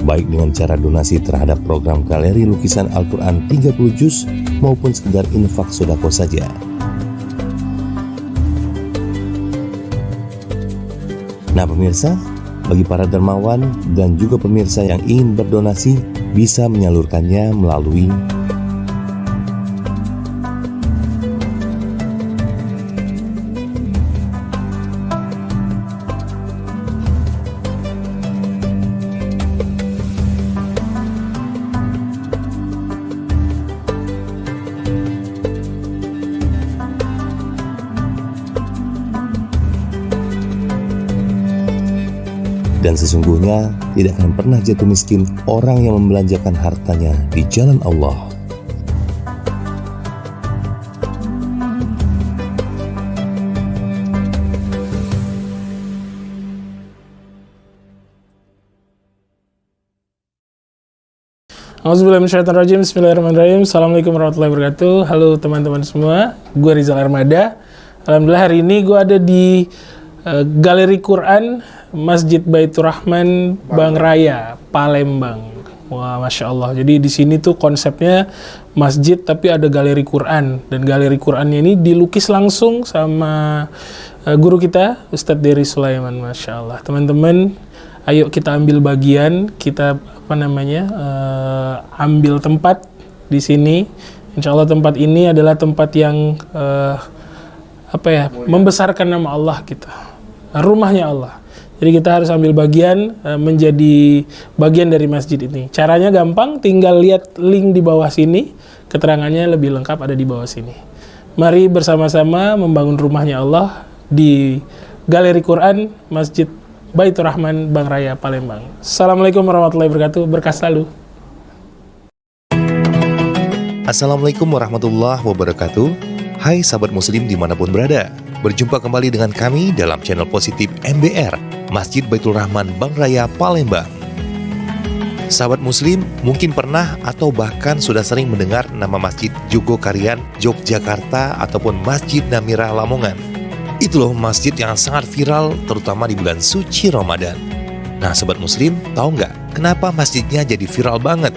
Baik dengan cara donasi terhadap program galeri lukisan Al-Quran 30 juz maupun sekedar infak sodako saja. Nah pemirsa, bagi para dermawan dan juga pemirsa yang ingin berdonasi bisa menyalurkannya melalui dan sesungguhnya tidak akan pernah jatuh miskin orang yang membelanjakan hartanya di jalan Allah. Auzubillahiminasyaitonirrajim. Bismillahirrahmanirrahim. Assalamualaikum warahmatullahi wabarakatuh. Halo teman-teman semua, gue Rizal Armada. Alhamdulillah hari ini gue ada di Galeri Quran Masjid Baitur Rahman Bang Raya, Palembang. Wah, masya Allah. Jadi di sini tuh konsepnya masjid tapi ada galeri Quran, dan galeri Qurannya ini dilukis langsung sama guru kita Ustadz Dery Sulaiman. Masya Allah. Teman-teman, ayo kita ambil bagian, kita ambil tempat di sini. Insya Allah tempat ini adalah tempat yang membesarkan nama Allah kita, rumahnya Allah. Jadi kita harus ambil bagian, menjadi bagian dari masjid ini. Caranya gampang, tinggal lihat link di bawah sini, keterangannya lebih lengkap ada di bawah sini. Mari bersama-sama membangun rumahnya Allah di Galeri Quran Masjid Baitur Rahman Bang Raya, Palembang. Assalamualaikum warahmatullahi wabarakatuh, berkah selalu. Assalamualaikum warahmatullahi wabarakatuh. Hai sahabat muslim dimanapun berada, berjumpa kembali dengan kami dalam channel positif MBR, Masjid Baitur Rahman Bang Raya, Palembang. Sahabat muslim mungkin pernah atau bahkan sudah sering mendengar nama Masjid Jogokarian, Yogyakarta ataupun Masjid Namira Lamongan. Itu loh masjid yang sangat viral terutama di bulan suci Ramadan. Nah sahabat muslim, tahu nggak kenapa masjidnya jadi viral banget?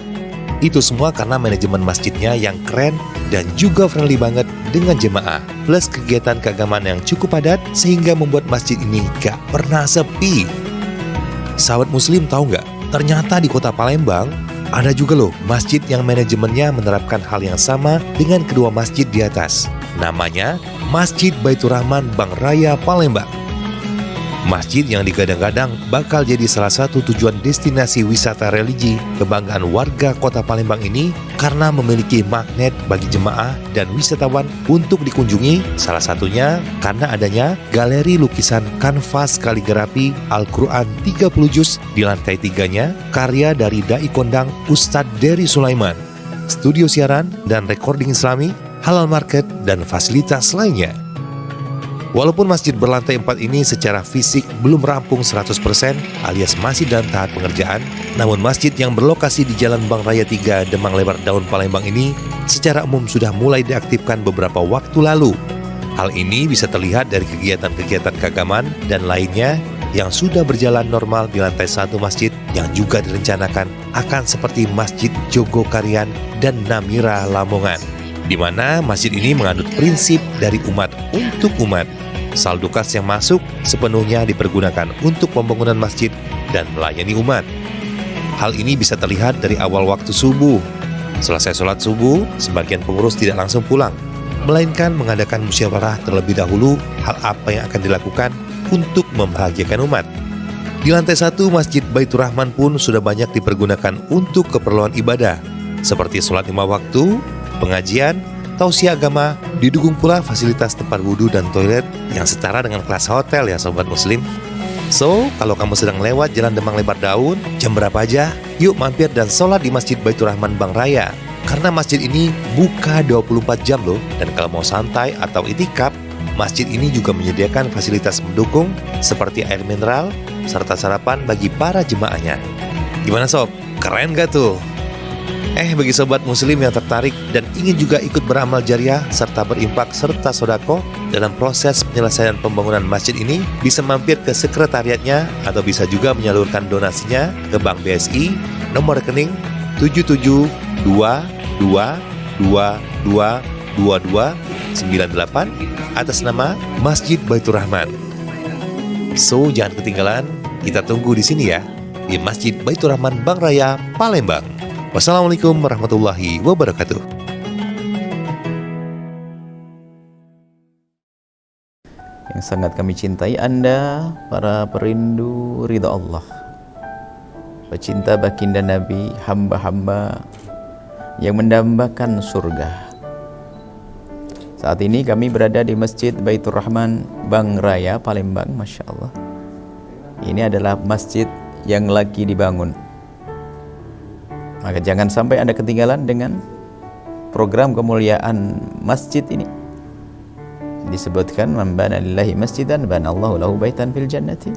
Itu semua karena manajemen masjidnya yang keren dan juga friendly banget dengan jemaah, plus kegiatan keagamaan yang cukup padat sehingga membuat masjid ini gak pernah sepi. Sahabat muslim tahu nggak? Ternyata di kota Palembang ada juga loh masjid yang manajemennya menerapkan hal yang sama dengan kedua masjid di atas. Namanya Masjid Baitur Rahman Bang Raya, Palembang. Masjid yang digadang-gadang bakal jadi salah satu tujuan destinasi wisata religi kebanggaan warga kota Palembang ini karena memiliki magnet bagi jemaah dan wisatawan untuk dikunjungi, salah satunya karena adanya galeri lukisan kanvas kaligrafi Al-Quran 30 juz di lantai 3-nya, karya dari Dai Kondang Ustadz Dery Sulaiman, studio siaran dan recording islami, halal market, dan fasilitas lainnya. Walaupun masjid berlantai 4 ini secara fisik belum rampung 100% alias masih dalam tahap pengerjaan, namun masjid yang berlokasi di Jalan Bang Raya 3 Demang Lebar Daun Palembang ini secara umum sudah mulai diaktifkan beberapa waktu lalu. Hal ini bisa terlihat dari kegiatan-kegiatan keagamaan dan lainnya yang sudah berjalan normal di lantai 1 masjid yang juga direncanakan akan seperti Masjid Jogokarian dan Namira Lamongan, di mana masjid ini menganut prinsip dari umat untuk umat. Saldo kas yang masuk sepenuhnya dipergunakan untuk pembangunan masjid dan melayani umat. Hal ini bisa terlihat dari awal waktu subuh. Selesai sholat subuh, sebagian pengurus tidak langsung pulang, melainkan mengadakan musyawarah terlebih dahulu hal apa yang akan dilakukan untuk membahagiakan umat. Di lantai 1 Masjid Baitur Rahman pun sudah banyak dipergunakan untuk keperluan ibadah, seperti sholat 5 waktu, pengajian, tausiah agama, didukung pula fasilitas tempat wudhu dan toilet yang setara dengan kelas hotel ya sobat muslim. So, kalau kamu sedang lewat Jalan Demang Lebar Daun, jam berapa aja, yuk mampir dan sholat di Masjid Baitur Rahman Bang Raya. Karena masjid ini buka 24 jam loh, dan kalau mau santai atau itikaf, masjid ini juga menyediakan fasilitas mendukung seperti air mineral serta sarapan bagi para jemaahnya. Gimana sob? Keren gak tuh? Bagi sobat muslim yang tertarik dan ingin juga ikut beramal jariah serta berimpak serta sodako dalam proses penyelesaian pembangunan masjid ini, bisa mampir ke sekretariatnya atau bisa juga menyalurkan donasinya ke Bank BSI nomor rekening 7722222298 atas nama Masjid Baitur Rahman. So, jangan ketinggalan, kita tunggu di sini ya, di Masjid Baitur Rahman Bank Raya, Palembang. Wassalamualaikum warahmatullahi wabarakatuh. Yang sangat kami cintai Anda, para perindu ridha Allah, pecinta baginda Nabi, hamba-hamba yang mendambakan surga. Saat ini kami berada di Masjid Baitur Rahman Bank Raya, Palembang. Masya Allah, ini adalah masjid yang lagi dibangun. Maka jangan sampai Anda ketinggalan dengan program kemuliaan masjid ini. Disebutkan, man bana lillahi masjidan banallahu lahu baitan fil jannati.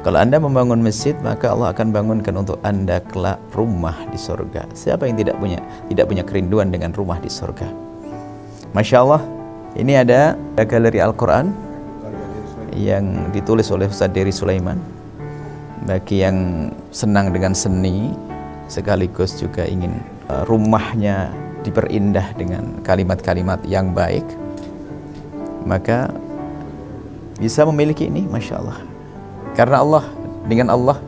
Kalau Anda membangun masjid, maka Allah akan bangunkan untuk Anda kelak rumah di surga. Siapa yang tidak punya kerinduan dengan rumah di surga? Masya Allah, ini ada galeri Al-Quran yang ditulis oleh Ustaz Dery Sulaiman. Bagi yang senang dengan seni, sekaligus juga ingin rumahnya diperindah dengan kalimat-kalimat yang baik, maka bisa memiliki ini. Masya Allah, karena Allah, dengan Allah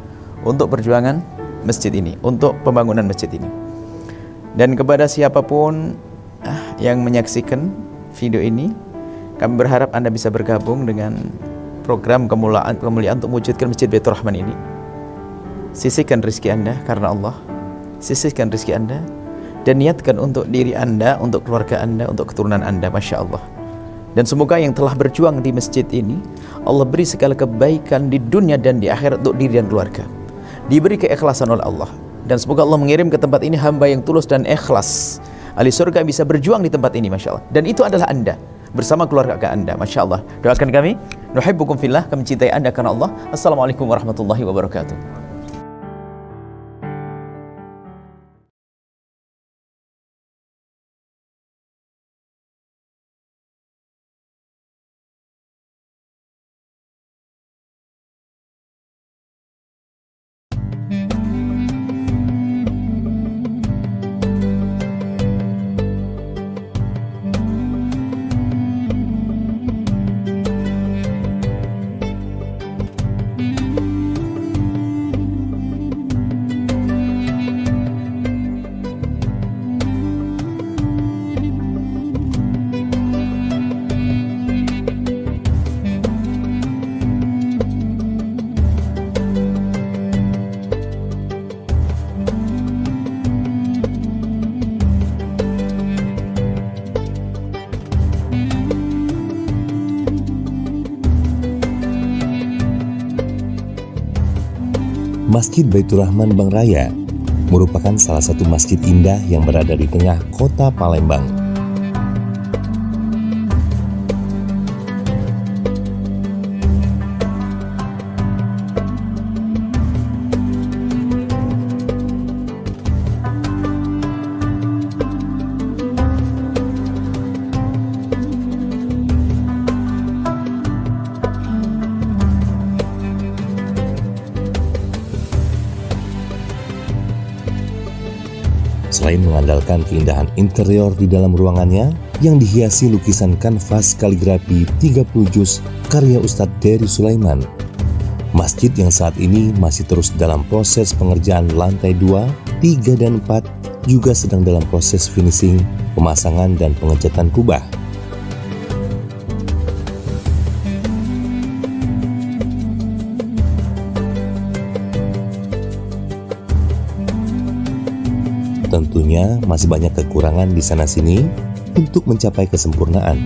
untuk perjuangan masjid ini, untuk pembangunan masjid ini. Dan kepada siapapun yang menyaksikan video ini, kami berharap Anda bisa bergabung dengan program kemuliaan untuk mewujudkan Masjid Baitur Rahman ini. Sisihkan rezeki Anda karena Allah, sisihkan rezeki Anda dan niatkan untuk diri Anda, untuk keluarga Anda, untuk keturunan Anda. Masya Allah. Dan semoga yang telah berjuang di masjid ini, Allah beri segala kebaikan di dunia dan di akhirat untuk diri dan keluarga, diberi keikhlasan oleh Allah. Dan semoga Allah mengirim ke tempat ini hamba yang tulus dan ikhlas, ahli surga bisa berjuang di tempat ini. Masya Allah. Dan itu adalah Anda bersama keluarga Anda. Masya Allah. Doakan kami, nuhibbukum fillah, kami cintai Anda karena Allah. Assalamualaikum warahmatullahi wabarakatuh. Masjid Baitur Rahman Bank Raya merupakan salah satu masjid indah yang berada di tengah kota Palembang. Selain mengandalkan keindahan interior di dalam ruangannya yang dihiasi lukisan kanvas kaligrafi 30 juz karya Ustadz Dery Sulaiman, masjid yang saat ini masih terus dalam proses pengerjaan lantai 2, 3, dan 4 juga sedang dalam proses finishing, pemasangan, dan pengecatan kubah. Tentunya masih banyak kekurangan di sana-sini untuk mencapai kesempurnaan.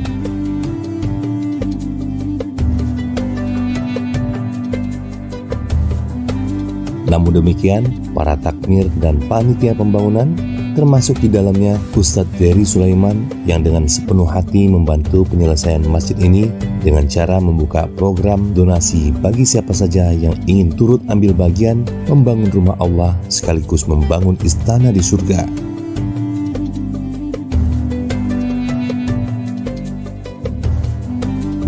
Namun demikian, para takmir dan panitia pembangunan termasuk di dalamnya Ustadz Dery Sulaiman yang dengan sepenuh hati membantu penyelesaian masjid ini dengan cara membuka program donasi bagi siapa saja yang ingin turut ambil bagian membangun rumah Allah sekaligus membangun istana di surga.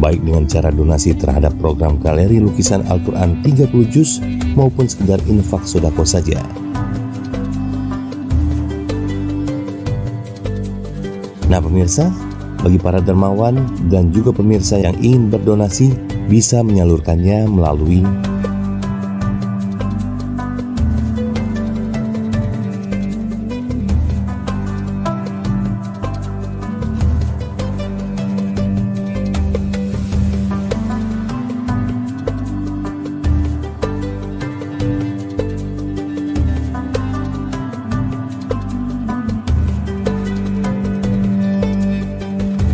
Baik dengan cara donasi terhadap program galeri lukisan Al-Quran 30 juz maupun sekedar infak sodako saja. Nah pemirsa, bagi para dermawan dan juga pemirsa yang ingin berdonasi bisa menyalurkannya melalui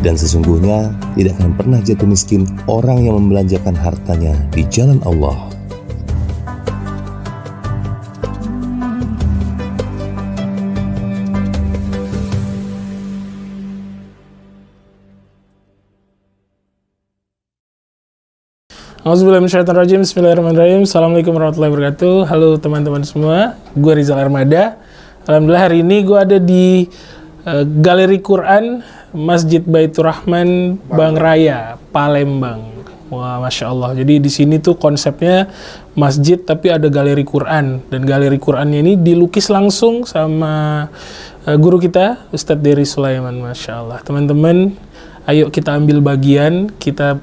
dan sesungguhnya tidak akan pernah jatuh miskin orang yang membelanjakan hartanya di jalan Allah. Auzubillahiminasyaitonirrajim. Bismillahirrahmanirrahim. Assalamualaikum warahmatullahi wabarakatuh. Halo teman-teman semua, gue Rizal Armada. Alhamdulillah hari ini gue ada di Galeri Quran Masjid Baitur Rahman Bang Raya, Palembang. Wah, Masya Allah. Jadi di sini tuh konsepnya masjid tapi ada galeri Quran. Dan galeri Qurannya ini dilukis langsung sama guru kita, Ustadz Dery Sulaiman. Masya Allah. Teman-teman, ayo kita ambil bagian, kita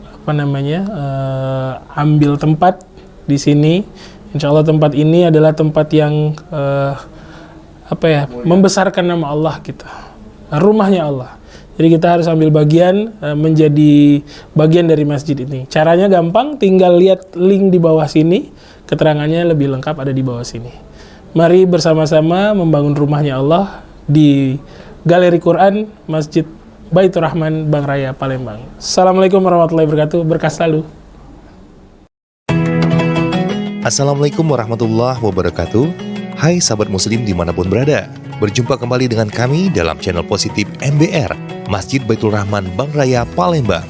ambil tempat di sini. Insya Allah tempat ini adalah tempat yang membesarkan nama Allah kita. Rumahnya Allah. Jadi kita harus ambil bagian menjadi bagian dari masjid ini. Caranya gampang, tinggal lihat link di bawah sini. Keterangannya lebih lengkap ada di bawah sini. Mari bersama-sama membangun rumahnya Allah di Galeri Quran Masjid Baitur Rahman Bang Raya, Palembang. Assalamualaikum warahmatullahi wabarakatuh. Berkah selalu. Assalamualaikum warahmatullahi wabarakatuh. Hai sahabat muslim dimanapun berada. Berjumpa kembali dengan kami dalam channel positif MBR, Masjid Baitur Rahman Bang Raya, Palembang.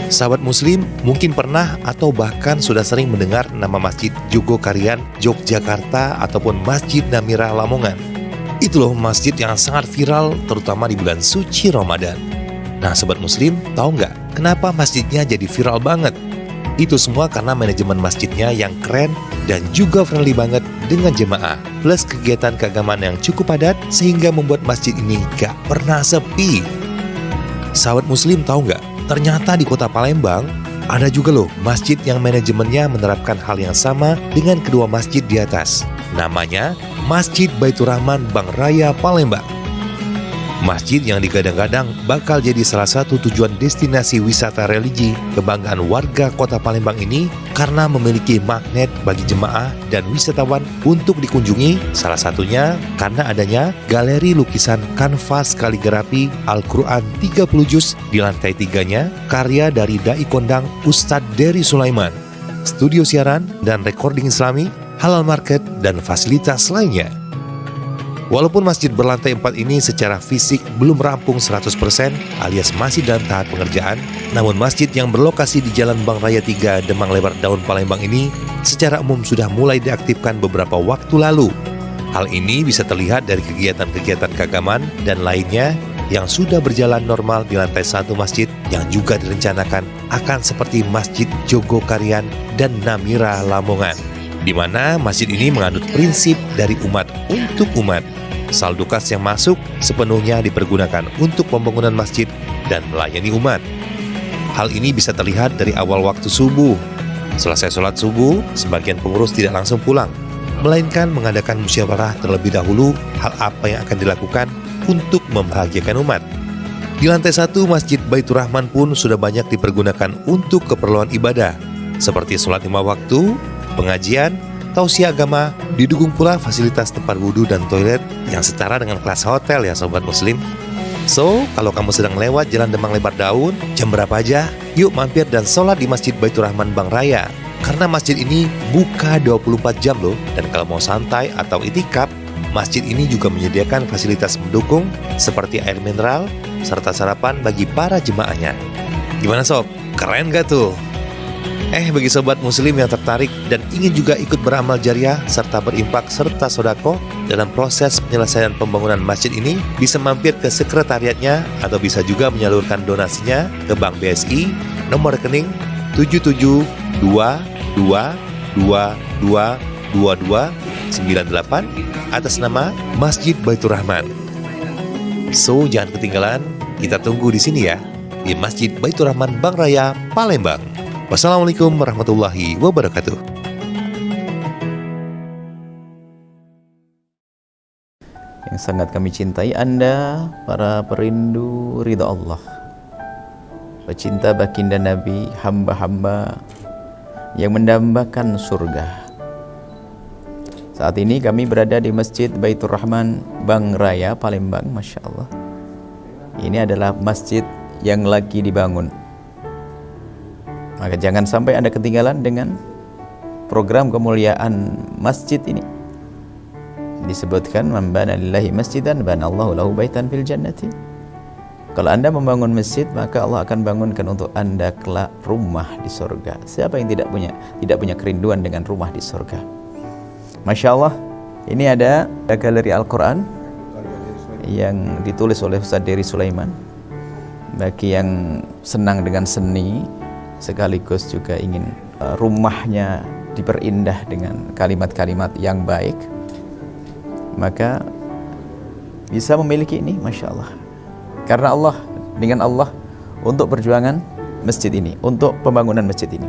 Sahabat muslim mungkin pernah atau bahkan sudah sering mendengar nama Masjid Jogokarian, Yogyakarta ataupun Masjid Namira Lamongan. Itu loh masjid yang sangat viral terutama di bulan suci Ramadan. Nah sahabat muslim, tahu nggak kenapa masjidnya jadi viral banget? Itu semua karena manajemen masjidnya yang keren dan juga friendly banget dengan jemaah. Plus kegiatan keagamaan yang cukup padat sehingga membuat masjid ini gak pernah sepi. Sahabat muslim tahu nggak? Ternyata di kota Palembang ada juga loh masjid yang manajemennya menerapkan hal yang sama dengan kedua masjid di atas. Namanya Masjid Baitur Rahman Bang Raya, Palembang. Masjid yang digadang-gadang bakal jadi salah satu tujuan destinasi wisata religi kebanggaan warga kota Palembang ini karena memiliki magnet bagi jemaah dan wisatawan untuk dikunjungi, salah satunya karena adanya galeri lukisan kanvas kaligrafi Al-Quran 30 juz di lantai 3-nya karya dari Dai Kondang Ustadz Dery Sulaiman, studio siaran dan recording Islami, halal market, dan fasilitas lainnya. Walaupun masjid berlantai 4 ini secara fisik belum rampung 100% alias masih dalam tahap pengerjaan, namun masjid yang berlokasi di Jalan Bang Raya 3 Demang Lebar Daun Palembang ini secara umum sudah mulai diaktifkan beberapa waktu lalu. Hal ini bisa terlihat dari kegiatan-kegiatan keagamaan dan lainnya yang sudah berjalan normal di lantai 1 masjid yang juga direncanakan akan seperti Masjid Jogokarian dan Namira Lamongan, di mana masjid ini menganut prinsip dari umat untuk umat. Saldo kas yang masuk sepenuhnya dipergunakan untuk pembangunan masjid dan melayani umat. Hal ini bisa terlihat dari awal waktu subuh. Selesai sholat subuh, sebagian pengurus tidak langsung pulang, melainkan mengadakan musyawarah terlebih dahulu hal apa yang akan dilakukan untuk membahagiakan umat. Di lantai 1 Masjid Baitur Rahman pun sudah banyak dipergunakan untuk keperluan ibadah, seperti sholat 5 waktu, pengajian, tausiah agama, didukung pula fasilitas tempat wudhu dan toilet yang setara dengan kelas hotel ya sobat muslim. So, kalau kamu sedang lewat Jalan Demang Lebar Daun, jam berapa aja, yuk mampir dan sholat di Masjid Baitur Rahman Bang Raya. Karena masjid ini buka 24 jam loh, dan kalau mau santai atau itikaf, Masjid ini juga menyediakan fasilitas mendukung seperti air mineral serta sarapan bagi para jemaahnya. Gimana sob? Keren gak tuh? Bagi sobat muslim yang tertarik dan ingin juga ikut beramal jariah serta berimpak serta sodako dalam proses penyelesaian pembangunan masjid ini, bisa mampir ke sekretariatnya atau bisa juga menyalurkan donasinya ke Bank BSI nomor rekening 7722222298 atas nama Masjid Baitur Rahman. So, jangan ketinggalan, kita tunggu di sini ya, di Masjid Baitur Rahman Bank Raya, Palembang. Wassalamualaikum warahmatullahi wabarakatuh. Yang sangat kami cintai Anda, para perindu ridha Allah, pecinta baginda Nabi, hamba-hamba yang mendambakan surga. Saat ini kami berada di Masjid Baitur Rahman Bank Raya, Palembang. Masya Allah, ini adalah masjid yang lagi dibangun. Maka jangan sampai Anda ketinggalan dengan program kemuliaan masjid ini. Disebutkan, man bana lillahi masjidan bana Allahu lahu baitan fil jannati. Kalau Anda membangun masjid, maka Allah akan bangunkan untuk Anda kelak rumah di surga. Siapa yang tidak punya kerinduan dengan rumah di surga? Masya Allah, ini ada galeri Al-Quran yang ditulis oleh Ustaz Dery Sulaiman. Bagi yang senang dengan seni, sekaligus juga ingin rumahnya diperindah dengan kalimat-kalimat yang baik, maka bisa memiliki ini, Masya Allah. Karena Allah, dengan Allah, untuk perjuangan masjid ini, untuk pembangunan masjid ini.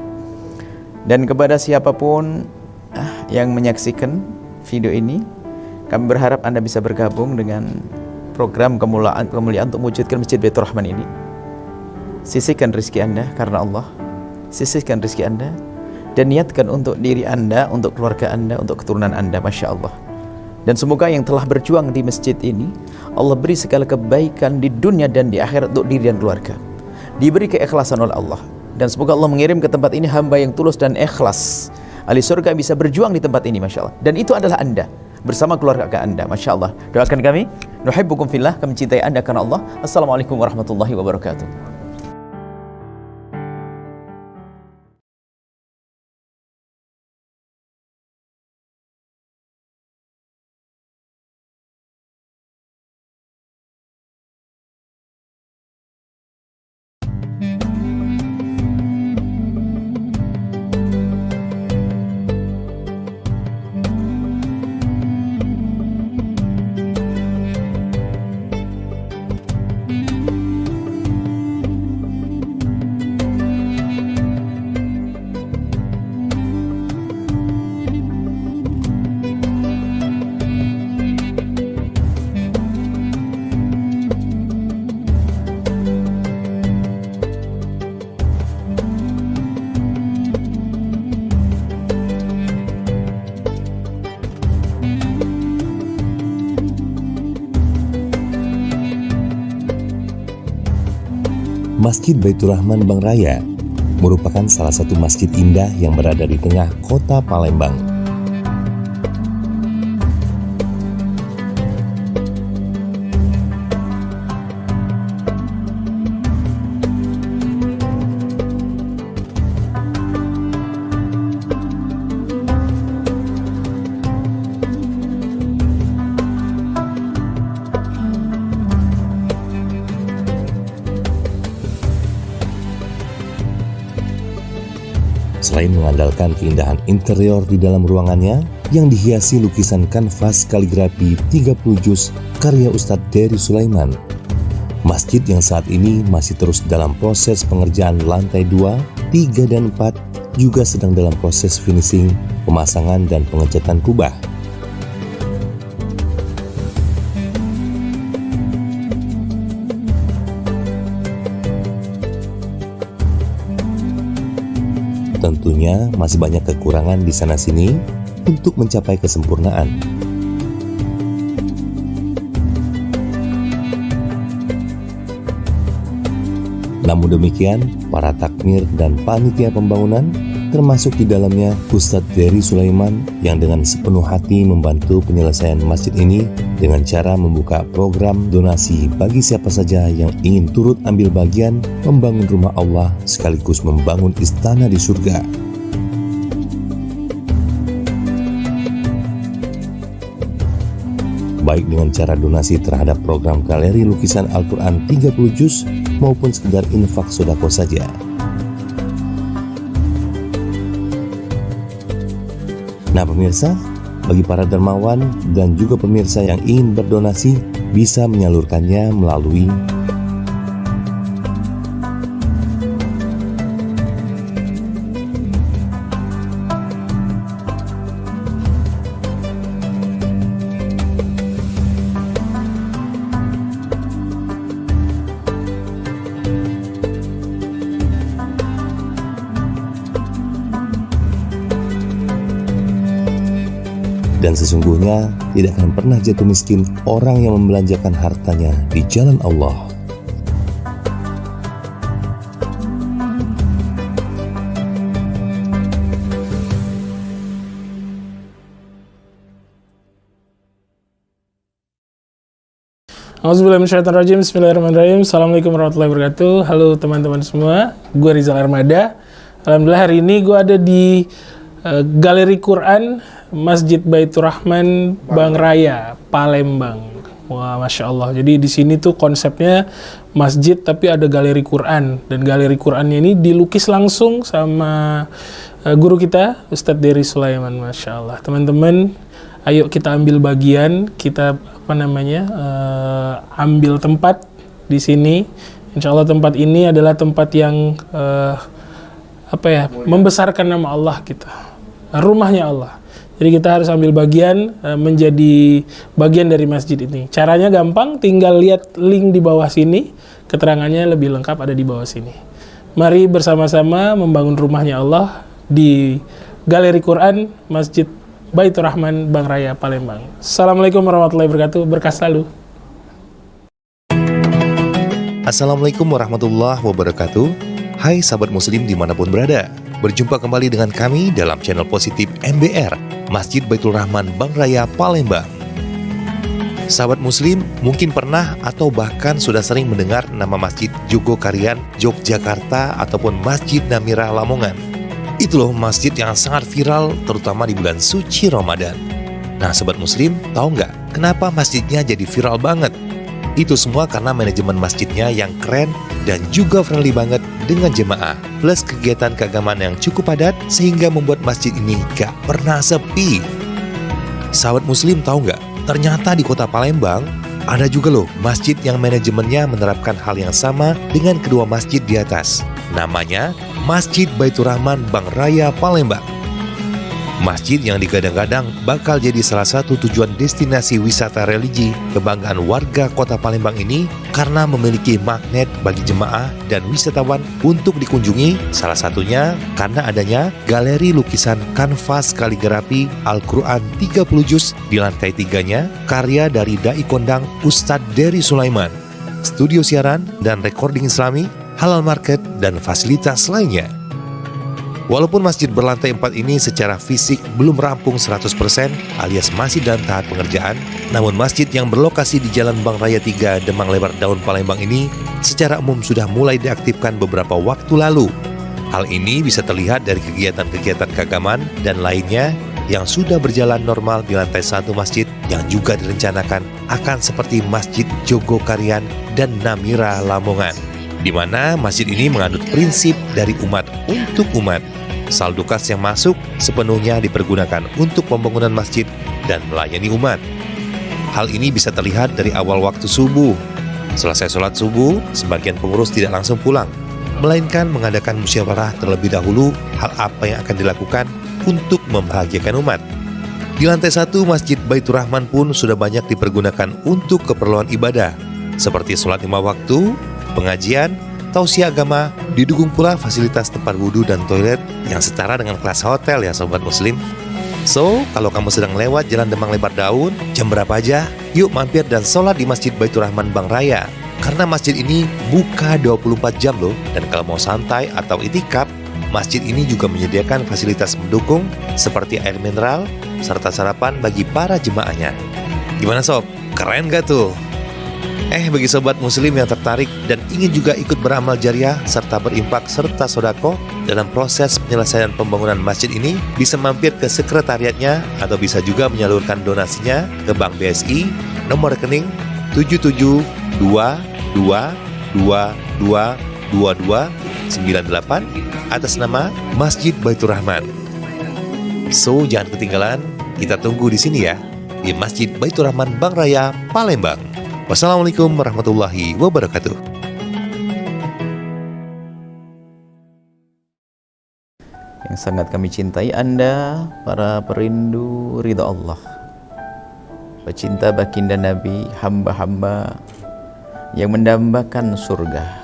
Dan kepada siapapun yang menyaksikan video ini, kami berharap Anda bisa bergabung dengan program kemuliaan untuk mewujudkan Masjid Baitur Rahman ini. Sisihkan rezeki Anda karena Allah, sisihkan rezeki Anda, dan niatkan untuk diri Anda, untuk keluarga Anda, untuk keturunan Anda. Masya Allah. Dan semoga yang telah berjuang di masjid ini, Allah beri segala kebaikan di dunia dan di akhirat untuk diri dan keluarga, diberi keikhlasan oleh Allah. Dan semoga Allah mengirim ke tempat ini hamba yang tulus dan ikhlas, ahli surga bisa berjuang di tempat ini. Masya Allah. Dan itu adalah Anda bersama keluarga Anda. Masya Allah. Doakan kami, nuhibbukum fillah, kami cintai Anda karena Allah. Assalamualaikum warahmatullahi wabarakatuh. Masjid Baitur Rahman Bank Raya merupakan salah satu masjid indah yang berada di tengah kota Palembang. Selain mengandalkan keindahan interior di dalam ruangannya yang dihiasi lukisan kanvas kaligrafi 30 juz karya Ustadz Dery Sulaiman, masjid yang saat ini masih terus dalam proses pengerjaan lantai 2, 3, dan 4 juga sedang dalam proses finishing, pemasangan, dan pengecatan kubah. Tentunya masih banyak kekurangan di sana-sini untuk mencapai kesempurnaan. Namun demikian, para takmir dan panitia pembangunan termasuk di dalamnya Ustadz Dery Sulaiman yang dengan sepenuh hati membantu penyelesaian masjid ini dengan cara membuka program donasi bagi siapa saja yang ingin turut ambil bagian membangun rumah Allah sekaligus membangun istana di surga. Baik dengan cara donasi terhadap program galeri lukisan Al-Quran 30 juz maupun sekedar infak sodako saja. Nah pemirsa, bagi para dermawan dan juga pemirsa yang ingin berdonasi bisa menyalurkannya melalui dan sesungguhnya tidak akan pernah jatuh miskin orang yang membelanjakan hartanya di jalan Allah. Auzubillahiminasyaitonirrajim. Bismillahirrahmanirrahim. Assalamualaikum warahmatullahi wabarakatuh. Halo teman-teman semua, gue Rizal Armada. Alhamdulillah hari ini gue ada di Galeri Quran Masjid Baitur Rahman Bang Raya, Palembang. Wah, Masya Allah. Jadi di sini tuh konsepnya masjid tapi ada galeri Quran. Dan galeri Qurannya ini dilukis langsung sama guru kita, Ustadz Dery Sulaiman. Masya Allah. Teman-teman, ayo kita ambil bagian, kita ambil tempat di sini. Insya Allah tempat ini adalah tempat yang membesarkan nama Allah kita. Rumahnya Allah. Jadi kita harus ambil bagian, menjadi bagian dari masjid ini. Caranya gampang, tinggal lihat link di bawah sini. Keterangannya lebih lengkap ada di bawah sini. Mari bersama-sama membangun rumahnya Allah di Galeri Quran Masjid Baitur Rahman Bang Raya, Palembang. Assalamualaikum warahmatullahi wabarakatuh. Berkah selalu. Assalamualaikum warahmatullahi wabarakatuh. Hai sahabat muslim dimanapun berada. Berjumpa kembali dengan kami dalam channel positif MBR, Masjid Baitur Rahman Bang Raya, Palembang. Sahabat muslim mungkin pernah atau bahkan sudah sering mendengar nama Masjid Jogokarian, Yogyakarta ataupun Masjid Namira Lamongan. Itu loh masjid yang sangat viral terutama di bulan suci Ramadan. Nah sahabat muslim, tahu nggak kenapa masjidnya jadi viral banget? Itu semua karena manajemen masjidnya yang keren dan juga friendly banget dengan jemaah. Plus kegiatan keagamaan yang cukup padat sehingga membuat masjid ini gak pernah sepi. Sahabat muslim tahu nggak? Ternyata di kota Palembang ada juga loh masjid yang manajemennya menerapkan hal yang sama dengan kedua masjid di atas. Namanya Masjid Baitur Rahman Bang Raya, Palembang. Masjid yang digadang-gadang bakal jadi salah satu tujuan destinasi wisata religi kebanggaan warga kota Palembang ini karena memiliki magnet bagi jemaah dan wisatawan untuk dikunjungi, salah satunya karena adanya galeri lukisan kanvas kaligrafi Al-Quran 30 juz di lantai 3-nya karya dari Dai Kondang Ustadz Dery Sulaiman, studio siaran dan recording islami, halal market, dan fasilitas lainnya. Walaupun masjid berlantai 4 ini secara fisik belum rampung 100% alias masih dalam tahap pengerjaan, namun masjid yang berlokasi di Jalan Bang Raya 3 Demang Lebar Daun Palembang ini secara umum sudah mulai diaktifkan beberapa waktu lalu. Hal ini bisa terlihat dari kegiatan-kegiatan keagamaan dan lainnya yang sudah berjalan normal di lantai 1 masjid yang juga direncanakan akan seperti Masjid Jogokarian dan Namira Lamongan, di mana masjid ini menganut prinsip dari umat untuk umat. Saldo kas yang masuk sepenuhnya dipergunakan untuk pembangunan masjid dan melayani umat. Hal ini bisa terlihat dari awal waktu subuh. Selesai sholat subuh, sebagian pengurus tidak langsung pulang, melainkan mengadakan musyawarah terlebih dahulu hal apa yang akan dilakukan untuk membahagiakan umat. Di lantai 1 Masjid Baitur Rahman pun sudah banyak dipergunakan untuk keperluan ibadah, seperti sholat 5 waktu, pengajian, tausiah agama, didukung pula fasilitas tempat wudhu dan toilet yang setara dengan kelas hotel ya sobat muslim. So, kalau kamu sedang lewat Jalan Demang Lebar Daun, jam berapa aja, yuk mampir dan sholat di Masjid Baitur Rahman Bang Raya. Karena masjid ini buka 24 jam loh, dan kalau mau santai atau itikaf, Masjid ini juga menyediakan fasilitas mendukung seperti air mineral serta sarapan bagi para jemaahnya. Gimana sob? Keren gak tuh? Bagi sobat muslim yang tertarik dan ingin juga ikut beramal jariah serta berimpak serta sodako dalam proses penyelesaian pembangunan masjid ini, bisa mampir ke sekretariatnya atau bisa juga menyalurkan donasinya ke Bank BSI nomor rekening 7722222298 atas nama Masjid Baitur Rahman. So, jangan ketinggalan, kita tunggu di sini ya, di Masjid Baitur Rahman Bank Raya, Palembang. Wassalamualaikum warahmatullahi wabarakatuh. Yang sangat kami cintai Anda, para perindu ridha Allah, pecinta baginda Nabi, hamba-hamba yang mendambakan surga.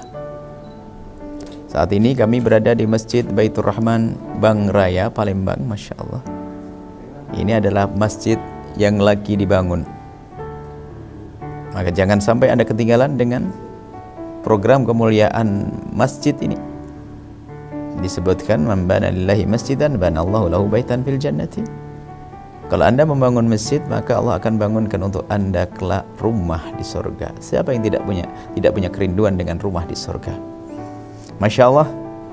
Saat ini kami berada di Masjid Baitur Rahman Bank Raya, Palembang. Masya Allah, ini adalah masjid yang lagi dibangun. Maka jangan sampai Anda ketinggalan dengan program kemuliaan masjid ini. Disebutkan, man bana lillahi masjidan banallahu lahu baitan fil jannati. Kalau Anda membangun masjid, maka Allah akan bangunkan untuk Anda kelak rumah di surga. Siapa yang tidak punya kerinduan dengan rumah di surga? Masya Allah,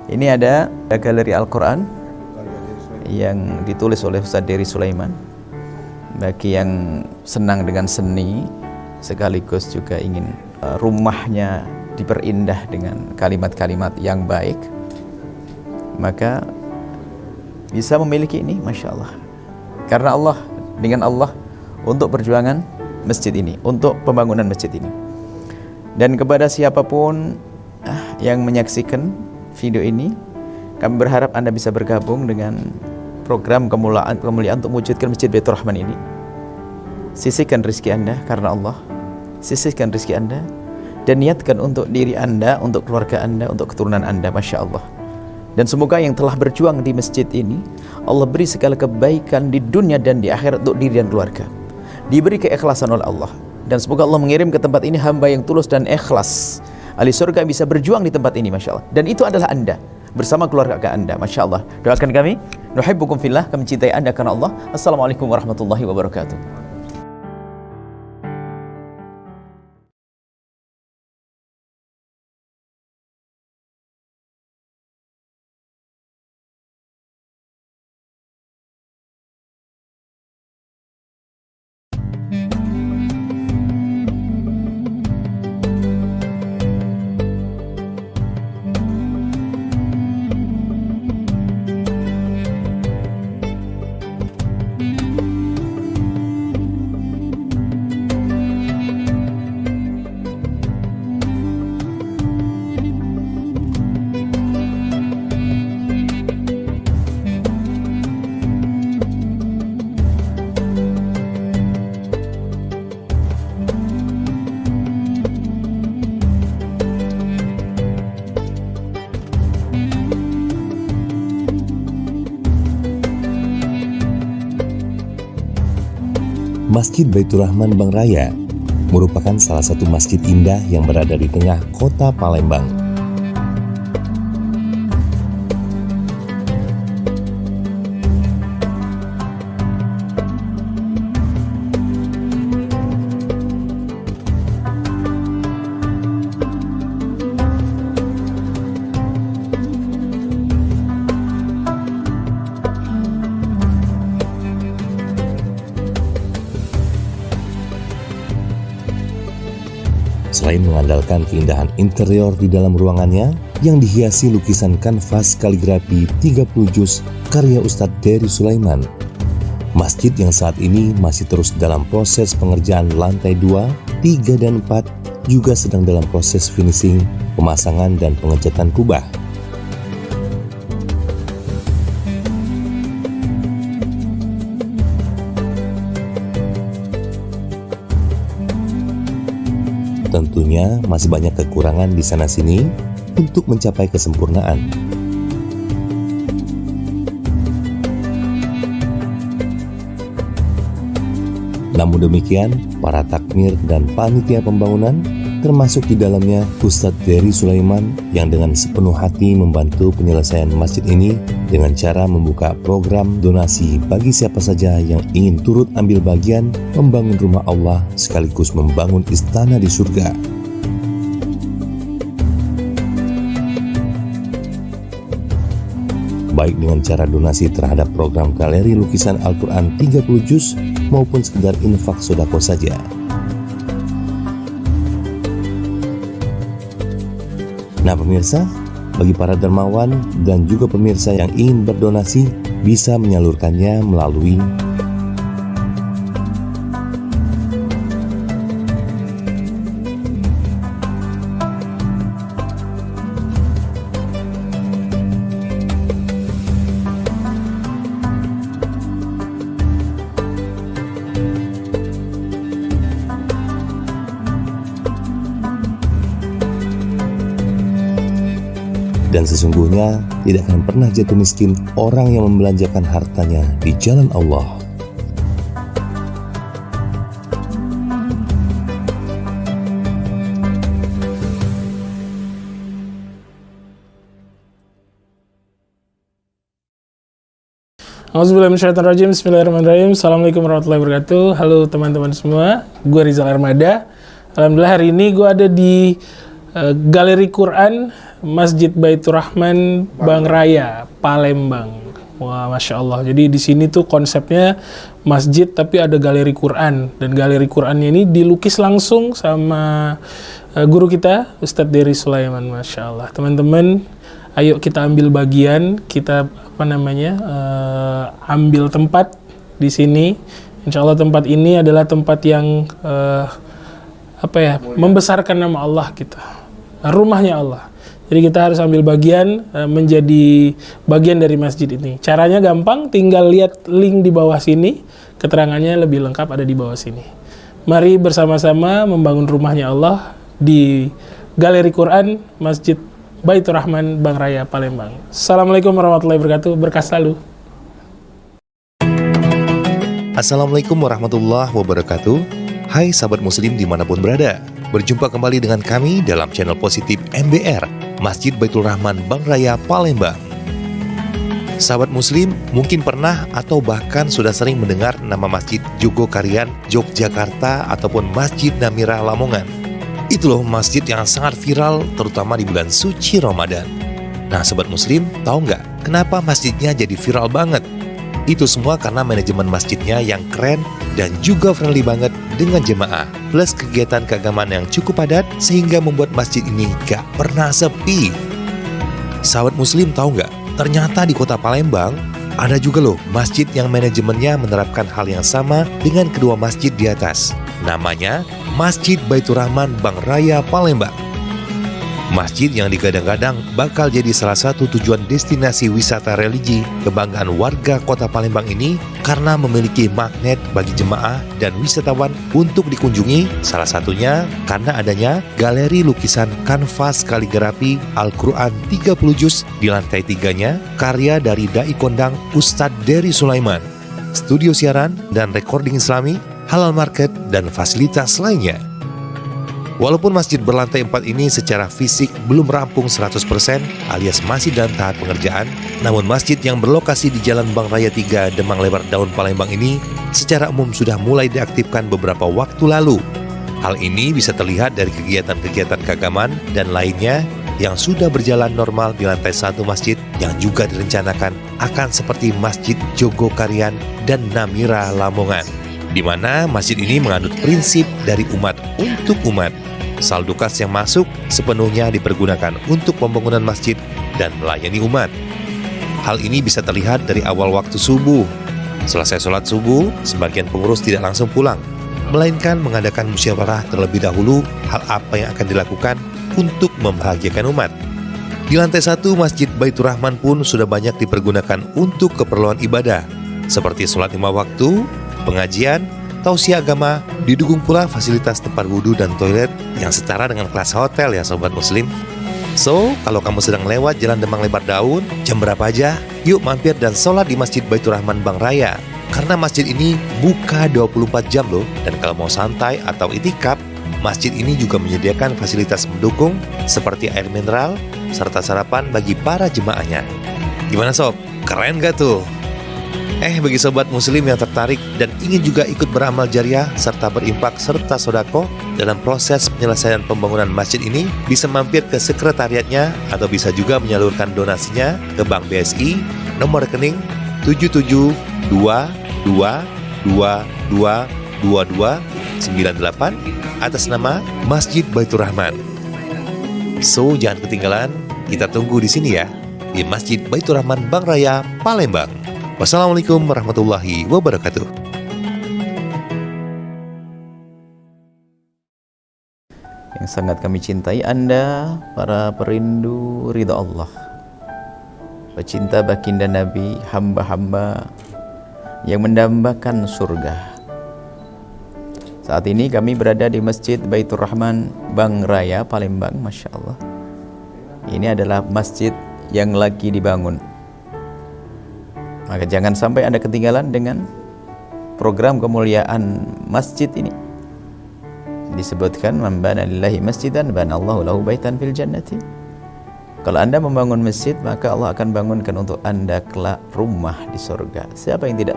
ini ada galeri Al-Quran yang ditulis oleh Ustaz Dery Sulaiman. Bagi yang senang dengan seni, sekaligus juga ingin rumahnya diperindah dengan kalimat-kalimat yang baik, maka bisa memiliki ini, Masya Allah. Karena Allah, dengan Allah, untuk perjuangan masjid ini, untuk pembangunan masjid ini. Dan kepada siapapun yang menyaksikan video ini, kami berharap Anda bisa bergabung dengan program kemuliaan untuk mewujudkan Masjid Baitur Rahman ini. Sisihkan rezeki Anda karena Allah, sisihkan rezeki Anda, dan niatkan untuk diri Anda, untuk keluarga Anda, untuk keturunan Anda. Masya Allah. Dan semoga yang telah berjuang di masjid ini, Allah beri segala kebaikan di dunia dan di akhirat untuk diri dan keluarga. Diberi keikhlasan oleh Allah. Dan semoga Allah mengirim ke tempat ini hamba yang tulus dan ikhlas. Ahli surga bisa berjuang di tempat ini, Masya Allah. Dan itu adalah Anda, bersama keluarga Anda. Masya Allah. Doakan kami, nuhibbukum fillah, kami cintai Anda karena Allah. Assalamualaikum warahmatullahi wabarakatuh. Masjid Baitur Rahman Bank Raya merupakan salah satu masjid indah yang berada di tengah kota Palembang. Selain mengandalkan keindahan interior di dalam ruangannya yang dihiasi lukisan kanvas kaligrafi 30 juz karya Ustadz Dery Sulaiman, masjid yang saat ini masih terus dalam proses pengerjaan lantai 2, 3, dan 4 juga sedang dalam proses finishing, pemasangan, dan pengecatan kubah. Tentunya masih banyak kekurangan di sana-sini untuk mencapai kesempurnaan. Namun demikian, para takmir dan panitia pembangunan termasuk di dalamnya Ustadz Dery Sulaiman yang dengan sepenuh hati membantu penyelesaian masjid ini dengan cara membuka program donasi bagi siapa saja yang ingin turut ambil bagian membangun rumah Allah sekaligus membangun istana di surga. Baik dengan cara donasi terhadap program galeri lukisan Al-Quran 30 juz maupun sekedar infak sodako saja. Nah pemirsa, bagi para dermawan dan juga pemirsa yang ingin berdonasi bisa menyalurkannya melalui dan sesungguhnya tidak akan pernah jatuh miskin orang yang membelanjakan hartanya di jalan Allah. Auzubillahiminasyaitonirrajim. Bismillahirrahmanirrahim. Assalamualaikum warahmatullahi wabarakatuh. Halo teman-teman semua, gue Rizal Armada. Alhamdulillah hari ini gue ada di Galeri Quran Masjid Baitur Rahman Bang Raya, Palembang. Wah, Masya Allah. Jadi di sini tuh konsepnya masjid tapi ada galeri Quran. Dan galeri Qurannya ini dilukis langsung sama guru kita, Ustadz Dery Sulaiman. Masya Allah. Teman-teman, ayo kita ambil bagian, kita ambil tempat di sini. Insya Allah tempat ini adalah tempat yang membesarkan nama Allah kita. Rumahnya Allah. Jadi kita harus ambil bagian menjadi bagian dari masjid ini. Caranya gampang, tinggal lihat link di bawah sini. Keterangannya lebih lengkap ada di bawah sini. Mari bersama-sama membangun rumahnya Allah di Galeri Quran Masjid Baitur Rahman Bang Raya, Palembang. Assalamualaikum warahmatullahi wabarakatuh. Berkah selalu. Assalamualaikum warahmatullahi wabarakatuh. Hai sahabat muslim dimanapun berada. Berjumpa kembali dengan kami dalam channel positif MBR, Masjid Baitur Rahman Bang Raya, Palembang. Sahabat muslim mungkin pernah atau bahkan sudah sering mendengar nama Masjid Jogokarian Yogyakarta ataupun Masjid Namirah Lamongan. Itu loh masjid yang sangat viral terutama di bulan suci Ramadan. Nah sahabat muslim, tahu nggak kenapa masjidnya jadi viral banget? Itu semua karena manajemen masjidnya yang keren dan juga friendly banget dengan jemaah. Plus kegiatan keagamaan yang cukup padat sehingga membuat masjid ini gak pernah sepi. Sahabat muslim tahu nggak? Ternyata di kota Palembang ada juga loh masjid yang manajemennya menerapkan hal yang sama dengan kedua masjid di atas. Namanya Masjid Baitur Rahman Bang Raya, Palembang. Masjid yang digadang-gadang bakal jadi salah satu tujuan destinasi wisata religi kebanggaan warga kota Palembang ini karena memiliki magnet bagi jemaah dan wisatawan untuk dikunjungi, salah satunya karena adanya galeri lukisan kanvas kaligrafi Al-Quran 30 juz di lantai 3-nya karya dari Dai Kondang Ustadz Dery Sulaiman, studio siaran dan recording islami, halal market, dan fasilitas lainnya. Walaupun masjid berlantai 4 ini secara fisik belum rampung 100% alias masih dalam tahap pengerjaan, namun masjid yang berlokasi di Jalan Bang Raya 3 Demang Lebar Daun Palembang ini secara umum sudah mulai diaktifkan beberapa waktu lalu. Hal ini bisa terlihat dari kegiatan-kegiatan keagamaan dan lainnya yang sudah berjalan normal di lantai 1 masjid yang juga direncanakan akan seperti Masjid Jogokarian dan Namirah Lamongan, di mana masjid ini menganut prinsip dari umat untuk umat. Saldo kas yang masuk sepenuhnya dipergunakan untuk pembangunan masjid dan melayani umat. Hal ini bisa terlihat dari awal waktu subuh. Selesai sholat subuh, sebagian pengurus tidak langsung pulang, melainkan mengadakan musyawarah terlebih dahulu hal apa yang akan dilakukan untuk membahagiakan umat. Di lantai 1 Masjid Baitur Rahman pun sudah banyak dipergunakan untuk keperluan ibadah, seperti sholat 5 waktu, pengajian, tausiah agama, didukung pula fasilitas tempat wudhu dan toilet yang setara dengan kelas hotel ya sobat muslim. So, kalau kamu sedang lewat Jalan Demang Lebar Daun, jam berapa aja, yuk mampir dan sholat di Masjid Baitur Rahman Bang Raya. Karena masjid ini buka 24 jam loh, dan kalau mau santai atau itikaf, masjid ini juga menyediakan fasilitas mendukung seperti air mineral serta sarapan bagi para jemaahnya. Gimana sob? Keren gak tuh? Bagi sobat muslim yang tertarik dan ingin juga ikut beramal jariah serta berimpak serta sodako dalam proses penyelesaian pembangunan masjid ini, bisa mampir ke sekretariatnya atau bisa juga menyalurkan donasinya ke Bank BSI nomor rekening 7722222298 atas nama Masjid Baitur Rahman. So, jangan ketinggalan, kita tunggu di sini ya, di Masjid Baitur Rahman Bank Raya, Palembang. Wassalamualaikum warahmatullahi wabarakatuh. Yang sangat kami cintai Anda, para perindu ridha Allah, pecinta baginda Nabi, hamba-hamba yang mendambakan surga. Saat ini kami berada di Masjid Baitur Rahman Bank Raya, Palembang. Masya Allah, ini adalah masjid yang lagi dibangun. Maka jangan sampai Anda ketinggalan dengan program kemuliaan masjid ini. Disebutkan, man bana lillahi masjidan banallahu lahu baitan fil jannati. Kalau Anda membangun masjid, maka Allah akan bangunkan untuk Anda kelak rumah di surga. Siapa yang tidak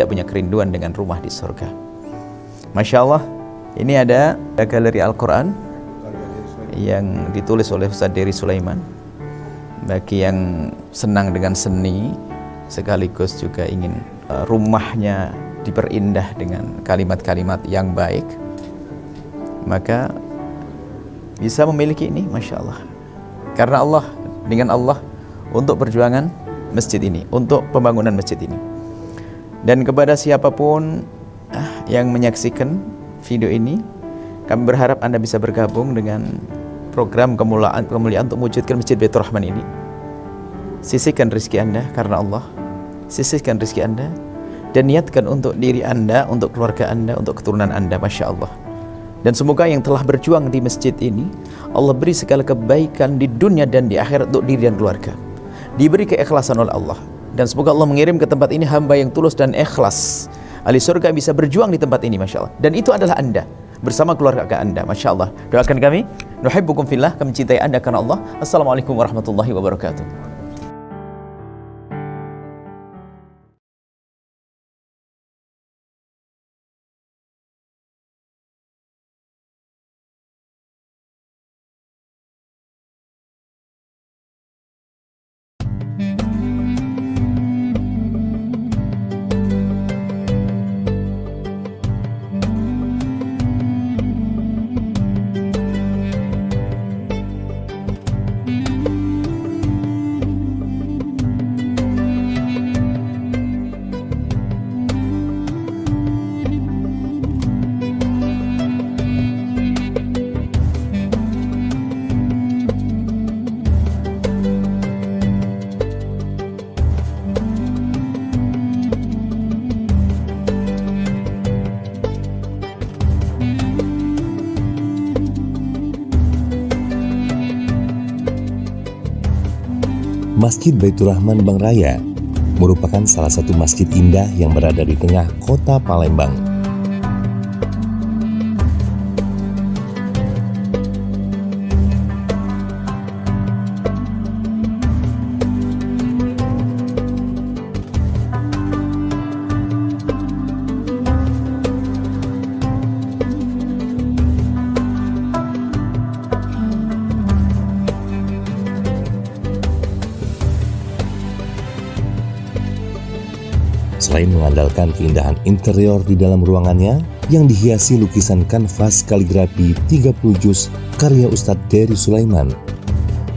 punya kerinduan dengan rumah di surga? Masya Allah, ini ada galeri Al-Quran yang ditulis oleh Ustaz Dery Sulaiman. Bagi yang senang dengan seni, sekaligus juga ingin rumahnya diperindah dengan kalimat-kalimat yang baik, maka bisa memiliki ini. Masya Allah, karena Allah, dengan Allah untuk perjuangan masjid ini, untuk pembangunan masjid ini. Dan kepada siapapun yang menyaksikan video ini, kami berharap Anda bisa bergabung dengan program kemuliaan untuk mewujudkan Masjid Baitur Rahman ini. Sisihkan rezeki Anda karena Allah, sisihkan rezeki Anda dan niatkan untuk diri Anda, untuk keluarga Anda, untuk keturunan Anda. Masya Allah. Dan semoga yang telah berjuang di masjid ini, Allah beri segala kebaikan di dunia dan di akhirat untuk diri dan keluarga. Diberi keikhlasan oleh Allah. Dan semoga Allah mengirim ke tempat ini hamba yang tulus dan ikhlas. Ahli surga bisa berjuang di tempat ini. Masya Allah. Dan itu adalah Anda bersama keluarga Anda. Masya Allah. Doakan kami. Nuhibbukum fillah. Kami cintai Anda karena Allah. Assalamualaikum warahmatullahi wabarakatuh. Masjid Baitur Rahman Bank Raya merupakan salah satu masjid indah yang berada di tengah kota Palembang. Selain mengandalkan keindahan interior di dalam ruangannya yang dihiasi lukisan kanvas kaligrafi 30 juz karya Ustadz Dery Sulaiman,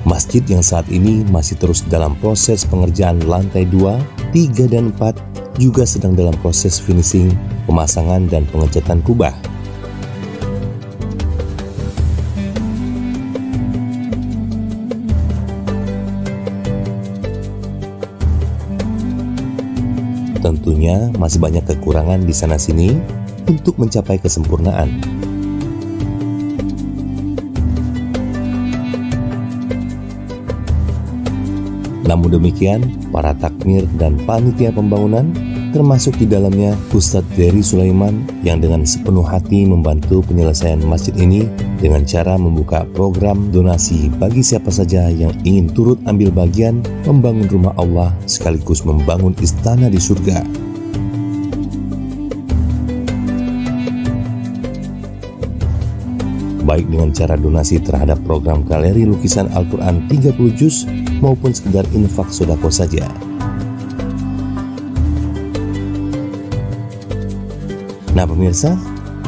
masjid yang saat ini masih terus dalam proses pengerjaan lantai 2, 3, dan 4 juga sedang dalam proses finishing, pemasangan, dan pengecatan kubah. Tentunya masih banyak kekurangan di sana-sini untuk mencapai kesempurnaan. Namun demikian, para takmir dan panitia pembangunan termasuk di dalamnya Ustadz Dery Sulaiman yang dengan sepenuh hati membantu penyelesaian masjid ini dengan cara membuka program donasi bagi siapa saja yang ingin turut ambil bagian membangun rumah Allah sekaligus membangun istana di surga. Baik dengan cara donasi terhadap program galeri lukisan Al-Quran 30 juz maupun sekedar infak sodako saja. Nah pemirsa,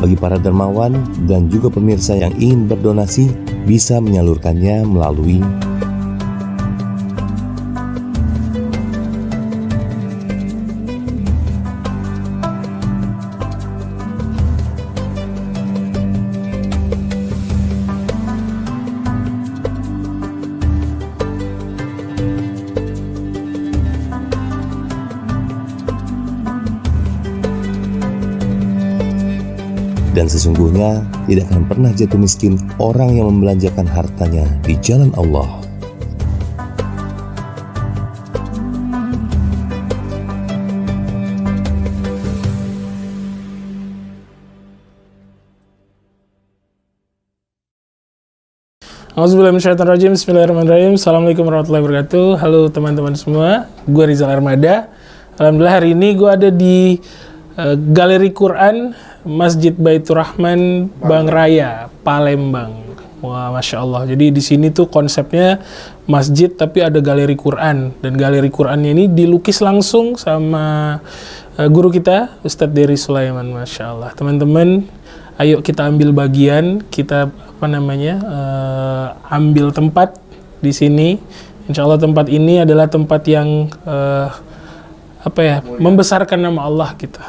bagi para dermawan dan juga pemirsa yang ingin berdonasi bisa menyalurkannya melalui dan sesungguhnya tidak akan pernah jatuh miskin orang yang membelanjakan hartanya di jalan Allah. Auzubillahiminasyaitonirrajim. Bismillahirrahmanirrahim. Assalamualaikum warahmatullahi wabarakatuh. Halo teman-teman semua, gue Rizal Armada. Alhamdulillah hari ini gue ada di Galeri Quran Masjid Baitur Rahman Bang Raya, Palembang. Wah, masya Allah. Jadi di sini tuh konsepnya masjid tapi ada galeri Quran, dan galeri Qurannya ini dilukis langsung sama guru kita Ustadz Dery Sulaiman. Masya Allah. Teman-teman, ayo kita ambil bagian, kita ambil tempat di sini. Insya Allah tempat ini adalah tempat yang membesarkan nama Allah kita,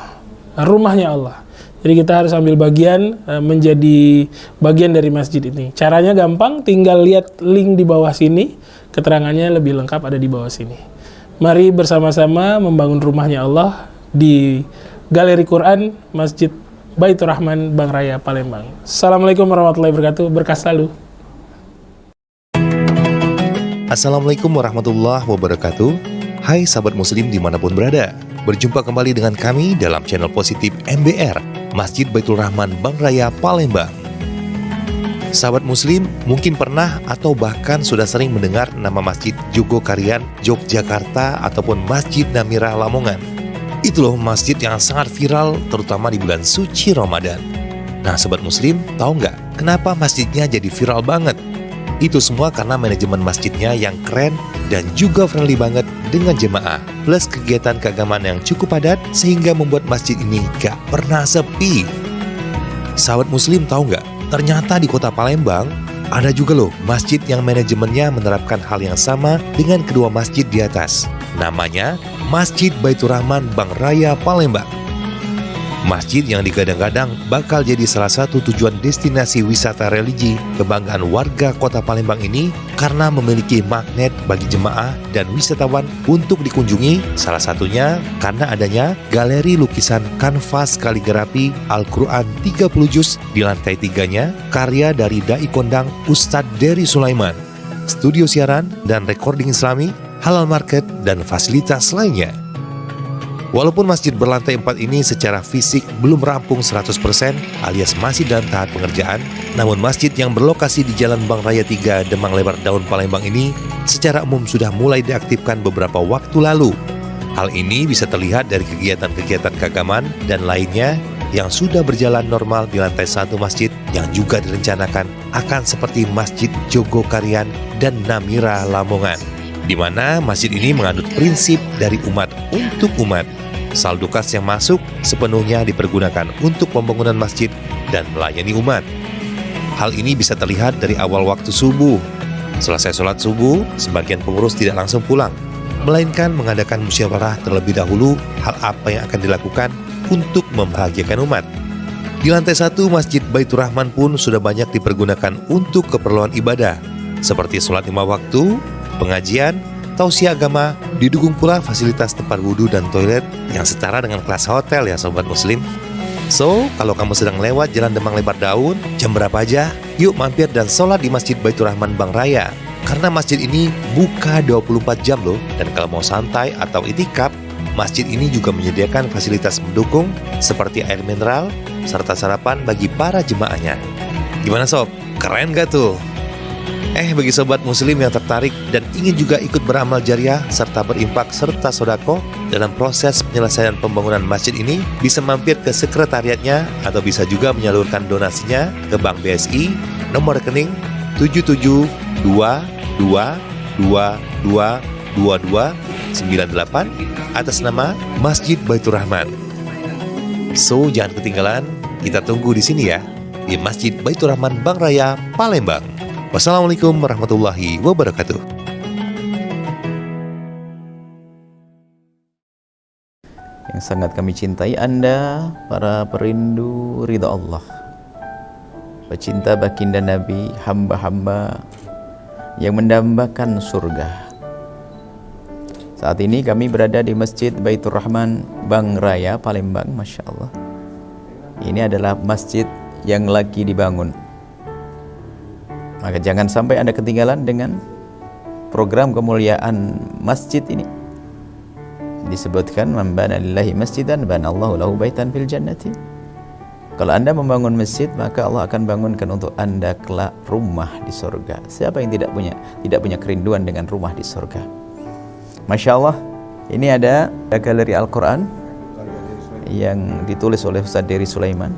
rumahnya Allah. Jadi kita harus ambil bagian, menjadi bagian dari masjid ini. Caranya gampang, tinggal lihat link di bawah sini, keterangannya lebih lengkap ada di bawah sini. Mari bersama-sama membangun rumahnya Allah di Galeri Quran Masjid Baitur Rahman Bang Raya, Palembang. Assalamualaikum warahmatullahi wabarakatuh, berkah selalu. Assalamualaikum warahmatullahi wabarakatuh. Hai sahabat muslim dimanapun berada, berjumpa kembali dengan kami dalam channel positif MBR, Masjid Baitur Rahman Bang Raya, Palembang. Sahabat muslim mungkin pernah atau bahkan sudah sering mendengar nama Masjid Jogokarian, Yogyakarta ataupun Masjid Namira Lamongan. Itu loh masjid yang sangat viral terutama di bulan suci Ramadan. Nah sahabat muslim, tahu nggak kenapa masjidnya jadi viral banget? Itu semua karena manajemen masjidnya yang keren dan juga friendly banget dengan jemaah, plus kegiatan keagamaan yang cukup padat sehingga membuat masjid ini gak pernah sepi. Sahabat muslim tahu nggak? Ternyata di kota Palembang ada juga loh masjid yang manajemennya menerapkan hal yang sama dengan kedua masjid di atas. Namanya Masjid Baitur Rahman Bang Raya, Palembang. Masjid yang digadang-gadang bakal jadi salah satu tujuan destinasi wisata religi kebanggaan warga kota Palembang ini karena memiliki magnet bagi jemaah dan wisatawan untuk dikunjungi, salah satunya karena adanya galeri lukisan kanvas kaligrafi Al-Quran 30 juz di lantai 3-nya, karya dari Dai Kondang Ustadz Dery Sulaiman, studio siaran dan recording islami, halal market, dan fasilitas lainnya. Walaupun masjid berlantai 4 ini secara fisik belum rampung 100% alias masih dalam tahap pengerjaan, namun masjid yang berlokasi di Jalan Bang Raya 3 Demang Lebar Daun Palembang ini secara umum sudah mulai diaktifkan beberapa waktu lalu. Hal ini bisa terlihat dari kegiatan-kegiatan keagamaan dan lainnya yang sudah berjalan normal di lantai 1 masjid yang juga direncanakan akan seperti Masjid Jogokarian dan Namira Lamongan, di mana masjid ini menganut prinsip dari umat untuk umat. Saldo kas yang masuk sepenuhnya dipergunakan untuk pembangunan masjid dan melayani umat. Hal ini bisa terlihat dari awal waktu subuh. Selesai sholat subuh, sebagian pengurus tidak langsung pulang, melainkan mengadakan musyawarah terlebih dahulu hal apa yang akan dilakukan untuk membahagiakan umat. Di lantai 1 Masjid Baitur Rahman pun sudah banyak dipergunakan untuk keperluan ibadah, seperti sholat 5 waktu, pengajian, tausiah agama, didukung pula fasilitas tempat wudhu dan toilet yang setara dengan kelas hotel ya sobat muslim. So, kalau kamu sedang lewat Jalan Demang Lebar Daun, jam berapa aja, yuk mampir dan sholat di Masjid Baitur Rahman Bang Raya. Karena masjid ini buka 24 jam loh, dan kalau mau santai atau itikaf, masjid ini juga menyediakan fasilitas mendukung seperti air mineral serta sarapan bagi para jemaahnya. Gimana sob? Keren gak tuh? Bagi sobat muslim yang tertarik dan ingin juga ikut beramal jariah serta berimpak serta sodako dalam proses penyelesaian pembangunan masjid ini, bisa mampir ke sekretariatnya atau bisa juga menyalurkan donasinya ke Bank BSI nomor rekening 7722222298 atas nama Masjid Baitur Rahman. So, jangan ketinggalan, kita tunggu di sini ya, di Masjid Baitur Rahman Bank Raya, Palembang. Wassalamualaikum warahmatullahi wabarakatuh. Yang sangat kami cintai Anda, para perindu ridha Allah, pecinta baginda Nabi, hamba-hamba yang mendambakan surga. Saat ini kami berada di Masjid Baitur Rahman Bank Raya, Palembang. Masya Allah, ini adalah masjid yang lagi dibangun. Maka jangan sampai Anda ketinggalan dengan program kemuliaan masjid ini. Disebutkan, man bana lillahi masjidan banallahu lahu baitan fil jannati. Kalau Anda membangun masjid, maka Allah akan bangunkan untuk Anda kelak rumah di surga. Siapa yang tidak punya kerinduan dengan rumah di surga? Masya Allah, ini ada galeri Al-Quran yang ditulis oleh Ustaz Dery Sulaiman.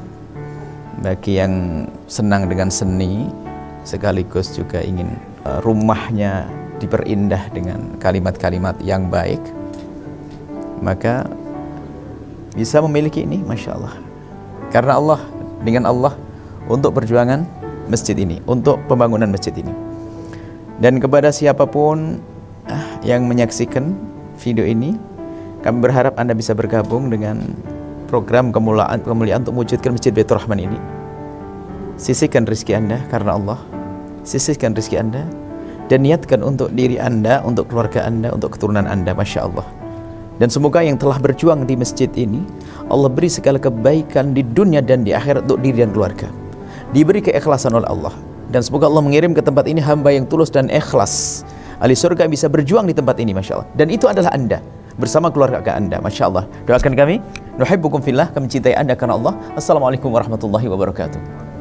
Bagi yang senang dengan seni, sekaligus juga ingin rumahnya diperindah dengan kalimat-kalimat yang baik, maka bisa memiliki ini. Masya Allah, karena Allah, dengan Allah untuk perjuangan masjid ini, untuk pembangunan masjid ini. Dan kepada siapapun yang menyaksikan video ini, kami berharap Anda bisa bergabung dengan program kemuliaan untuk mewujudkan Masjid Baitur Rahman ini. Sisihkan rezeki Anda karena Allah, sisihkan rezeki Anda dan niatkan untuk diri Anda, untuk keluarga Anda, untuk keturunan Anda. Masya Allah. Dan semoga yang telah berjuang di masjid ini, Allah beri segala kebaikan di dunia dan di akhirat untuk diri dan keluarga, diberi keikhlasan oleh Allah. Dan semoga Allah mengirim ke tempat ini hamba yang tulus dan ikhlas, ahli surga bisa berjuang di tempat ini. Masya Allah. Dan itu adalah Anda bersama keluarga Anda. Masya Allah. Doakan kami, nuhibbukum fillah, kami cintai Anda karena Allah. Assalamualaikum warahmatullahi wabarakatuh.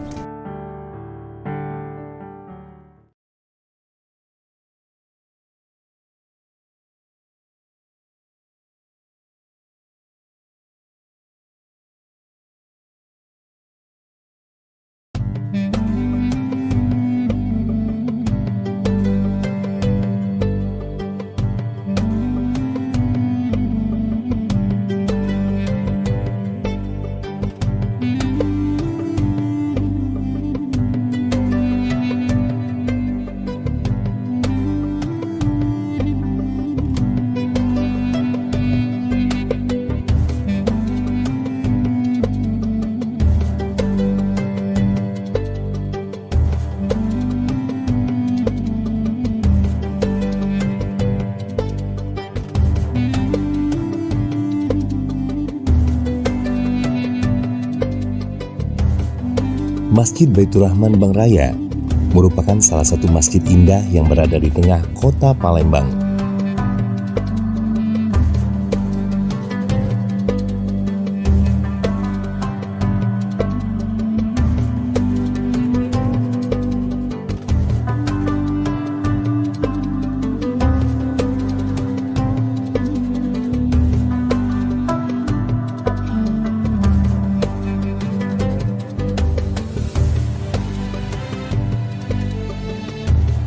Masjid Baitur Rahman Bank Raya merupakan salah satu masjid indah yang berada di tengah kota Palembang.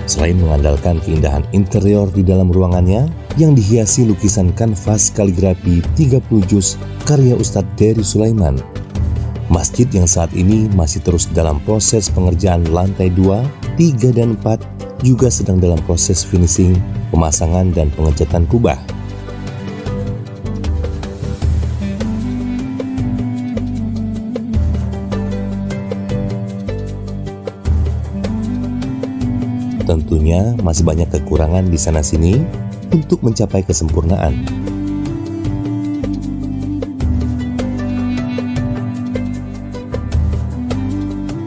Selain mengandalkan keindahan interior di dalam ruangannya yang dihiasi lukisan kanvas kaligrafi 30 juz karya Ustadz Dery Sulaiman, masjid yang saat ini masih terus dalam proses pengerjaan lantai 2, 3, dan 4 juga sedang dalam proses finishing, pemasangan, dan pengecatan kubah. Tentunya masih banyak kekurangan di sana-sini untuk mencapai kesempurnaan.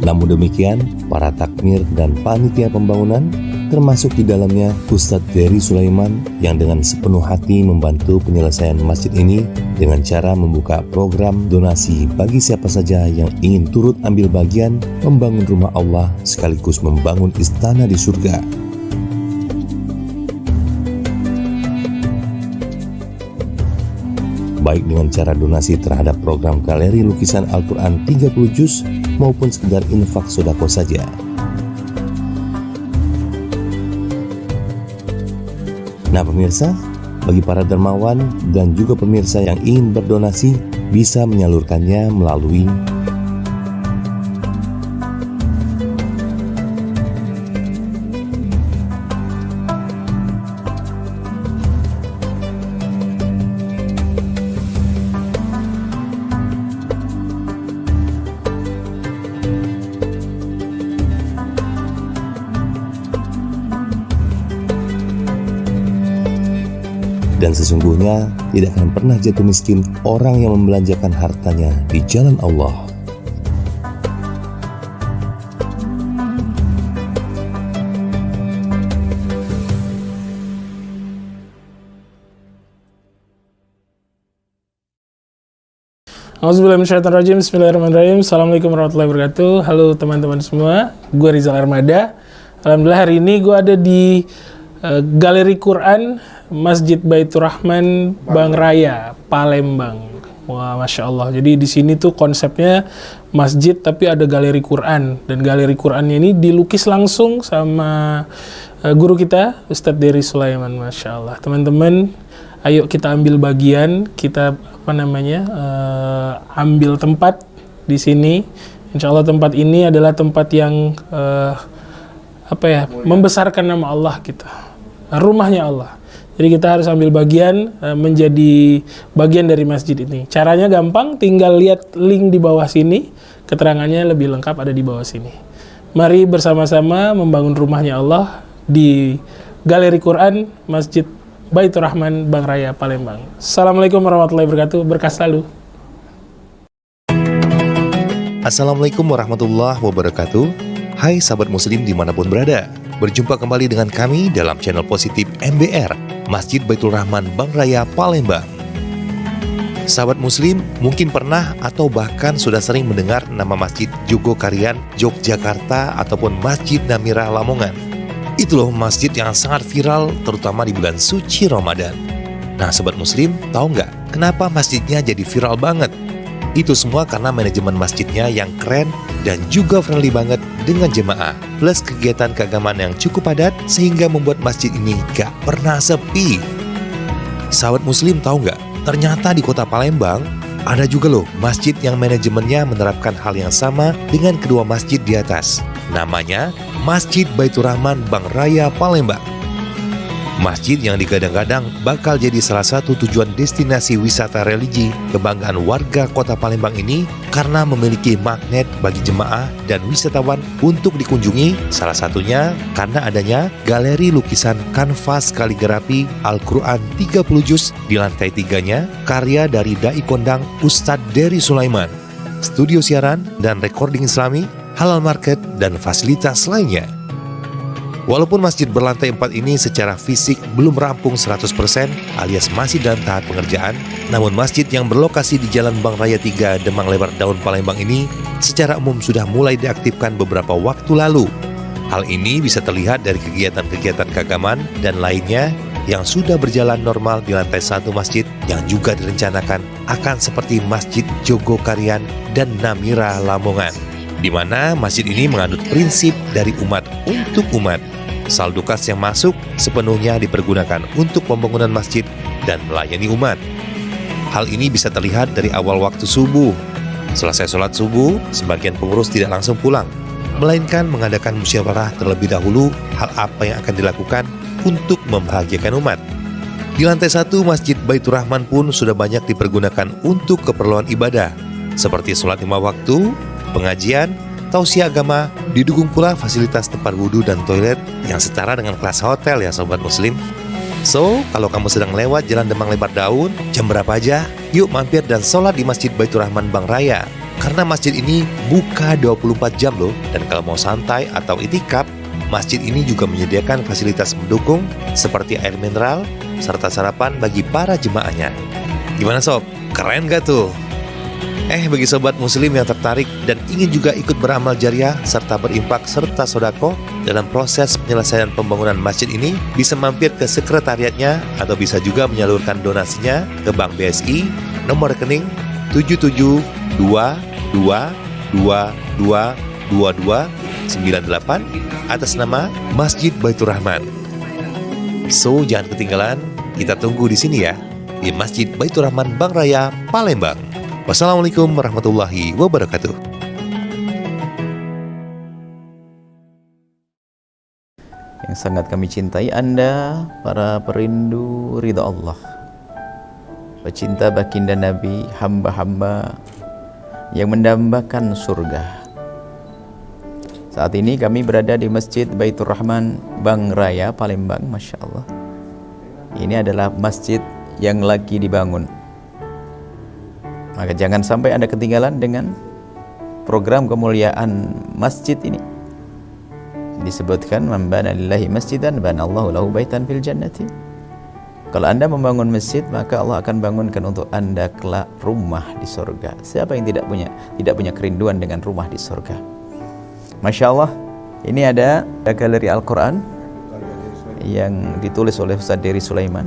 Namun demikian, para takmir dan panitia pembangunan termasuk di dalamnya Ustadz Dery Sulaiman yang dengan sepenuh hati membantu penyelesaian masjid ini dengan cara membuka program donasi bagi siapa saja yang ingin turut ambil bagian membangun rumah Allah sekaligus membangun istana di surga. Baik dengan cara donasi terhadap program galeri lukisan Al-Quran 30 juz maupun sekedar infak sodako saja. Nah pemirsa, bagi para dermawan dan juga pemirsa yang ingin berdonasi bisa menyalurkannya melalui dan sesungguhnya tidak akan pernah jatuh miskin orang yang membelanjakan hartanya di jalan Allah. Auzubillahiminasyaitonirrajim. Bismillahirrahmanirrahim. Assalamualaikum warahmatullahi wabarakatuh. Halo teman-teman semua, gue Rizal Armada. Alhamdulillah hari ini gue ada di Galeri Quran Masjid Baitur Rahman Bang Raya, Palembang. Wah, Masya Allah. Jadi di sini tuh konsepnya masjid tapi ada galeri Quran. Dan galeri Qurannya ini dilukis langsung sama guru kita, Ustadz Dery Sulaiman. Masya Allah. Teman-teman, ayo kita ambil bagian, kita ambil tempat di sini. Insya Allah tempat ini adalah tempat yang membesarkan nama Allah kita. Rumahnya Allah. Jadi kita harus ambil bagian menjadi bagian dari masjid ini. Caranya gampang, tinggal lihat link di bawah sini. Keterangannya lebih lengkap ada di bawah sini. Mari bersama-sama membangun rumahnya Allah di Galeri Quran Masjid Baitur Rahman Bang Raya, Palembang. Assalamualaikum warahmatullahi wabarakatuh. Berkah selalu. Assalamualaikum warahmatullahi wabarakatuh. Hai sahabat muslim dimanapun berada. Berjumpa kembali dengan kami dalam channel positif MBR, Masjid Baitur Rahman Bang Raya, Palembang. Sahabat muslim mungkin pernah atau bahkan sudah sering mendengar nama Masjid Jogokarian, Yogyakarta ataupun Masjid Namira Lamongan. Itu loh masjid yang sangat viral terutama di bulan suci Ramadan. Nah sahabat muslim, tahu nggak kenapa masjidnya jadi viral banget? Itu semua karena manajemen masjidnya yang keren dan juga friendly banget dengan jemaah. Plus kegiatan keagamaan yang cukup padat sehingga membuat masjid ini gak pernah sepi. Sahabat muslim tahu nggak? Ternyata di kota Palembang ada juga loh masjid yang manajemennya menerapkan hal yang sama dengan kedua masjid di atas. Namanya Masjid Baitur Rahman Bang Raya, Palembang. Masjid yang digadang-gadang bakal jadi salah satu tujuan destinasi wisata religi kebanggaan warga kota Palembang ini karena memiliki magnet bagi jemaah dan wisatawan untuk dikunjungi, salah satunya karena adanya galeri lukisan kanvas kaligrafi Al-Quran 30 juz di lantai 3-nya karya dari Dai Kondang Ustadz Dery Sulaiman, studio siaran dan recording Islami, halal market, dan fasilitas lainnya. Walaupun masjid berlantai 4 ini secara fisik belum rampung 100% alias masih dalam tahap pengerjaan, namun masjid yang berlokasi di Jalan Bang Raya 3 Demang Lebar Daun Palembang ini secara umum sudah mulai diaktifkan beberapa waktu lalu. Hal ini bisa terlihat dari kegiatan-kegiatan keagamaan dan lainnya yang sudah berjalan normal di lantai 1 masjid yang juga direncanakan akan seperti Masjid Jogokarian dan Namira Lamongan, di mana masjid ini menganut prinsip dari umat untuk umat. Saldo kas yang masuk sepenuhnya dipergunakan untuk pembangunan masjid dan melayani umat. Hal ini bisa terlihat dari awal waktu subuh. Selesai sholat subuh, sebagian pengurus tidak langsung pulang, melainkan mengadakan musyawarah terlebih dahulu hal apa yang akan dilakukan untuk membahagiakan umat. Di lantai 1 Masjid Baitur Rahman pun sudah banyak dipergunakan untuk keperluan ibadah, seperti sholat 5 waktu, pengajian, tausiah agama, didukung pula fasilitas tempat wudhu dan toilet yang setara dengan kelas hotel ya sobat muslim. So, kalau kamu sedang lewat Jalan Demang Lebar Daun, jam berapa aja, yuk mampir dan sholat di Masjid Baitur Rahman Bang Raya. Karena masjid ini buka 24 jam loh, dan kalau mau santai atau itikaf, masjid ini juga menyediakan fasilitas mendukung seperti air mineral serta sarapan bagi para jemaahnya. Gimana sob? Keren gak tuh? Bagi sobat muslim yang tertarik dan ingin juga ikut beramal jariah serta berimpak serta sodako dalam proses penyelesaian pembangunan masjid ini, bisa mampir ke sekretariatnya atau bisa juga menyalurkan donasinya ke Bank BSI nomor rekening 7722222298 atas nama Masjid Baitur Rahman. So, jangan ketinggalan, kita tunggu di sini ya, di Masjid Baitur Rahman Bank Raya, Palembang. Wassalamualaikum warahmatullahi wabarakatuh. Yang sangat kami cintai Anda, para perindu ridha Allah, pecinta baginda Nabi, hamba-hamba yang mendambakan surga. Saat ini kami berada di Masjid Baitur Rahman Bank Raya, Palembang. Masya Allah, ini adalah masjid yang lagi dibangun. Maka jangan sampai Anda ketinggalan dengan program kemuliaan masjid ini. Disebutkan, man bana lillahi masjidan bana Allahu lahu baitan fil jannati. Kalau Anda membangun masjid, maka Allah akan bangunkan untuk Anda kelak rumah di surga. Siapa yang tidak punya kerinduan dengan rumah di surga? Masya Allah, ini ada galeri Al-Quran yang ditulis oleh Ustaz Dery Sulaiman.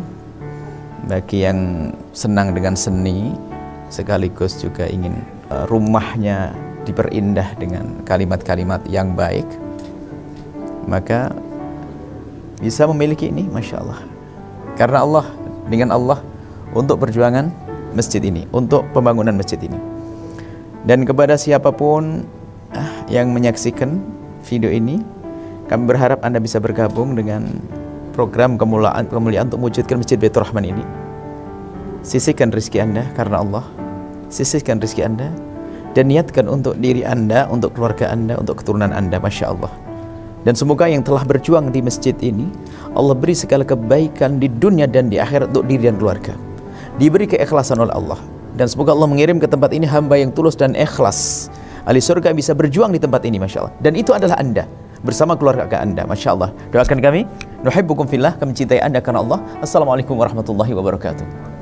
Bagi yang senang dengan seni, sekaligus juga ingin rumahnya diperindah dengan kalimat-kalimat yang baik, maka bisa memiliki ini, Masya Allah. Karena Allah, dengan Allah, untuk perjuangan masjid ini, untuk pembangunan masjid ini. Dan kepada siapapun yang menyaksikan video ini, kami berharap Anda bisa bergabung dengan program kemuliaan untuk mewujudkan Masjid Baitur Rahman ini. Sisihkan rezeki Anda karena Allah, sisihkan rezeki Anda, dan niatkan untuk diri Anda, untuk keluarga Anda, untuk keturunan Anda. Masya Allah. Dan semoga yang telah berjuang di masjid ini, Allah beri segala kebaikan di dunia dan di akhirat untuk diri dan keluarga, diberi keikhlasan oleh Allah. Dan semoga Allah mengirim ke tempat ini hamba yang tulus dan ikhlas, ahli surga bisa berjuang di tempat ini. Masya Allah. Dan itu adalah Anda bersama keluarga Anda. Masya Allah. Doakan kami, nuhibbukum fillah, kami cintai Anda karena Allah. Assalamualaikum warahmatullahi wabarakatuh.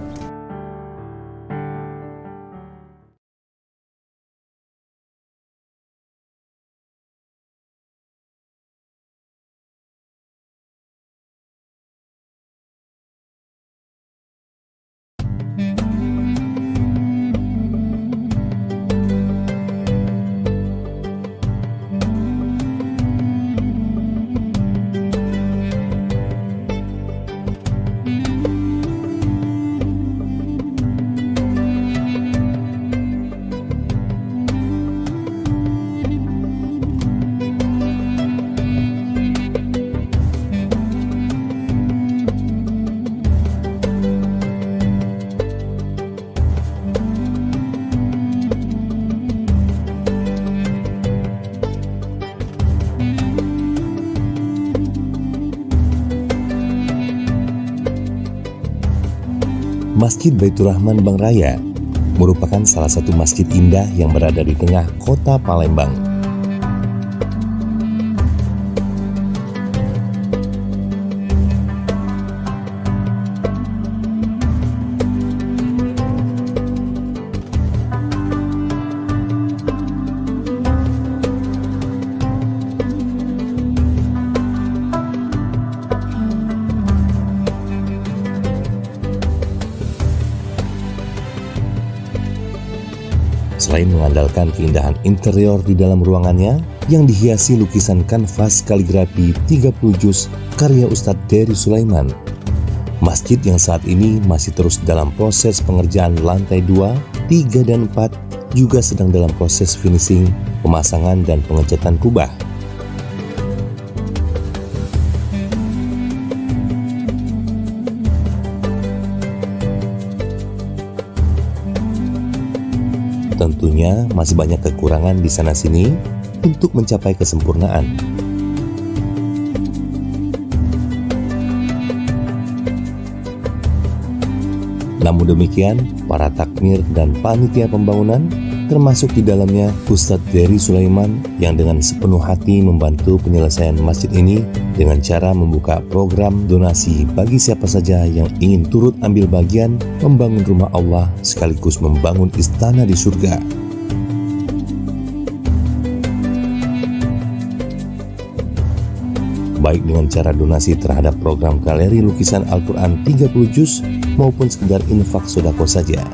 Masjid Baitur Rahman Bank Raya merupakan salah satu masjid indah yang berada di tengah kota Palembang. Selain mengandalkan keindahan interior di dalam ruangannya yang dihiasi lukisan kanvas kaligrafi 30 juz karya Ustadz Dery Sulaiman, masjid yang saat ini masih terus dalam proses pengerjaan lantai 2, 3, dan 4 juga sedang dalam proses finishing, pemasangan, dan pengecatan kubah. Tentunya masih banyak kekurangan di sana-sini untuk mencapai kesempurnaan. Namun demikian, para takmir dan panitia pembangunan termasuk di dalamnya Ustadz Dery Sulaiman yang dengan sepenuh hati membantu penyelesaian masjid ini dengan cara membuka program donasi bagi siapa saja yang ingin turut ambil bagian membangun rumah Allah sekaligus membangun istana di surga. Baik dengan cara donasi terhadap program galeri lukisan Al-Quran 30 juz maupun sekedar infak sodako saja.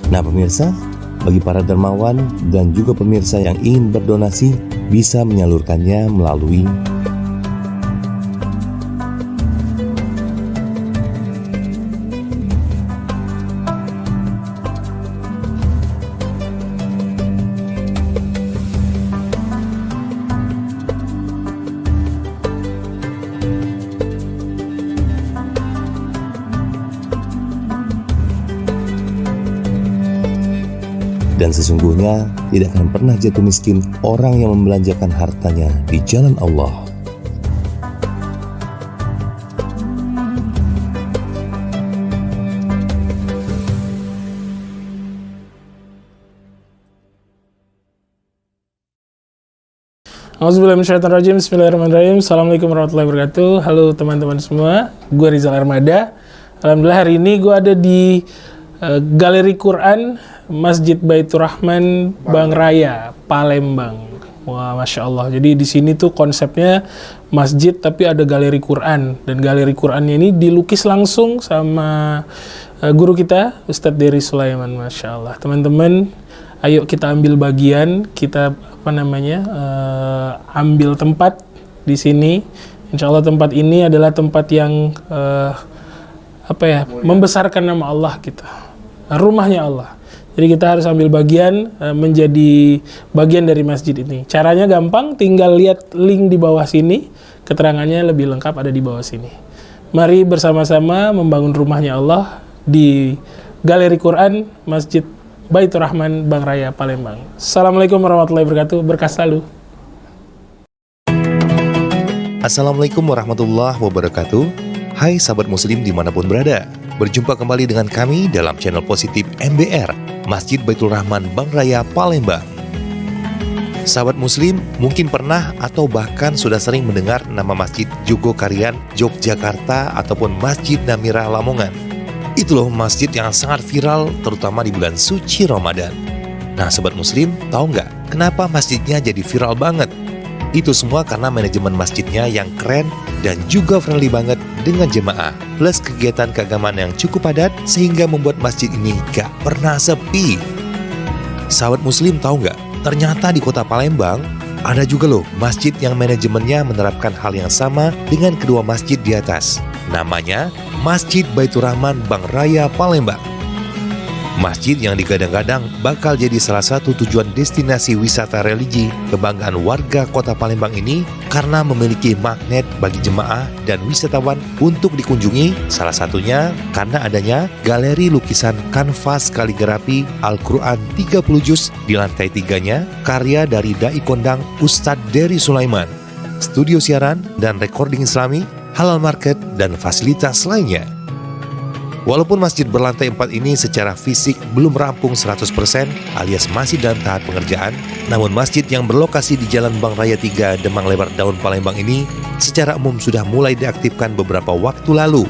Nah pemirsa, bagi para dermawan dan juga pemirsa yang ingin berdonasi bisa menyalurkannya melalui dan sesungguhnya tidak akan pernah jatuh miskin orang yang membelanjakan hartanya di jalan Allah. Auzubillahiminasyaitonirrajim. Bismillahirrahmanirrahim. Assalamualaikum warahmatullahi wabarakatuh. Halo teman-teman semua, gue Rizal Armada. Alhamdulillah hari ini gue ada di Galeri Quran Masjid Baitur Rahman Bang Raya, Palembang. Wah, Masya Allah. Jadi di sini tuh konsepnya masjid tapi ada galeri Quran. Dan galeri Qurannya ini dilukis langsung sama guru kita, Ustadz Dery Sulaiman. Masya Allah. Teman-teman, ayo kita ambil bagian, kita ambil tempat di sini. Insya Allah tempat ini adalah tempat yang membesarkan nama Allah kita. Rumahnya Allah. Jadi kita harus ambil bagian, menjadi bagian dari masjid ini. Caranya gampang, tinggal lihat link di bawah sini. Keterangannya lebih lengkap ada di bawah sini. Mari bersama-sama membangun rumahnya Allah di Galeri Quran Masjid Baitur Rahman Bang Raya, Palembang. Assalamualaikum warahmatullahi wabarakatuh. Berkah selalu. Assalamualaikum warahmatullahi wabarakatuh. Hai sahabat muslim dimanapun berada. Berjumpa kembali dengan kami dalam channel positif MBR, Masjid Baitur Rahman Bang Raya, Palembang. Sahabat muslim mungkin pernah atau bahkan sudah sering mendengar nama Masjid Jogokarian Yogyakarta ataupun Masjid Namira Lamongan. Itu loh masjid yang sangat viral terutama di bulan suci Ramadan. Nah sahabat muslim, tahu nggak kenapa masjidnya jadi viral banget? Itu semua karena manajemen masjidnya yang keren dan juga friendly banget dengan jemaah. Plus kegiatan keagamaan yang cukup padat sehingga membuat masjid ini gak pernah sepi. Sahabat muslim tahu nggak? Ternyata di kota Palembang ada juga loh masjid yang manajemennya menerapkan hal yang sama dengan kedua masjid di atas. Namanya Masjid Baitur Rahman Bang Raya, Palembang. Masjid yang digadang-gadang bakal jadi salah satu tujuan destinasi wisata religi kebanggaan warga kota Palembang ini karena memiliki magnet bagi jemaah dan wisatawan untuk dikunjungi, salah satunya karena adanya galeri lukisan kanvas kaligrafi Al-Quran 30 juz di lantai 3-nya karya dari Dai Kondang Ustadz Dery Sulaiman, studio siaran dan recording islami, halal market, dan fasilitas lainnya. Walaupun masjid berlantai 4 ini secara fisik belum rampung 100% alias masih dalam tahap pengerjaan, namun masjid yang berlokasi di Jalan Bang Raya 3 Demang Lebar Daun Palembang ini secara umum sudah mulai diaktifkan beberapa waktu lalu.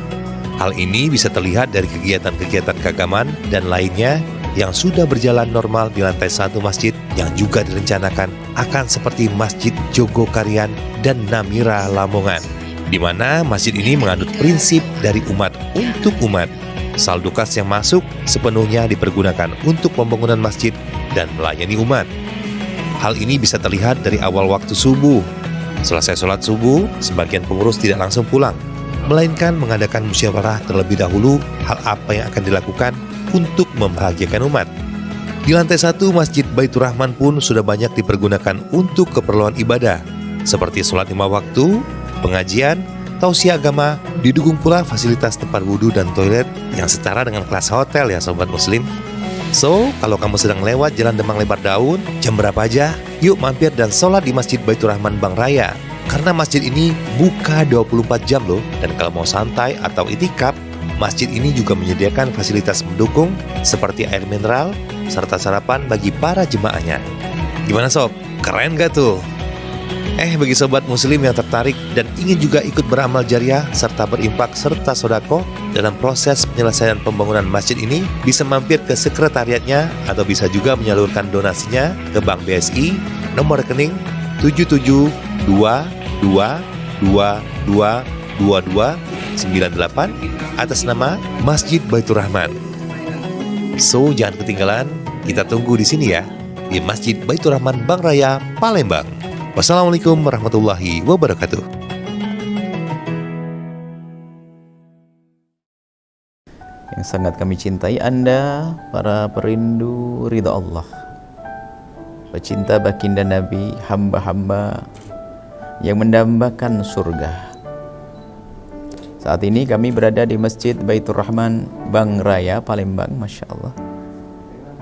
Hal ini bisa terlihat dari kegiatan-kegiatan keagamaan dan lainnya yang sudah berjalan normal di lantai 1 masjid yang juga direncanakan akan seperti Masjid Jogokarian dan Namira Lamongan, di mana masjid ini menganut prinsip dari umat untuk umat. Saldo kas yang masuk sepenuhnya dipergunakan untuk pembangunan masjid dan melayani umat. Hal ini bisa terlihat dari awal waktu subuh. Selesai sholat subuh, sebagian pengurus tidak langsung pulang, melainkan mengadakan musyawarah terlebih dahulu hal apa yang akan dilakukan untuk membahagiakan umat. Di lantai 1 Masjid Baitur Rahman pun sudah banyak dipergunakan untuk keperluan ibadah, seperti sholat 5 waktu, pengajian, tausiah agama, didukung pula fasilitas tempat wudhu dan toilet yang setara dengan kelas hotel ya sobat muslim. So, kalau kamu sedang lewat Jalan Demang Lebar Daun, jam berapa aja, yuk mampir dan sholat di Masjid Baitur Rahman Bang Raya. Karena masjid ini buka 24 jam loh, dan kalau mau santai atau itikaf, Masjid ini juga menyediakan fasilitas mendukung seperti air mineral serta sarapan bagi para jemaahnya. Gimana sob? Keren gak tuh? Bagi sobat muslim yang tertarik dan ingin juga ikut beramal jariah serta berimpak serta sodako dalam proses penyelesaian pembangunan masjid ini, bisa mampir ke sekretariatnya atau bisa juga menyalurkan donasinya ke Bank BSI nomor rekening 7722222298 atas nama Masjid Baitur Rahman. So, jangan ketinggalan, kita tunggu di sini ya, di Masjid Baitur Rahman Bank Raya, Palembang. Wassalamualaikum warahmatullahi wabarakatuh. Yang sangat kami cintai Anda, para perindu ridha Allah, pecinta baginda Nabi, hamba-hamba yang mendambakan surga. Saat ini kami berada di Masjid Baitur Rahman Bank Raya, Palembang. Masya Allah,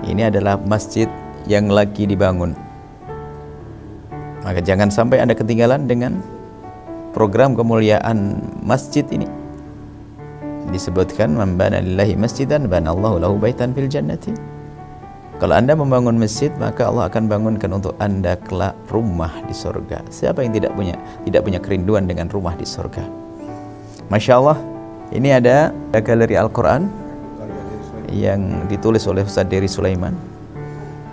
ini adalah masjid yang lagi dibangun. Maka jangan sampai Anda ketinggalan dengan program kemuliaan masjid ini. Disebutkan, man bana lillahi masjidan banallahu lahu baitan fil jannati. Kalau Anda membangun masjid, maka Allah akan bangunkan untuk Anda kelak rumah di surga. Siapa yang tidak punya kerinduan dengan rumah di surga? Masya Allah, ini ada galeri Al-Quran yang ditulis oleh Ustaz Dery Sulaiman.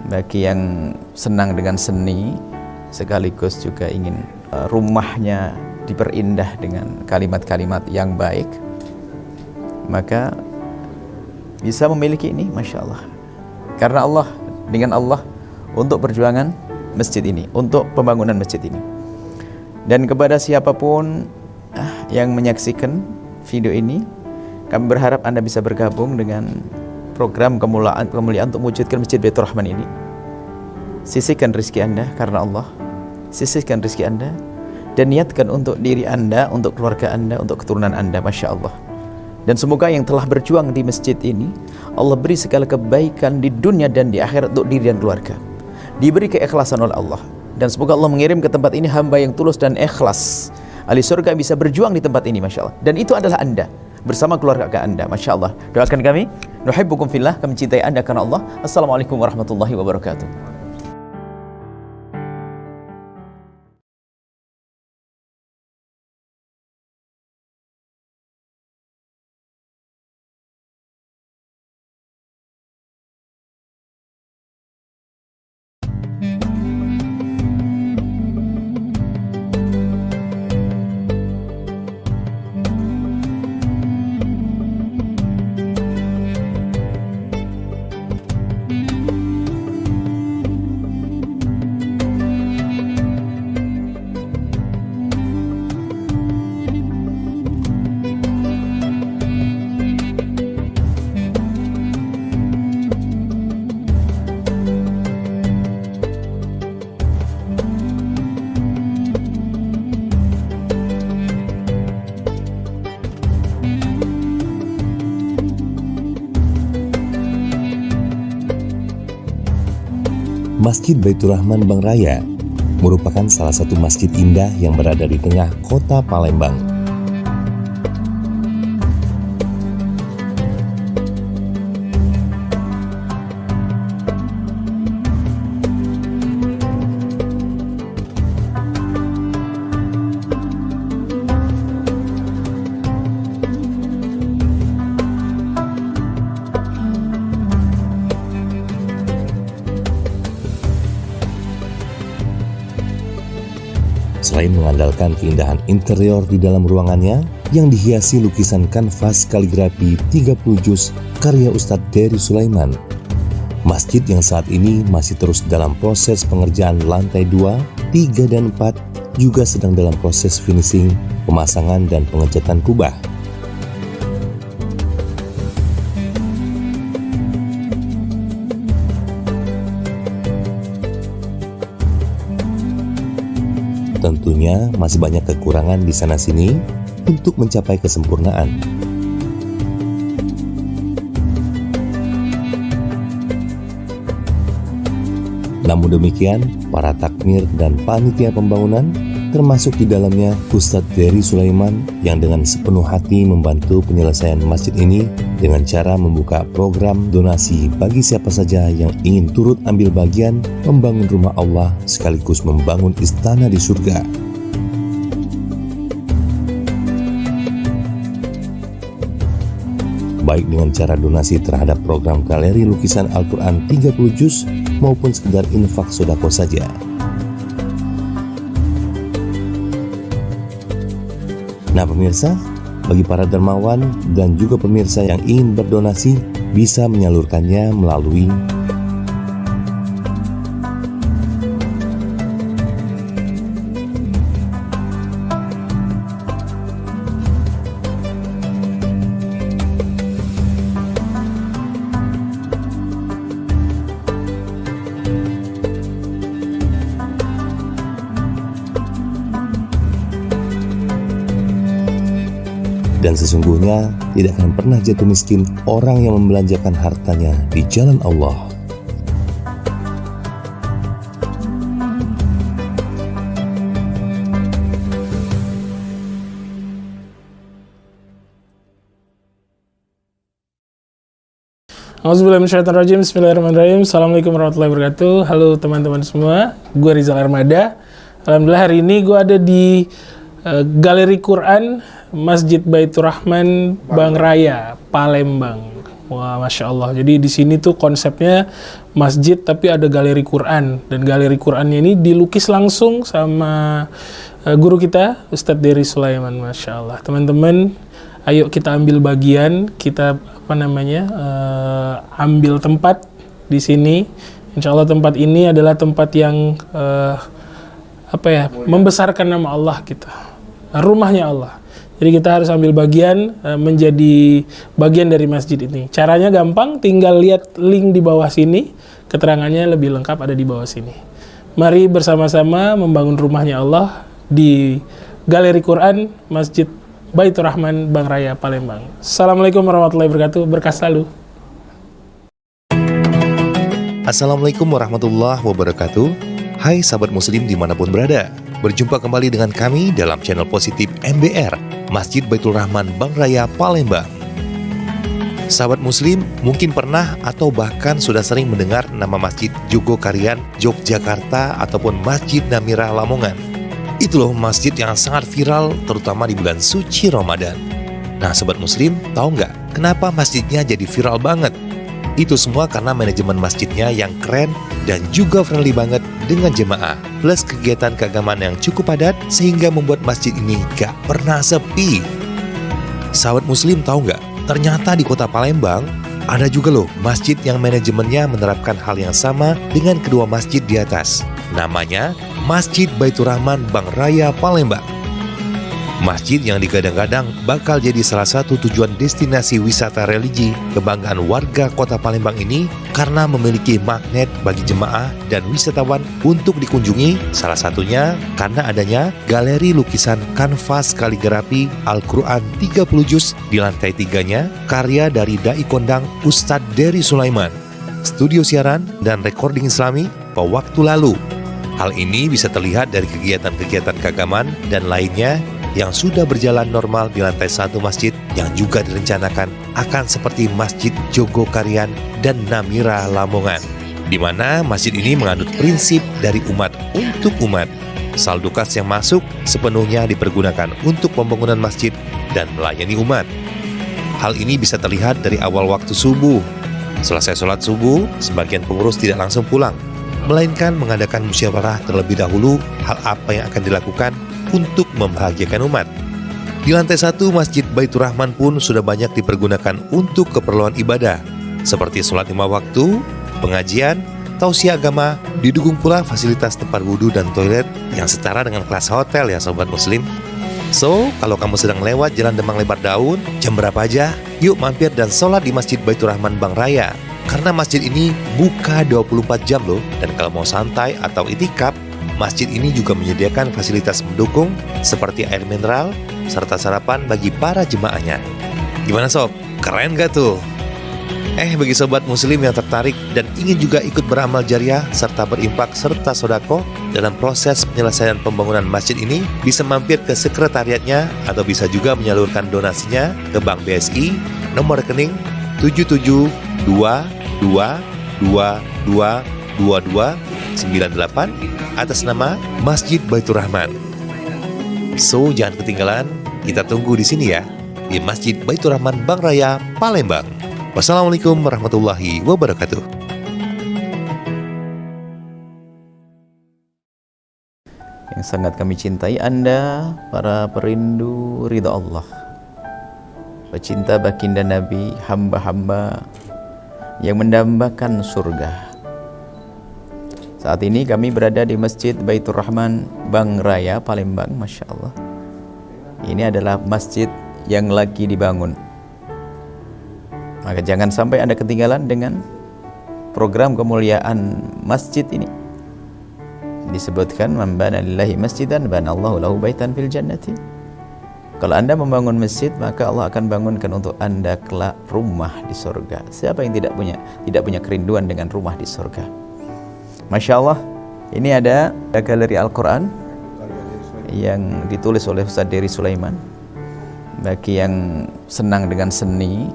Bagi yang senang dengan seni, sekaligus juga ingin rumahnya diperindah dengan kalimat-kalimat yang baik, maka bisa memiliki ini, Masya Allah. Karena Allah, dengan Allah, untuk perjuangan masjid ini, untuk pembangunan masjid ini. Dan kepada siapapun yang menyaksikan video ini, kami berharap Anda bisa bergabung dengan program kemuliaan untuk mewujudkan Masjid Baitur Rahman ini. Sisihkan rezeki Anda karena Allah, sisihkan rezeki Anda, dan niatkan untuk diri Anda, untuk keluarga Anda, untuk keturunan Anda. Masya Allah. Dan semoga yang telah berjuang di masjid ini, Allah beri segala kebaikan di dunia dan di akhirat untuk diri dan keluarga. Diberi keikhlasan oleh Allah. Dan semoga Allah mengirim ke tempat ini hamba yang tulus dan ikhlas. Ahli surga bisa berjuang di tempat ini, Masya Allah. Dan itu adalah Anda, bersama keluarga Anda. Masya Allah. Doakan kami, nuhibbukum fillah, kami cintai Anda karena Allah. Assalamualaikum warahmatullahi wabarakatuh. Masjid Baitur Rahman Bank Raya merupakan salah satu masjid indah yang berada di tengah kota Palembang. Selain mengandalkan keindahan interior di dalam ruangannya yang dihiasi lukisan kanvas kaligrafi 30 juz karya Ustadz Dery Sulaiman, masjid yang saat ini masih terus dalam proses pengerjaan lantai 2, 3, dan 4 juga sedang dalam proses finishing, pemasangan, dan pengecatan kubah. Tentunya masih banyak kekurangan di sana-sini untuk mencapai kesempurnaan. Namun demikian, para takmir dan panitia pembangunan termasuk di dalamnya Ustadz Dery Sulaiman yang dengan sepenuh hati membantu penyelesaian masjid ini dengan cara membuka program donasi bagi siapa saja yang ingin turut ambil bagian membangun rumah Allah sekaligus membangun istana di surga. Baik dengan cara donasi terhadap program galeri lukisan Al-Quran 30 juz maupun sekedar infak sodako saja. Nah pemirsa, bagi para dermawan dan juga pemirsa yang ingin berdonasi bisa menyalurkannya melalui dan sesungguhnya tidak akan pernah jatuh miskin orang yang membelanjakan hartanya di jalan Allah. Auzubillahiminasyaitonirrajim. Bismillahirrahmanirrahim. Assalamualaikum warahmatullahi wabarakatuh. Halo teman-teman semua, gue Rizal Armada. Alhamdulillah hari ini gue ada di Galeri Quran Masjid Baitur Rahman Bang Raya, Palembang. Wah, Masya Allah. Jadi di sini tuh konsepnya masjid tapi ada galeri Quran. Dan galeri Qurannya ini dilukis langsung sama guru kita, Ustadz Dery Sulaiman. Masya Allah. Teman-teman, ayo kita ambil bagian, kita ambil tempat di sini. Insya Allah tempat ini adalah tempat yang membesarkan nama Allah kita. Rumahnya Allah. Jadi kita harus ambil bagian menjadi bagian dari masjid ini. Caranya gampang, tinggal lihat link di bawah sini. Keterangannya lebih lengkap ada di bawah sini. Mari bersama-sama membangun rumahnya Allah di Galeri Quran Masjid Baitur Rahman Bang Raya, Palembang. Assalamualaikum warahmatullahi wabarakatuh. Berkah selalu. Assalamualaikum warahmatullahi wabarakatuh. Hai sahabat muslim dimanapun berada. Berjumpa kembali dengan kami dalam channel positif MBR, Masjid Baitur Rahman Bang Raya, Palembang. Sahabat muslim mungkin pernah atau bahkan sudah sering mendengar nama Masjid Jogokarian Yogyakarta ataupun Masjid Namirah Lamongan. Itu loh masjid yang sangat viral terutama di bulan suci Ramadan. Nah sahabat muslim, tahu nggak kenapa masjidnya jadi viral banget? Itu semua karena manajemen masjidnya yang keren dan juga friendly banget dengan jemaah, plus kegiatan keagamaan yang cukup padat sehingga membuat masjid ini gak pernah sepi. Sahabat muslim tahu nggak? Ternyata di kota Palembang ada juga loh masjid yang manajemennya menerapkan hal yang sama dengan kedua masjid di atas. Namanya Masjid Baitur Rahman Bang Raya, Palembang. Masjid yang digadang-gadang bakal jadi salah satu tujuan destinasi wisata religi kebanggaan warga kota Palembang ini karena memiliki magnet bagi jemaah dan wisatawan untuk dikunjungi, salah satunya karena adanya galeri lukisan kanvas kaligrafi Al-Quran 30 juz di lantai 3-nya karya dari Dai Kondang Ustadz Dery Sulaiman, studio siaran dan recording islami waktu lalu. Hal ini bisa terlihat dari kegiatan-kegiatan keagamaan dan lainnya yang sudah berjalan normal di lantai 1 masjid yang juga direncanakan akan seperti Masjid Jogokarian dan Namirah Lamongan, di mana masjid ini menganut prinsip dari umat untuk umat. Saldo kas yang masuk sepenuhnya dipergunakan untuk pembangunan masjid dan melayani umat. Hal ini bisa terlihat dari awal waktu subuh. Selesai sholat subuh, sebagian pengurus tidak langsung pulang, melainkan mengadakan musyawarah terlebih dahulu hal apa yang akan dilakukan untuk membahagiakan umat. Di lantai 1 Masjid Baitur Rahman pun sudah banyak dipergunakan untuk keperluan ibadah, seperti sholat 5 waktu, pengajian, tausiah agama, didukung pula fasilitas tempat wudhu dan toilet yang setara dengan kelas hotel ya sobat muslim. So, kalau kamu sedang lewat Jalan Demang Lebar Daun, jam berapa aja, yuk mampir dan sholat di Masjid Baitur Rahman Bang Raya. Karena masjid ini buka 24 jam loh, dan kalau mau santai atau itikaf, masjid ini juga menyediakan fasilitas mendukung seperti air mineral serta sarapan bagi para jemaahnya. Gimana sob? Keren gak tuh? Bagi sobat muslim yang tertarik dan ingin juga ikut beramal jariah serta berimpak serta sodako, dalam proses penyelesaian pembangunan masjid ini bisa mampir ke sekretariatnya atau bisa juga menyalurkan donasinya ke Bank BSI nomor rekening 7722222298 atas nama Masjid Baitur Rahman. So, jangan ketinggalan, kita tunggu di sini ya, di Masjid Baitur Rahman Bank Raya, Palembang. Wassalamualaikum warahmatullahi wabarakatuh. Yang sangat kami cintai Anda, para perindu ridha Allah, pecinta baginda Nabi, hamba-hamba yang mendambakan surga. Saat ini kami berada di Masjid Baitur Rahman Bank Raya, Palembang. Masya Allah, ini adalah masjid yang lagi dibangun. Maka jangan sampai Anda ketinggalan dengan program kemuliaan masjid ini. Disebutkan, man bana lillahi masjidan banallahu lahu baitan fil jannati. Kalau Anda membangun masjid, maka Allah akan bangunkan untuk Anda kelak rumah di surga. Siapa yang tidak punya kerinduan dengan rumah di surga? Masya Allah, ini ada galeri Al-Quran yang ditulis oleh Ustaz Dery Sulaiman. Bagi yang senang dengan seni,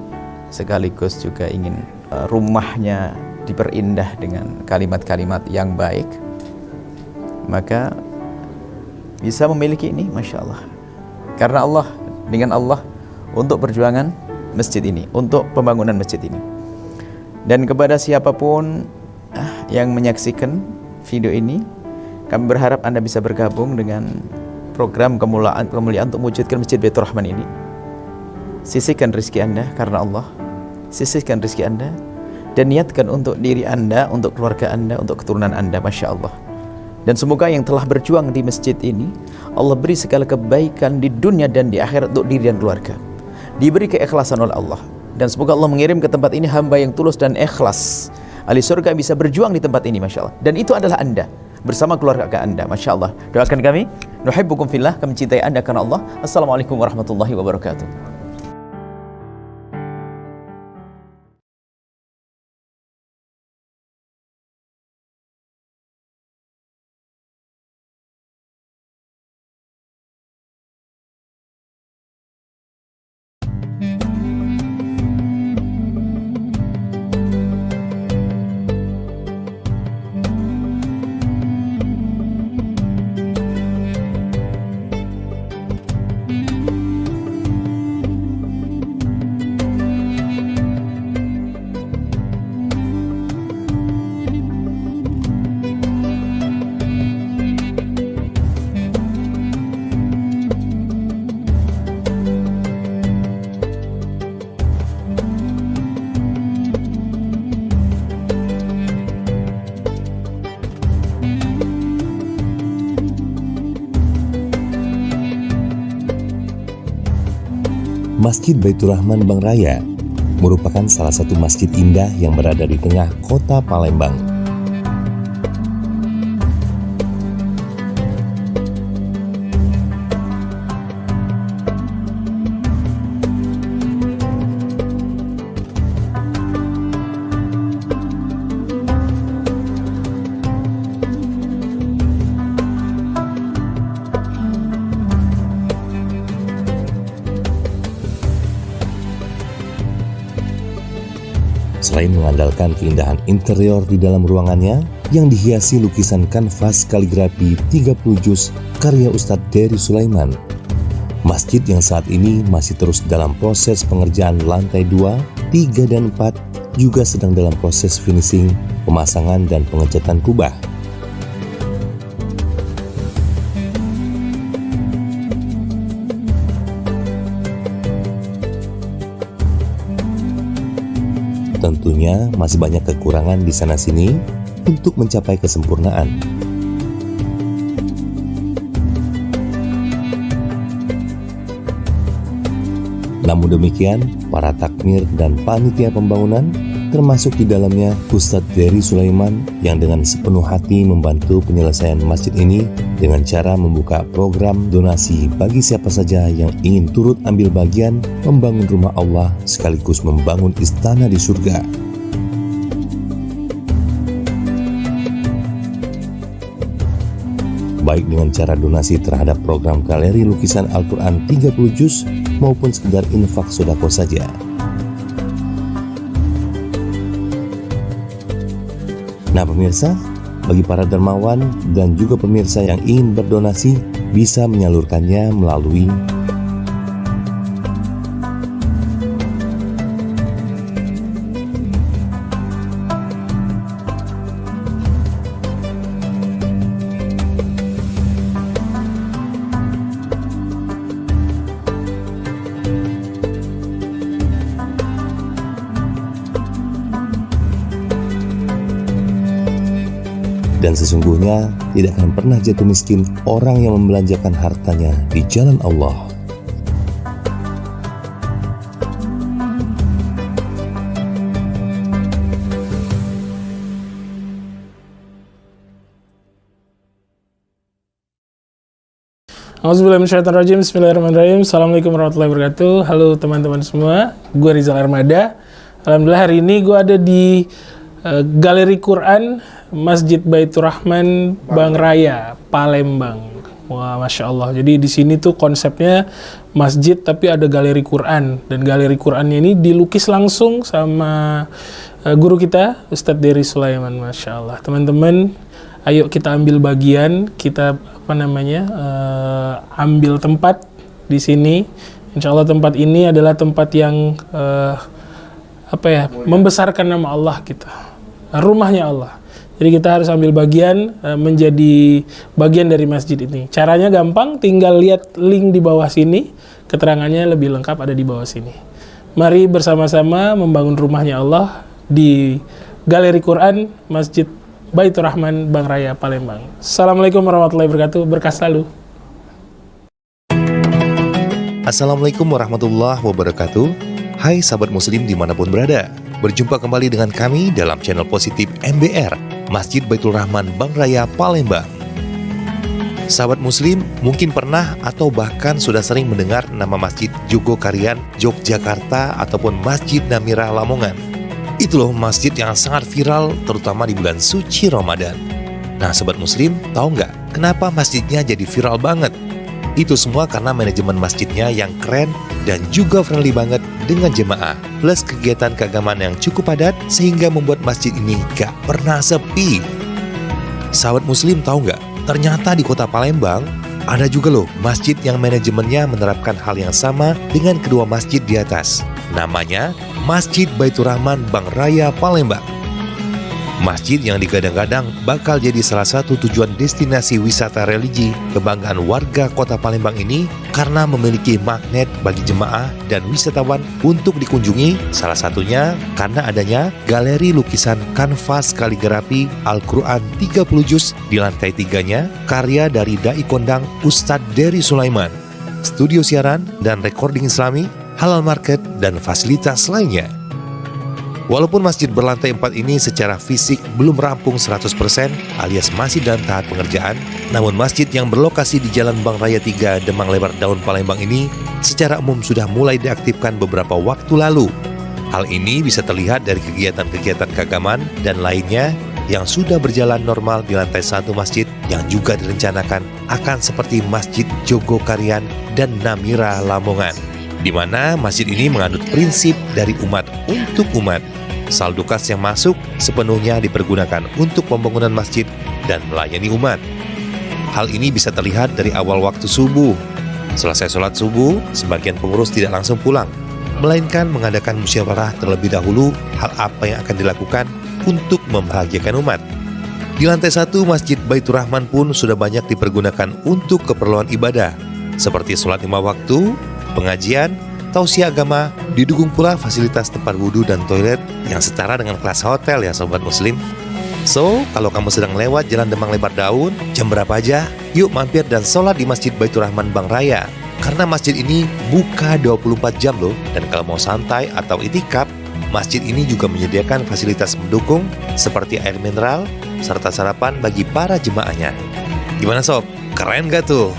sekaligus juga ingin rumahnya diperindah dengan kalimat-kalimat yang baik, maka bisa memiliki ini. Masya Allah, karena Allah, dengan Allah, untuk perjuangan masjid ini, untuk pembangunan masjid ini. Dan kepada siapapun yang menyaksikan video ini, kami berharap Anda bisa bergabung dengan program kemuliaan untuk mewujudkan Masjid Baitur Rahman ini. Sisihkan rezeki Anda karena Allah, sisihkan rezeki Anda, dan niatkan untuk diri Anda, untuk keluarga Anda, untuk keturunan Anda. Masya Allah. Dan semoga yang telah berjuang di masjid ini, Allah beri segala kebaikan di dunia dan di akhirat untuk diri dan keluarga, diberi keikhlasan oleh Allah. Dan semoga Allah mengirim ke tempat ini hamba yang tulus dan ikhlas, ahli surga bisa berjuang di tempat ini. Masya Allah. Dan itu adalah Anda bersama keluarga Anda. Masya Allah. Doakan kami, nuhibbukum fillah, kami cintai Anda karena Allah. Assalamualaikum warahmatullahi wabarakatuh. Masjid Baitur Rahman Bank Raya merupakan salah satu masjid indah yang berada di tengah kota Palembang. Selain mengandalkan keindahan interior di dalam ruangannya yang dihiasi lukisan kanvas kaligrafi 30 juz karya Ustadz Dery Sulaiman, masjid yang saat ini masih terus dalam proses pengerjaan lantai 2, 3, dan 4 juga sedang dalam proses finishing, pemasangan, dan pengecatan kubah. Tentunya masih banyak kekurangan di sana-sini untuk mencapai kesempurnaan. Namun demikian, para takmir dan panitia pembangunan, termasuk di dalamnya Ustadz Dery Sulaiman, yang dengan sepenuh hati membantu penyelesaian masjid ini dengan cara membuka program donasi bagi siapa saja yang ingin turut ambil bagian membangun rumah Allah sekaligus membangun istana di surga. baik dengan cara donasi terhadap program galeri lukisan Al-Quran 30 juz maupun sekedar infak sodako saja. Nah pemirsa, bagi para dermawan dan juga pemirsa yang ingin berdonasi bisa menyalurkannya melalui dan sesungguhnya tidak akan pernah jatuh miskin orang yang membelanjakan hartanya di jalan Allah. Auzubillahiminasyaitonirrajim. Bismillahirrahmanirrahim. Assalamualaikum warahmatullahi wabarakatuh. Halo teman-teman semua, gue Rizal Armada. Alhamdulillah hari ini gue ada di Galeri Quran Masjid Baitur Rahman Bang Raya, Palembang. Wah, Masya Allah. Jadi di sini tuh konsepnya masjid tapi ada galeri Quran. Dan galeri Qurannya ini dilukis langsung sama guru kita, Ustadz Dery Sulaiman. Masya Allah. Teman-teman, ayo kita ambil bagian, kita ambil tempat di sini. Insya Allah tempat ini adalah tempat yang membesarkan nama Allah kita. Rumahnya Allah. Jadi kita harus ambil bagian, menjadi bagian dari masjid ini. Caranya gampang, tinggal lihat link di bawah sini. Keterangannya lebih lengkap ada di bawah sini. Mari bersama-sama membangun rumahnya Allah di Galeri Quran Masjid Baitur Rahman Bang Raya, Palembang. Assalamualaikum warahmatullahi wabarakatuh. Berkah selalu. Assalamualaikum warahmatullahi wabarakatuh. Hai sahabat muslim dimanapun berada. Berjumpa kembali dengan kami dalam channel positif MBR, Masjid Baitur Rahman Bang Raya, Palembang. Sahabat muslim mungkin pernah atau bahkan sudah sering mendengar nama Masjid Jogokarian, Yogyakarta ataupun Masjid Namira Lamongan. Itu loh masjid yang sangat viral terutama di bulan suci Ramadan. Nah sahabat muslim, tahu nggak kenapa masjidnya jadi viral banget? Itu semua karena manajemen masjidnya yang keren dan juga friendly banget dengan jemaah, plus kegiatan keagamaan yang cukup padat sehingga membuat masjid ini gak pernah sepi. Sahabat muslim tahu nggak? Ternyata di kota Palembang ada juga loh masjid yang manajemennya menerapkan hal yang sama dengan kedua masjid di atas. Namanya Masjid Baitur Rahman Bang Raya, Palembang. Masjid yang digadang-gadang bakal jadi salah satu tujuan destinasi wisata religi kebanggaan warga kota Palembang ini karena memiliki magnet bagi jemaah dan wisatawan untuk dikunjungi, salah satunya karena adanya galeri lukisan kanvas kaligrafi Al-Quran 30 juz di lantai 3-nya karya dari Dai Kondang Ustadz Dery Sulaiman, studio siaran dan recording islami, halal market, dan fasilitas lainnya. Walaupun masjid berlantai 4 ini secara fisik belum rampung 100% alias masih dalam tahap pengerjaan, namun masjid yang berlokasi di Jalan Bang Raya 3 Demang Lebar Daun Palembang ini secara umum sudah mulai diaktifkan beberapa waktu lalu. Hal ini bisa terlihat dari kegiatan-kegiatan keagamaan dan lainnya yang sudah berjalan normal di lantai 1 masjid yang juga direncanakan akan seperti Masjid Jogokarian dan Namira Lamongan, di mana masjid ini menganut prinsip dari umat untuk umat. Saldo kas yang masuk sepenuhnya dipergunakan untuk pembangunan masjid dan melayani umat. Hal ini bisa terlihat dari awal waktu subuh. Selesai sholat subuh, sebagian pengurus tidak langsung pulang, melainkan mengadakan musyawarah terlebih dahulu hal apa yang akan dilakukan untuk membahagiakan umat. Di lantai 1 Masjid Baitur Rahman pun sudah banyak dipergunakan untuk keperluan ibadah, seperti sholat 5 waktu, pengajian, tausiah agama, didukung pula fasilitas tempat wudhu dan toilet yang setara dengan kelas hotel ya sobat muslim. So, kalau kamu sedang lewat Jalan Demang Lebar Daun, jam berapa aja, yuk mampir dan sholat di Masjid Baitur Rahman Bang Raya. Karena masjid ini buka 24 jam loh, dan kalau mau santai atau itikaf, masjid ini juga menyediakan fasilitas mendukung seperti air mineral, serta sarapan bagi para jemaahnya. Gimana sob? Keren gak tuh?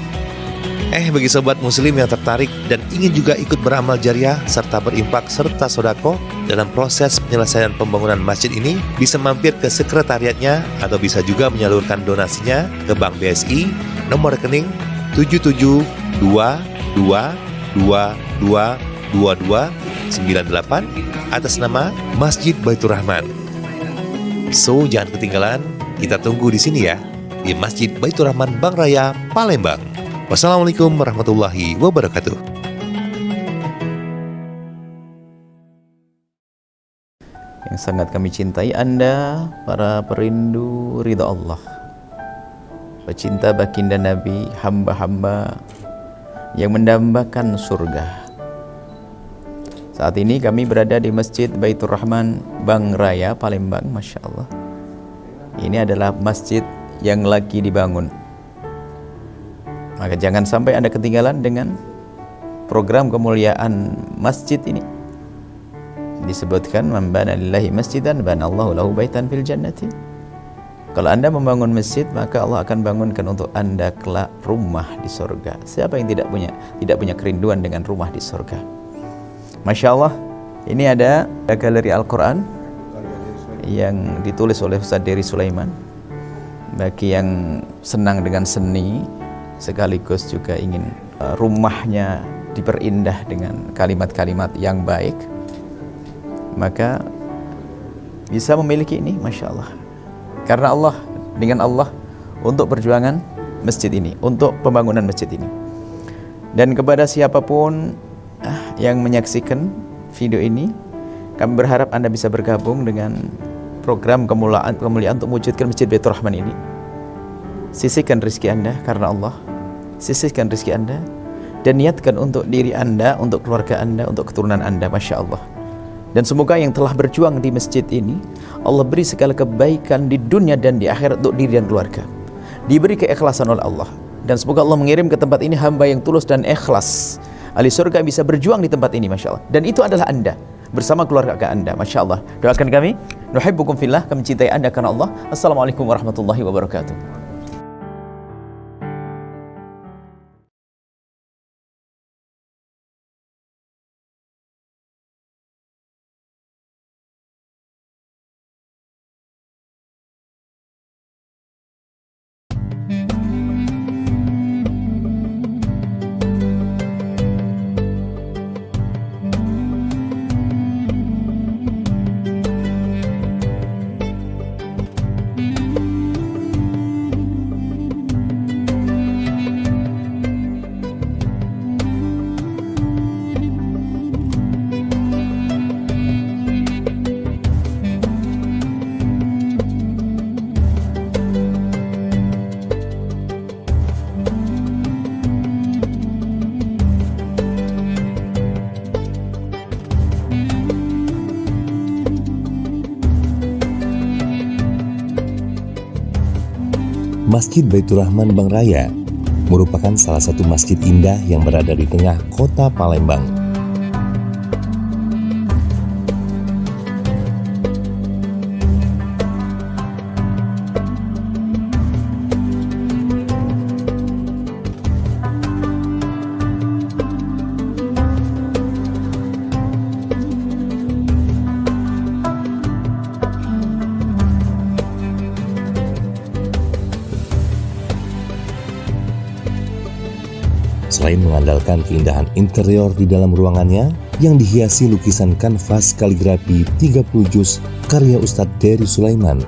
Bagi sobat muslim yang tertarik dan ingin juga ikut beramal jariah serta berimpak serta sodako dalam proses penyelesaian pembangunan masjid ini, bisa mampir ke sekretariatnya atau bisa juga menyalurkan donasinya ke Bank BSI nomor rekening 7722222298 atas nama Masjid Baitur Rahman. So, jangan ketinggalan, kita tunggu di sini ya, di Masjid Baitur Rahman Bank Raya, Palembang. Wassalamualaikum warahmatullahi wabarakatuh. Yang sangat kami cintai Anda, para perindu ridha Allah, pecinta baginda Nabi, hamba-hamba yang mendambakan surga. Saat ini kami berada di Masjid Baitur Rahman Bank Raya, Palembang. Masya Allah, ini adalah masjid yang lagi dibangun. Maka jangan sampai Anda ketinggalan dengan program kemuliaan masjid ini. Disebutkan, man bana lillahi masjidan banallahu lahu baitan fil jannati. Kalau Anda membangun masjid, maka Allah akan bangunkan untuk Anda kelak rumah di surga. Siapa yang tidak punya kerinduan dengan rumah di surga? Masya Allah, ini ada galeri Al-Quran yang ditulis oleh Ustaz Dery Sulaiman. Bagi yang senang dengan seni, sekaligus juga ingin rumahnya diperindah dengan kalimat-kalimat yang baik, maka bisa memiliki ini. Masya Allah, karena Allah, dengan Allah, untuk perjuangan masjid ini, untuk pembangunan masjid ini. Dan kepada siapapun yang menyaksikan video ini, kami berharap Anda bisa bergabung dengan program kemuliaan untuk mewujudkan Masjid Baitur Rahman ini. Sisihkan rezeki Anda karena Allah, sisihkan rezeki Anda, dan niatkan untuk diri Anda, untuk keluarga Anda, untuk keturunan Anda. Masya Allah. Dan semoga yang telah berjuang di masjid ini, Allah beri segala kebaikan di dunia dan di akhirat untuk diri dan keluarga. Diberi keikhlasan oleh Allah. Dan semoga Allah mengirim ke tempat ini hamba yang tulus dan ikhlas. Ahli surga bisa berjuang di tempat ini, Masya Allah. Dan itu adalah Anda, bersama keluarga Anda. Masya Allah. Doakan kami, nuhibbukum fillah, kami cintai Anda karena Allah. Assalamualaikum warahmatullahi wabarakatuh. Masjid Baitur Rahman Bank Raya merupakan salah satu masjid indah yang berada di tengah kota Palembang. Selain mengandalkan keindahan interior di dalam ruangannya yang dihiasi lukisan kanvas kaligrafi 30 juz karya Ustadz Dery Sulaiman,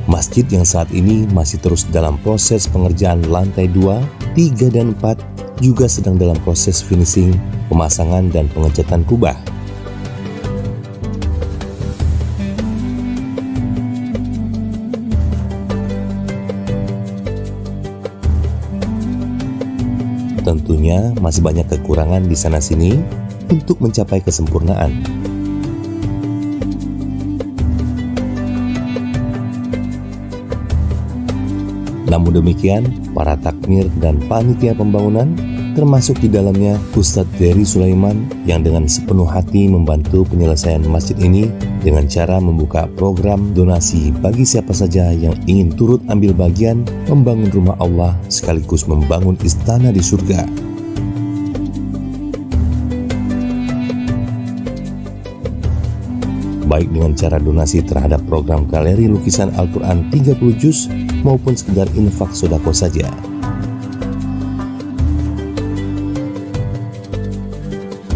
masjid yang saat ini masih terus dalam proses pengerjaan lantai 2, 3, dan 4 juga sedang dalam proses finishing, pemasangan, dan pengecatan kubah. Tentunya masih banyak kekurangan di sana-sini untuk mencapai kesempurnaan. Namun demikian, para takmir dan panitia pembangunan, termasuk di dalamnya Ustadz Dery Sulaiman, yang dengan sepenuh hati membantu penyelesaian masjid ini dengan cara membuka program donasi bagi siapa saja yang ingin turut ambil bagian membangun rumah Allah sekaligus membangun istana di surga. Baik dengan cara donasi terhadap program galeri lukisan Al-Quran 30 juz maupun sekedar infak sodako saja.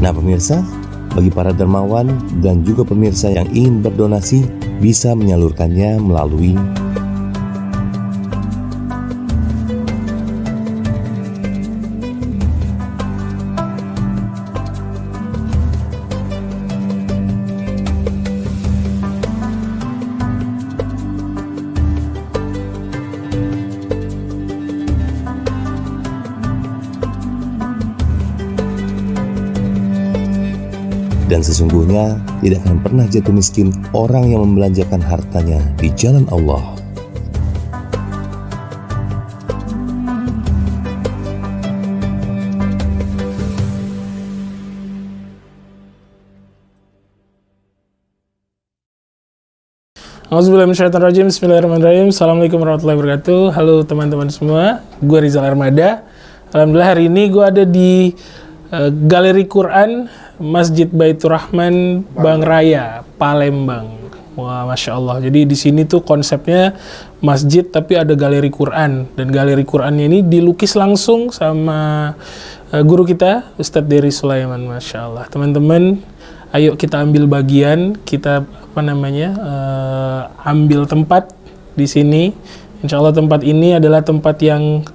Nah pemirsa, bagi para dermawan dan juga pemirsa yang ingin berdonasi bisa menyalurkannya melalui dan sesungguhnya tidak akan pernah jatuh miskin orang yang membelanjakan hartanya di jalan Allah. Auzubillahiminasyaitonirrajim. Bismillahirrahmanirrahim. Assalamualaikum warahmatullahi wabarakatuh. Halo teman-teman semua, gue Rizal Armada. Alhamdulillah hari ini gue ada di Galeri Quran Masjid Baitur Rahman Bang Raya, Palembang. Wah, Masya Allah. Jadi di sini tuh konsepnya masjid tapi ada galeri Quran. Dan galeri Qurannya ini dilukis langsung sama guru kita, Ustadz Dery Sulaiman. Masya Allah. Teman-teman, ayo kita ambil bagian, kita ambil tempat di sini. Insya Allah tempat ini adalah tempat yang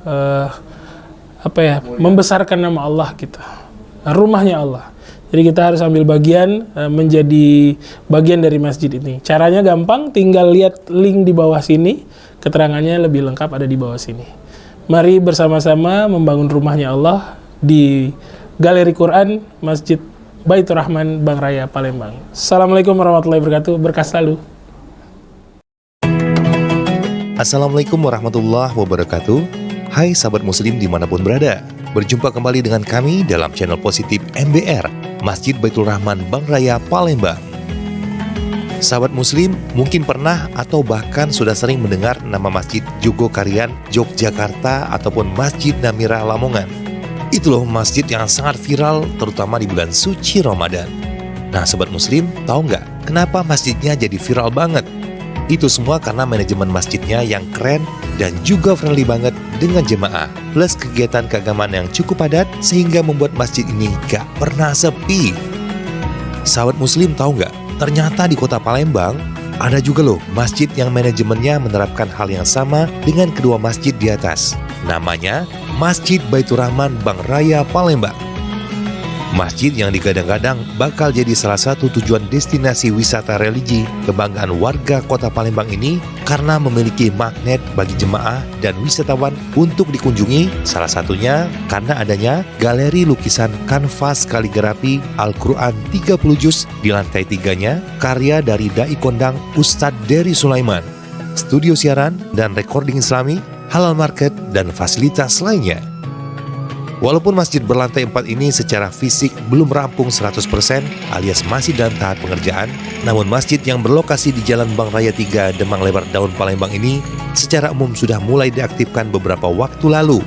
membesarkan nama Allah kita. Rumahnya Allah. Jadi kita harus ambil bagian, menjadi bagian dari masjid ini. Caranya gampang, tinggal lihat link di bawah sini. Keterangannya lebih lengkap ada di bawah sini. Mari bersama-sama membangun rumahnya Allah di Galeri Quran Masjid Baitur Rahman Bang Raya, Palembang. Assalamualaikum warahmatullahi wabarakatuh. Berkah selalu. Assalamualaikum warahmatullahi wabarakatuh. Hai sahabat muslim dimanapun berada. Berjumpa kembali dengan kami dalam channel positif MBR, Masjid Baitur Rahman Bang Raya, Palembang. Sahabat muslim mungkin pernah atau bahkan sudah sering mendengar nama Masjid Jogokarian, Yogyakarta ataupun Masjid Namira Lamongan. Itu loh masjid yang sangat viral terutama di bulan suci Ramadan. Nah sahabat muslim, tahu nggak kenapa masjidnya jadi viral banget? Itu semua karena manajemen masjidnya yang keren dan juga friendly banget dengan jemaah. Plus kegiatan keagamaan yang cukup padat sehingga membuat masjid ini gak pernah sepi. Sahabat muslim tahu nggak? Ternyata di kota Palembang ada juga loh masjid yang manajemennya menerapkan hal yang sama dengan kedua masjid di atas. Namanya Masjid Baitur Rahman Bang Raya, Palembang. Masjid yang digadang-gadang bakal jadi salah satu tujuan destinasi wisata religi kebanggaan warga kota Palembang ini karena memiliki magnet bagi jemaah dan wisatawan untuk dikunjungi, salah satunya karena adanya galeri lukisan kanvas kaligrafi Al-Quran 30 juz di lantai 3-nya karya dari Dai Kondang Ustadz Dery Sulaiman, studio siaran dan recording islami, halal market, dan fasilitas lainnya. Walaupun masjid berlantai 4 ini secara fisik belum rampung 100% alias masih dalam tahap pengerjaan, namun masjid yang berlokasi di Jalan Bang Raya 3 Demang Lebar Daun Palembang ini secara umum sudah mulai diaktifkan beberapa waktu lalu.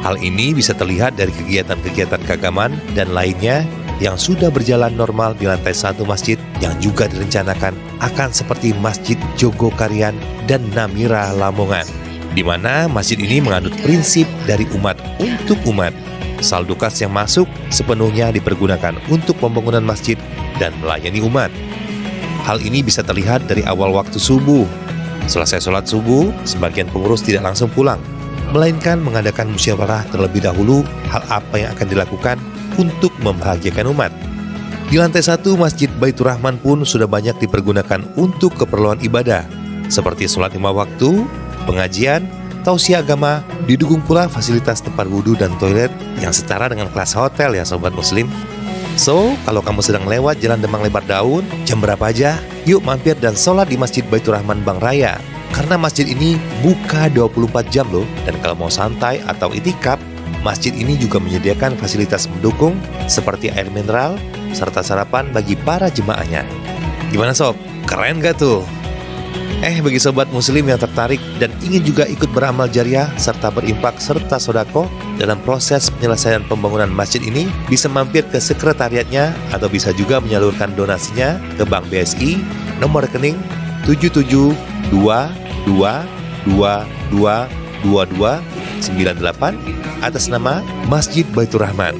Hal ini bisa terlihat dari kegiatan-kegiatan keagamaan dan lainnya yang sudah berjalan normal di lantai 1 masjid yang juga direncanakan akan seperti Masjid Jogokarian dan Namira Lamongan, di mana masjid ini menganut prinsip dari umat untuk umat. Saldo kas yang masuk sepenuhnya dipergunakan untuk pembangunan masjid dan melayani umat. Hal ini bisa terlihat dari awal waktu subuh. Selesai sholat subuh, sebagian pengurus tidak langsung pulang, melainkan mengadakan musyawarah terlebih dahulu hal apa yang akan dilakukan untuk membahagiakan umat. Di lantai 1 Masjid Baitur Rahman pun sudah banyak dipergunakan untuk keperluan ibadah, seperti sholat 5 waktu, pengajian, tausiah agama, didukung pula fasilitas tempat wudhu dan toilet yang setara dengan kelas hotel ya sobat muslim. So, kalau kamu sedang lewat Jalan Demang Lebar Daun, jam berapa aja, yuk mampir dan sholat di Masjid Baitur Rahman Bang Raya. Karena masjid ini buka 24 jam loh, dan kalau mau santai atau itikaf, masjid ini juga menyediakan fasilitas mendukung seperti air mineral, serta sarapan bagi para jemaahnya. Gimana sob? Keren gak tuh? Bagi sobat muslim yang tertarik dan ingin juga ikut beramal jariah serta berimpak serta sodako dalam proses penyelesaian pembangunan masjid ini, bisa mampir ke sekretariatnya atau bisa juga menyalurkan donasinya ke Bank BSI nomor rekening 7722222298 atas nama Masjid Baitur Rahman.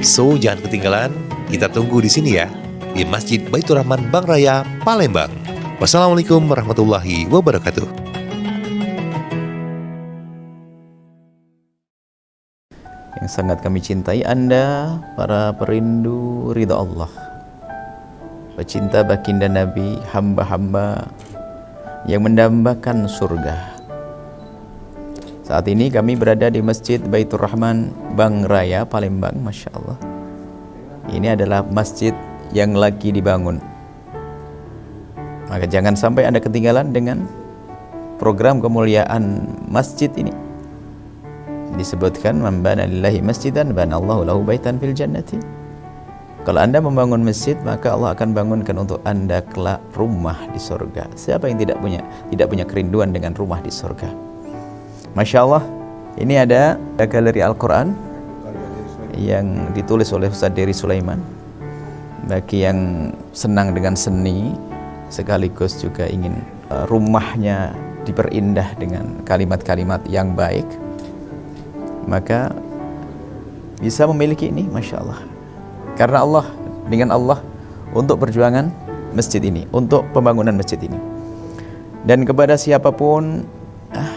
So, jangan ketinggalan, kita tunggu di sini ya, di Masjid Baitur Rahman Bang Raya, Palembang. Wassalamualaikum warahmatullahi wabarakatuh. Yang sangat kami cintai Anda, para perindu ridha Allah, pecinta baginda Nabi, hamba-hamba yang mendambakan surga. Saat ini kami berada di Masjid Baitur Rahman Bang Raya, Palembang. Masya Allah, ini adalah masjid yang lagi dibangun. Maka jangan sampai Anda ketinggalan dengan program kemuliaan masjid ini. Disebutkan, man bana lillahi masjidan banallahu lahu baitan fil jannati. Kalau Anda membangun masjid, maka Allah akan bangunkan untuk Anda kelak rumah di surga. Siapa yang tidak punya kerinduan dengan rumah di surga? Masya Allah, ini ada galeri Al-Quran yang ditulis oleh Ustaz Dery Sulaiman. Bagi yang senang dengan seni, sekaligus juga ingin rumahnya diperindah dengan kalimat-kalimat yang baik, maka bisa memiliki ini, Masya Allah. Karena Allah, dengan Allah, untuk perjuangan masjid ini, untuk pembangunan masjid ini. Dan kepada siapapun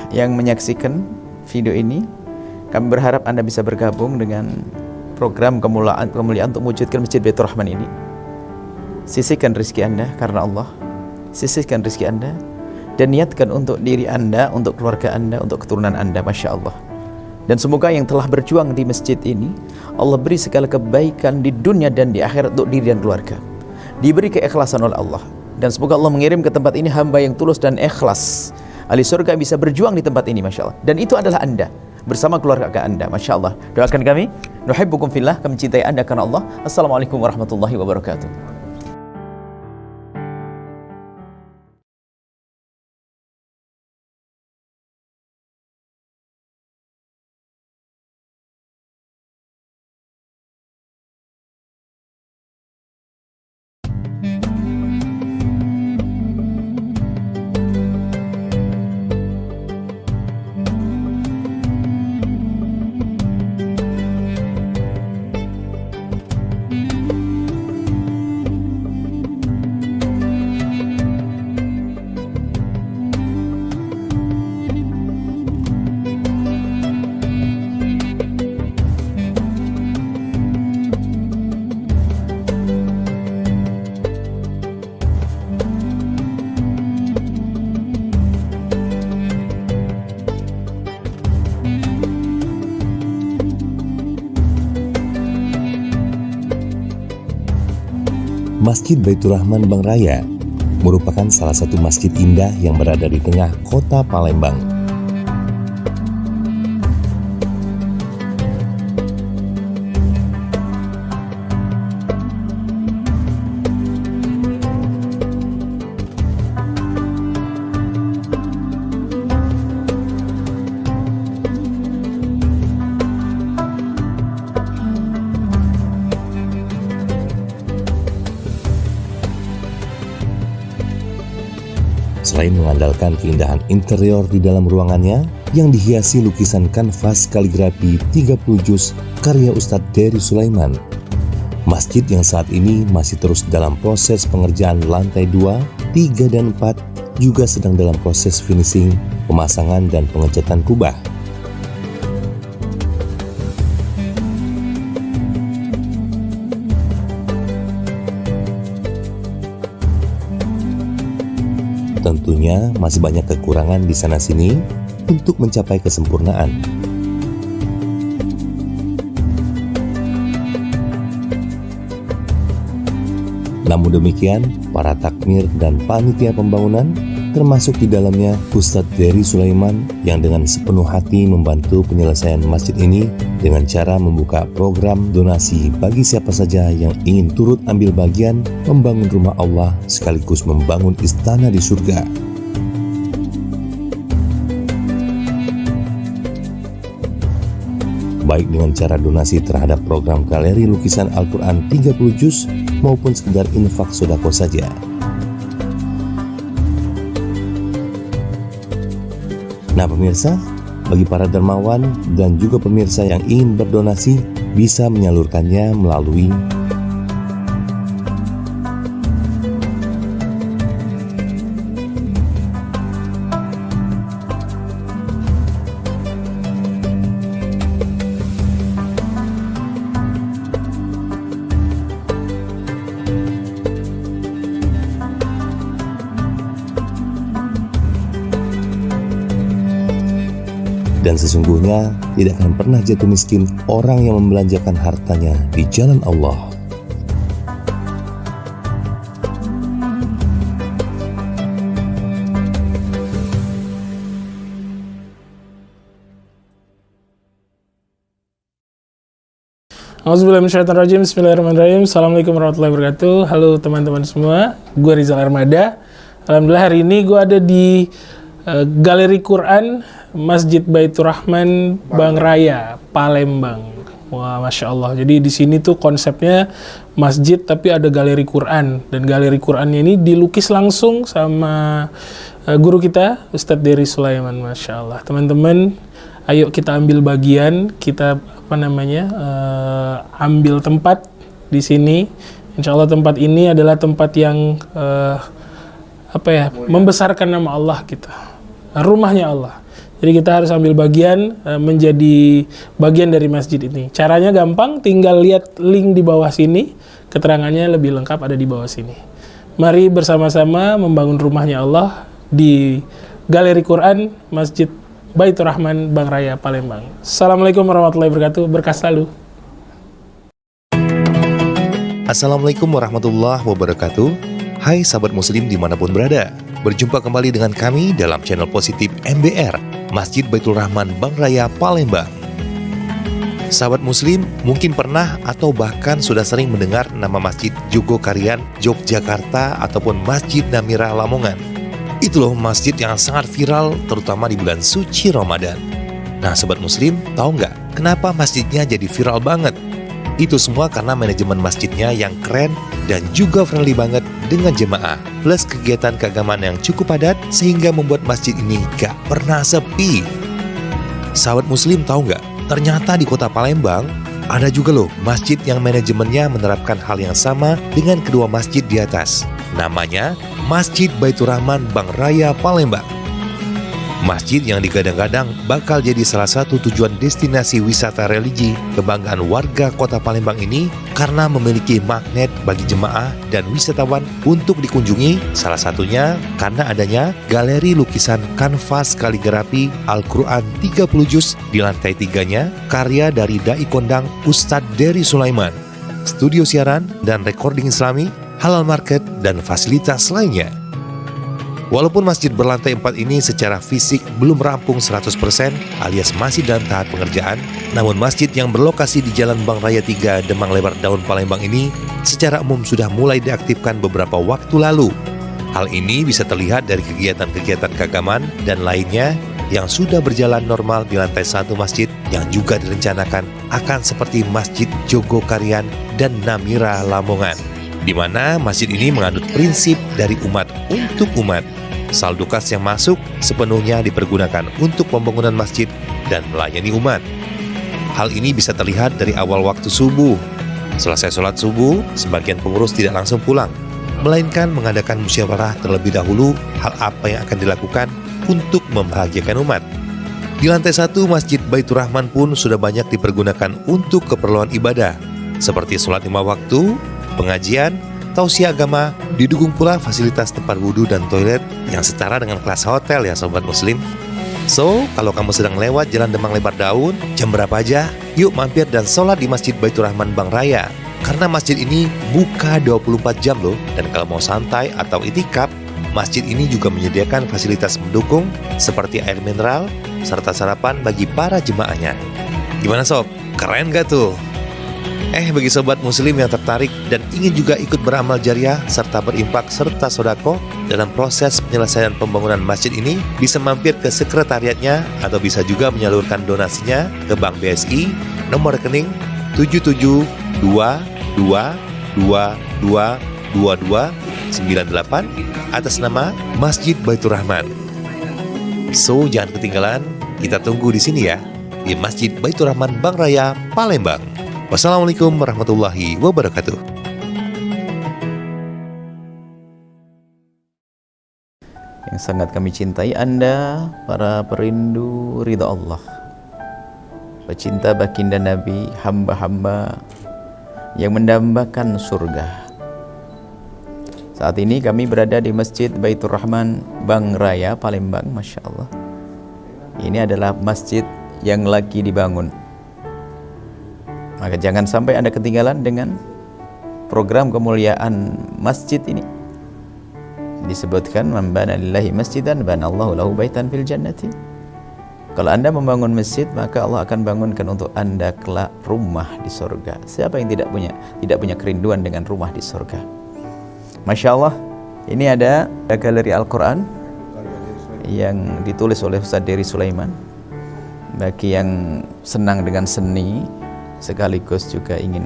yang menyaksikan video ini, kami berharap Anda bisa bergabung dengan program kemuliaan untuk mewujudkan Masjid Baitur Rahman ini. Sisihkan rezeki Anda karena Allah, sisihkan rezeki Anda, dan niatkan untuk diri Anda, untuk keluarga Anda, untuk keturunan Anda. Masya Allah. Dan semoga yang telah berjuang di masjid ini, Allah beri segala kebaikan di dunia dan di akhirat untuk diri dan keluarga. Diberi keikhlasan oleh Allah. Dan semoga Allah mengirim ke tempat ini hamba yang tulus dan ikhlas. Ahli surga bisa berjuang di tempat ini, Masya Allah. Dan itu adalah Anda, bersama keluarga Anda, Masya Allah. Doakan kami, nuhibbukum fillah, kami cintai Anda karena Allah. Assalamualaikum warahmatullahi wabarakatuh. Masjid Baitur Rahman Bang Raya merupakan salah satu masjid indah yang berada di tengah kota Palembang. Selain mengandalkan keindahan interior di dalam ruangannya yang dihiasi lukisan kanvas kaligrafi 30 juz karya Ustadz Dery Sulaiman, masjid yang saat ini masih terus dalam proses pengerjaan lantai 2, 3, dan 4 juga sedang dalam proses finishing, pemasangan, dan pengecatan kubah. Tentunya masih banyak kekurangan di sana-sini untuk mencapai kesempurnaan. Namun demikian, para takmir dan panitia pembangunan, termasuk di dalamnya Ustadz Dery Sulaiman, yang dengan sepenuh hati membantu penyelesaian masjid ini dengan cara membuka program donasi bagi siapa saja yang ingin turut ambil bagian membangun rumah Allah sekaligus membangun istana di surga. Baik dengan cara donasi terhadap program galeri lukisan Al-Quran 30 juz maupun sekedar infak sodako saja. Nah pemirsa, bagi para dermawan dan juga pemirsa yang ingin berdonasi, bisa menyalurkannya melalui dan sesungguhnya tidak akan pernah jatuh miskin orang yang membelanjakan hartanya di jalan Allah. Auzubillahiminasyaitonirrajim. Bismillahirrahmanirrahim. Assalamualaikum warahmatullahi wabarakatuh. Halo teman-teman semua, gue Rizal Armada. Alhamdulillah hari ini gue ada di Galeri Quran Masjid Baitur Rahman Bang Raya, Palembang. Wah, Masya Allah. Jadi di sini tuh konsepnya masjid tapi ada galeri Quran. Dan galeri Qurannya ini dilukis langsung sama guru kita, Ustadz Dery Sulaiman. Masya Allah. Teman-teman, ayo kita ambil bagian, kita ambil tempat di sini. Insya Allah tempat ini adalah tempat yang membesarkan nama Allah kita, rumahnya Allah. Jadi kita harus ambil bagian, menjadi bagian dari masjid ini. Caranya gampang, tinggal lihat link di bawah sini, keterangannya lebih lengkap ada di bawah sini. Mari bersama-sama membangun rumahnya Allah di Galeri Quran Masjid Baitur Rahman Bang Raya, Palembang. Assalamualaikum warahmatullahi wabarakatuh. Berkah selalu. Assalamualaikum warahmatullahi wabarakatuh. Hai sahabat muslim dimanapun berada. Berjumpa kembali dengan kami dalam channel positif MBR, Masjid Baitur Rahman Bang Raya, Palembang. Sahabat muslim mungkin pernah atau bahkan sudah sering mendengar nama Masjid Jogokarian, Yogyakarta ataupun Masjid Namirah Lamongan. Itu loh masjid yang sangat viral terutama di bulan suci Ramadan. Nah sahabat muslim, tahu nggak kenapa masjidnya jadi viral banget? Itu semua karena manajemen masjidnya yang keren dan juga friendly banget dengan jemaah, plus kegiatan keagamaan yang cukup padat sehingga membuat masjid ini gak pernah sepi. Sahabat muslim tahu nggak? Ternyata di kota Palembang ada juga loh masjid yang manajemennya menerapkan hal yang sama dengan kedua masjid di atas. Namanya Masjid Baitur Rahman Bang Raya, Palembang. Masjid yang digadang-gadang bakal jadi salah satu tujuan destinasi wisata religi kebanggaan warga kota Palembang ini karena memiliki magnet bagi jemaah dan wisatawan untuk dikunjungi, salah satunya karena adanya galeri lukisan kanvas kaligrafi Al-Quran 30 juz di lantai 3-nya karya dari Dai Kondang Ustadz Dery Sulaiman, studio siaran dan recording islami, halal market, dan fasilitas lainnya. Walaupun masjid berlantai 4 ini secara fisik belum rampung 100% alias masih dalam tahap pengerjaan, namun masjid yang berlokasi di Jalan Bang Raya 3 Demang Lebar Daun Palembang ini secara umum sudah mulai diaktifkan beberapa waktu lalu. Hal ini bisa terlihat dari kegiatan-kegiatan keagamaan dan lainnya yang sudah berjalan normal di lantai 1 masjid yang juga direncanakan akan seperti Masjid Jogokarian dan Namirah Lamongan, di mana masjid ini menganut prinsip dari umat untuk umat. Saldo kas yang masuk sepenuhnya dipergunakan untuk pembangunan masjid dan melayani umat. Hal ini bisa terlihat dari awal waktu subuh. Selesai sholat subuh, sebagian pengurus tidak langsung pulang, melainkan mengadakan musyawarah terlebih dahulu hal apa yang akan dilakukan untuk membahagiakan umat. Di lantai 1 Masjid Baitur Rahman pun sudah banyak dipergunakan untuk keperluan ibadah, seperti sholat 5 waktu, pengajian, tausiah agama, didukung pula fasilitas tempat wudhu dan toilet yang setara dengan kelas hotel ya sobat muslim. So, kalau kamu sedang lewat Jalan Demang Lebar Daun, jam berapa aja, yuk mampir dan sholat di Masjid Baitur Rahman Bang Raya. Karena masjid ini buka 24 jam loh, dan kalau mau santai atau itikaf, masjid ini juga menyediakan fasilitas mendukung seperti air mineral, serta sarapan bagi para jemaahnya. Gimana sob? Keren gak tuh? Bagi sobat muslim yang tertarik dan ingin juga ikut beramal jariah serta berimpak serta sodako dalam proses penyelesaian pembangunan masjid ini, bisa mampir ke sekretariatnya atau bisa juga menyalurkan donasinya ke Bank BSI nomor rekening 7722222298 atas nama Masjid Baitur Rahman. So, jangan ketinggalan, kita tunggu di sini ya, di Masjid Baitur Rahman Bang Raya, Palembang. Wassalamualaikum warahmatullahi wabarakatuh. Yang sangat kami cintai Anda, para perindu ridha Allah, pecinta baginda Nabi, hamba-hamba yang mendambakan surga. Saat ini kami berada di Masjid Baitur Rahman Bangraya, Palembang. Masya Allah, ini adalah masjid yang lagi dibangun. Maka jangan sampai Anda ketinggalan dengan program kemuliaan masjid ini. Disebutkan, man bana lillahi masjidan banallahu lahu baitan fil jannati. Kalau Anda membangun masjid, maka Allah akan bangunkan untuk Anda kelak rumah di surga. Siapa yang tidak punya kerinduan dengan rumah di surga? Masya Allah, ini ada galeri Al-Quran yang ditulis oleh Ustaz Dery Sulaiman. Bagi yang senang dengan seni, sekaligus juga ingin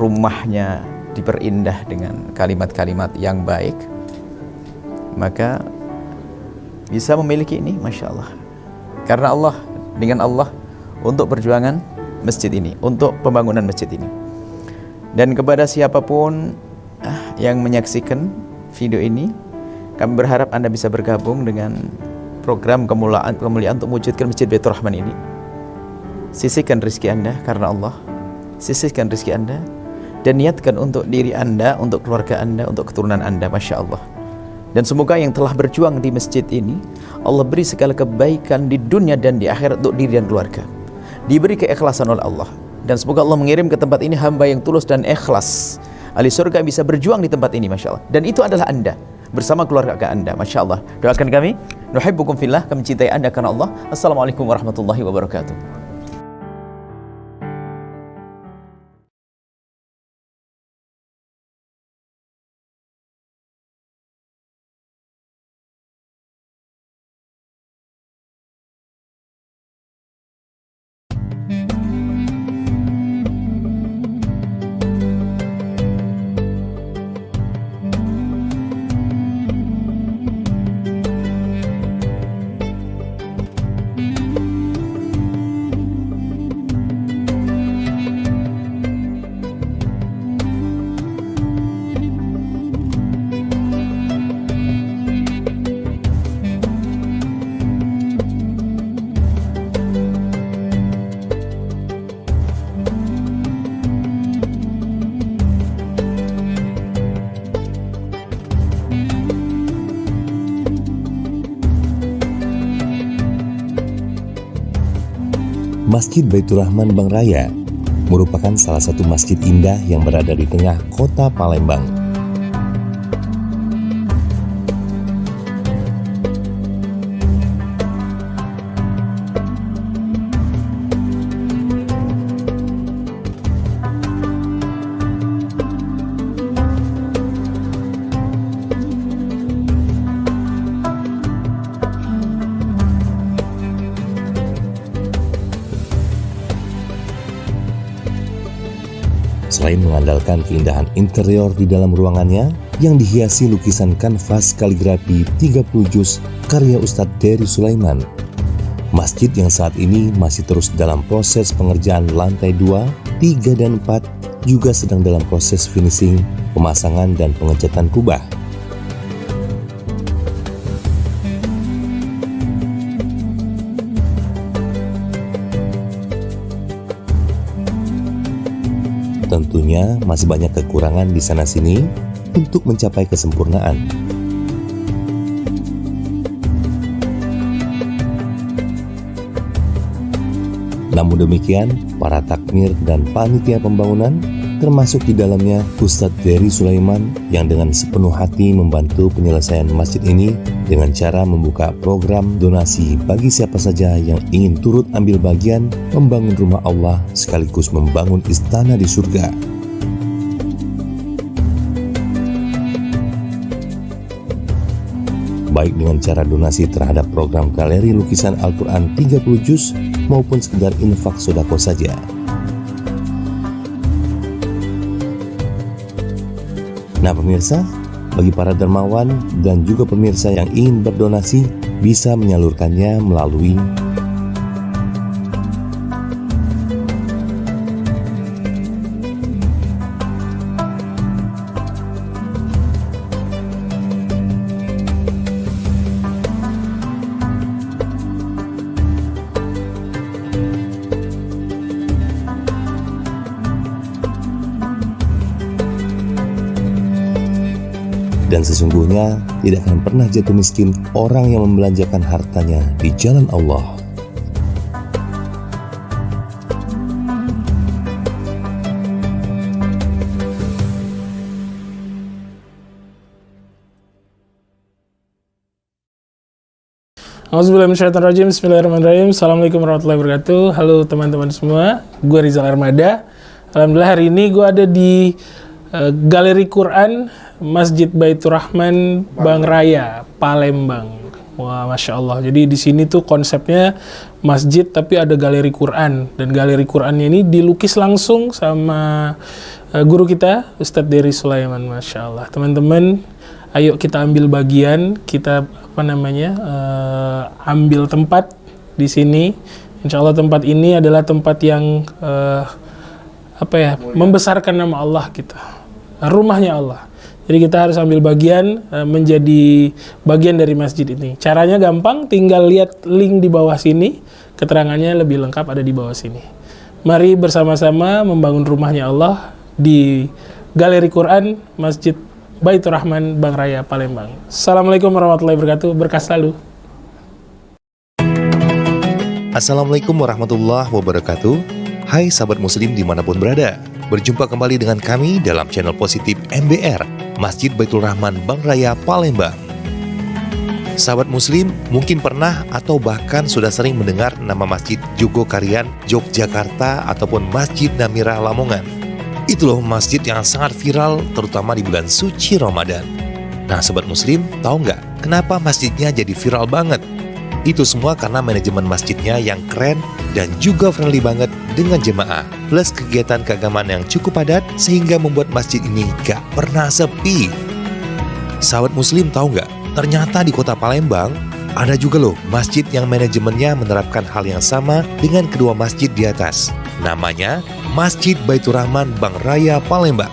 rumahnya diperindah dengan kalimat-kalimat yang baik, maka bisa memiliki ini. Masya Allah, karena Allah, dengan Allah, untuk perjuangan masjid ini, untuk pembangunan masjid ini. Dan kepada siapapun yang menyaksikan video ini, kami berharap Anda bisa bergabung dengan program kemuliaan untuk mewujudkan Masjid Baitur Rahman ini. Sisihkan rezeki Anda karena Allah, sisihkan rezeki Anda, dan niatkan untuk diri Anda, untuk keluarga Anda, untuk keturunan Anda. Masya Allah. Dan semoga yang telah berjuang di masjid ini, Allah beri segala kebaikan di dunia dan di akhirat untuk diri dan keluarga, diberi keikhlasan oleh Allah. Dan semoga Allah mengirim ke tempat ini hamba yang tulus dan ikhlas, ahli surga bisa berjuang di tempat ini. Masya Allah. Dan itu adalah Anda bersama keluarga Anda. Masya Allah. Doakan kami, nuhibbukum fillah, kami cintai Anda karena Allah. Assalamualaikum warahmatullahi wabarakatuh. Masjid Baitur Rahman Bangraya merupakan salah satu masjid indah yang berada di tengah kota Palembang. Selain mengandalkan keindahan interior di dalam ruangannya yang dihiasi lukisan kanvas kaligrafi 30 juz karya Ustadz Dery Sulaiman, masjid yang saat ini masih terus dalam proses pengerjaan lantai 2, 3, dan 4 juga sedang dalam proses finishing, pemasangan, dan pengecatan kubah. Tentunya masih banyak kekurangan di sana-sini untuk mencapai kesempurnaan. Namun demikian, para takmir dan panitia pembangunan, termasuk di dalamnya Ustadz Dery Sulaiman, yang dengan sepenuh hati membantu penyelesaian masjid ini dengan cara membuka program donasi bagi siapa saja yang ingin turut ambil bagian membangun rumah Allah sekaligus membangun istana di surga. Baik dengan cara donasi terhadap program galeri lukisan Al-Quran 30 juz maupun sekedar infak sodako saja. Nah pemirsa, bagi para dermawan dan juga pemirsa yang ingin berdonasi bisa menyalurkannya melalui Dan sesungguhnya tidak akan pernah jatuh miskin orang yang membelanjakan hartanya di jalan Allah. Auzubillahiminasyaitonirrajim. Bismillahirrahmanirrahim. Assalamualaikum warahmatullahi wabarakatuh. Halo teman-teman semua, gue Rizal Armada. Alhamdulillah hari ini gue ada di Galeri Quran Masjid Baitur Rahman Bang Raya, Palembang. Wah, Masya Allah. Jadi di sini tuh konsepnya masjid tapi ada galeri Quran. Dan galeri Qurannya ini dilukis langsung sama guru kita, Ustadz Dery Sulaiman. Masya Allah. Teman-teman, ayo kita ambil bagian, kita ambil tempat di sini. Insya Allah tempat ini adalah tempat yang membesarkan nama Allah kita, rumahnya Allah. Jadi kita harus ambil bagian, menjadi bagian dari masjid ini. Caranya gampang, tinggal lihat link di bawah sini, keterangannya lebih lengkap ada di bawah sini. Mari bersama-sama membangun rumahnya Allah di Galeri Quran Masjid Baitur Rahman Bang Raya, Palembang. Assalamualaikum warahmatullahi wabarakatuh. Berkah selalu. Assalamualaikum warahmatullahi wabarakatuh. Hai sahabat muslim dimanapun berada. Berjumpa kembali dengan kami dalam channel positif MBR, Masjid Baitur Rahman Bang Raya, Palembang. Sahabat muslim mungkin pernah atau bahkan sudah sering mendengar nama Masjid Jogokarian, Yogyakarta ataupun Masjid Namira Lamongan. Itu loh masjid yang sangat viral terutama di bulan suci Ramadan. Nah sahabat muslim, tahu nggak kenapa masjidnya jadi viral banget? Itu semua karena manajemen masjidnya yang keren dan juga friendly banget dengan jemaah. Plus kegiatan keagamaan yang cukup padat sehingga membuat masjid ini gak pernah sepi. Sahabat muslim tahu nggak? Ternyata di kota Palembang ada juga loh masjid yang manajemennya menerapkan hal yang sama dengan kedua masjid di atas. Namanya Masjid Baitur Rahman Bang Raya, Palembang.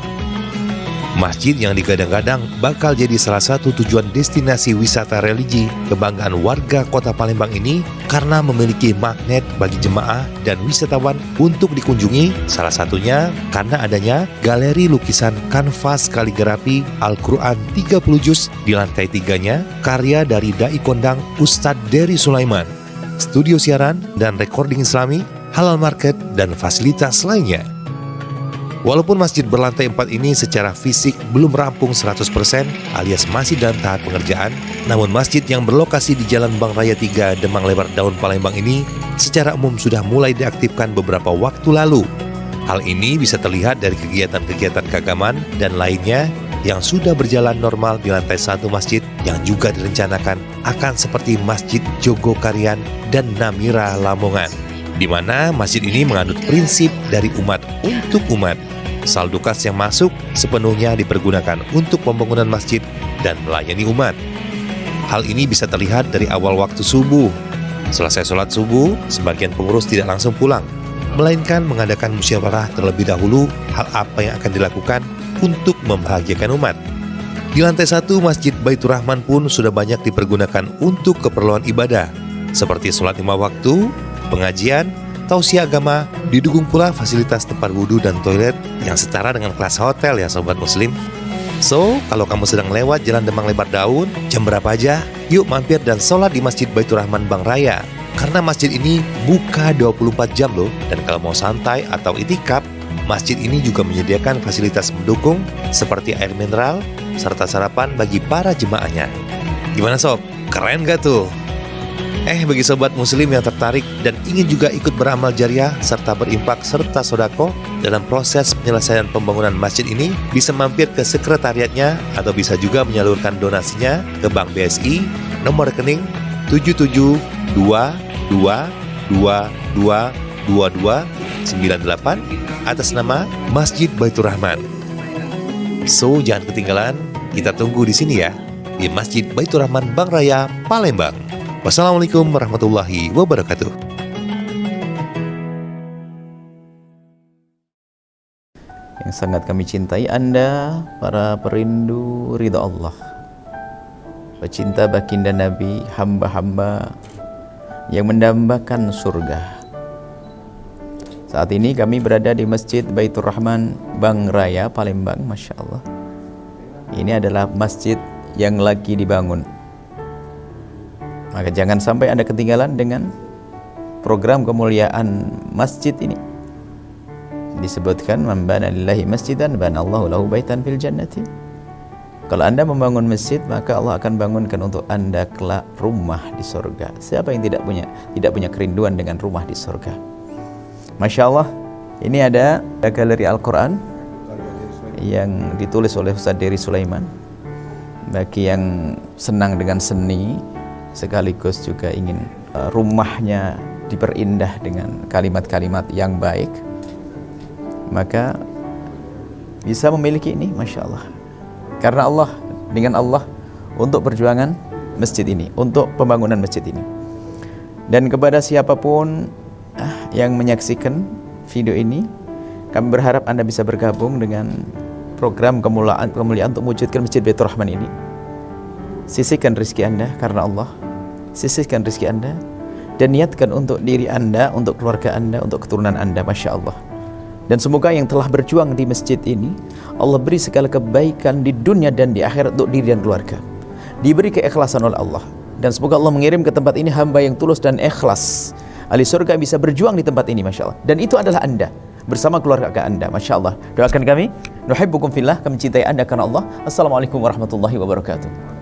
Masjid yang digadang-gadang bakal jadi salah satu tujuan destinasi wisata religi kebanggaan warga kota Palembang ini karena memiliki magnet bagi jemaah dan wisatawan untuk dikunjungi, salah satunya karena adanya galeri lukisan kanvas kaligrafi Al-Quran 30 juz di lantai 3-nya, karya dari Dai Kondang Ustadz Dery Sulaiman, studio siaran dan recording Islami, halal market, dan fasilitas lainnya. Walaupun masjid berlantai 4 ini secara fisik belum rampung 100% alias masih dalam tahap pengerjaan, namun masjid yang berlokasi di Jalan Bang Raya 3 Demang Lebar Daun Palembang ini secara umum sudah mulai diaktifkan beberapa waktu lalu. Hal ini bisa terlihat dari kegiatan-kegiatan keagamaan dan lainnya yang sudah berjalan normal di lantai 1 masjid yang juga direncanakan akan seperti Masjid Jogokarian dan Namira Lamongan, di mana masjid ini menganut prinsip dari umat untuk umat. Saldo kas yang masuk sepenuhnya dipergunakan untuk pembangunan masjid dan melayani umat. Hal ini bisa terlihat dari awal waktu subuh. Selesai sholat subuh, sebagian pengurus tidak langsung pulang, melainkan mengadakan musyawarah terlebih dahulu hal apa yang akan dilakukan untuk membahagiakan umat. Di lantai 1 Masjid Baitur Rahman pun sudah banyak dipergunakan untuk keperluan ibadah, seperti sholat 5 waktu, pengajian, tausiah agama, didukung pula fasilitas tempat wudhu dan toilet yang setara dengan kelas hotel ya sobat muslim. So, kalau kamu sedang lewat Jalan Demang Lebar Daun, jam berapa aja, yuk mampir dan sholat di Masjid Baitur Rahman Bang Raya. Karena masjid ini buka 24 jam loh, dan kalau mau santai atau itikaf, masjid ini juga menyediakan fasilitas mendukung seperti air mineral, serta sarapan bagi para jemaahnya. Gimana sob? Keren gak tuh? Bagi sobat muslim yang tertarik dan ingin juga ikut beramal jariah serta berimpak serta sodako dalam proses penyelesaian pembangunan masjid ini, bisa mampir ke sekretariatnya atau bisa juga menyalurkan donasinya ke Bank BSI nomor rekening 7722222298 atas nama Masjid Baitur Rahman. So, jangan ketinggalan, kita tunggu di sini ya, di Masjid Baitur Rahman Bang Raya, Palembang. Wassalamualaikum warahmatullahi wabarakatuh. Yang sangat kami cintai Anda, para perindu ridha Allah, pecinta baginda Nabi, hamba-hamba yang mendambakan surga. Saat ini kami berada di Masjid Baitur Rahman Bang Raya, Palembang. Masya Allah, ini adalah masjid yang lagi dibangun. Maka jangan sampai Anda ketinggalan dengan program kemuliaan masjid ini. Disebutkan man bana lillahi masjidan banallahu lahu baitan fil jannati. Kalau Anda membangun masjid, maka Allah akan bangunkan untuk Anda kelak rumah di surga. Siapa yang tidak punya kerinduan dengan rumah di surga? Masya Allah, ini ada galeri Al-Quran yang ditulis oleh Ustaz Dery Sulaiman. Bagi yang senang dengan seni, sekaligus juga ingin rumahnya diperindah dengan kalimat-kalimat yang baik, maka bisa memiliki ini, Masya Allah. Karena Allah, dengan Allah, untuk perjuangan masjid ini, untuk pembangunan masjid ini. Dan kepada siapapun yang menyaksikan video ini, kami berharap Anda bisa bergabung dengan program kemuliaan untuk mewujudkan Masjid Baitur Rahman ini. Sisihkan rezeki Anda karena Allah, sisihkan rezeki Anda, dan niatkan untuk diri Anda, untuk keluarga Anda, untuk keturunan Anda, Masya Allah. Dan semoga yang telah berjuang di masjid ini, Allah beri segala kebaikan di dunia dan di akhirat untuk diri dan keluarga. Diberi keikhlasan oleh Allah. Dan semoga Allah mengirim ke tempat ini hamba yang tulus dan ikhlas. Ahli surga bisa berjuang di tempat ini, Masya Allah. Dan itu adalah Anda, bersama keluarga Anda, Masya Allah. Doakan kami, nuhibbukum fillah, kami cintai Anda karena Allah. Assalamualaikum warahmatullahi wabarakatuh.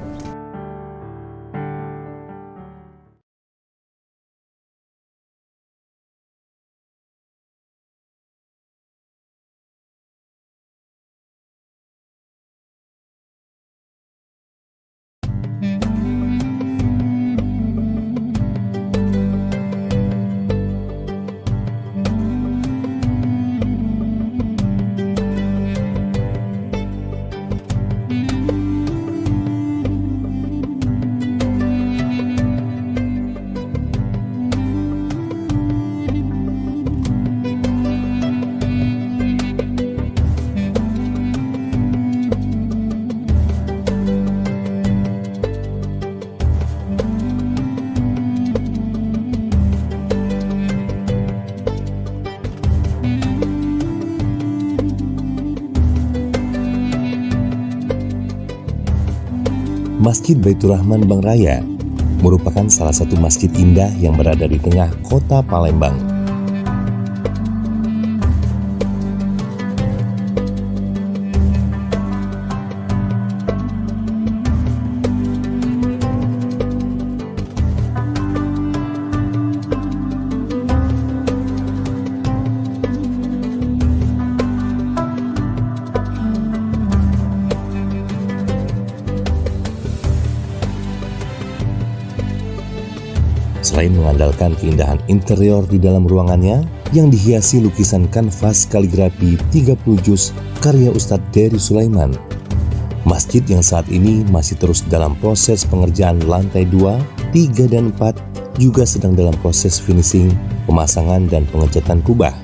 Masjid Baitur Rahman Bangraya merupakan salah satu masjid indah yang berada di tengah kota Palembang. Selain mengandalkan keindahan interior di dalam ruangannya yang dihiasi lukisan kanvas kaligrafi 30 juz karya Ustadz Dery Sulaiman, masjid yang saat ini masih terus dalam proses pengerjaan lantai 2, 3, dan 4 juga sedang dalam proses finishing, pemasangan, dan pengecatan kubah.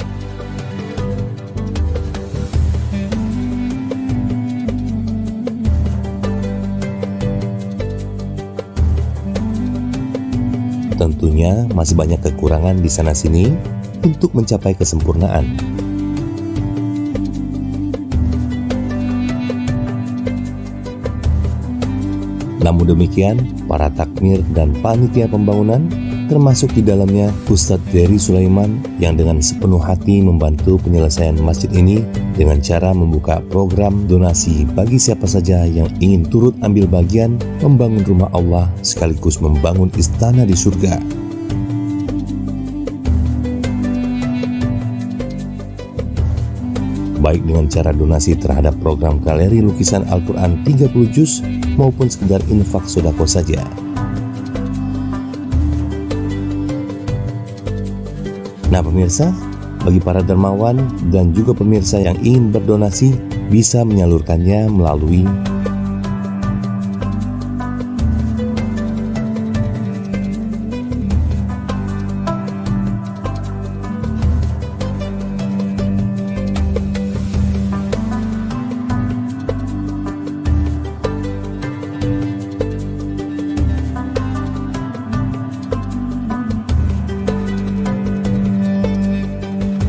Tentunya masih banyak kekurangan di sana-sini untuk mencapai kesempurnaan. Namun demikian, para takmir dan panitia pembangunan, termasuk di dalamnya Ustadz Dery Sulaiman, yang dengan sepenuh hati membantu penyelesaian masjid ini dengan cara membuka program donasi bagi siapa saja yang ingin turut ambil bagian membangun rumah Allah sekaligus membangun istana di surga. Baik dengan cara donasi terhadap program galeri lukisan Al-Quran 30 juz maupun sekedar infak sodako saja. Nah pemirsa, bagi para dermawan dan juga pemirsa yang ingin berdonasi bisa menyalurkannya melalui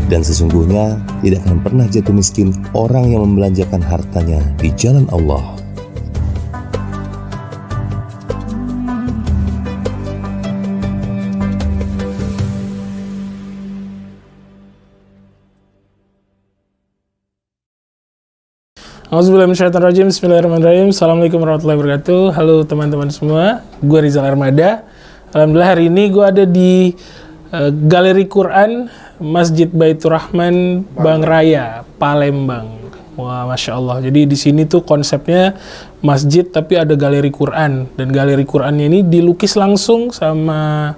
dan sesungguhnya tidak akan pernah jatuh miskin orang yang membelanjakan hartanya di jalan Allah. Auzubillahiminasyaitonirrajim. Bismillahirrahmanirrahim. Assalamualaikum warahmatullahi wabarakatuh. Halo teman-teman semua, gue Rizal Armada. Alhamdulillah hari ini gue ada di Galeri Quran Masjid Baitur Rahman Bang Raya, Palembang. Wah, Masya Allah. Jadi di sini tuh konsepnya masjid tapi ada galeri Quran. Dan galeri Qurannya ini dilukis langsung sama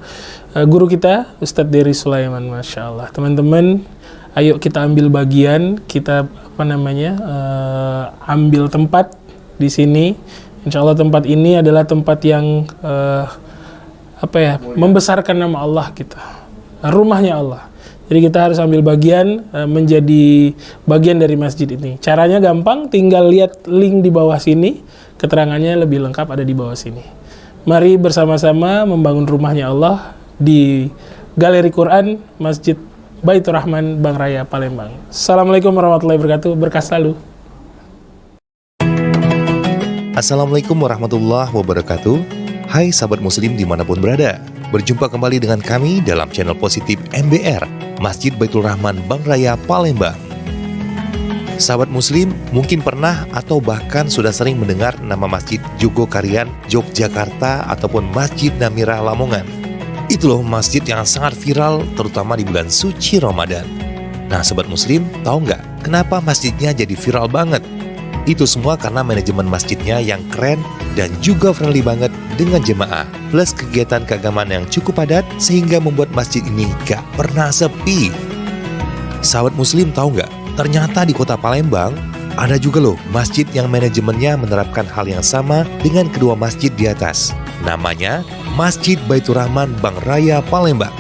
guru kita, Ustadz Dery Sulaiman. Masya Allah. Teman-teman, ayo kita ambil bagian, kita ambil tempat di sini. Insya Allah tempat ini adalah tempat yang membesarkan nama Allah kita, rumahnya Allah. Jadi kita harus ambil bagian, menjadi bagian dari masjid ini. Caranya gampang, tinggal lihat link di bawah sini, keterangannya lebih lengkap ada di bawah sini. Mari bersama-sama membangun rumahnya Allah di Galeri Quran Masjid Baitur Rahman Bang Raya, Palembang. Assalamualaikum warahmatullahi wabarakatuh. Berkah selalu. Assalamualaikum warahmatullahi wabarakatuh. Hai sahabat muslim dimanapun berada. Berjumpa kembali dengan kami dalam channel positif MBR, Masjid Baitur Rahman Bang Raya, Palembang. Sahabat muslim mungkin pernah atau bahkan sudah sering mendengar nama Masjid Jogokarian, Yogyakarta ataupun Masjid Namira Lamongan. Itu loh masjid yang sangat viral terutama di bulan suci Ramadan. Nah sobat muslim, tahu nggak kenapa masjidnya jadi viral banget? Itu semua karena manajemen masjidnya yang keren dan juga friendly banget dengan jemaah. Plus kegiatan keagamaan yang cukup padat sehingga membuat masjid ini gak pernah sepi. Sahabat muslim tahu nggak? Ternyata di kota Palembang ada juga loh masjid yang manajemennya menerapkan hal yang sama dengan kedua masjid di atas. Namanya Masjid Baitur Rahman Bang Raya, Palembang.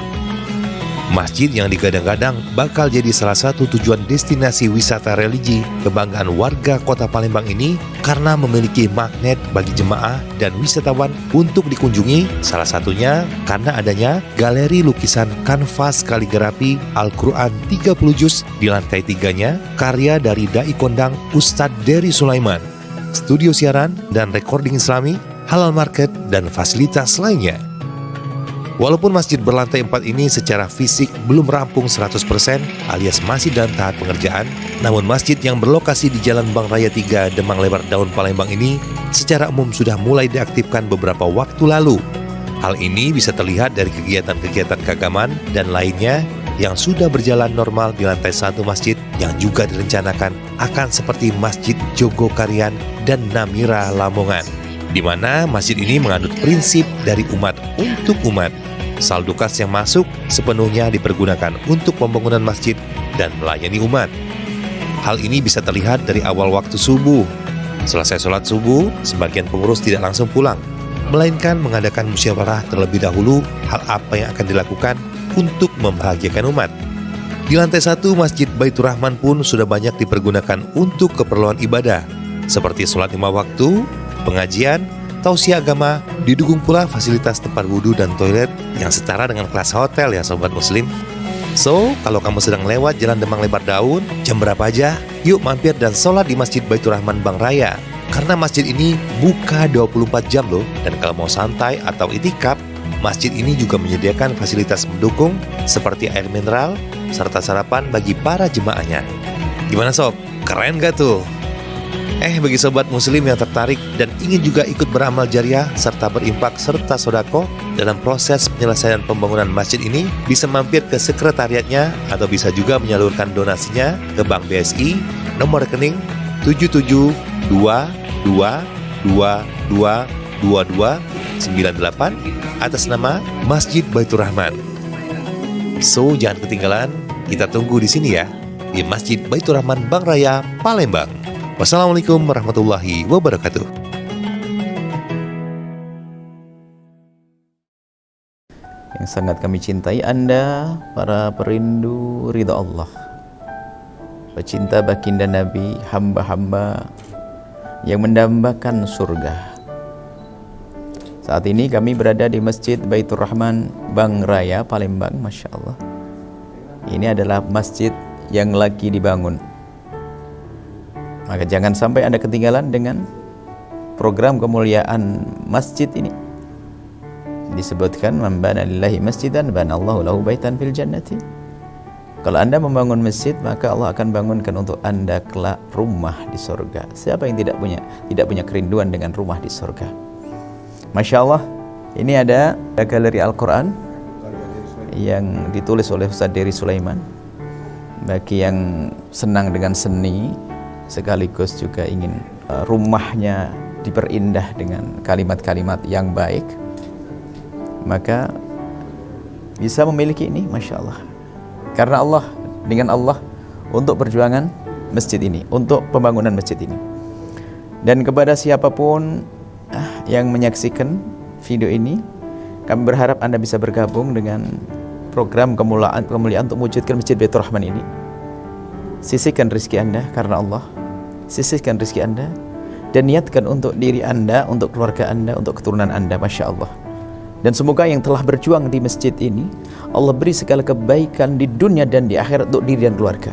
Masjid yang digadang-gadang bakal jadi salah satu tujuan destinasi wisata religi kebanggaan warga kota Palembang ini karena memiliki magnet bagi jemaah dan wisatawan untuk dikunjungi, salah satunya karena adanya galeri lukisan kanvas kaligrafi Al-Quran 30 juz di lantai 3-nya, karya dari Dai Kondang Ustadz Dery Sulaiman, studio siaran dan recording islami, halal market, dan fasilitas lainnya. Walaupun masjid berlantai 4 ini secara fisik belum rampung 100% alias masih dalam tahap pengerjaan, namun masjid yang berlokasi di Jalan Bang Raya 3 Demang Lebar Daun Palembang ini secara umum sudah mulai diaktifkan beberapa waktu lalu. Hal ini bisa terlihat dari kegiatan-kegiatan keagamaan dan lainnya yang sudah berjalan normal di lantai 1 masjid yang juga direncanakan akan seperti Masjid Jogokarian dan Namira Lamongan, di mana masjid ini menganut prinsip dari umat untuk umat. Saldo kas yang masuk sepenuhnya dipergunakan untuk pembangunan masjid dan melayani umat. Hal ini bisa terlihat dari awal waktu subuh. Selesai sholat subuh, sebagian pengurus tidak langsung pulang, melainkan mengadakan musyawarah terlebih dahulu hal apa yang akan dilakukan untuk membahagiakan umat. Di lantai 1 Masjid Baitur Rahman pun sudah banyak dipergunakan untuk keperluan ibadah, seperti sholat 5 waktu, pengajian, tausiah agama, didukung pula fasilitas tempat wudhu dan toilet yang setara dengan kelas hotel ya sobat muslim. So, kalau kamu sedang lewat Jalan Demang Lebar Daun, jam berapa aja, yuk mampir dan sholat di Masjid Baitur Rahman Bang Raya. Karena masjid ini buka 24 jam loh, dan kalau mau santai atau itikaf, masjid ini juga menyediakan fasilitas mendukung seperti air mineral, serta sarapan bagi para jemaahnya. Gimana sob? Keren gak tuh? Bagi sobat muslim yang tertarik dan ingin juga ikut beramal jariah serta berimpak serta sodako dalam proses penyelesaian pembangunan masjid ini, bisa mampir ke sekretariatnya atau bisa juga menyalurkan donasinya ke Bank BSI nomor rekening 7722222298 atas nama Masjid Baitur Rahman. So, jangan ketinggalan, kita tunggu di sini ya, di Masjid Baitur Rahman Bang Raya, Palembang. Wassalamualaikum warahmatullahi wabarakatuh. Yang sangat kami cintai Anda, para perindu ridha Allah, pecinta baginda Nabi, hamba-hamba yang mendambakan surga. Saat ini kami berada di Masjid Baitur Rahman Bang Raya, Palembang. Masya Allah, ini adalah masjid yang lagi dibangun. Maka jangan sampai Anda ketinggalan dengan program kemuliaan masjid ini. Disebutkan, man bana lillahi masjidan bana Allahu lahu baitan fil jannati. Kalau Anda membangun masjid, maka Allah akan bangunkan untuk Anda kelak rumah di surga. Siapa yang tidak punya kerinduan dengan rumah di surga? Masya Allah, ini ada galeri Al-Quran yang ditulis oleh Ustaz Dery Sulaiman. Bagi yang senang dengan seni, sekaligus juga ingin rumahnya diperindah dengan kalimat-kalimat yang baik, maka bisa memiliki ini, Masya Allah. Karena Allah, dengan Allah, untuk perjuangan masjid ini, untuk pembangunan masjid ini. Dan kepada siapapun yang menyaksikan video ini, kami berharap Anda bisa bergabung dengan program kemuliaan untuk mewujudkan Masjid Baitur Rahman ini. Sisihkan rezeki Anda karena Allah, sisihkan rezeki Anda, dan niatkan untuk diri Anda, untuk keluarga Anda, untuk keturunan Anda, Masya Allah. Dan semoga yang telah berjuang di masjid ini, Allah beri segala kebaikan di dunia dan di akhirat untuk diri dan keluarga.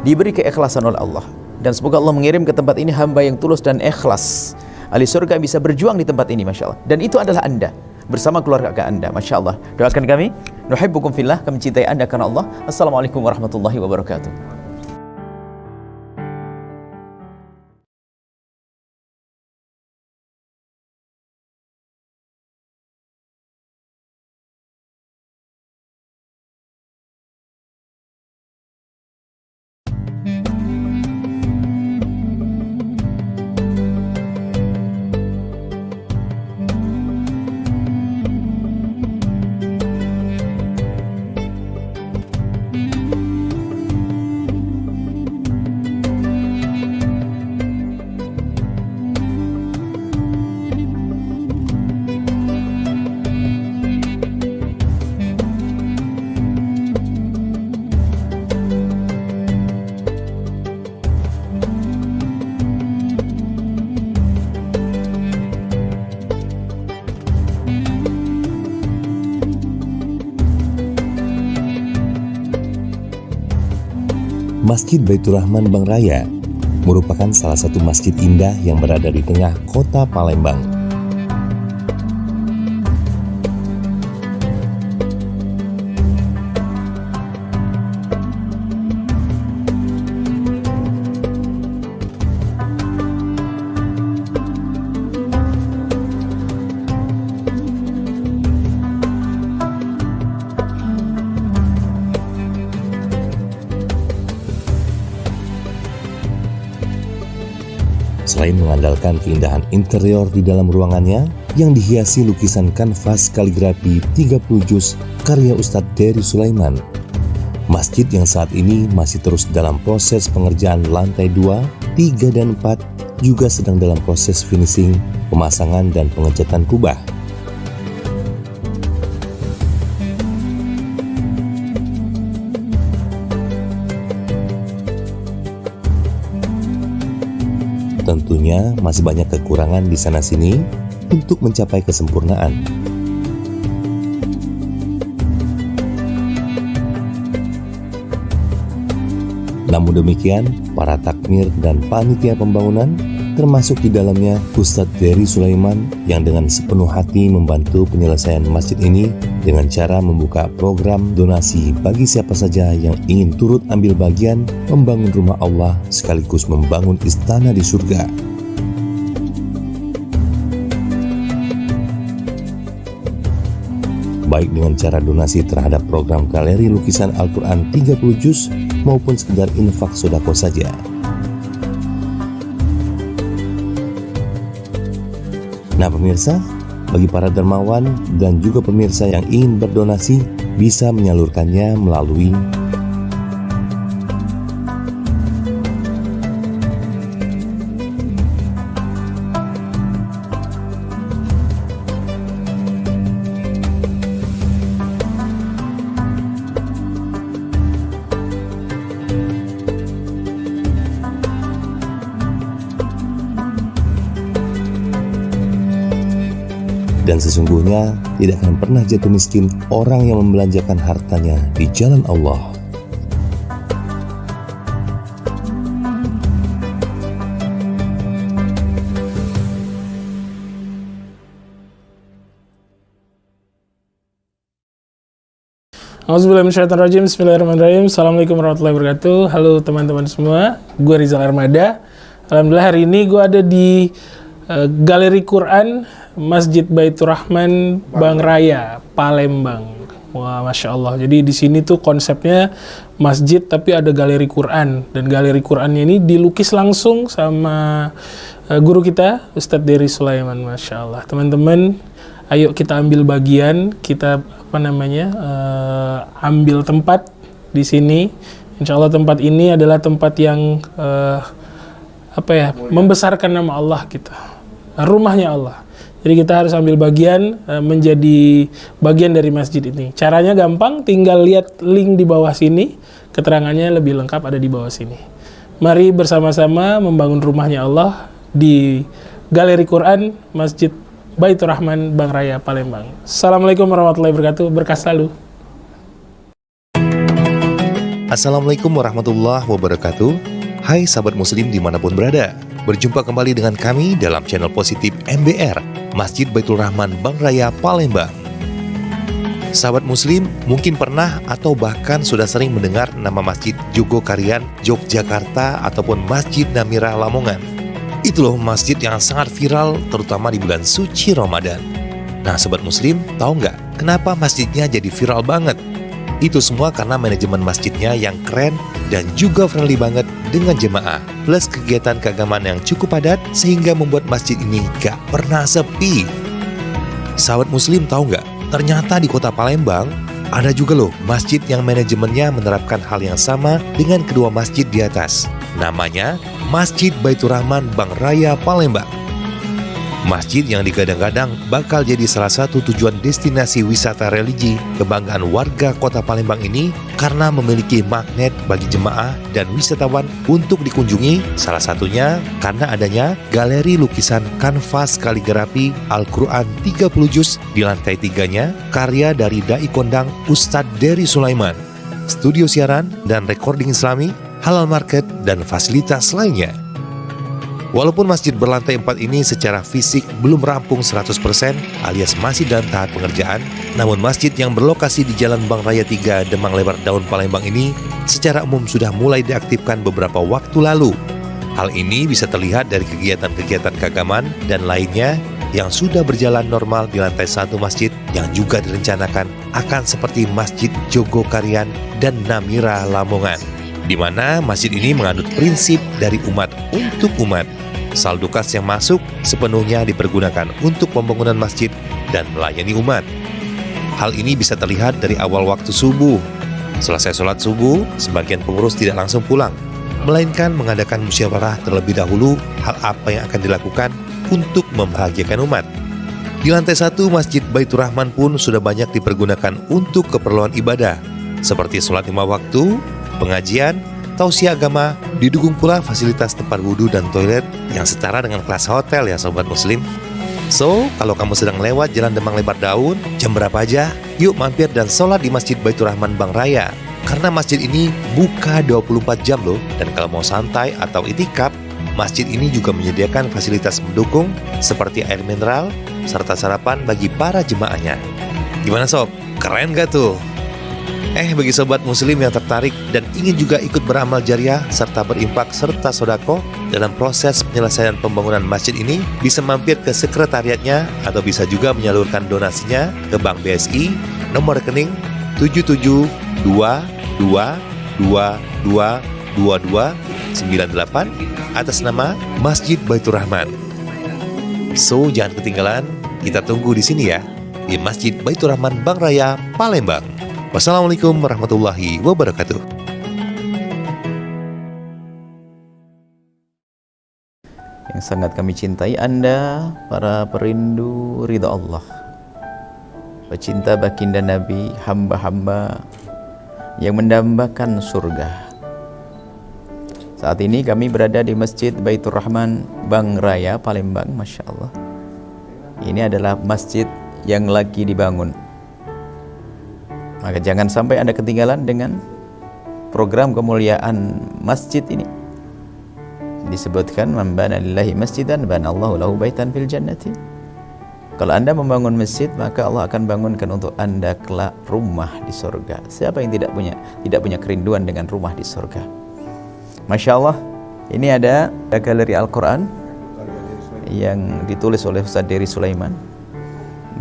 Diberi keikhlasan oleh Allah. Dan semoga Allah mengirim ke tempat ini hamba yang tulus dan ikhlas. Ahli surga bisa berjuang di tempat ini, Masya Allah. Dan itu adalah Anda, bersama keluarga Anda, Masya Allah. Doakan kami, nuhibbukum fillah, kami cintai Anda karena Allah. Assalamualaikum warahmatullahi wabarakatuh. Masjid Baitur Rahman Bangraya merupakan salah satu masjid indah yang berada di tengah kota Palembang. Selain mengandalkan keindahan interior di dalam ruangannya yang dihiasi lukisan kanvas kaligrafi 30 juz karya Ustadz Dery Sulaiman, masjid yang saat ini masih terus dalam proses pengerjaan lantai 2, 3, dan 4 juga sedang dalam proses finishing, pemasangan, dan pengecatan kubah. Tentunya masih banyak kekurangan di sana-sini untuk mencapai kesempurnaan. Namun demikian, para takmir dan panitia pembangunan, termasuk di dalamnya Ustadz Dery Sulaiman, yang dengan sepenuh hati membantu penyelesaian masjid ini dengan cara membuka program donasi bagi siapa saja yang ingin turut ambil bagian membangun rumah Allah sekaligus membangun istana di surga. Baik dengan cara donasi terhadap program galeri lukisan Al-Quran 30 juz maupun sekedar infak sodako saja. Nah pemirsa, bagi para dermawan dan juga pemirsa yang ingin berdonasi bisa menyalurkannya melalui dan sesungguhnya tidak akan pernah jatuh miskin orang yang membelanjakan hartanya di jalan Allah. Auzubillahiminasyaitonirrajim. Bismillahirrahmanirrahim. Assalamualaikum warahmatullahi wabarakatuh. Halo teman-teman semua, gue Rizal Armada. Alhamdulillah hari ini gue ada di Galeri Quran Masjid Baitur Rahman Bang Raya, Palembang. Wah, Masya Allah. Jadi di sini tuh konsepnya masjid tapi ada galeri Quran. Dan galeri Qurannya ini dilukis langsung sama guru kita, Ustadz Dery Sulaiman. Masya Allah. Teman-teman, ayo kita ambil bagian, kita ambil tempat di sini. Insya Allah tempat ini adalah tempat yang membesarkan nama Allah kita, rumahnya Allah. Jadi kita harus ambil bagian, menjadi bagian dari masjid ini. Caranya gampang, tinggal lihat link di bawah sini, keterangannya lebih lengkap ada di bawah sini. Mari bersama-sama membangun rumahnya Allah di Galeri Quran Masjid Baitur Rahman Bang Raya, Palembang. Assalamualaikum warahmatullahi wabarakatuh. Berkah selalu. Assalamualaikum warahmatullahi wabarakatuh. Hai sahabat muslim dimanapun berada. Berjumpa kembali dengan kami dalam channel positif MBR, Masjid Baitur Rahman Bang Raya, Palembang. Sahabat muslim mungkin pernah atau bahkan sudah sering mendengar nama Masjid Jogokarian, Yogyakarta ataupun Masjid Namira Lamongan. Itu loh masjid yang sangat viral terutama di bulan suci Ramadan. Nah sobat muslim, tahu nggak kenapa masjidnya jadi viral banget? Itu semua karena manajemen masjidnya yang keren dan juga friendly banget dengan jemaah. Plus kegiatan keagamaan yang cukup padat sehingga membuat masjid ini gak pernah sepi. Sahabat muslim tahu nggak? Ternyata di kota Palembang ada juga loh masjid yang manajemennya menerapkan hal yang sama dengan kedua masjid di atas. Namanya Masjid Baitur Rahman Bang Raya, Palembang. Masjid yang digadang-gadang bakal jadi salah satu tujuan destinasi wisata religi kebanggaan warga kota Palembang ini karena memiliki magnet bagi jemaah dan wisatawan untuk dikunjungi, salah satunya karena adanya galeri lukisan kanvas kaligrafi Al-Quran 30 juz di lantai 3-nya, karya dari Dai Kondang Ustadz Dery Sulaiman, studio siaran dan recording islami, halal market, dan fasilitas lainnya. Walaupun masjid berlantai 4 ini secara fisik belum rampung 100% alias masih dalam tahap pengerjaan, namun masjid yang berlokasi di Jalan Bang Raya 3 Demang Lebar Daun Palembang ini secara umum sudah mulai diaktifkan beberapa waktu lalu. Hal ini bisa terlihat dari kegiatan-kegiatan keagamaan dan lainnya yang sudah berjalan normal di lantai 1 masjid yang juga direncanakan akan seperti Masjid Jogokarian dan Namira Lamongan, di mana masjid ini menganut prinsip dari umat untuk umat. Saldo kas yang masuk sepenuhnya dipergunakan untuk pembangunan masjid dan melayani umat. Hal ini bisa terlihat dari awal waktu subuh. Selesai sholat subuh, sebagian pengurus tidak langsung pulang, melainkan mengadakan musyawarah terlebih dahulu hal apa yang akan dilakukan untuk membahagiakan umat. Di lantai 1 Masjid Baitur Rahman pun sudah banyak dipergunakan untuk keperluan ibadah, seperti sholat 5 waktu, pengajian, tausiah agama, didukung pula fasilitas tempat wudhu dan toilet yang setara dengan kelas hotel ya sobat muslim. So, kalau kamu sedang lewat Jalan Demang Lebar Daun, jam berapa aja, yuk mampir dan sholat di Masjid Baitur Rahman Bang Raya. Karena masjid ini buka 24 jam loh, dan kalau mau santai atau itikaf, masjid ini juga menyediakan fasilitas mendukung seperti air mineral, serta sarapan bagi para jemaahnya. Gimana sob? Keren gak tuh? Bagi sobat muslim yang tertarik dan ingin juga ikut beramal jariah serta berimpak serta sodako dalam proses penyelesaian pembangunan masjid ini, bisa mampir ke sekretariatnya atau bisa juga menyalurkan donasinya ke Bank BSI nomor rekening 7722222298 atas nama Masjid Baitur Rahman. So, jangan ketinggalan, kita tunggu di sini ya, di Masjid Baitur Rahman Bang Raya, Palembang. Wassalamualaikum warahmatullahi wabarakatuh. Yang sangat kami cintai Anda, para perindu ridha Allah, pecinta baginda Nabi, hamba-hamba yang mendambakan surga. Saat ini kami berada di Masjid Baitur Rahman Bang Raya, Palembang. Masya Allah, ini adalah masjid yang lagi dibangun. Maka jangan sampai Anda ketinggalan dengan program kemuliaan masjid ini. Disebutkan, man bana lillahi masjidan banallahu lahu baitan fil jannati. Kalau Anda membangun masjid, maka Allah akan bangunkan untuk Anda kelak rumah di surga. Siapa yang tidak punya kerinduan dengan rumah di surga? Masya Allah, ini ada galeri Al-Quran yang ditulis oleh Ustaz Dery Sulaiman.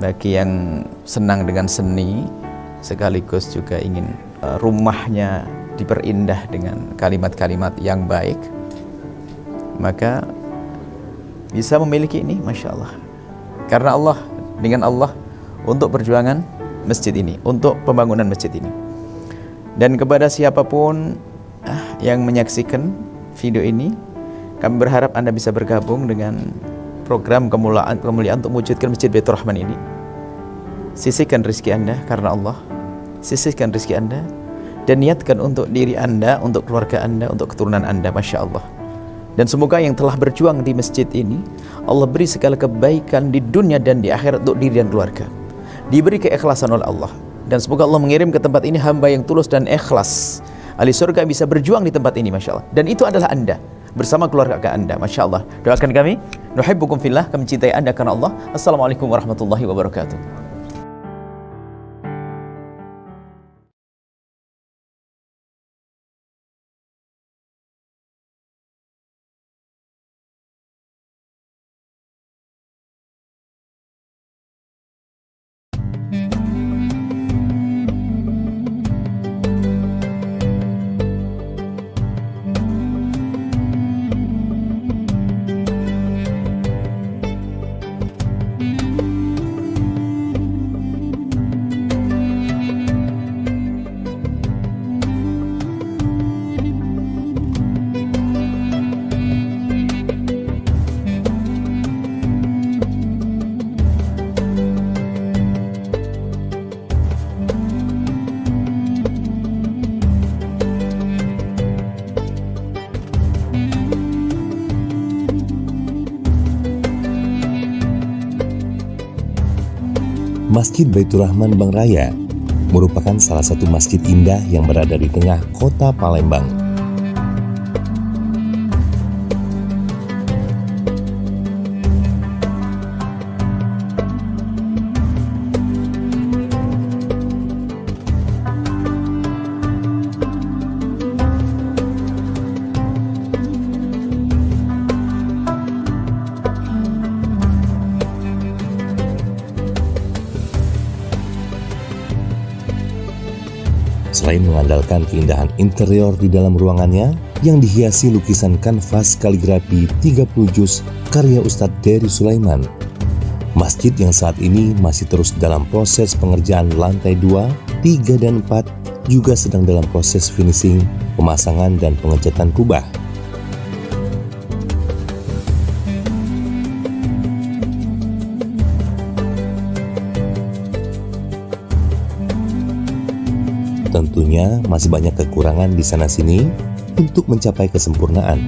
Bagi yang senang dengan seni, sekaligus juga ingin rumahnya diperindah dengan kalimat-kalimat yang baik, maka bisa memiliki ini, Masya Allah. Karena Allah, dengan Allah, untuk perjuangan masjid ini, untuk pembangunan masjid ini. Dan kepada siapapun yang menyaksikan video ini, kami berharap Anda bisa bergabung dengan program kemuliaan untuk mewujudkan Masjid Baitur Rahman ini. Sisihkan rezeki Anda karena Allah, sisihkan rezeki Anda, dan niatkan untuk diri Anda, untuk keluarga Anda, untuk keturunan Anda, Masya Allah. Dan semoga yang telah berjuang di masjid ini, Allah beri segala kebaikan di dunia dan di akhirat untuk diri dan keluarga. Diberi keikhlasan oleh Allah. Dan semoga Allah mengirim ke tempat ini hamba yang tulus dan ikhlas. Ahli surga bisa berjuang di tempat ini, Masya Allah. Dan itu adalah Anda, bersama keluarga Anda, Masya Allah. Doakan kami, nuhibbukum fillah, kami cintai Anda karena Allah. Assalamualaikum warahmatullahi wabarakatuh. Masjid Baitur Rahman Bangraya merupakan salah satu masjid indah yang berada di tengah kota Palembang. Selain mengandalkan keindahan interior di dalam ruangannya yang dihiasi lukisan kanvas kaligrafi 30 juz karya Ustadz Dery Sulaiman, masjid yang saat ini masih terus dalam proses pengerjaan lantai 2, 3, dan 4 juga sedang dalam proses finishing, pemasangan, dan pengecatan kubah. Tentunya masih banyak kekurangan di sana-sini untuk mencapai kesempurnaan.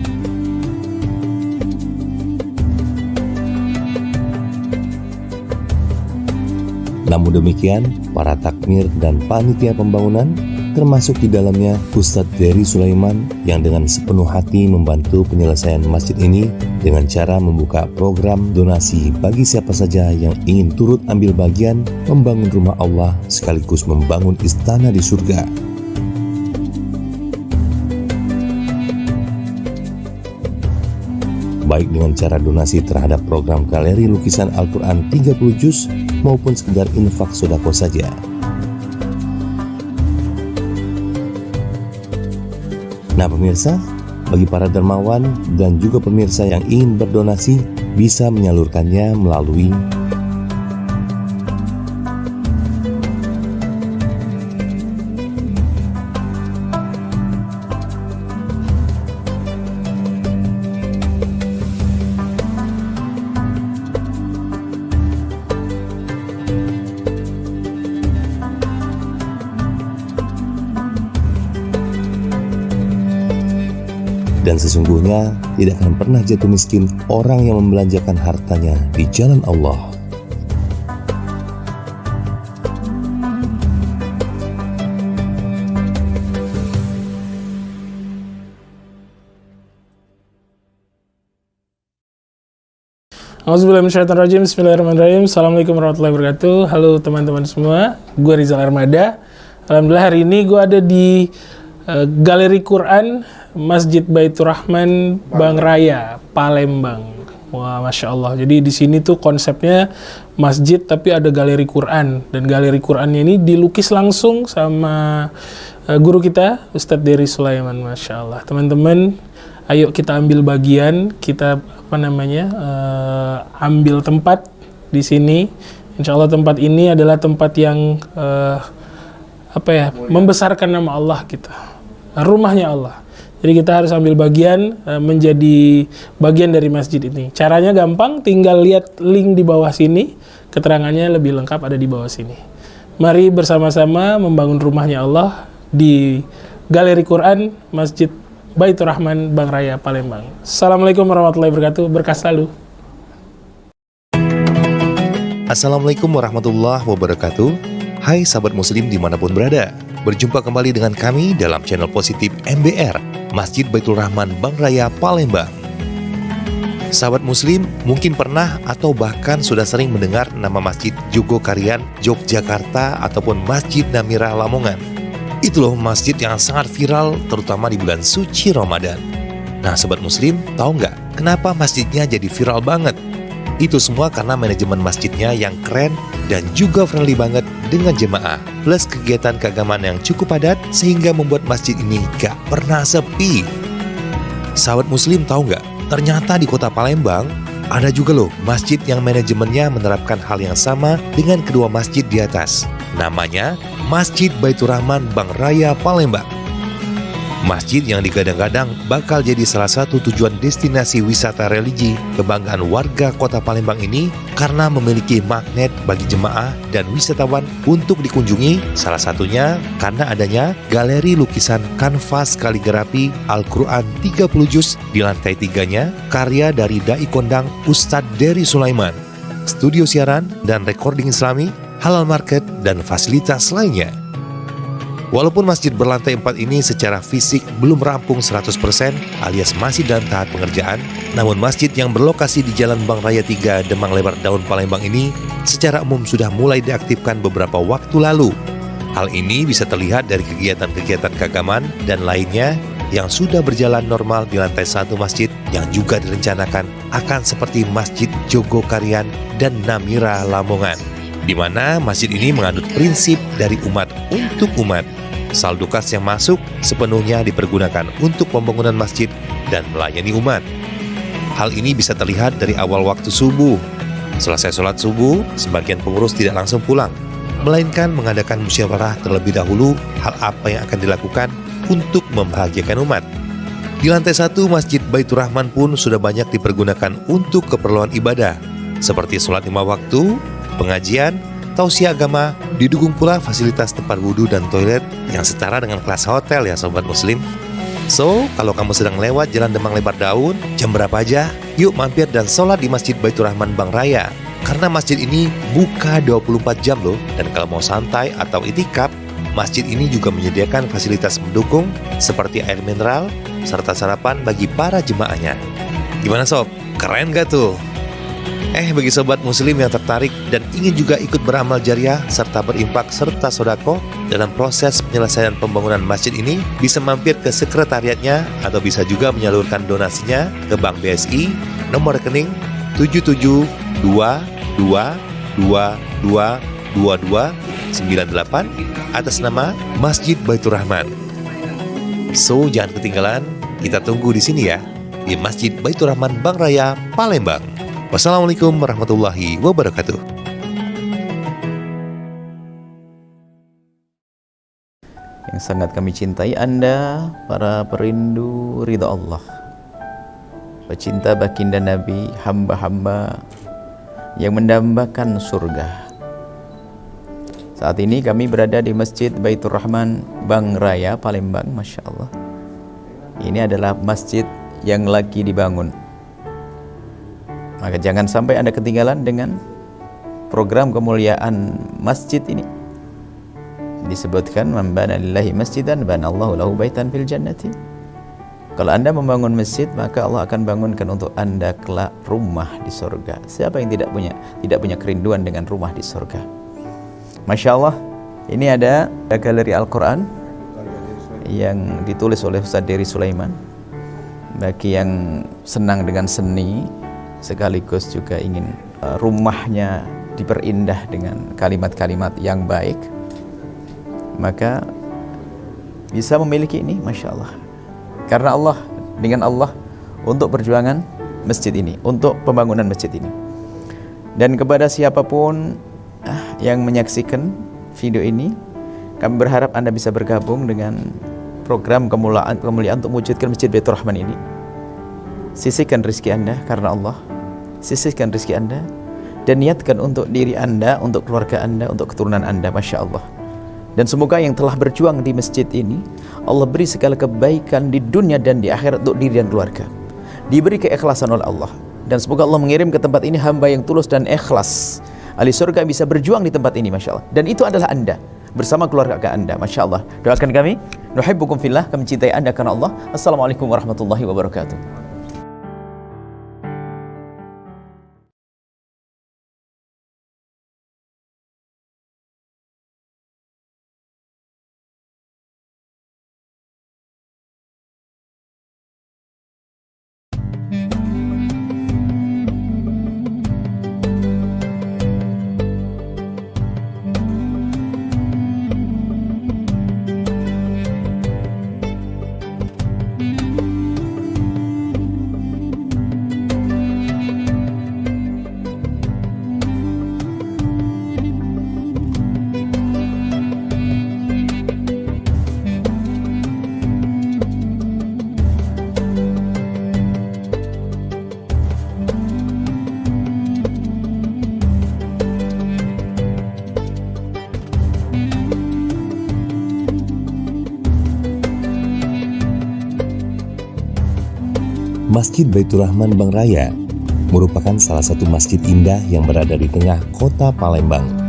Namun demikian, para takmir dan panitia pembangunan, termasuk di dalamnya Ustadz Dery Sulaiman, yang dengan sepenuh hati membantu penyelesaian masjid ini dengan cara membuka program donasi bagi siapa saja yang ingin turut ambil bagian membangun rumah Allah sekaligus membangun istana di surga. Baik dengan cara donasi terhadap program galeri lukisan Al-Quran 30 juz maupun sekedar infak sodako saja. Nah pemirsa, bagi para dermawan dan juga pemirsa yang ingin berdonasi bisa menyalurkannya melalui dan sesungguhnya tidak akan pernah jatuh miskin orang yang membelanjakan hartanya di jalan Allah. Auzubillahiminasyaitonirrajim. Bismillahirrahmanirrahim. Assalamualaikum warahmatullahi wabarakatuh. Halo teman-teman semua, gue Rizal Armada. Alhamdulillah hari ini gue ada di Galeri Quran Masjid Baitur Rahman Bang Raya, Palembang. Wah, Masya Allah. Jadi di sini tuh konsepnya masjid tapi ada galeri Quran. Dan galeri Qurannya ini dilukis langsung sama guru kita, Ustadz Dery Sulaiman. Masya Allah. Teman-teman, ayo kita ambil bagian, kita ambil tempat di sini. Insya Allah tempat ini adalah tempat yang membesarkan nama Allah kita, rumahnya Allah. Jadi kita harus ambil bagian, menjadi bagian dari masjid ini. Caranya gampang, tinggal lihat link di bawah sini, keterangannya lebih lengkap ada di bawah sini. Mari bersama-sama membangun rumahnya Allah di Galeri Quran Masjid Baitur Rahman Bang Raya, Palembang. Assalamualaikum warahmatullahi wabarakatuh. Berkah selalu. Assalamualaikum warahmatullahi wabarakatuh. Hai sahabat muslim dimanapun berada. Berjumpa kembali dengan kami dalam channel positif MBR, Masjid Baitur Rahman Bang Raya, Palembang. Sahabat muslim mungkin pernah atau bahkan sudah sering mendengar nama Masjid Jogokarian, Yogyakarta ataupun Masjid Namirah Lamongan. Itu loh masjid yang sangat viral terutama di bulan suci Ramadan. Nah sobat muslim, tahu nggak kenapa masjidnya jadi viral banget? Itu semua karena manajemen masjidnya yang keren dan juga friendly banget dengan jemaah. Plus kegiatan keagamaan yang cukup padat sehingga membuat masjid ini gak pernah sepi. Sahabat muslim tahu nggak? Ternyata di kota Palembang ada juga loh masjid yang manajemennya menerapkan hal yang sama dengan kedua masjid di atas. Namanya Masjid Baitur Rahman Bang Raya, Palembang. Masjid yang digadang-gadang bakal jadi salah satu tujuan destinasi wisata religi kebanggaan warga kota Palembang ini karena memiliki magnet bagi jemaah dan wisatawan untuk dikunjungi, salah satunya karena adanya galeri lukisan kanvas kaligrafi Al-Quran 30 juz di lantai 3-nya, karya dari Dai Kondang Ustadz Dery Sulaiman, studio siaran dan recording Islami, halal market, dan fasilitas lainnya. Walaupun masjid berlantai 4 ini secara fisik belum rampung 100% alias masih dalam tahap pengerjaan, namun masjid yang berlokasi di Jalan Bang Raya 3 Demang Lebar Daun Palembang ini secara umum sudah mulai diaktifkan beberapa waktu lalu. Hal ini bisa terlihat dari kegiatan-kegiatan keagamaan dan lainnya yang sudah berjalan normal di lantai 1 masjid yang juga direncanakan akan seperti Masjid Jogokarian dan Namirah Lamongan, di mana masjid ini menganut prinsip dari umat untuk umat. Saldo kas yang masuk sepenuhnya dipergunakan untuk pembangunan masjid dan melayani umat. Hal ini bisa terlihat dari awal waktu subuh. Selesai sholat subuh, sebagian pengurus tidak langsung pulang, melainkan mengadakan musyawarah terlebih dahulu hal apa yang akan dilakukan untuk membahagiakan umat. Di lantai 1 Masjid Baitur Rahman pun sudah banyak dipergunakan untuk keperluan ibadah, seperti sholat 5 waktu, pengajian, tausiah agama, didukung pula fasilitas tempat wudhu dan toilet yang setara dengan kelas hotel ya sobat muslim. So, kalau kamu sedang lewat Jalan Demang Lebar Daun, jam berapa aja, yuk mampir dan sholat di Masjid Baitur Rahman Bang Raya. Karena masjid ini buka 24 jam loh, dan kalau mau santai atau itikaf, masjid ini juga menyediakan fasilitas mendukung seperti air mineral, serta sarapan bagi para jemaahnya. Gimana sob? Keren gak tuh? Bagi sobat muslim yang tertarik dan ingin juga ikut beramal jariah serta berimpak serta sodako dalam proses penyelesaian pembangunan masjid ini, bisa mampir ke sekretariatnya atau bisa juga menyalurkan donasinya ke Bank BSI nomor rekening 7722222298 atas nama Masjid Baitur Rahman. So, jangan ketinggalan, kita tunggu di sini ya, di Masjid Baitur Rahman Bang Raya, Palembang. Wassalamualaikum warahmatullahi wabarakatuh. Yang sangat kami cintai Anda, para perindu ridha Allah, pecinta baginda Nabi, hamba-hamba yang mendambakan surga. Saat ini kami berada di Masjid Baitur Rahman Bang Raya, Palembang. Masya Allah, ini adalah masjid yang lagi dibangun. Maka jangan sampai Anda ketinggalan dengan program kemuliaan masjid ini. Disebutkan, man bana lillahi masjidan bana Allahu lahu baitan fil jannati. Kalau Anda membangun masjid, maka Allah akan bangunkan untuk Anda kelak rumah di surga. Siapa yang tidak punya kerinduan dengan rumah di surga? Masya Allah, ini ada galeri Al-Quran yang ditulis oleh Ustaz Dery Sulaiman. Bagi yang senang dengan seni, sekaligus juga ingin rumahnya diperindah dengan kalimat-kalimat yang baik, maka bisa memiliki ini, Masya Allah. Karena Allah, dengan Allah, untuk perjuangan masjid ini, untuk pembangunan masjid ini. Dan kepada siapapun yang menyaksikan video ini, kami berharap Anda bisa bergabung dengan program kemuliaan untuk mewujudkan Masjid Baitur Rahman ini. Sisihkan rezeki Anda karena Allah, sisihkan rezeki Anda, dan niatkan untuk diri Anda, untuk keluarga Anda, untuk keturunan Anda, Masya Allah. Dan semoga yang telah berjuang di masjid ini, Allah beri segala kebaikan di dunia dan di akhirat untuk diri dan keluarga. Diberi keikhlasan oleh Allah. Dan semoga Allah mengirim ke tempat ini hamba yang tulus dan ikhlas. Ahli surga bisa berjuang di tempat ini, Masya Allah. Dan itu adalah Anda, bersama keluarga Anda, Masya Allah. Doakan kami, nuhibbukum fillah, kami cintai Anda karena Allah. Assalamualaikum warahmatullahi wabarakatuh. Masjid Baitur Rahman Bang Raya merupakan salah satu masjid indah yang berada di tengah kota Palembang.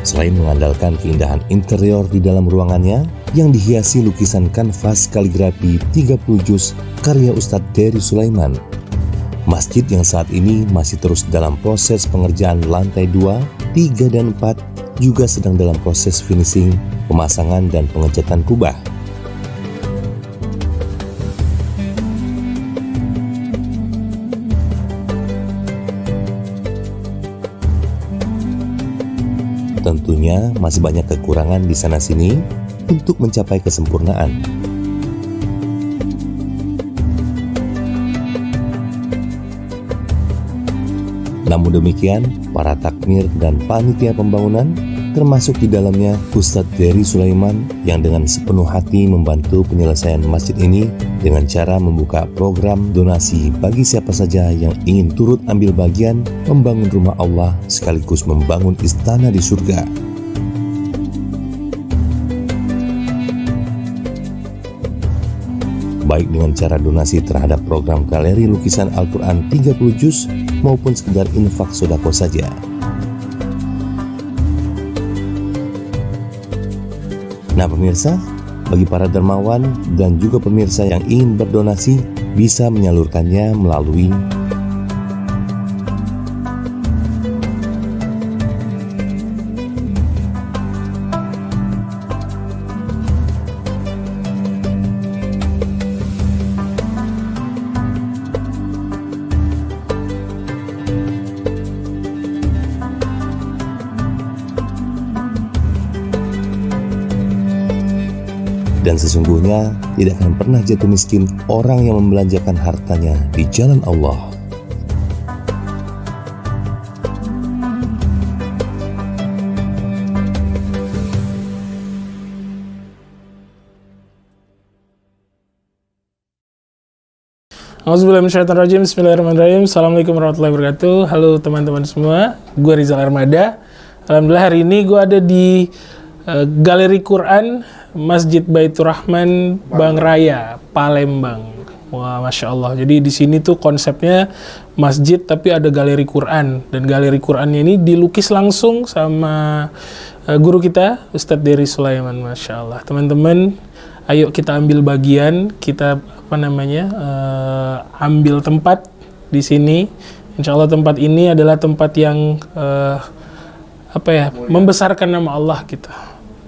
Selain mengandalkan keindahan interior di dalam ruangannya yang dihiasi lukisan kanvas kaligrafi 30 juz karya Ustadz Dery Sulaiman, masjid yang saat ini masih terus dalam proses pengerjaan lantai 2, 3, dan 4 juga sedang dalam proses finishing, pemasangan, dan pengecatan kubah. Tentunya masih banyak kekurangan di sana-sini untuk mencapai kesempurnaan. Namun demikian, para takmir dan panitia pembangunan, termasuk di dalamnya Ustadz Dery Sulaiman, yang dengan sepenuh hati membantu penyelesaian masjid ini dengan cara membuka program donasi bagi siapa saja yang ingin turut ambil bagian membangun rumah Allah sekaligus membangun istana di surga. Baik dengan cara donasi terhadap program galeri lukisan Al-Quran 30 juz maupun sekedar infak sodako saja. Nah pemirsa, bagi para dermawan dan juga pemirsa yang ingin berdonasi bisa menyalurkannya melalui dan sesungguhnya tidak akan pernah jatuh miskin orang yang membelanjakan hartanya di jalan Allah. Auzubillahiminasyaitonirrajim. Bismillahirrahmanirrahim. Assalamualaikum warahmatullahi wabarakatuh. Halo teman-teman semua, gue Rizal Armada. Alhamdulillah hari ini gue ada di Galeri Quran Masjid Baitur Rahman Bang Raya, Palembang. Wah, masya Allah. Jadi di sini tuh konsepnya masjid tapi ada galeri Quran, dan galeri Qurannya ini dilukis langsung sama guru kita Ustadz Dery Sulaiman. Masya Allah. Teman-teman, ayo kita ambil bagian, kita ambil tempat di sini. Insya Allah tempat ini adalah tempat yang membesarkan nama Allah kita,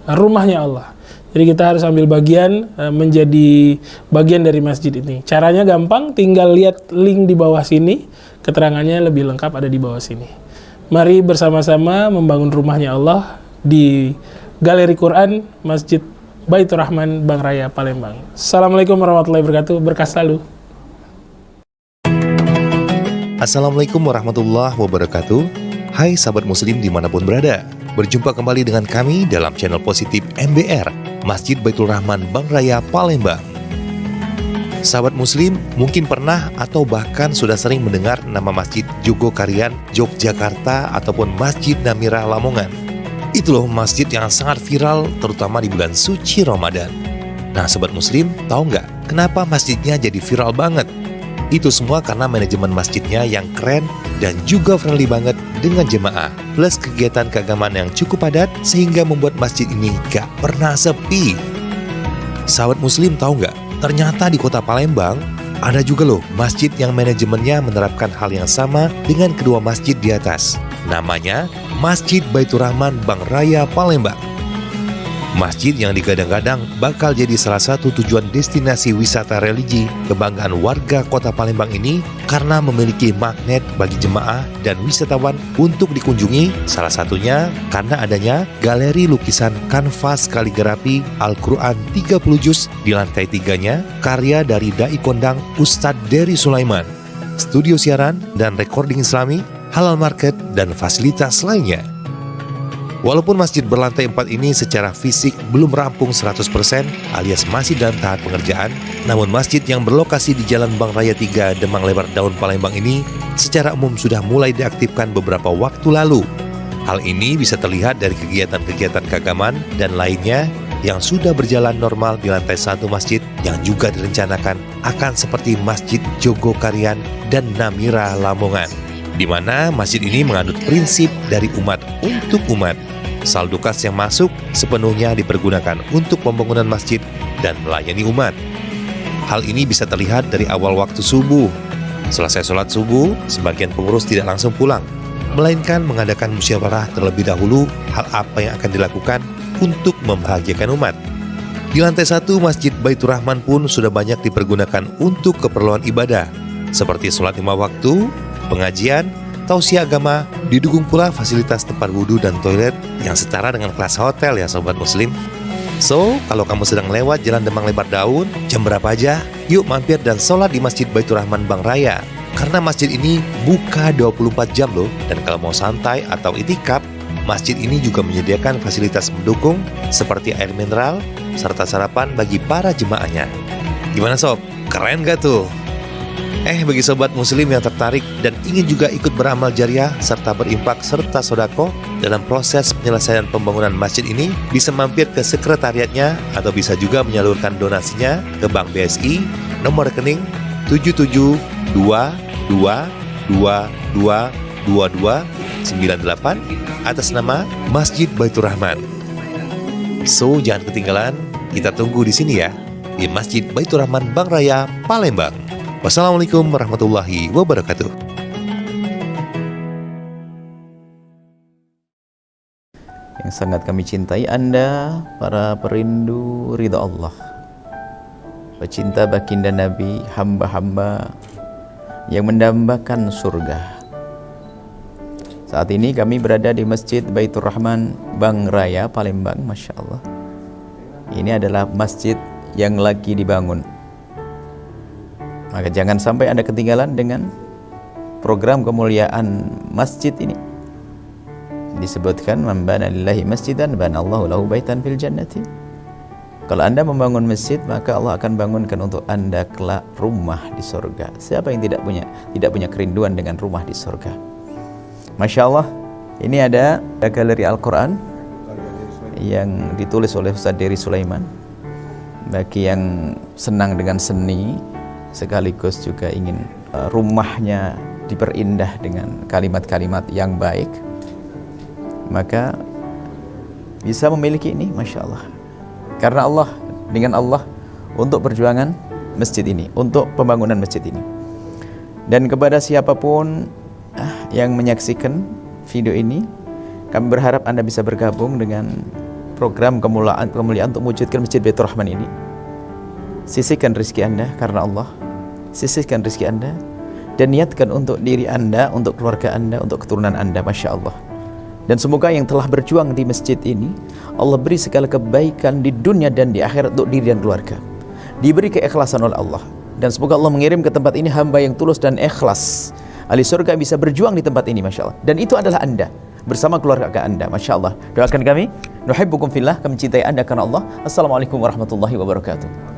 rumahnya Allah. Jadi kita harus ambil bagian, menjadi bagian dari masjid ini. Caranya gampang, tinggal lihat link di bawah sini, keterangannya lebih lengkap ada di bawah sini. Mari bersama-sama membangun rumahnya Allah di Galeri Quran Masjid Baitur Rahman Bang Raya, Palembang. Assalamualaikum warahmatullahi wabarakatuh. Berkah selalu. Assalamualaikum warahmatullahi wabarakatuh. Hai sahabat muslim dimanapun berada. Berjumpa kembali dengan kami dalam channel positif MBR, Masjid Baitur Rahman Bang Raya, Palembang. Sahabat muslim mungkin pernah atau bahkan sudah sering mendengar nama Masjid Jogokarian, Yogyakarta, ataupun Masjid Namira Lamongan. Itu loh masjid yang sangat viral terutama di bulan suci Ramadan. Nah sobat muslim, tahu nggak kenapa masjidnya jadi viral banget? Itu semua karena manajemen masjidnya yang keren dan juga friendly banget dengan jemaah. Plus kegiatan keagamaan yang cukup padat sehingga membuat masjid ini gak pernah sepi. Sahabat muslim tahu nggak? Ternyata di kota Palembang ada juga loh masjid yang manajemennya menerapkan hal yang sama dengan kedua masjid di atas. Namanya Masjid Baitur Rahman Bang Raya, Palembang. Masjid yang digadang-gadang bakal jadi salah satu tujuan destinasi wisata religi kebanggaan warga kota Palembang ini karena memiliki magnet bagi jemaah dan wisatawan untuk dikunjungi, salah satunya karena adanya galeri lukisan kanvas kaligrafi Al-Quran 30 juz di lantai 3-nya, karya dari Dai Kondang Ustadz Dery Sulaiman, studio siaran dan recording Islami, halal market, dan fasilitas lainnya. Walaupun masjid berlantai 4 ini secara fisik belum rampung 100% alias masih dalam tahap pengerjaan, namun masjid yang berlokasi di Jalan Bang Raya 3 Demang Lebar Daun Palembang ini secara umum sudah mulai diaktifkan beberapa waktu lalu. Hal ini bisa terlihat dari kegiatan-kegiatan keagamaan dan lainnya yang sudah berjalan normal di lantai 1 masjid yang juga direncanakan akan seperti Masjid Jogokarian dan Namira Lamongan, di mana masjid ini menganut prinsip dari umat untuk umat. Saldo kas yang masuk sepenuhnya dipergunakan untuk pembangunan masjid dan melayani umat. Hal ini bisa terlihat dari awal waktu subuh. Selesai sholat subuh, sebagian pengurus tidak langsung pulang, melainkan mengadakan musyawarah terlebih dahulu hal apa yang akan dilakukan untuk membahagiakan umat. Di lantai 1 Masjid Baitur Rahman pun sudah banyak dipergunakan untuk keperluan ibadah, seperti sholat 5 waktu, pengajian, tausiah agama, didukung pula fasilitas tempat wudhu dan toilet yang setara dengan kelas hotel ya sobat muslim. So, kalau kamu sedang lewat Jalan Demang Lebar Daun, jam berapa aja, yuk mampir dan sholat di Masjid Baitur Rahman Bang Raya. Karena masjid ini buka 24 jam loh, dan kalau mau santai atau itikaf, masjid ini juga menyediakan fasilitas mendukung seperti air mineral, serta sarapan bagi para jemaahnya. Gimana sob? Keren gak tuh? Bagi sobat muslim yang tertarik dan ingin juga ikut beramal jariah serta berimpak serta sodako dalam proses penyelesaian pembangunan masjid ini, bisa mampir ke sekretariatnya atau bisa juga menyalurkan donasinya ke Bank BSI nomor rekening 7722222298 atas nama Masjid Baitur Rahman. So, jangan ketinggalan, kita tunggu di sini ya, di Masjid Baitur Rahman Bang Raya, Palembang. Wassalamualaikum warahmatullahi wabarakatuh. Yang sangat kami cintai Anda, para perindu ridha Allah, pecinta baginda Nabi, hamba-hamba yang mendambakan surga. Saat ini kami berada di Masjid Baitur Rahman Bang Raya, Palembang. Masya Allah, ini adalah masjid yang lagi dibangun. Maka jangan sampai Anda ketinggalan dengan program kemuliaan masjid ini. Disebutkan man bana lillahi masjidan bana Allahu lahu baitan fil jannati. Kalau Anda membangun masjid, maka Allah akan bangunkan untuk Anda kelak rumah di surga. Siapa yang tidak punya kerinduan dengan rumah di surga? Masya Allah, ini ada galeri Al-Quran yang ditulis oleh Ustaz Dery Sulaiman. Bagi yang senang dengan seni, sekaligus juga ingin rumahnya diperindah dengan kalimat-kalimat yang baik, maka bisa memiliki ini, Masya Allah. Karena Allah, dengan Allah, untuk perjuangan masjid ini, untuk pembangunan masjid ini. Dan kepada siapapun yang menyaksikan video ini, kami berharap Anda bisa bergabung dengan program kemuliaan untuk mewujudkan Masjid Baitur Rahman ini. Sisihkan rezeki Anda karena Allah, sisihkan rezeki Anda, dan niatkan untuk diri Anda, untuk keluarga Anda, untuk keturunan Anda, Masya Allah. Dan semoga yang telah berjuang di masjid ini, Allah beri segala kebaikan di dunia dan di akhirat untuk diri dan keluarga, diberi keikhlasan oleh Allah. Dan semoga Allah mengirim ke tempat ini hamba yang tulus dan ikhlas, ahli surga bisa berjuang di tempat ini, Masya Allah. Dan itu adalah Anda bersama keluarga Anda, Masya Allah. Doakan kami, nuhibbukum fillah, kami cintai Anda karena Allah. Assalamualaikum warahmatullahi wabarakatuh.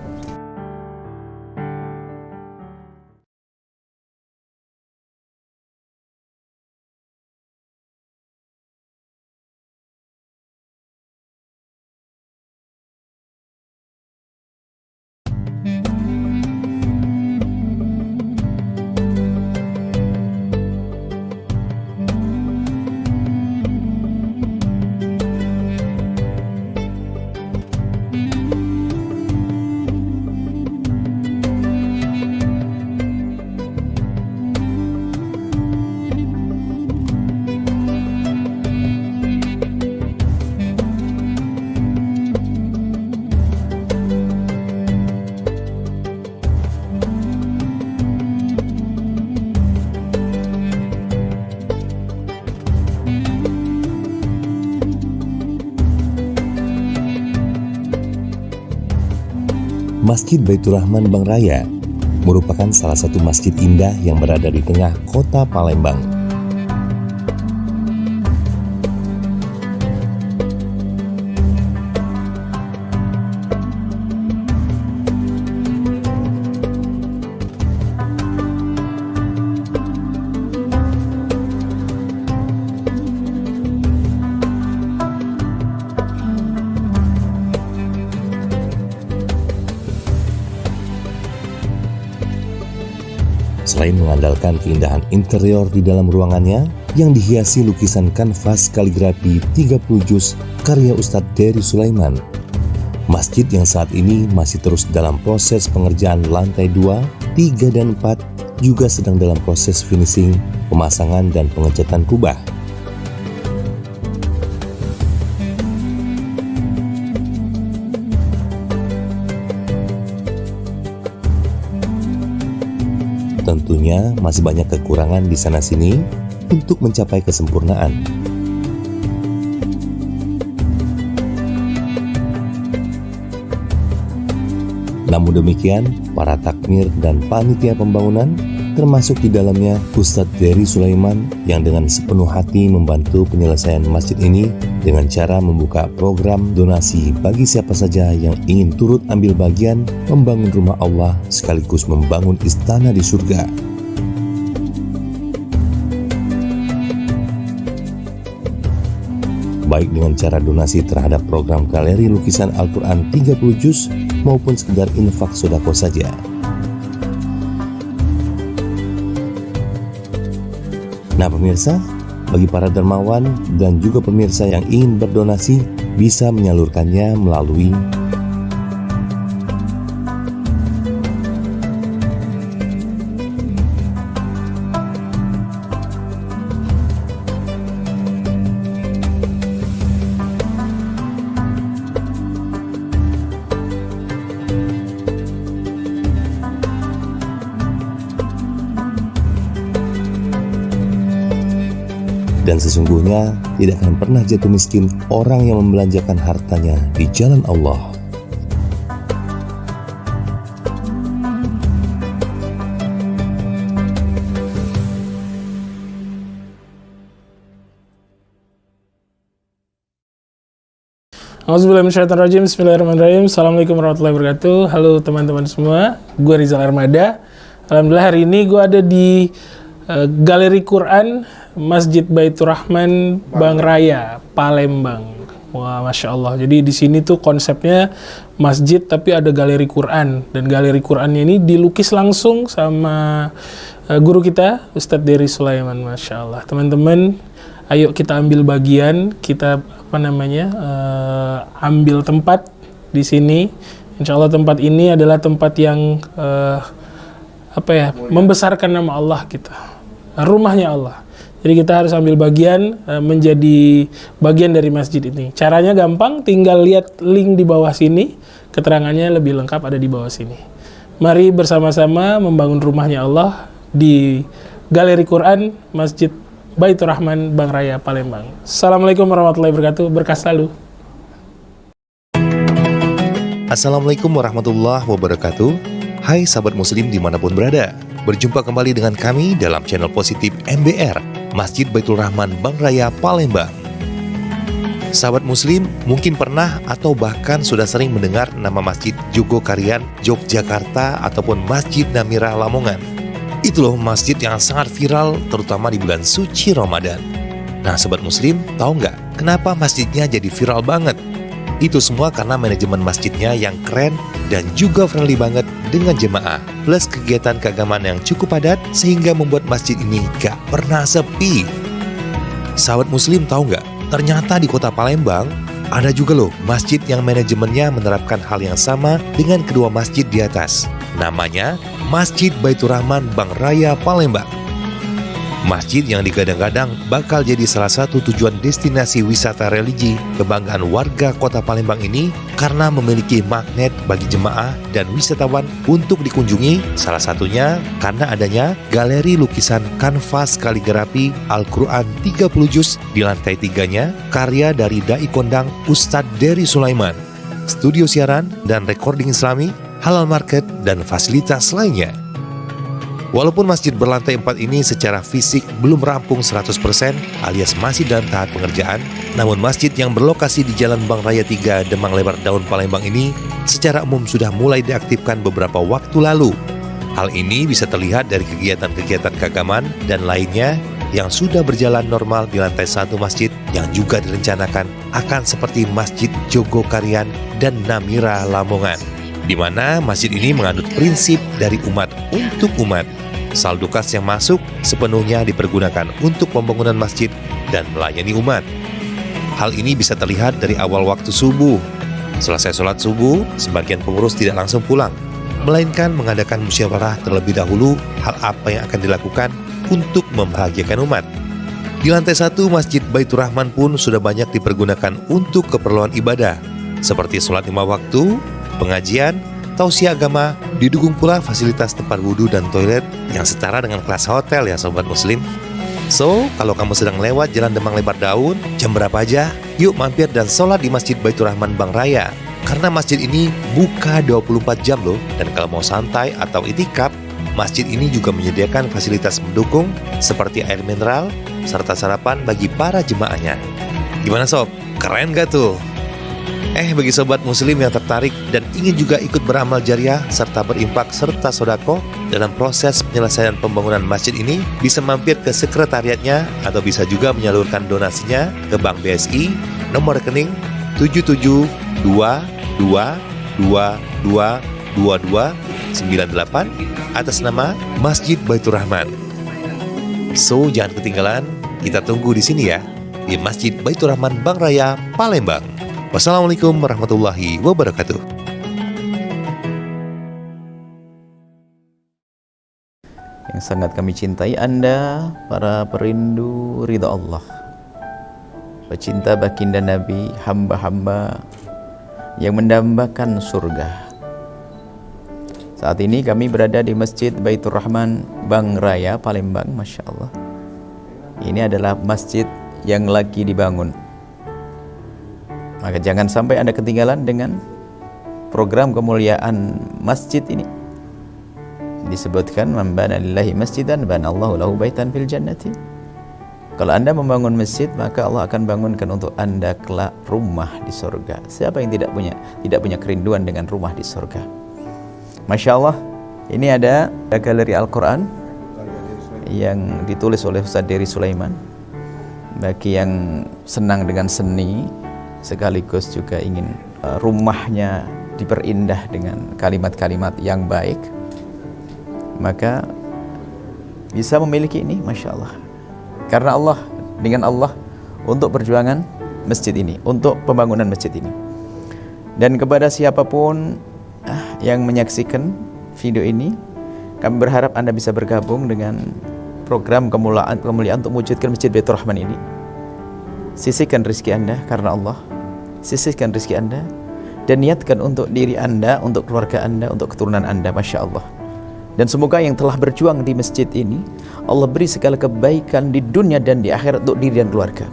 Masjid Baitur Rahman Bangraya merupakan salah satu masjid indah yang berada di tengah kota Palembang. Selain mengandalkan keindahan interior di dalam ruangannya yang dihiasi lukisan kanvas kaligrafi 30 juz karya Ustadz Dery Sulaiman, masjid yang saat ini masih terus dalam proses pengerjaan lantai 2, 3, dan 4 juga sedang dalam proses finishing, pemasangan, dan pengecatan kubah. Tentunya masih banyak kekurangan di sana-sini untuk mencapai kesempurnaan. Namun demikian, para takmir dan panitia pembangunan, termasuk di dalamnya Ustadz Dery Sulaiman, yang dengan sepenuh hati membantu penyelesaian masjid ini dengan cara membuka program donasi bagi siapa saja yang ingin turut ambil bagian membangun rumah Allah sekaligus membangun istana di surga. Baik dengan cara donasi terhadap program galeri lukisan Al-Quran 30 juz maupun sekedar infak sodako saja. Nah pemirsa, bagi para dermawan dan juga pemirsa yang ingin berdonasi bisa menyalurkannya melalui dan sesungguhnya tidak akan pernah jatuh miskin orang yang membelanjakan hartanya di jalan Allah. Auzubillahiminasyaitonirrajim. Bismillahirrahmanirrahim. Assalamualaikum warahmatullahi wabarakatuh. Halo teman-teman semua, gue Rizal Armada. Alhamdulillah hari ini gue ada di Galeri Quran Masjid Baitur Rahman Bang Raya, Palembang. Wah, Masya Allah. Jadi di sini tuh konsepnya masjid tapi ada galeri Quran. Dan galeri Qurannya ini dilukis langsung sama guru kita, Ustadz Dery Sulaiman. Masya Allah. Teman-teman, ayo kita ambil bagian, kita ambil tempat di sini. Insya Allah tempat ini adalah tempat yang membesarkan nama Allah kita, rumahnya Allah. Jadi kita harus ambil bagian, menjadi bagian dari masjid ini. Caranya gampang, tinggal lihat link di bawah sini, keterangannya lebih lengkap ada di bawah sini. Mari bersama-sama membangun rumahnya Allah di Galeri Quran Masjid Baitur Rahman Bang Raya, Palembang. Assalamualaikum warahmatullahi wabarakatuh. Berkah selalu. Assalamualaikum warahmatullahi wabarakatuh. Hai sahabat muslim dimanapun berada. Berjumpa kembali dengan kami dalam channel positif MBR, Masjid Baitur Rahman Bang Raya, Palembang. Sahabat muslim mungkin pernah atau bahkan sudah sering mendengar nama Masjid Jogokarian, Yogyakarta ataupun Masjid Namira Lamongan. Itu loh masjid yang sangat viral terutama di bulan suci Ramadan. Nah sobat muslim, tahu nggak kenapa masjidnya jadi viral banget? Itu semua karena manajemen masjidnya yang keren dan juga friendly banget dengan jemaah. Plus kegiatan keagamaan yang cukup padat sehingga membuat masjid ini gak pernah sepi. Sahabat muslim tahu nggak? Ternyata di kota Palembang ada juga loh masjid yang manajemennya menerapkan hal yang sama dengan kedua masjid di atas. Namanya Masjid Baitur Rahman Bang Raya, Palembang. Masjid yang digadang-gadang bakal jadi salah satu tujuan destinasi wisata religi kebanggaan warga kota Palembang ini karena memiliki magnet bagi jemaah dan wisatawan untuk dikunjungi, salah satunya karena adanya galeri lukisan kanvas kaligrafi Al-Quran 30 juz di lantai 3-nya, karya dari Dai Kondang Ustadz Dery Sulaiman, studio siaran dan recording islami, halal market, dan fasilitas lainnya. Walaupun masjid berlantai 4 ini secara fisik belum rampung 100% alias masih dalam tahap pengerjaan, namun masjid yang berlokasi di Jalan Bang Raya 3 Demang Lebar Daun Palembang ini secara umum sudah mulai diaktifkan beberapa waktu lalu. Hal ini bisa terlihat dari kegiatan-kegiatan keagamaan dan lainnya yang sudah berjalan normal di lantai 1 masjid yang juga direncanakan akan seperti Masjid Jogokarian dan Namira Lamongan, di mana masjid ini menganut prinsip dari umat untuk umat. Saldo kas yang masuk sepenuhnya dipergunakan untuk pembangunan masjid dan melayani umat. Hal ini bisa terlihat dari awal waktu subuh. Selesai sholat subuh, sebagian pengurus tidak langsung pulang, melainkan mengadakan musyawarah terlebih dahulu hal apa yang akan dilakukan untuk membahagiakan umat. Di lantai 1 Masjid Baitur Rahman pun sudah banyak dipergunakan untuk keperluan ibadah, seperti sholat 5 waktu, pengajian, tausiah agama, didukung pula fasilitas tempat wudhu dan toilet yang setara dengan kelas hotel ya sobat muslim. So, kalau kamu sedang lewat Jalan Demang Lebar Daun, jam berapa aja, yuk mampir dan sholat di Masjid Baitur Rahman Bang Raya. Karena masjid ini buka 24 jam loh, dan kalau mau santai atau itikaf, masjid ini juga menyediakan fasilitas mendukung seperti air mineral, serta sarapan bagi para jemaahnya. Gimana sob? Keren gak tuh? Bagi sobat muslim yang tertarik dan ingin juga ikut beramal jariah serta berimpak serta sodako dalam proses penyelesaian pembangunan masjid ini, bisa mampir ke sekretariatnya atau bisa juga menyalurkan donasinya ke Bank BSI nomor rekening 7722222298 atas nama Masjid Baitur Rahman. So, jangan ketinggalan, kita tunggu di sini ya, di Masjid Baitur Rahman Bang Raya, Palembang. Wassalamualaikum warahmatullahi wabarakatuh. Yang sangat kami cintai Anda, para perindu ridha Allah, pecinta baginda Nabi, hamba-hamba yang mendambakan surga. Saat ini kami berada di Masjid Baitur Rahman Bang Raya, Palembang. Masya Allah, ini adalah masjid yang lagi dibangun. Maka jangan sampai Anda ketinggalan dengan program kemuliaan masjid ini. Disebutkan man bana lillahi masjidan bana Allahu lahu baitan fil jannati. Kalau Anda membangun masjid, maka Allah akan bangunkan untuk Anda kelak rumah di surga. Siapa yang tidak punya kerinduan dengan rumah di surga? Masya Allah, ini ada galeri Al-Quran yang ditulis oleh Ustaz Dery Sulaiman. Bagi yang senang dengan seni, sekaligus juga ingin rumahnya diperindah dengan kalimat-kalimat yang baik, maka bisa memiliki ini, Masya Allah. Karena Allah, dengan Allah, untuk perjuangan masjid ini, untuk pembangunan masjid ini. Dan kepada siapapun yang menyaksikan video ini, kami berharap Anda bisa bergabung dengan program kemuliaan untuk mewujudkan Masjid Baitur Rahman ini. Sisihkan rezeki Anda karena Allah, sisihkan rezeki Anda, dan niatkan untuk diri Anda, untuk keluarga Anda, untuk keturunan Anda, Masya Allah. Dan semoga yang telah berjuang di masjid ini, Allah beri segala kebaikan di dunia dan di akhirat untuk diri dan keluarga.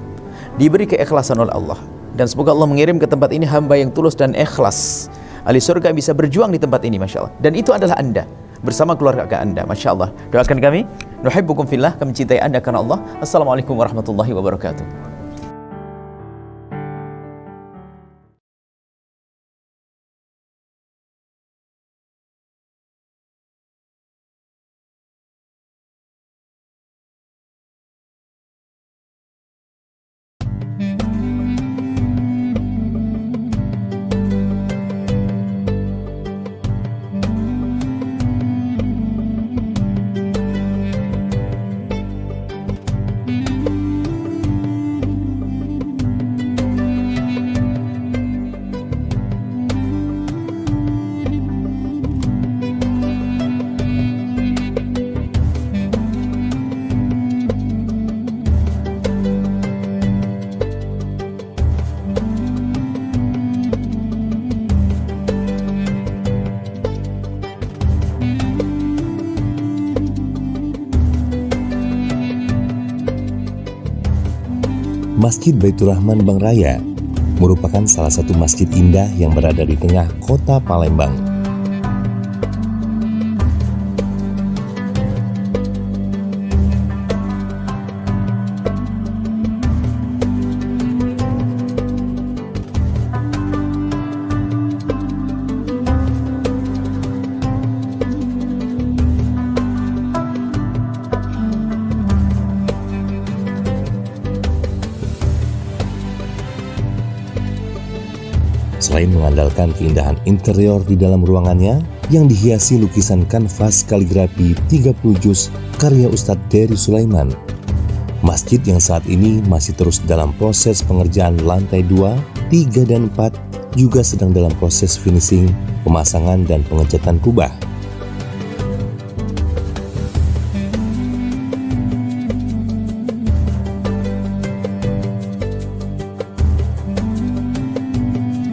Diberi keikhlasan oleh Allah. Dan semoga Allah mengirim ke tempat ini hamba yang tulus dan ikhlas. Ahli surga bisa berjuang di tempat ini, Masya Allah. Dan itu adalah Anda, bersama keluarga Anda, Masya Allah. Doakan kami, nuhibbukum fillah, kami cintai Anda karena Allah. Assalamualaikum warahmatullahi wabarakatuh. Masjid Baitur Rahman Bangraya merupakan salah satu masjid indah yang berada di tengah kota Palembang. Selain mengandalkan keindahan interior di dalam ruangannya yang dihiasi lukisan kanvas kaligrafi 30 juz karya Ustadz Dery Sulaiman, masjid yang saat ini masih terus dalam proses pengerjaan lantai 2, 3, dan 4 juga sedang dalam proses finishing, pemasangan, dan pengecatan kubah.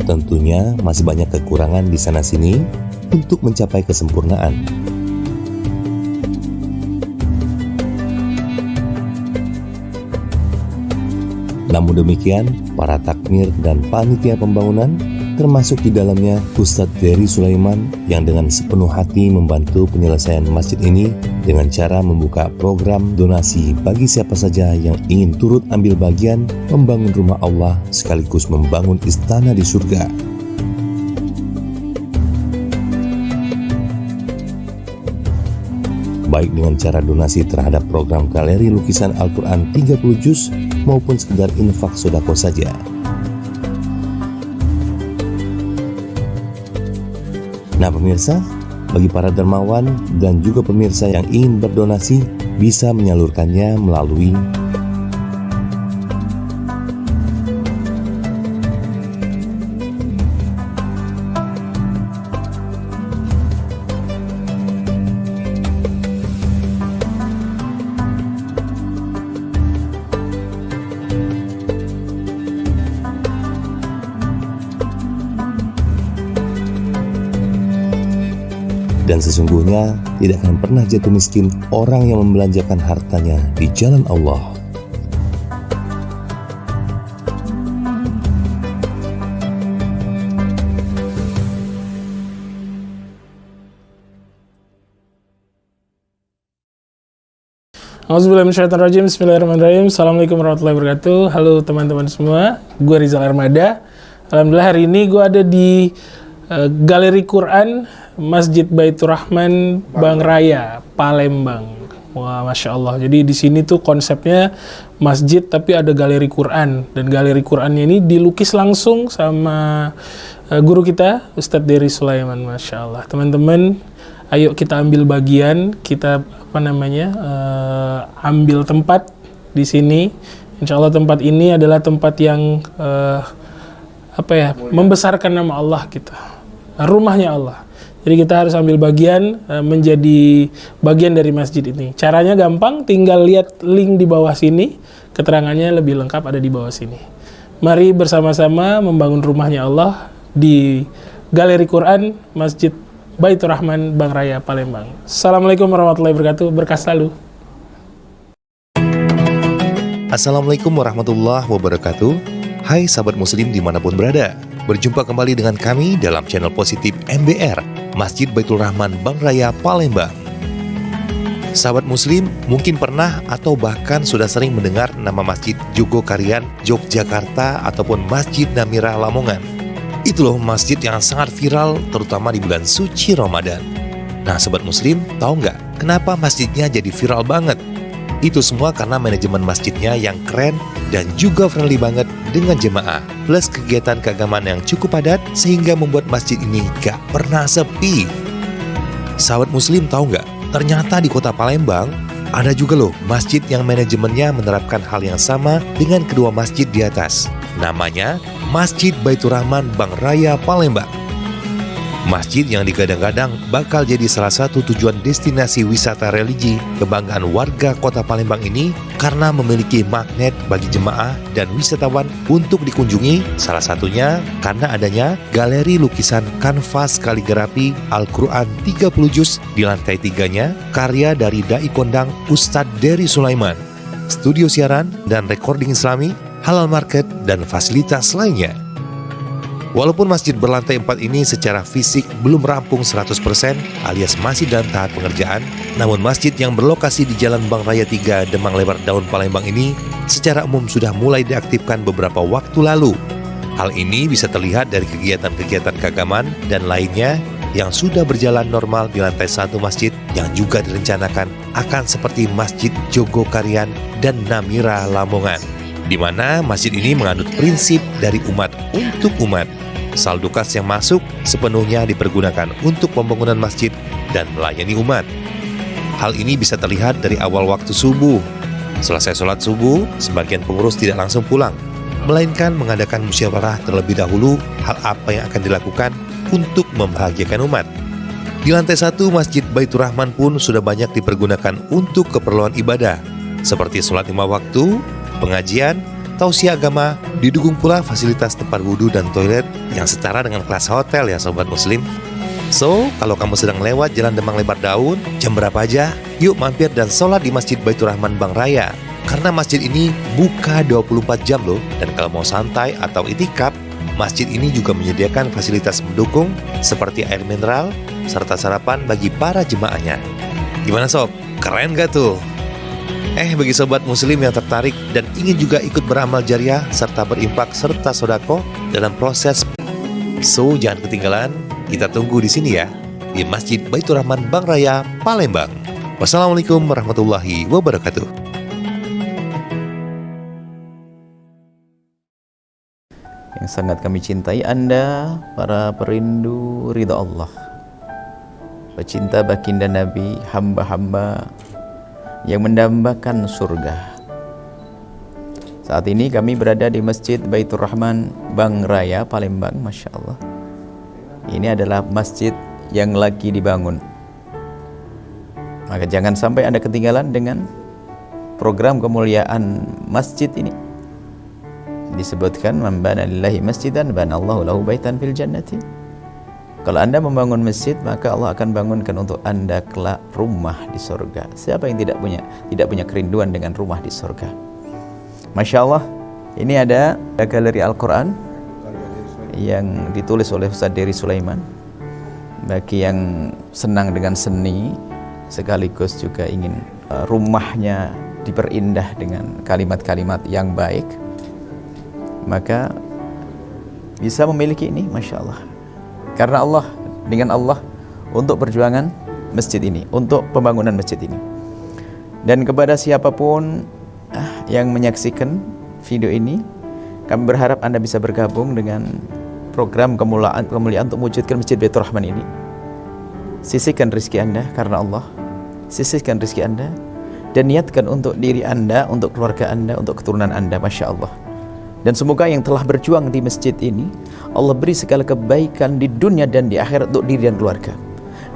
Tentunya masih banyak kekurangan di sana-sini untuk mencapai kesempurnaan. Namun demikian, para takmir dan panitia pembangunan, termasuk di dalamnya Ustadz Dery Sulaiman, yang dengan sepenuh hati membantu penyelesaian masjid ini dengan cara membuka program donasi bagi siapa saja yang ingin turut ambil bagian membangun rumah Allah sekaligus membangun istana di surga. Baik dengan cara donasi terhadap program galeri lukisan Al-Quran 30 juz maupun sekedar infak sodako saja. Nah pemirsa, bagi para dermawan dan juga pemirsa yang ingin berdonasi bisa menyalurkannya melalui dan sesungguhnya tidak akan pernah jatuh miskin orang yang membelanjakan hartanya di jalan Allah. Auzubillahiminasyaitonirrajim. Bismillahirrahmanirrahim. Assalamualaikum warahmatullahi wabarakatuh. Halo teman-teman semua, gue Rizal Armada. Alhamdulillah hari ini gue ada di Galeri Quran Masjid Baitur Rahman Bang Raya, Palembang. Wah, Masya Allah. Jadi di sini tuh konsepnya masjid tapi ada galeri Quran. Dan galeri Qurannya ini dilukis langsung sama guru kita, Ustadz Dery Sulaiman. Masya Allah. Teman-teman, ayo kita ambil bagian, kita ambil tempat di sini. Insya Allah tempat ini adalah tempat yang membesarkan nama Allah kita, rumahnya Allah. Jadi kita harus ambil bagian, menjadi bagian dari masjid ini. Caranya gampang, tinggal lihat link di bawah sini, keterangannya lebih lengkap ada di bawah sini. Mari bersama-sama membangun rumahnya Allah di Galeri Quran Masjid Baitur Rahman Bang Raya, Palembang. Assalamualaikum warahmatullahi wabarakatuh. Berkah selalu. Assalamualaikum warahmatullahi wabarakatuh. Hai sahabat muslim dimanapun berada. Berjumpa kembali dengan kami dalam channel positif MBR, Masjid Baitur Rahman Bang Raya, Palembang. Sahabat muslim mungkin pernah atau bahkan sudah sering mendengar nama Masjid Jogokarian, Yogyakarta ataupun Masjid Namira Lamongan. Itu loh masjid yang sangat viral terutama di bulan suci Ramadan. Nah sobat muslim, tahu nggak kenapa masjidnya jadi viral banget? Itu semua karena manajemen masjidnya yang keren dan juga friendly banget dengan jemaah. Plus kegiatan keagamaan yang cukup padat sehingga membuat masjid ini gak pernah sepi. Sahabat muslim tahu nggak? Ternyata di kota Palembang ada juga loh masjid yang manajemennya menerapkan hal yang sama dengan kedua masjid di atas. Namanya Masjid Baitur Rahman Bang Raya, Palembang. Masjid yang digadang-gadang bakal jadi salah satu tujuan destinasi wisata religi kebanggaan warga kota Palembang ini karena memiliki magnet bagi jemaah dan wisatawan untuk dikunjungi, salah satunya karena adanya galeri lukisan kanvas kaligrafi Al-Quran 30 juz di lantai 3-nya, karya dari Dai Kondang Ustadz Dery Sulaiman, studio siaran dan recording islami, halal market, dan fasilitas lainnya. Walaupun masjid berlantai 4 ini secara fisik belum rampung 100% alias masih dalam tahap pengerjaan, namun masjid yang berlokasi di Jalan Bang Raya 3 Demang Lebar Daun Palembang ini secara umum sudah mulai diaktifkan beberapa waktu lalu. Hal ini bisa terlihat dari kegiatan-kegiatan keagamaan dan lainnya yang sudah berjalan normal di lantai 1 masjid yang juga direncanakan akan seperti Masjid Jogokarian dan Namira Lamongan, di mana masjid ini menganut prinsip dari umat untuk umat. Saldo kas yang masuk sepenuhnya dipergunakan untuk pembangunan masjid dan melayani umat. Hal ini bisa terlihat dari awal waktu subuh. Selesai sholat subuh, sebagian pengurus tidak langsung pulang, melainkan mengadakan musyawarah terlebih dahulu hal apa yang akan dilakukan untuk membahagiakan umat. Di lantai 1 Masjid Baitur Rahman pun sudah banyak dipergunakan untuk keperluan ibadah, seperti sholat 5 waktu, pengajian, tausiah agama, didukung pula fasilitas tempat wudhu dan toilet yang setara dengan kelas hotel ya sobat muslim. So, kalau kamu sedang lewat Jalan Demang Lebar Daun, jam berapa aja, yuk mampir dan sholat di Masjid Baitur Rahman Bang Raya. Karena masjid ini buka 24 jam loh, dan kalau mau santai atau itikaf, masjid ini juga menyediakan fasilitas mendukung seperti air mineral, serta sarapan bagi para jemaahnya. Gimana sob? Keren gak tuh? Bagi sobat muslim yang tertarik dan ingin juga ikut beramal jariah serta berimpak serta sodako dalam proses, so jangan ketinggalan, kita tunggu di sini ya, di Masjid Baitur Rahman Bang Raya, Palembang. Wassalamualaikum warahmatullahi wabarakatuh. Yang sangat kami cintai Anda, para perindu ridha Allah, pecinta baginda Nabi, hamba-hamba yang mendambakan surga. Saat ini kami berada di Masjid Baitur Rahman Bang Raya, Palembang. Masya Allah, ini adalah masjid yang lagi dibangun. Maka jangan sampai Anda ketinggalan dengan program kemuliaan masjid ini. Disebutkan, man bana lillahi masjidan banallahu lahu baitan fil jannati. Kalau Anda membangun masjid, maka Allah akan bangunkan untuk Anda kelak rumah di surga. Siapa yang tidak punya kerinduan dengan rumah di surga? Masya Allah, ini ada galeri Al-Quran yang ditulis oleh Ustadz Dery Sulaiman. Bagi yang senang dengan seni sekaligus juga ingin rumahnya diperindah dengan kalimat-kalimat yang baik, maka bisa memiliki ini, Masya Allah. Karena Allah, dengan Allah untuk perjuangan masjid ini, untuk pembangunan masjid ini. Dan kepada siapapun yang menyaksikan video ini, kami berharap Anda bisa bergabung dengan program kemuliaan untuk mewujudkan Masjid Baitur Rahman ini. Sisihkan rezeki Anda karena Allah, sisihkan rezeki Anda, dan niatkan untuk diri Anda, untuk keluarga Anda, untuk keturunan Anda, Masya Allah. Dan semoga yang telah berjuang di masjid ini, Allah beri segala kebaikan di dunia dan di akhirat untuk diri dan keluarga,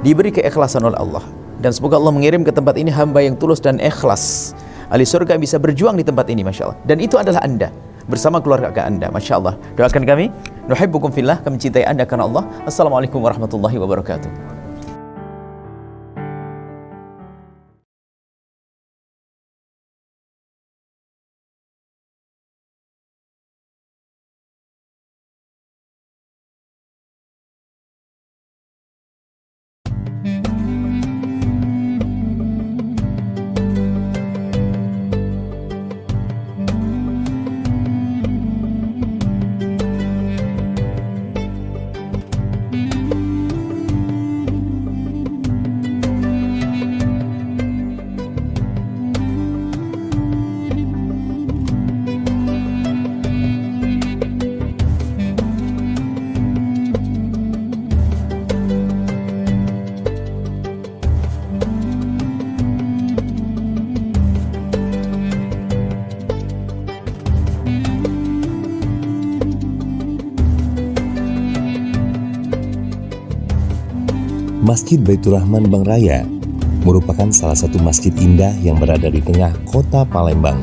diberi keikhlasan oleh Allah. Dan semoga Allah mengirim ke tempat ini hamba yang tulus dan ikhlas, ahli surga bisa berjuang di tempat ini, Masya Allah. Dan itu adalah Anda bersama keluarga Anda, Masya Allah. Doakan kami, nuhibbukum fillah, kami cintai Anda karena Allah. Assalamualaikum warahmatullahi wabarakatuh. Masjid Baitur Rahman Bangraya merupakan salah satu masjid indah yang berada di tengah kota Palembang.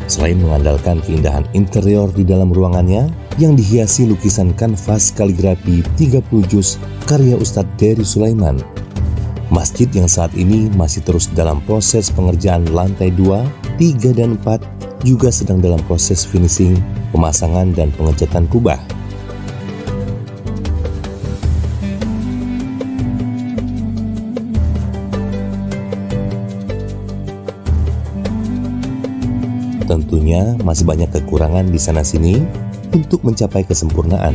Selain mengandalkan keindahan interior di dalam ruangannya yang dihiasi lukisan kanvas kaligrafi 30 juz karya Ustadz Dery Sulaiman, masjid yang saat ini masih terus dalam proses pengerjaan lantai 2, 3, dan 4 juga sedang dalam proses finishing, pemasangan, dan pengecatan kubah. Tentunya masih banyak kekurangan di sana-sini untuk mencapai kesempurnaan.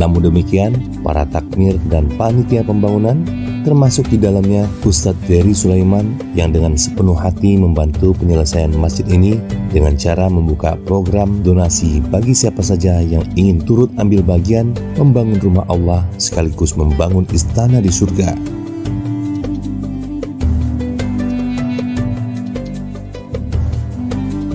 Namun demikian, para takmir dan panitia pembangunan, termasuk di dalamnya Ustadz Dery Sulaiman, yang dengan sepenuh hati membantu penyelesaian masjid ini dengan cara membuka program donasi bagi siapa saja yang ingin turut ambil bagian membangun rumah Allah sekaligus membangun istana di surga.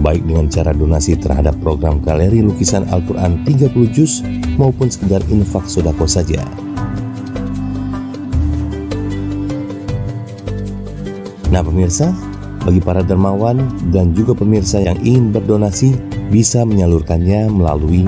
Baik dengan cara donasi terhadap program galeri lukisan Al-Quran 30 juz maupun sekedar infak sodako saja. Nah pemirsa, bagi para dermawan dan juga pemirsa yang ingin berdonasi bisa menyalurkannya melalui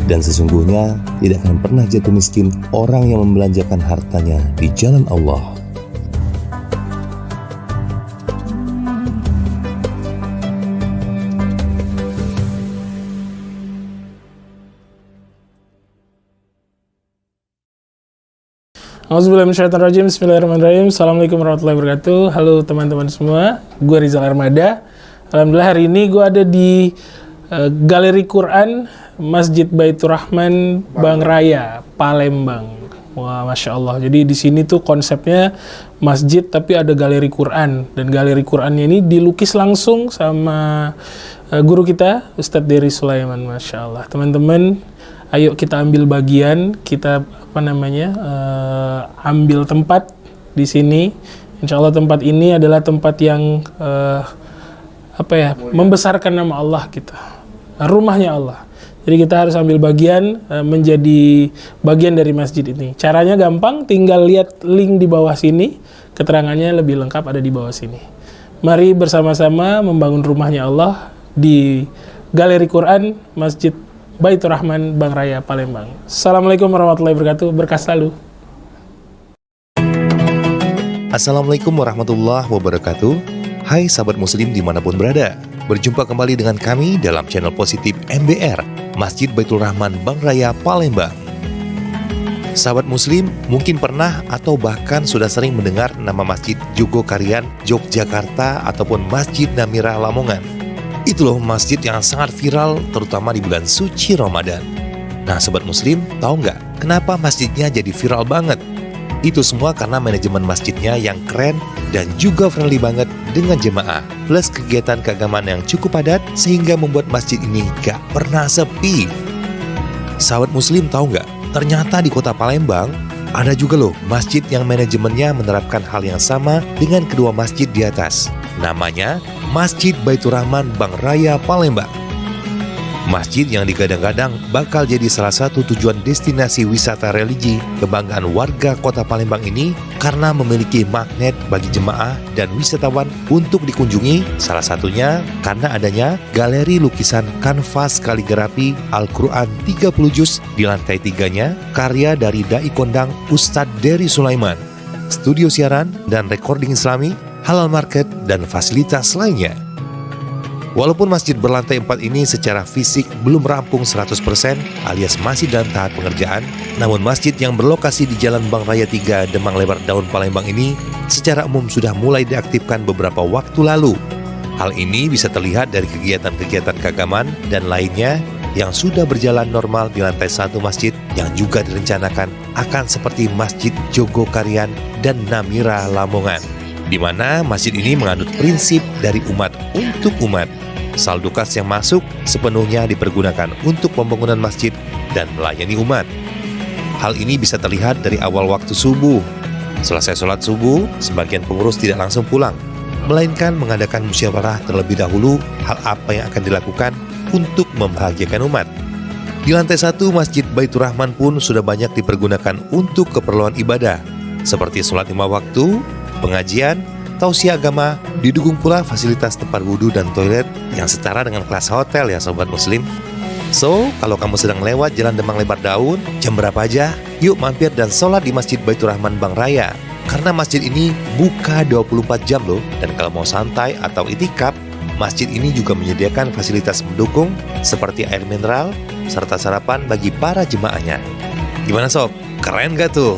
dan sesungguhnya tidak akan pernah jatuh miskin orang yang membelanjakan hartanya di jalan Allah. Auzubillahiminasyaitonirrajim. Bismillahirrahmanirrahim. Assalamualaikum warahmatullahi wabarakatuh. Halo teman-teman semua, gue Rizal Armada. Alhamdulillah hari ini gue ada di Galeri Quran Masjid Baitur Rahman Bangraya, Palembang. Wah, Masya Allah. Jadi di sini tuh konsepnya masjid tapi ada galeri Quran. Dan galeri Qurannya ini dilukis langsung sama guru kita, Ustadz Dery Sulaiman. Masya Allah. Teman-teman, ayo kita ambil bagian, kita ambil tempat di sini. Insya Allah tempat ini adalah tempat yang membesarkan nama Allah kita. Rumahnya Allah. Jadi kita harus ambil bagian, menjadi bagian dari masjid ini. Caranya gampang, tinggal lihat link di bawah sini. Keterangannya lebih lengkap ada di bawah sini. Mari bersama-sama membangun rumahnya Allah di Galeri Quran Masjid Baitur Rahman Bang Raya Palembang. Assalamualaikum warahmatullahi wabarakatuh. Berkah selalu. Assalamualaikum warahmatullahi wabarakatuh. Hai sahabat muslim dimanapun berada. Berjumpa kembali dengan kami dalam channel positif MBR, Masjid Baitur Rahman Bang Raya Palembang. Sahabat muslim mungkin pernah atau bahkan sudah sering mendengar nama Masjid Jogokarian Yogyakarta ataupun Masjid Namira Lamongan. Itu loh masjid yang sangat viral terutama di bulan suci Ramadan. Nah sahabat muslim, tahu nggak kenapa masjidnya jadi viral banget? Itu semua karena manajemen masjidnya yang keren dan juga friendly banget dengan jemaah. Plus kegiatan keagamaan yang cukup padat sehingga membuat masjid ini gak pernah sepi. Sahabat muslim tahu nggak? Ternyata di kota Palembang ada juga loh masjid yang manajemennya menerapkan hal yang sama dengan kedua masjid di atas. Namanya Masjid Baitur Rahman Bang Raya Palembang. Masjid yang digadang-gadang bakal jadi salah satu tujuan destinasi wisata religi kebanggaan warga kota Palembang ini karena memiliki magnet bagi jemaah dan wisatawan untuk dikunjungi, salah satunya karena adanya galeri lukisan kanvas kaligrafi Al-Quran 30 juz di lantai 3-nya karya dari Dai Kondang Ustadz Dery Sulaiman, studio siaran dan recording islami, halal market, dan fasilitas lainnya. Walaupun masjid berlantai 4 ini secara fisik belum rampung 100% alias masih dalam tahap pengerjaan, namun masjid yang berlokasi di Jalan Bang Raya 3 Demang Lebar Daun Palembang ini secara umum sudah mulai diaktifkan beberapa waktu lalu. Hal ini bisa terlihat dari kegiatan-kegiatan keagamaan dan lainnya yang sudah berjalan normal di lantai 1 masjid yang juga direncanakan akan seperti Masjid Jogokarian dan Namira Lamongan, di mana masjid ini menganut prinsip dari umat untuk umat. Saldo kas yang masuk sepenuhnya dipergunakan untuk pembangunan masjid dan melayani umat. Hal ini bisa terlihat dari awal waktu subuh. Selesai sholat subuh, sebagian pengurus tidak langsung pulang, melainkan mengadakan musyawarah terlebih dahulu hal apa yang akan dilakukan untuk membahagiakan umat. Di lantai 1 Masjid Baitur Rahman pun sudah banyak dipergunakan untuk keperluan ibadah, seperti sholat 5 waktu, pengajian, tausiah agama, didukung pula fasilitas tempat wudhu dan toilet yang setara dengan kelas hotel ya sobat muslim. So, kalau kamu sedang lewat Jalan Demang Lebar Daun, jam berapa aja, yuk mampir dan sholat di Masjid Baitur Rahman Bang Raya. Karena masjid ini buka 24 jam loh, dan kalau mau santai atau itikaf, masjid ini juga menyediakan fasilitas mendukung seperti air mineral, serta sarapan bagi para jemaahnya. Gimana sob? Keren gak tuh?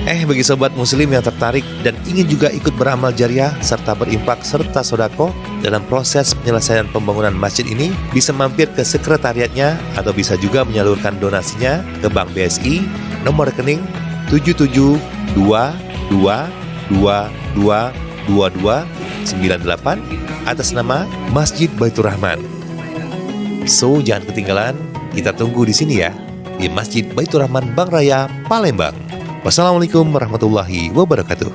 Bagi sobat muslim yang tertarik dan ingin juga ikut beramal jariah serta berimpak serta sodako dalam proses penyelesaian pembangunan masjid ini, bisa mampir ke sekretariatnya atau bisa juga menyalurkan donasinya ke Bank BSI nomor rekening 7722222298 atas nama Masjid Baitur Rahman. So, jangan ketinggalan, kita tunggu di sini ya, di Masjid Baitur Rahman Bang Raya Palembang. Wassalamualaikum warahmatullahi wabarakatuh.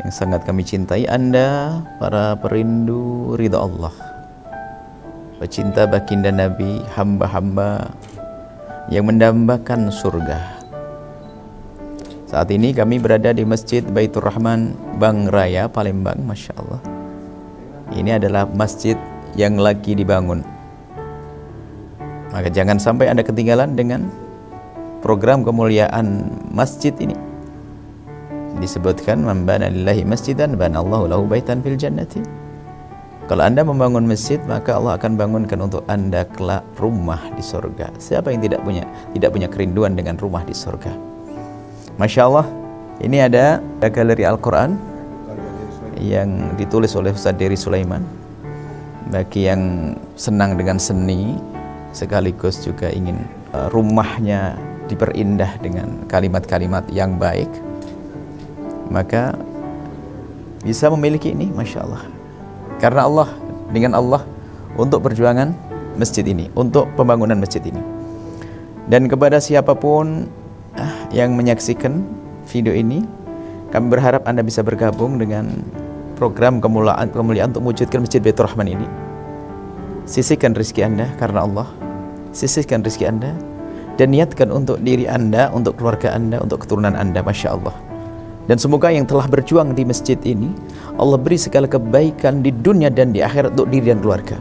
Yang sangat kami cintai Anda, para perindu ridha Allah, pecinta baginda Nabi, hamba-hamba yang mendambakan surga. Saat ini kami berada di Masjid Baitur Rahman Bang Raya Palembang. Masya Allah, ini adalah masjid yang lagi dibangun. Maka jangan sampai Anda ketinggalan dengan program kemuliaan masjid ini. Disebutkan man bana lillahi masjidan banallahu lahu baitan fil jannati. Kalau Anda membangun masjid, maka Allah akan bangunkan untuk Anda kelak rumah di surga. Siapa yang tidak punya kerinduan dengan rumah di surga? Masya Allah, ini ada galeri Al-Quran yang ditulis oleh Ustadz Dery Sulaiman. Bagi yang senang dengan seni, sekaligus juga ingin rumahnya diperindah dengan kalimat-kalimat yang baik, maka bisa memiliki ini, Masya Allah. Karena Allah, dengan Allah untuk perjuangan masjid ini, untuk pembangunan masjid ini. Dan kepada siapapun yang menyaksikan video ini, kami berharap Anda bisa bergabung dengan program kemuliaan untuk mewujudkan Masjid Baitur Rahman ini. Sisihkan rezeki Anda karena Allah, sisihkan rezeki Anda, dan niatkan untuk diri Anda, untuk keluarga Anda, untuk keturunan Anda, Masya Allah. Dan semoga yang telah berjuang di masjid ini, Allah beri segala kebaikan di dunia dan di akhirat untuk diri dan keluarga,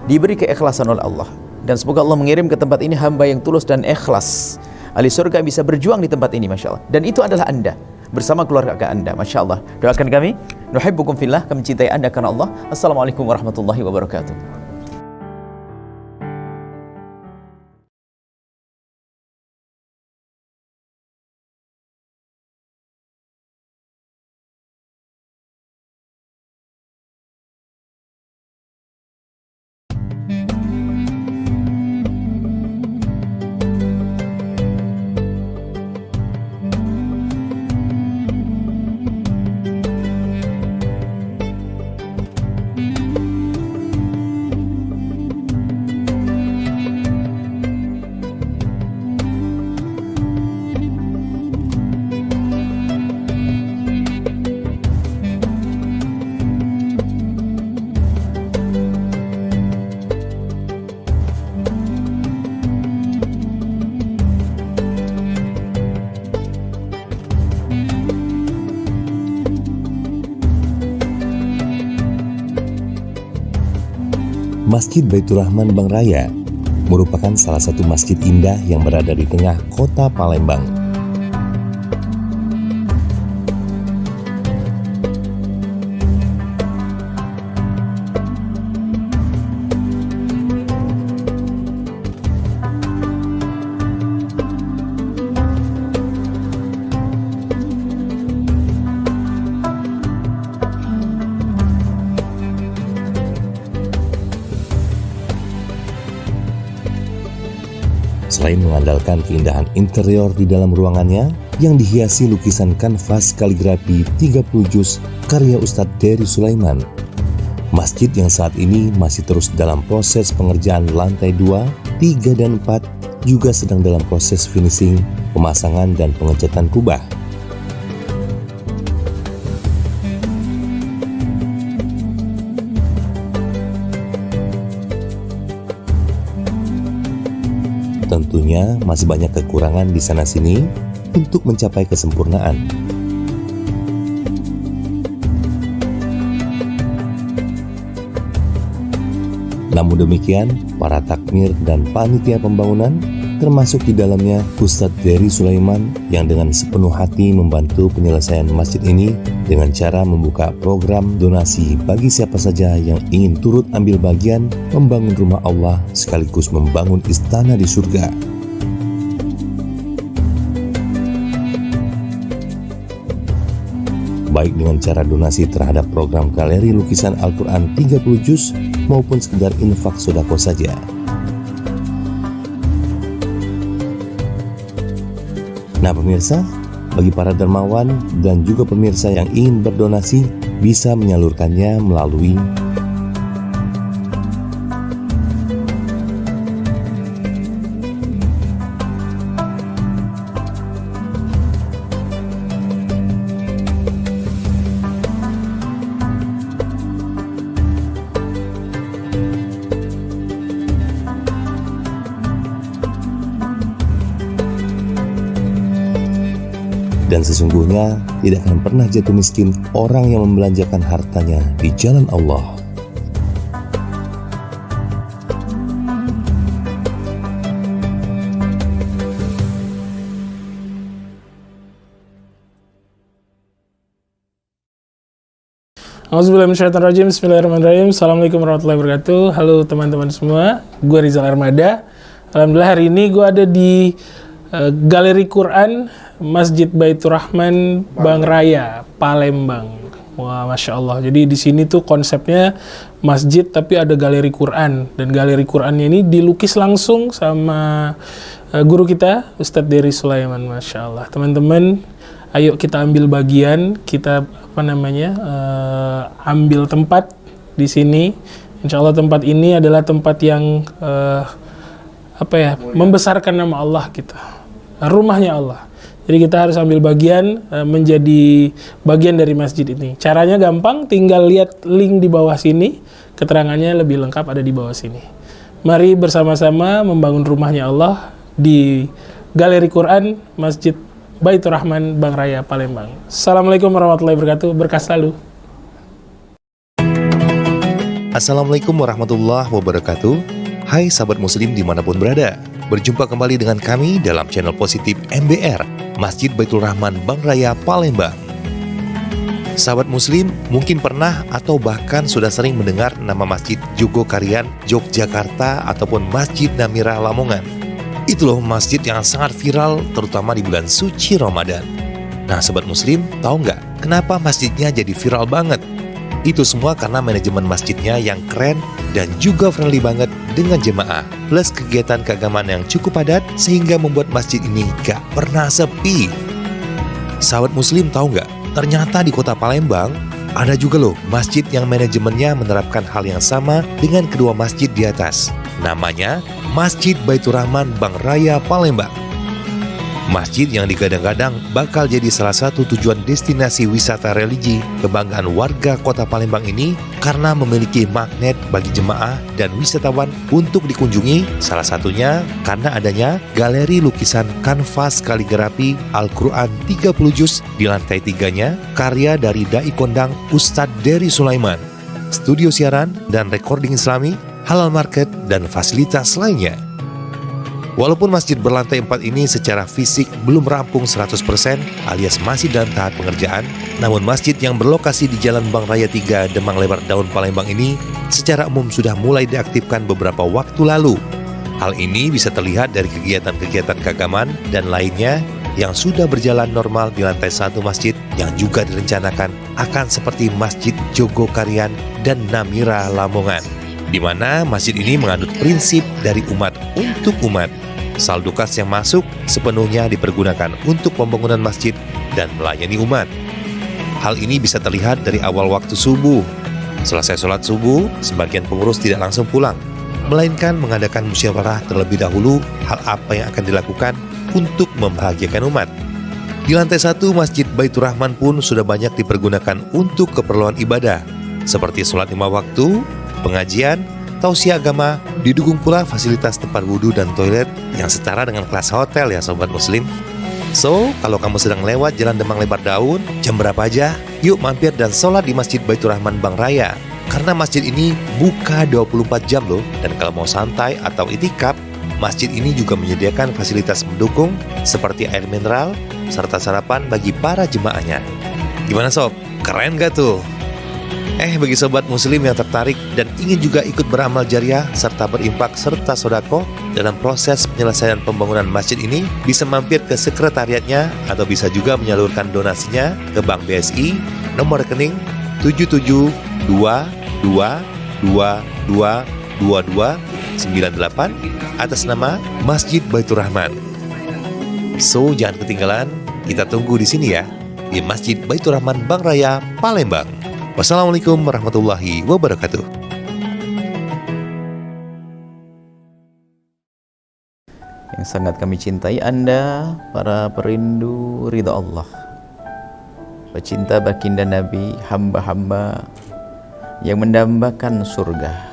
diberi keikhlasan oleh Allah. Dan semoga Allah mengirim ke tempat ini hamba yang tulus dan ikhlas, ahli surga bisa berjuang di tempat ini, Masya Allah. Dan itu adalah Anda bersama keluarga Anda, Masya Allah. Doakan kami, nuhibbukum fillah, kami cintai Anda karena Allah. Assalamualaikum warahmatullahi wabarakatuh. Masjid Baitur Rahman Bangraya merupakan salah satu masjid indah yang berada di tengah kota Palembang. Selain mengandalkan keindahan interior di dalam ruangannya yang dihiasi lukisan kanvas kaligrafi 30 juz karya Ustadz Dery Sulaiman, masjid yang saat ini masih terus dalam proses pengerjaan lantai 2, 3, dan 4 juga sedang dalam proses finishing, pemasangan, dan pengecatan kubah. Tentunya masih banyak kekurangan di sana-sini untuk mencapai kesempurnaan. Namun demikian, para takmir dan panitia pembangunan, termasuk di dalamnya Ustadz Dery Sulaiman, yang dengan sepenuh hati membantu penyelesaian masjid ini dengan cara membuka program donasi bagi siapa saja yang ingin turut ambil bagian membangun rumah Allah sekaligus membangun istana di surga. Baik dengan cara donasi terhadap program galeri lukisan Al-Quran 30 juz maupun sekedar infak sodako saja. Nah pemirsa, bagi para dermawan dan juga pemirsa yang ingin berdonasi bisa menyalurkannya melalui dan sesungguhnya tidak akan pernah jatuh miskin orang yang membelanjakan hartanya di jalan Allah. Auzubillahiminasyaitonirrajim. Bismillahirrahmanirrahim. Assalamualaikum warahmatullahi wabarakatuh. Halo teman-teman semua, gue Rizal Armada. Alhamdulillah hari ini gue ada di Galeri Quran Masjid Baitur Rahman Bangraya, Palembang. Wah, Masya Allah. Jadi di sini tuh konsepnya masjid tapi ada galeri Quran. Dan galeri Qurannya ini dilukis langsung sama guru kita, Ustadz Dery Sulaiman. Masya Allah. Teman-teman, ayo kita ambil bagian, kita ambil tempat di sini. Insya Allah tempat ini adalah tempat yang membesarkan nama Allah kita. Rumahnya Allah. Jadi kita harus ambil bagian, menjadi bagian dari masjid ini. Caranya gampang, tinggal lihat link di bawah sini. Keterangannya lebih lengkap ada di bawah sini. Mari bersama-sama membangun rumahnya Allah di Galeri Quran Masjid Baitur Rahman Bang Raya Palembang. Assalamualaikum warahmatullahi wabarakatuh. Berkah selalu. Assalamualaikum warahmatullahi wabarakatuh. Hai sahabat muslim dimanapun berada. Berjumpa kembali dengan kami dalam channel positif MBR, Masjid Baitur Rahman Bang Raya Palembang. Sahabat muslim mungkin pernah atau bahkan sudah sering mendengar nama Masjid Jogokarian Yogyakarta ataupun Masjid Namira Lamongan. Itu loh masjid yang sangat viral terutama di bulan suci Ramadan. Nah sahabat muslim, tahu nggak kenapa masjidnya jadi viral banget? Itu semua karena manajemen masjidnya yang keren dan juga friendly banget dengan jemaah. Plus kegiatan keagamaan yang cukup padat sehingga membuat masjid ini gak pernah sepi. Sahabat muslim tahu nggak? Ternyata di kota Palembang ada juga loh masjid yang manajemennya menerapkan hal yang sama dengan kedua masjid di atas. Namanya Masjid Baitur Rahman Bang Raya Palembang. Masjid yang digadang-gadang bakal jadi salah satu tujuan destinasi wisata religi kebanggaan warga kota Palembang ini karena memiliki magnet bagi jemaah dan wisatawan untuk dikunjungi, salah satunya karena adanya galeri lukisan kanvas kaligrafi Al-Quran 30 juz di lantai 3-nya karya dari Dai Kondang Ustadz Dery Sulaiman, studio siaran dan recording islami, halal market, dan fasilitas lainnya. Walaupun masjid berlantai 4 ini secara fisik belum rampung 100% alias masih dalam tahap pengerjaan, namun masjid yang berlokasi di Jalan Bang Raya 3 Demang Lebar Daun Palembang ini secara umum sudah mulai diaktifkan beberapa waktu lalu. Hal ini bisa terlihat dari kegiatan-kegiatan keagamaan dan lainnya yang sudah berjalan normal di lantai 1 masjid yang juga direncanakan akan seperti Masjid Jogokarian dan Namira Lamongan, di mana masjid ini menganut prinsip dari umat untuk umat. Saldo kas yang masuk sepenuhnya dipergunakan untuk pembangunan masjid dan melayani umat. Hal ini bisa terlihat dari awal waktu subuh. Selesai sholat subuh, sebagian pengurus tidak langsung pulang, melainkan mengadakan musyawarah terlebih dahulu hal apa yang akan dilakukan untuk membahagiakan umat. Di lantai 1 Masjid Baitur Rahman pun sudah banyak dipergunakan untuk keperluan ibadah, seperti sholat 5 waktu, pengajian, tausiah agama, didukung pula fasilitas tempat wudhu dan toilet yang setara dengan kelas hotel ya sobat muslim. So, kalau kamu sedang lewat Jalan Demang Lebar Daun, jam berapa aja, yuk mampir dan sholat di Masjid Baitur Rahman Bang Raya. Karena masjid ini buka 24 jam loh, dan kalau mau santai atau itikaf, masjid ini juga menyediakan fasilitas mendukung seperti air mineral, serta sarapan bagi para jemaahnya. Gimana sob? Keren gak tuh? Bagi sobat muslim yang tertarik dan ingin juga ikut beramal jariah serta berimpak serta sodako dalam proses penyelesaian pembangunan masjid ini, bisa mampir ke sekretariatnya atau bisa juga menyalurkan donasinya ke Bank BSI nomor rekening 7722222298 atas nama Masjid Baitur Rahman. So, jangan ketinggalan, kita tunggu di sini ya, di Masjid Baitur Rahman Bang Raya Palembang. Wassalamualaikum warahmatullahi wabarakatuh. Yang sangat kami cintai Anda, para perindu ridha Allah, pecinta baginda Nabi, hamba-hamba yang mendambakan surga.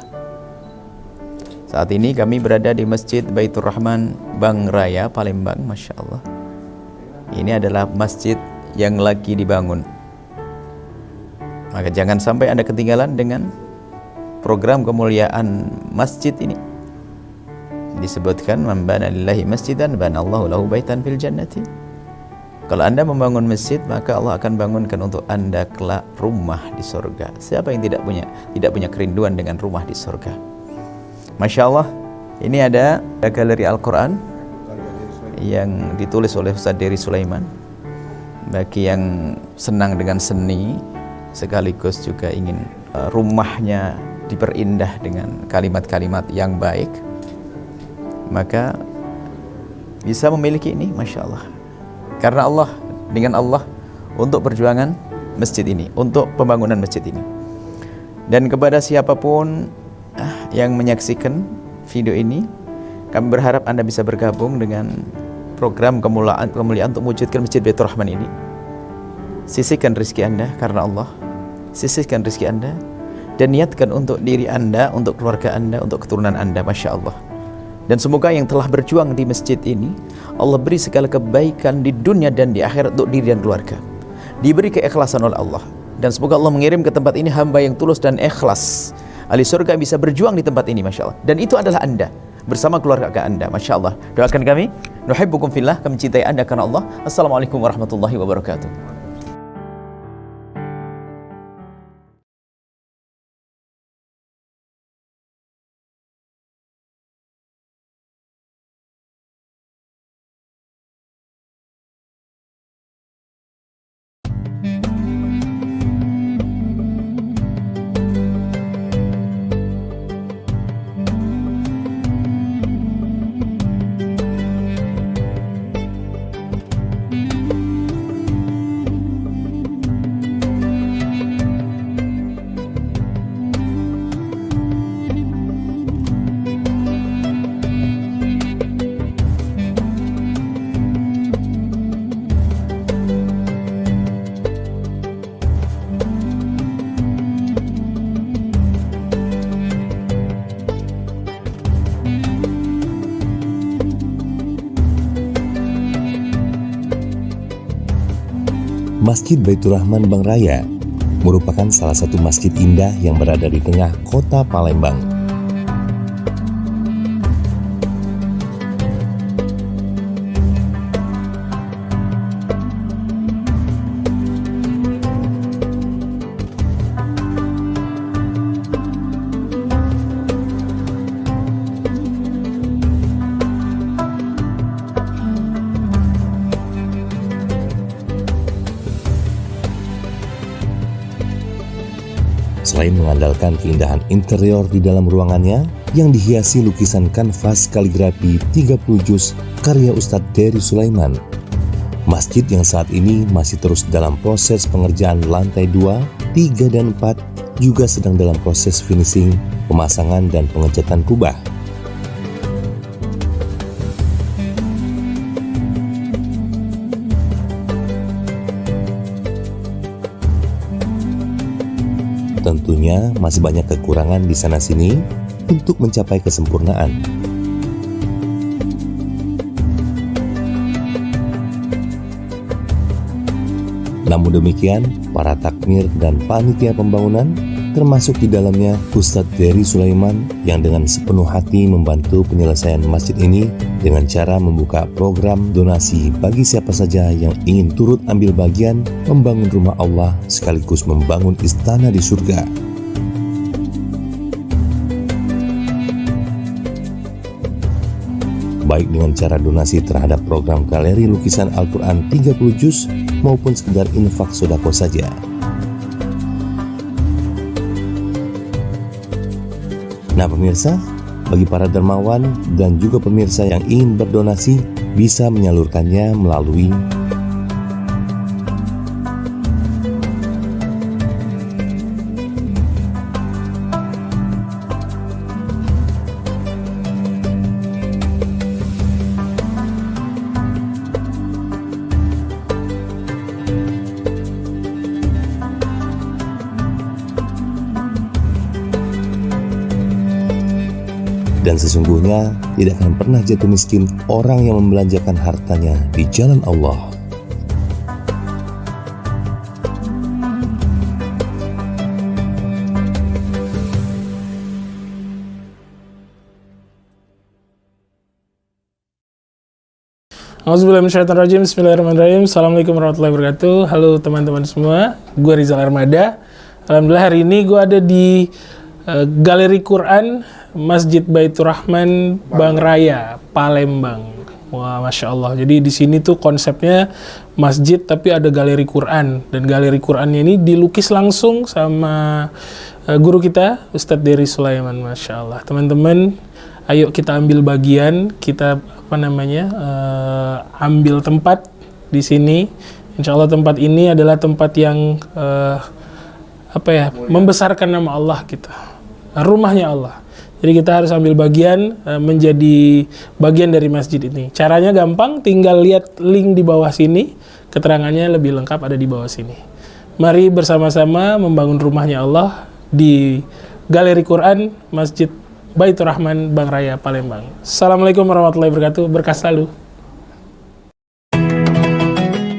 Saat ini kami berada di Masjid Baitur Rahman Bang Raya Palembang. Masya Allah, ini adalah masjid yang lagi dibangun. Maka jangan sampai Anda ketinggalan dengan program kemuliaan masjid ini. Disebutkan, man bana lillahi masjidan banallahu lahu baitan fil jannati. Kalau Anda membangun masjid, maka Allah akan bangunkan untuk Anda kelak rumah di surga. Siapa yang tidak punya kerinduan dengan rumah di surga? Masya Allah, ini ada galeri Al-Quran yang ditulis oleh Ustadz Dery Sulaiman. Bagi yang senang dengan seni, sekaligus juga ingin rumahnya diperindah dengan kalimat-kalimat yang baik, maka bisa memiliki ini, Masya Allah. Karena Allah, dengan Allah untuk perjuangan masjid ini, untuk pembangunan masjid ini. Dan kepada siapapun yang menyaksikan video ini, kami berharap Anda bisa bergabung dengan program kemuliaan untuk mewujudkan Masjid Baitur Rahman ini. Sisihkan rezeki Anda karena Allah, sisihkan rezeki Anda, dan niatkan untuk diri Anda, untuk keluarga Anda, untuk keturunan Anda, Masya Allah. Dan semoga yang telah berjuang di masjid ini, Allah beri segala kebaikan di dunia dan di akhirat untuk diri dan keluarga. Diberi keikhlasan oleh Allah. Dan semoga Allah mengirim ke tempat ini hamba yang tulus dan ikhlas. Ahli surga bisa berjuang di tempat ini, Masya Allah. Dan itu adalah Anda, bersama keluarga Anda, Masya Allah. Doakan kami, nuhibbukum fillah, kami cintai Anda karena Allah. Assalamualaikum warahmatullahi wabarakatuh. Masjid Baitur Rahman Bangraya merupakan salah satu masjid indah yang berada di tengah kota Palembang. Selain mengandalkan keindahan interior di dalam ruangannya yang dihiasi lukisan kanvas kaligrafi 30 juz karya Ustadz Dery Sulaiman, masjid yang saat ini masih terus dalam proses pengerjaan lantai 2, 3, dan 4 juga sedang dalam proses finishing, pemasangan, dan pengecatan kubah. Tentunya masih banyak kekurangan di sana-sini untuk mencapai kesempurnaan. Namun demikian, para takmir dan panitia pembangunan, termasuk di dalamnya Ustadz Dery Sulaiman, yang dengan sepenuh hati membantu penyelesaian masjid ini dengan cara membuka program donasi bagi siapa saja yang ingin turut ambil bagian membangun rumah Allah sekaligus membangun istana di surga. Baik dengan cara donasi terhadap program galeri lukisan Al-Quran 30 juz maupun sekedar infak sodako saja. Nah pemirsa, bagi para dermawan dan juga pemirsa yang ingin berdonasi bisa menyalurkannya melalui dan sesungguhnya tidak akan pernah jatuh miskin orang yang membelanjakan hartanya di jalan Allah. Auzubillahiminasyaitonirrajim. Bismillahirrahmanirrahim. Assalamualaikum warahmatullahi wabarakatuh. Halo teman-teman semua, gue Rizal Armada. Alhamdulillah hari ini gue ada di Galeri Quran Masjid Baitur Rahman Bangraya, Palembang. Wah, Masya Allah. Jadi di sini tuh konsepnya masjid tapi ada galeri Quran. Dan galeri Qurannya ini dilukis langsung sama guru kita, Ustadz Dery Sulaiman. Masya Allah. Teman-teman, ayo kita ambil bagian, kita ambil tempat di sini. Insya Allah tempat ini adalah tempat yang membesarkan nama Allah kita. Rumahnya Allah. Jadi kita harus ambil bagian, menjadi bagian dari masjid ini. Caranya gampang, tinggal lihat link di bawah sini. Keterangannya lebih lengkap ada di bawah sini. Mari bersama-sama membangun rumahnya Allah di Galeri Quran Masjid Baitur Rahman Bang Raya Palembang. Assalamualaikum warahmatullahi wabarakatuh. Berkah selalu.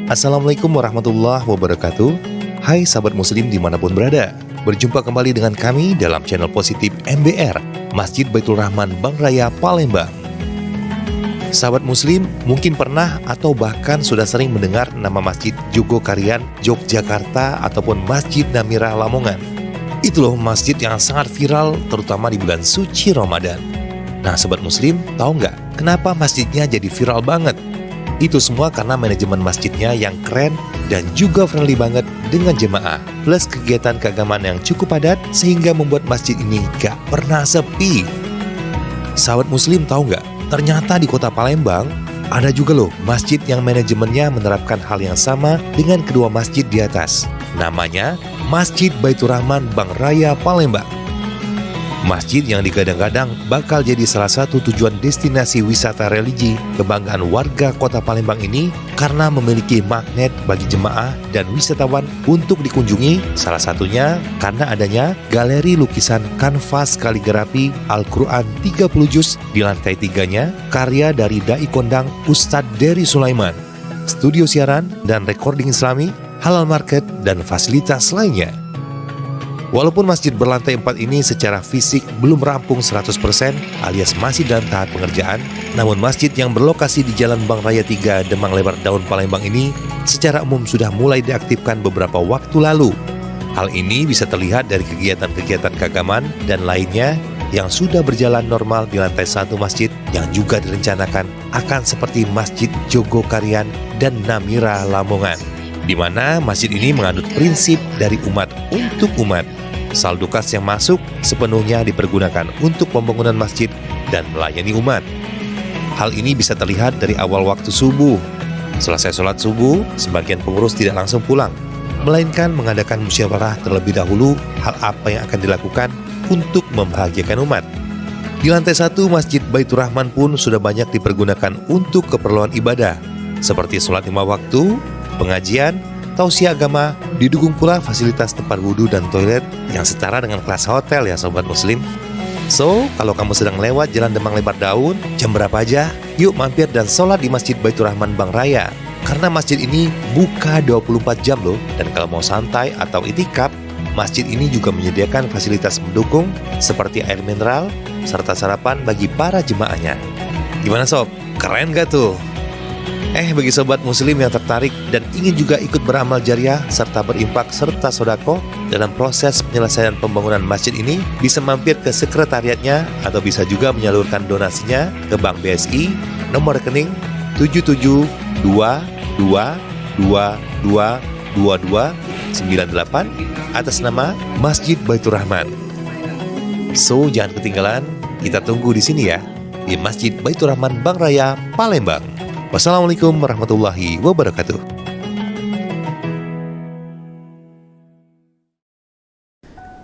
Assalamualaikum warahmatullahi wabarakatuh. Hai sahabat muslim dimanapun berada. Berjumpa kembali dengan kami dalam channel positif MBR, Masjid Baitur Rahman Bang Raya Palembang. Sahabat muslim mungkin pernah atau bahkan sudah sering mendengar nama Masjid Jogokarian Yogyakarta ataupun Masjid Namirah Lamongan. Itu loh masjid yang sangat viral terutama di bulan suci Ramadan. Nah sahabat muslim, tahu nggak kenapa masjidnya jadi viral banget? Itu semua karena manajemen masjidnya yang keren dan juga friendly banget dengan jemaah. Plus kegiatan keagamaan yang cukup padat sehingga membuat masjid ini gak pernah sepi. Sahabat muslim tahu nggak? Ternyata di kota Palembang ada juga loh masjid yang manajemennya menerapkan hal yang sama dengan kedua masjid di atas. Namanya Masjid Baitur Rahman Bang Raya Palembang. Masjid yang digadang-gadang bakal jadi salah satu tujuan destinasi wisata religi kebanggaan warga kota Palembang ini karena memiliki magnet bagi jemaah dan wisatawan untuk dikunjungi, salah satunya karena adanya galeri lukisan kanvas kaligrafi Al-Quran 30 juz di lantai 3-nya karya dari Dai Kondang Ustadz Dery Sulaiman, studio siaran dan recording islami, halal market, dan fasilitas lainnya. Walaupun masjid berlantai 4 ini secara fisik belum rampung 100% alias masih dalam tahap pengerjaan, namun masjid yang berlokasi di Jalan Bang Raya 3 Demang Lebar Daun Palembang ini secara umum sudah mulai diaktifkan beberapa waktu lalu. Hal ini bisa terlihat dari kegiatan-kegiatan keagamaan dan lainnya yang sudah berjalan normal di lantai 1 masjid yang juga direncanakan akan seperti Masjid Jogokarian dan Namirah Lamongan, di mana masjid ini menganut prinsip dari umat untuk umat. Saldo kas yang masuk sepenuhnya dipergunakan untuk pembangunan masjid dan melayani umat. Hal ini bisa terlihat dari awal waktu subuh. Selesai sholat subuh, sebagian pengurus tidak langsung pulang, melainkan mengadakan musyawarah terlebih dahulu hal apa yang akan dilakukan untuk membahagiakan umat. Di lantai 1 Masjid Baitur Rahman pun sudah banyak dipergunakan untuk keperluan ibadah, seperti sholat 5 waktu, pengajian, tausiah agama, didukung pula fasilitas tempat wudhu dan toilet yang setara dengan kelas hotel ya sobat muslim. So, kalau kamu sedang lewat Jalan Demang Lebar Daun, jam berapa aja, yuk mampir dan sholat di Masjid Baitur Rahman Bang Raya. Karena masjid ini buka 24 jam loh, dan kalau mau santai atau itikaf, masjid ini juga menyediakan fasilitas mendukung seperti air mineral, serta sarapan bagi para jemaahnya. Gimana sob? Keren gak tuh? Bagi sobat muslim yang tertarik dan ingin juga ikut beramal jariah serta berimpak serta sodako dalam proses penyelesaian pembangunan masjid ini, bisa mampir ke sekretariatnya atau bisa juga menyalurkan donasinya ke Bank BSI, nomor rekening 7722222298 atas nama Masjid Baitur Rahman. So, jangan ketinggalan, kita tunggu di sini ya, di Masjid Baitur Rahman Bang Raya Palembang. Wassalamualaikum warahmatullahi wabarakatuh.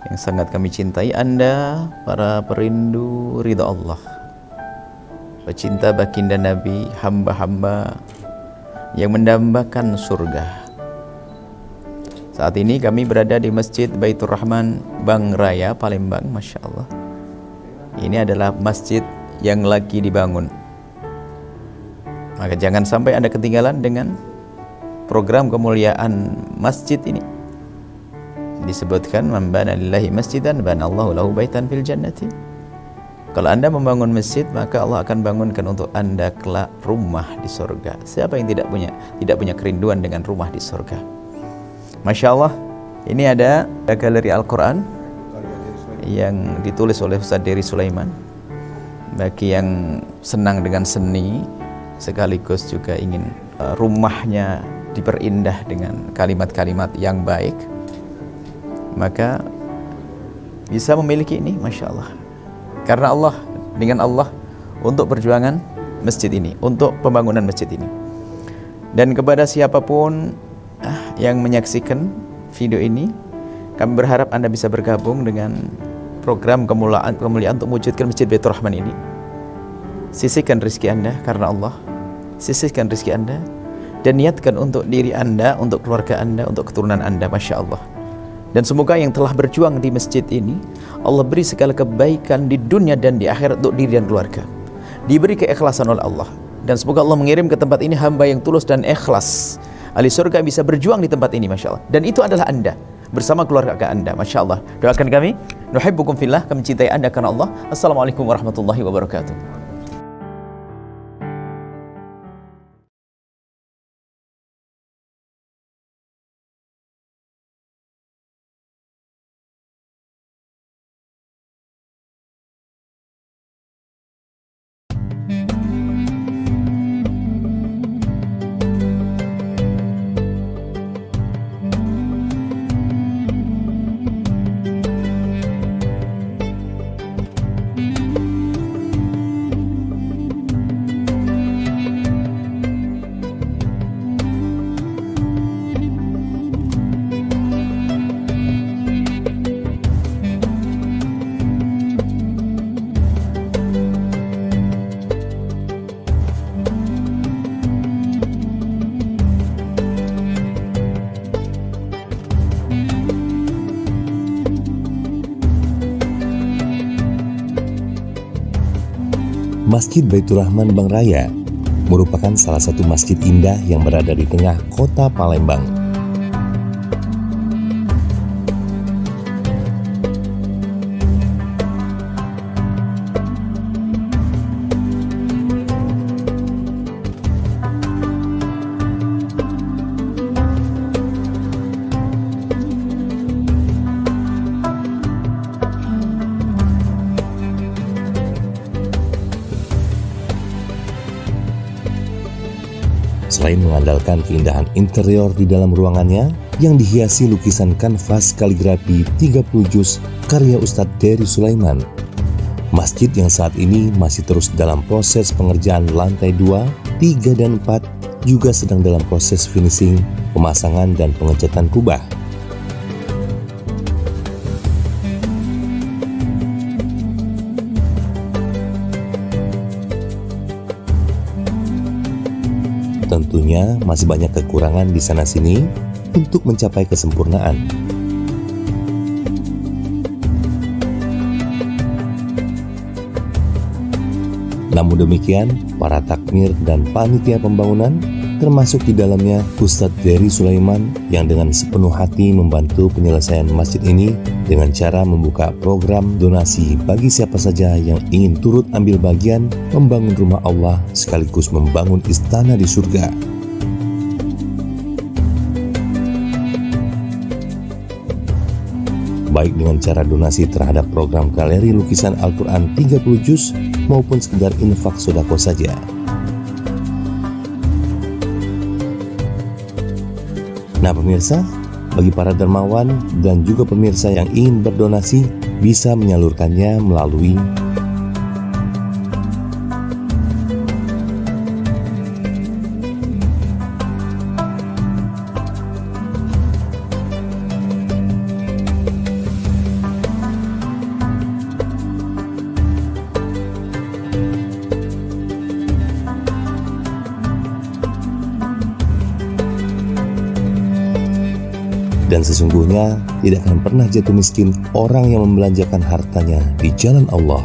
Yang sangat kami cintai Anda, para perindu ridha Allah, pecinta baginda Nabi, hamba-hamba yang mendambakan surga. Saat ini kami berada di Masjid Baitur Rahman Bang Raya Palembang. Masya Allah, ini adalah masjid yang lagi dibangun. Maka jangan sampai Anda ketinggalan dengan program kemuliaan masjid ini. Disebutkan, man bana lillahi masjidan banallahu lahu baitan fil jannati. Kalau Anda membangun masjid, maka Allah akan bangunkan untuk Anda kelak rumah di surga. Siapa yang tidak punya kerinduan dengan rumah di surga? Masya Allah, ini ada galeri Al-Quran yang ditulis oleh Ustadz Dery Sulaiman. Bagi yang senang dengan seni, sekaligus juga ingin rumahnya diperindah dengan kalimat-kalimat yang baik, maka bisa memiliki ini, Masya Allah. Karena Allah, dengan Allah, untuk perjuangan masjid ini, untuk pembangunan masjid ini. Dan kepada siapapun yang menyaksikan video ini, kami berharap Anda bisa bergabung dengan program kemuliaan untuk mewujudkan Masjid Baitur Rahman ini. Sisihkan rezeki Anda karena Allah, sisihkan rezeki Anda, dan niatkan untuk diri Anda, untuk keluarga Anda, untuk keturunan Anda, Masya Allah. Dan semoga yang telah berjuang di masjid ini, Allah beri segala kebaikan di dunia dan di akhirat untuk diri dan keluarga. Diberi keikhlasan oleh Allah. Dan semoga Allah mengirim ke tempat ini hamba yang tulus dan ikhlas. Ahli surga bisa berjuang di tempat ini, Masya Allah. Dan itu adalah Anda, bersama keluarga Anda, Masya Allah. Doakan kami, nuhibbukum fillah, kami cintai Anda karena Allah. Assalamualaikum warahmatullahi wabarakatuh. Masjid Baitur Rahman Bang Raya merupakan salah satu masjid indah yang berada di tengah kota Palembang. Selain mengandalkan keindahan interior di dalam ruangannya yang dihiasi lukisan kanvas kaligrafi 30 juz karya Ustadz Dery Sulaiman, masjid yang saat ini masih terus dalam proses pengerjaan lantai 2, 3, dan 4 juga sedang dalam proses finishing, pemasangan, dan pengecatan kubah. Tentunya masih banyak kekurangan di sana-sini untuk mencapai kesempurnaan. Namun demikian, para takmir dan panitia pembangunan, termasuk di dalamnya Ustadz Dery Sulaiman, yang dengan sepenuh hati membantu penyelesaian masjid ini dengan cara membuka program donasi bagi siapa saja yang ingin turut ambil bagian membangun rumah Allah sekaligus membangun istana di surga. Baik dengan cara donasi terhadap program galeri lukisan Al-Quran 30 juz maupun sekedar infak sodako saja. Nah pemirsa, bagi para dermawan dan juga pemirsa yang ingin berdonasi bisa menyalurkannya melalui dan sesungguhnya tidak akan pernah jatuh miskin orang yang membelanjakan hartanya di jalan Allah.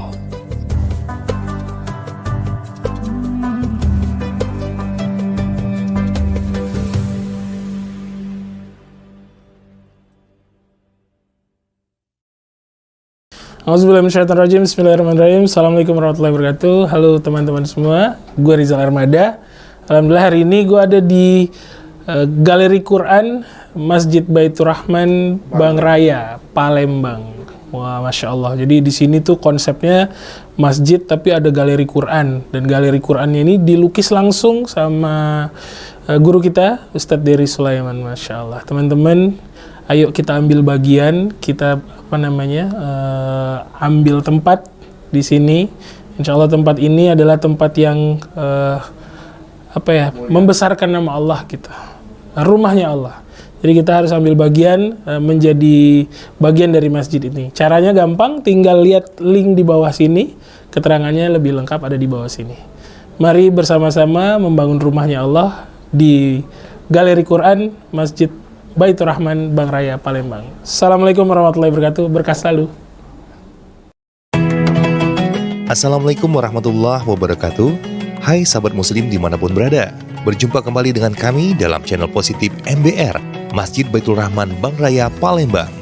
Auzubillahiminasyaitonirrajim. Bismillahirrahmanirrahim. Assalamualaikum warahmatullahi wabarakatuh. Halo teman-teman semua, gue Rizal Armada. Alhamdulillah hari ini gue ada di Galeri Quran Masjid Baitur Rahman Bang Raya, Palembang. Wah, Masya Allah. Jadi di sini tuh konsepnya masjid tapi ada galeri Quran. Dan galeri Qurannya ini dilukis langsung sama guru kita, Ustadz Dery Sulaiman. Masya Allah. Teman-teman, ayo kita ambil bagian, kita ambil tempat di sini. Insya Allah tempat ini adalah tempat yang membesarkan nama Allah kita. Rumahnya Allah. Jadi kita harus ambil bagian, menjadi bagian dari masjid ini. Caranya gampang, tinggal lihat link di bawah sini. Keterangannya lebih lengkap ada di bawah sini. Mari bersama-sama membangun rumahnya Allah di Galeri Quran Masjid Baitur Rahman Bang Raya Palembang. Assalamualaikum warahmatullahi wabarakatuh. Berkah selalu. Assalamualaikum warahmatullahi wabarakatuh. Hai sahabat muslim dimanapun berada. Berjumpa kembali dengan kami dalam channel positif MBR, Masjid Baitur Rahman Bang Raya Palembang.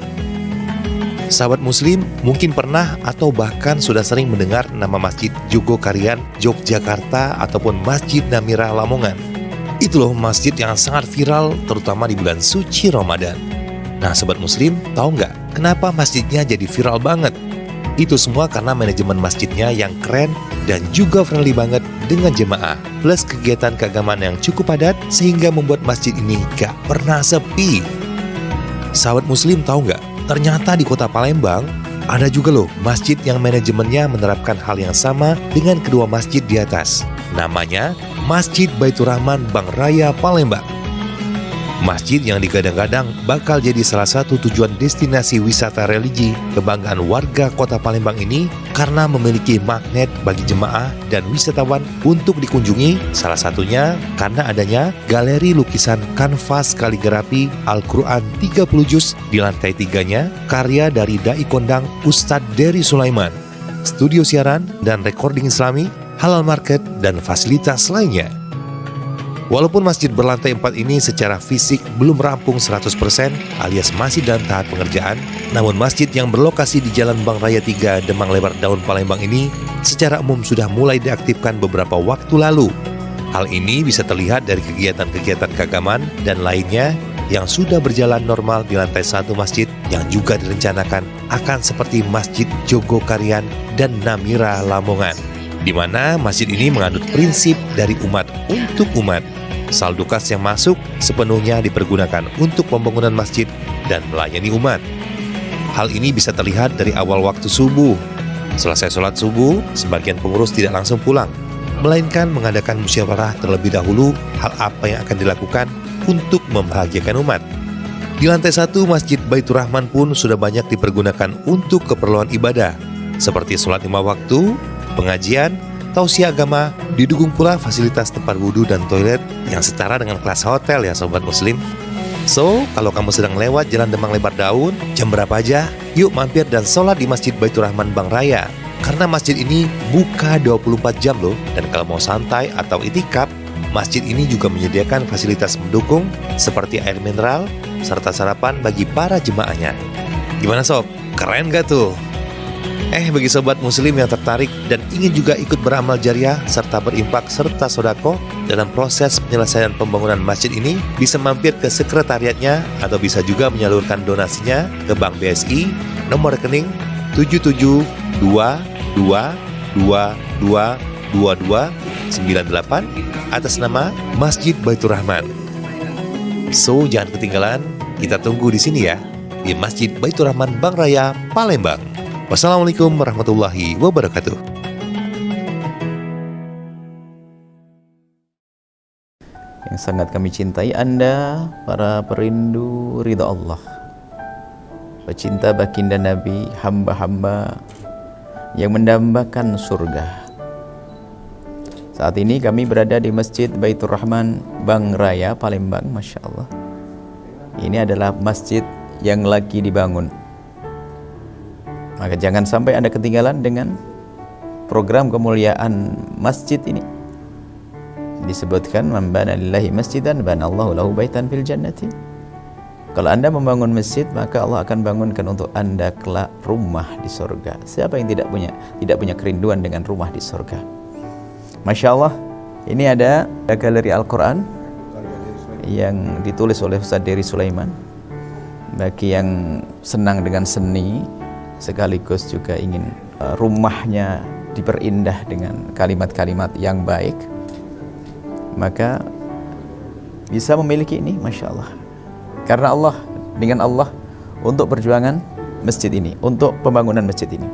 Sahabat muslim mungkin pernah atau bahkan sudah sering mendengar nama Masjid Jogokarian Yogyakarta ataupun Masjid Namira Lamongan. Itu loh masjid yang sangat viral terutama di bulan suci Ramadan. Nah sahabat muslim, tahu nggak kenapa masjidnya jadi viral banget? Itu semua karena manajemen masjidnya yang keren dan juga friendly banget dengan jemaah. Plus kegiatan keagamaan yang cukup padat sehingga membuat masjid ini gak pernah sepi. Sahabat muslim tahu nggak? Ternyata di kota Palembang ada juga loh masjid yang manajemennya menerapkan hal yang sama dengan kedua masjid di atas. Namanya Masjid Baitur Rahman Bang Raya Palembang. Masjid yang digadang-gadang bakal jadi salah satu tujuan destinasi wisata religi kebanggaan warga kota Palembang ini karena memiliki magnet bagi jemaah dan wisatawan untuk dikunjungi, salah satunya karena adanya galeri lukisan kanvas kaligrafi Al-Quran 30 juz di lantai 3-nya karya dari Dai Kondang Ustadz Dery Sulaiman, studio siaran dan recording Islami, halal market, dan fasilitas lainnya. Walaupun masjid berlantai 4 ini secara fisik belum rampung 100% alias masih dalam tahap pengerjaan, namun masjid yang berlokasi di Jalan Bang Raya 3 Demang Lebar Daun Palembang ini secara umum sudah mulai diaktifkan beberapa waktu lalu. Hal ini bisa terlihat dari kegiatan-kegiatan keagamaan dan lainnya yang sudah berjalan normal di lantai 1 masjid yang juga direncanakan akan seperti Masjid Jogokarian dan Namira Lamongan, di mana masjid ini menganut prinsip dari umat untuk umat. Saldo kas yang masuk sepenuhnya dipergunakan untuk pembangunan masjid dan melayani umat. Hal ini bisa terlihat dari awal waktu subuh. Selesai sholat subuh, sebagian pengurus tidak langsung pulang, melainkan mengadakan musyawarah terlebih dahulu hal apa yang akan dilakukan untuk membahagiakan umat. Di lantai 1 Masjid Baitur Rahman pun sudah banyak dipergunakan untuk keperluan ibadah, seperti sholat 5 waktu, pengajian, tausiah agama, didukung pula fasilitas tempat wudhu dan toilet yang setara dengan kelas hotel ya sobat muslim. So, kalau kamu sedang lewat Jalan Demang Lebar Daun, jam berapa aja, yuk mampir dan sholat di Masjid Baitur Rahman Bang Raya. Karena masjid ini buka 24 jam loh, dan kalau mau santai atau itikaf, masjid ini juga menyediakan fasilitas mendukung seperti air mineral, serta sarapan bagi para jemaahnya. Gimana sob? Keren gak tuh? Bagi sobat muslim yang tertarik dan ingin juga ikut beramal jariah serta berimpak serta sodako dalam proses penyelesaian pembangunan masjid ini, bisa mampir ke sekretariatnya atau bisa juga menyalurkan donasinya ke Bank BSI nomor rekening 7722222298 atas nama Masjid Baitur Rahman. So, jangan ketinggalan, kita tunggu di sini ya, di Masjid Baitur Rahman Bang Raya Palembang. Wassalamualaikum warahmatullahi wabarakatuh. Yang sangat kami cintai Anda, para perindu ridha Allah, pecinta baginda Nabi, hamba-hamba yang mendambakan surga. Saat ini kami berada di Masjid Baitur Rahman Bang Raya Palembang. Masya Allah, ini adalah masjid yang lagi dibangun. Maka jangan sampai Anda ketinggalan dengan program kemuliaan masjid ini. Disebutkan man bana lillahi masjidan banallahu lahu baitan fil jannati. Kalau Anda membangun masjid, maka Allah akan bangunkan untuk Anda kelak rumah di surga. Siapa yang tidak punya kerinduan dengan rumah di surga? Masya Allah, ini ada galeri Al-Quran yang ditulis oleh Ustadz Dery Sulaiman. Bagi yang senang dengan seni, sekaligus juga ingin rumahnya diperindah dengan kalimat-kalimat yang baik, maka bisa memiliki ini, Masya Allah. Karena Allah, dengan Allah untuk perjuangan masjid ini, untuk pembangunan masjid ini.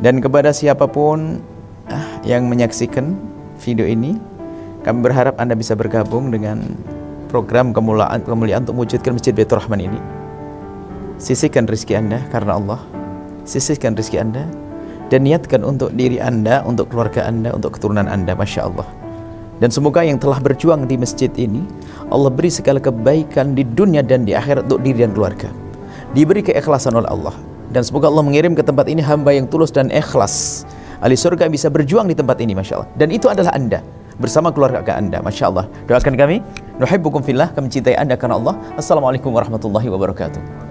Dan kepada siapapun yang menyaksikan video ini, kami berharap Anda bisa bergabung dengan program kemuliaan untuk mewujudkan Masjid Baitur Rahman ini. Sisihkan rezeki Anda karena Allah, sisihkan rezeki Anda, dan niatkan untuk diri Anda, untuk keluarga Anda, untuk keturunan Anda, Masya Allah. Dan semoga yang telah berjuang di masjid ini, Allah beri segala kebaikan di dunia dan di akhirat untuk diri dan keluarga, diberi keikhlasan oleh Allah. Dan semoga Allah mengirim ke tempat ini hamba yang tulus dan ikhlas, ahli surga bisa berjuang di tempat ini, Masya Allah. Dan itu adalah Anda bersama keluarga Anda, Masya Allah. Doakan kami, nuhibbukum fillah, kami cintai Anda karena Allah. Assalamualaikum warahmatullahi wabarakatuh.